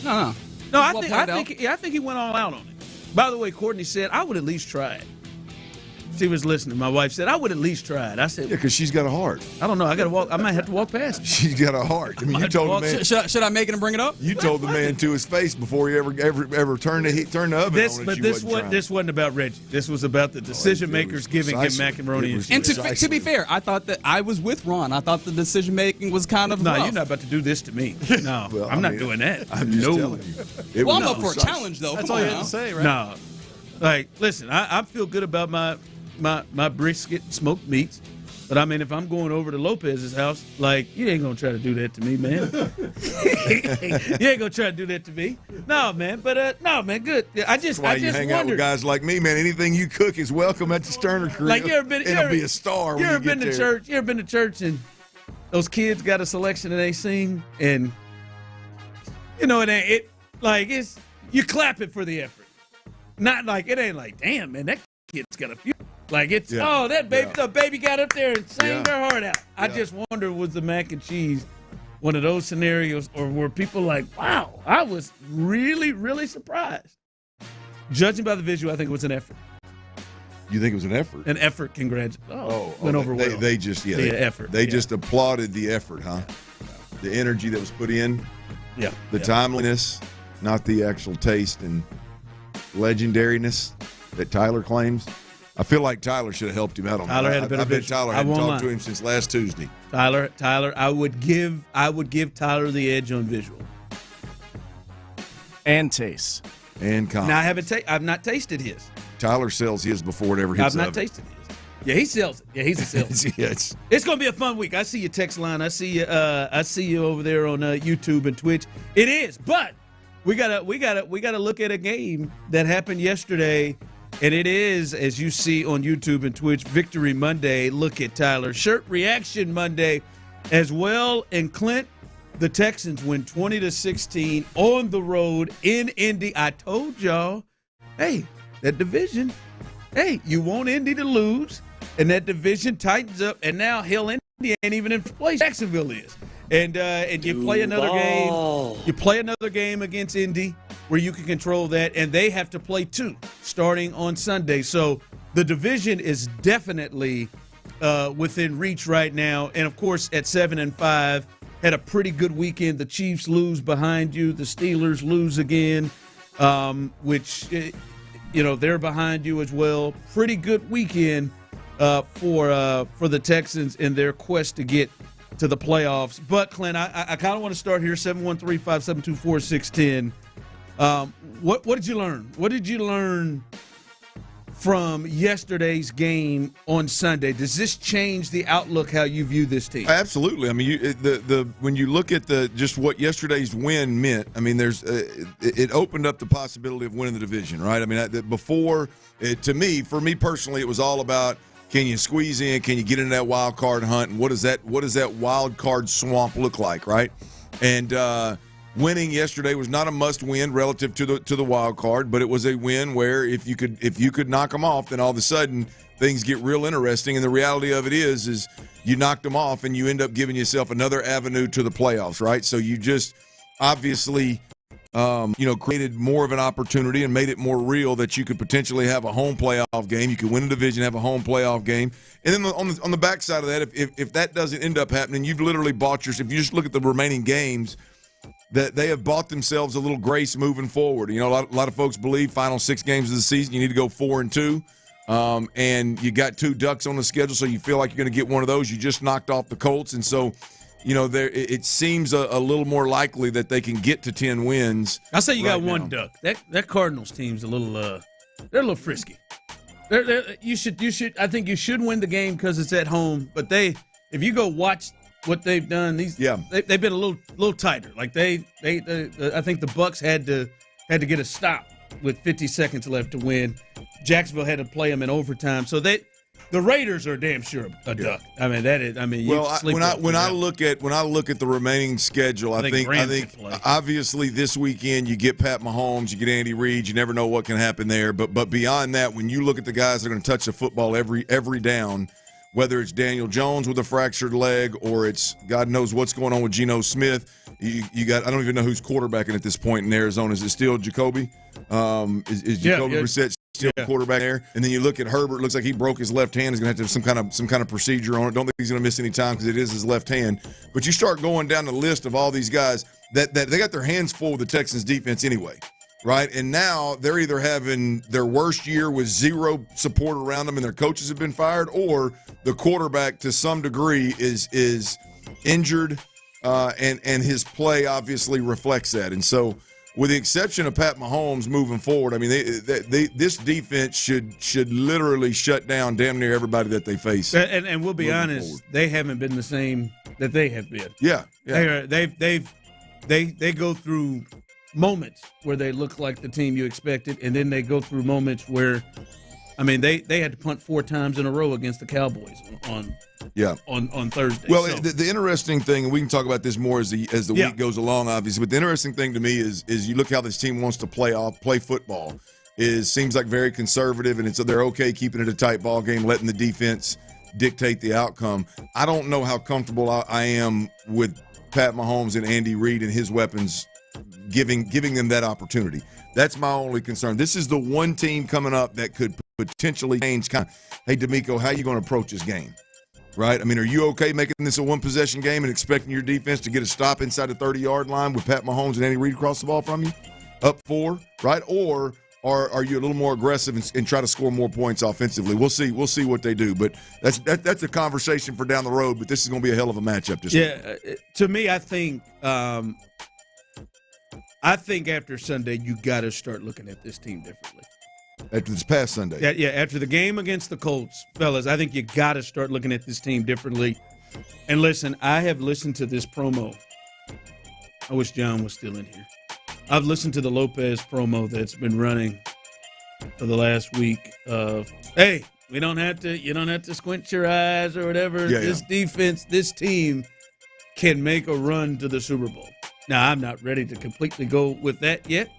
[SPEAKER 16] No.
[SPEAKER 12] No, I think he went all out on it. By the way, Courtney said, I would at least try it. She was listening. My wife said, I would at least try it. I said,
[SPEAKER 13] yeah, because she's got a heart.
[SPEAKER 12] I don't know. I got to walk. I might have to walk past her.
[SPEAKER 13] She's got a heart. I mean, you told the man.
[SPEAKER 16] Should I make it and bring it up?
[SPEAKER 13] You told the man to his face before he ever turned the oven on.
[SPEAKER 12] But this wasn't about Reggie. This was about the decision makers giving him macaroni and cheese.
[SPEAKER 16] And to be fair, I thought that I was with Ron. I thought the decision making was kind of
[SPEAKER 12] no.
[SPEAKER 16] rough.
[SPEAKER 12] You're not about to do this to me. No,
[SPEAKER 13] well,
[SPEAKER 12] I'm not doing that.
[SPEAKER 13] I'm just telling you.
[SPEAKER 16] I'm up for a challenge, though.
[SPEAKER 17] That's all you have to say, right?
[SPEAKER 12] No, like listen, I feel good about my brisket smoked meats, but I mean if I'm going over to Lopez's house, like you ain't gonna try to do that to me, man. You ain't gonna try to do that to me. No, man. But no, man. Good. I just
[SPEAKER 13] hang out with guys like me, man. Anything you cook is welcome at the Stoerner crew.
[SPEAKER 12] Like you ever been?
[SPEAKER 13] It'll be a star.
[SPEAKER 12] You ever been to church? You ever been to church and those kids got a selection and they sing and you know it's you clap it for the effort. Not like it ain't like damn man that kid's got a few. Like it's the baby got up there and sang their heart out. I just wonder was the mac and cheese one of those scenarios or were people like, wow, I was really, really surprised. Judging by the visual, I think it was an effort.
[SPEAKER 13] You think it was an effort?
[SPEAKER 12] An effort, went over well.
[SPEAKER 13] They just
[SPEAKER 12] effort.
[SPEAKER 13] They just applauded the effort, huh? The energy that was put in.
[SPEAKER 12] Yeah.
[SPEAKER 13] The timeliness, not the actual taste and legendariness that Tyler claims. I feel like Tyler should have helped him out on
[SPEAKER 12] Tyler
[SPEAKER 13] that.
[SPEAKER 12] had a better
[SPEAKER 13] I bet Tyler hadn't talked to him since last Tuesday.
[SPEAKER 12] Tyler, I would give Tyler the edge on visual
[SPEAKER 5] and taste
[SPEAKER 13] and confidence.
[SPEAKER 12] Now I've not tasted his.
[SPEAKER 13] Tyler sells his before it ever hits.
[SPEAKER 12] I've not tasted his. Yeah, he sells it. Yeah, he's a salesman.
[SPEAKER 13] Yes.
[SPEAKER 12] It's gonna be a fun week. I see your text line. I see you over there on YouTube and Twitch. It is, but we gotta look at a game that happened yesterday. And it is, as you see on YouTube and Twitch, Victory Monday. Look at Tyler. Shirt Reaction Monday as well. And Clint, the Texans win 20-16 on the road in Indy. I told y'all, hey, that division, you want Indy to lose. And that division tightens up. And now, hell, Indy ain't even in place. Jacksonville is. And you play another game. You play another game against Indy where you can control that, and they have to play two starting on Sunday. So the division is definitely within reach right now. And of course, at 7-5, had a pretty good weekend. The Chiefs lose behind you. The Steelers lose again, which they're behind you as well. Pretty good weekend for the Texans in their quest to get to the playoffs. But, Clint, I kind of want to start here, 713-572-4610. What did you learn? What did you learn from yesterday's game on Sunday? Does this change the outlook how you view this team?
[SPEAKER 13] Absolutely. I mean, when you look at just what yesterday's win meant, I mean, it opened up the possibility of winning the division, right? I mean, for me personally, it was all about, can you squeeze in? Can you get into that wild card hunt? And what does that wild card swamp look like, right? And winning yesterday was not a must-win relative to the wild card, but it was a win where if you could knock them off, then all of a sudden things get real interesting. And the reality of it is you knocked them off, and you end up giving yourself another avenue to the playoffs, right? So you just obviously created more of an opportunity and made it more real that you could potentially have a home playoff game. You could win a division, have a home playoff game. And then on the backside of that, if that doesn't end up happening, you've literally bought yourself. If you just look at the remaining games, that they have bought themselves a little grace moving forward. You know, a lot of folks believe final 6 games of the season, you need to go 4-2. And you got 2 Ducks on the schedule, so you feel like you're going to get one of those. You just knocked off the Colts. And so, it seems a little more likely that they can get to 10 wins.
[SPEAKER 12] I say you got one Duck. That Cardinals team's a little they're a little frisky. You should. I think you should win the game because it's at home. But if you go watch what they've done, they've been a little tighter. Like I think the Bucks had to get a stop with 50 seconds left to win. Jacksonville had to play them in overtime. So the Raiders are damn sure a Duck. I mean that is. I mean,
[SPEAKER 13] when I look at the remaining schedule, I think obviously this weekend you get Pat Mahomes, you get Andy Reid. You never know what can happen there. But beyond that, when you look at the guys that are going to touch the football every down, whether it's Daniel Jones with a fractured leg or it's God knows what's going on with Geno Smith. You got, I don't even know who's quarterbacking at this point in Arizona. Is it still Jacoby? Is Jacoby Brissett still quarterback there? And then you look at Herbert. Looks like he broke his left hand. He's going to have to have some kind of procedure on it. Don't think he's going to miss any time because it is his left hand. But you start going down the list of all these guys that they got their hands full with the Texans defense anyway, right? And now they're either having their worst year with zero support around them and their coaches have been fired, or the quarterback to some degree is injured. And his play obviously reflects that. And so, with the exception of Pat Mahomes moving forward, I mean, this defense should literally shut down damn near everybody that they face.
[SPEAKER 12] And we'll be honest, forward. They haven't been the same that they have been.
[SPEAKER 13] Yeah.
[SPEAKER 12] They go through moments where they look like the team you expected, and then they go through moments where, I mean, they had to punt 4 times in a row against the Cowboys on Thursday.
[SPEAKER 13] Well, the interesting thing, and we can talk about this more as the week goes along, obviously. But the interesting thing to me is you look how this team wants to play football. Seems like very conservative, and they're okay keeping it a tight ball game, letting the defense dictate the outcome. I don't know how comfortable I am with Pat Mahomes and Andy Reid and his weapons giving them that opportunity. That's my only concern. This is the one team coming up that could potentially change hey, D'Amico, how are you going to approach this game? Right? I mean, are you okay making this a one-possession game and expecting your defense to get a stop inside the 30-yard line with Pat Mahomes and Andy Reid across the ball from you? Up 4, right? Or are you a little more aggressive and try to score more points offensively? We'll see. We'll see what they do. But that's a conversation for down the road. But this is going to be a hell of a matchup this week.
[SPEAKER 12] To me, I think after Sunday, you got to start looking at this team differently.
[SPEAKER 13] After this past Sunday.
[SPEAKER 12] After the game against the Colts, fellas, I think you got to start looking at this team differently. And listen, I have listened to this promo. I wish John was still in here. I've listened to the Lopez promo that's been running for the last week of, hey, you don't have to squint your eyes or whatever. This defense, this team can make a run to the Super Bowl. Now, I'm not ready to completely go with that yet.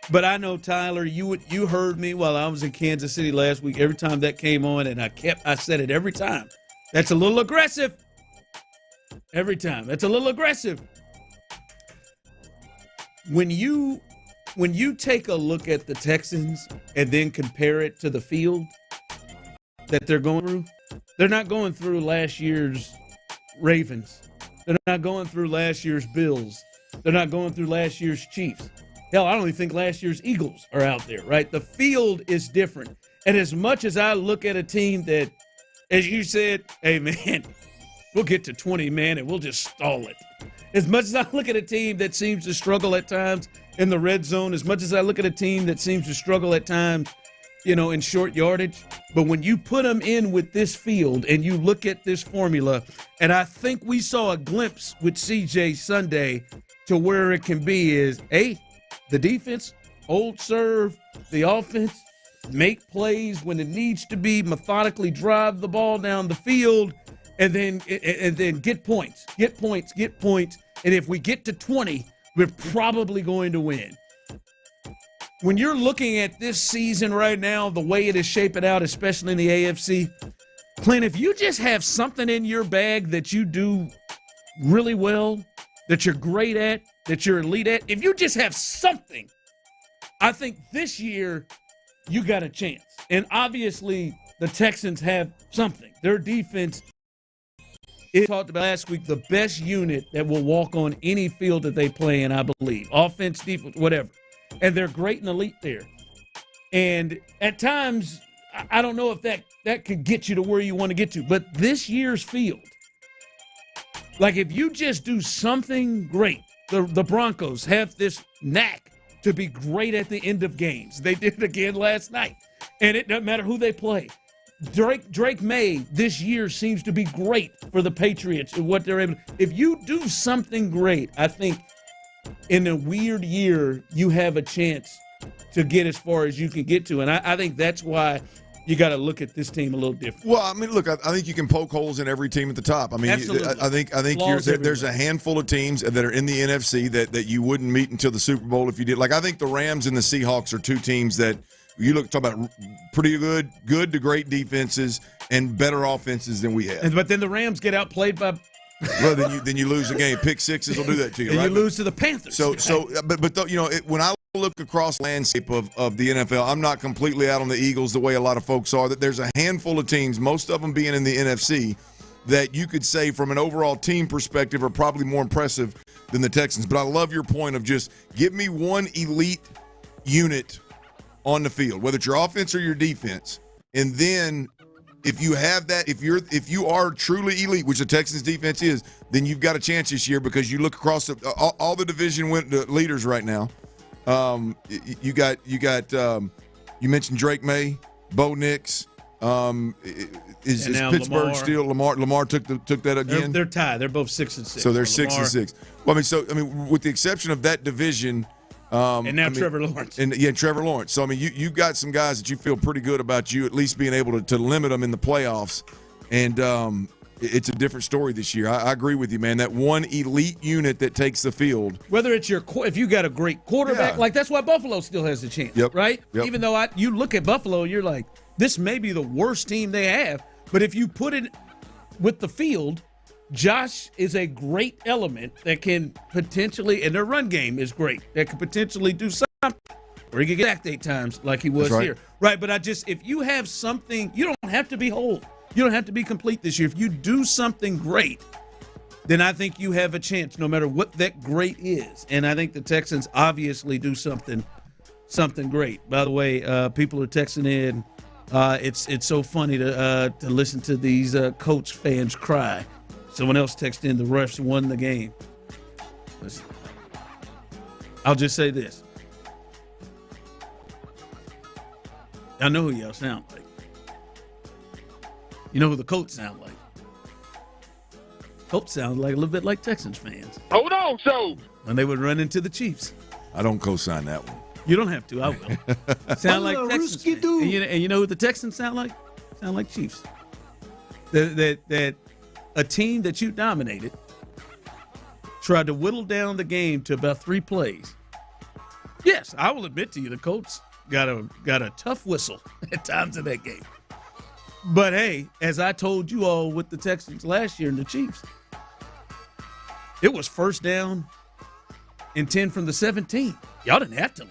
[SPEAKER 12] But I know, Tyler, you heard me while I was in Kansas City last week. Every time that came on, and I said it every time. That's a little aggressive. Every time. That's a little aggressive. When you take a look at the Texans and then compare it to the field that they're going through, they're not going through last year's Ravens. They're not going through last year's Bills. They're not going through last year's Chiefs. Hell, I don't even think last year's Eagles are out there, right? The field is different. And as much as I look at a team that, as you said, hey, man, we'll get to 20, man, and we'll just stall it. As much as I look at a team that seems to struggle at times in the red zone, as much as I look at a team that seems to struggle at times, in short yardage, but when you put them in with this field and you look at this formula, and I think we saw a glimpse with CJ Sunday to where it can be is, hey, the defense, old serve, the offense, make plays when it needs to be, methodically drive the ball down the field, and then get points. And if we get to 20, we're probably going to win. When you're looking at this season right now, the way it is shaping out, especially in the AFC, Clint, if you just have something in your bag that you do really well, that you're great at, that you're elite at, if you just have something, I think this year you got a chance. And obviously the Texans have something. Their defense is, talked about last week, the best unit that will walk on any field that they play in, I believe. Offense, defense, whatever. And they're great and elite there. And at times, I don't know if that could get you to where you want to get to. But this year's field, like if you just do something great, the Broncos have this knack to be great at the end of games. They did it again last night. And it doesn't matter who they play. Drake May this year seems to be great for the Patriots and what they're able to. If you do something great, I think in a weird year, you have a chance to get as far as you can get to. And I think that's why you got to look at this team a little different.
[SPEAKER 13] Well, I mean, look, I think you can poke holes in every team at the top. I mean,
[SPEAKER 12] absolutely.
[SPEAKER 13] I think there's a handful of teams that are in the NFC that you wouldn't meet until the Super Bowl if you did. Like, I think the Rams and the Seahawks are two teams that you talk about pretty good to great defenses, and better offenses than we have.
[SPEAKER 12] But then the Rams get outplayed by.
[SPEAKER 13] Well, then you lose the game. Pick sixes will do that to you,
[SPEAKER 12] and
[SPEAKER 13] right?
[SPEAKER 12] You lose to the Panthers.
[SPEAKER 13] When I look across the landscape of the NFL, I'm not completely out on the Eagles the way a lot of folks are. That there's a handful of teams, most of them being in the NFC, that you could say from an overall team perspective are probably more impressive than the Texans. But I love your point of just give me one elite unit on the field, whether it's your offense or your defense, and then if you have that, if you are truly elite, which the Texans defense is, then you've got a chance this year because you look across all the division leaders right now. You mentioned Drake May, Bo Nix. Is Pittsburgh
[SPEAKER 12] Lamar.
[SPEAKER 13] still Lamar took that again?
[SPEAKER 12] They're tied. They're both 6-6.
[SPEAKER 13] So they're 6-6. Well, I mean, with the exception of that division.
[SPEAKER 12] And now Trevor Lawrence.
[SPEAKER 13] And Trevor Lawrence. So, I mean, you've got some guys that you feel pretty good about you at least being able to limit them in the playoffs. And it's a different story this year. I agree with you, man. That one elite unit that takes the field.
[SPEAKER 12] Whether it's if you got a great quarterback, like that's why Buffalo still has a chance, right?
[SPEAKER 13] Yep.
[SPEAKER 12] Even though you look at Buffalo, you're like, this may be the worst team they have. But if you put it with the field, Josh is a great element that can potentially, and their run game is great, that could potentially do something. Or he could get sacked 8 times like he was here. Right, but if you have something, you don't have to be whole. You don't have to be complete this year. If you do something great, then I think you have a chance no matter what that great is. And I think the Texans obviously do something great. By the way, people are texting in. It's so funny to listen to these Colts fans cry. Someone else texted in, the refs won the game. Listen, I'll just say this. I know who y'all sound like. You know who the Colts sound like. Colts sound like a little bit like Texans fans.
[SPEAKER 5] Hold on, so.
[SPEAKER 12] When they would run into the Chiefs.
[SPEAKER 13] I don't co-sign that one.
[SPEAKER 12] You don't have to. I will. Sound like Texans fans. And you know who the Texans sound like? Sound like Chiefs. That a team that you dominated tried to whittle down the game to about 3 plays. Yes, I will admit to you, the Colts got a tough whistle at times in that game. But hey, as I told you all with the Texans last year and the Chiefs, it was first down and 10 from the 17. Y'all didn't have to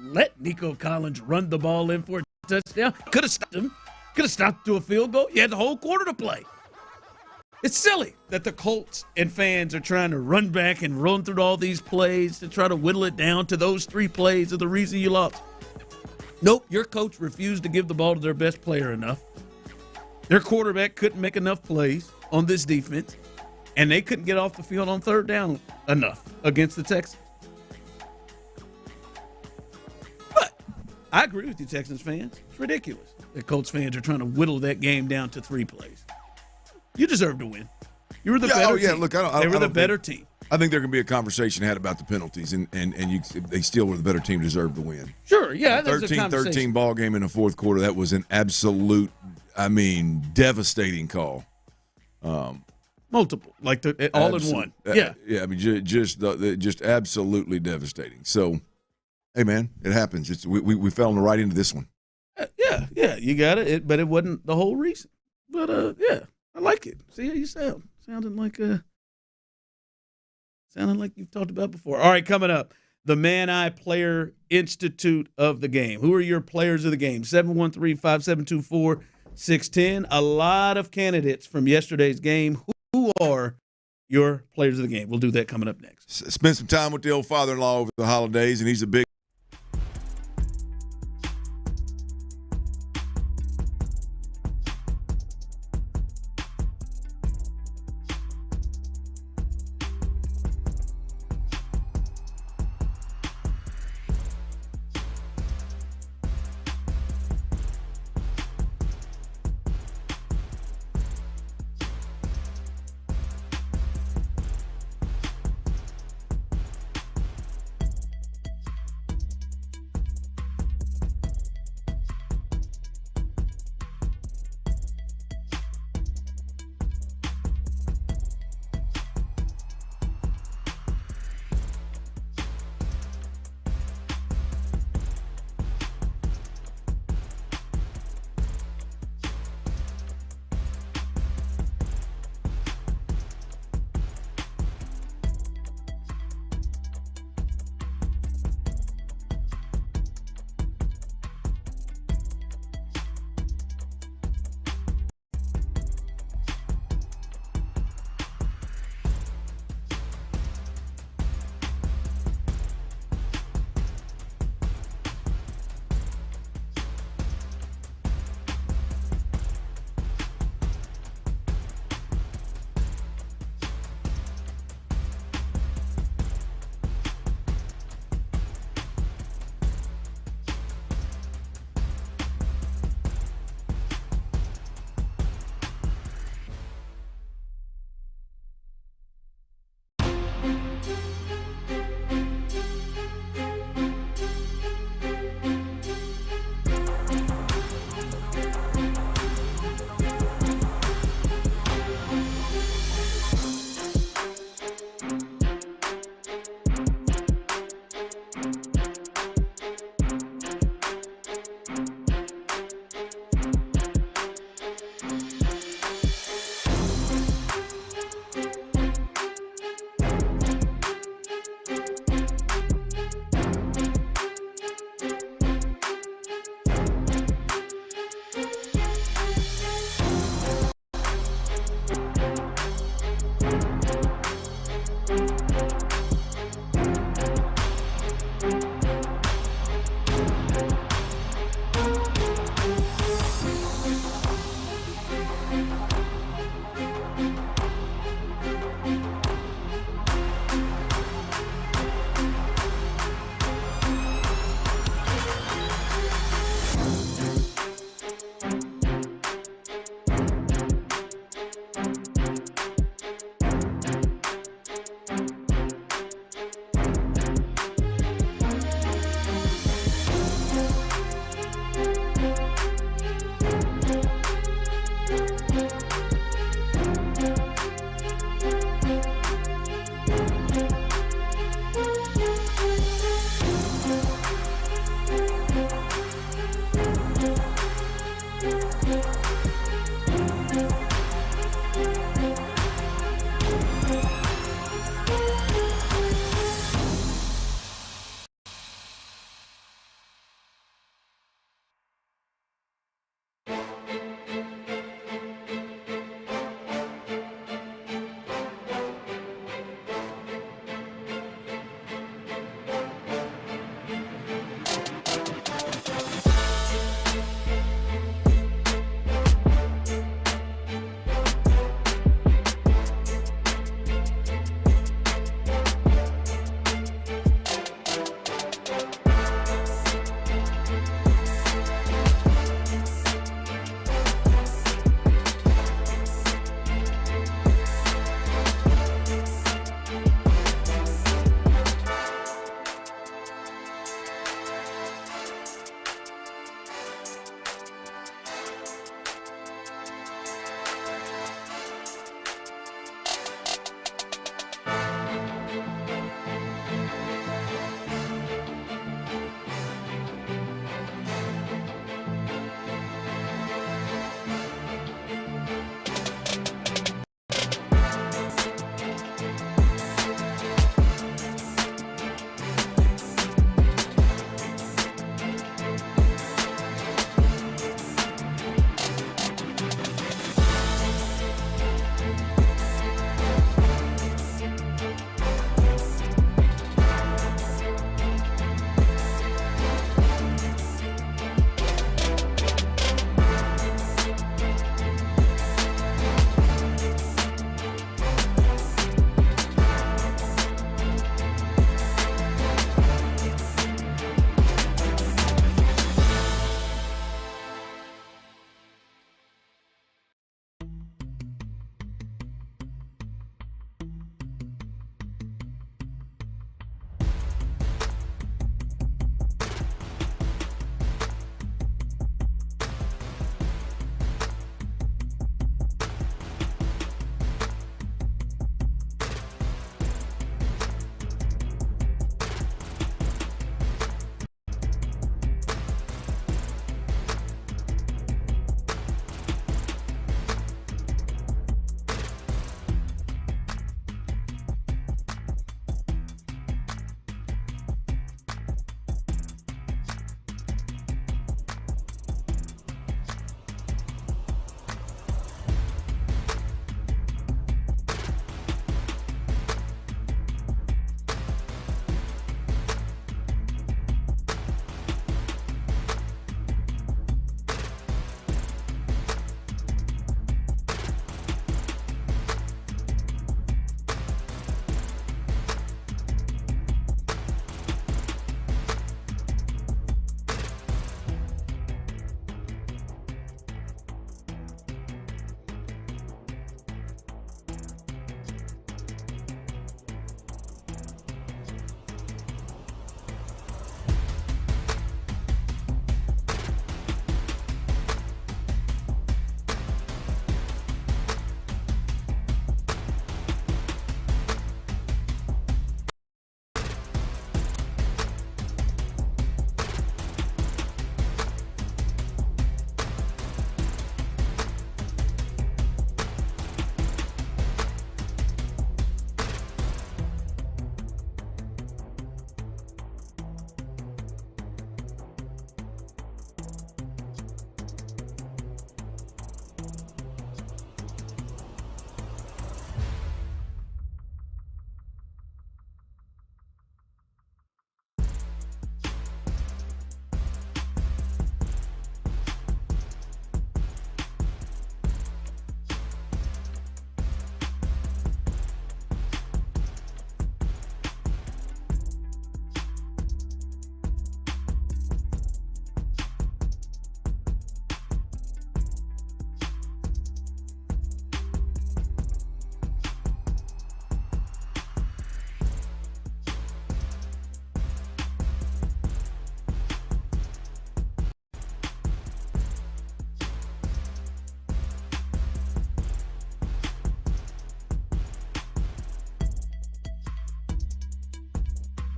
[SPEAKER 12] let Nico Collins run the ball in for a touchdown. Could have stopped him. Could have stopped to a field goal. You had the whole quarter to play. It's silly that the Colts and fans are trying to run back and run through all these plays to try to whittle it down to those 3 plays are the reason you lost. Nope, your coach refused to give the ball to their best player enough. Their quarterback couldn't make enough plays on this defense, and they couldn't get off the field on 3rd down enough against the Texans. But I agree with you, Texans fans. It's ridiculous that Colts fans are trying to whittle that game down to 3 plays. You deserve to win. You were the better team.
[SPEAKER 13] Look,
[SPEAKER 12] they were the better team.
[SPEAKER 13] I think there can be a conversation had about the penalties, and they still were the better team, deserved to win.
[SPEAKER 12] Sure, yeah.
[SPEAKER 13] 13 ball game in the 4th quarter. That was an absolute, devastating call.
[SPEAKER 12] Multiple, like all in one. Yeah.
[SPEAKER 13] Yeah, I mean, just absolutely devastating. So, hey, man, it happens. We fell on the right end of this one.
[SPEAKER 12] Yeah, you got it. But it wasn't the whole reason. But, yeah, I like it. See how you sound. Sounding like you've talked about before. All right, coming up, the Man Eye Player Institute of the game. Who are your players of the game? 713-5724-610. A lot of candidates from yesterday's game. Who are your players of the game? We'll do that coming up next.
[SPEAKER 13] Spent some time with the old father-in-law over the holidays, and he's a big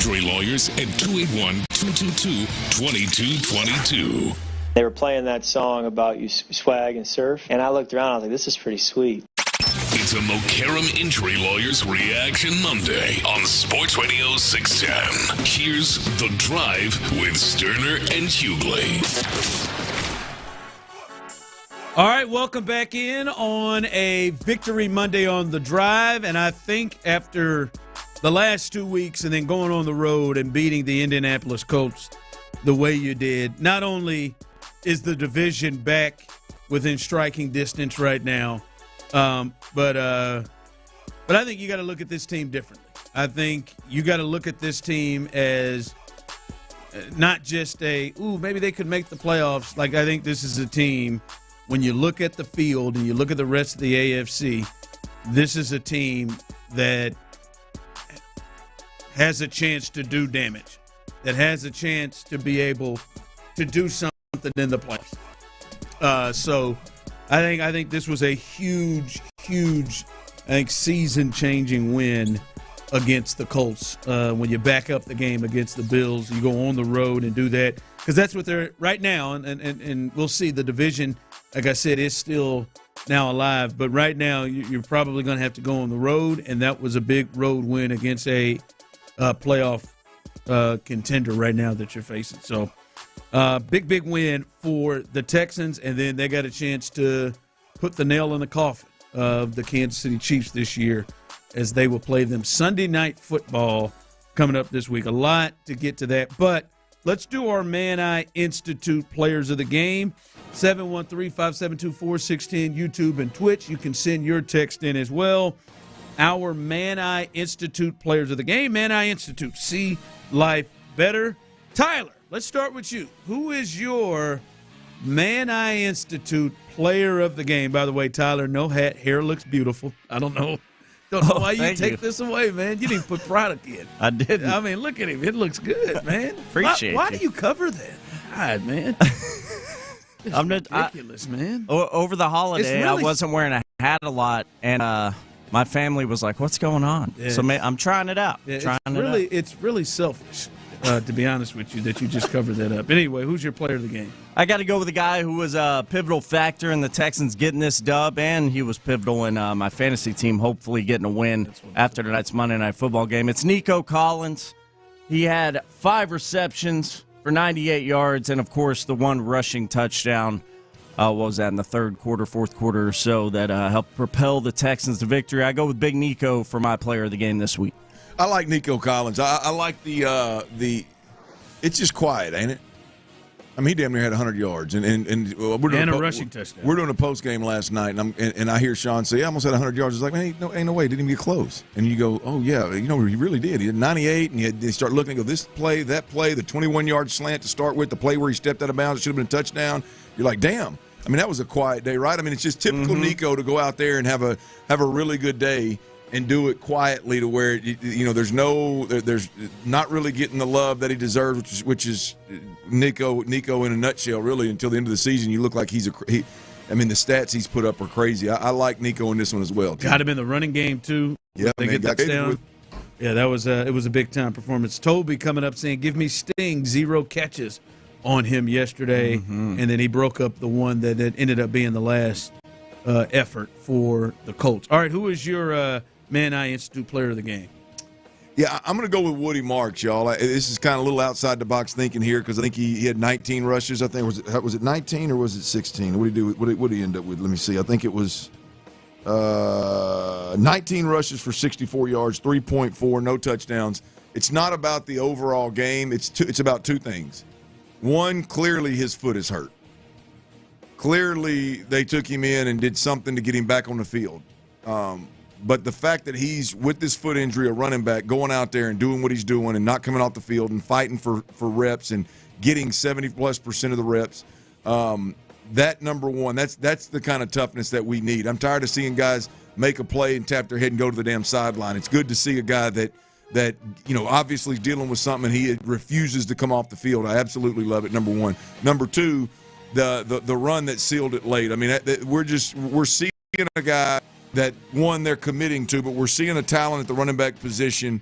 [SPEAKER 3] Injury Lawyers at 281-222-2222.
[SPEAKER 5] They were playing that song about you swag and surf, and I looked around, I was like, this is pretty sweet.
[SPEAKER 3] It's a Mokaram Injury Lawyers Reaction Monday on Sports Radio 610. Here's The Drive with Stoerner and Hughley.
[SPEAKER 12] All right, welcome back in on a Victory Monday on The Drive, and I think after the last 2 weeks and then going on the road and beating the Indianapolis Colts the way you did, not only is the division back within striking distance right now, but I think you got to look at this team differently. I think you got to look at this team as not just maybe they could make the playoffs. Like, I think this is a team, when you look at the field and you look at the rest of the AFC, this is a team that has a chance to do damage, that has a chance to be able to do something in the playoffs. So I think this was a huge, season-changing win against the Colts. When you back up the game against the Bills, you go on the road and do that, because that's what they're right now. And we'll see. The division, like I said, is still now alive, but right now you're probably going to have to go on the road, and that was a big road win against a playoff contender right now that you're facing. So big win for the Texans, and then they got a chance to put the nail in the coffin of the Kansas City Chiefs this year, as they will play them Sunday Night Football coming up this week. A lot to get to that, but let's do our Man Eye Institute Players of the Game. 713-572-4610, YouTube and Twitch. You can send your text in as well. Our Man Eye Institute Players of the Game. Man Eye Institute, see life better. Tyler, let's start with you. Who is your Man Eye Institute Player of the Game? By the way, Tyler, no hat. Hair looks beautiful. I don't know why you take this away, man. You didn't put product in.
[SPEAKER 9] I didn't.
[SPEAKER 12] I mean, look at him. It looks good, man.
[SPEAKER 9] Appreciate
[SPEAKER 12] Why
[SPEAKER 9] you.
[SPEAKER 12] do you cover that? God, man.
[SPEAKER 9] I'm
[SPEAKER 12] ridiculous, man.
[SPEAKER 9] Over the holiday,
[SPEAKER 12] Really,
[SPEAKER 9] I wasn't wearing a hat a lot, and my family was like, "What's going on?"
[SPEAKER 12] Yeah.
[SPEAKER 9] So I'm trying it out.
[SPEAKER 12] It's really selfish, to be honest with you, that you just covered that up. Anyway, who's your player of the game?
[SPEAKER 9] I got to go with a guy who was a pivotal factor in the Texans getting this dub, and he was pivotal in my fantasy team hopefully getting a win after tonight's Monday Night Football game. It's Nico Collins. He had 5 receptions for 98 yards, and, of course, the one rushing touchdown, what was that, in the fourth quarter or so, that helped propel the Texans to victory. I go with Big Nico for my player of the game this week.
[SPEAKER 13] I like Nico Collins. I like the it's just quiet, ain't it? I mean, he damn near had 100 yards, and we're doing
[SPEAKER 12] a rushing touchdown.
[SPEAKER 13] We're doing a post game last night, and I hear Sean say, "I almost had 100 yards." It's like, man, ain't no way, didn't even get close. And you go, "Oh yeah, he really did. He had 98." And you start looking and go, "This play, that play, the 21-yard slant to start with, the play where he stepped out of bounds, it should have been a touchdown." You're like, "Damn." I mean, that was a quiet day, right? I mean, it's just typical Nico to go out there and have a really good day and do it quietly, to where there's not really getting the love that he deserves, which is Nico in a nutshell. Really, until the end of the season, you look like the stats he's put up are crazy. I like Nico in this one as well.
[SPEAKER 12] Got him in the running game too.
[SPEAKER 13] Yeah,
[SPEAKER 12] they get touchdown. Yeah, that was it was a big time performance. Toby coming up saying, "Give me Sting, 0 catches on him yesterday," and then he broke up the one that ended up being the last effort for the Colts. All right, who is your Man Eye Institute Player of the Game?
[SPEAKER 13] Yeah, I'm going to go with Woody Marks, y'all. This is kind of a little outside the box thinking here, because I think he had 19 rushes. I think was it 19 or was it 16? What did he do? What did he end up with? Let me see. I think it was 19 rushes for 64 yards, 3.4, no touchdowns. It's not about the overall game. It's about 2 things. One, clearly his foot is hurt. Clearly they took him in and did something to get him back on the field. But the fact that he's, with this foot injury, a running back, going out there and doing what he's doing and not coming off the field and fighting for reps and getting 70+% of the reps, that number one, that's the kind of toughness that we need. I'm tired of seeing guys make a play and tap their head and go to the damn sideline. It's good to see a guy that obviously is dealing with something and he refuses to come off the field. I absolutely love it, number one. Number two, the run that sealed it late. I mean, we're seeing a guy that, one, they're committing to, but we're seeing a talent at the running back position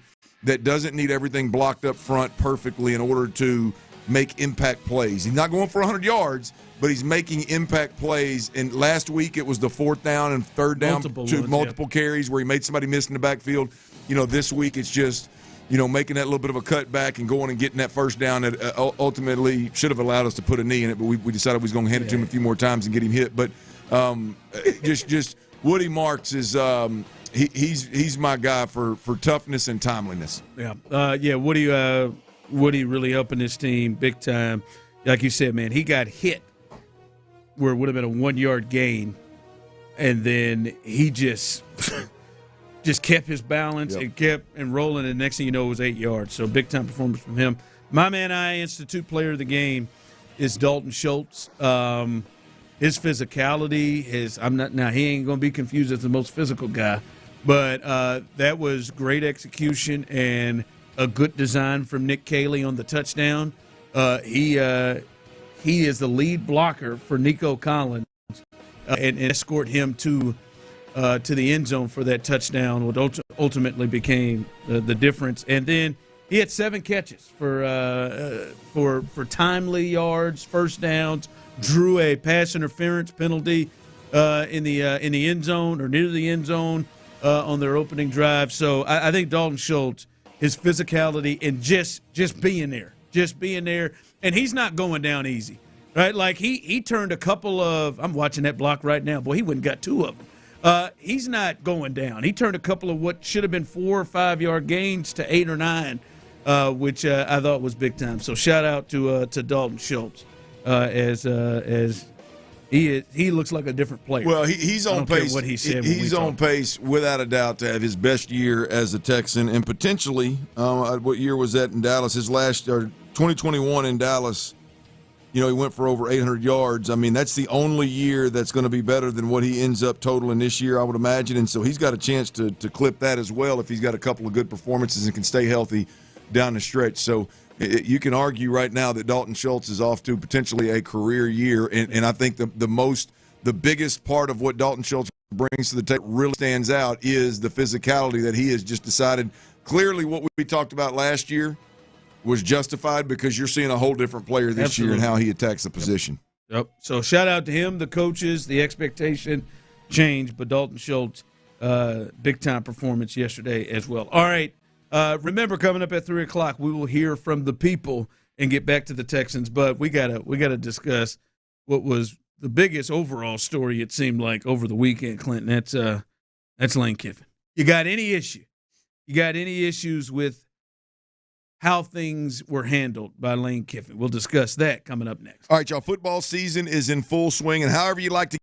[SPEAKER 13] that doesn't need everything blocked up front perfectly in order to make impact plays. He's not going for 100 yards, but he's making impact plays. And last week it was the 4th down and 3rd down multiple carries where he made somebody miss in the backfield. This week it's just, making that little bit of a cutback and going and getting that first down that ultimately should have allowed us to put a knee in it, but we decided we was going to hand it to him a few more times and get him hit. But just Woody Marks is he's my guy for toughness and timeliness.
[SPEAKER 12] Yeah. Woody really helping this team big time. Like you said, man, he got hit where it would have been a 1-yard gain, and then he just kept his balance and kept rolling, and next thing you know, it was 8 yards. So big-time performance from him. My man, Institute player of the game is Dalton Schultz. His physicality, he ain't going to be confused as the most physical guy, but that was great execution and a good design from Nick Caley on the touchdown. He is the lead blocker for Nico Collins and escort him to the end zone for that touchdown, which ultimately became the difference. And then he had 7 catches for timely yards, first downs, drew a pass interference penalty in the end zone or near the end zone on their opening drive. So I think Dalton Schultz, his physicality and just being there, and he's not going down easy, right? Like he turned a couple of, I'm watching that block right now, boy, he wouldn't got 2 of them. He's not going down. He turned a couple of what should have been 4 or 5 yard gains to 8 or 9, which I thought was big time. So shout out to Dalton Schultz as he looks like a different player.
[SPEAKER 13] Well, he's on pace.
[SPEAKER 12] What he said.
[SPEAKER 13] He's on pace without a doubt to have his best year as a Texan, and potentially, what year was that in Dallas? His last 2021 in Dallas. He went for over 800 yards. I mean, that's the only year that's going to be better than what he ends up totaling this year, I would imagine. And so he's got a chance to clip that as well if he's got a couple of good performances and can stay healthy down the stretch. So you can argue right now that Dalton Schultz is off to potentially a career year. And I think the biggest part of what Dalton Schultz brings to the table really stands out is the physicality that he has just decided. Clearly what we talked about last year was justified because you're seeing a whole different player this year and how he attacks the position.
[SPEAKER 12] Yep. So shout out to him, the coaches, the expectation changed, but Dalton Schultz, big time performance yesterday as well. All right. Remember, coming up at 3 o'clock, we will hear from the people and get back to the Texans, but we gotta discuss what was the biggest overall story, it seemed like, over the weekend, Clinton. That's Lane Kiffin. You got any issue? You got any issues with how things were handled by Lane Kiffin? We'll discuss that coming up next.
[SPEAKER 13] All right, y'all, football season is in full swing, and however you like to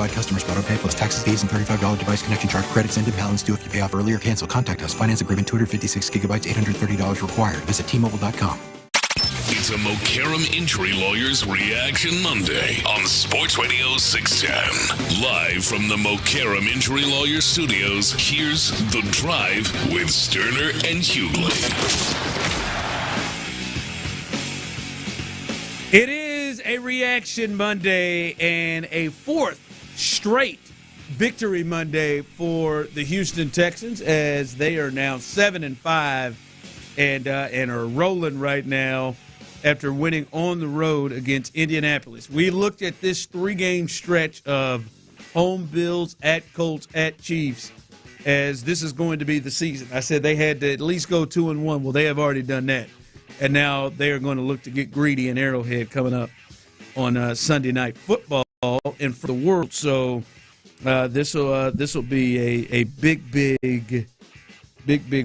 [SPEAKER 15] qualified customers with AutoPay plus taxes, fees, and $35 device connection charge. Credits end and balance due if you pay off early or cancel. Contact us. Finance agreement 256 gigabytes, $830 required. Visit T-Mobile.com.
[SPEAKER 3] It's a Mokaram Injury Lawyers Reaction Monday on Sports Radio 610. Live from the Mokaram Injury Lawyers Studios, here's The Drive with Stoerner and Hughley.
[SPEAKER 12] It is a Reaction Monday and a fourth straight Victory Monday for the Houston Texans, as they are now 7-5 and are rolling right now after winning on the road against Indianapolis. We looked at this 3-game stretch of home Bills, at Colts, at Chiefs, as this is going to be the season. I said they had to at least go 2-1. Well, they have already done that. And now they are going to look to get greedy in Arrowhead coming up on Sunday Night Football and for the world. So this will be a big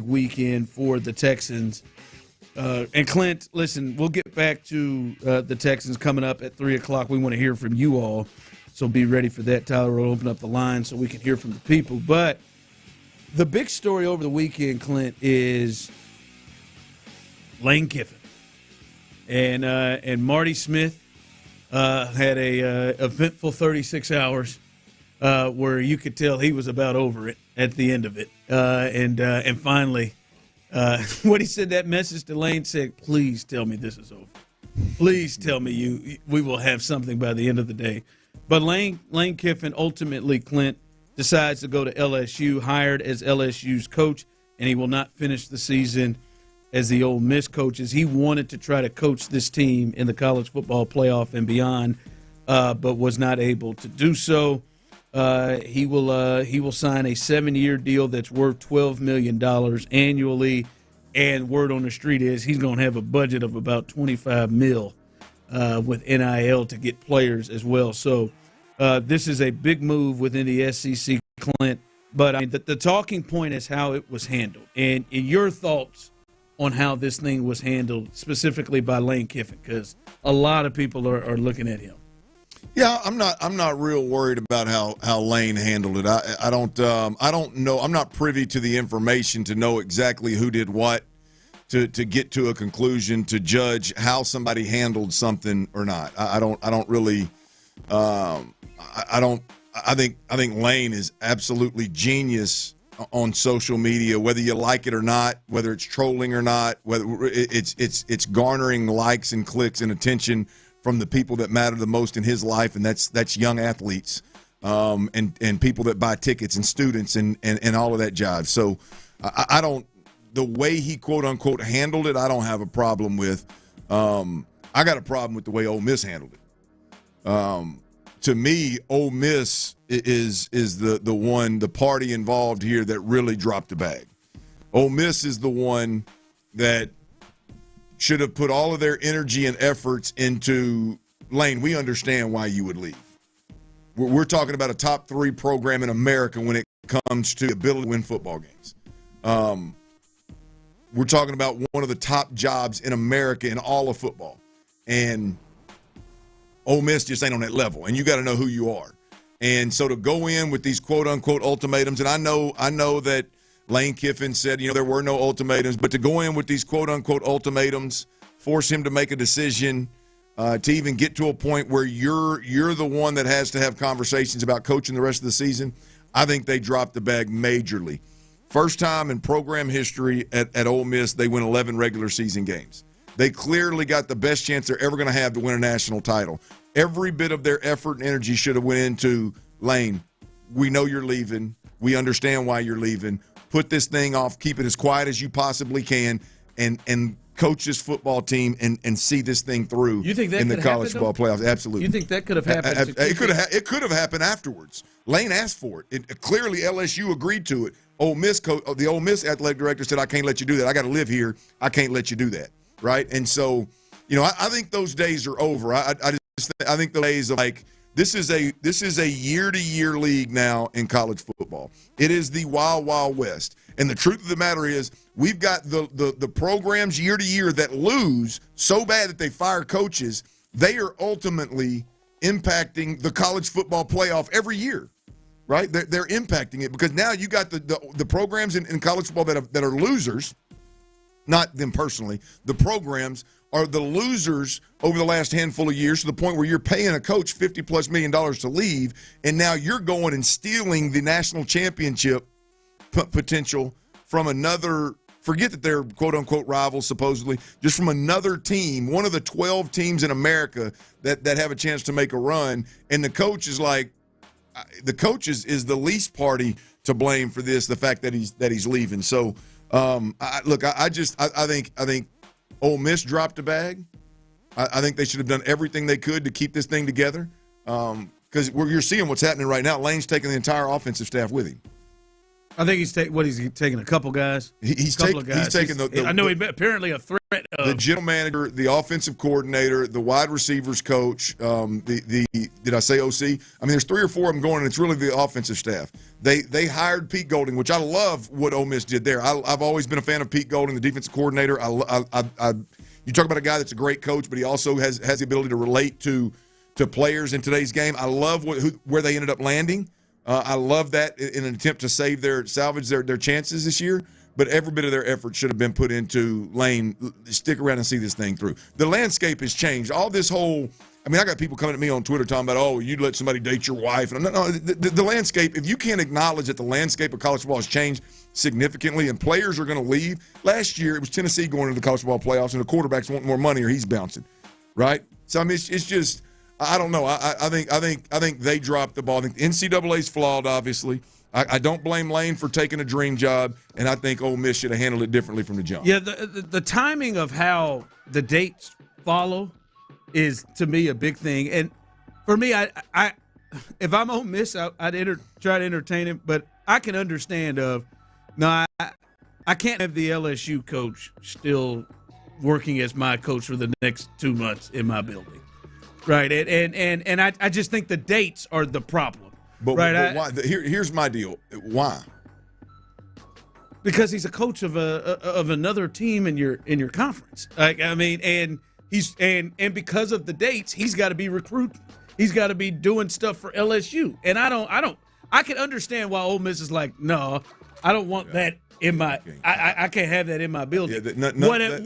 [SPEAKER 12] weekend for the Texans. And Clint, listen, we'll get back to the Texans coming up at 3 o'clock. We want to hear from you all, so be ready for that. Tyler will open up the line so we can hear from the people. But the big story over the weekend, Clint, is Lane Kiffin and Marty Smith had a eventful 36 hours where you could tell he was about over it at the end of it, and finally, what he said, that message to Lane said, "Please tell me this is over. Please tell me we will have something by the end of the day." But Lane Kiffin ultimately, Clint, decides to go to LSU, hired as LSU's coach, and he will not finish the season as the Ole Miss coaches. He wanted to try to coach this team in the college football playoff and beyond, but was not able to do so. He will sign a 7-year deal that's worth $12 million annually, and word on the street is he's going to have a budget of about $25 million with NIL to get players as well. So this is a big move within the SEC, Clint. But I mean, the talking point is how it was handled, and your thoughts on how this thing was handled specifically by Lane Kiffin, because a lot of people are looking at him.
[SPEAKER 13] Yeah, I'm not real worried about how Lane handled it. I don't know. I'm not privy to the information to know exactly who did what to get to a conclusion to judge how somebody handled something or not. I think Lane is absolutely genius on social media, whether you like it or not, whether it's trolling or not, whether it's garnering likes and clicks and attention from the people that matter the most in his life, and that's young athletes, and people that buy tickets and students and all of that jive. So I don't, the way he quote unquote handled it, I don't have a problem with. I got a problem with the way Ole Miss handled it. To me, Ole Miss is the party involved here that really dropped the bag. Ole Miss is the one that should have put all of their energy and efforts into, Lane, we understand why you would leave. We're talking about a top 3 program in America when it comes to the ability to win football games. We're talking about one of the top jobs in America in all of football. And Ole Miss just ain't on that level, and you got to know who you are. And so to go in with these quote-unquote ultimatums, and I know that Lane Kiffin said, there were no ultimatums, but to go in with these quote-unquote ultimatums, force him to make a decision, to even get to a point where you're the one that has to have conversations about coaching the rest of the season, I think they dropped the bag majorly. First time in program history at Ole Miss, they win 11 regular season games. They clearly got the best chance they're ever going to have to win a national title. Every bit of their effort and energy should have went into, Lane, we know you're leaving. We understand why you're leaving. Put this thing off, keep it as quiet as you possibly can, and coach this football team and see this thing through in the college football playoffs. Absolutely.
[SPEAKER 12] You think that could have happened?
[SPEAKER 13] It could have happened afterwards. Lane asked for it. Clearly, LSU agreed to it. The Ole Miss athletic director said, I can't let you do that. I got to live here. I can't let you do that. Right? And so, I think those days are over. I think the days of this is a year-to-year league now in college football. It is the wild, wild west. And the truth of the matter is, we've got the programs year to year that lose so bad that they fire coaches. They are ultimately impacting the college football playoff every year, right? They're impacting it because now you got the programs in college football that are losers, not them personally. The programs are the losers over the last handful of years to the point where you're paying a coach $50+ million to leave, and now you're going and stealing the national championship potential from another. Forget that they're quote-unquote rivals, supposedly, just from another team, one of the 12 teams in America that have a chance to make a run. And the coach is like, the coach is the least party to blame for this, the fact that he's leaving. So, I think Ole Miss dropped the bag. I think they should have done everything they could to keep this thing together because you're seeing what's happening right now. Lane's taking the entire offensive staff with him.
[SPEAKER 12] I think he's taking a couple guys.
[SPEAKER 13] He's taking
[SPEAKER 12] I know he's apparently a threat.
[SPEAKER 13] The general manager, the offensive coordinator, the wide receivers coach, did I say OC? I mean, there's 3 or 4 of them going, and it's really the offensive staff. They hired Pete Golding, which I love what Ole Miss did there. I've always been a fan of Pete Golding, the defensive coordinator. You talk about a guy that's a great coach, but he also has the ability to relate to players in today's game. I love where they ended up landing. I love that in an attempt to salvage their chances this year. But every bit of their effort should have been put into Lane. Stick around and see this thing through. The landscape has changed. All this whole – I mean, I got people coming at me on Twitter talking about, oh, you'd let somebody date your wife. And no, the landscape – if you can't acknowledge that the landscape of college football has changed significantly and players are going to leave. Last year it was Tennessee going into the college football playoffs and the quarterbacks want more money or he's bouncing, right? So, I mean, it's just – I don't know. I think they dropped the ball. I think the NCAA's flawed, obviously. I don't blame Lane for taking a dream job, and I think Ole Miss should have handled it differently from the jump.
[SPEAKER 12] Yeah, the timing of how the dates follow is, to me, a big thing. And for me, I if I'm Ole Miss, I'd try to entertain him, but I can understand I can't have the LSU coach still working as my coach for the next 2 months in my building. Right, and I just think the dates are the problem.
[SPEAKER 13] But why? Here's my deal. Why?
[SPEAKER 12] Because he's a coach of another team in your conference. I mean, and he's and because of the dates, he's got to be recruiting. He's got to be doing stuff for LSU. And I can understand why Ole Miss is like, no, I don't want that. I can't have that in my building.
[SPEAKER 13] Yeah,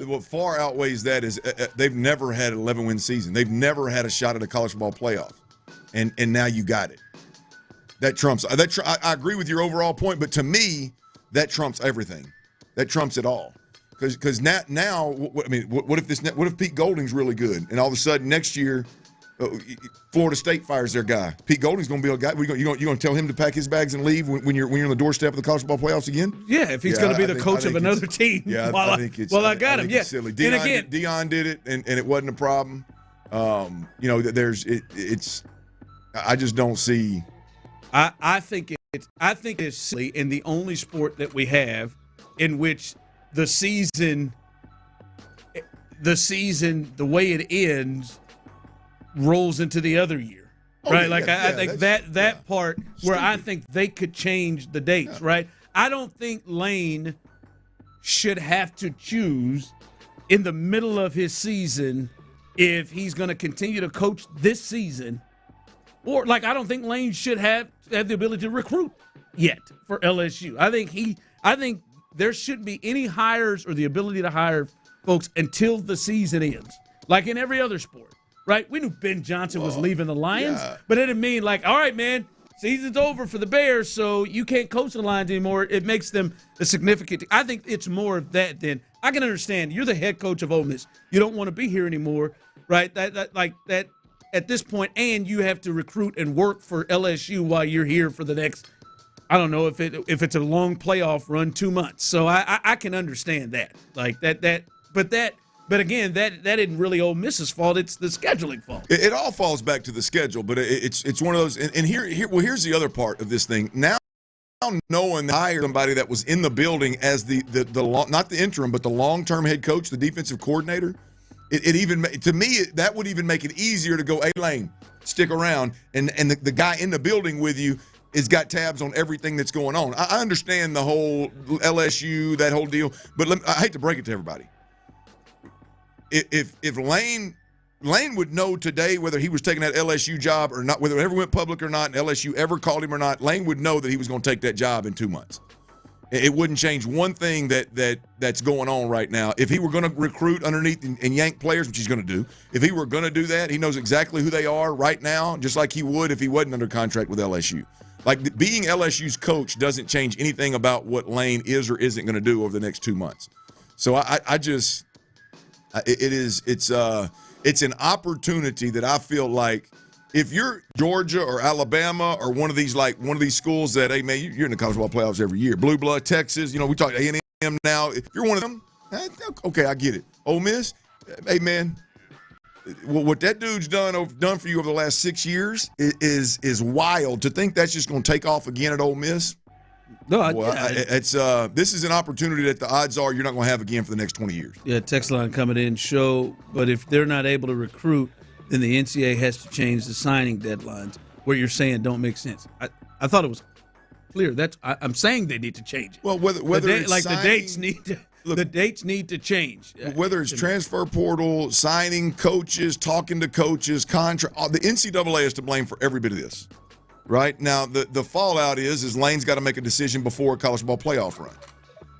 [SPEAKER 13] what far outweighs that is they've never had an 11-win season. They've never had a shot at a college football playoff, and now you got it. That trumps. I agree with your overall point, but to me, that trumps everything. That trumps it all. Because now, I mean, what if Pete Golding's really good, and all of a sudden next year, Florida State fires their guy. Pete Golding's going to be a guy. You're going to tell him to pack his bags and leave when you're on the doorstep of the college football playoffs again?
[SPEAKER 12] Yeah, if he's going to be the coach of another team.
[SPEAKER 13] Yeah, I think it's.
[SPEAKER 12] Well, I got him. Yeah,
[SPEAKER 13] silly.
[SPEAKER 12] Deion
[SPEAKER 13] did it, and it wasn't a problem. It's. I just don't see.
[SPEAKER 12] I think it's silly in the only sport that we have in which the season, the way it ends, rolls into the other year, right? I think that part where I think they could change the dates, right? I don't think Lane should have to choose in the middle of his season if he's going to continue to coach this season, or I don't think Lane should have the ability to recruit yet for LSU. I think there shouldn't be any hires or the ability to hire folks until the season ends, like in every other sport. Right, we knew Ben Johnson was leaving the Lions, but it didn't mean all right, man, season's over for the Bears, so you can't coach the Lions anymore. It makes them a significant. I think it's more of that than I can understand. You're the head coach of Ole Miss. You don't want to be here anymore, right? That at this point, and you have to recruit and work for LSU while you're here for the next. I don't know if it's a long playoff run, 2 months. So I can understand that, But again, that isn't really Ole Miss's fault. It's the scheduling fault.
[SPEAKER 13] It all falls back to the schedule, but it's one of those. And here's the other part of this thing. Now knowing they hired somebody that was in the building as the not the interim, but the long-term head coach, the defensive coordinator, it even to me that would even make it easier to go, hey Lane, stick around, and the guy in the building with you has got tabs on everything that's going on. I understand the whole LSU, that whole deal, but I hate to break it to everybody. If Lane Lane would know today whether he was taking that LSU job or not, whether it ever went public or not, and LSU ever called him or not. Lane would know that he was going to take that job in 2 months. It wouldn't change one thing that's going on right now. If he were going to recruit underneath and yank players, which he's going to do, if he were going to do that, he knows exactly who they are right now, just like he would if he wasn't under contract with LSU. Like, being LSU's coach doesn't change anything about what Lane is or isn't going to do over the next 2 months. So it's an opportunity that I feel like if you're Georgia or Alabama or one of these schools that, hey, man, you're in the college football playoffs every year. Blue blood, Texas, we talk A&M now. If you're one of them, okay, I get it. Ole Miss, hey, man, what that dude's done for you over the last 6 years is wild. To think that's just going to take off again at Ole Miss. No, this is an opportunity that the odds are you're not going to have again for the next 20 years.
[SPEAKER 12] Yeah, text line coming in show, but if they're not able to recruit, then the NCAA has to change the signing deadlines. Where you're saying don't make sense. I thought it was clear. I'm saying they need to change it.
[SPEAKER 13] Well, whether it's signing,
[SPEAKER 12] the dates need to change.
[SPEAKER 13] Whether it's transfer portal, signing coaches, talking to coaches, contract, the NCAA is to blame for every bit of this. Right now, the fallout is Lane's got to make a decision before a college football playoff run.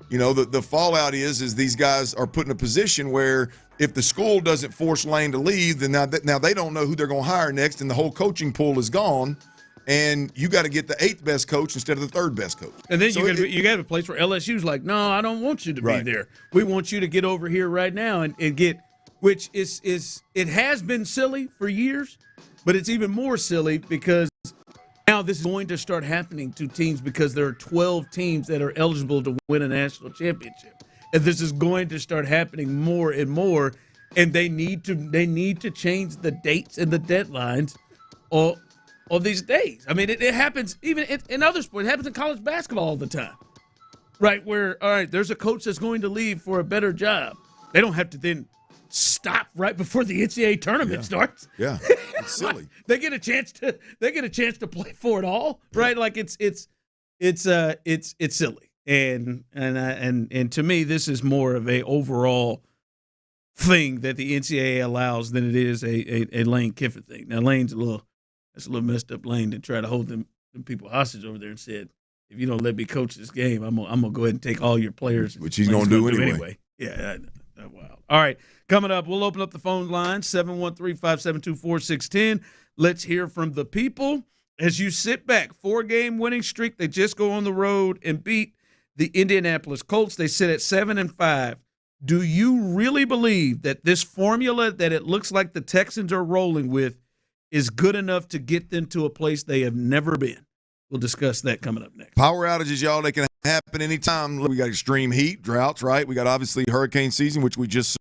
[SPEAKER 13] The fallout is these guys are put in a position where if the school doesn't force Lane to leave, then now they don't know who they're going to hire next, and the whole coaching pool is gone, and you got to get the 8th best coach instead of the 3rd best coach.
[SPEAKER 12] And then you got a place where LSU's like, no, I don't want you to be there. We want you to get over here right now and get, which is it has been silly for years, but it's even more silly because now this is going to start happening to teams because there are 12 teams that are eligible to win a national championship. And this is going to start happening more and more, and they need to change the dates and the deadlines of these days. I mean, it happens even in other sports. It happens in college basketball all the time, right? Where, all right, there's a coach that's going to leave for a better job. They don't have to then stop right before the NCAA tournament starts.
[SPEAKER 13] Yeah, it's silly.
[SPEAKER 12] They get a chance to play for it all, right? Like it's silly. And to me, this is more of a overall thing that the NCAA allows than it is a Lane Kiffin thing. Now, Lane's a little messed up Lane to try to hold them people hostage over there and said, if you don't let me coach this game, I'm gonna go ahead and take all your players.
[SPEAKER 13] Which he's gonna do anyway.
[SPEAKER 12] Yeah, wow. All right, coming up, we'll open up the phone line 713-572-4610. Let's hear from the people as you sit back. 4-game winning streak. They just go on the road and beat the Indianapolis Colts. They sit at 7-5. Do you really believe that this formula that it looks like the Texans are rolling with is good enough to get them to a place they have never been? We'll discuss that coming up next.
[SPEAKER 13] Power outages, y'all, they can happen anytime. We got extreme heat, droughts, right? We got obviously hurricane season, which we just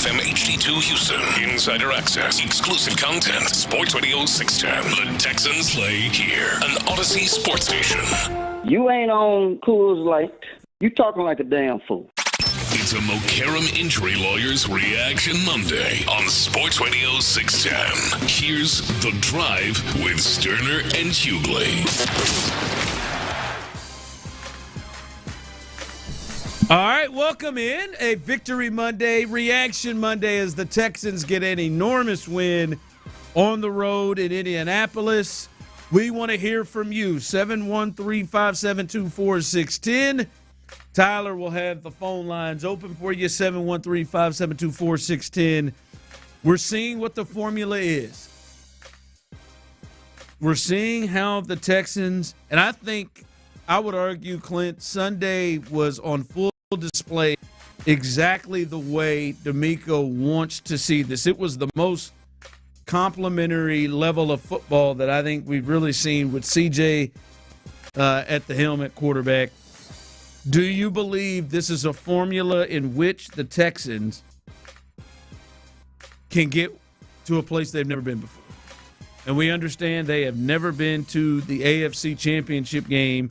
[SPEAKER 3] FM HD2 Houston. Insider access. Exclusive content. Sports Radio 610. The Texans play here. An Odyssey sports station.
[SPEAKER 1] You ain't on Coors Light. You talking like a damn fool.
[SPEAKER 3] It's a Mokaram Injury Lawyers Reaction Monday on Sports Radio 610. Here's The Drive with Stoerner and Hughley.
[SPEAKER 12] All right, welcome in. A Victory Monday, Reaction Monday as the Texans get an enormous win on the road in Indianapolis. We want to hear from you, 713-572-4610. Tyler will have the phone lines open for you, 713-572-4610. We're seeing what the formula is. We're seeing how the Texans, and I would argue, Clint, Sunday was on full display exactly the way D'Amico wants to see this. It was the most complimentary level of football that I think we've really seen with CJ at the helm at quarterback. Do you believe this is a formula in which the Texans can get to a place they've never been before? And we understand they have never been to the AFC Championship game.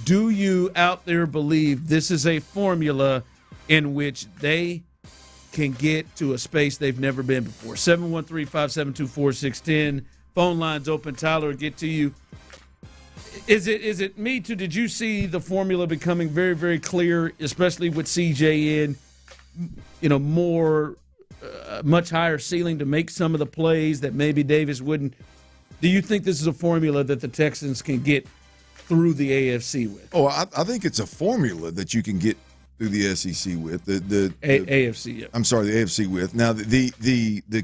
[SPEAKER 12] Do you out there believe this is a formula in which they can get to a space they've never been before? 713-572-4610. Phone lines open. Tyler will get to you. Is it me too? Did you see the formula becoming very, very clear, especially with CJ in, more, much higher ceiling to make some of the plays that maybe Davis wouldn't? Do you think this is a formula that the Texans can get through the AFC with?
[SPEAKER 13] Oh, I think it's a formula that you can get through the SEC with. The
[SPEAKER 12] AFC, yeah.
[SPEAKER 13] I'm sorry, the AFC with. Now, the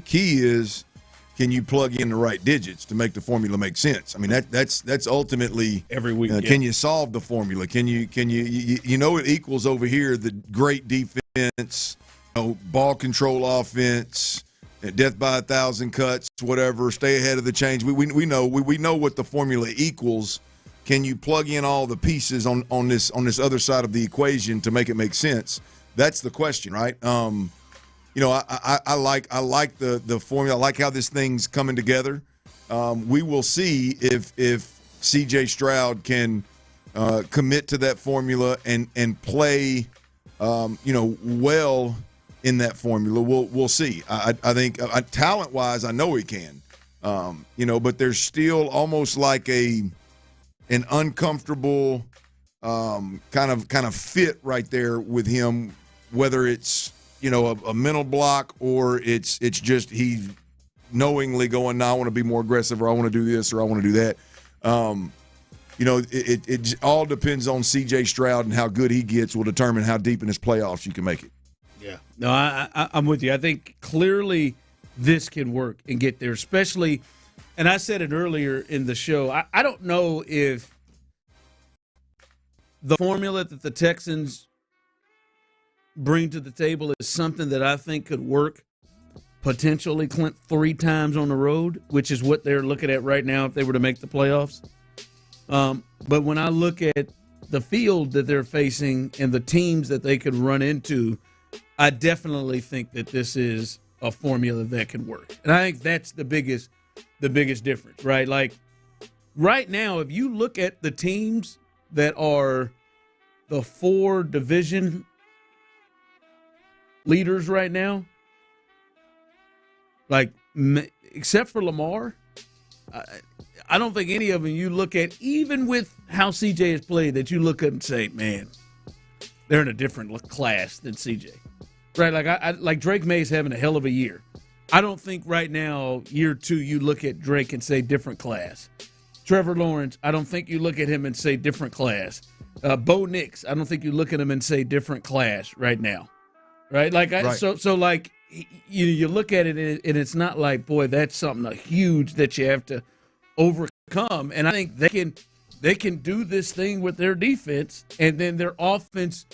[SPEAKER 13] key is, can you plug in the right digits to make the formula make sense? I mean, that's ultimately
[SPEAKER 12] every week.
[SPEAKER 13] Can you solve the formula? Can you it equals over here the great defense, ball control offense, death by 1,000 cuts, whatever. Stay ahead of the change. We know what the formula equals. Can you plug in all the pieces on this other side of the equation to make it make sense? That's the question, right? I like the formula. I like how this thing's coming together. we will see if C.J. Stroud can commit to that formula and play, well in that formula. We'll see. I think talent-wise, I know he can. But there's still almost like an uncomfortable kind of fit right there with him, whether it's a mental block or it's just he's knowingly going, no, I want to be more aggressive, or I want to do this, or I want to do that. It all depends on C.J. Stroud, and how good he gets will determine how deep in his playoffs you can make it.
[SPEAKER 12] Yeah. No, I'm with you. I think clearly this can work and get there, especially, and I said it earlier in the show, I don't know if the formula that the Texans bring to the table is something that I think could work potentially, Clint, 3 times on the road, which is what they're looking at right now if they were to make the playoffs. But when I look at the field that they're facing and the teams that they could run into, I definitely think that this is a formula that can work. And I think that's the biggest difference, right? Like right now, if you look at the teams that are the 4 division leaders right now, like except for Lamar, I don't think any of them you look at, even with how CJ has played, that you look at and say, man, they're in a different class than CJ. Right? Like Drake May's having a hell of a year. I don't think right now, year 2, you look at Drake and say different class. Trevor Lawrence, I don't think you look at him and say different class. Bo Nix, I don't think you look at him and say different class right now. Right? So like you look at it and it's not like, boy, that's something huge that you have to overcome. And I think they can do this thing with their defense, and then their offense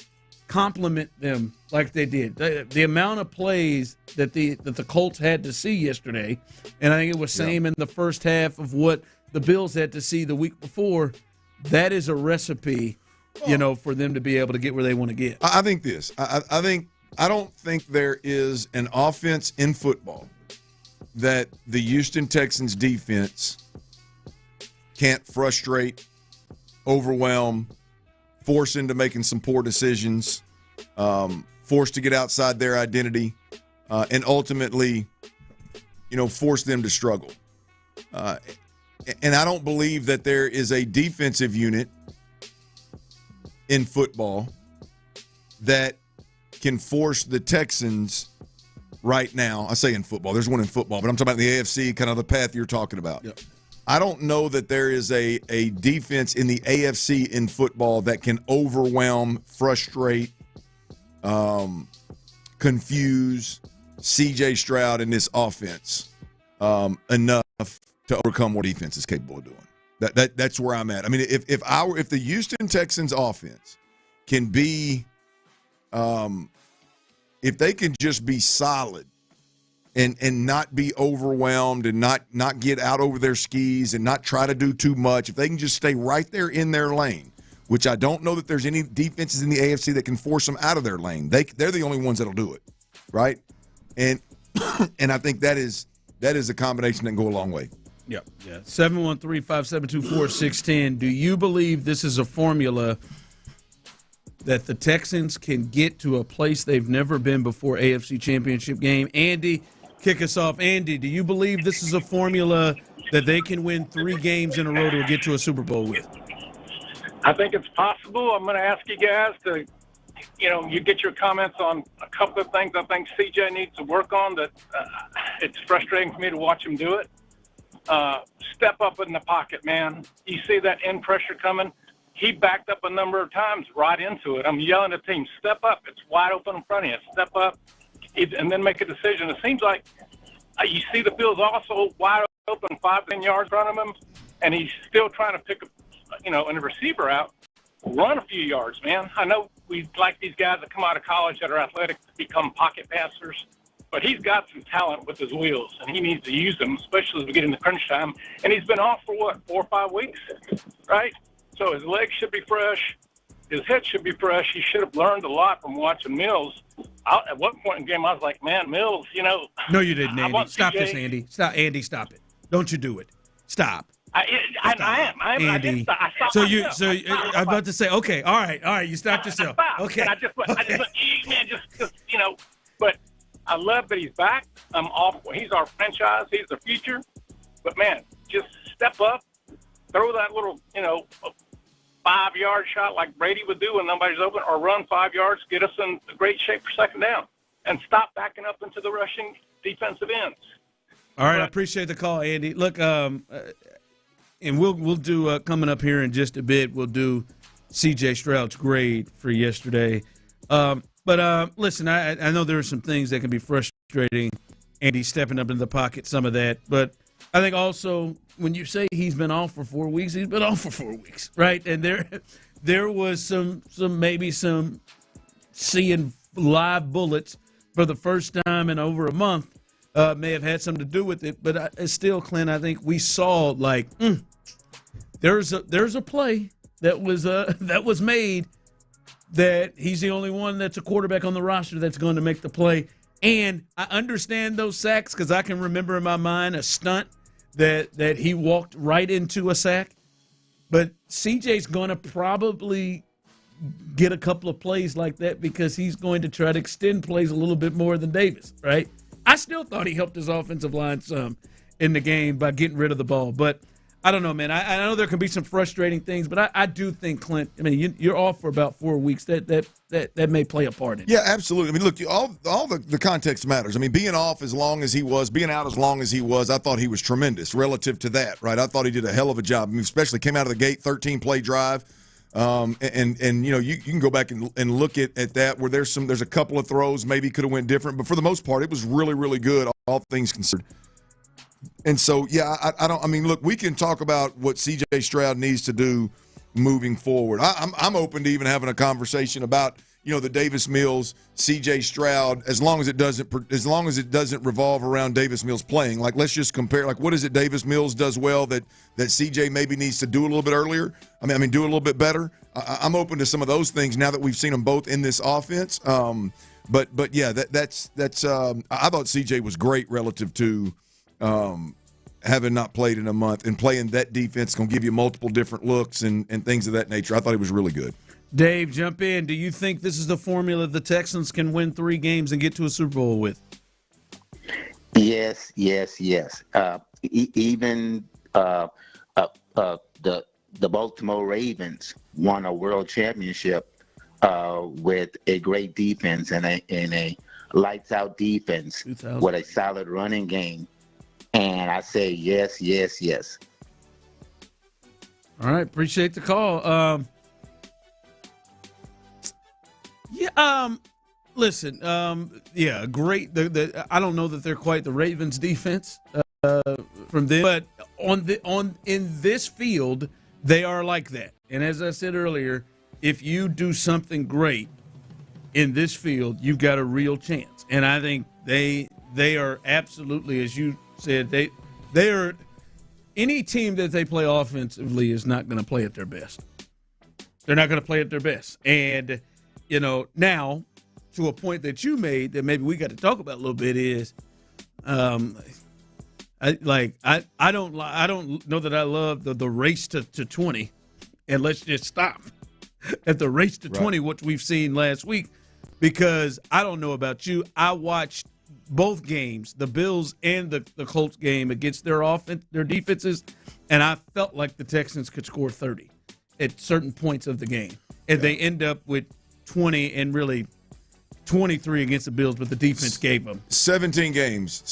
[SPEAKER 12] complement them like they did. The amount of plays that the Colts had to see yesterday, and I think it was same in the first half of what the Bills had to see the week before, that is a recipe, for them to be able to get where they want to get.
[SPEAKER 13] I think this. I don't think there is an offense in football that the Houston Texans defense can't frustrate, overwhelm, force into making some poor decisions, force to get outside their identity, and ultimately, force them to struggle. And I don't believe that there is a defensive unit in football that can force the Texans right now. I say in football. There's one in football, but I'm talking about the AFC, kind of the path you're talking about.
[SPEAKER 12] Yep.
[SPEAKER 13] I don't know that there is a defense in the AFC in football that can overwhelm, frustrate, confuse C.J. Stroud in this offense enough to overcome what defense is capable of doing. That's where I'm at. I mean, if the Houston Texans offense can be, if they can just be solid and not be overwhelmed and not get out over their skis and not try to do too much, if they can just stay right there in their lane, which I don't know that there's any defenses in the AFC that can force them out of their lane. They're the only ones that'll do it, right? And I think that is a combination that can go a long way.
[SPEAKER 12] Yeah. 713-572-4610. Do you believe this is a formula that the Texans can get to a place they've never been before, AFC Championship game? Andy, kick us off. Andy, do you believe this is a formula that they can win 3 games in a row to get to a Super Bowl with?
[SPEAKER 10] I think it's possible. I'm going to ask you guys to, you get your comments on a couple of things I think CJ needs to work on that it's frustrating for me to watch him do it. Step up in the pocket, man. You see that end pressure coming? He backed up a number of times right into it. I'm yelling at the team, step up. It's wide open in front of you. Step up and then make a decision. It seems like you see the field's also wide open 5-10 yards in front of him, and he's still trying to pick a receiver out. Run a few yards, man. I know we like these guys that come out of college that are athletic to become pocket passers, but he's got some talent with his wheels, and he needs to use them, especially as we get into crunch time. And he's been off for, 4 or 5 weeks, right? So his legs should be fresh. His head should be fresh. He should have learned a lot from watching Mills. At one point in the game, I was like, man, Mills,
[SPEAKER 12] No, you didn't, Andy. Stop this, Andy. Stop it. Don't you do it. Stop.
[SPEAKER 10] I am.
[SPEAKER 12] Andy.
[SPEAKER 10] I stopped
[SPEAKER 12] So
[SPEAKER 10] myself.
[SPEAKER 12] I'm about to say, okay, all right, you stopped yourself. Okay.
[SPEAKER 10] And I just went, man, just but I love that he's back. I'm off. He's our franchise. He's the future. But man, just step up, throw that little, 5-yard shot like Brady would do when nobody's open, or run 5 yards, get us in great shape for second down, and stop backing up into the rushing defensive ends.
[SPEAKER 12] All right, I appreciate the call, Andy. Look, and we'll do coming up here in just a bit. We'll do C.J. Stroud's grade for yesterday. But listen, I know there are some things that can be frustrating. Andy stepping up in the pocket, some of that. But I think also when you say he's been off for 4 weeks, he's been off for 4 weeks, right? And there was some seeing live bullets for the first time in over a month. May have had something to do with it, but still, Clint, I think we saw there's a play that was made that he's the only one that's a quarterback on the roster that's going to make the play. And I understand those sacks because I can remember in my mind a stunt that he walked right into a sack. But CJ's going to probably get a couple of plays like that because he's going to try to extend plays a little bit more than Davis, right? I still thought he helped his offensive line some in the game by getting rid of the ball. But I don't know, man. I know there can be some frustrating things, but I do think, Clint, I mean, you're off for about 4 weeks. That may play a part in it.
[SPEAKER 13] Yeah, absolutely. I mean, look, all the context matters. I mean, being off as long as he was, being out as long as he was, I thought he was tremendous relative to that, right? I thought he did a hell of a job. I mean, especially came out of the gate, 13-play drive. And you can go back and look at that where there's a couple of throws maybe could have went different, but for the most part, it was really, really good, all things considered. And so, yeah, I mean, look, we can talk about what C.J. Stroud needs to do moving forward. I'm open to even having a conversation about, the Davis Mills, C.J. Stroud, as long as it doesn't revolve around Davis Mills playing. Like, let's just compare. Like, what is it Davis Mills does well that C.J. maybe needs to do a little bit earlier? I mean, do a little bit better. I'm open to some of those things now that we've seen them both in this offense. But yeah, that's I thought C.J. was great relative to. Having not played in a month and playing that defense going to give you multiple different looks and things of that nature. I thought he was really good.
[SPEAKER 12] Dave, jump in. Do you think this is the formula the Texans can win 3 games and get to a Super Bowl with?
[SPEAKER 18] Yes. Even the Baltimore Ravens won a world championship with a great defense and a lights-out defense with a solid running game. And I say yes.
[SPEAKER 12] All right, appreciate the call. Listen, great. I don't know that they're quite the Ravens defense from them, but in this field, they are like that. And as I said earlier, if you do something great in this field, you've got a real chance. And I think they are absolutely, as you said, they are any team that they play offensively is not going to play at their best. They're not going to play at their best. And, now to a point that you made that maybe we got to talk about a little bit is I don't know that I love the race to 20 and let's just stop at the race to 20, which we've seen last week, because I don't know about you. I watched both games, the Bills and the Colts game against their defenses, and I felt like the Texans could score 30 at certain points of the game. And they end up with 20 and really 23 against the Bills, but the defense gave them. 17 games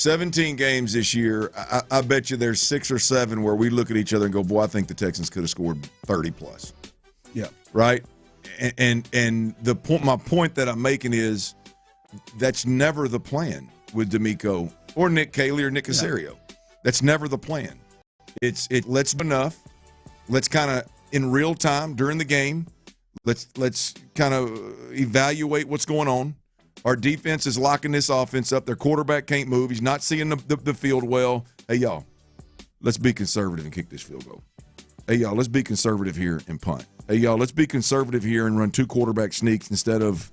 [SPEAKER 12] this year. I bet you there's 6 or 7 where we look at each other and go, boy, I think the Texans could have scored 30 plus. Yeah. Right? And my point that I'm making is that's never the plan with D'Amico or Nick Caley or Nick Caserio. No. That's never the plan. Let's do enough. Let's kind of in real time during the game. Let's kind of evaluate what's going on. Our defense is locking this offense up. Their quarterback can't move. He's not seeing the field well. Hey, y'all, let's be conservative and kick this field goal. Hey, y'all, let's be conservative here and punt. Hey, y'all, let's be conservative here and run 2 quarterback sneaks instead of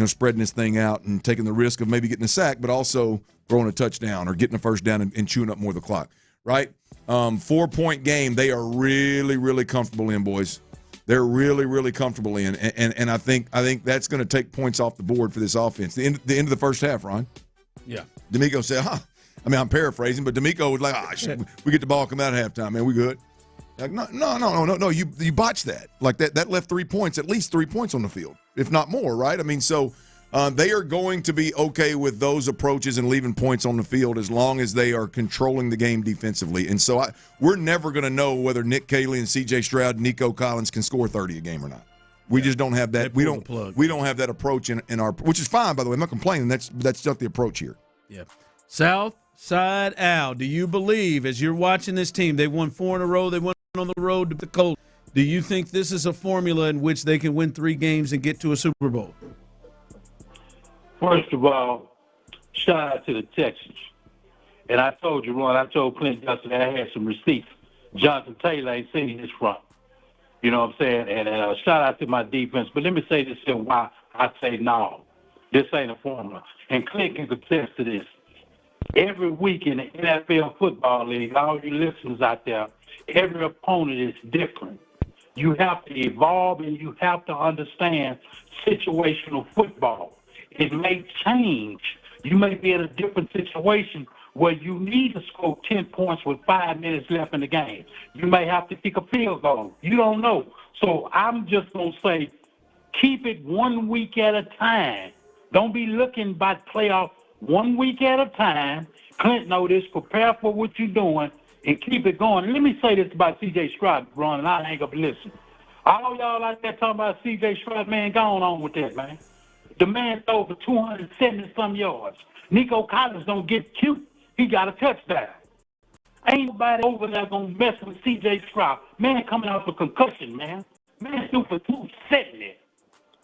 [SPEAKER 12] spreading this thing out and taking the risk of maybe getting a sack, but also throwing a touchdown or getting a first down and chewing up more of the clock, right?
[SPEAKER 13] 4-point game, they are really, really comfortable in, boys. They're really, really comfortable in, and I think that's going to take points off the board for this offense. The end of the first half, Ron.
[SPEAKER 12] Yeah.
[SPEAKER 13] D'Amico said, I'm paraphrasing, but D'Amico was like, we get the ball come out at halftime, man, we good. Like, no, you botched that. Like that left 3 points, at least 3 points on the field, if not more, right? I mean, so they are going to be okay with those approaches and leaving points on the field as long as they are controlling the game defensively. And so we're never going to know whether Nick Caley and C.J. Stroud and Nico Collins can score 30 a game or not. We just don't have that. We don't have that approach in our, which is fine, by the way. I'm not complaining. That's not the approach here.
[SPEAKER 12] Yeah. South Side Al, do you believe, as you're watching this team, they won 4 in a row, they went on the road to the Colts, do you think this is a formula in which they can win 3 games and get to a Super Bowl?
[SPEAKER 8] First of all, shout out to the Texans. And I told you, Ron, I told Clint yesterday I had some receipts. Jonathan Taylor ain't seen this from. You know what I'm saying? And shout out to my defense. But let me say this here why I say no. This ain't a formula. And Clint can attest to this. Every week in the NFL Football League, all you listeners out there, every opponent is different. You have to evolve and you have to understand situational football. It may change. You may be in a different situation where you need to score 10 points with 5 minutes left in the game. You may have to kick a field goal. You don't know. So I'm just going to say keep it 1 week at a time. Don't be looking by playoff 1 week at a time. Clint know this. Prepare for what you're doing and keep it going. Let me say this about C.J. Stroud, Ron, and I hang up and listen. All y'all out there talking about C.J. Stroud, man, go on with that, man. The man throw for 270-some yards. Nico Collins don't get cute. He got a touchdown. Ain't nobody over there going to mess with C.J. Stroud. Man coming out for concussion, man. Man threw for 270.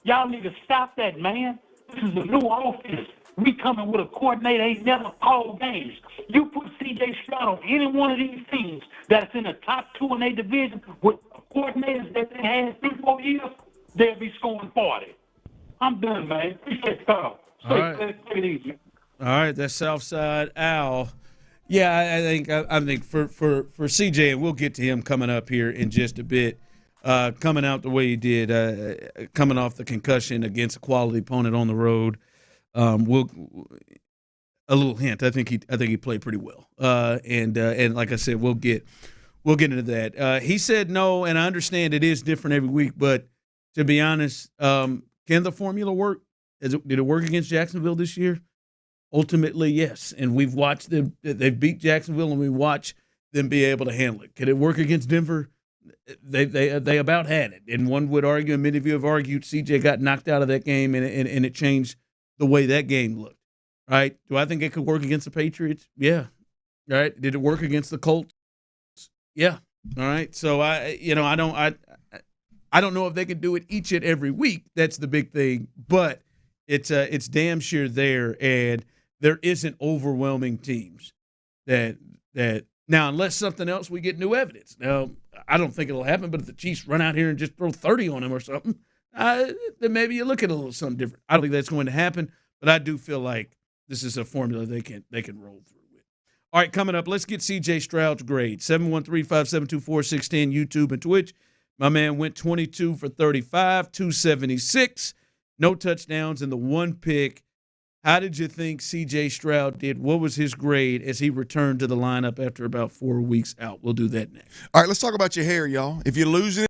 [SPEAKER 8] Y'all need to stop that, man. This is a new offense. We coming with a coordinator ain't never called games. You put C.J. Stroud on any one of these teams that's in the top 2 in their division with coordinators that they had 3-4 years, they'll be scoring 40. I'm done, man. Appreciate the call. Take it easy.
[SPEAKER 12] All right, that's Southside Al. Yeah, I think for CJ, and we'll get to him coming up here in just a bit. Coming out the way he did, coming off the concussion against a quality opponent on the road. A little hint. I think he played pretty well. And like I said, we'll get into that. He said no, and I understand it is different every week, but to be honest, can the formula work? Did it work against Jacksonville this year? Ultimately, yes. And we've watched them. They've beat Jacksonville, and we watch them be able to handle it. Could it work against Denver? They about had it. And one would argue, and many of you have argued, CJ got knocked out of that game, and it changed the way that game looked. Right? Do I think it could work against the Patriots? Yeah. All right. Did it work against the Colts? Yeah. All right. So I don't know if they can do it each and every week. That's the big thing. But it's damn sure there, and there isn't overwhelming teams that now, unless something else, we get new evidence. Now, I don't think it'll happen, but if the Chiefs run out here and just throw 30 on them or something, then maybe you look at a little something different. I don't think that's going to happen, but I do feel like this is a formula they can roll through with. All right, coming up, let's get C.J. Stroud's grade. 713-572-4610, YouTube and Twitch. My man went 22 for 35, 276, no touchdowns, and the 1 pick. How did you think C.J. Stroud did? What was his grade as he returned to the lineup after about 4 weeks out? We'll do that next.
[SPEAKER 13] All right, let's talk about your hair, y'all. If you're losing it,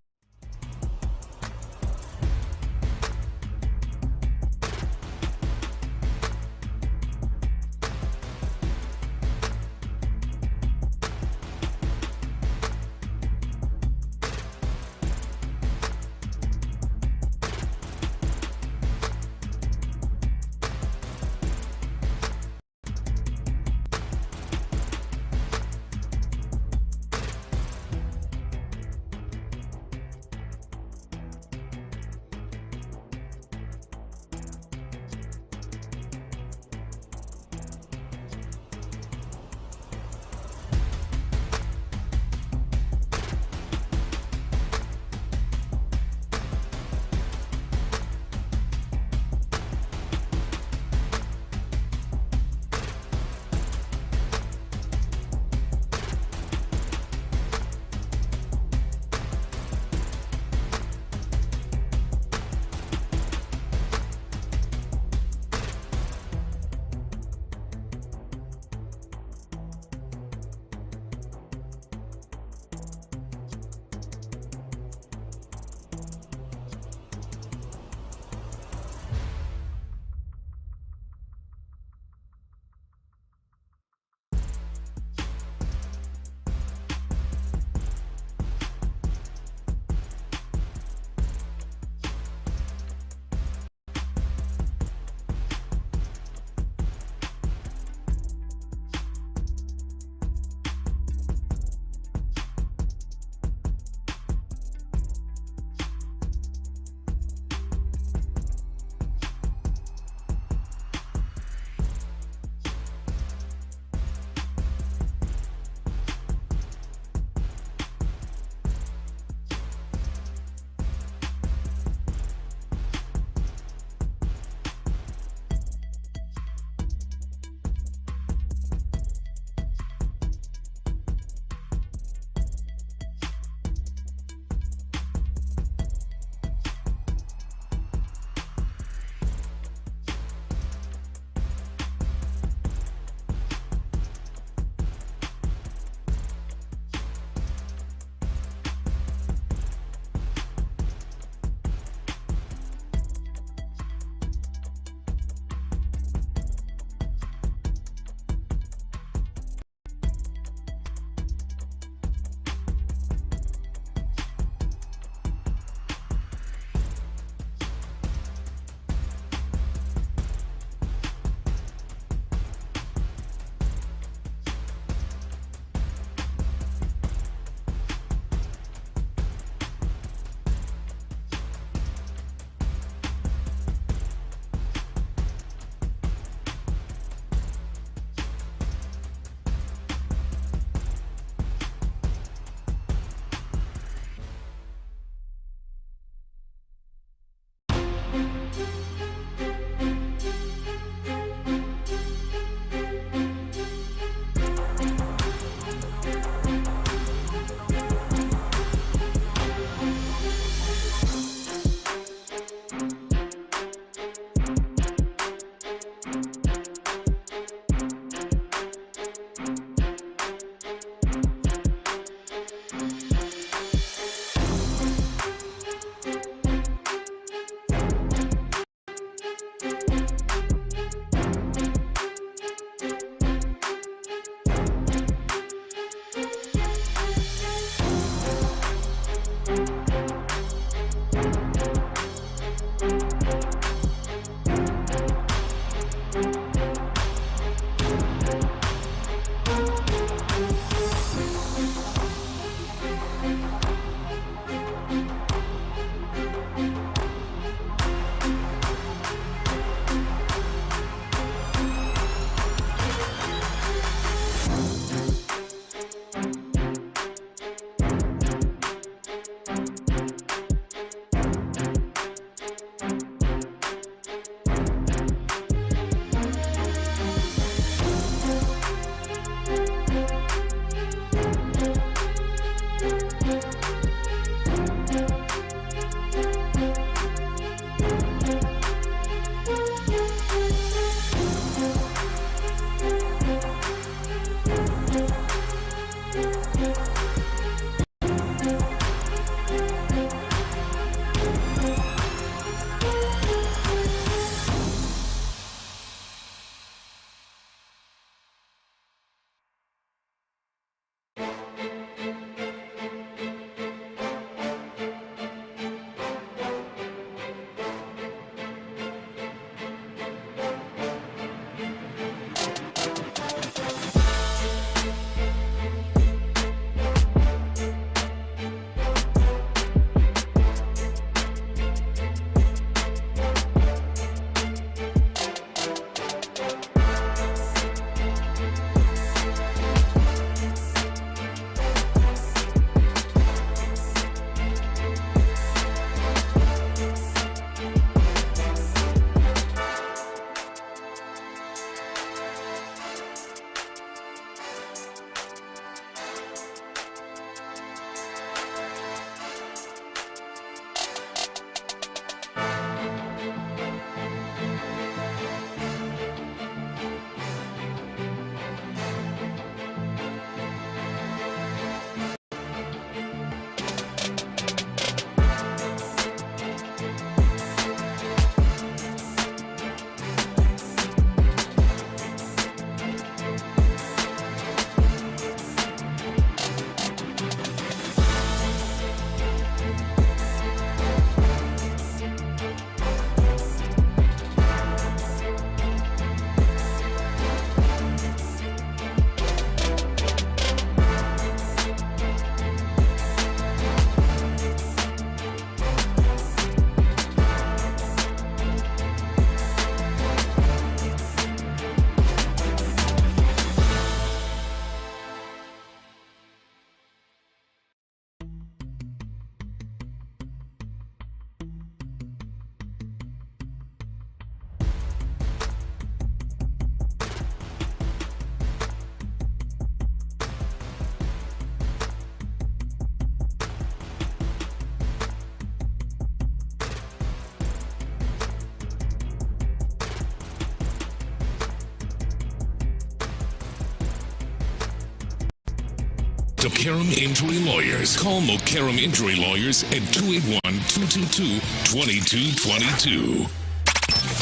[SPEAKER 3] Mokaram Injury Lawyers. Call Mokaram Injury Lawyers at 281-222-2222.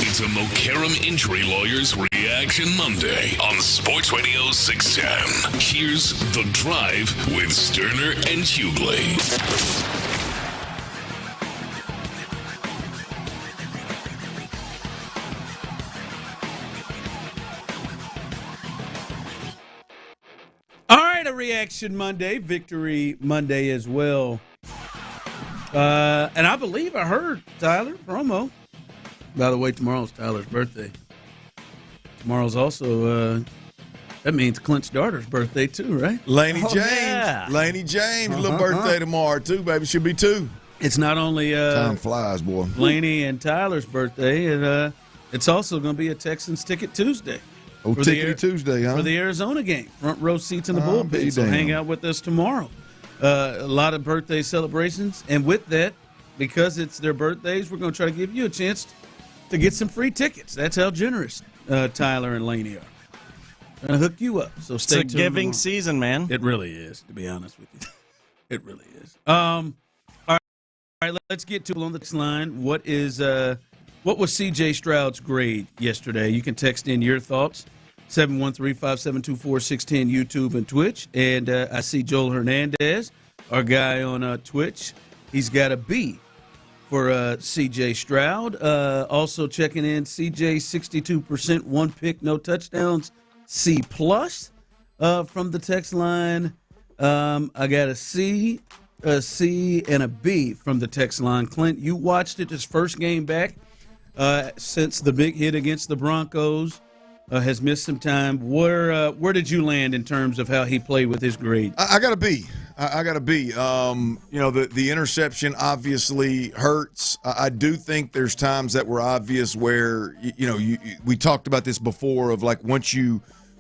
[SPEAKER 3] It's a Mokaram Injury Lawyers Reaction Monday on Sports Radio 610. Here's The Drive with Stoerner and Hughley.
[SPEAKER 12] All right, a Reaction Monday, Victory Monday as well. And I believe I heard Tyler promo. By the way, tomorrow's Tyler's birthday. Tomorrow's also, that means Clint's daughter's birthday too, right?
[SPEAKER 13] Laney James.
[SPEAKER 12] Yeah.
[SPEAKER 13] Laney James, little birthday tomorrow too, baby. Should be 2.
[SPEAKER 12] It's not only
[SPEAKER 13] time flies, boy.
[SPEAKER 12] Laney and Tyler's birthday, and it's also going to be a Texans Ticket Tuesday.
[SPEAKER 13] Oh, Ticket Tuesday, huh?
[SPEAKER 12] For the Arizona game. Front row seats in the bullpen. So hang out with us tomorrow. A lot of birthday celebrations. And with that, because it's their birthdays, we're going to try to give you a chance to get some free tickets. That's how generous Tyler and Laney are. Trying to hook you up. So stay tuned.
[SPEAKER 9] It's a giving season, man.
[SPEAKER 12] It really is, to be honest with you. It really is. All right, let's get to it on the text line. What was C.J. Stroud's grade yesterday? You can text in your thoughts, 713-572-4610, YouTube and Twitch. And I see Joel Hernandez, our guy on Twitch. He's got a B for C.J. Stroud. Also checking in, C.J. 62%, 1 pick, no touchdowns, C+. From the text line. I got a C, and a B from the text line. Clint, you watched it his first game back. Since the big hit against the Broncos, has missed some time. Where did you land in terms of how he played with his grade?
[SPEAKER 13] I got a B. I got a B. The interception obviously hurts. I do think there's times that were obvious where, we talked about this before of like once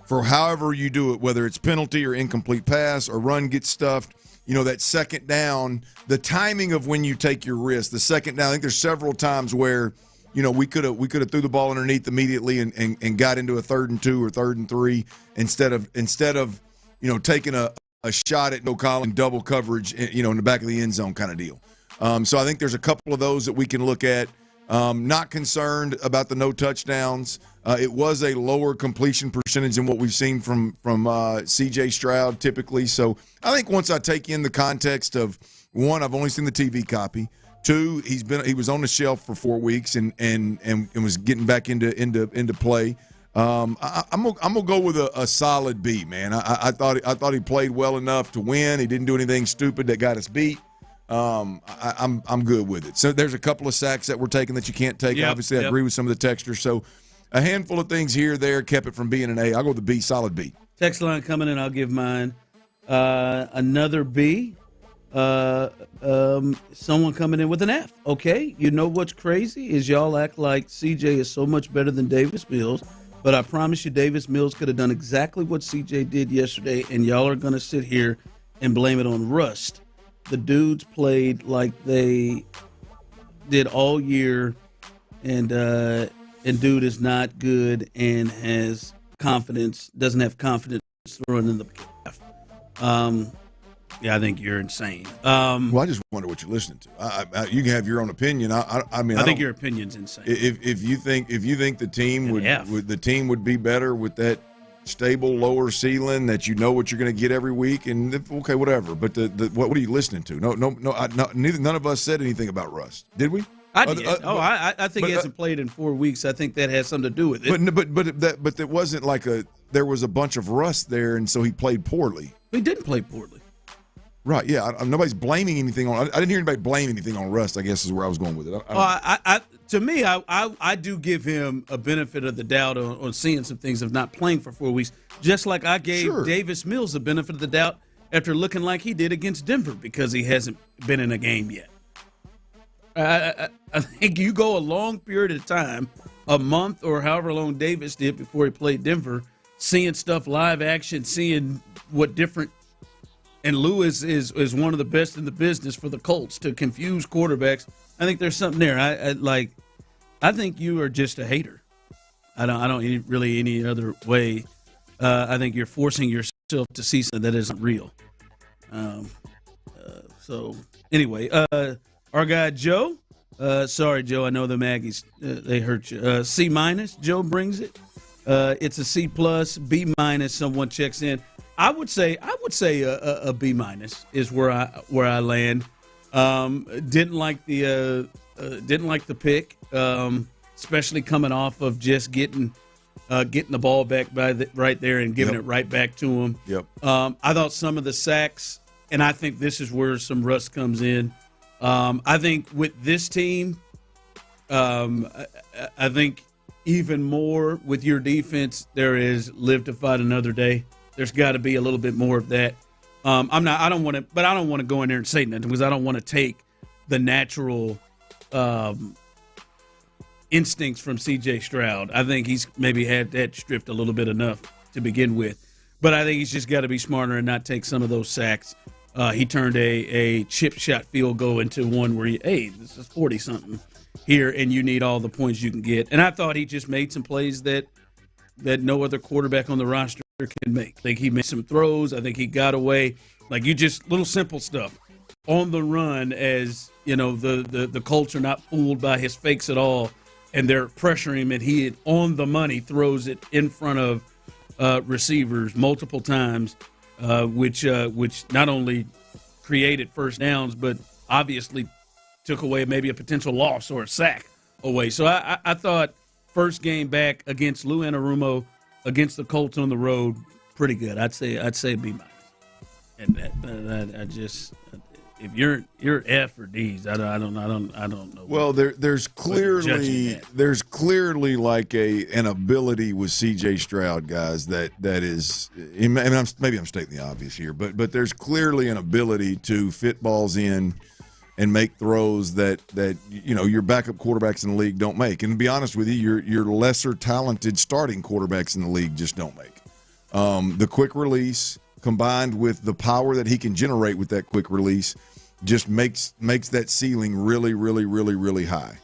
[SPEAKER 13] for however you do it, whether it's penalty or incomplete pass or run gets stuffed, that second down, the timing of when you take your risk, the second down, I think there's several times where – we could have threw the ball underneath immediately and got into a 3rd and 2 or 3rd and 3 instead of taking a shot at no calling double coverage in the back of the end zone kind of deal. So I think there's a couple of those that we can look at. Not concerned about the no touchdowns. It was a lower completion percentage than what we've seen from C.J. Stroud typically. So I think once I take in the context of, 1, I've only seen the TV copy. 2, he was on the shelf for 4 weeks and was getting back into play. I'm gonna go with a solid B, man. I thought he played well enough to win. He didn't do anything stupid that got us beat. I'm good with it. So there's a couple of sacks that we're taking that you can't take. Yep, obviously, I agree with some of the texters. So a handful of things here or there kept it from being an A. I'll go with the B, solid B.
[SPEAKER 12] Text line coming in. I'll give mine another B. Someone coming in with an F. Okay, you know what's crazy is y'all act like CJ is so much better than Davis Mills, but I promise you Davis Mills could have done exactly what CJ did yesterday, and y'all are going to sit here and blame it on rust. The dudes played like they did all year, and dude is not good and has confidence, doesn't have confidence throwing in the calf. Yeah, I think you're insane.
[SPEAKER 13] Well, I just wonder what you're listening to. You can have your own opinion. I
[SPEAKER 12] think your opinion's insane.
[SPEAKER 13] If you think the team would be better with that stable lower ceiling, that what you're going to get every week, and okay, whatever. But what are you listening to? None of us said anything about rust, did we?
[SPEAKER 12] I did. I think he hasn't played in 4 weeks. I think that has something to do with it.
[SPEAKER 13] But it wasn't like there was a bunch of rust there, and so he played poorly.
[SPEAKER 12] He didn't play poorly.
[SPEAKER 13] Right, yeah. Nobody's blaming anything on. I didn't hear anybody blame anything on rust. I guess is where I was going with it.
[SPEAKER 12] To me, I do give him a benefit of the doubt on seeing some things of not playing for 4 weeks. Just like I gave Davis Mills a benefit of the doubt after looking like he did against Denver because he hasn't been in a game yet. I think you go a long period of time, a month or however long Davis did before he played Denver, seeing stuff live action, seeing what different. And Lewis is one of the best in the business for the Colts to confuse quarterbacks. I think there's something there. I think you are just a hater. I don't really any other way. I think you're forcing yourself to see something that isn't real. So anyway, our guy Joe. Sorry, Joe. I know the Maggies. They hurt you. C-. Joe brings it. It's a C+, B-. Someone checks in. I would say a B- is where I land. Didn't like the pick, especially coming off of just getting the ball back right there and giving it right back to him.
[SPEAKER 13] Yep.
[SPEAKER 12] I thought some of the sacks, and I think this is where some rust comes in. I think with this team, I think even more with your defense, there is live to fight another day. There's got to be a little bit more of that. I don't want to go in there and say nothing because I don't want to take the natural instincts from C.J. Stroud. I think he's maybe had that stripped a little bit enough to begin with. But I think he's just got to be smarter and not take some of those sacks. He turned a chip shot field goal into one where, this is 40-something here, and you need all the points you can get. And I thought he just made some plays that no other quarterback on the roster can make. I think he made some throws. I think he got away. Like little simple stuff on the run as, the Colts are not fooled by his fakes at all, and they're pressuring him, and he on the money throws it in front of receivers multiple times, which not only created first downs, but obviously took away maybe a potential loss or a sack away. So I thought first game back against Lou Anarumo against the Colts on the road, pretty good. I'd say B-. And I just, if you're F or D's, I don't know.
[SPEAKER 13] Well, there's clearly like an ability with C.J. Stroud, guys. That is, and maybe I'm stating the obvious here, but there's clearly an ability to fit balls in and make throws that your backup quarterbacks in the league don't make. And to be honest with you, your lesser talented starting quarterbacks in the league just don't make. The quick release combined with the power that he can generate with that quick release just makes that ceiling really, really, really, really high.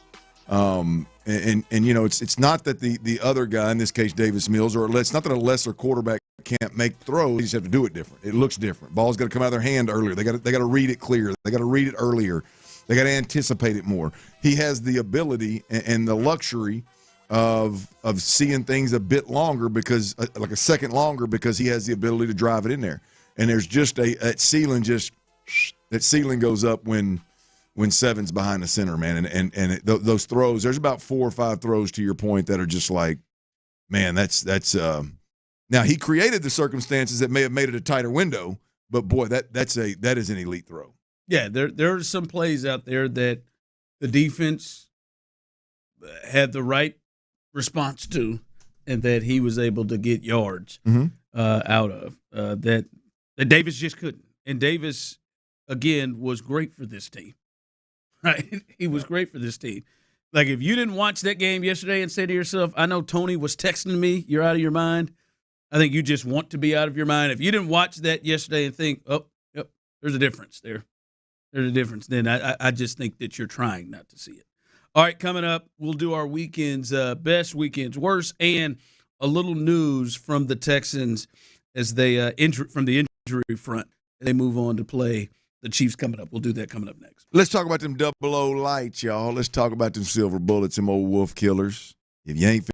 [SPEAKER 13] And it's not that the other guy, in this case Davis Mills, or it's not that a lesser quarterback can't make throws. They just have to do it different. It looks different. Ball's got to come out of their hand earlier. They got to read it clear. They got to read it earlier. They got to anticipate it more. He has the ability and the luxury of seeing things a bit longer because like a second longer because he has the ability to drive it in there. And there's just that ceiling goes up when seven's behind the center, man. And those throws, there's about 4 or 5 throws to your point that are just like, man, that's now he created the circumstances that may have made it a tighter window, but boy, that is an elite throw.
[SPEAKER 12] Yeah, there are some plays out there that the defense had the right response to, and that he was able to get yards out of that Davis just couldn't. And Davis, again, was great for this team. Right? He was great for this team. Like, if you didn't watch that game yesterday and say to yourself, I know Tony was texting me, you're out of your mind, I think you just want to be out of your mind. If you didn't watch that yesterday and think, oh, yep, there's a difference there. There's a difference. Then I just think that you're trying not to see it. All right, coming up, we'll do our weekend's best, weekend's worst, and a little news from the Texans as they from the injury front. They move on to play the Chiefs coming up. We'll do that coming up next.
[SPEAKER 13] Let's talk about them 00 lights, y'all. Let's talk about them silver bullets, them old wolf killers. If you ain't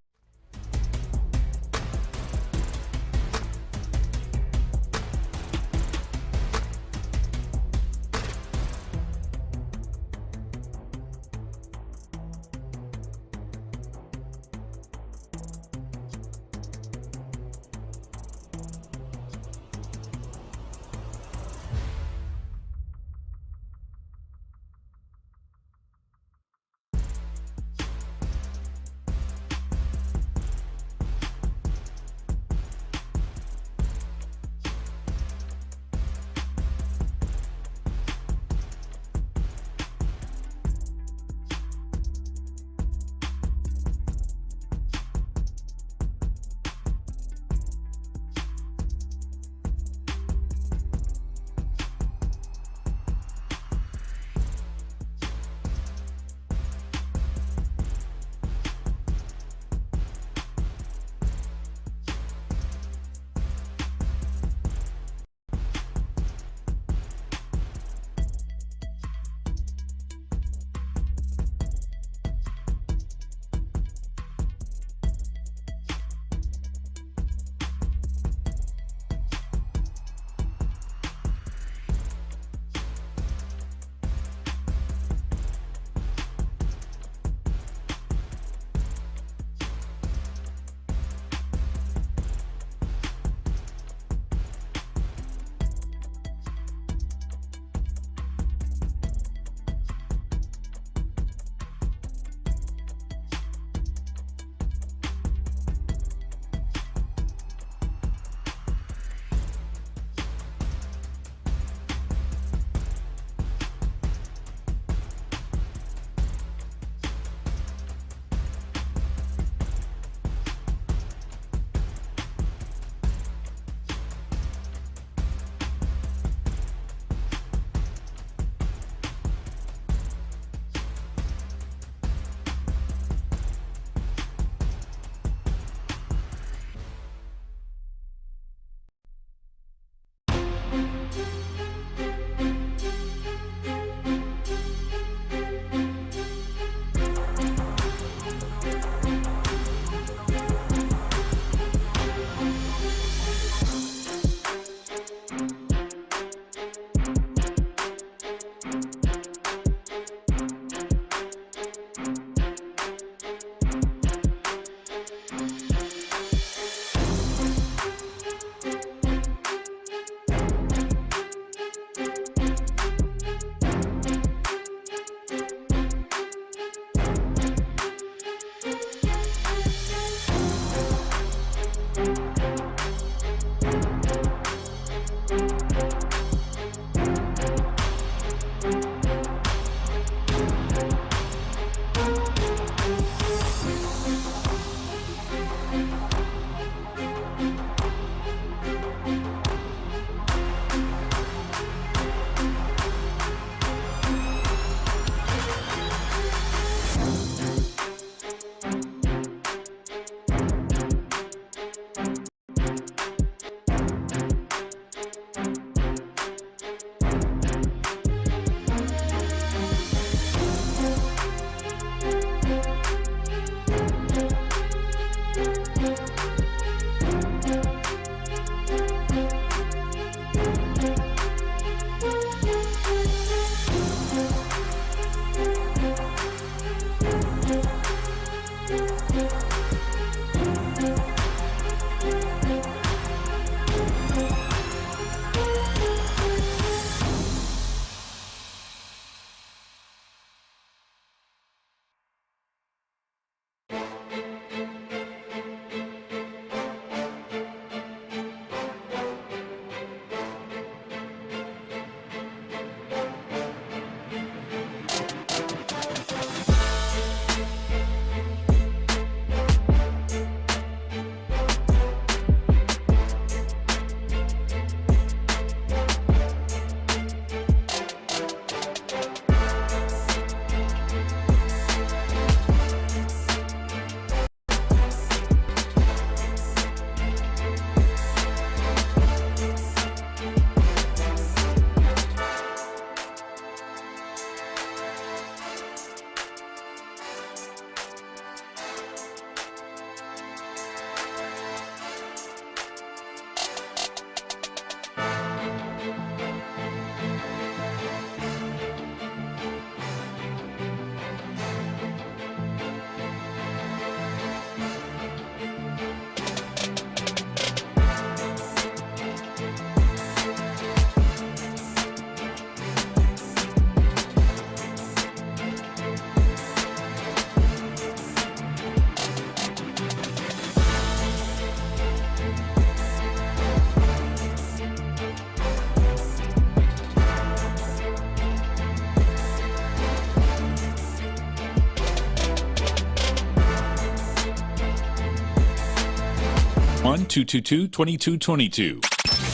[SPEAKER 3] 601-222-2222.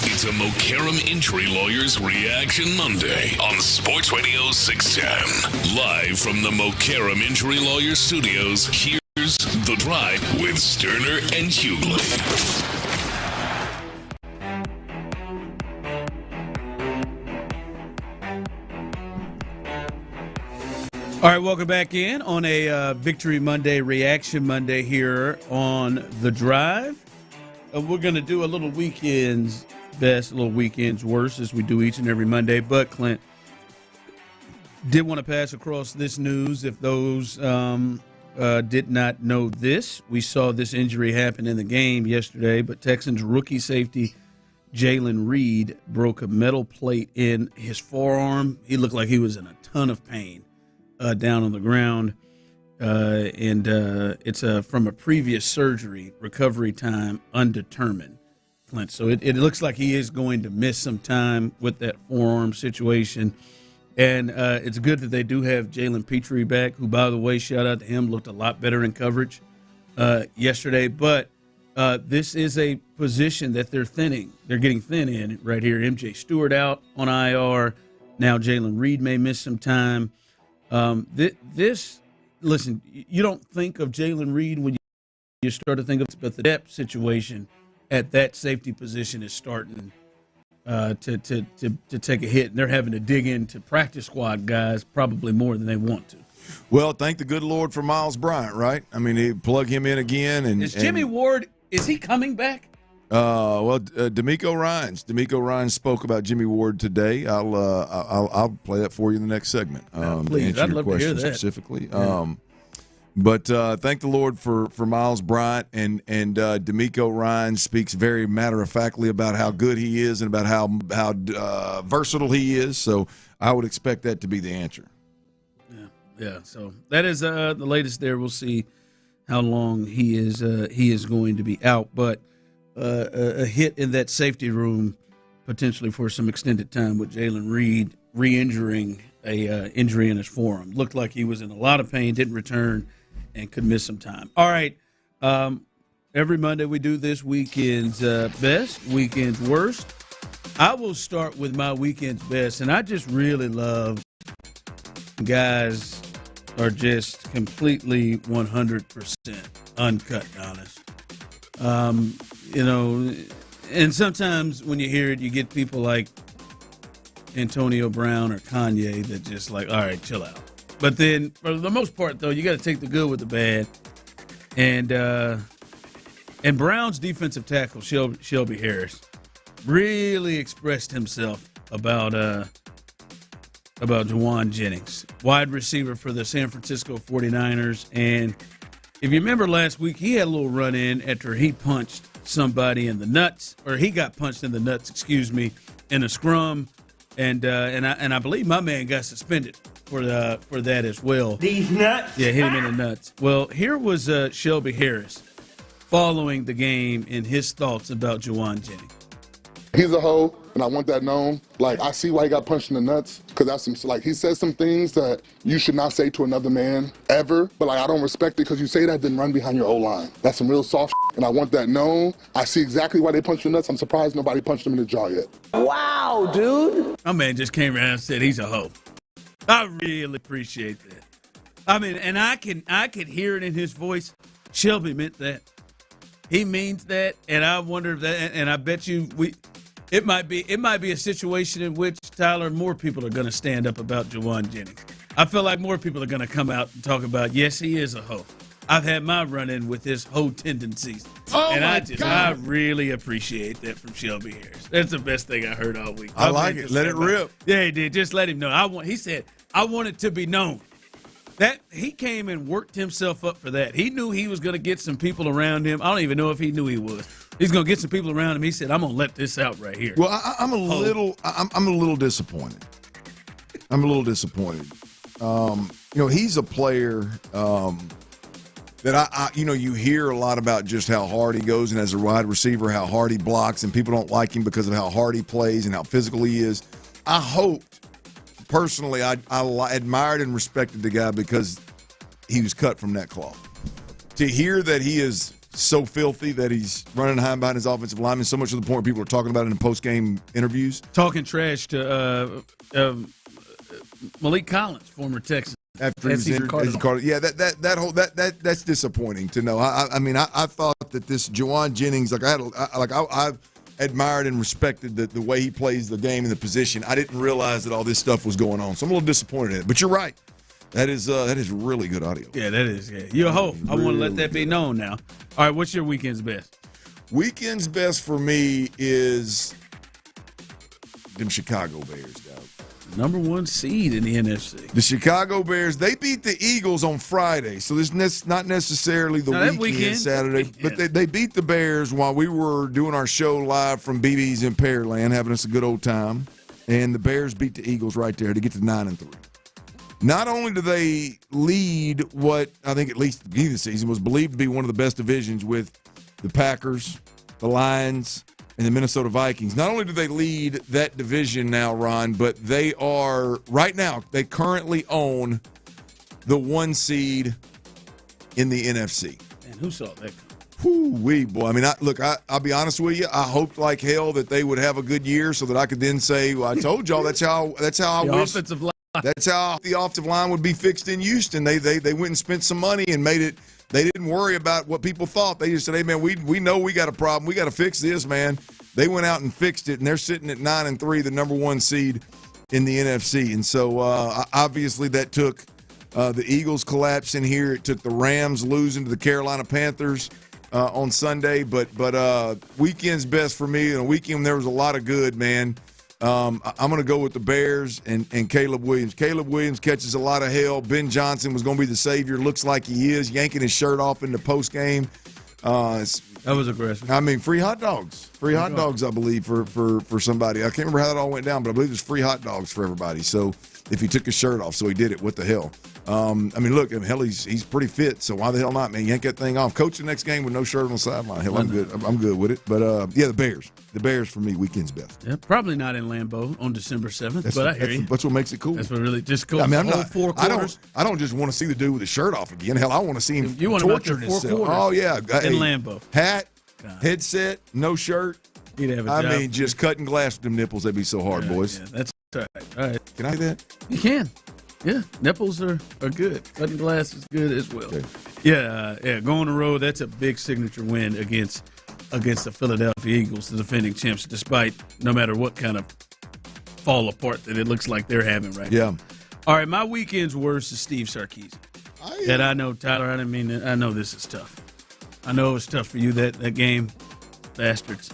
[SPEAKER 3] It's a Mokaram Injury Lawyers Reaction Monday on Sports Radio 610. Live from the Mokaram Injury Lawyers Studios, here's The Drive with Stoerner and Hughley.
[SPEAKER 12] All right, welcome back in on a Victory Monday, Reaction Monday here on The Drive. We're going to do a little weekend's best, a little weekend's worst, as we do each and every Monday. But, Clint, did want to pass across this news. If those did not know this, we saw this injury happen in the game yesterday, but Texans rookie safety Jalen Reed broke a metal plate in his forearm. He looked like he was in a ton of pain down on the ground. And it's from a previous surgery, recovery time undetermined, Clint. So it looks like he is going to miss some time with that forearm situation. And it's good that they do have Jalen Petrie back, who, by the way, shout out to him, looked a lot better in coverage yesterday. But this is a position that they're thinning. They're getting thin in right here. MJ Stewart out on IR. Now Jalen Reed may miss some time. Listen, you don't think of Jalen Reed when you start to think of, but the depth situation at that safety position is starting to take a hit, and they're having to dig into practice squad guys probably more than they want to.
[SPEAKER 13] Well, thank the good Lord for Miles Bryant, right? I mean, he plug him in again, and
[SPEAKER 12] is Jimmy Ward? Is he coming back?
[SPEAKER 13] D'Amico Ryans spoke about Jimmy Ward today. I'll play that for you in the next segment.
[SPEAKER 12] Please,
[SPEAKER 13] to answer
[SPEAKER 12] I'd
[SPEAKER 13] your
[SPEAKER 12] love
[SPEAKER 13] question
[SPEAKER 12] to hear that.
[SPEAKER 13] specifically.
[SPEAKER 12] Yeah.
[SPEAKER 13] But thank the Lord for Miles Bryant, and D'Amico Ryans speaks very matter-of-factly about how good he is and about how versatile he is. So I would expect that to be the answer.
[SPEAKER 12] Yeah. So that is the latest there. We'll see how long he is going to be out, but a hit in that safety room potentially for some extended time with Jalen Reed re-injuring a injury in his forearm. Looked like he was in a lot of pain, didn't return, and could miss some time. All right, every Monday we do this weekend's best, weekend's worst. I will start with my weekend's best, and I just really love guys are just completely 100% uncut honest. And sometimes when you hear it, you get people like Antonio Brown or Kanye that just like, all right, chill out. But then for the most part, though, you got to take the good with the bad. And Brown's defensive tackle, Shelby Harris, really expressed himself about Juwan Jennings, wide receiver for the San Francisco 49ers. And if you remember last week, he had a little run-in after he punched somebody in the nuts, or he got punched in the nuts, in a scrum. And I believe my man got suspended for that as well.
[SPEAKER 14] These nuts.
[SPEAKER 12] Yeah, hit him in the nuts. Well, here was Shelby Harris following the game and his thoughts about Juwan Jennings.
[SPEAKER 20] He's a hoe, and I want that known. Like, I see why he got punched in the nuts, because that's he says some things that you should not say to another man ever, but I don't respect it because you say that, then run behind your O-line. That's some real soft and I want that known. I see exactly why they punched the nuts. I'm surprised nobody punched him in the jaw yet.
[SPEAKER 12] Wow, dude. My man just came around and said he's a hoe. I really appreciate that. I mean, and I could hear it in his voice. Shelby meant that. He means that, and I wonder if that, and I bet you it might be a situation in which, Tyler, more people are going to stand up about Juwan Jennings. I feel like more people are going to come out and talk about, yes, he is a hoe. I've had my run-in with his hoe tendencies.
[SPEAKER 20] Oh,
[SPEAKER 12] and
[SPEAKER 20] my
[SPEAKER 12] God. I
[SPEAKER 20] God.
[SPEAKER 12] really appreciate that from Shelby Harris. That's the best thing I heard all week.
[SPEAKER 13] I like it. Let it rip.
[SPEAKER 12] Yeah, he did. Just let him know. He said, I want it to be known. That he came and worked himself up for that. He knew he was going to get some people around him. I don't even know if he knew he was. He's going to get some people around him. He said, I'm going to let this out right here.
[SPEAKER 13] Well, I'm a little disappointed. I'm a little disappointed. He's a player that you hear a lot about just how hard he goes, and as a wide receiver, how hard he blocks, and people don't like him because of how hard he plays and how physical he is. I hoped, personally, I admired and respected the guy because he was cut from that cloth. To hear that he is so filthy that he's running behind his offensive lineman, so much to the point where people are talking about it in post-game interviews.
[SPEAKER 12] Talking trash to Malik Collins, former Texan.
[SPEAKER 13] After he was injured, that's disappointing to know. I thought that this Juwan Jennings, I admired and respected the way he plays the game and the position. I didn't realize that all this stuff was going on, so I'm a little disappointed in it. But you're right. That is really good audio.
[SPEAKER 12] Yeah, that is. Yeah. You're a hoe. I want to let that be known now. All right, what's your weekend's best?
[SPEAKER 13] Weekend's best for me is them Chicago Bears, dog.
[SPEAKER 12] Number 1 seed in the NFC.
[SPEAKER 13] The Chicago Bears, they beat the Eagles on Friday, so this is not necessarily the weekend Saturday, but they beat the Bears while we were doing our show live from BB's in Pearland, having us a good old time, and the Bears beat the Eagles right there to get to 9-3. Not only do they lead what I think at least at the beginning of the season was believed to be one of the best divisions with the Packers, the Lions, and the Minnesota Vikings. Not only do they lead that division now, Ron, but they are, right now, they currently own the 1 seed in the NFC.
[SPEAKER 12] Man, who saw that?
[SPEAKER 13] Whoo-wee, boy. I mean, I'll be honest with you. I hoped like hell that they would have a good year so that I could then say, well, I told y'all that's how I wish.
[SPEAKER 12] Offensive line.
[SPEAKER 13] That's how the offensive line would be fixed in Houston. They went and spent some money and made it. They didn't worry about what people thought. They just said, hey, man, we know we got a problem. We got to fix this, man. They went out and fixed it, and they're sitting at 9-3, the number 1 seed in the NFC. And so, obviously, that took the Eagles collapsing here. It took the Rams losing to the Carolina Panthers on Sunday. But weekend's best for me. And a weekend there was a lot of good, man. I'm going to go with the Bears and Caleb Williams. Caleb Williams catches a lot of hell. Ben Johnson was going to be the savior. Looks like he is, yanking his shirt off in the postgame.
[SPEAKER 12] That was aggressive.
[SPEAKER 13] I mean, free hot dogs. Free hot dogs, I believe, for somebody. I can't remember how that all went down, but I believe there's free hot dogs for everybody. So if he took his shirt off, so he did it. What the hell? I mean, look, hell, he's pretty fit, so why the hell not, man? Yank that thing off. Coach the next game with no shirt on the sideline. Hell, I'm good. I'm good with it. But, yeah, the Bears. The Bears, for me, weekend's best.
[SPEAKER 12] Yeah, probably not in Lambeau on December 7th, but I hear you.
[SPEAKER 13] That's what makes it cool.
[SPEAKER 12] That's what really just cool.
[SPEAKER 13] I mean,
[SPEAKER 12] four quarters.
[SPEAKER 13] I don't just want to see the dude with his shirt off again. Hell, I want to see him
[SPEAKER 12] you want
[SPEAKER 13] torturing
[SPEAKER 12] him out there 4
[SPEAKER 13] himself.
[SPEAKER 12] quarters
[SPEAKER 13] Oh, yeah.
[SPEAKER 12] In Lambeau.
[SPEAKER 13] Hat, headset, no shirt.
[SPEAKER 12] He'd have a job.
[SPEAKER 13] I mean, just cutting glass with them nipples, they'd be so hard, boys.
[SPEAKER 12] Yeah, that's right. All right.
[SPEAKER 13] Can I do that?
[SPEAKER 12] You can. Yeah, nipples are good. Cutting glass is good as well. Okay. Yeah, going on the road, that's a big signature win against the Philadelphia Eagles, the defending champs, despite no matter what kind of fall apart that it looks like they're having right now. All right, my weekend's worst is Steve Sarkisian. That I know, Tyler, I know this is tough. I know it's tough for you, that game, bastards.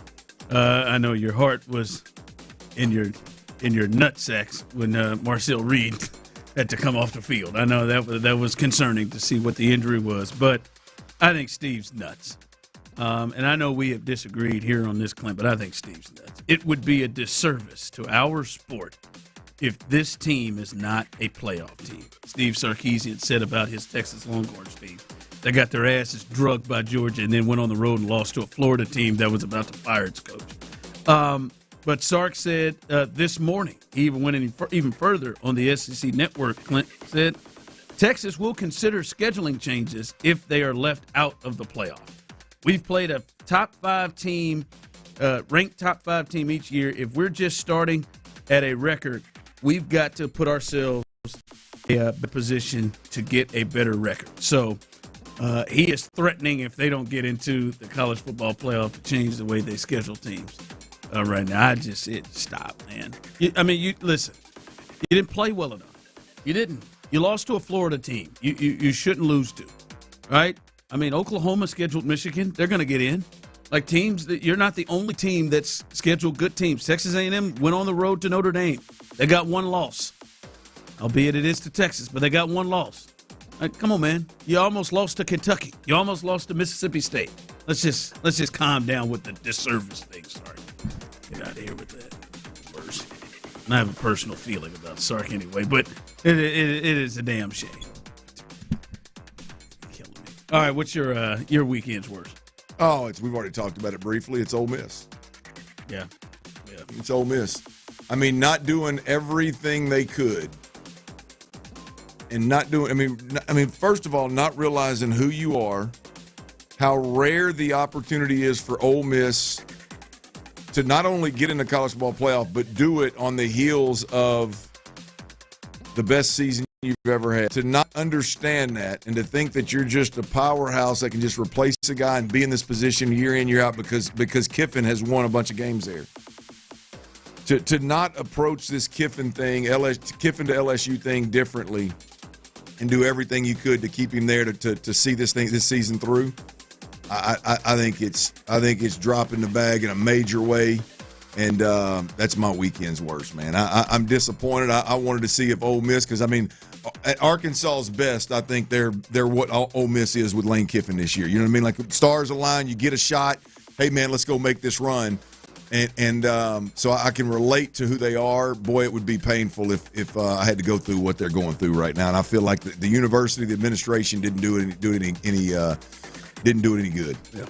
[SPEAKER 12] I know your heart was in your nutsacks when Marcel Reed had to come off the field. I know that was concerning to see what the injury was, but I think Steve's nuts. And I know we have disagreed here on this, Clint, but I think Steve's nuts. It would be a disservice to our sport if this team is not a playoff team. Steve Sarkisian said about his Texas Longhorns team. They got their asses drugged by Georgia and then went on the road and lost to a Florida team that was about to fire its coach. But Sark said this morning, he even went even further on the SEC network, Clint said, Texas will consider scheduling changes if they are left out of the playoff. We've played a top 5 team, ranked top 5 team each year. If we're just starting at a record, we've got to put ourselves in a position to get a better record. So he is threatening if they don't get into the college football playoff to change the way they schedule teams. Right now, stop, man. You listen. You didn't play well enough. You didn't. You lost to a Florida team. You shouldn't lose to, right? I mean, Oklahoma scheduled Michigan. They're going to get in. Like teams that you're not the only team that's scheduled good teams. Texas A&M went on the road to Notre Dame. They got 1 loss, albeit it is to Texas, but they got 1 loss. Like, come on, man. You almost lost to Kentucky. You almost lost to Mississippi State. Let's just calm down with the disservice thing. Sorry. Get out of here with that. Worse. And I have a personal feeling about Sark anyway, but it is a damn shame. Killing me. All right, what's your weekend's worst?
[SPEAKER 13] Oh, we've already talked about it briefly. It's Ole Miss.
[SPEAKER 12] Yeah.
[SPEAKER 13] It's Ole Miss. I mean, not doing everything they could, and not doing. I mean, first of all, not realizing who you are, how rare the opportunity is for Ole Miss to not only get in the college ball playoff, but do it on the heels of the best season you've ever had. To not understand that and to think that you're just a powerhouse that can just replace a guy and be in this position year in, year out because Kiffin has won a bunch of games there. To not approach this Kiffin thing, Kiffin to LSU thing differently and do everything you could to keep him there to see this season through. I think it's dropping the bag in a major way, and that's my weekend's worst, man. I'm disappointed. I wanted to see if Ole Miss, because I mean, at Arkansas's best, I think they're what Ole Miss is with Lane Kiffin this year. You know what I mean? Like stars align, you get a shot. Hey man, let's go make this run, and so I can relate to who they are. Boy, it would be painful if I had to go through what they're going through right now, and I feel like the university, the administration didn't do any good.
[SPEAKER 12] Yeah.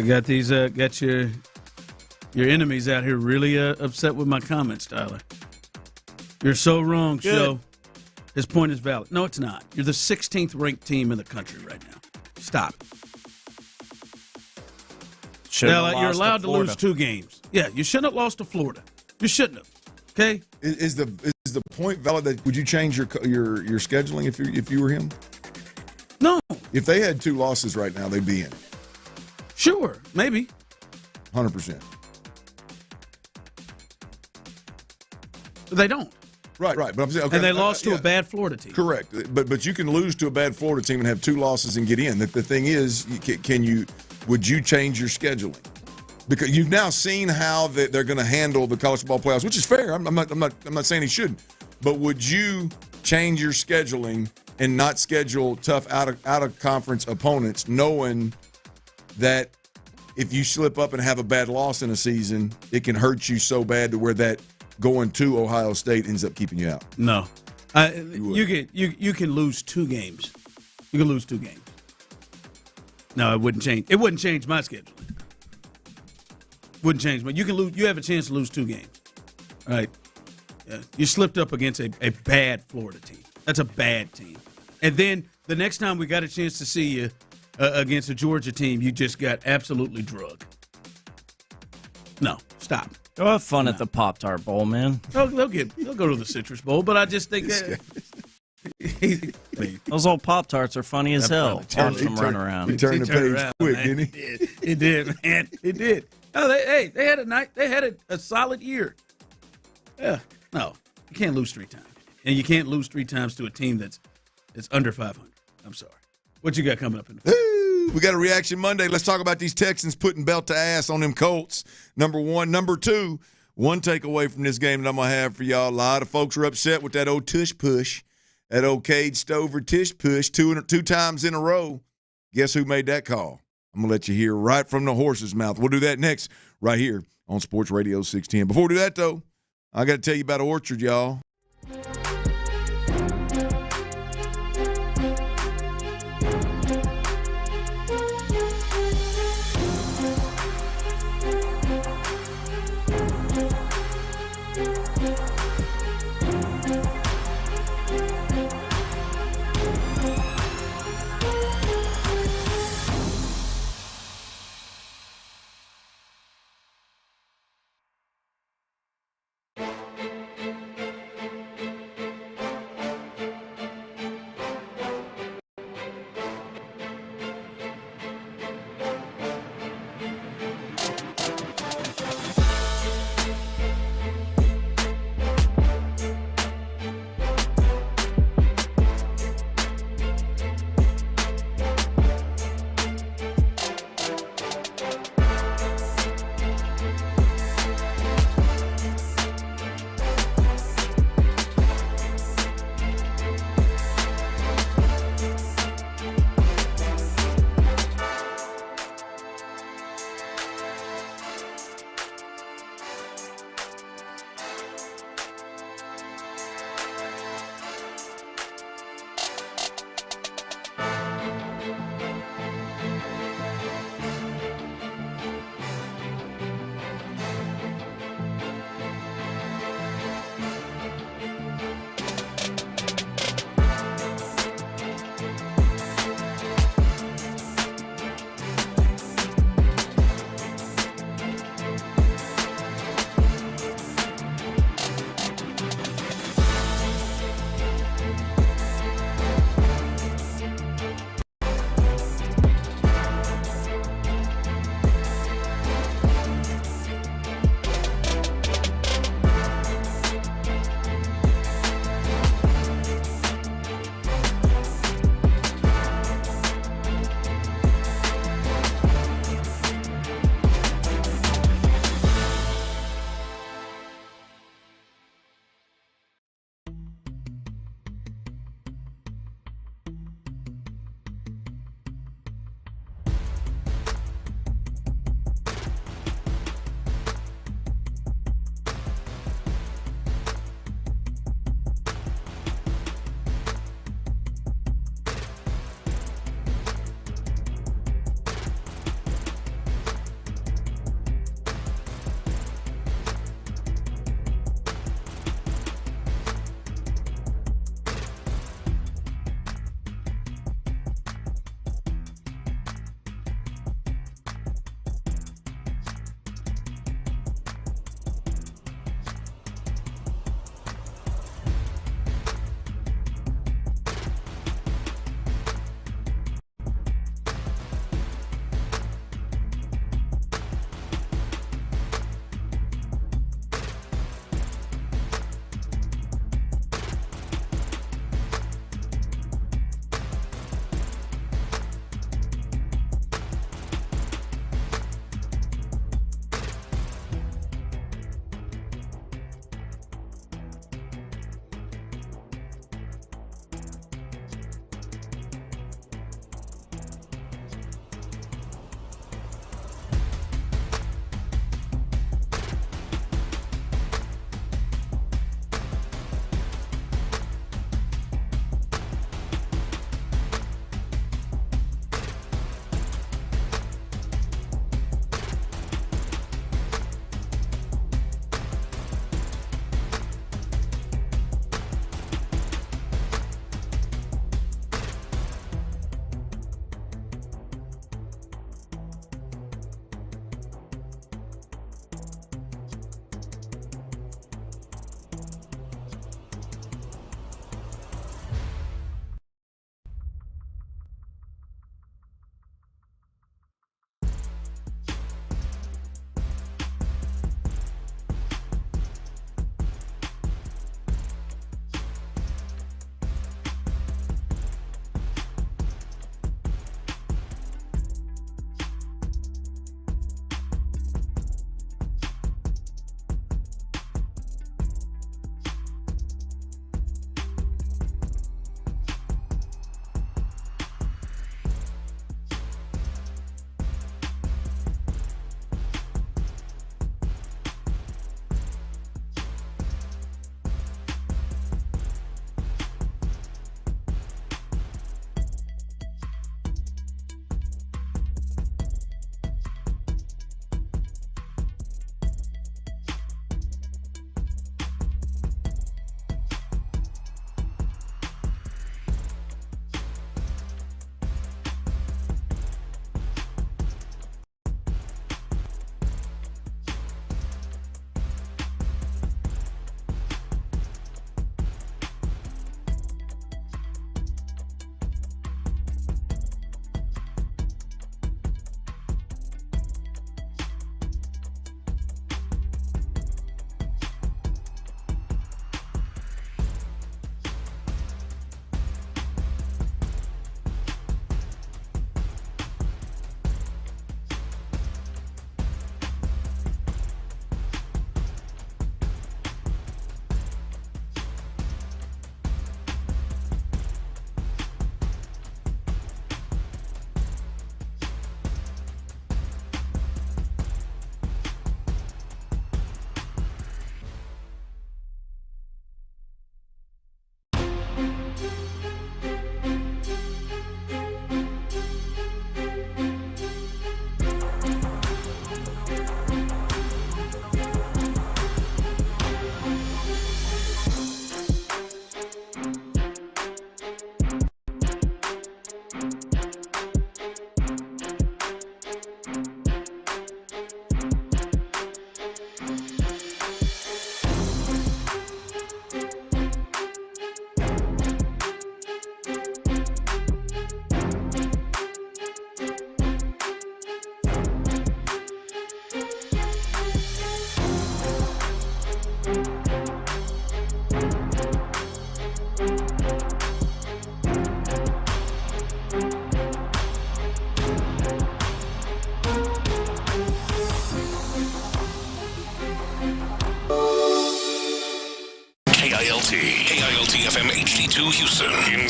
[SPEAKER 12] Got your enemies out here really upset with my comments, Tyler. You're so wrong,
[SPEAKER 9] Good.
[SPEAKER 12] Show. His point is valid. No, it's not. You're the 16th ranked team in the country right now. Stop. You're allowed to lose 2 games. Yeah, you shouldn't have lost to Florida. You shouldn't have. Okay.
[SPEAKER 13] Is the point valid that would you change your scheduling if you were him?
[SPEAKER 12] No.
[SPEAKER 13] If they had 2 losses right now, they'd be in.
[SPEAKER 12] Sure, maybe.
[SPEAKER 13] 100%.
[SPEAKER 12] They don't.
[SPEAKER 13] Right. But I'm saying, okay,
[SPEAKER 12] and they lost to a bad Florida team.
[SPEAKER 13] Correct. But you can lose to a bad Florida team and have 2 losses and get in. The thing is, would you change your scheduling? Because you've now seen how they're going to handle the college football playoffs, which is fair. I'm not saying he shouldn't. But would you change your scheduling and not schedule tough out of conference opponents, knowing that if you slip up and have a bad loss in a season, it can hurt you so bad to where that going to Ohio State ends up keeping you out?
[SPEAKER 12] No, you can lose 2 games. You can lose 2 games. No, it wouldn't change. It wouldn't change my schedule. Wouldn't change, but you can lose. You have a chance to lose 2 games. All right. Yeah. You slipped up against a bad Florida team. That's a bad team. And then the next time we got a chance to see you against a Georgia team, you just got absolutely drugged. No, stop.
[SPEAKER 9] Go have fun at the Pop-Tart Bowl, man.
[SPEAKER 12] They'll go to the Citrus Bowl, but I just think
[SPEAKER 9] those old Pop-Tarts are funny as hell. Watch them run around.
[SPEAKER 13] He turned the page quick, didn't he?
[SPEAKER 12] He did, man. He did. Oh, they had a night. They had a solid year. Yeah. No, you can't lose 3 times, and you can't lose 3 times to a team that's under 500. I'm sorry. What you got coming up in the
[SPEAKER 13] Ooh, we got a Reaction Monday. Let's talk about these Texans putting belt to ass on them Colts. Number 1. Number 2, one takeaway from this game that I'm going to have for y'all. A lot of folks are upset with that old tush push, that old Cade Stover tush push 2 times in a row. Guess who made that call? I'm going to let you hear right from the horse's mouth. We'll do that next right here on Sports Radio 610. Before we do that, though, I got to tell you about Orchard, y'all.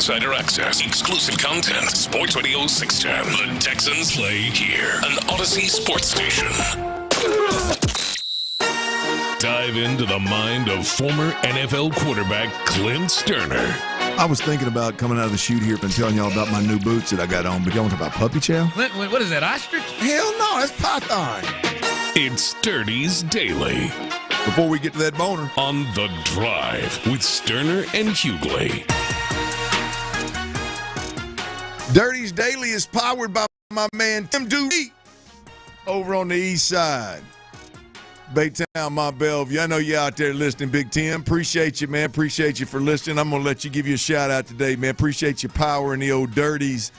[SPEAKER 3] Insider access, exclusive content. Sports Radio 610. The Texans play here. An Odyssey sports station. Dive into the mind of former NFL quarterback Clint Stoerner.
[SPEAKER 13] I was thinking about coming out of the chute here and telling y'all about my new boots that I got on, but y'all want to talk about puppy chow?
[SPEAKER 12] What is that, ostrich?
[SPEAKER 13] Hell no, that's python.
[SPEAKER 3] It's Dirty's Daily.
[SPEAKER 13] Before we get to that boner.
[SPEAKER 3] On The Drive with Stoerner and Hughley.
[SPEAKER 13] Dirty's Daily is powered by my man Tim Doody over on the east side. Baytown, Mont Bellevue. I know you out there listening, Big Tim. Appreciate you, man. Appreciate you for listening. I'm going to let you give you a shout-out today, man. Appreciate your power in the old Dirty's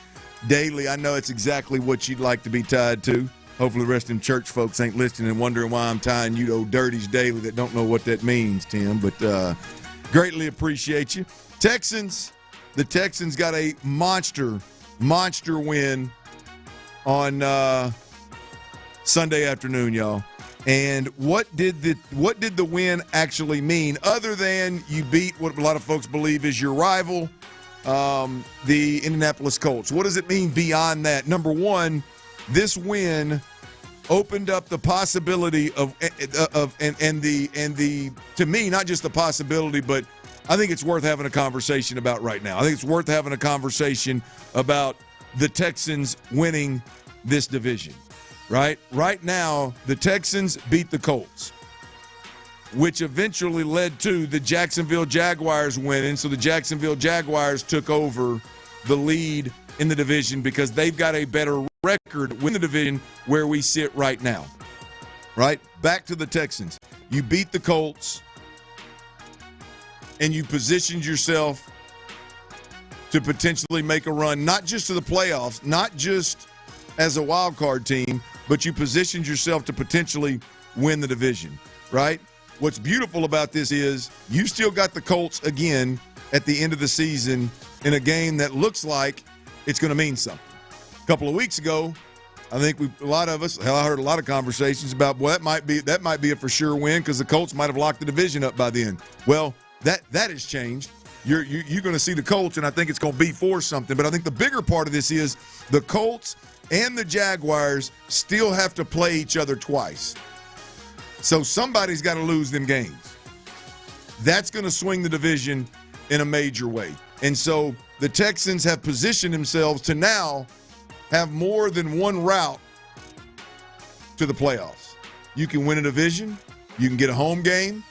[SPEAKER 13] Daily. I know it's exactly what you'd like to be tied to. Hopefully the rest of them church folks ain't listening and wondering why I'm tying you to old Dirty's Daily that don't know what that means, Tim. But greatly appreciate you. Texans, the Texans got a monster win on Sunday afternoon, y'all. And what did the win actually mean, other than you beat what a lot of folks believe is your rival, the Indianapolis Colts? What does it mean beyond that? Number one, this win opened up the possibility of to me, not just the possibility, but I think it's worth having a conversation about right now. I think it's worth having a conversation about the Texans winning this division. Right now, the Texans beat the Colts, which eventually led to the Jacksonville Jaguars winning. So the Jacksonville Jaguars took over the lead in the division because they've got a better record in the division where we sit right now. Right? Back to the Texans. You beat the Colts, and you positioned yourself to potentially make a run, not just to the playoffs, not just as a wild card team, but you positioned yourself to potentially win the division, right? What's beautiful about this is you still got the Colts again at the end of the season in a game that looks like it's going to mean something. A couple of weeks ago, I think I heard a lot of conversations about, well, that might be a for sure win because the Colts might have locked the division up by then. Well, that has changed. You're going to see the Colts, and I think it's going to be for something. But I think the bigger part of this is the Colts and the Jaguars still have to play each other twice. So somebody's got to lose them games. That's going to swing the division in a major way. And so the Texans have positioned themselves to now have more than one route to the playoffs. You can win a division, you can get a home game,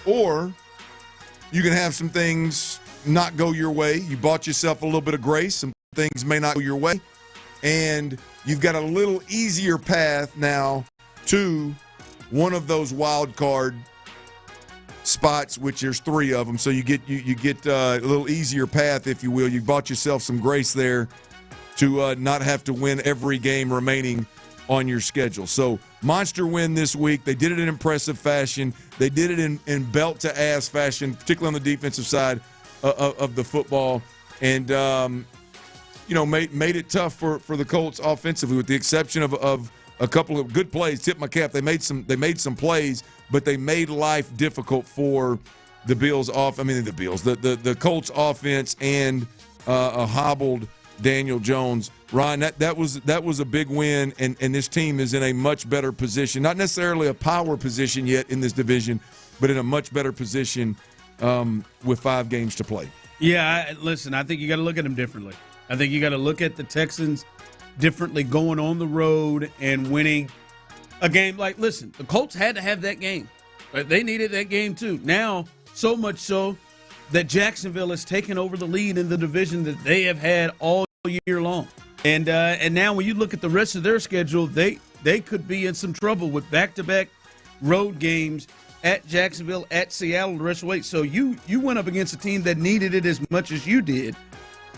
[SPEAKER 13] or you can have some things not go your way. You bought yourself a little bit of grace. Some things may not go your way. And you've got a little easier path now to one of those wild card spots, which there's three of them. So you get a little easier path, if you will. You bought yourself some grace there to not have to win every game remaining on your schedule. So monster win this week. They did it in impressive fashion. They did it in belt-to-ass fashion, particularly on the defensive side of the football. And, made it tough for the Colts offensively, with the exception of a couple of good plays. Tip my cap. They made some plays, but they made life difficult for the Bills the Colts offense and a hobbled Daniel Jones. Ryan, that was a big win, and this team is in a much better position. Not necessarily a power position yet in this division, but in a much better position with 5 games to play.
[SPEAKER 12] Yeah, listen, I think you got to look at them differently. I think you got to look at the Texans differently, going on the road and winning a game. Like, listen, the Colts had to have that game. Right? They needed that game too. Now, so much so that Jacksonville has taken over the lead in the division that they have had all year long. And now when you look at the rest of their schedule, they could be in some trouble with back-to-back road games at Jacksonville, at Seattle the rest of the way. So you went up against a team that needed it as much as you did,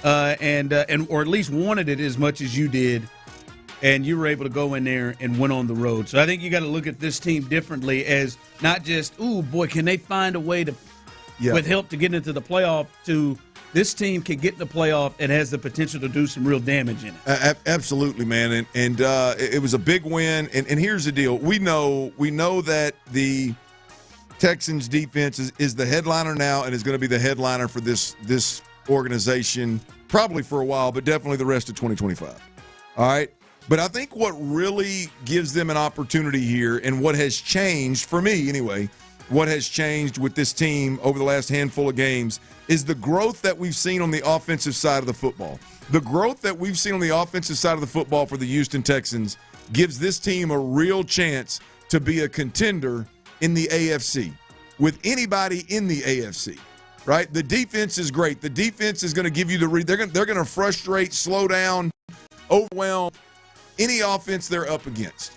[SPEAKER 12] and or at least wanted it as much as you did, and you were able to go in there and win on the road. So I think you got to look at this team differently, as not just, ooh, boy, can they find a way to, with help, to get into the playoff, to this team can get in the playoff and has the potential to do some real damage in it.
[SPEAKER 13] Absolutely, man. And it was a big win. And here's the deal. We know that the Texans defense is the headliner now and is going to be the headliner for this organization probably for a while, but definitely the rest of 2025. All right? But I think what really gives them an opportunity here, and what has changed, for me anyway, what has changed with this team over the last handful of games is the growth that we've seen on the offensive side of the football. The growth that we've seen on the offensive side of the football for the Houston Texans gives this team a real chance to be a contender in the AFC with anybody in the AFC, right? The defense is great. The defense is going to give you the read. They're going to frustrate, slow down, overwhelm any offense they're up against.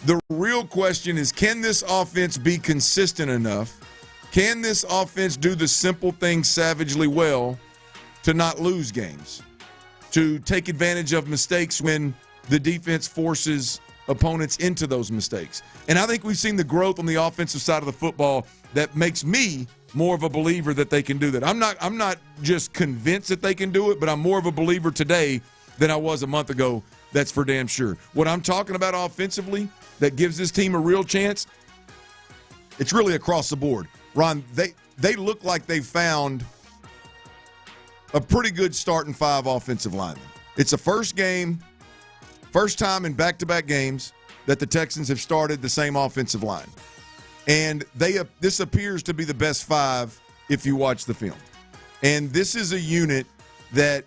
[SPEAKER 13] The real question is, can this offense be consistent enough? Can this offense do the simple things savagely well to not lose games, to take advantage of mistakes when the defense forces opponents into those mistakes? And I think we've seen the growth on the offensive side of the football that makes me more of a believer that they can do that. I'm not just convinced that they can do it, but I'm more of a believer today than I was a month ago. That's for damn sure. What I'm talking about offensively that gives this team a real chance, it's really across the board. Ron, they look like they found a pretty good starting five offensive linemen. It's the first time in back-to-back games that the Texans have started the same offensive line. And this appears to be the best five if you watch the film. And this is a unit that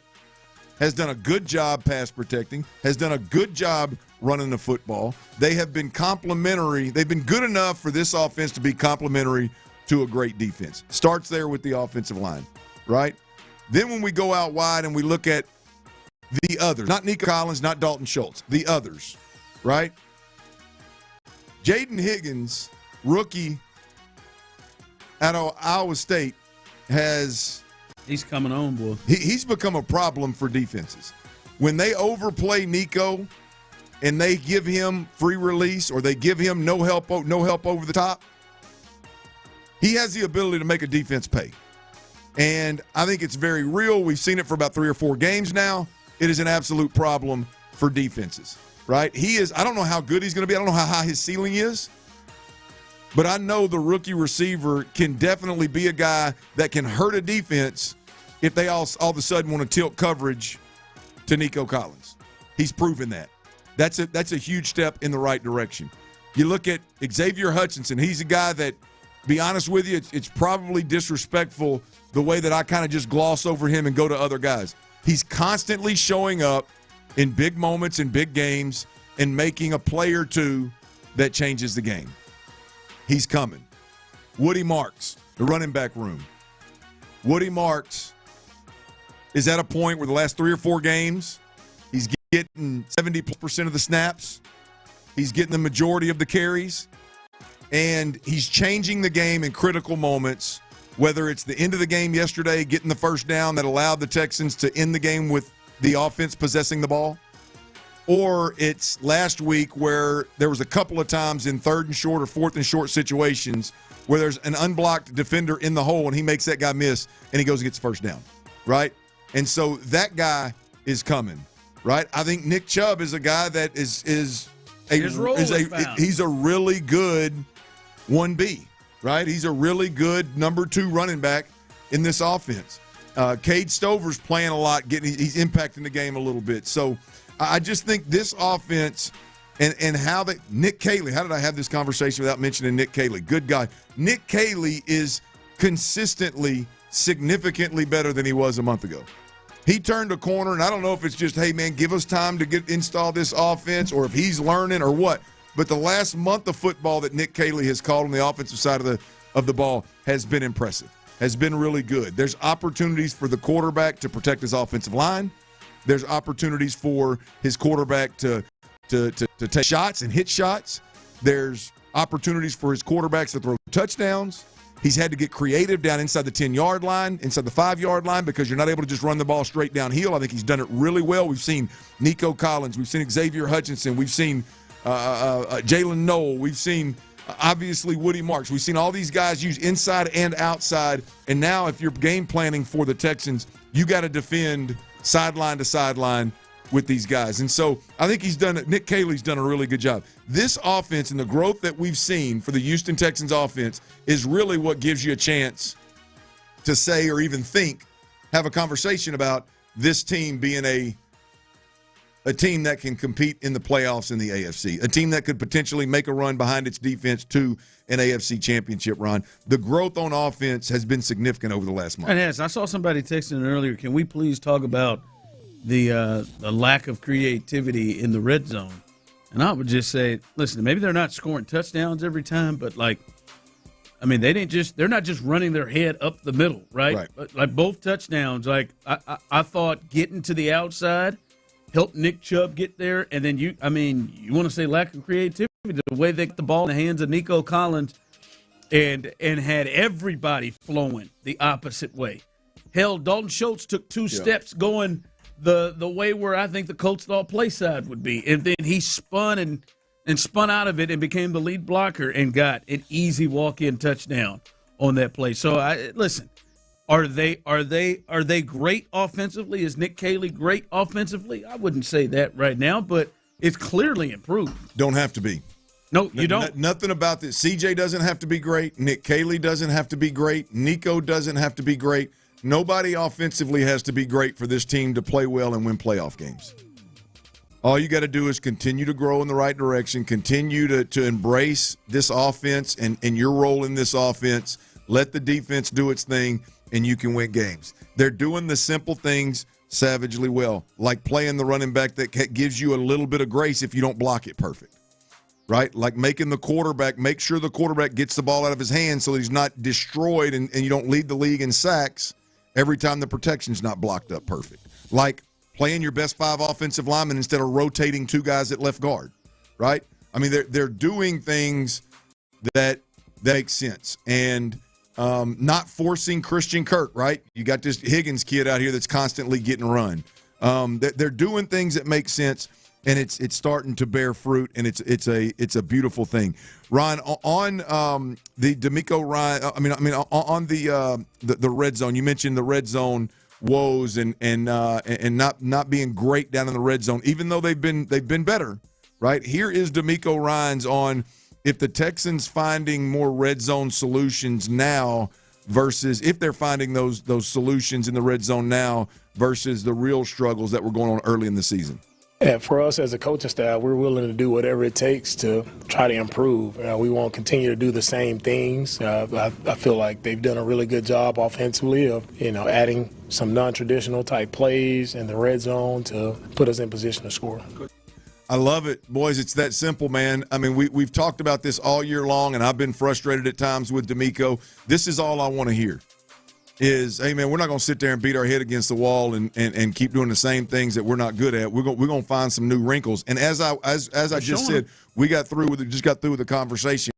[SPEAKER 13] has done a good job pass protecting, has done a good job running the football. They have been complementary. They've been good enough for this offense to be complementary to a great defense. Starts there with the offensive line, right? Then when we go out wide and we look at the others, not Nico Collins, not Dalton Schultz, the others, right? Jaden Higgins, rookie out of Iowa State,
[SPEAKER 12] he's coming on, boy.
[SPEAKER 13] He's become a problem for defenses. When they overplay Nico and they give him free release or they give him no help over the top, he has the ability to make a defense pay. And I think it's very real. We've seen it for about 3 or 4 games now. It is an absolute problem for defenses, right? I don't know how good he's going to be. I don't know how high his ceiling is. But I know the rookie receiver can definitely be a guy that can hurt a defense if they all of a sudden want to tilt coverage to Nico Collins. He's proven that. That's a huge step in the right direction. You look at Xavier Hutchinson. He's a guy that, be honest with you, it's probably disrespectful the way that I kind of just gloss over him and go to other guys. He's constantly showing up in big moments, in big games, and making a play or two that changes the game. He's coming. Woody Marks, the running back room. Woody Marks is at a point where the last 3 or 4 games, he's getting 70% of the snaps. He's getting the majority of the carries. And he's changing the game in critical moments, whether it's the end of the game yesterday, getting the first down that allowed the Texans to end the game with the offense possessing the ball, or it's last week where there was a couple of times in 3rd and short or 4th and short situations where there's an unblocked defender in the hole and he makes that guy miss and he goes and gets the first down, right? And so that guy is coming, right? I think Nick Chubb is a guy that he's a really good 1B, right? He's a really good number 2 running back in this offense. Cade Stover's playing a lot, he's impacting the game a little bit. So I just think this offense and how Nick Caley, how did I have this conversation without mentioning Nick Caley? Good guy. Nick Caley is consistently significantly better than he was a month ago. He turned a corner, and I don't know if it's just, hey, man, give us time to install this offense, or if he's learning or what. But the last month of football that Nick Caley has called on the offensive side of the ball has been impressive, has been really good. There's opportunities for the quarterback to protect his offensive line. There's opportunities for his quarterback to take shots and hit shots. There's opportunities for his quarterbacks to throw touchdowns. He's had to get creative down inside the 10-yard line, inside the 5-yard line, because you're not able to just run the ball straight downhill. I think he's done it really well. We've seen Nico Collins. We've seen Xavier Hutchinson. We've seen Jalen Noel. We've seen, obviously, Woody Marks. We've seen all these guys use inside and outside. And now if you're game planning for the Texans, you got to defend sideline to sideline with these guys. And so I think Nick Caley's done a really good job. This offense and the growth that we've seen for the Houston Texans offense is really what gives you a chance to say or even have a conversation about this team being a team that can compete in the playoffs in the AFC, a team that could potentially make a run behind its defense to an AFC championship run. The growth on offense has been significant over the last month.
[SPEAKER 12] And yes, I saw somebody texting earlier, can we please talk about the lack of creativity in the red zone? And I would just say, listen, maybe they're not scoring touchdowns every time, but they're not just running their head up the middle, right? But like both touchdowns, like I thought getting to the outside helped Nick Chubb get there, and then you want to say lack of creativity, the way they get the ball in the hands of Nico Collins and had everybody flowing the opposite way. Hell, Dalton Schultz took two steps going the way where I think the Colts thought play side would be, and then he spun and spun out of it and became the lead blocker and got an easy walk-in touchdown on that play. So listen, are they great offensively? Is Nick Caley great offensively? I wouldn't say that right now, but it's clearly improved.
[SPEAKER 13] Don't have to be.
[SPEAKER 12] No, you don't.
[SPEAKER 13] Nothing about this. CJ doesn't have to be great. Nick Caley doesn't have to be great. Nico doesn't have to be great. Nobody offensively has to be great for this team to play well and win playoff games. All you got to do is continue to grow in the right direction, continue to embrace this offense and your role in this offense. Let the defense do its thing, and you can win games. They're doing the simple things savagely well, like playing the running back that gives you a little bit of grace if you don't block it perfect, right? Like making the quarterback, make sure the quarterback gets the ball out of his hands so that he's not destroyed and you don't lead the league in sacks every time the protection's not blocked up perfect. Like playing your best 5 offensive linemen instead of rotating 2 guys at left guard, right? I mean, they're doing things that make sense. And not forcing Christian Kirk, right? You got this Higgins kid out here that's constantly getting run. They're doing things that make sense, and it's starting to bear fruit, and it's a beautiful thing. Ryan, on the DeMeco Ryan, on the red zone, you mentioned the red zone woes and not being great down in the red zone, even though they've been better, right? Here is DeMeco Ryans on if the Texans finding more red zone solutions now versus if they're finding those solutions in the red zone now versus the real struggles that were going on early in the season.
[SPEAKER 14] Yeah, for us as a coaching staff, we're willing to do whatever it takes to try to improve. We won't continue to do the same things. I feel like they've done a really good job offensively of, adding some non-traditional type plays in the red zone to put us in position to score.
[SPEAKER 13] I love it, boys. It's that simple, man. I mean, we've talked about this all year long, and I've been frustrated at times with DeMeco. This is all I want to hear is, hey, man, we're not going to sit there and beat our head against the wall and keep doing the same things that we're not good at. We're going to find some new wrinkles. And as I just said, we got through with the conversation.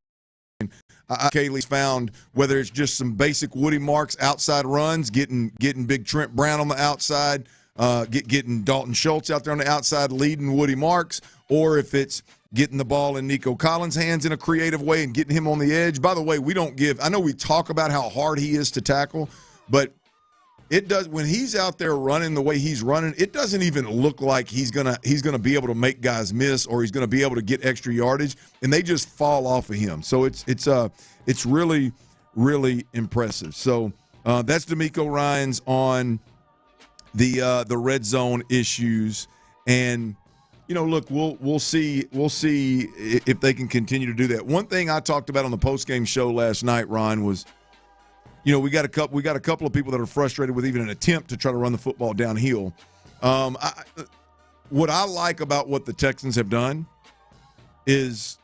[SPEAKER 13] Caley's found whether it's just some basic Woody Marks outside runs, getting big Trent Brown on the outside, getting Dalton Schultz out there on the outside leading Woody Marks, or if it's getting the ball in Nico Collins' hands in a creative way and getting him on the edge. By the way, I know we talk about how hard he is to tackle, but it does when he's out there running the way he's running, it doesn't even look like he's gonna be able to make guys miss or he's gonna be able to get extra yardage, and they just fall off of him. So it's really, really impressive. So that's DeMeco Ryans on the red zone issues, and look, we'll see if they can continue to do that. One thing I talked about on the postgame show last night, Ron, was we got a couple of people that are frustrated with even an attempt to try to run the football downhill. What I like about what the Texans have done is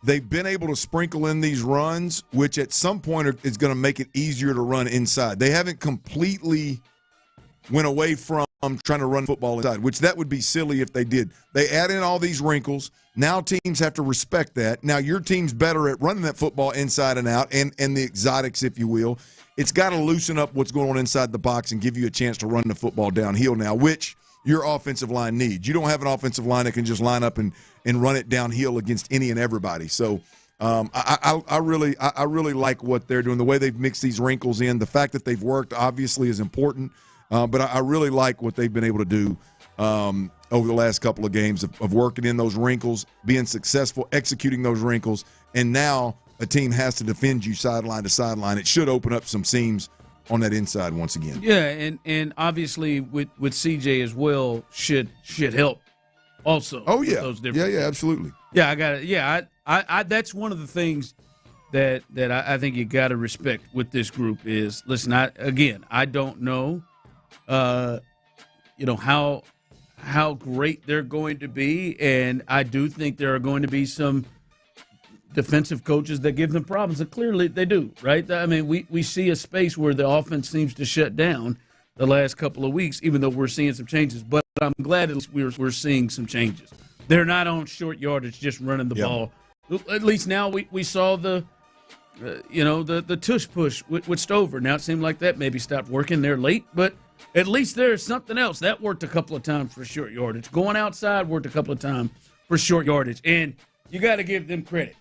[SPEAKER 13] they've been able to sprinkle in these runs, which at some point is going to make it easier to run inside. They haven't completely went away from trying to run football inside, which that would be silly if they did. They add in all these wrinkles. Now teams have to respect that. Now your team's better at running that football inside and out and the exotics, if you will. It's got to loosen up what's going on inside the box and give you a chance to run the football downhill now, which your offensive line needs. You don't have an offensive line that can just line up and run it downhill against any and everybody. So I really like what they're doing. The way they've mixed these wrinkles in, the fact that they've worked obviously is important. But I really like what they've been able to do over the last couple of games of working in those wrinkles, being successful, executing those wrinkles, and now a team has to defend you sideline to sideline. It should open up some seams on that inside once again.
[SPEAKER 12] Yeah, and obviously with CJ as well should help also.
[SPEAKER 13] Oh yeah,
[SPEAKER 12] those different
[SPEAKER 13] yeah, absolutely.
[SPEAKER 12] Yeah, I got it. Yeah, I that's one of the things that I think you got to respect with this group is, listen, I don't know, how great they're going to be, and I do think there are going to be some defensive coaches that give them problems, and clearly they do, right? I mean, we see a space where the offense seems to shut down the last couple of weeks, even though we're seeing some changes. But I'm glad that we're seeing some changes. They're not on short yardage, just running the ball. At least now we saw the tush push with Stover. Now it seemed like that maybe stopped working there late, but at least there's something else. That worked a couple of times for short yardage. Going outside worked a couple of times for short yardage. And you got to give them credit.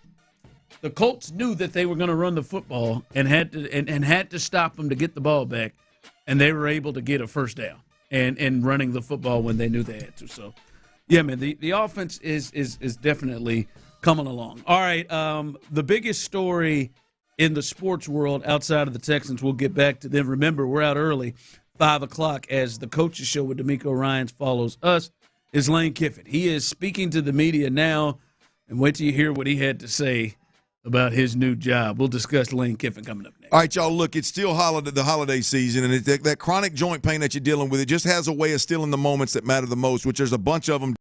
[SPEAKER 12] The Colts knew that they were going to run the football and had to stop them to get the ball back, and they were able to get a first down and running the football when they knew they had to. So, yeah, man, the offense is definitely coming along. All right, the biggest story in the sports world outside of the Texans, we'll get back to them. Remember, we're out early, 5 o'clock, as the Coaches Show with D'Amico Ryans follows us, is Lane Kiffin. He is speaking to the media now, and wait till you hear what he had to say about his new job. We'll discuss Lane Kiffin coming up next.
[SPEAKER 13] All right, y'all, look, it's still the holiday season, and that chronic joint pain that you're dealing with, it just has a way of stealing the moments that matter the most, which there's a bunch of them.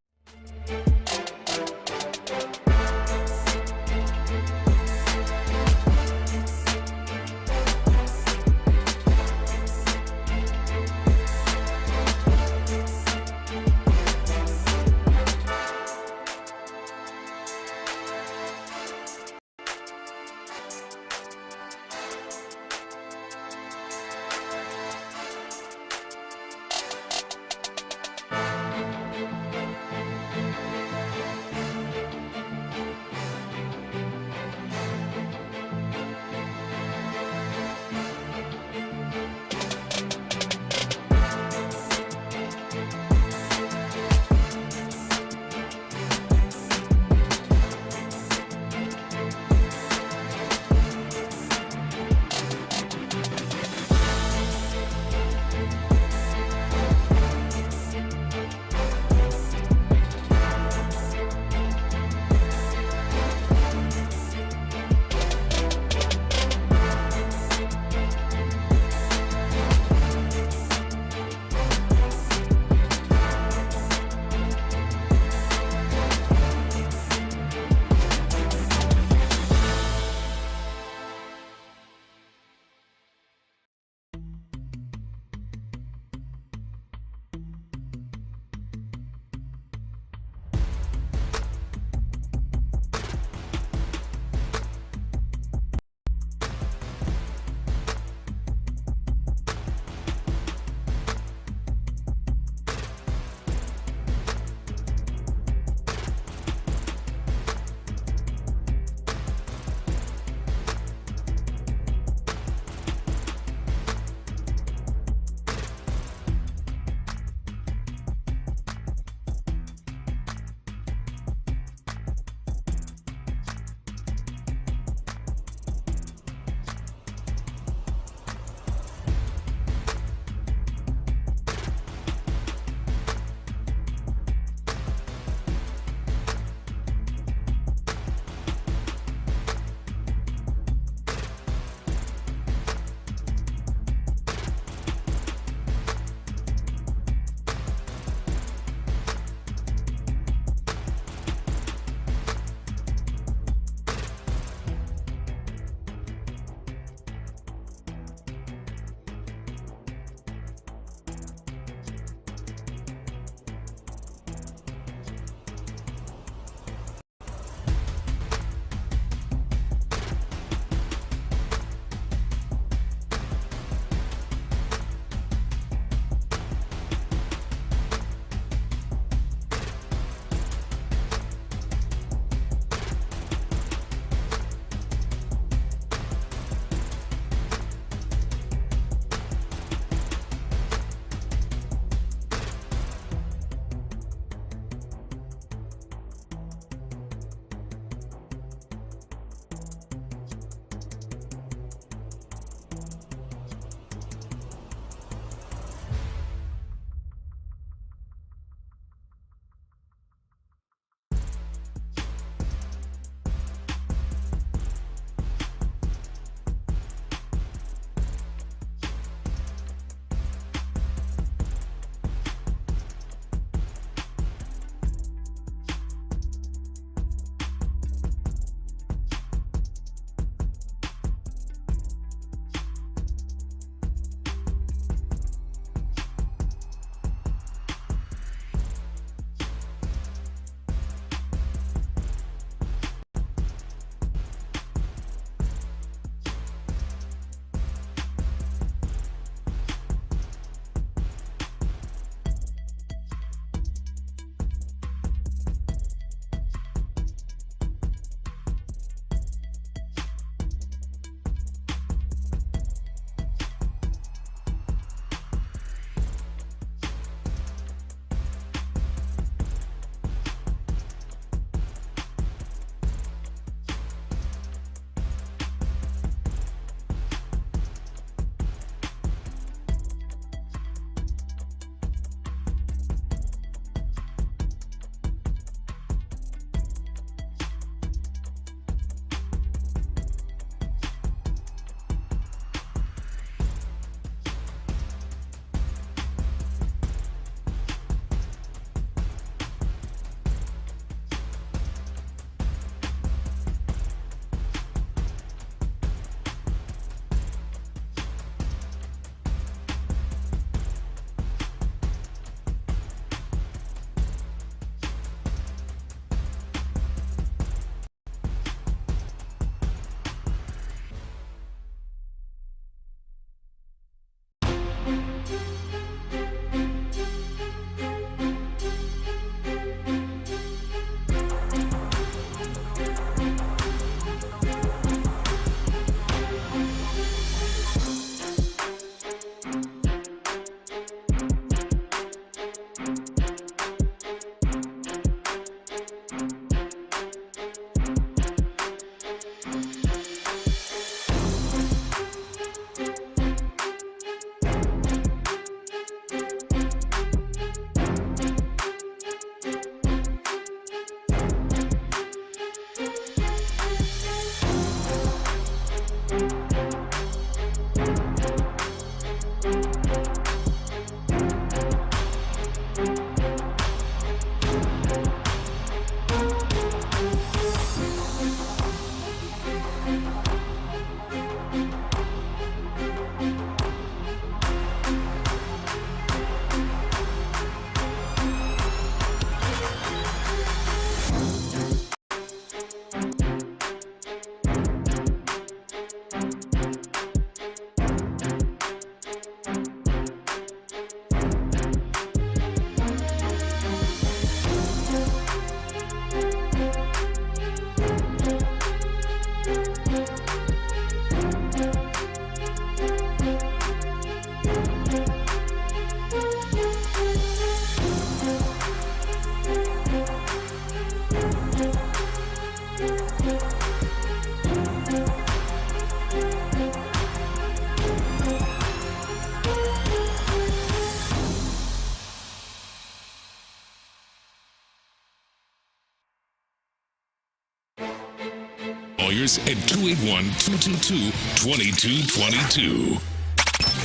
[SPEAKER 3] Lawyers at 281-222-2222.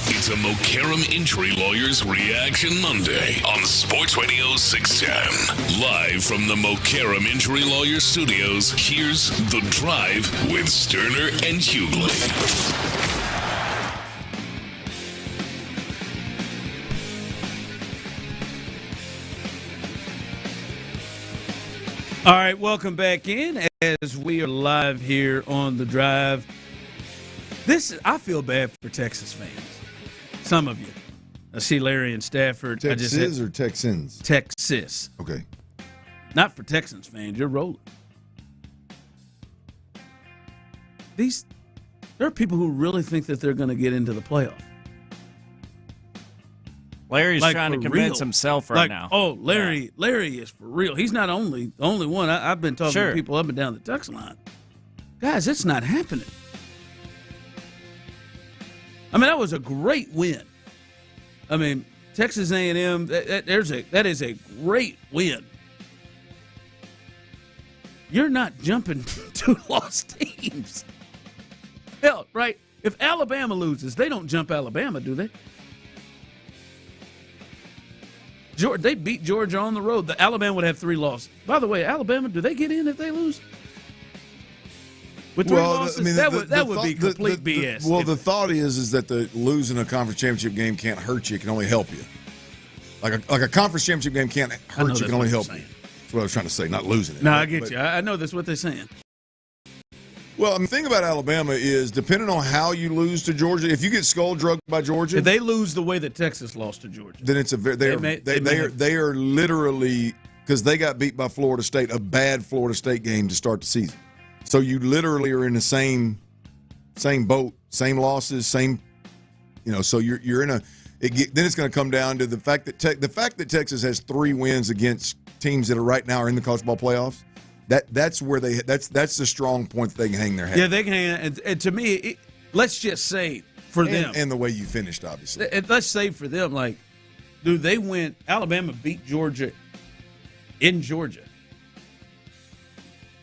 [SPEAKER 3] It's a Mokaram Injury Lawyers Reaction Monday on Sports Radio 610. Live from the Mokaram Injury Lawyers Studios, here's The Drive with Stoerner and Hughley.
[SPEAKER 12] All right, welcome back in as we are live here on The Drive. I feel bad for Texas fans. Some of you. I see Larry and Stafford.
[SPEAKER 13] Texas or Texans?
[SPEAKER 12] Texas.
[SPEAKER 13] Okay.
[SPEAKER 12] Not for Texans fans. You're rolling. There are people who really think that they're going to get into the playoff.
[SPEAKER 9] Larry's trying to convince himself right now.
[SPEAKER 12] Oh, Larry is for real. He's not the only one. I've been talking to people up and down the text line. Guys, it's not happening. I mean, that was a great win. I mean, Texas A&M, that is a great win. You're not jumping two lost teams. Hell, right? If Alabama loses, they don't jump Alabama, do they? They beat Georgia on the road. The Alabama would have 3 losses. By the way, Alabama, do they get in if they lose? With 3 losses? I mean, that would be complete BS.
[SPEAKER 13] Well, the thought is that the losing a conference championship game can't hurt you. It can only help you. Like a conference championship game can't hurt you. It can only help you. That's what I was trying to say, not losing it.
[SPEAKER 12] No, I get you. I know that's what they're saying.
[SPEAKER 13] Well, I mean, the thing about Alabama is, depending on how you lose to Georgia, if you get skull-drugged by Georgia,
[SPEAKER 12] if they lose the way that Texas lost to Georgia,
[SPEAKER 13] then it's they are literally, because they got beat by Florida State, a bad Florida State game to start the season. So you literally are in the same boat, same losses, same, So you're in a. Then it's going to come down to the fact that Texas has 3 wins against teams that are right now are in the college ball playoffs. That's where that's the strong point that they can hang their hat.
[SPEAKER 12] Yeah, they can hang. And to me, let's just say for them,
[SPEAKER 13] and the way you finished, obviously.
[SPEAKER 12] Let's say for them, like, dude, they went. Alabama beat Georgia in Georgia.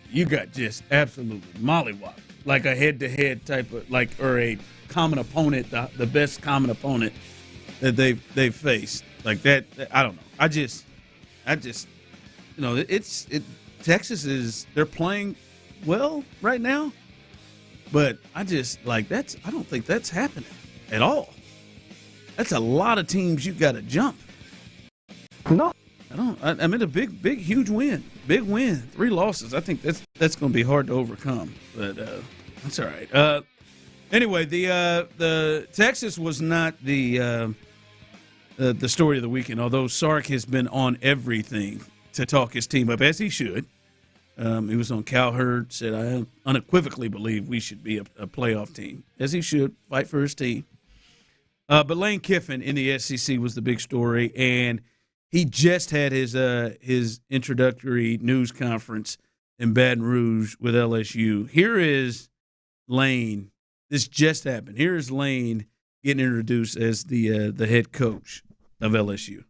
[SPEAKER 12] You got just absolutely mollywopped, like a head-to-head type of or a common opponent, the best common opponent that they've faced. Like that, I don't know. I just, Texas they're playing well right now, but I don't think that's happening at all. That's a lot of teams you got to jump.
[SPEAKER 1] No.
[SPEAKER 12] I mean, a big, huge win. Big win. 3 losses. I think that's going to be hard to overcome, but that's all right. Anyway, the Texas was not the story of the weekend, although Sark has been on everything to talk his team up, as he should. He was on Cowherd, said, I unequivocally believe we should be a playoff team, as he should, fight for his team. But Lane Kiffin in the SEC was the big story, and he just had his introductory news conference in Baton Rouge with LSU. Here is Lane. This just happened. Here is Lane getting introduced as the head coach of LSU.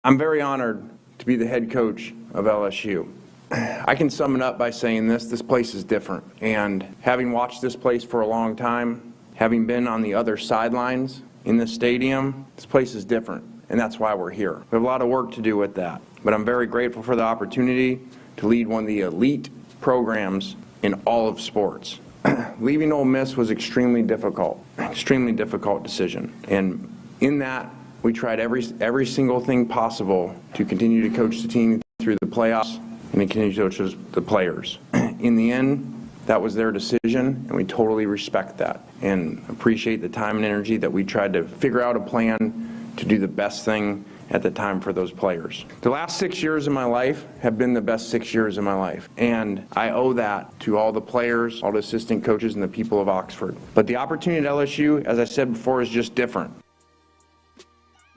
[SPEAKER 19] I'm very honored to be the head coach of LSU. I can sum it up by saying this place is different. And having watched this place for a long time, having been on the other sidelines in the stadium, this place is different, and that's why we're here. We have a lot of work to do with that, but I'm very grateful for the opportunity to lead one of the elite programs in all of sports. Leaving Ole Miss was extremely difficult decision, and in that, we tried every single thing possible to continue to coach the team through the playoffs and to continue to coach the players. In the end, that was their decision, and we totally respect that and appreciate the time and energy that we tried to figure out a plan to do the best thing at the time for those players. The last 6 years of my life have been the best 6 years of my life, and I owe that to all the players, all the assistant coaches, and the people of Oxford. But the opportunity at LSU, as I said before, is just different.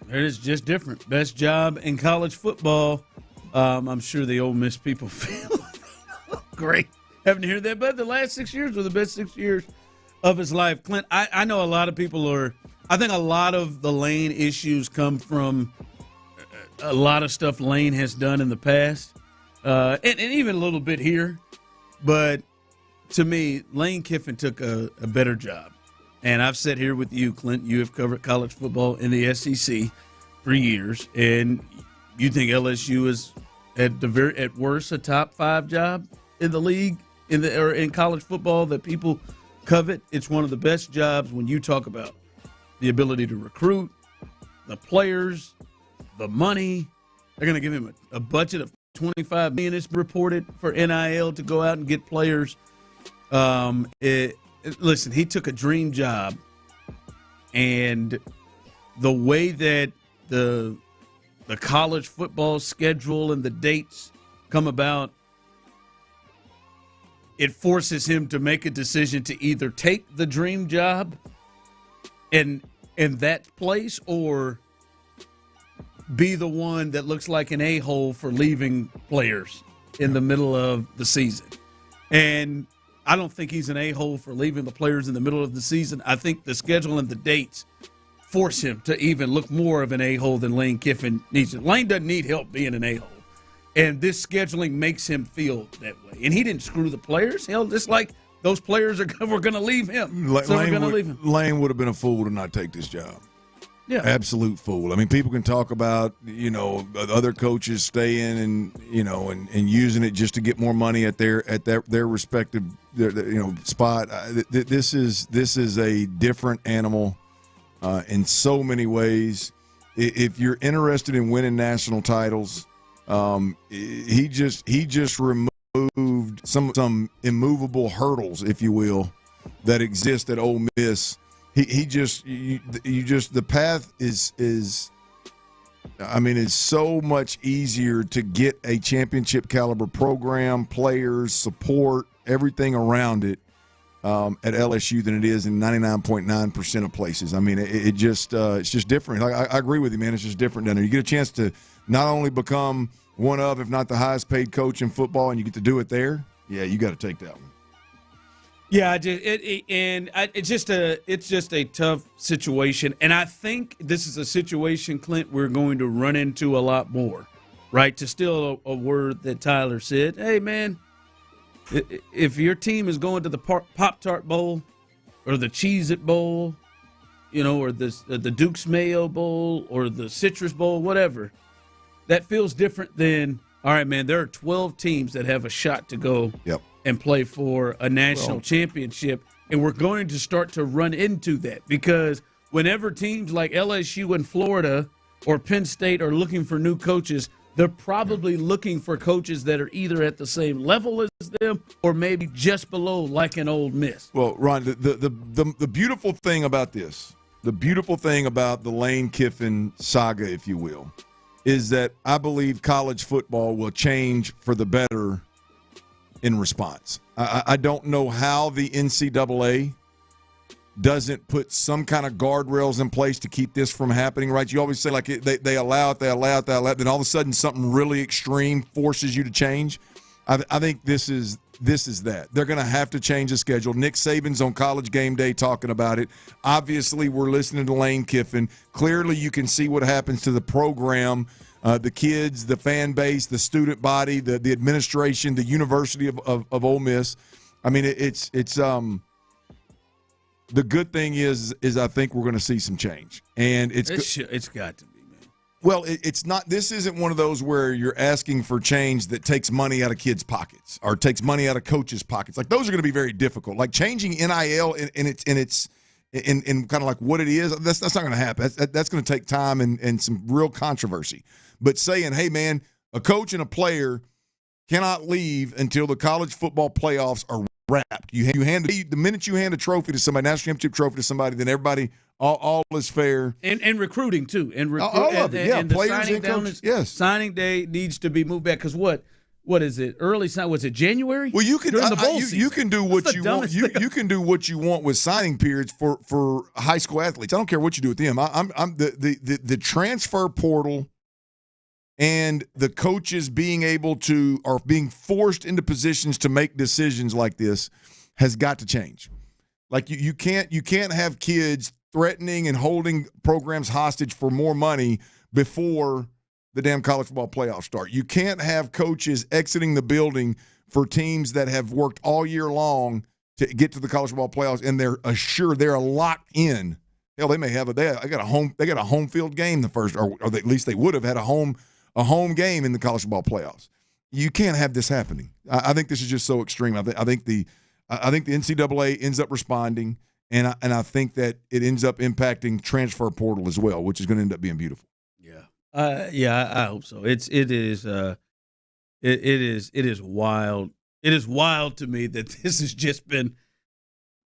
[SPEAKER 12] It is just different. Best job in college football. I'm sure the Ole Miss people feel great having to hear that. But the last 6 years were the best 6 years of his life. Clint, I know a lot of people I think a lot of the Lane issues come from a lot of stuff Lane has done in the past, and even a little bit here. But to me, Lane Kiffin took a better job. And I've sat here with you, Clint. You have covered college football in the SEC for years, and you think LSU is at worst a top 5 job in the league in college football that people covet. It's one of the best jobs when you talk about the ability to recruit, the players, the money. They're going to give him a budget of $25 million. It's reported for NIL to go out and get players. Listen, he took a dream job, and the way that the college football schedule and the dates come about, it forces him to make a decision to either take the dream job in that place or be the one that looks like an a-hole for leaving players in the middle of the season. And I don't think he's an a-hole for leaving the players in the middle of the season. I think the schedule and the dates force him to even look more of an a-hole than Lane Kiffin needs. Lane doesn't need help being an a-hole. And this scheduling makes him feel that way. And he didn't screw the players. Hell, just like those players were going to leave him. So we're going to leave him.
[SPEAKER 13] Lane would have been a fool to not take this job.
[SPEAKER 12] Yeah.
[SPEAKER 13] Absolute fool. I mean, people can talk about, other coaches staying and using it just to get more money at their respective spot. This is a different animal in so many ways. If you're interested in winning national titles, he just removed some immovable hurdles, if you will, that exist at Ole Miss. The path is so much easier to get a championship caliber program, players, support, everything around it at LSU than it is in 99.9% of places. I mean, it's just different. I agree with you, man. It's just different down there. You get a chance to not only become one of, if not the highest paid coach in football, and you get to do it there. Yeah, you got to take that one.
[SPEAKER 12] Yeah, it's just a tough situation, and I think this is a situation, Clint, we're going to run into a lot more, right? To steal a word that Tyler said, hey man, if your team is going to the Pop-Tart Bowl or the Cheez-It Bowl, or the Duke's Mayo Bowl or the Citrus Bowl, whatever, that feels different than, all right, man, there are 12 teams that have a shot to go.
[SPEAKER 13] Yep.
[SPEAKER 12] And play for a national championship. And we're going to start to run into that because whenever teams like LSU and Florida or Penn State are looking for new coaches, they're probably looking for coaches that are either at the same level as them or maybe just below, like an Ole Miss.
[SPEAKER 13] Well, Ron, the beautiful thing about this, the beautiful thing about the Lane Kiffin saga, if you will, is that I believe college football will change for the better in response. I don't know how the NCAA doesn't put some kind of guardrails in place to keep this from happening, right? You always say, like, they allow it, then all of a sudden something really extreme forces you to change. I think this is that. They're going to have to change the schedule. Nick Saban's on College Game Day talking about it. Obviously, we're listening to Lane Kiffin. Clearly, you can see what happens to the program, the kids, the fan base, the student body, the administration, the University of Ole Miss. I mean, The good thing is I think we're going to see some change, and it's
[SPEAKER 12] got to be.
[SPEAKER 13] Well, it's not. This isn't one of those where you're asking for change that takes money out of kids' pockets or takes money out of coaches' pockets. Like those are going to be very difficult. Like changing NIL in kind of like what it is. That's not going to happen. That's going to take time and some real controversy. But saying, hey man, a coach and a player cannot leave until the college football playoffs are wrapped. The minute you hand a trophy to somebody, national championship trophy to somebody, then everybody. All is fair.
[SPEAKER 12] And recruiting, too.
[SPEAKER 13] All of it, yeah.
[SPEAKER 12] And
[SPEAKER 13] Players and coaches, yes.
[SPEAKER 12] Signing day needs to be moved back because what is it? Early sign? Was it January?
[SPEAKER 13] Well, you can you can do what you want. You can do what you want with signing periods for high school athletes. I don't care what you do with them. I'm the transfer portal and the coaches being able to or being forced into positions to make decisions like this has got to change. Like you can't have kids threatening and holding programs hostage for more money before the damn college football playoffs start. You can't have coaches exiting the building for teams that have worked all year long to get to the college football playoffs, and they're assured they're locked in. Hell, they may have they got a home field game the first, or at least they would have had a home game in the college football playoffs. You can't have this happening. I think this is just so extreme. I think the NCAA ends up responding. And I think that it ends up impacting transfer portal as well, which is going to end up being beautiful.
[SPEAKER 12] I hope so. It is wild. It is wild to me that this has just been.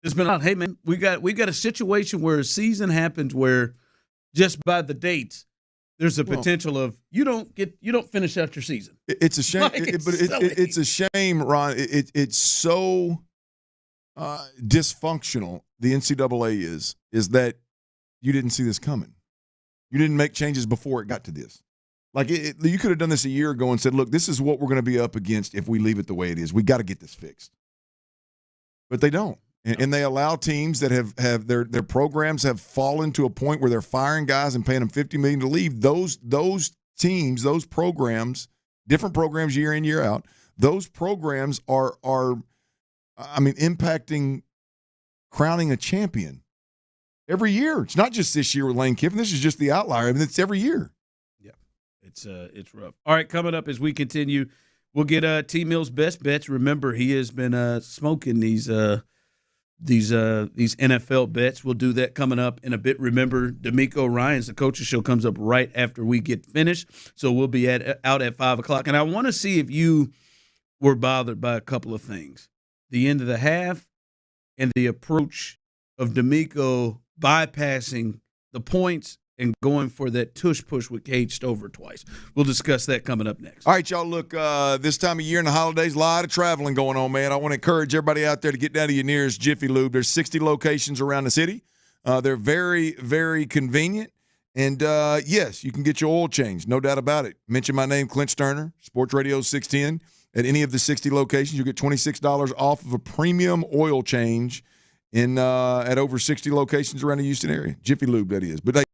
[SPEAKER 12] It's been out. Hey man, we got a situation where a season happens where just by the dates, there's a potential of you don't finish out your season.
[SPEAKER 13] It's a shame, it's a shame, Ron. It's so dysfunctional. The NCAA is that you didn't see this coming. You didn't make changes before it got to this. Like you could have done this a year ago and said, look, this is what we're going to be up against if we leave it the way it is. We got to get this fixed. But they don't. And they allow teams that have their programs have fallen to a point where they're firing guys and paying them $50 million to leave. Those teams, those programs, different programs year in, year out, those programs are impacting crowning a champion every year. It's not just this year with Lane Kiffin. This is just the outlier. I mean, it's every year.
[SPEAKER 12] Yeah, it's rough. All right, coming up as we continue, we'll get T. Mill's best bets. Remember, he has been smoking these NFL bets. We'll do that coming up in a bit. Remember, D'Amico Ryan's The Coaches Show comes up right after we get finished, so we'll be out at 5 o'clock. And I want to see if you were bothered by a couple of things. The end of the half and the approach of D'Amico bypassing the points and going for that tush push with Cade Stover twice. We'll discuss that coming up next.
[SPEAKER 13] All right, y'all, look, this time of year in the holidays, a lot of traveling going on, man. I want to encourage everybody out there to get down to your nearest Jiffy Lube. There's 60 locations around the city. They're very, very convenient. And, yes, you can get your oil changed, no doubt about it. Mention my name, Clint Stoerner, Sports Radio 610. At any of the 60 locations, you'll get $26 off of a premium oil change at over 60 locations around the Houston area. Jiffy Lube, that is. But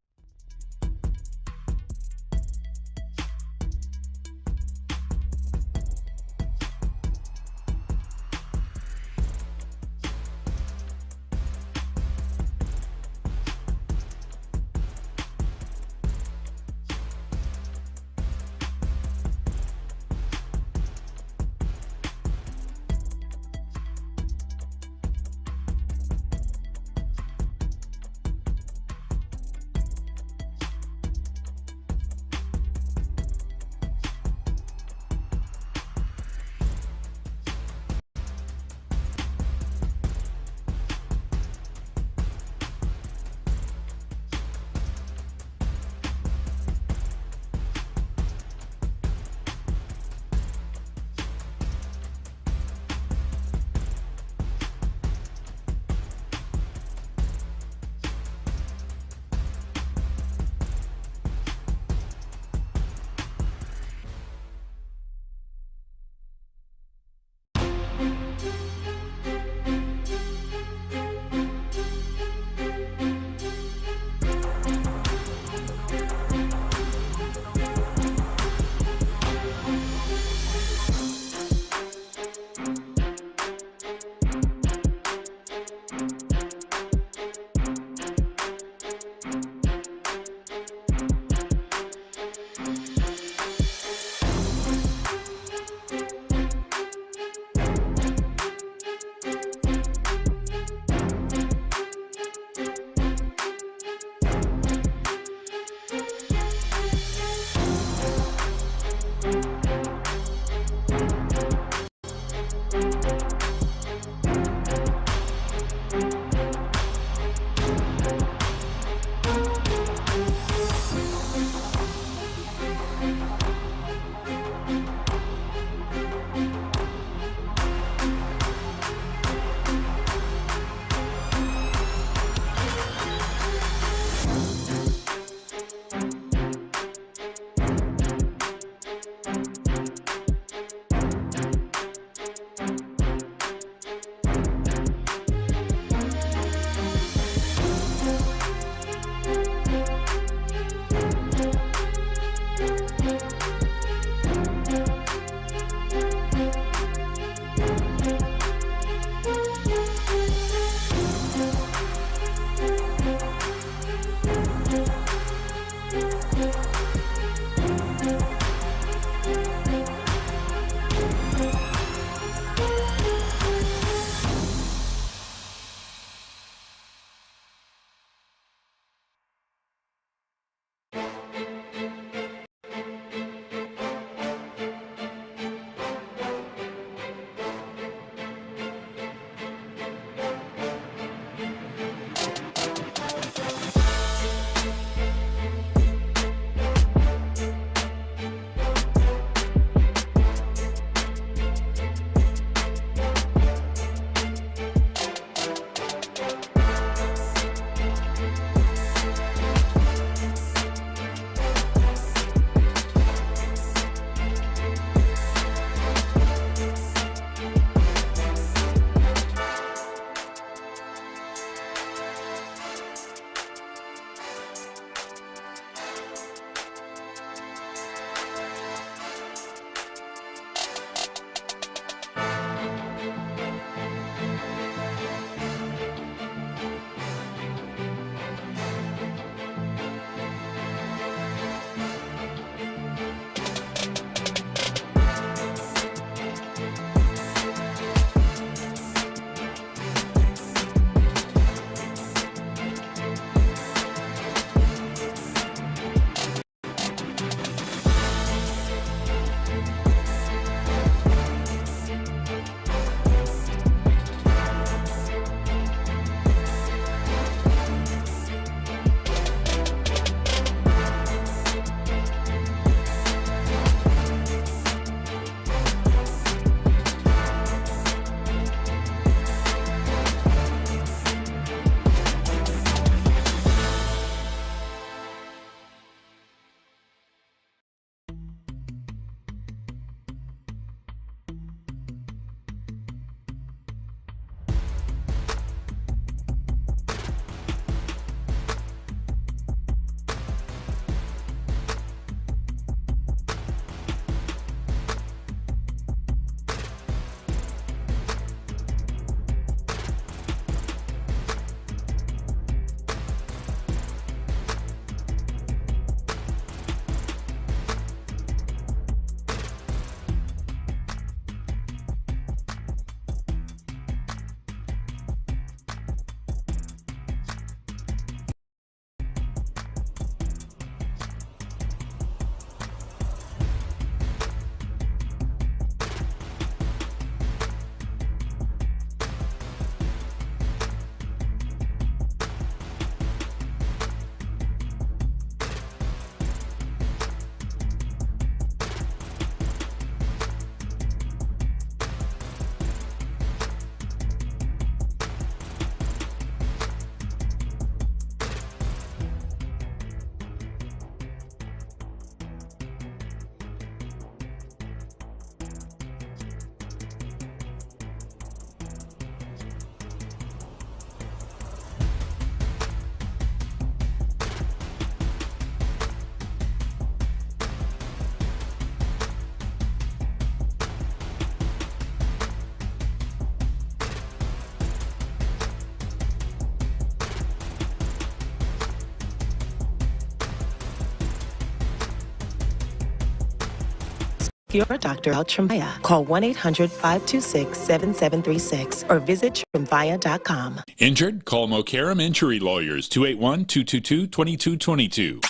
[SPEAKER 2] your doctor about Tremfya. Call 1-800-526-7736 or visit tremfya.com.
[SPEAKER 21] Injured? Call Mokaram Injury Lawyers, 281-222-2222.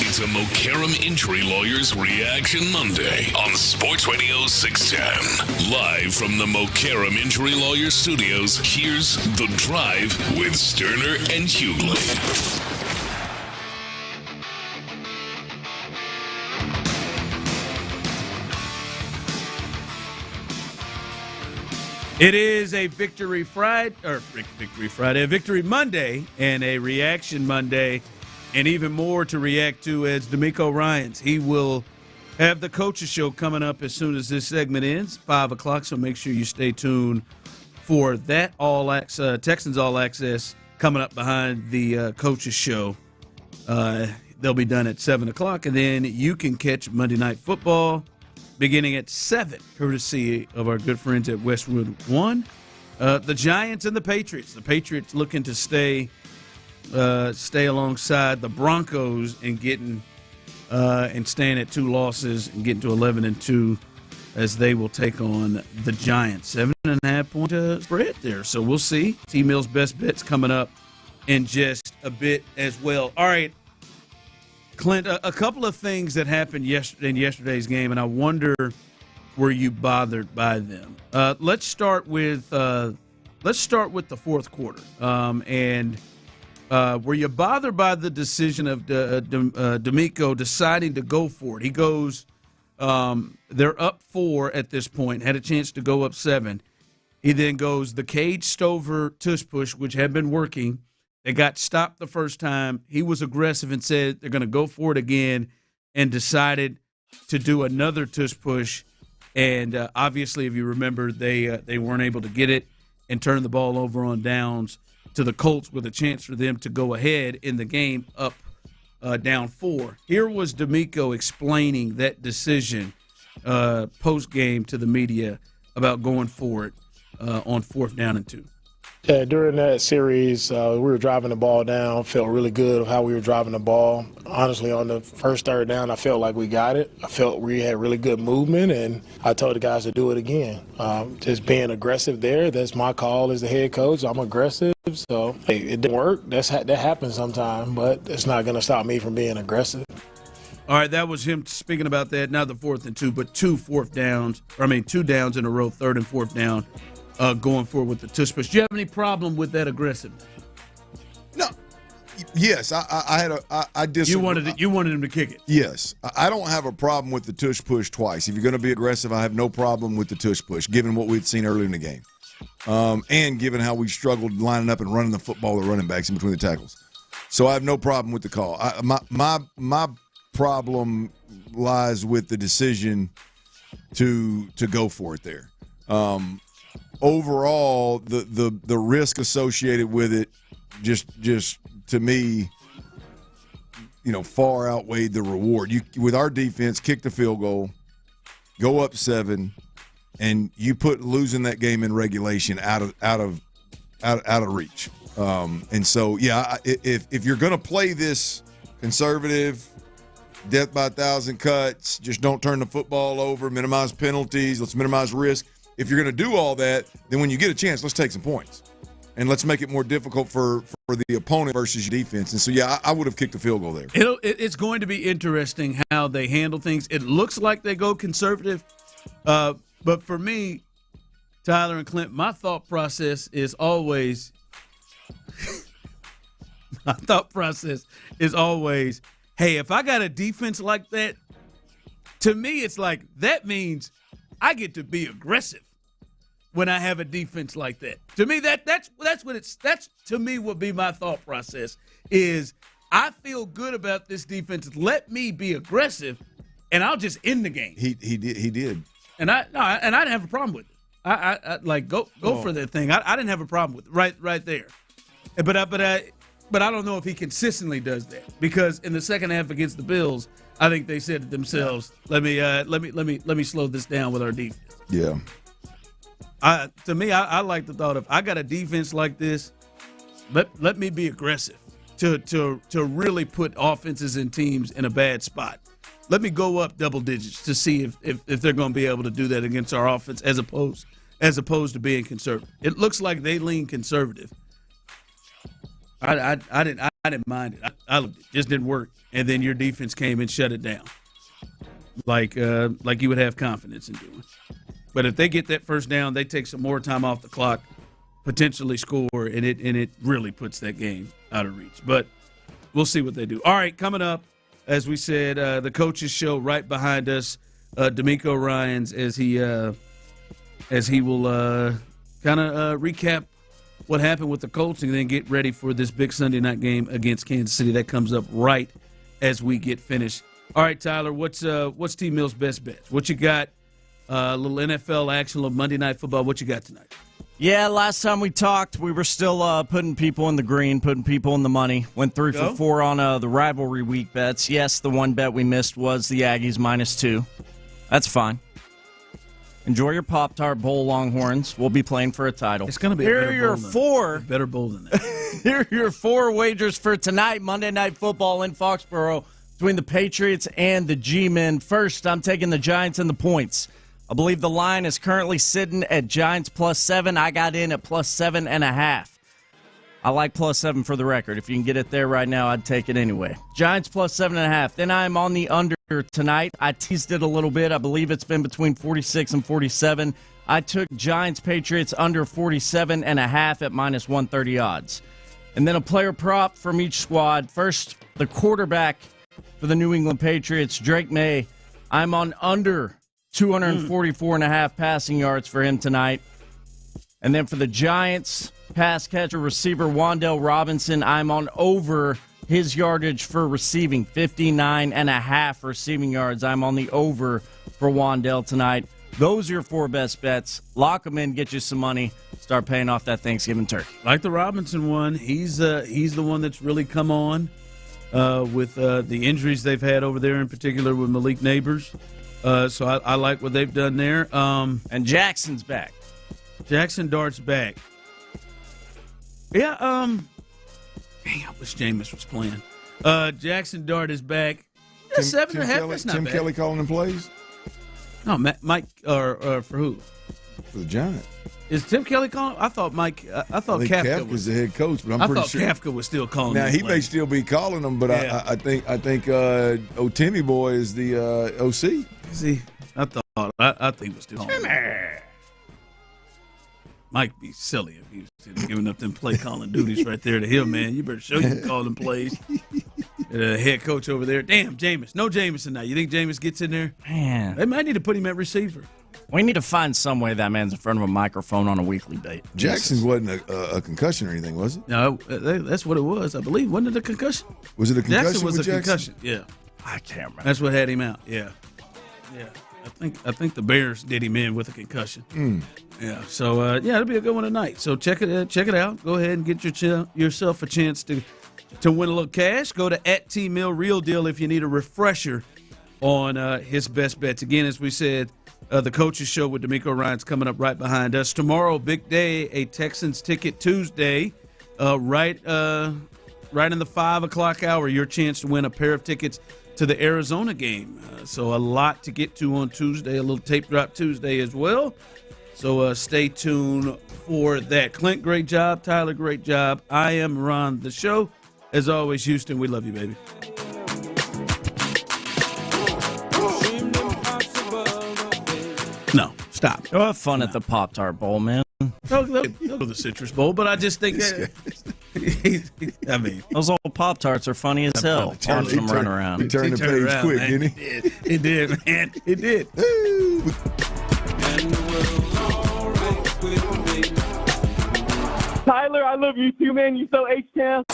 [SPEAKER 3] It's a Mokaram Injury Lawyers Reaction Monday on Sports Radio 610. Live from the Mokaram Injury Lawyers studios, here's The Drive with Stoerner and Hughley.
[SPEAKER 12] It is a Victory Friday, a Victory Monday, and a Reaction Monday, and even more to react to as D'Amico Ryans. He will have the Coaches Show coming up as soon as this segment ends, 5 o'clock, so make sure you stay tuned for that Texans All Access coming up behind the Coaches Show. They'll be done at 7 o'clock, and then you can catch Monday Night Football beginning at 7, courtesy of our good friends at Westwood One. The Giants and the Patriots. The Patriots looking to stay alongside the Broncos and getting and staying at 2 losses and getting to 11-2 as they will take on the Giants. 7.5 point spread there. So we'll see. T-Mill's best bets coming up in just a bit as well. All right, Clint, a couple of things that happened in yesterday's game, and I wonder, were you bothered by them? Let's start with the fourth quarter. Were you bothered by the decision of D'Amico deciding to go for it? He goes, they're up 4 at this point, had a chance to go up 7. He then goes the Cage Stover tush push, which had been working. They got stopped the first time. He was aggressive and said they're going to go for it again and decided to do another tush push. And obviously, if you remember, they weren't able to get it and turn the ball over on downs to the Colts with a chance for them to go ahead in the game up down 4. Here was D'Amico explaining that decision post-game to the media about going for it on 4th down and 2.
[SPEAKER 14] Yeah, during that series, we were driving the ball down, felt really good of how we were driving the ball. Honestly, on the first 3rd down, I felt like we got it. I felt we had really good movement, and I told the guys to do it again. Just being aggressive there, that's my call as the head coach. I'm aggressive, so hey, it didn't work. That happens sometimes, but it's not going to stop me from being aggressive.
[SPEAKER 12] All right, that was him speaking about that, not the 4th and 2, but 2 downs in a row, 3rd and 4th down. Going forward with the tush push. Do you have any problem with that aggressiveness?
[SPEAKER 13] No. Yes, I disagree.
[SPEAKER 12] You wanted him to kick it.
[SPEAKER 13] Yes, I don't have a problem with the tush push twice. If you're going to be aggressive, I have no problem with the tush push, given what we'd seen earlier in the game, and given how we struggled lining up and running the football with running backs in between the tackles. So I have no problem with the call. My problem lies with the decision to go for it there. Overall, the risk associated with it just to me, far outweighed the reward. With our defense, kick the field goal, go up 7, and you put losing that game in regulation out of reach. And so, yeah, if you're going to play this conservative, death by 1,000 cuts, just don't turn the football over, minimize penalties, let's minimize risk. If you're going to do all that, then when you get a chance, let's take some points. And let's make it more difficult for the opponent versus your defense. And so, yeah, I would have kicked the field goal there.
[SPEAKER 12] It's going to be interesting how they handle things. It looks like they go conservative. But for me, Tyler and Clint, my thought process is always hey, if I got a defense like that, to me it's like that means I get to be aggressive when I have a defense like that. To me, that's to me would be my thought process is I feel good about this defense. Let me be aggressive, and I'll just end the game.
[SPEAKER 13] He did.
[SPEAKER 12] And I didn't have a problem with it. I like go for that thing. I didn't have a problem with it right there. But I don't know if he consistently does that because in the second half against the Bills, I think they said to themselves, "Let me slow this down with our defense."
[SPEAKER 13] Yeah.
[SPEAKER 12] To me, I like the thought of I got a defense like this. Let me be aggressive to really put offenses and teams in a bad spot. Let me go up double digits to see if they're going to be able to do that against our offense as opposed to being conservative. It looks like they lean conservative. I didn't mind it. It just didn't work. And then your defense came and shut it down, like you would have confidence in doing. But if they get that first down, they take some more time off the clock, potentially score, and it really puts that game out of reach. But we'll see what they do. All right, coming up, as we said, the coaches show right behind us, D'Amico Ryans as he will kind of recap what happened with the Colts and then get ready for this big Sunday night game against Kansas City. That comes up right as we get finished. All right, Tyler, what's T. Mill's best bets? What you got? A little NFL action, a little Monday Night Football. What you got tonight?
[SPEAKER 9] Yeah, last time we talked, we were still putting people in the green, putting people in the money. Went 3 for 4 on the rivalry week bets. Yes, the one bet we missed was the Aggies -2. That's fine. Enjoy your Pop-Tart Bowl, Longhorns. We'll be playing for a title.
[SPEAKER 12] It's going to be
[SPEAKER 9] Here are your better
[SPEAKER 12] bowl than that.
[SPEAKER 9] Here are your 4 wagers for tonight, Monday Night Football in Foxborough. between the Patriots and the G-Men. First, I'm taking the Giants and the points. I believe the line is currently sitting at Giants +7. I got in at +7.5. I like +7 for the record. If you can get it there right now, I'd take it anyway. Giants +7.5. Then I'm on the under tonight. I teased it a little bit. I believe it's been between 46 and 47. I took Giants-Patriots under 47.5 at -130 odds. And then a player prop from each squad. First, the quarterback for the New England Patriots, Drake May. I'm on under 244.5 passing yards for him tonight. And then for the Giants, pass catcher receiver Wan'Dale Robinson, I'm on over his yardage for receiving, 59.5 receiving yards. I'm on the over for Wan'Dale tonight. Those are your 4 best bets. Lock them in, get you some money, start paying off that Thanksgiving turkey.
[SPEAKER 12] Like the Robinson one, he's the one that's really come on with the injuries they've had over there, in particular with Malik Neighbors. So I like what they've done there.
[SPEAKER 9] And Jackson's back.
[SPEAKER 12] Jackson Dart's back. Yeah, dang, I wish Jameis was playing. Jackson Dart is back. Yeah, 7.5, that's not
[SPEAKER 13] Tim
[SPEAKER 12] bad.
[SPEAKER 13] Kelly calling them plays?
[SPEAKER 12] No, Mike, or for who?
[SPEAKER 13] For the Giants.
[SPEAKER 12] Is Tim Kelly calling? I thought Kafka
[SPEAKER 13] was the head coach, but I'm pretty sure.
[SPEAKER 12] Kafka was still calling
[SPEAKER 13] Now,
[SPEAKER 12] them
[SPEAKER 13] he
[SPEAKER 12] plays.
[SPEAKER 13] may still be calling them, but
[SPEAKER 12] Yeah.
[SPEAKER 13] I think Timmy Boy is the OC.
[SPEAKER 12] See, I think it was still calling them. Might be silly if he was still giving up them play calling duties right there to him, man. You better show you can call them plays. The head coach over there. Damn, Jameis. No Jameis tonight. You think Jameis gets in there?
[SPEAKER 9] Man.
[SPEAKER 12] They might need to put him at receiver.
[SPEAKER 9] We need to find some way that man's in front of a microphone on a weekly basis.
[SPEAKER 13] Jackson wasn't a concussion or anything, was it?
[SPEAKER 12] No, that's what it was, I believe. Wasn't it a concussion?
[SPEAKER 13] Was it a concussion
[SPEAKER 12] Jackson was
[SPEAKER 13] with
[SPEAKER 12] a
[SPEAKER 13] Jackson?
[SPEAKER 12] concussion. Yeah.
[SPEAKER 9] I can't remember.
[SPEAKER 12] That's what had him out. Yeah. Yeah. I think the Bears did him in with a concussion. Yeah. So it'll be a good one tonight. So check it out. Go ahead and get yourself a chance to win a little cash. Go to @TMillRealDeal if you need a refresher on his best bets. Again, as we said, the Coaches Show with D'Amico Ryan's coming up right behind us. Tomorrow, big day, a Texans Ticket Tuesday, right in the 5 o'clock hour, your chance to win a pair of tickets to the Arizona game. So a lot to get to on Tuesday, a little tape drop Tuesday as well. So stay tuned for that. Clint, great job. Tyler, great job. I am Ron, the show. As always, Houston, we love you, baby. No, stop.
[SPEAKER 9] Go have fun at the Pop-Tart Bowl, man.
[SPEAKER 12] Go to the Citrus Bowl, but I just think I mean,
[SPEAKER 9] those old Pop-Tarts are funny as hell. Watching them run around.
[SPEAKER 13] He turned the page quick, didn't he?
[SPEAKER 12] He did, man. He did.
[SPEAKER 7] Tyler, I love you too, man. You so H-Town.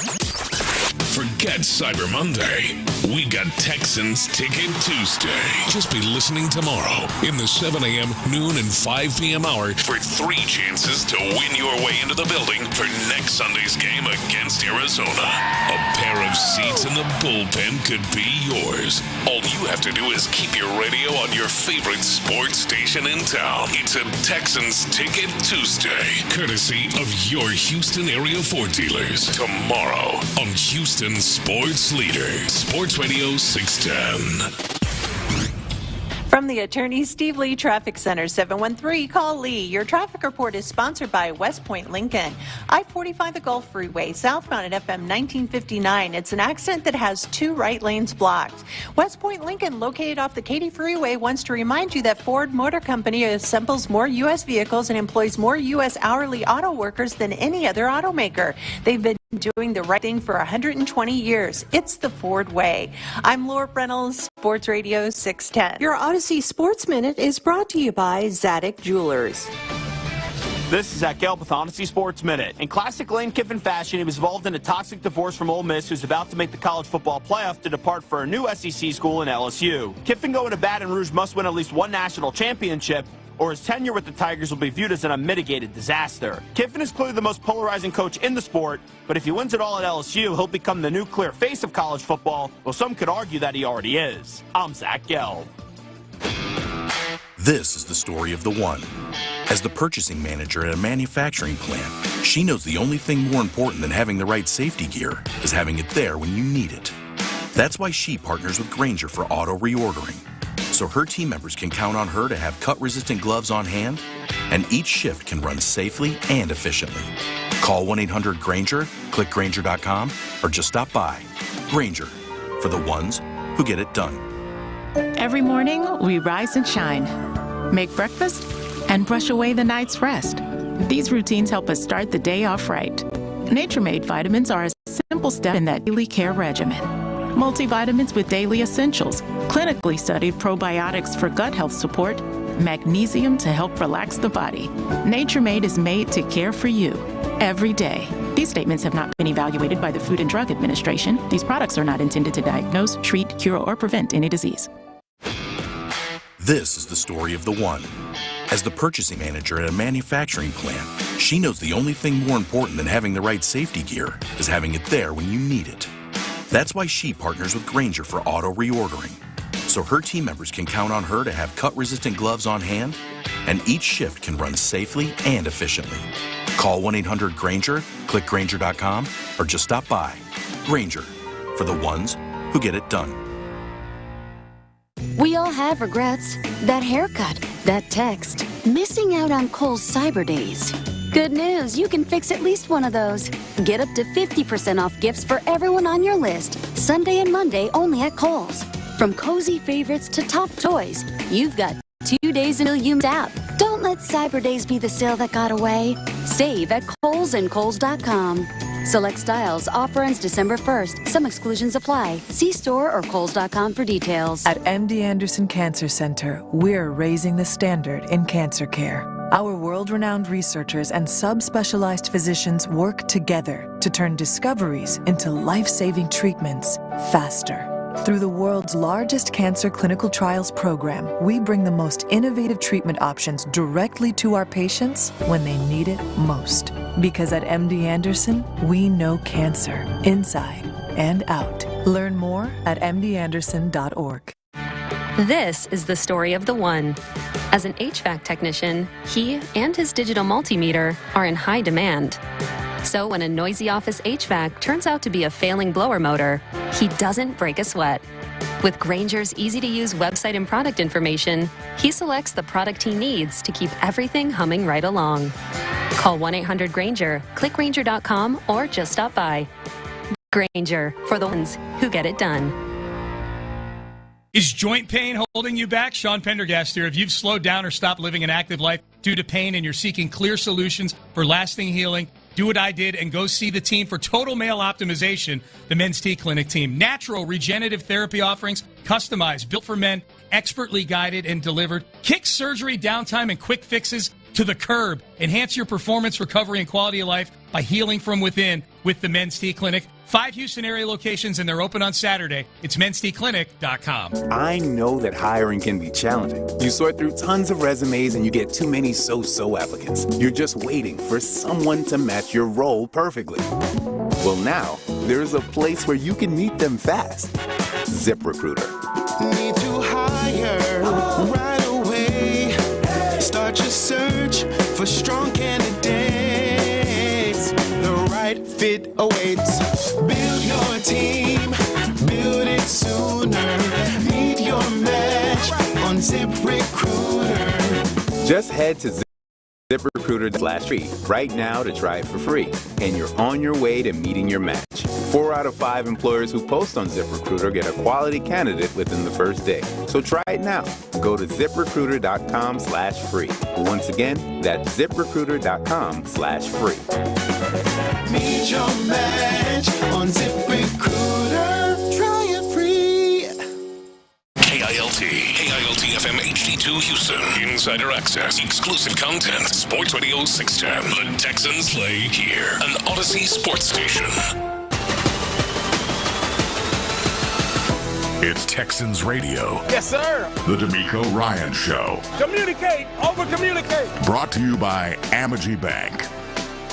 [SPEAKER 3] Forget Cyber Monday. We got Texans Ticket Tuesday. Just be listening tomorrow in the 7 a.m., noon, and 5 p.m. hour for 3 chances to win your way into the building for next Sunday's game against Arizona. A pair of seats in the bullpen could be yours. All you have to do is keep your radio on your favorite sports station in town. It's a Texans Ticket Tuesday, courtesy of your Houston area Ford dealers. Tomorrow on Houston Sports Leader, Sports Radio 610.
[SPEAKER 22] From the Attorney Steve Lee Traffic Center, 713, call Lee. Your traffic report is sponsored by West Point Lincoln. I-45 the Gulf Freeway, southbound at FM 1959. It's an accident that has 2 right lanes blocked. West Point Lincoln, located off the Katy Freeway, wants to remind you that Ford Motor Company assembles more U.S. vehicles and employs more U.S. hourly auto workers than any other automaker. They've been doing the right thing for 120 years. It's the Ford way. I'm Laura Reynolds, Sports Radio 610.
[SPEAKER 23] Your Odyssey Sports Minute is brought to you by Zadok Jewelers.
[SPEAKER 24] This is Zach Gelb with Odyssey Sports Minute. In classic Lane Kiffin fashion, he was involved in a toxic divorce from Ole Miss, who's about to make the college football playoff to depart for a new SEC school in LSU. Kiffin going to Baton Rouge must win at least 1 national championship, or his tenure with the Tigers will be viewed as an unmitigated disaster. Kiffin is clearly the most polarizing coach in the sport, but if he wins it all at LSU, he'll become the new clear face of college football, though some could argue that he already is. I'm Zach Gelb.
[SPEAKER 25] This is the story of the one. As the purchasing manager at a manufacturing plant, she knows the only thing more important than having the right safety gear is having it there when you need it. That's why she partners with Grainger for auto reordering, so her team members can count on her to have cut-resistant gloves on hand, and each shift can run safely and efficiently. Call 1-800-GRAINGER, click Grainger.com, or just stop by. Grainger, for the ones who get it done.
[SPEAKER 2] Every morning, we rise and shine, make breakfast, and brush away the night's rest. These routines help us start the day off right. Nature-Made vitamins are a simple step in that daily care regimen. Multivitamins with daily essentials, clinically studied probiotics for gut health support, magnesium to help relax the body. Nature-Made is made to care for you every day. These statements have not been evaluated by the Food and Drug Administration. These products are not intended to diagnose, treat, cure, or prevent any disease.
[SPEAKER 25] This is the story of the one. As the purchasing manager at a manufacturing plant, she knows the only thing more important than having the right safety gear is having it there when you need it. That's why she partners with Grainger for auto reordering, so her team members can count on her to have cut-resistant gloves on hand, and each shift can run safely and efficiently. Call 1-800-GRAINGER, click Grainger.com, or just stop by. Grainger, for the ones who get it done.
[SPEAKER 4] We all have regrets. That haircut, that text, missing out on Kohl's Cyber Days. Good news, you can fix at least one of those. Get up to 50% off gifts for everyone on your list. Sunday and Monday only at Kohl's. From cozy favorites to top toys, you've got 2 days until you out. Don't let Cyber Days be the sale that got away. Save at Kohl's and Kohl's.com. Select styles. Offer ends December 1st. Some exclusions apply. See store or Kohl's.com for details.
[SPEAKER 6] At MD Anderson Cancer Center, we're raising the standard in cancer care. Our world-renowned researchers and subspecialized physicians work together to turn discoveries into life-saving treatments faster. Through the world's largest cancer clinical trials program, we bring the most innovative treatment options directly to our patients when they need it most. Because at MD Anderson, we know cancer inside and out. Learn more at mdanderson.org.
[SPEAKER 11] This is the story of the one. As an HVAC technician, he and his digital multimeter are in high demand. So when a noisy office HVAC turns out to be a failing blower motor, he doesn't break a sweat. With Grainger's easy-to-use website and product information, he selects the product he needs to keep everything humming right along. Call 1-800-GRAINGER, click Grainger.com, or just stop by. Grainger, for the ones who get it done.
[SPEAKER 16] Is joint pain holding you back? Sean Pendergast here. If you've slowed down or stopped living an active life due to pain and you're seeking clear solutions for lasting healing, do what I did and go see the team for total male optimization, the Men's T Clinic team. Natural regenerative therapy offerings, customized, built for men, expertly guided and delivered. Kick surgery, downtime, and quick fixes to the curb. Enhance your performance, recovery, and quality of life by healing from within with the Men's T Clinic. 5 Houston area locations, and they're open on Saturday. It's mensteclinic.com.
[SPEAKER 17] I know that hiring can be challenging. You sort through tons of resumes and you get too many so-so applicants. You're just waiting for someone to match your role perfectly. Well, now, there's a place where you can meet them fast. ZipRecruiter.
[SPEAKER 26] Need to hire right away. Start your search for strong candidates. The right fit awaits. Build your team, build it sooner. Meet your match on ZipRecruiter.
[SPEAKER 17] Just head to ZipRecruiter.com/free right now to try it for free. And you're on your way to meeting your match. 4 out of 5 employers who post on ZipRecruiter get a quality candidate within the first day. So try it now. Go to ZipRecruiter.com/free. Once again, that's ZipRecruiter.com/free.
[SPEAKER 26] Meet your match on ZipRecruiter. Try it free.
[SPEAKER 3] KILT FM HD2 Houston. Insider access, exclusive content. Sports Radio 610. The Texans play here. An Odyssey sports station. It's Texans Radio.
[SPEAKER 7] Yes, sir.
[SPEAKER 3] The D'Amico Ryan Show.
[SPEAKER 7] Communicate. Over-communicate.
[SPEAKER 3] Brought to you by Amity Bank.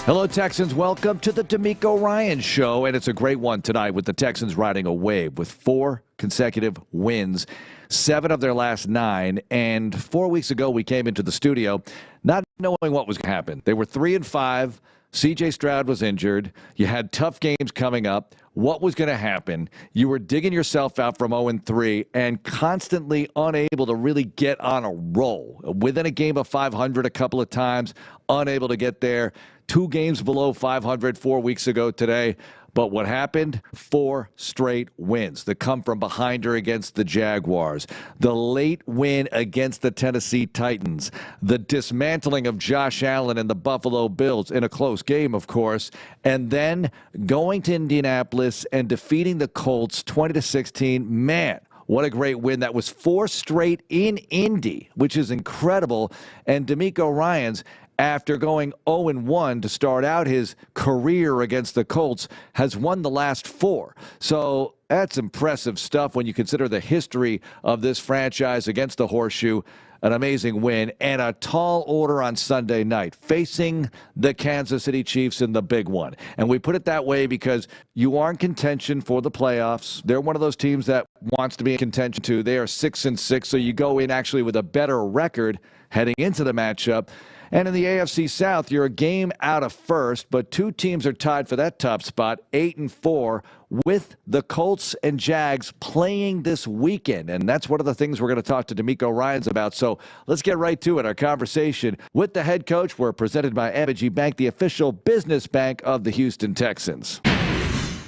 [SPEAKER 27] Hello, Texans. Welcome to the D'Amico Ryan Show, and it's a great one tonight with the Texans riding a wave with 4 consecutive wins, 7 of their last 9, and 4 weeks ago we came into the studio not knowing what was going to happen. They were 3-5 C.J. Stroud was injured. You had tough games coming up. What was going to happen? You were digging yourself out from 0-3 and constantly unable to really get on a roll. Within a game of 500 a couple of times, unable to get there. 2 games below 500 4 weeks ago today. But what happened? 4 straight wins. The come from behinder against the Jaguars. The late win against the Tennessee Titans. The dismantling of Josh Allen and the Buffalo Bills in a close game, of course. And then going to Indianapolis and defeating the Colts 20-16. Man, what a great win. That was 4 straight in Indy, which is incredible. And DeMeco Ryans, after going 0-1 to start out his career against the Colts, has won the last 4. So that's impressive stuff when you consider the history of this franchise against the Horseshoe. An amazing win and a tall order on Sunday night, facing the Kansas City Chiefs in the big one. And we put it that way because you are in contention for the playoffs. They're one of those teams that wants to be in contention too. They are 6-6, so you go in actually with a better record heading into the matchup. And in the AFC South, you're a game out of first, but 2 teams are tied for that top spot, 8-4, with the Colts and Jags playing this weekend. And that's one of the things we're going to talk to DeMeco Ryans about. So let's get right to it. Our conversation with the head coach. We're presented by Amegy Bank, the official business bank of the Houston Texans.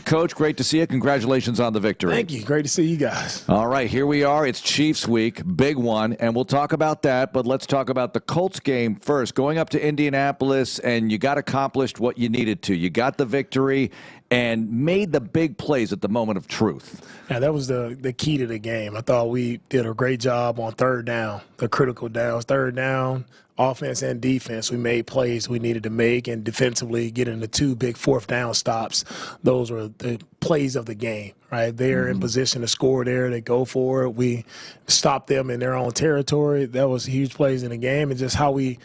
[SPEAKER 27] Coach, great to see you. Congratulations on the victory.
[SPEAKER 14] Thank you. Great to see you guys.
[SPEAKER 27] All right, here we are. It's Chiefs week, big one, and we'll talk about that, but let's talk about the Colts game first. Going up to Indianapolis, and you got accomplished what you needed to. You got the victory and made the big plays at the moment of truth.
[SPEAKER 14] Yeah, that was the key to the game. I thought we did a great job on third down, the critical downs. Third down, offense and defense, we made plays we needed to make, and defensively getting the 2 big 4th down stops. Those were the plays of the game, right? They're in position to score there. They go for it. We stopped them in their own territory. That was huge plays in the game, and just how we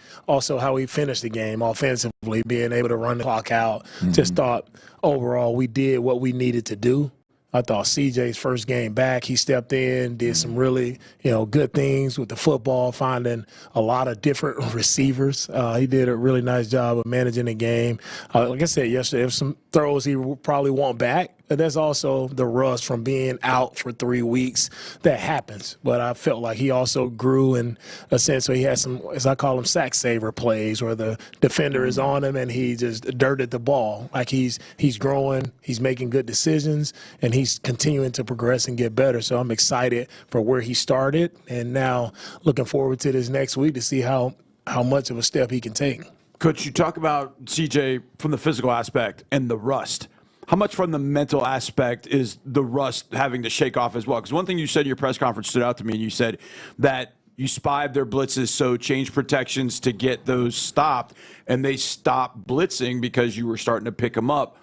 [SPEAKER 14] finished the game offensively, being able to run the clock out. Just thought overall we did what we needed to do. I thought CJ's first game back, he stepped in, did some really, good things with the football, finding a lot of different receivers. He did a really nice job of managing the game. Like I said yesterday, there's some throws he probably want back, but that's also the rust from being out for 3 weeks. That happens. But I felt like he also grew in a sense where he had some, as I call them, sack saver plays, where the defender is on him and he just dirted the ball. Like he's growing, he's making good decisions, and he's continuing to progress and get better. So I'm excited for where he started, and now looking forward to this next week to see how much of a step he can take.
[SPEAKER 1] Coach, you talk about CJ from the physical aspect and the rust. How much from the mental aspect is the rust having to shake off as well? Because one thing you said in your press conference stood out to me, and you said that you spied their blitzes, so change protections to get those stopped, and they stopped blitzing because you were starting to pick them up.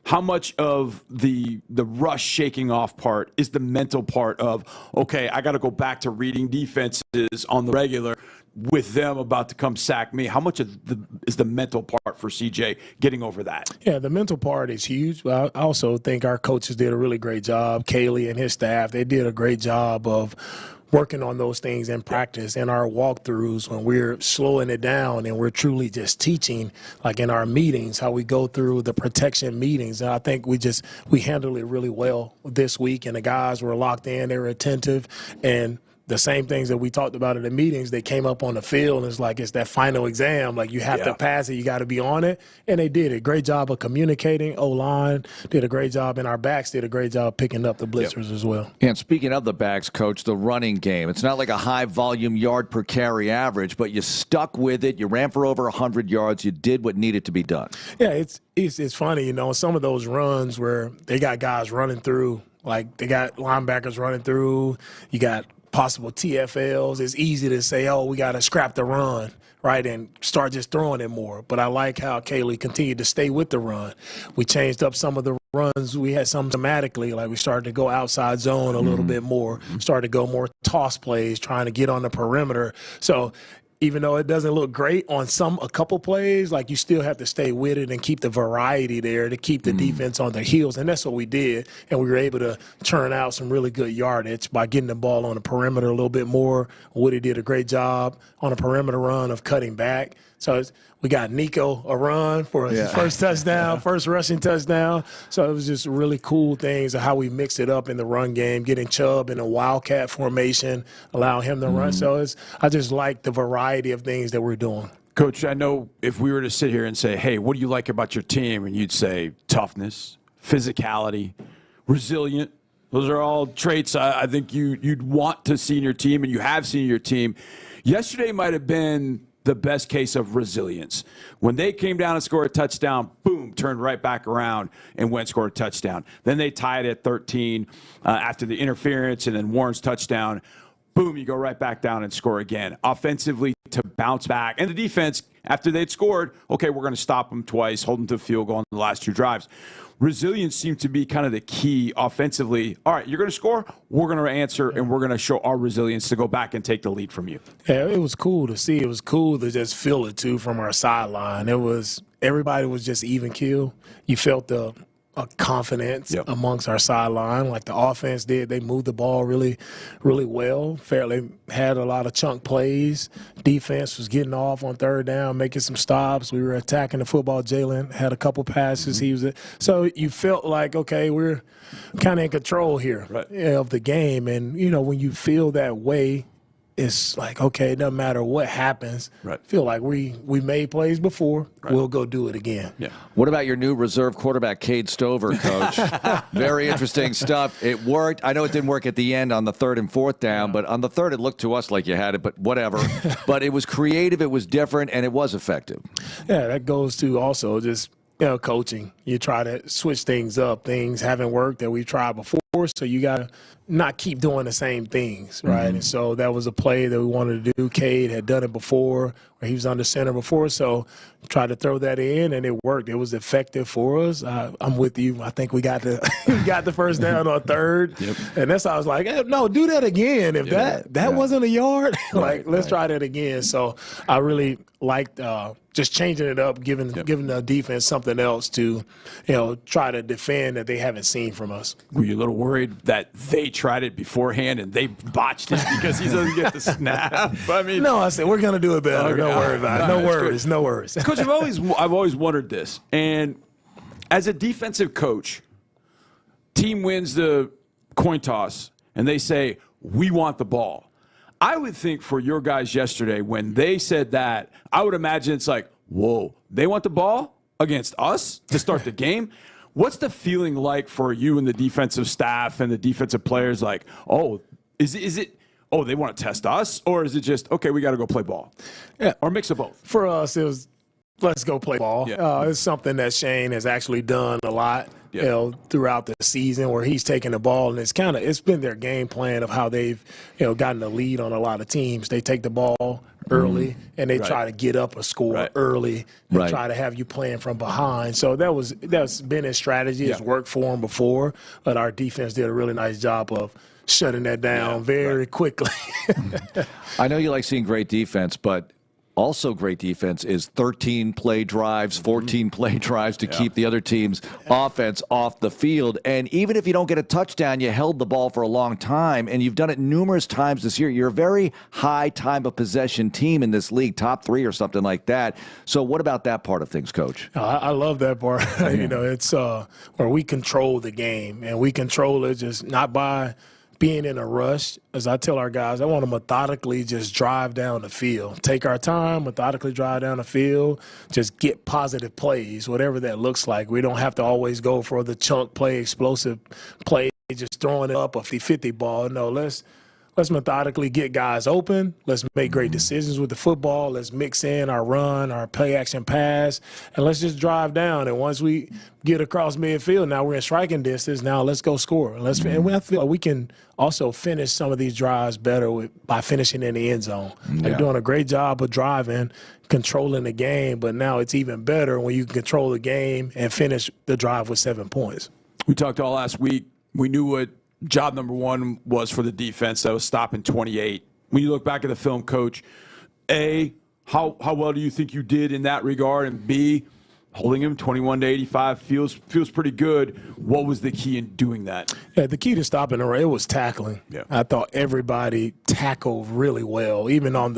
[SPEAKER 1] How much of the rush shaking off part is the mental part of, okay, I got to go back to reading defenses on the regular with them about to come sack me? How much is the mental part for CJ getting over that?
[SPEAKER 14] Yeah, the mental part is huge. But I also think our coaches did a really great job. Kaylee and his staff, they did a great job of working on those things in practice in our walkthroughs when we're slowing it down and we're truly just teaching, like in our meetings, how we go through the protection meetings. And I think we handled it really well this week, and the guys were locked in, they were attentive, and the same things that we talked about in the meetings, they came up on the field. It's like it's that final exam. Like you have to pass it, you got to be on it. And they did a great job of communicating. O-line did a great job, and our backs did a great job picking up the blitzers as well.
[SPEAKER 27] And speaking of the backs, Coach, the running game, it's not like a high-volume yard per carry average, but you stuck with it. You ran for over 100 yards. You did what needed to be done.
[SPEAKER 14] Yeah, it's funny, some of those runs where they got guys running through, like they got linebackers running through, you got possible TFLs. It's easy to say, we got to scrap the run, right, and start just throwing it more. But I like how Kaylee continued to stay with the run. We changed up some of the runs. We had some thematically, like we started to go outside zone a little bit more, started to go more toss plays, trying to get on the perimeter. So even though it doesn't look great on a couple plays, like you still have to stay with it and keep the variety there to keep the defense on their heels. And that's what we did. And we were able to churn out some really good yardage by getting the ball on the perimeter a little bit more. Woody did a great job on a perimeter run of cutting back. So we got Nico a run for his first touchdown, first rushing touchdown. So it was just really cool things of how we mixed it up in the run game, getting Chubb in a wildcat formation, allowing him to run. So I just like the variety of things that we're doing.
[SPEAKER 1] Coach, I know if we were to sit here and say, hey, what do you like about your team? And you'd say toughness, physicality, resilient. Those are all traits I think you'd want to see in your team, and you have seen in your team. Yesterday might have been the best case of resilience. When they came down and scored a touchdown, boom, turned right back around and went and scored a touchdown. Then they tied at 13 after the interference, and then Warren's touchdown. Boom, you go right back down and score again. Offensively, to bounce back. And the defense, after they'd scored, okay, we're going to stop them twice, hold them to a field goal on the last 2 drives. Resilience seemed to be kind of the key offensively. All right, you're going to score, we're going to answer, and we're going to show our resilience to go back and take the lead from you.
[SPEAKER 14] Yeah, it was cool to see. It was cool to just feel it, too, from our sideline. Everybody was just even keel. You felt a confidence amongst our sideline, like the offense did. They moved the ball really, really well. Fairly had a lot of chunk plays. Defense was getting off on third down, making some stops. We were attacking the football. Jalen had a couple passes. So you felt like, okay, we're kind of in control here of the game. And, when you feel that way, it's like, okay, it doesn't matter what happens. Feel like we made plays before. We'll go do it again.
[SPEAKER 27] Yeah. What about your new reserve quarterback, Cade Stover, Coach? Very interesting stuff. It worked. I know it didn't work at the end on the 3rd and 4th down, but on the 3rd it looked to us like you had it, but whatever. But it was creative, it was different, and it was effective.
[SPEAKER 14] Yeah, that goes to also just coaching. You try to switch things up. Things haven't worked that we've tried before, so you got to not keep doing the same things, right? And so that was a play that we wanted to do. Cade had done it before, or he was under center before, so tried to throw that in, and it worked. It was effective for us. I'm with you. I think we got the first down on 3rd, and that's how I was like, hey, no, do that again. If that wasn't a yard, let's try that again. So I really liked just changing it up, giving the defense something else to, try to defend that they haven't seen from us.
[SPEAKER 1] Were you a little worried that they tried it beforehand and they botched it because he doesn't get the snap? I mean,
[SPEAKER 14] no, I said we're going to do it better. Okay. Don't worry about it. No worries.
[SPEAKER 1] Coach, I've always wondered this, and as a defensive coach, team wins the coin toss and they say we want the ball. I would think for your guys yesterday when they said that, I would imagine it's like, whoa, they want the ball against us to start the game. What's the feeling like for you and the defensive staff and the defensive players? Like, oh, is it? Oh, they want to test us, or is it just okay? We got to go play ball, or mix of both.
[SPEAKER 14] For us, it was let's go play ball. It's something that Shane has actually done a lot, throughout the season, where he's taken the ball, and it's been their game plan of how they've gotten the lead on a lot of teams. They take the ball early and they try to get up a score early and try to have you playing from behind. So that's been his strategy. It's worked for him before, but our defense did a really nice job of shutting that down very quickly.
[SPEAKER 27] I know you like seeing great defense, but also great defense is 13-play drives, 14-play drives to keep the other team's offense off the field. And even if you don't get a touchdown, you held the ball for a long time, and you've done it numerous times this year. You're a very high time of possession team in this league, top 3 or something like that. So what about that part of things, Coach?
[SPEAKER 14] I love that part. It's where we control the game, and we control it just not by being in a rush. As I tell our guys, I want to methodically just drive down the field. Take our time, methodically drive down the field, just get positive plays, whatever that looks like. We don't have to always go for the chunk play, explosive play, just throwing it up a 50-50 ball. No, let's methodically get guys open. Let's make great decisions with the football. Let's mix in our run, our play action pass, and let's just drive down. And once we get across midfield, now we're in striking distance. Now let's go score. And I feel like we can also finish some of these drives better by finishing in the end zone. They're doing a great job of driving, controlling the game, but now it's even better when you can control the game and finish the drive with 7 points.
[SPEAKER 1] We talked all last week. We knew what job number 1 was for the defense. That was stopping 28. When you look back at the film, Coach, A, how well do you think you did in that regard? And B, holding him 21-85 feels pretty good. What was the key in doing that?
[SPEAKER 14] Yeah, the key to stopping the run, it was tackling. I thought everybody tackled really well, even on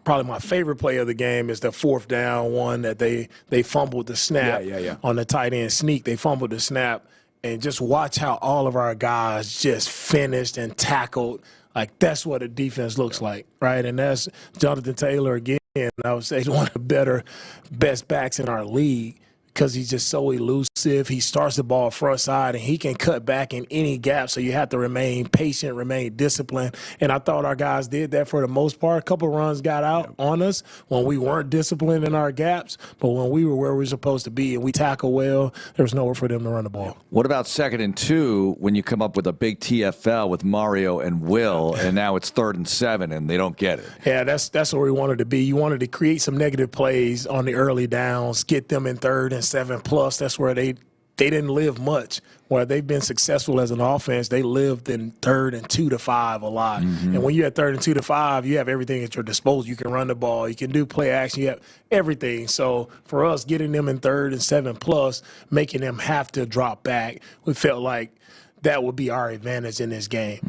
[SPEAKER 14] probably my favorite play of the game is the 4th down one that they fumbled the snap on the tight end sneak. They fumbled the snap, and just watch how all of our guys just finished and tackled. Like, that's what a defense looks like, right? And that's Jonathan Taylor, again, I would say he's one of the best backs in our league, because he's just so elusive. He starts the ball front side, and he can cut back in any gap, so you have to remain patient, remain disciplined. And I thought our guys did that for the most part. A couple runs got out on us when we weren't disciplined in our gaps, but when we were where we were supposed to be and we tackle well, there was nowhere for them to run the ball.
[SPEAKER 27] What about 2nd and 2 when you come up with a big TFL with Mario and Will, and now it's 3rd and 7 and they don't get it?
[SPEAKER 14] Yeah, that's where we wanted to be. You wanted to create some negative plays on the early downs, get them in 3rd and 7+. That's where they didn't live much. Where they've been successful as an offense, they lived in 3rd and 2 to 5 a lot. And when you're at 3rd and 2 to 5, you have everything at your disposal. You can run the ball, you can do play action, you have everything. So for us, getting them in 3rd and 7+, making them have to drop back, we felt like that would be our advantage in this game.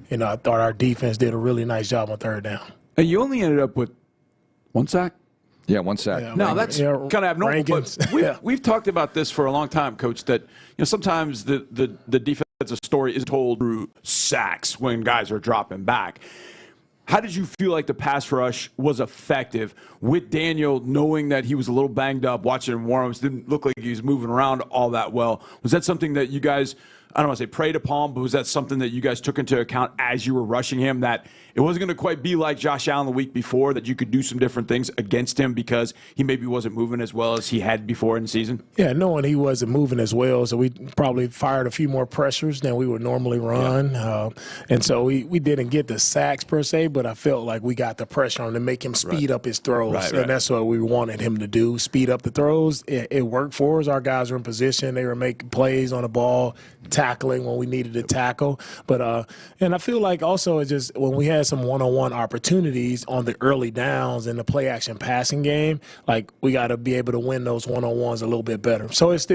[SPEAKER 14] And I thought our defense did a really nice job on 3rd down.
[SPEAKER 1] And you only ended up with 1 sack?
[SPEAKER 27] Yeah, 1 sack.
[SPEAKER 1] Yeah, no, that's kind of abnormal. But we've talked about this for a long time, Coach, that sometimes the defensive story is told through sacks when guys are dropping back. How did you feel like the pass rush was effective with Daniel, knowing that he was a little banged up, watching him warm-ups, didn't look like he was moving around all that well? Was that something that you guys, I don't want to say preyed upon, but was that something that you guys took into account as you were rushing him, that it wasn't going to quite be like Josh Allen the week before, that you could do some different things against him because he maybe wasn't moving as well as he had before in the season?
[SPEAKER 14] Yeah, knowing he wasn't moving as well, so we probably fired a few more pressures than we would normally run. And so we didn't get the sacks per se, but I felt like we got the pressure on him to make him speed up his throws. And that's what we wanted him to do, speed up the throws. It worked for us. Our guys were in position. They were making plays on the ball, tackling when we needed to tackle. But and I feel like also it's just when we had some one-on-one opportunities on the early downs in the play-action passing game, like we got to be able to win those one-on-ones a little bit better. So it's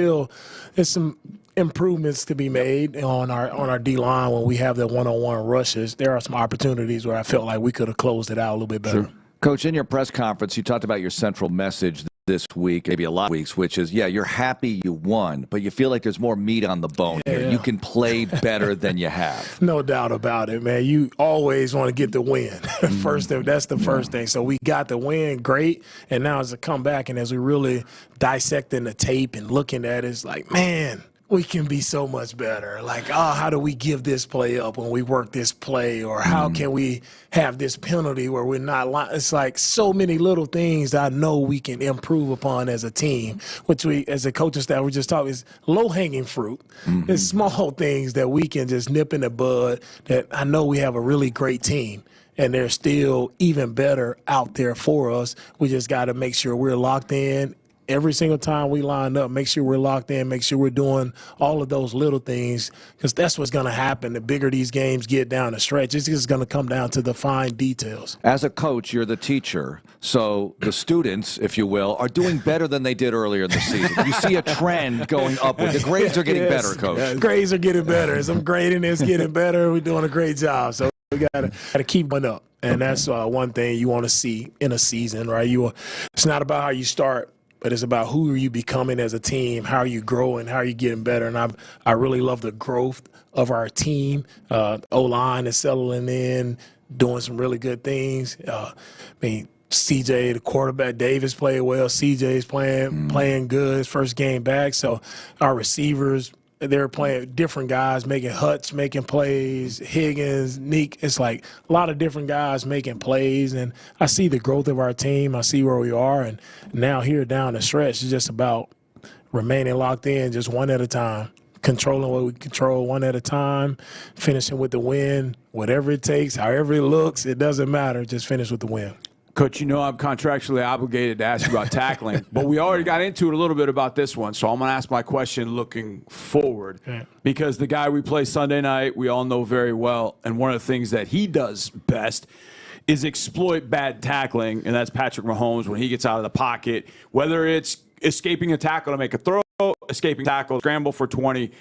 [SPEAKER 14] some improvements to be made on our D-line when we have the one-on-one rushes. There are some opportunities where I felt like we could have closed it out a little bit better.
[SPEAKER 27] Sure. Coach, in your press conference, you talked about your central message this week, maybe a lot of weeks, which is, you're happy you won, but you feel like there's more meat on the bone here. You can play better than you have.
[SPEAKER 14] No doubt about it, man. You always want to get the win. That's the first thing. So we got the win, great. And now as a comeback and as we really dissecting the tape and looking at it, it's like, man, we can be so much better. Like, how do we give this play up when we work this play? Or how can we have this penalty where we're not – it's like so many little things that I know we can improve upon as a team, which we, as a coaching staff, we just talk is low-hanging fruit. It's small things that we can just nip in the bud that I know we have a really great team. And they're still even better out there for us. We just got to make sure we're locked in. Every single time we line up, make sure we're locked in, make sure we're doing all of those little things, because that's what's going to happen. The bigger these games get down the stretch, it's just going to come down to the fine details.
[SPEAKER 27] As a coach, you're the teacher, so the students, if you will, are doing better than they did earlier in the season. You see a trend going upward. The grades are getting better, Coach.
[SPEAKER 14] Grades are getting better. Some grading is getting better. We're doing a great job. So we got to keep one up, and that's one thing you want to see in a season, right? It's not about how you start, but it's about who are you becoming as a team, how are you growing, how are you getting better. And I really love the growth of our team. O-line is settling in, doing some really good things. CJ, the quarterback, Davis played well. CJ's playing good, his first game back. So our receivers, they're playing different guys, making Hutch, making plays, Higgins, Neek. It's like a lot of different guys making plays. And I see the growth of our team. I see where we are. And now here down the stretch, it's just about remaining locked in just one at a time, controlling what we control one at a time, finishing with the win, whatever it takes, however it looks, it doesn't matter. Just finish with the win.
[SPEAKER 1] Coach, I'm contractually obligated to ask you about tackling, but we already got into it a little bit about this one, so I'm going to ask my question looking forward. Because the guy we play Sunday night, we all know very well, and one of the things that he does best is exploit bad tackling, and that's Patrick Mahomes when he gets out of the pocket, whether it's escaping a tackle to make a throw, escaping tackle, scramble for 20.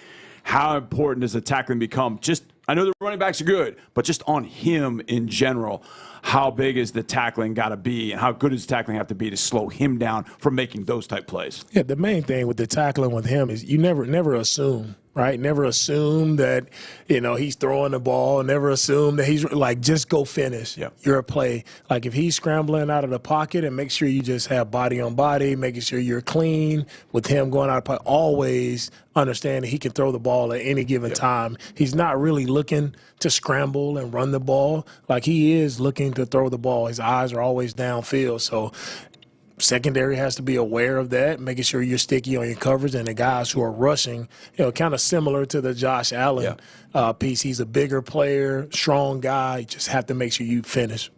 [SPEAKER 1] How important does the tackling become just I know the running backs are good, but just on him in general, how big is the tackling got to be, and how good does tackling have to be to slow him down from making those type plays?
[SPEAKER 14] Yeah, the main thing with the tackling with him is you never assume, right? Never assume that, he's throwing the ball. Never assume that he's like, just go finish your play. Like if he's scrambling out of the pocket, and make sure you just have body on body, making sure you're clean with him going out of pocket. Always understand that he can throw the ball at any given time. He's not really looking to scramble and run the ball. Like he is looking to throw the ball. His eyes are always downfield. So secondary has to be aware of that, making sure you're sticky on your coverage, and the guys who are rushing, kind of similar to the Josh Allen piece. He's a bigger player, strong guy. You just have to make sure you finish.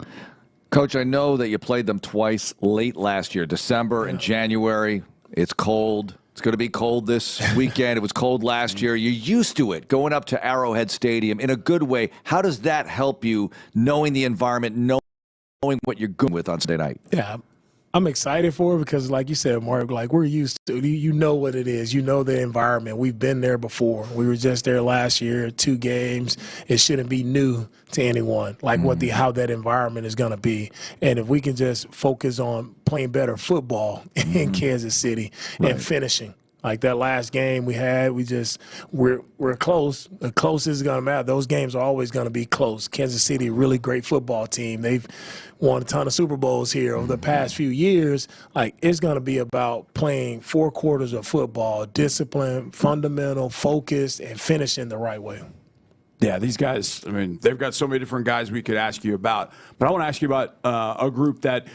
[SPEAKER 27] Coach, I know that you played them twice late last year, December and January. It's cold. It's going to be cold this weekend. It was cold last year. You're used to it, going up to Arrowhead Stadium in a good way. How does that help you, knowing the environment, knowing what you're going with on Sunday night?
[SPEAKER 14] Yeah, I'm excited for it because, like you said, Mark, like we're used to, you know what it is. You know the environment. We've been there before. We were just there last year, 2 games. It shouldn't be new to anyone, like how that environment is going to be. And if we can just focus on playing better football in Kansas City and finishing. Like that last game we had, we're close. The closest is going to matter. Those games are always going to be close. Kansas City, really great football team. They've won a ton of Super Bowls here over the past few years. Like it's going to be about playing 4 quarters of football, discipline, fundamental, focused, and finishing the right way.
[SPEAKER 1] Yeah, these guys, I mean, they've got so many different guys we could ask you about. But I want to ask you about a group that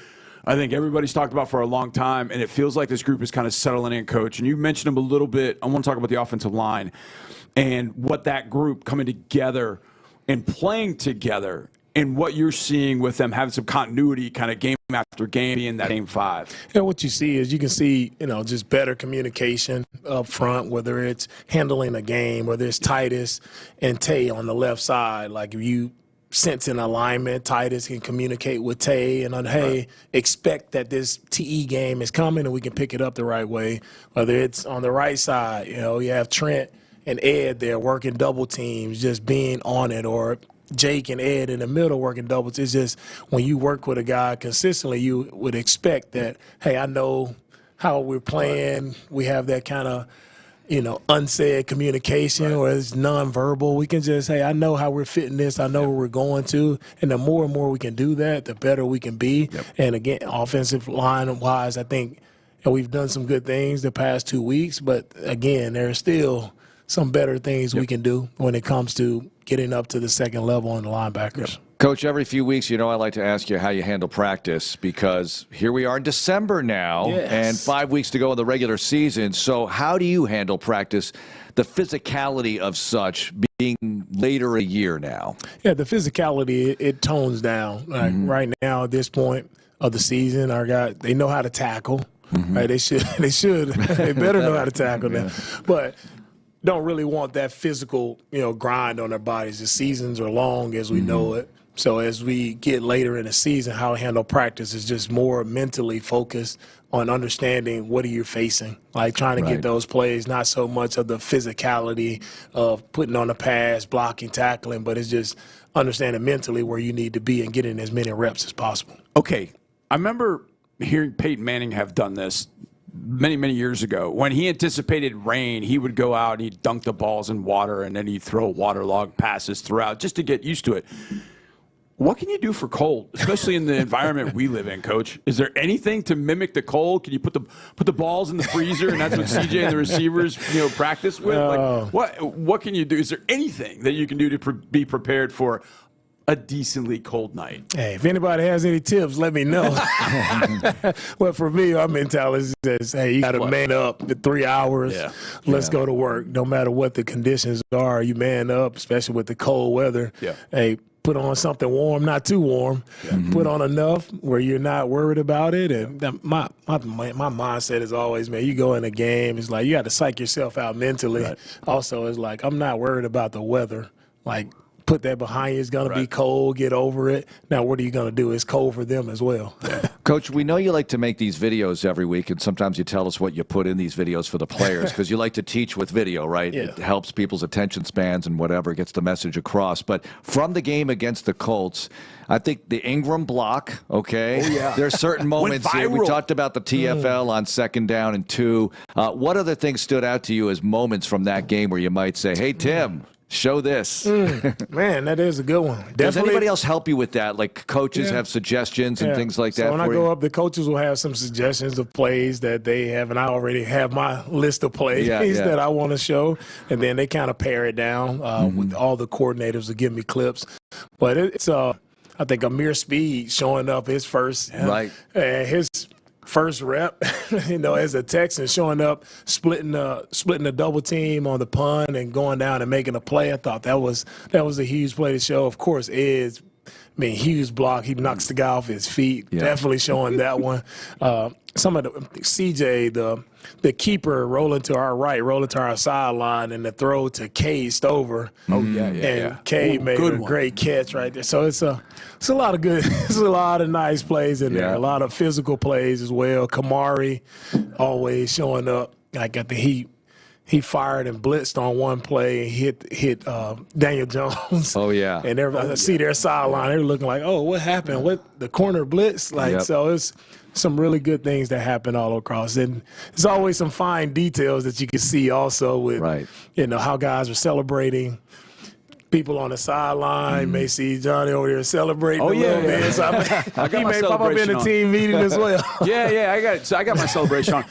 [SPEAKER 1] I think everybody's talked about for a long time, and it feels like this group is kind of settling in, Coach. And you mentioned them a little bit. I want to talk about the offensive line and what that group coming together and playing together and what you're seeing with them having some continuity kind of game after game, being that game 5.
[SPEAKER 14] Yeah, what you see is you can see, just better communication up front, whether it's handling a game, whether it's Titus and Tay on the left side. Like if you sense an alignment, Titus can communicate with Tay and hey, expect that this TE game is coming and we can pick it up the right way. Whether it's on the right side, you have Trent and Ed there working double teams, just being on it, or Jake and Ed in the middle working doubles. It's just when you work with a guy consistently, you would expect that, hey, I know how we're playing. We have that kind of, unsaid communication where it's nonverbal. We can just, hey, I know how we're fitting this. I know where we're going to. And the more and more we can do that, the better we can be. And again, offensive line-wise, I think we've done some good things the past 2 weeks. But again, there's still some better things we can do when it comes to getting up to the second level on the linebackers.
[SPEAKER 27] Coach, every few weeks, I like to ask you how you handle practice, because here we are in December now and 5 weeks to go in the regular season. So how do you handle practice, the physicality of such being later a year now? Yeah, the physicality, it tones down. Like right now at this point of the season, our guys, they know how to tackle. Right? They better know how to tackle now. But don't really want that physical, grind on their bodies. The seasons are long as we know it. So as we get later in the season, how to handle practice is just more mentally focused on understanding what are you facing, like trying to get those plays, not so much of the physicality of putting on the pass, blocking, tackling, but it's just understanding mentally where you need to be and getting as many reps as possible.
[SPEAKER 1] Okay, I remember hearing Peyton Manning have done this many, many years ago. When he anticipated rain, he would go out and he'd dunk the balls in water, and then he'd throw waterlogged passes throughout just to get used to it. What can you do for cold, especially in the environment we live in, Coach? Is there anything to mimic the cold? Can you put the balls in the freezer, and that's what CJ and the receivers practice with? Like, what can you do? Is there anything that you can do to be prepared for a decently cold night?
[SPEAKER 14] Hey, if anybody has any tips, let me know. Well, for me, our mentality is, hey, you got to man up for 3 hours. Let's go to work. No matter what the conditions are, you man up, especially with the cold weather. Hey, put on something warm, not too warm. Put on enough where you're not worried about it. And my mindset is always, man, you go in a game, it's like you got to psych yourself out mentally. Also, it's like, I'm not worried about the weather. Like, put that behind you. It's going to be cold. Get over it. Now, what are you going to do? It's cold for them as well.
[SPEAKER 27] Coach, we know you like to make these videos every week, and sometimes you tell us what you put in these videos for the players because you like to teach with video, right?
[SPEAKER 14] Yeah.
[SPEAKER 27] It helps people's attention spans and whatever, gets the message across. But from the game against the Colts, I think the Ingram block, okay?
[SPEAKER 1] Oh, yeah.
[SPEAKER 27] There's certain moments here. We talked about the TFL on 2nd down and 2. What other things stood out to you as moments from that game where you might say, hey, Tim, show this?
[SPEAKER 14] Man, that is a good one.
[SPEAKER 27] Does anybody else help you with that? Like coaches have suggestions and things like that
[SPEAKER 14] when
[SPEAKER 27] for
[SPEAKER 14] I
[SPEAKER 27] you?
[SPEAKER 14] go up, the coaches will have some suggestions of plays that they have, and I already have my list of plays that I want to show, and then they kind of pare it down with all the coordinators to give me clips. But it's I think Amir Speed showing up his first his first rep, as a Texan, showing up, splitting a double team on the punt and going down and making a play. I thought that was a huge play to show. Of course, huge block. He knocks the guy off his feet. Yeah. Definitely showing that one. Some of the CJ, the keeper, rolling to our sideline, and the throw to K Stover. And K made a great catch right there. So it's a lot of good. It's a lot of nice plays in there. A lot of physical plays as well. Kamari always showing up. Like at the Heat. He fired and blitzed on one play and hit Daniel Jones.
[SPEAKER 27] Oh, yeah.
[SPEAKER 14] And I see their sideline. They're looking like, oh, what happened? What, the corner blitz? So it's some really good things that happen all across. And there's always some fine details that you can see also with, how guys are celebrating. People on the sideline may see Johnny over there celebrating a little bit. So he may pop up in the team meeting as well.
[SPEAKER 1] I got it. So I got my celebration on.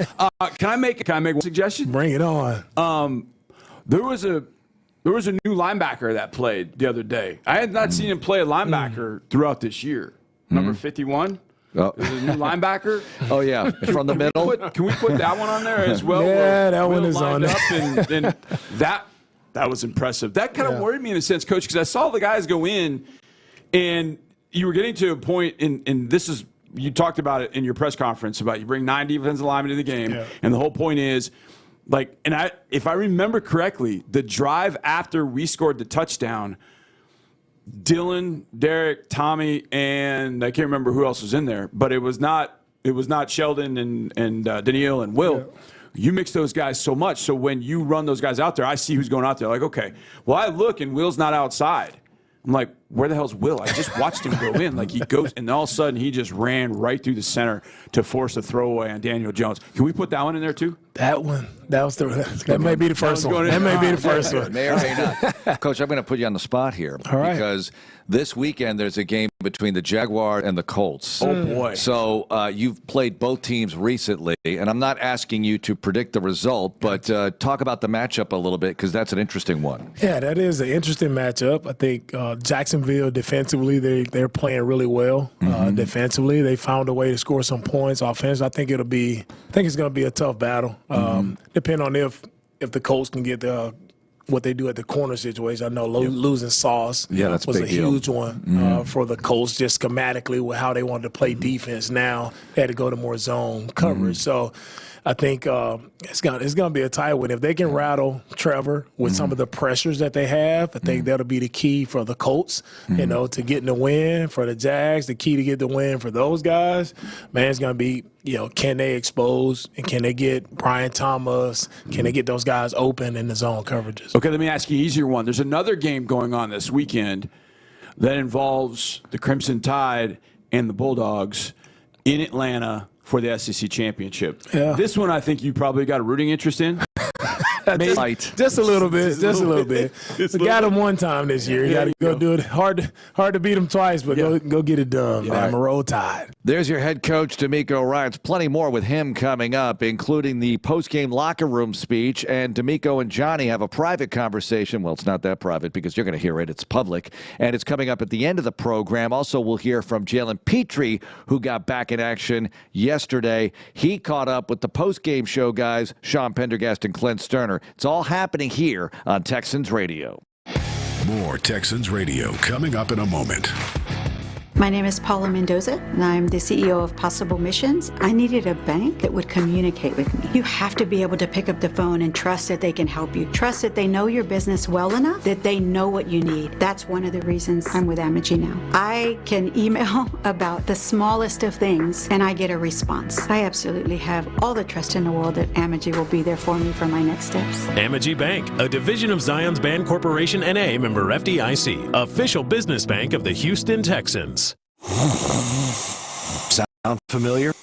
[SPEAKER 1] Can I make one suggestion?
[SPEAKER 14] Bring it on.
[SPEAKER 1] There was a new linebacker that played the other day. I had not seen him play a linebacker throughout this year. Number 51. Oh. There's a new linebacker.
[SPEAKER 27] Oh, yeah. From the middle.
[SPEAKER 1] Can we put that one on there as well?
[SPEAKER 14] Yeah, that one is on there.
[SPEAKER 1] And that was impressive. That kind of worried me in a sense, Coach, because I saw the guys go in, and you were getting to a point, and this is, you talked about it in your press conference, about you bring 9 defensive linemen to the game, and the whole point is, if I remember correctly, the drive after we scored the touchdown, Dylan, Derek, Tommy, and I can't remember who else was in there, but it was not Sheldon and Daniil and Will. Yeah. You mix those guys so much, so when you run those guys out there, I see who's going out there. Like, okay, well, I look, and Will's not outside. I'm like, where the hell's Will? I just watched him go in. Like, he goes, and all of a sudden, he just ran right through the center to force a throwaway on Daniel Jones. Can we put that one in there, too?
[SPEAKER 14] That one. That may be the first one. That may be the first one.
[SPEAKER 27] May or may not. Coach, I'm going to put you on the spot here.
[SPEAKER 14] All right.
[SPEAKER 27] Because this weekend, there's a game between the Jaguars and the Colts.
[SPEAKER 1] Oh, boy.
[SPEAKER 27] So you've played both teams recently, and I'm not asking you to predict the result, but talk about the matchup a little bit, because that's an interesting one.
[SPEAKER 14] Yeah, that is an interesting matchup. I think Jacksonville, defensively, they're playing really well. Defensively, they found a way to score some points. Offense, I think it's going to be a tough battle. Depending on if the Colts can get what they do at the corner situation. I know losing Sauce was a huge one for the Colts, just schematically with how they wanted to play defense. Now they had to go to more zone coverage. So I think it's gonna be a tight one. If they can rattle Trevor with some of the pressures that they have, I think that'll be the key for the Colts, to getting the win. For the Jags, the key to get the win for those guys, man, it's gonna be, can they expose and can they get Brian Thomas? Can they get those guys open in the zone coverages?
[SPEAKER 1] Okay, let me ask you an easier one. There's another game going on this weekend that involves the Crimson Tide and the Bulldogs in Atlanta for the SEC championship. Yeah. This one I think you probably got a rooting interest in.
[SPEAKER 14] Just a little bit. We got them one time this year. You got to go do it. Hard to beat them twice, but go get it done, man. Roll Tide.
[SPEAKER 27] There's your head coach, D'Amico Ryans. Plenty more with him coming up, including the post-game locker room speech. And D'Amico and Johnny have a private conversation. Well, it's not that private because you're going to hear it. It's public. And it's coming up at the end of the program. Also, we'll hear from Jalen Petrie, who got back in action yesterday. He caught up with the post-game show guys, Sean Pendergast and Clint Stoerner. It's all happening here on Texans Radio.
[SPEAKER 3] More Texans Radio coming up in a moment.
[SPEAKER 5] My name is Paula Mendoza, and I'm the CEO of Possible Missions. I needed a bank that would communicate with me. You have to be able to pick up the phone and trust that they can help you. Trust that they know your business well enough that they know what you need. That's one of the reasons I'm with Amegy now. I can email about the smallest of things, and I get a response. I absolutely have all the trust in the world that Amegy will be there for me for my next steps.
[SPEAKER 8] Amegy Bank, a division of Zions Band Corporation N.A., member FDIC, official business bank of the Houston Texans.
[SPEAKER 10] Sound familiar?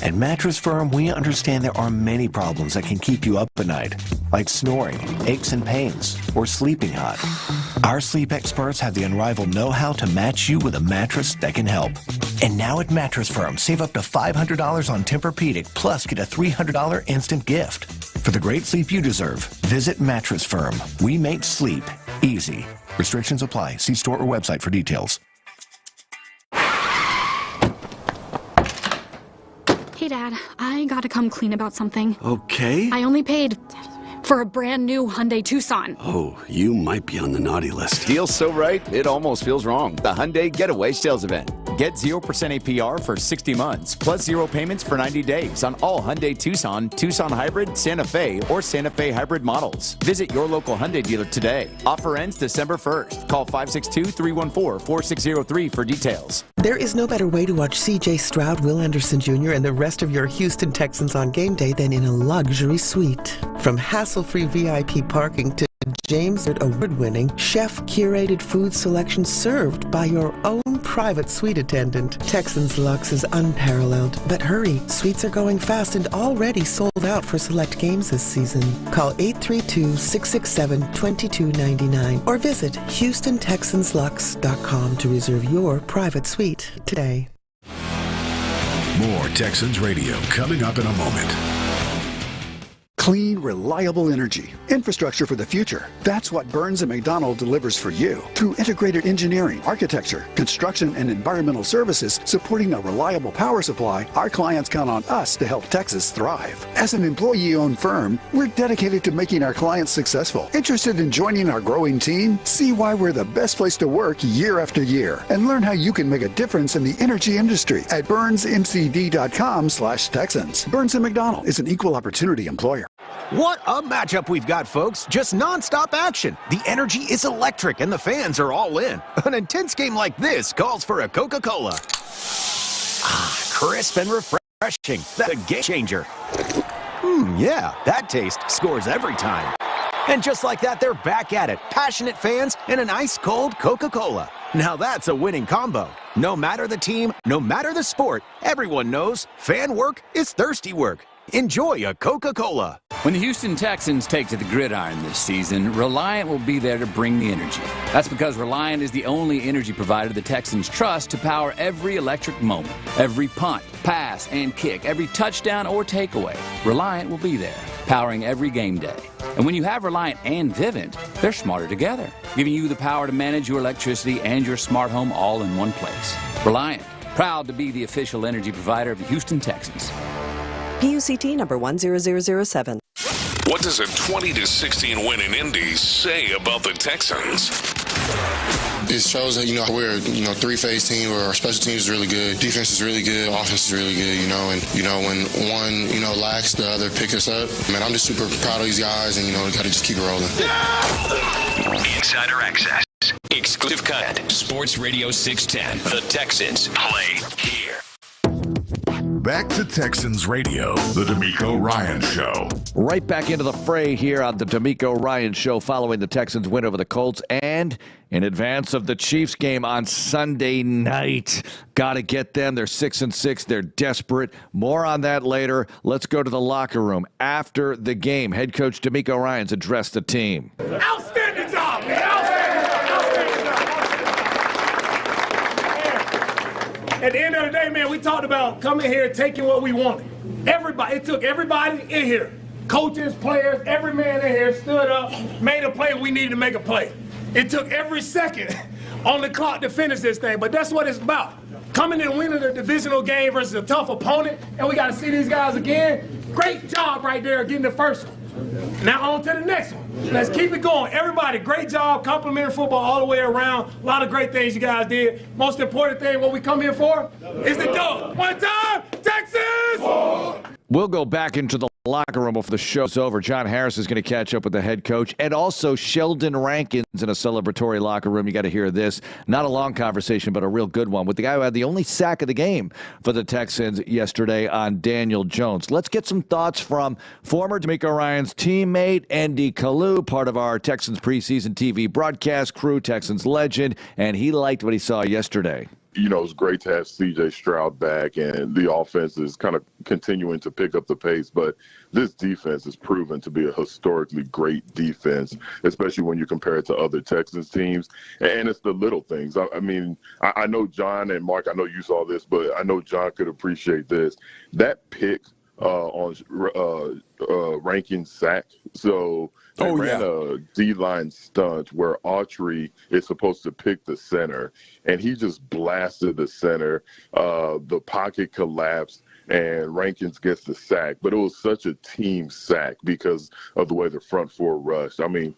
[SPEAKER 10] At Mattress Firm, we understand there are many problems that can keep you up at night, like snoring, aches and pains, or sleeping hot. Our sleep experts have the unrivaled know-how to match you with a mattress that can help. And now at Mattress Firm, save up to $500 on Tempur-Pedic, plus get a $300 instant gift. For the great sleep you deserve, visit Mattress Firm. We make sleep easy. Restrictions apply. See store or website for details.
[SPEAKER 15] Hey, Dad, I gotta come clean about something.
[SPEAKER 18] Okay.
[SPEAKER 15] I only paid for a brand new Hyundai Tucson.
[SPEAKER 18] Oh, you might be on the naughty list.
[SPEAKER 19] Deal's so right, it almost feels wrong. The Hyundai Getaway Sales Event. Get 0% APR for 60 months, plus 0 payments for 90 days on all Hyundai Tucson, Tucson Hybrid, Santa Fe, or Santa Fe Hybrid models. Visit your local Hyundai dealer today. Offer ends December 1st. Call 562-314-4603 for details.
[SPEAKER 20] There is no better way to watch C.J. Stroud, Will Anderson Jr., and the rest of your Houston Texans on game day than in a luxury suite. From hassle-free VIP parking to James Award-winning, chef-curated food selection served by your own private suite attendant. Texans Luxe is unparalleled, but hurry, suites are going fast and already sold out for select games this season. Call 832-667-2299 or visit HoustonTexansLuxe.com to reserve your private suite today.
[SPEAKER 28] More Texans Radio coming up in a moment.
[SPEAKER 29] Clean, reliable energy. Infrastructure for the future. That's what Burns & McDonnell delivers for you. Through integrated engineering, architecture, construction, and environmental services supporting a reliable power supply, our clients count on us to help Texas thrive. As an employee-owned firm, we're dedicated to making our clients successful. Interested in joining our growing team? See why we're the best place to work year after year and learn how you can make a difference in the energy industry at burnsmcd.com/Texans. Burns & McDonnell is an equal opportunity employer.
[SPEAKER 30] What a matchup we've got, folks. Just nonstop action. The energy is electric and the fans are all in. An intense game like this calls for a Coca-Cola. Crisp and refreshing. That's a game changer. Yeah, that taste scores every time. And just like that, they're back at it. Passionate fans and an ice-cold Coca-Cola. Now that's a winning combo. No matter the team, no matter the sport, everyone knows fan work is thirsty work. Enjoy a Coca-Cola.
[SPEAKER 31] When the Houston Texans take to the gridiron this season, Reliant will be there to bring the energy. That's because Reliant is the only energy provider the Texans trust to power every electric moment, every punt, pass, and kick, every touchdown or takeaway. Reliant will be there, powering every game day. And when you have Reliant and Vivint, they're smarter together, giving you the power to manage your electricity and your smart home all in one place. Reliant, proud to be the official energy provider of the Houston Texans.
[SPEAKER 32] PUCT number 10007.
[SPEAKER 3] What does a 20-16 win in Indy say about the Texans?
[SPEAKER 33] It shows that, we're, three-phase team where our special teams is really good, defense is really good, offense is really good, and, when one, lacks, the other pick us up. Man, I'm just super proud of these guys, and, we got to just keep it rolling.
[SPEAKER 3] Insider access. Exclusive cut. Sports Radio 610. The Texans play here.
[SPEAKER 28] Back to Texans Radio, the D'Amico Ryan Show.
[SPEAKER 27] Right back into the fray here on the D'Amico Ryan Show following the Texans' win over the Colts and in advance of the Chiefs game on Sunday night. Got to get them. They're 6-6. They're desperate. More on that later. Let's go to the locker room. After the game, head coach D'Amico Ryan's addressed the team.
[SPEAKER 7] Outstanding job, man. At the end of the day, man, we talked about coming here, taking what we wanted. Everybody, it took everybody in here. Coaches, players, every man in here stood up, made a play. We needed to make a play. It took every second on the clock to finish this thing, but that's what it's about. Coming in and winning a divisional game versus a tough opponent, and we got to see these guys again. Great job right there getting the first one. Now on to the next one. Let's keep it going. Everybody, great job, complimentary football all the way around. A lot of great things you guys did. Most important thing, what we come here for, is the dub. One time, Texas!
[SPEAKER 27] We'll go back into the locker room before the show's over. John Harris is going to catch up with the head coach, and also Sheldon Rankins in a celebratory locker room. You got to hear this. Not a long conversation, but a real good one with the guy who had the only sack of the game for the Texans yesterday on Daniel Jones. Let's get some thoughts from former D'Amico Ryan's teammate, Andy Kalu, part of our Texans preseason TV broadcast crew, Texans legend, and he liked what he saw yesterday.
[SPEAKER 2] You know, it's great to have C.J. Stroud back, and the offense is kind of continuing to pick up the pace. But this defense has proven to be a historically great defense, especially when you compare it to other Texans teams. And it's the little things. I mean, I know John and Mark, I know you saw this, but I know John could appreciate this. That pick on Rankin's sack. So they ran a D-line stunt where Autry is supposed to pick the center, and he just blasted the center. The pocket collapsed, and Rankins gets the sack. But it was such a team sack because of the way the front four rushed. I mean,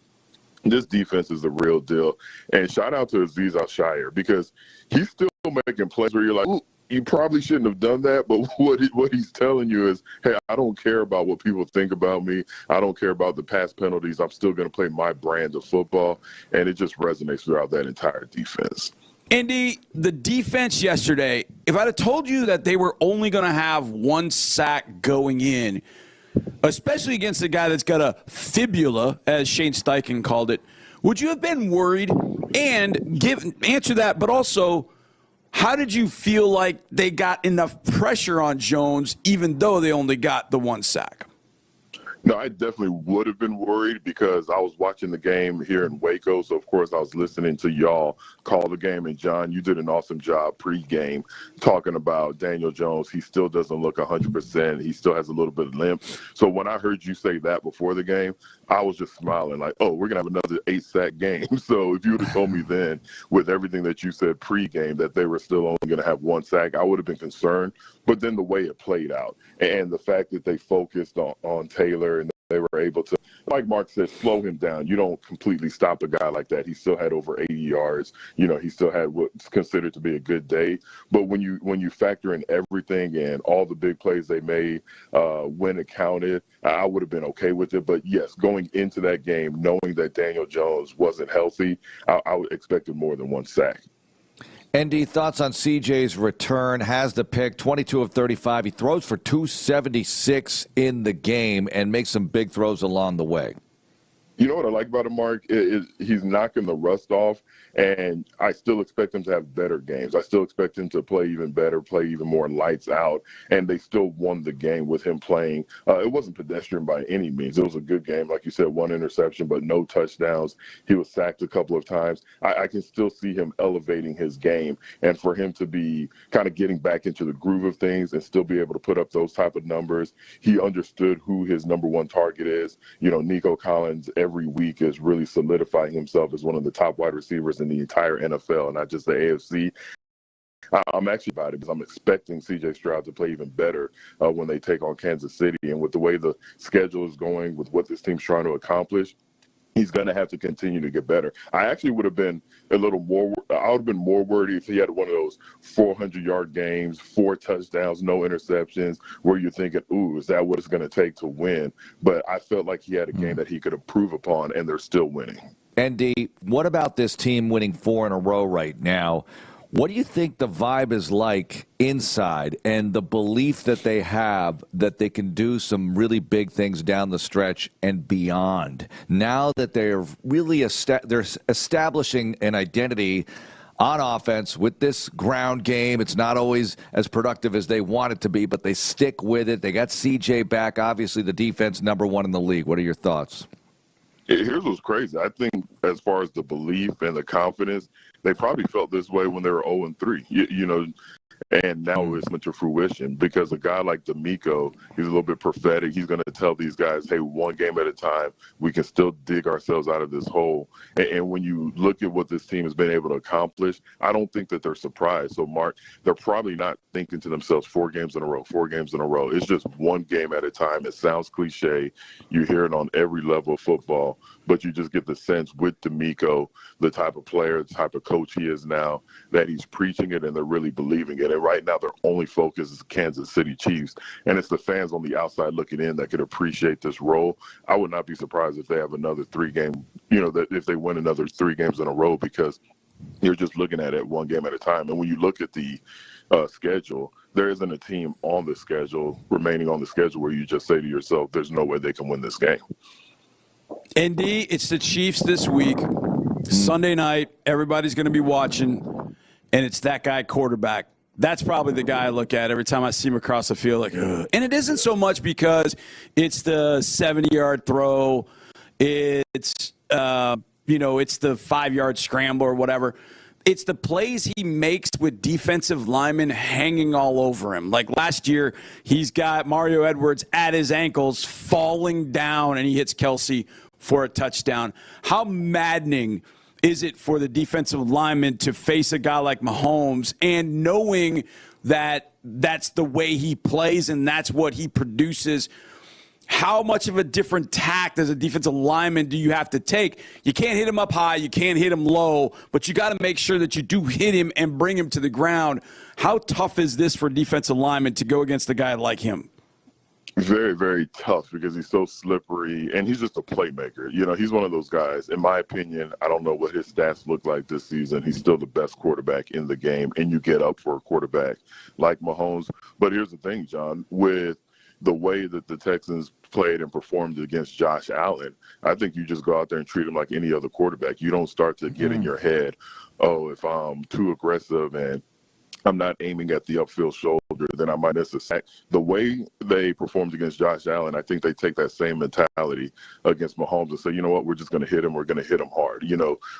[SPEAKER 2] this defense is the real deal. And shout out to Azeez Al-Shaair because he's still making plays where you're like, ooh, you probably shouldn't have done that, but what he's telling you is, hey, I don't care about what people think about me. I don't care about the pass penalties. I'm still going to play my brand of football, and it just resonates throughout that entire defense.
[SPEAKER 1] Andy, the defense yesterday, if I'd have told you that they were only going to have one sack going in, especially against a guy that's got a fibula, as Shane Steichen called it, would you have been worried? And answer that, but also, how did you feel like they got enough pressure on Jones even though they only got the one sack?
[SPEAKER 2] No, I definitely would have been worried because I was watching the game here in Waco. So, of course, I was listening to y'all call the game. And, John, you did an awesome job pregame talking about Daniel Jones. He still doesn't look 100%. He still has a little bit of limp. So when I heard you say that before the game, I was just smiling like, oh, we're going to have another 8-sack game. So if you would have told me then with everything that you said pregame that they were still only going to have one sack, I would have been concerned. But then the way it played out and the fact that they focused on Taylor and they were able to, like Mark said, slow him down. You don't completely stop a guy like that. He still had over 80 yards. You know, he still had what's considered to be a good day. But when you factor in everything and all the big plays they made when it counted, I would have been okay with it. But, yes, going into that game, knowing that Daniel Jones wasn't healthy, I would expected more than one sack.
[SPEAKER 27] Andy, thoughts on CJ's return? Has the pick, 22 of 35. He throws for 276 in the game and makes some big throws along the way.
[SPEAKER 2] You know what I like about him, Mark? He's knocking the rust off, and I still expect him to have better games. I still expect him to play even better, play even more lights out, and they still won the game with him playing. It wasn't pedestrian by any means. It was a good game. Like you said, one interception, but no touchdowns. He was sacked a couple of times. I can still see him elevating his game, and for him to be kind of getting back into the groove of things and still be able to put up those type of numbers. He understood who his number one target is. You know, Nico Collins every week is really solidifying himself as one of the top wide receivers in the entire NFL and not just the AFC. I'm actually about it because I'm expecting C.J. Stroud to play even better when they take on Kansas City. And with the way the schedule is going, with what this team's trying to accomplish, he's going to have to continue to get better. I actually would have been I would have been more worried if he had one of those 400-yard games, 4 touchdowns, no interceptions, where you're thinking, ooh, is that what it's going to take to win? But I felt like he had a game that he could improve upon, and they're still winning.
[SPEAKER 27] Andy, what about this team winning 4 in a row right now? What do you think the vibe is like inside and the belief that they have that they can do some really big things down the stretch and beyond? Now that they're really they're establishing an identity on offense with this ground game. It's not always as productive as they want it to be, but they stick with it. They got CJ back. Obviously, the defense #1 in the league. What are your thoughts?
[SPEAKER 2] Here's what's crazy. I think as far as the belief and the confidence, they probably felt this way when they were 0-3. You know, And now it's coming to fruition because a guy like D'Amico, he's a little bit prophetic. He's going to tell these guys, hey, one game at a time, we can still dig ourselves out of this hole. And when you look at what this team has been able to accomplish, I don't think that they're surprised. So, Mark, they're probably not thinking to themselves 4 games in a row. It's just one game at a time. It sounds cliche. You hear it on every level of football, but you just get the sense with D'Amico, the type of player, the type of coach he is now, that he's preaching it and they're really believing it. And right now, their only focus is Kansas City Chiefs. And it's the fans on the outside looking in that could appreciate this role. I would not be surprised if they have another 3-game, that if they win another 3 games in a row, because you're just looking at it one game at a time. And when you look at the schedule, there isn't a team remaining on the schedule where you just say to yourself, there's no way they can win this game.
[SPEAKER 1] ND, it's the Chiefs this week. Sunday night, everybody's going to be watching, and it's that guy quarterback. That's probably the guy I look at every time I see him across the field. Like, ugh. And it isn't so much because it's the 70-yard throw, it's it's the 5-yard scramble or whatever. It's the plays he makes with defensive linemen hanging all over him. Like last year, he's got Mario Edwards at his ankles, falling down, and he hits Kelsey for a touchdown. How maddening is it for the defensive lineman to face a guy like Mahomes and knowing that that's the way he plays and that's what he produces? How much of a different tact as a defensive lineman do you have to take? You can't hit him up high, you can't hit him low, but you got to make sure that you do hit him and bring him to the ground. How tough is this for a defensive lineman to go against a guy like him?
[SPEAKER 2] Very, very tough because he's so slippery, and he's just a playmaker. He's one of those guys. In my opinion, I don't know what his stats look like this season. He's still the best quarterback in the game, and you get up for a quarterback like Mahomes. But here's the thing, John, with the way that the Texans played and performed against Josh Allen, I think you just go out there and treat him like any other quarterback. You don't start to get in your head, if I'm too aggressive and I'm not aiming at the upfield shoulder, then I might miss a sack. The way they performed against Josh Allen, I think they take that same mentality against Mahomes and say, you know what, we're just going to hit him. We're going to hit him hard.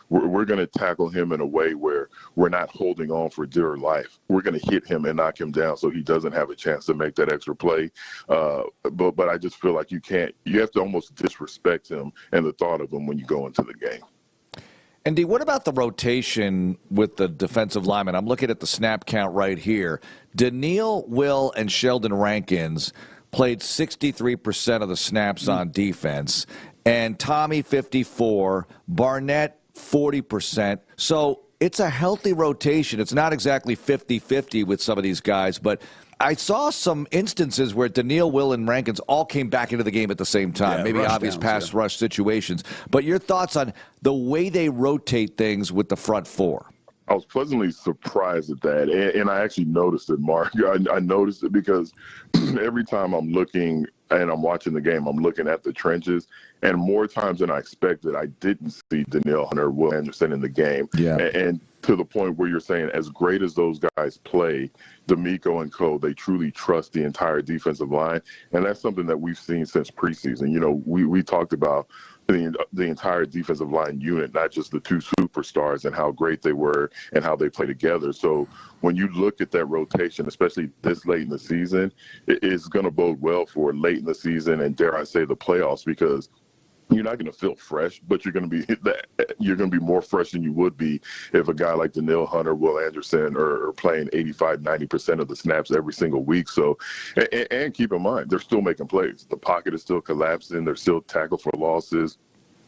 [SPEAKER 2] We're going to tackle him in a way where we're not holding on for dear life. We're going to hit him and knock him down so he doesn't have a chance to make that extra play. But I just feel like you have to almost disrespect him and the thought of him when you go into the game.
[SPEAKER 27] And what about the rotation with the defensive linemen? I'm looking at the snap count right here. Daniil, Will, and Sheldon Rankins played 63% of the snaps on defense, and Tommy 54%, Barnett 40%. So it's a healthy rotation. It's not exactly 50-50 with some of these guys, but I saw some instances where Daniil, Will, and Rankins all came back into the game at the same time. Maybe obvious pass rush situations. But your thoughts on the way they rotate things with the front four?
[SPEAKER 2] I was pleasantly surprised at that, and I actually noticed it, Mark. I noticed it because every time I'm looking and I'm watching the game, I'm looking at the trenches, and more times than I expected, I didn't see Daniil Hunter, Will Anderson in the game. Yeah. And to the point where you're saying, as great as those guys play, D'Amico and co, they truly trust the entire defensive line, and that's something that we've seen since preseason. We talked about the entire defensive line unit, not just the 2 superstars, and how great they were and how they play together. So when you look at that rotation, especially this late in the season, it's going to bode well for late in the season and, dare I say, the playoffs, because you're not going to feel fresh, but you're going to be more fresh than you would be if a guy like Daniil Hunter, Will Anderson are playing 85-90% of the snaps every single week. So, and keep in mind, they're still making plays. The pocket is still collapsing. They're still tackle for losses.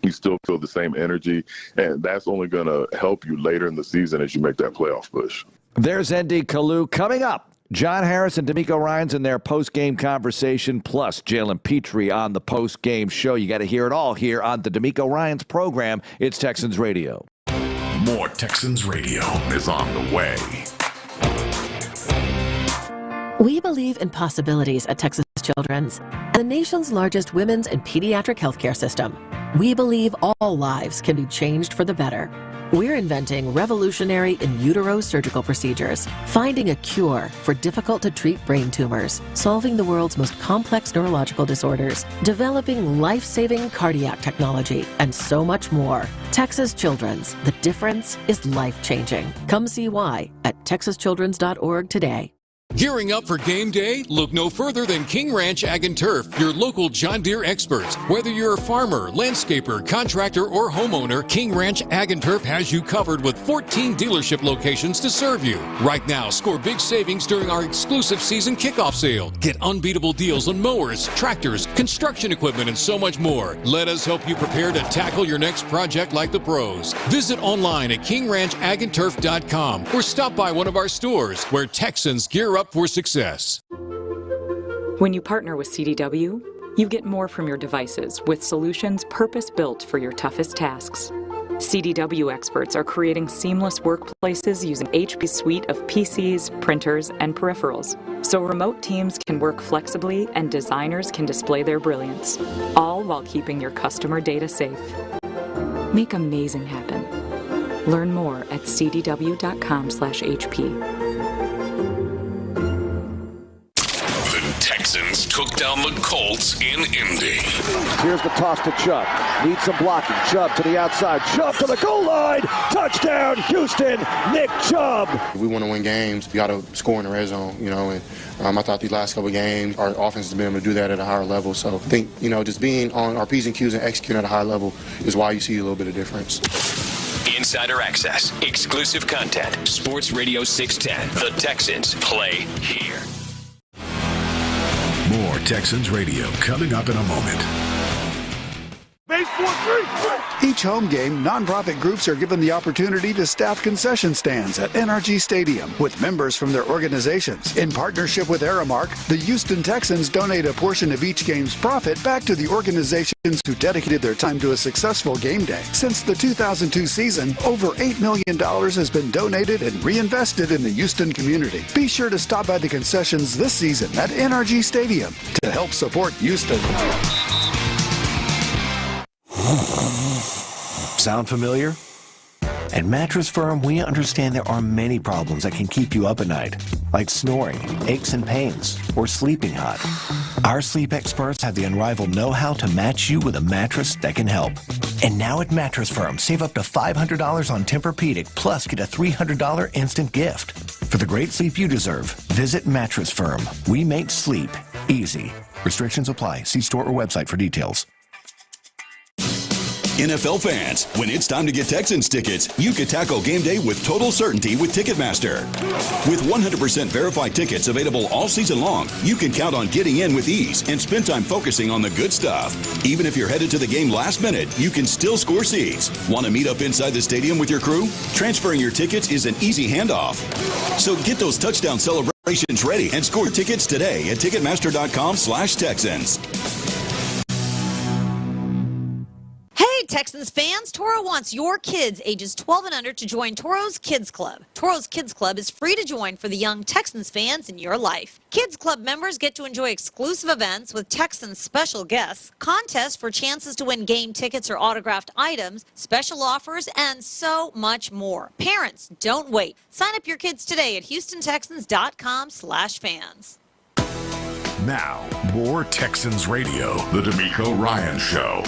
[SPEAKER 2] You still feel the same energy, and that's only going to help you later in the season as you make that playoff push.
[SPEAKER 27] There's ND Kalu coming up. John Harris and D'Amico Ryans in their post-game conversation, plus Jalen Petrie on the post-game show. You got to hear it all here on the D'Amico Ryans program. It's Texans Radio.
[SPEAKER 28] More Texans Radio is on the way.
[SPEAKER 4] We believe in possibilities at Texas Children's, the nation's largest women's and pediatric healthcare system. We believe all lives can be changed for the better. We're inventing revolutionary in utero surgical procedures, finding a cure for difficult-to-treat brain tumors, solving the world's most complex neurological disorders, developing life-saving cardiac technology, and so much more. Texas Children's, the difference is life-changing. Come see why at texaschildrens.org today.
[SPEAKER 6] Gearing up for game day? Look no further than King Ranch Ag and Turf, your local John Deere experts. Whether you're a farmer, landscaper, contractor, or homeowner, King Ranch Ag and Turf has you covered with 14 dealership locations to serve you. Right now, score big savings during our exclusive season kickoff sale. Get unbeatable deals on mowers, tractors, construction equipment, and so much more. Let us help you prepare to tackle your next project like the pros. Visit online at kingranchagandturf.com or stop by one of our stores where Texans gear up for success.
[SPEAKER 9] When you partner with CDW, you get more from your devices with solutions purpose-built for your toughest tasks. CDW experts are creating seamless workplaces using HP's suite of PCs, printers, and peripherals, so remote teams can work flexibly and designers can display their brilliance, all while keeping your customer data safe. Make amazing happen. Learn more at cdw.com/HP.
[SPEAKER 3] Texans took down the Colts in Indy.
[SPEAKER 27] Here's the toss to Chubb. Needs some blocking. Chubb to the outside. Chubb to the goal line. Touchdown, Houston. Nick Chubb.
[SPEAKER 33] If we want to win games, we got to score in the red zone, and I thought these last couple of games, our offense has been able to do that at a higher level. So I think, just being on our P's and Q's and executing at a high level is why you see a little bit of difference.
[SPEAKER 11] Insider access, exclusive content, Sports Radio 610. The Texans play here.
[SPEAKER 28] More Texans Radio coming up in a moment.
[SPEAKER 29] Each home game, nonprofit groups are given the opportunity to staff concession stands at NRG Stadium with members from their organizations. In partnership with Aramark, the Houston Texans donate a portion of each game's profit back to the organizations who dedicated their time to a successful game day. Since the 2002 season, over $8 million has been donated and reinvested in the Houston community. Be sure to stop by the concessions this season at NRG Stadium to help support Houston.
[SPEAKER 10] Sound familiar? At Mattress Firm, we understand there are many problems that can keep you up at night, like snoring, aches and pains, or sleeping hot. Our sleep experts have the unrivaled know-how to match you with a mattress that can help. And now at Mattress Firm, save up to $500 on Tempur-Pedic, plus get a $300 instant gift. For the great sleep you deserve, visit Mattress Firm. We make sleep easy. Restrictions apply. See store or website for details.
[SPEAKER 12] NFL fans, when it's time to get Texans tickets, you can tackle game day with total certainty with Ticketmaster. With 100% verified tickets available all season long, you can count on getting in with ease and spend time focusing on the good stuff. Even if you're headed to the game last minute, you can still score seats. Want to meet up inside the stadium with your crew? Transferring your tickets is an easy handoff. So get those touchdown celebrations ready and score tickets today at Ticketmaster.com/Texans.
[SPEAKER 13] Texans fans, Toro wants your kids ages 12 and under to join Toro's Kids Club. Toro's Kids Club is free to join for the young Texans fans in your life. Kids Club members get to enjoy exclusive events with Texans special guests, contests for chances to win game tickets or autographed items, special offers, and so much more. Parents, don't wait. Sign up your kids today at HoustonTexans.com/fans.
[SPEAKER 28] Now, more Texans Radio, the D'Amico Ryan Show.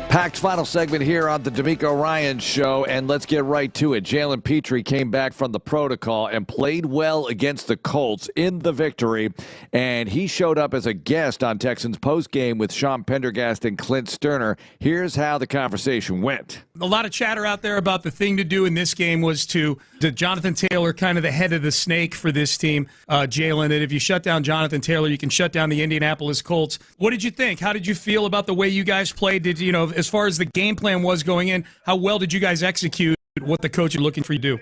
[SPEAKER 27] Packed final segment here on the D'Amico Ryan Show, and let's get right to it. Jalen Petrie came back from the protocol and played well against the Colts in the victory, and he showed up as a guest on Texans postgame with Sean Pendergast and Clint Stoerner. Here's how the conversation went.
[SPEAKER 16] A lot of chatter out there about the thing to do in this game was to Jonathan Taylor, kind of the head of the snake for this team, Jalen, that if you shut down Jonathan Taylor, you can shut down the Indianapolis Colts. What did you think? How did you feel about the way you guys played? Did as far as the game plan was going in, how well did you guys execute what the coach is looking for you to do?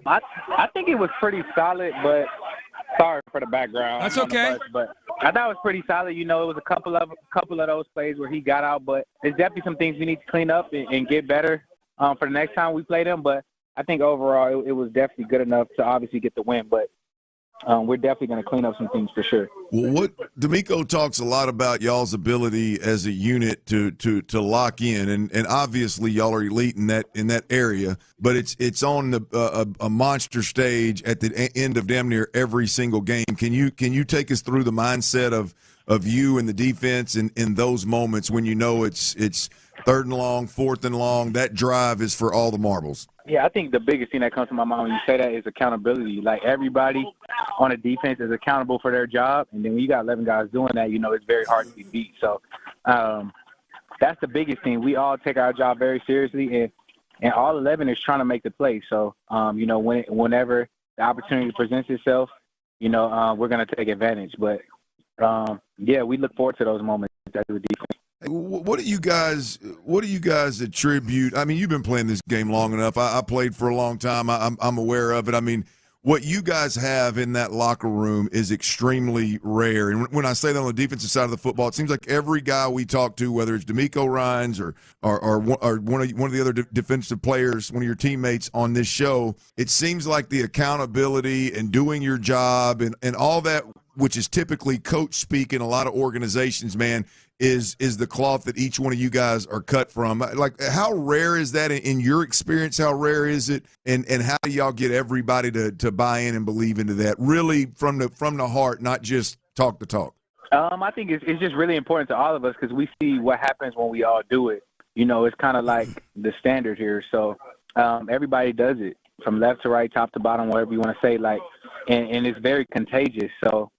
[SPEAKER 17] I think it was pretty solid, but sorry for the background.
[SPEAKER 16] That's okay.
[SPEAKER 17] But I thought it was pretty solid. It was a couple of those plays where he got out, but there's definitely some things we need to clean up and get better for the next time we play them. But I think overall it was definitely good enough to obviously get the win. But we're definitely going to clean up some things for sure.
[SPEAKER 21] Well, what D'Amico talks a lot about y'all's ability as a unit to lock in, and obviously y'all are elite in that area. But it's on a monster stage at the end of damn near every single game. Can you take us through the mindset of you and the defense in those moments when you know it's third and long, fourth and long, that drive is for all the marbles?
[SPEAKER 17] Yeah, I think the biggest thing that comes to my mind when you say that is accountability. Like, everybody on a defense is accountable for their job, and then when you got 11 guys doing that, it's very hard to be beat. So that's the biggest thing. We all take our job very seriously, and all 11 is trying to make the play. So, whenever the opportunity presents itself, we're going to take advantage. But, we look forward to those moments as a defense.
[SPEAKER 21] What do you guys attribute? I mean, you've been playing this game long enough. I played for a long time. I'm aware of it. I mean, what you guys have in that locker room is extremely rare. And when I say that on the defensive side of the football, it seems like every guy we talk to, whether it's DeMeco Ryans or one of the other defensive players, one of your teammates on this show, it seems like the accountability and doing your job and all that, which is typically coach speak in a lot of organizations, man, is the cloth that each one of you guys are cut from. Like, how rare is that in your experience? How rare is it? And how do y'all get everybody to buy in and believe into that, really from the heart, not just talk the talk?
[SPEAKER 17] I think it's just really important to all of us because we see what happens when we all do it. It's kind of like the standard here. So everybody does it from left to right, top to bottom, whatever you want to say. Like, and it's very contagious. So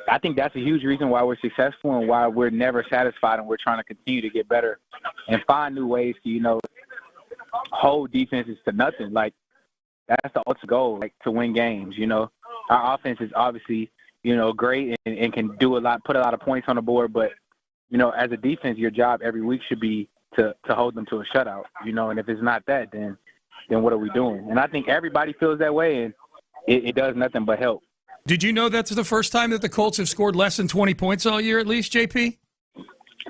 [SPEAKER 17] I think that's a huge reason why we're successful and why we're never satisfied, and we're trying to continue to get better and find new ways to, hold defenses to nothing. Like, that's the ultimate goal, like, to win games. Our offense is obviously, great and can do a lot, put a lot of points on the board. But, as a defense, your job every week should be to hold them to a shutout, and if it's not that, then what are we doing? And I think everybody feels that way, and it does nothing but help.
[SPEAKER 16] Did you know that's the first time that the Colts have scored less than 20 points all year, at least, JP?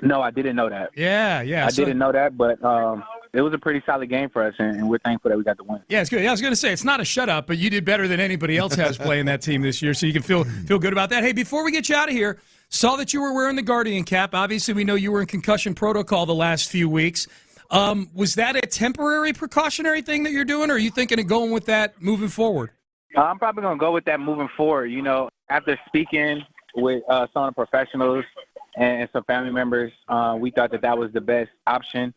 [SPEAKER 17] No, I didn't know that.
[SPEAKER 16] Yeah.
[SPEAKER 17] I didn't know that, but it was a pretty solid game for us, and we're thankful that we got the win.
[SPEAKER 16] Yeah, it's good. I was going to say, it's not a shutout, but you did better than anybody else has playing that team this year, so you can feel good about that. Hey, before we get you out of here, saw that you were wearing the Guardian cap. Obviously, we know you were in concussion protocol the last few weeks. Was that a temporary precautionary thing that you're doing, or are you thinking of going with that moving forward?
[SPEAKER 17] I'm probably going to go with that moving forward. After speaking with some of the professionals and some family members, we thought that was the best option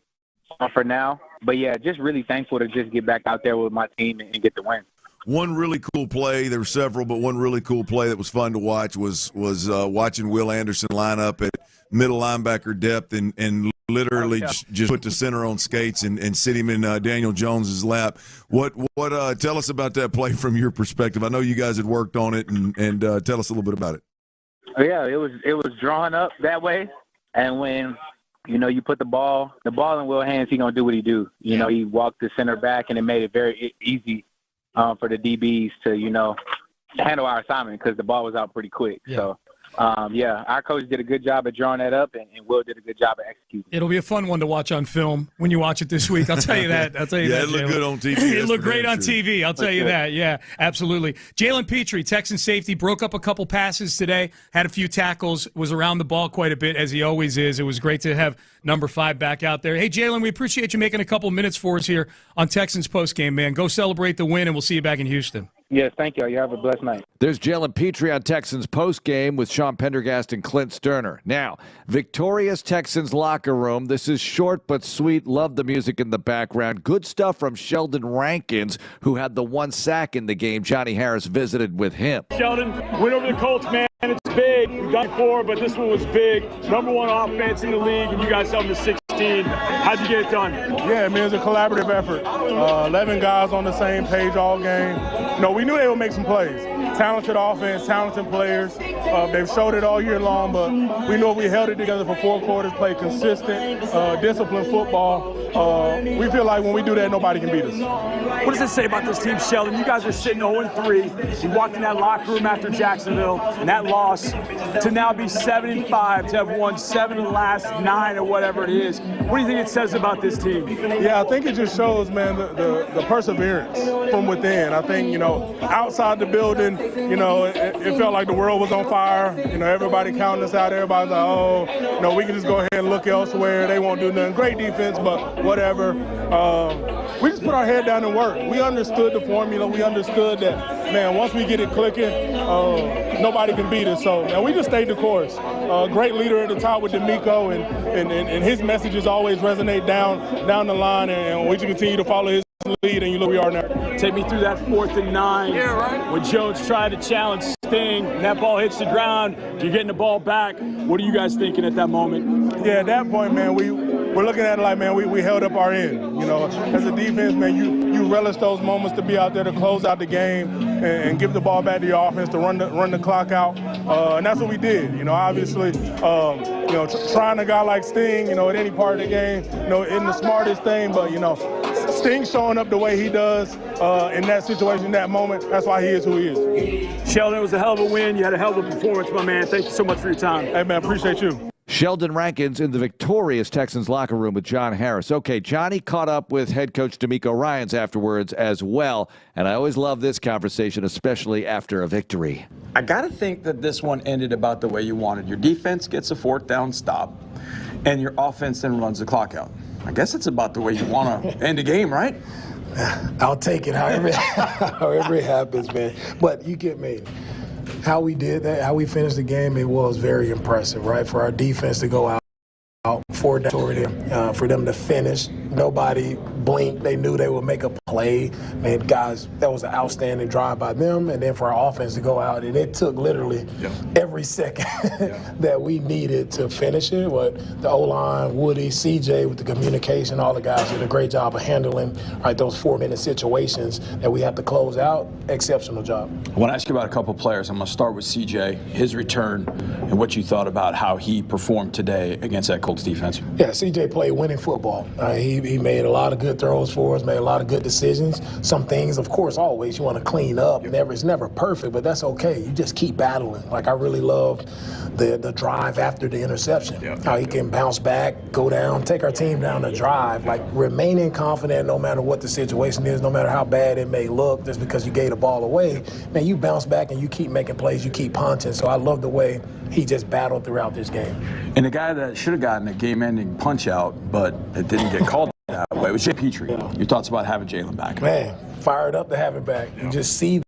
[SPEAKER 17] for now. But, yeah, just really thankful to just get back out there with my team and get the win.
[SPEAKER 21] One really cool play, there were several, but one really cool play that was fun to watch was watching Will Anderson line up at middle linebacker depth and literally just put the center on skates and sit him in Daniel Jones's lap. What tell us about that play from your perspective? I know you guys had worked on it, and tell us a little bit about it.
[SPEAKER 17] Yeah, it was drawn up that way, and when you put the ball in Will's hands, he's gonna do what he do. He walked the center back, and it made it very easy for the DBs to handle our assignment because the ball was out pretty quick. Yeah. So. Our coach did a good job at drawing that up, and Will did a good job at executing.
[SPEAKER 16] It'll be a fun one to watch on film when you watch it this week. I'll tell you that.
[SPEAKER 21] It looked good on TV.
[SPEAKER 16] It looked great on TV. I'll tell you that. Yeah, absolutely. Jalen Petrie, Texan safety, broke up a couple passes today, had a few tackles, was around the ball quite a bit, as he always is. It was great to have number 5 back out there. Hey, Jalen, we appreciate you making a couple minutes for us here on Texans postgame, man. Go celebrate the win, and we'll see you back in Houston.
[SPEAKER 17] Yes, thank you. You have a blessed night.
[SPEAKER 27] There's Jalen Petrie on Texans postgame with Sean Pendergast and Clint Stoerner. Now, victorious Texans locker room. This is short but sweet. Love the music in the background. Good stuff from Sheldon Rankins, who had the 1 sack in the game. Johnny Harris visited with him.
[SPEAKER 5] Sheldon, win over the Colts, man. It's big. We've done it before, but this one was big. Number 1 offense in the league, and you guys held them to 16. How'd you get it done?
[SPEAKER 8] Yeah, man, it was a collaborative effort. 11 guys on the same page all game. We knew they would make some plays. Talented offense, talented players. They've showed it all year long, but we know we held it together for 4 quarters, played consistent, disciplined football. We feel like when we do that, nobody can beat us.
[SPEAKER 5] What does it say about this team, Sheldon? You guys are sitting 0-3. You walked in that locker room after Jacksonville and that loss to now be 7-5, to have won 7 of the last 9 or whatever it is. What do you think it says about this team?
[SPEAKER 8] Yeah, I think it just shows, man, the perseverance from within. I think, outside the building, it felt like the world was on fire. Everybody counting us out. Everybody's like, we can just go ahead and look elsewhere. They won't do nothing. Great defense, but whatever. We just put our head down and work. We understood the formula. We understood that, man, once we get it clicking, nobody can beat us. So, man, we just stayed the course. Great leader at the top with D'Amico, and his messages always resonate down the line, and we just continue to follow his lead, and you look where we are now.
[SPEAKER 5] Take me through that 4th and 9.
[SPEAKER 8] Yeah, right.
[SPEAKER 5] When Jones tried to challenge Sting, and that ball hits the ground, you're getting the ball back. What are you guys thinking at that moment?
[SPEAKER 8] Yeah, at that point, man, we're looking at it like, man, we held up our end. As a defense, man, you relish those moments to be out there to close out the game and give the ball back to your offense to run the clock out. And that's what we did. Obviously, trying a guy like Sting, at any part of the game, isn't the smartest thing, but, Sting showing up the way he does in that situation, in that moment, that's why he is who he is.
[SPEAKER 5] Sheldon, it was a hell of a win. You had a hell of a performance, my man. Thank you so much for your time.
[SPEAKER 8] Hey, man, appreciate you.
[SPEAKER 27] Sheldon Rankins in the victorious Texans locker room with John Harris. Okay, Johnny caught up with head coach D'Amico Ryans afterwards as well, and I always love this conversation, especially after a victory.
[SPEAKER 14] I got to think that this one ended about the way you wanted. Your defense gets a 4th down stop, and your offense then runs the clock out. I guess it's about the way you want to end a game, right?
[SPEAKER 15] I'll take it however it happens, man. But you get me. How we did that, how we finished the game, it was very impressive, right? For our defense to go out 4 down, for them to finish. Nobody blinked. They knew they would make a play. Man, guys, that was an outstanding drive by them. And then for our offense to go out, and it took literally every second that we needed to finish it. But the O-line, Woody, CJ with the communication, all the guys did a great job of handling those 4-minute situations that we have to close out. Exceptional job.
[SPEAKER 14] I want to ask you about a couple players. I'm going to start with CJ, his return, and what you thought about how he performed today against that Colts defense.
[SPEAKER 15] Yeah, CJ played winning football. He made a lot of good throws for us, made a lot of good decisions. Some things, of course, always you want to clean up. It's never perfect, but that's okay. You just keep battling. I really love the drive after the interception. How he can bounce back, go down, take our team down the drive. Remaining confident no matter what the situation is, no matter how bad it may look, just because you gave the ball away. Man, you bounce back and you keep making plays, you keep punching. So I love the way he just battled throughout this game.
[SPEAKER 14] And the guy that should have gotten a game-ending punch-out, but it didn't get called that way, it was Jay Petrie. Your thoughts about having Jalen back?
[SPEAKER 15] Man, fired up to have him back. You just see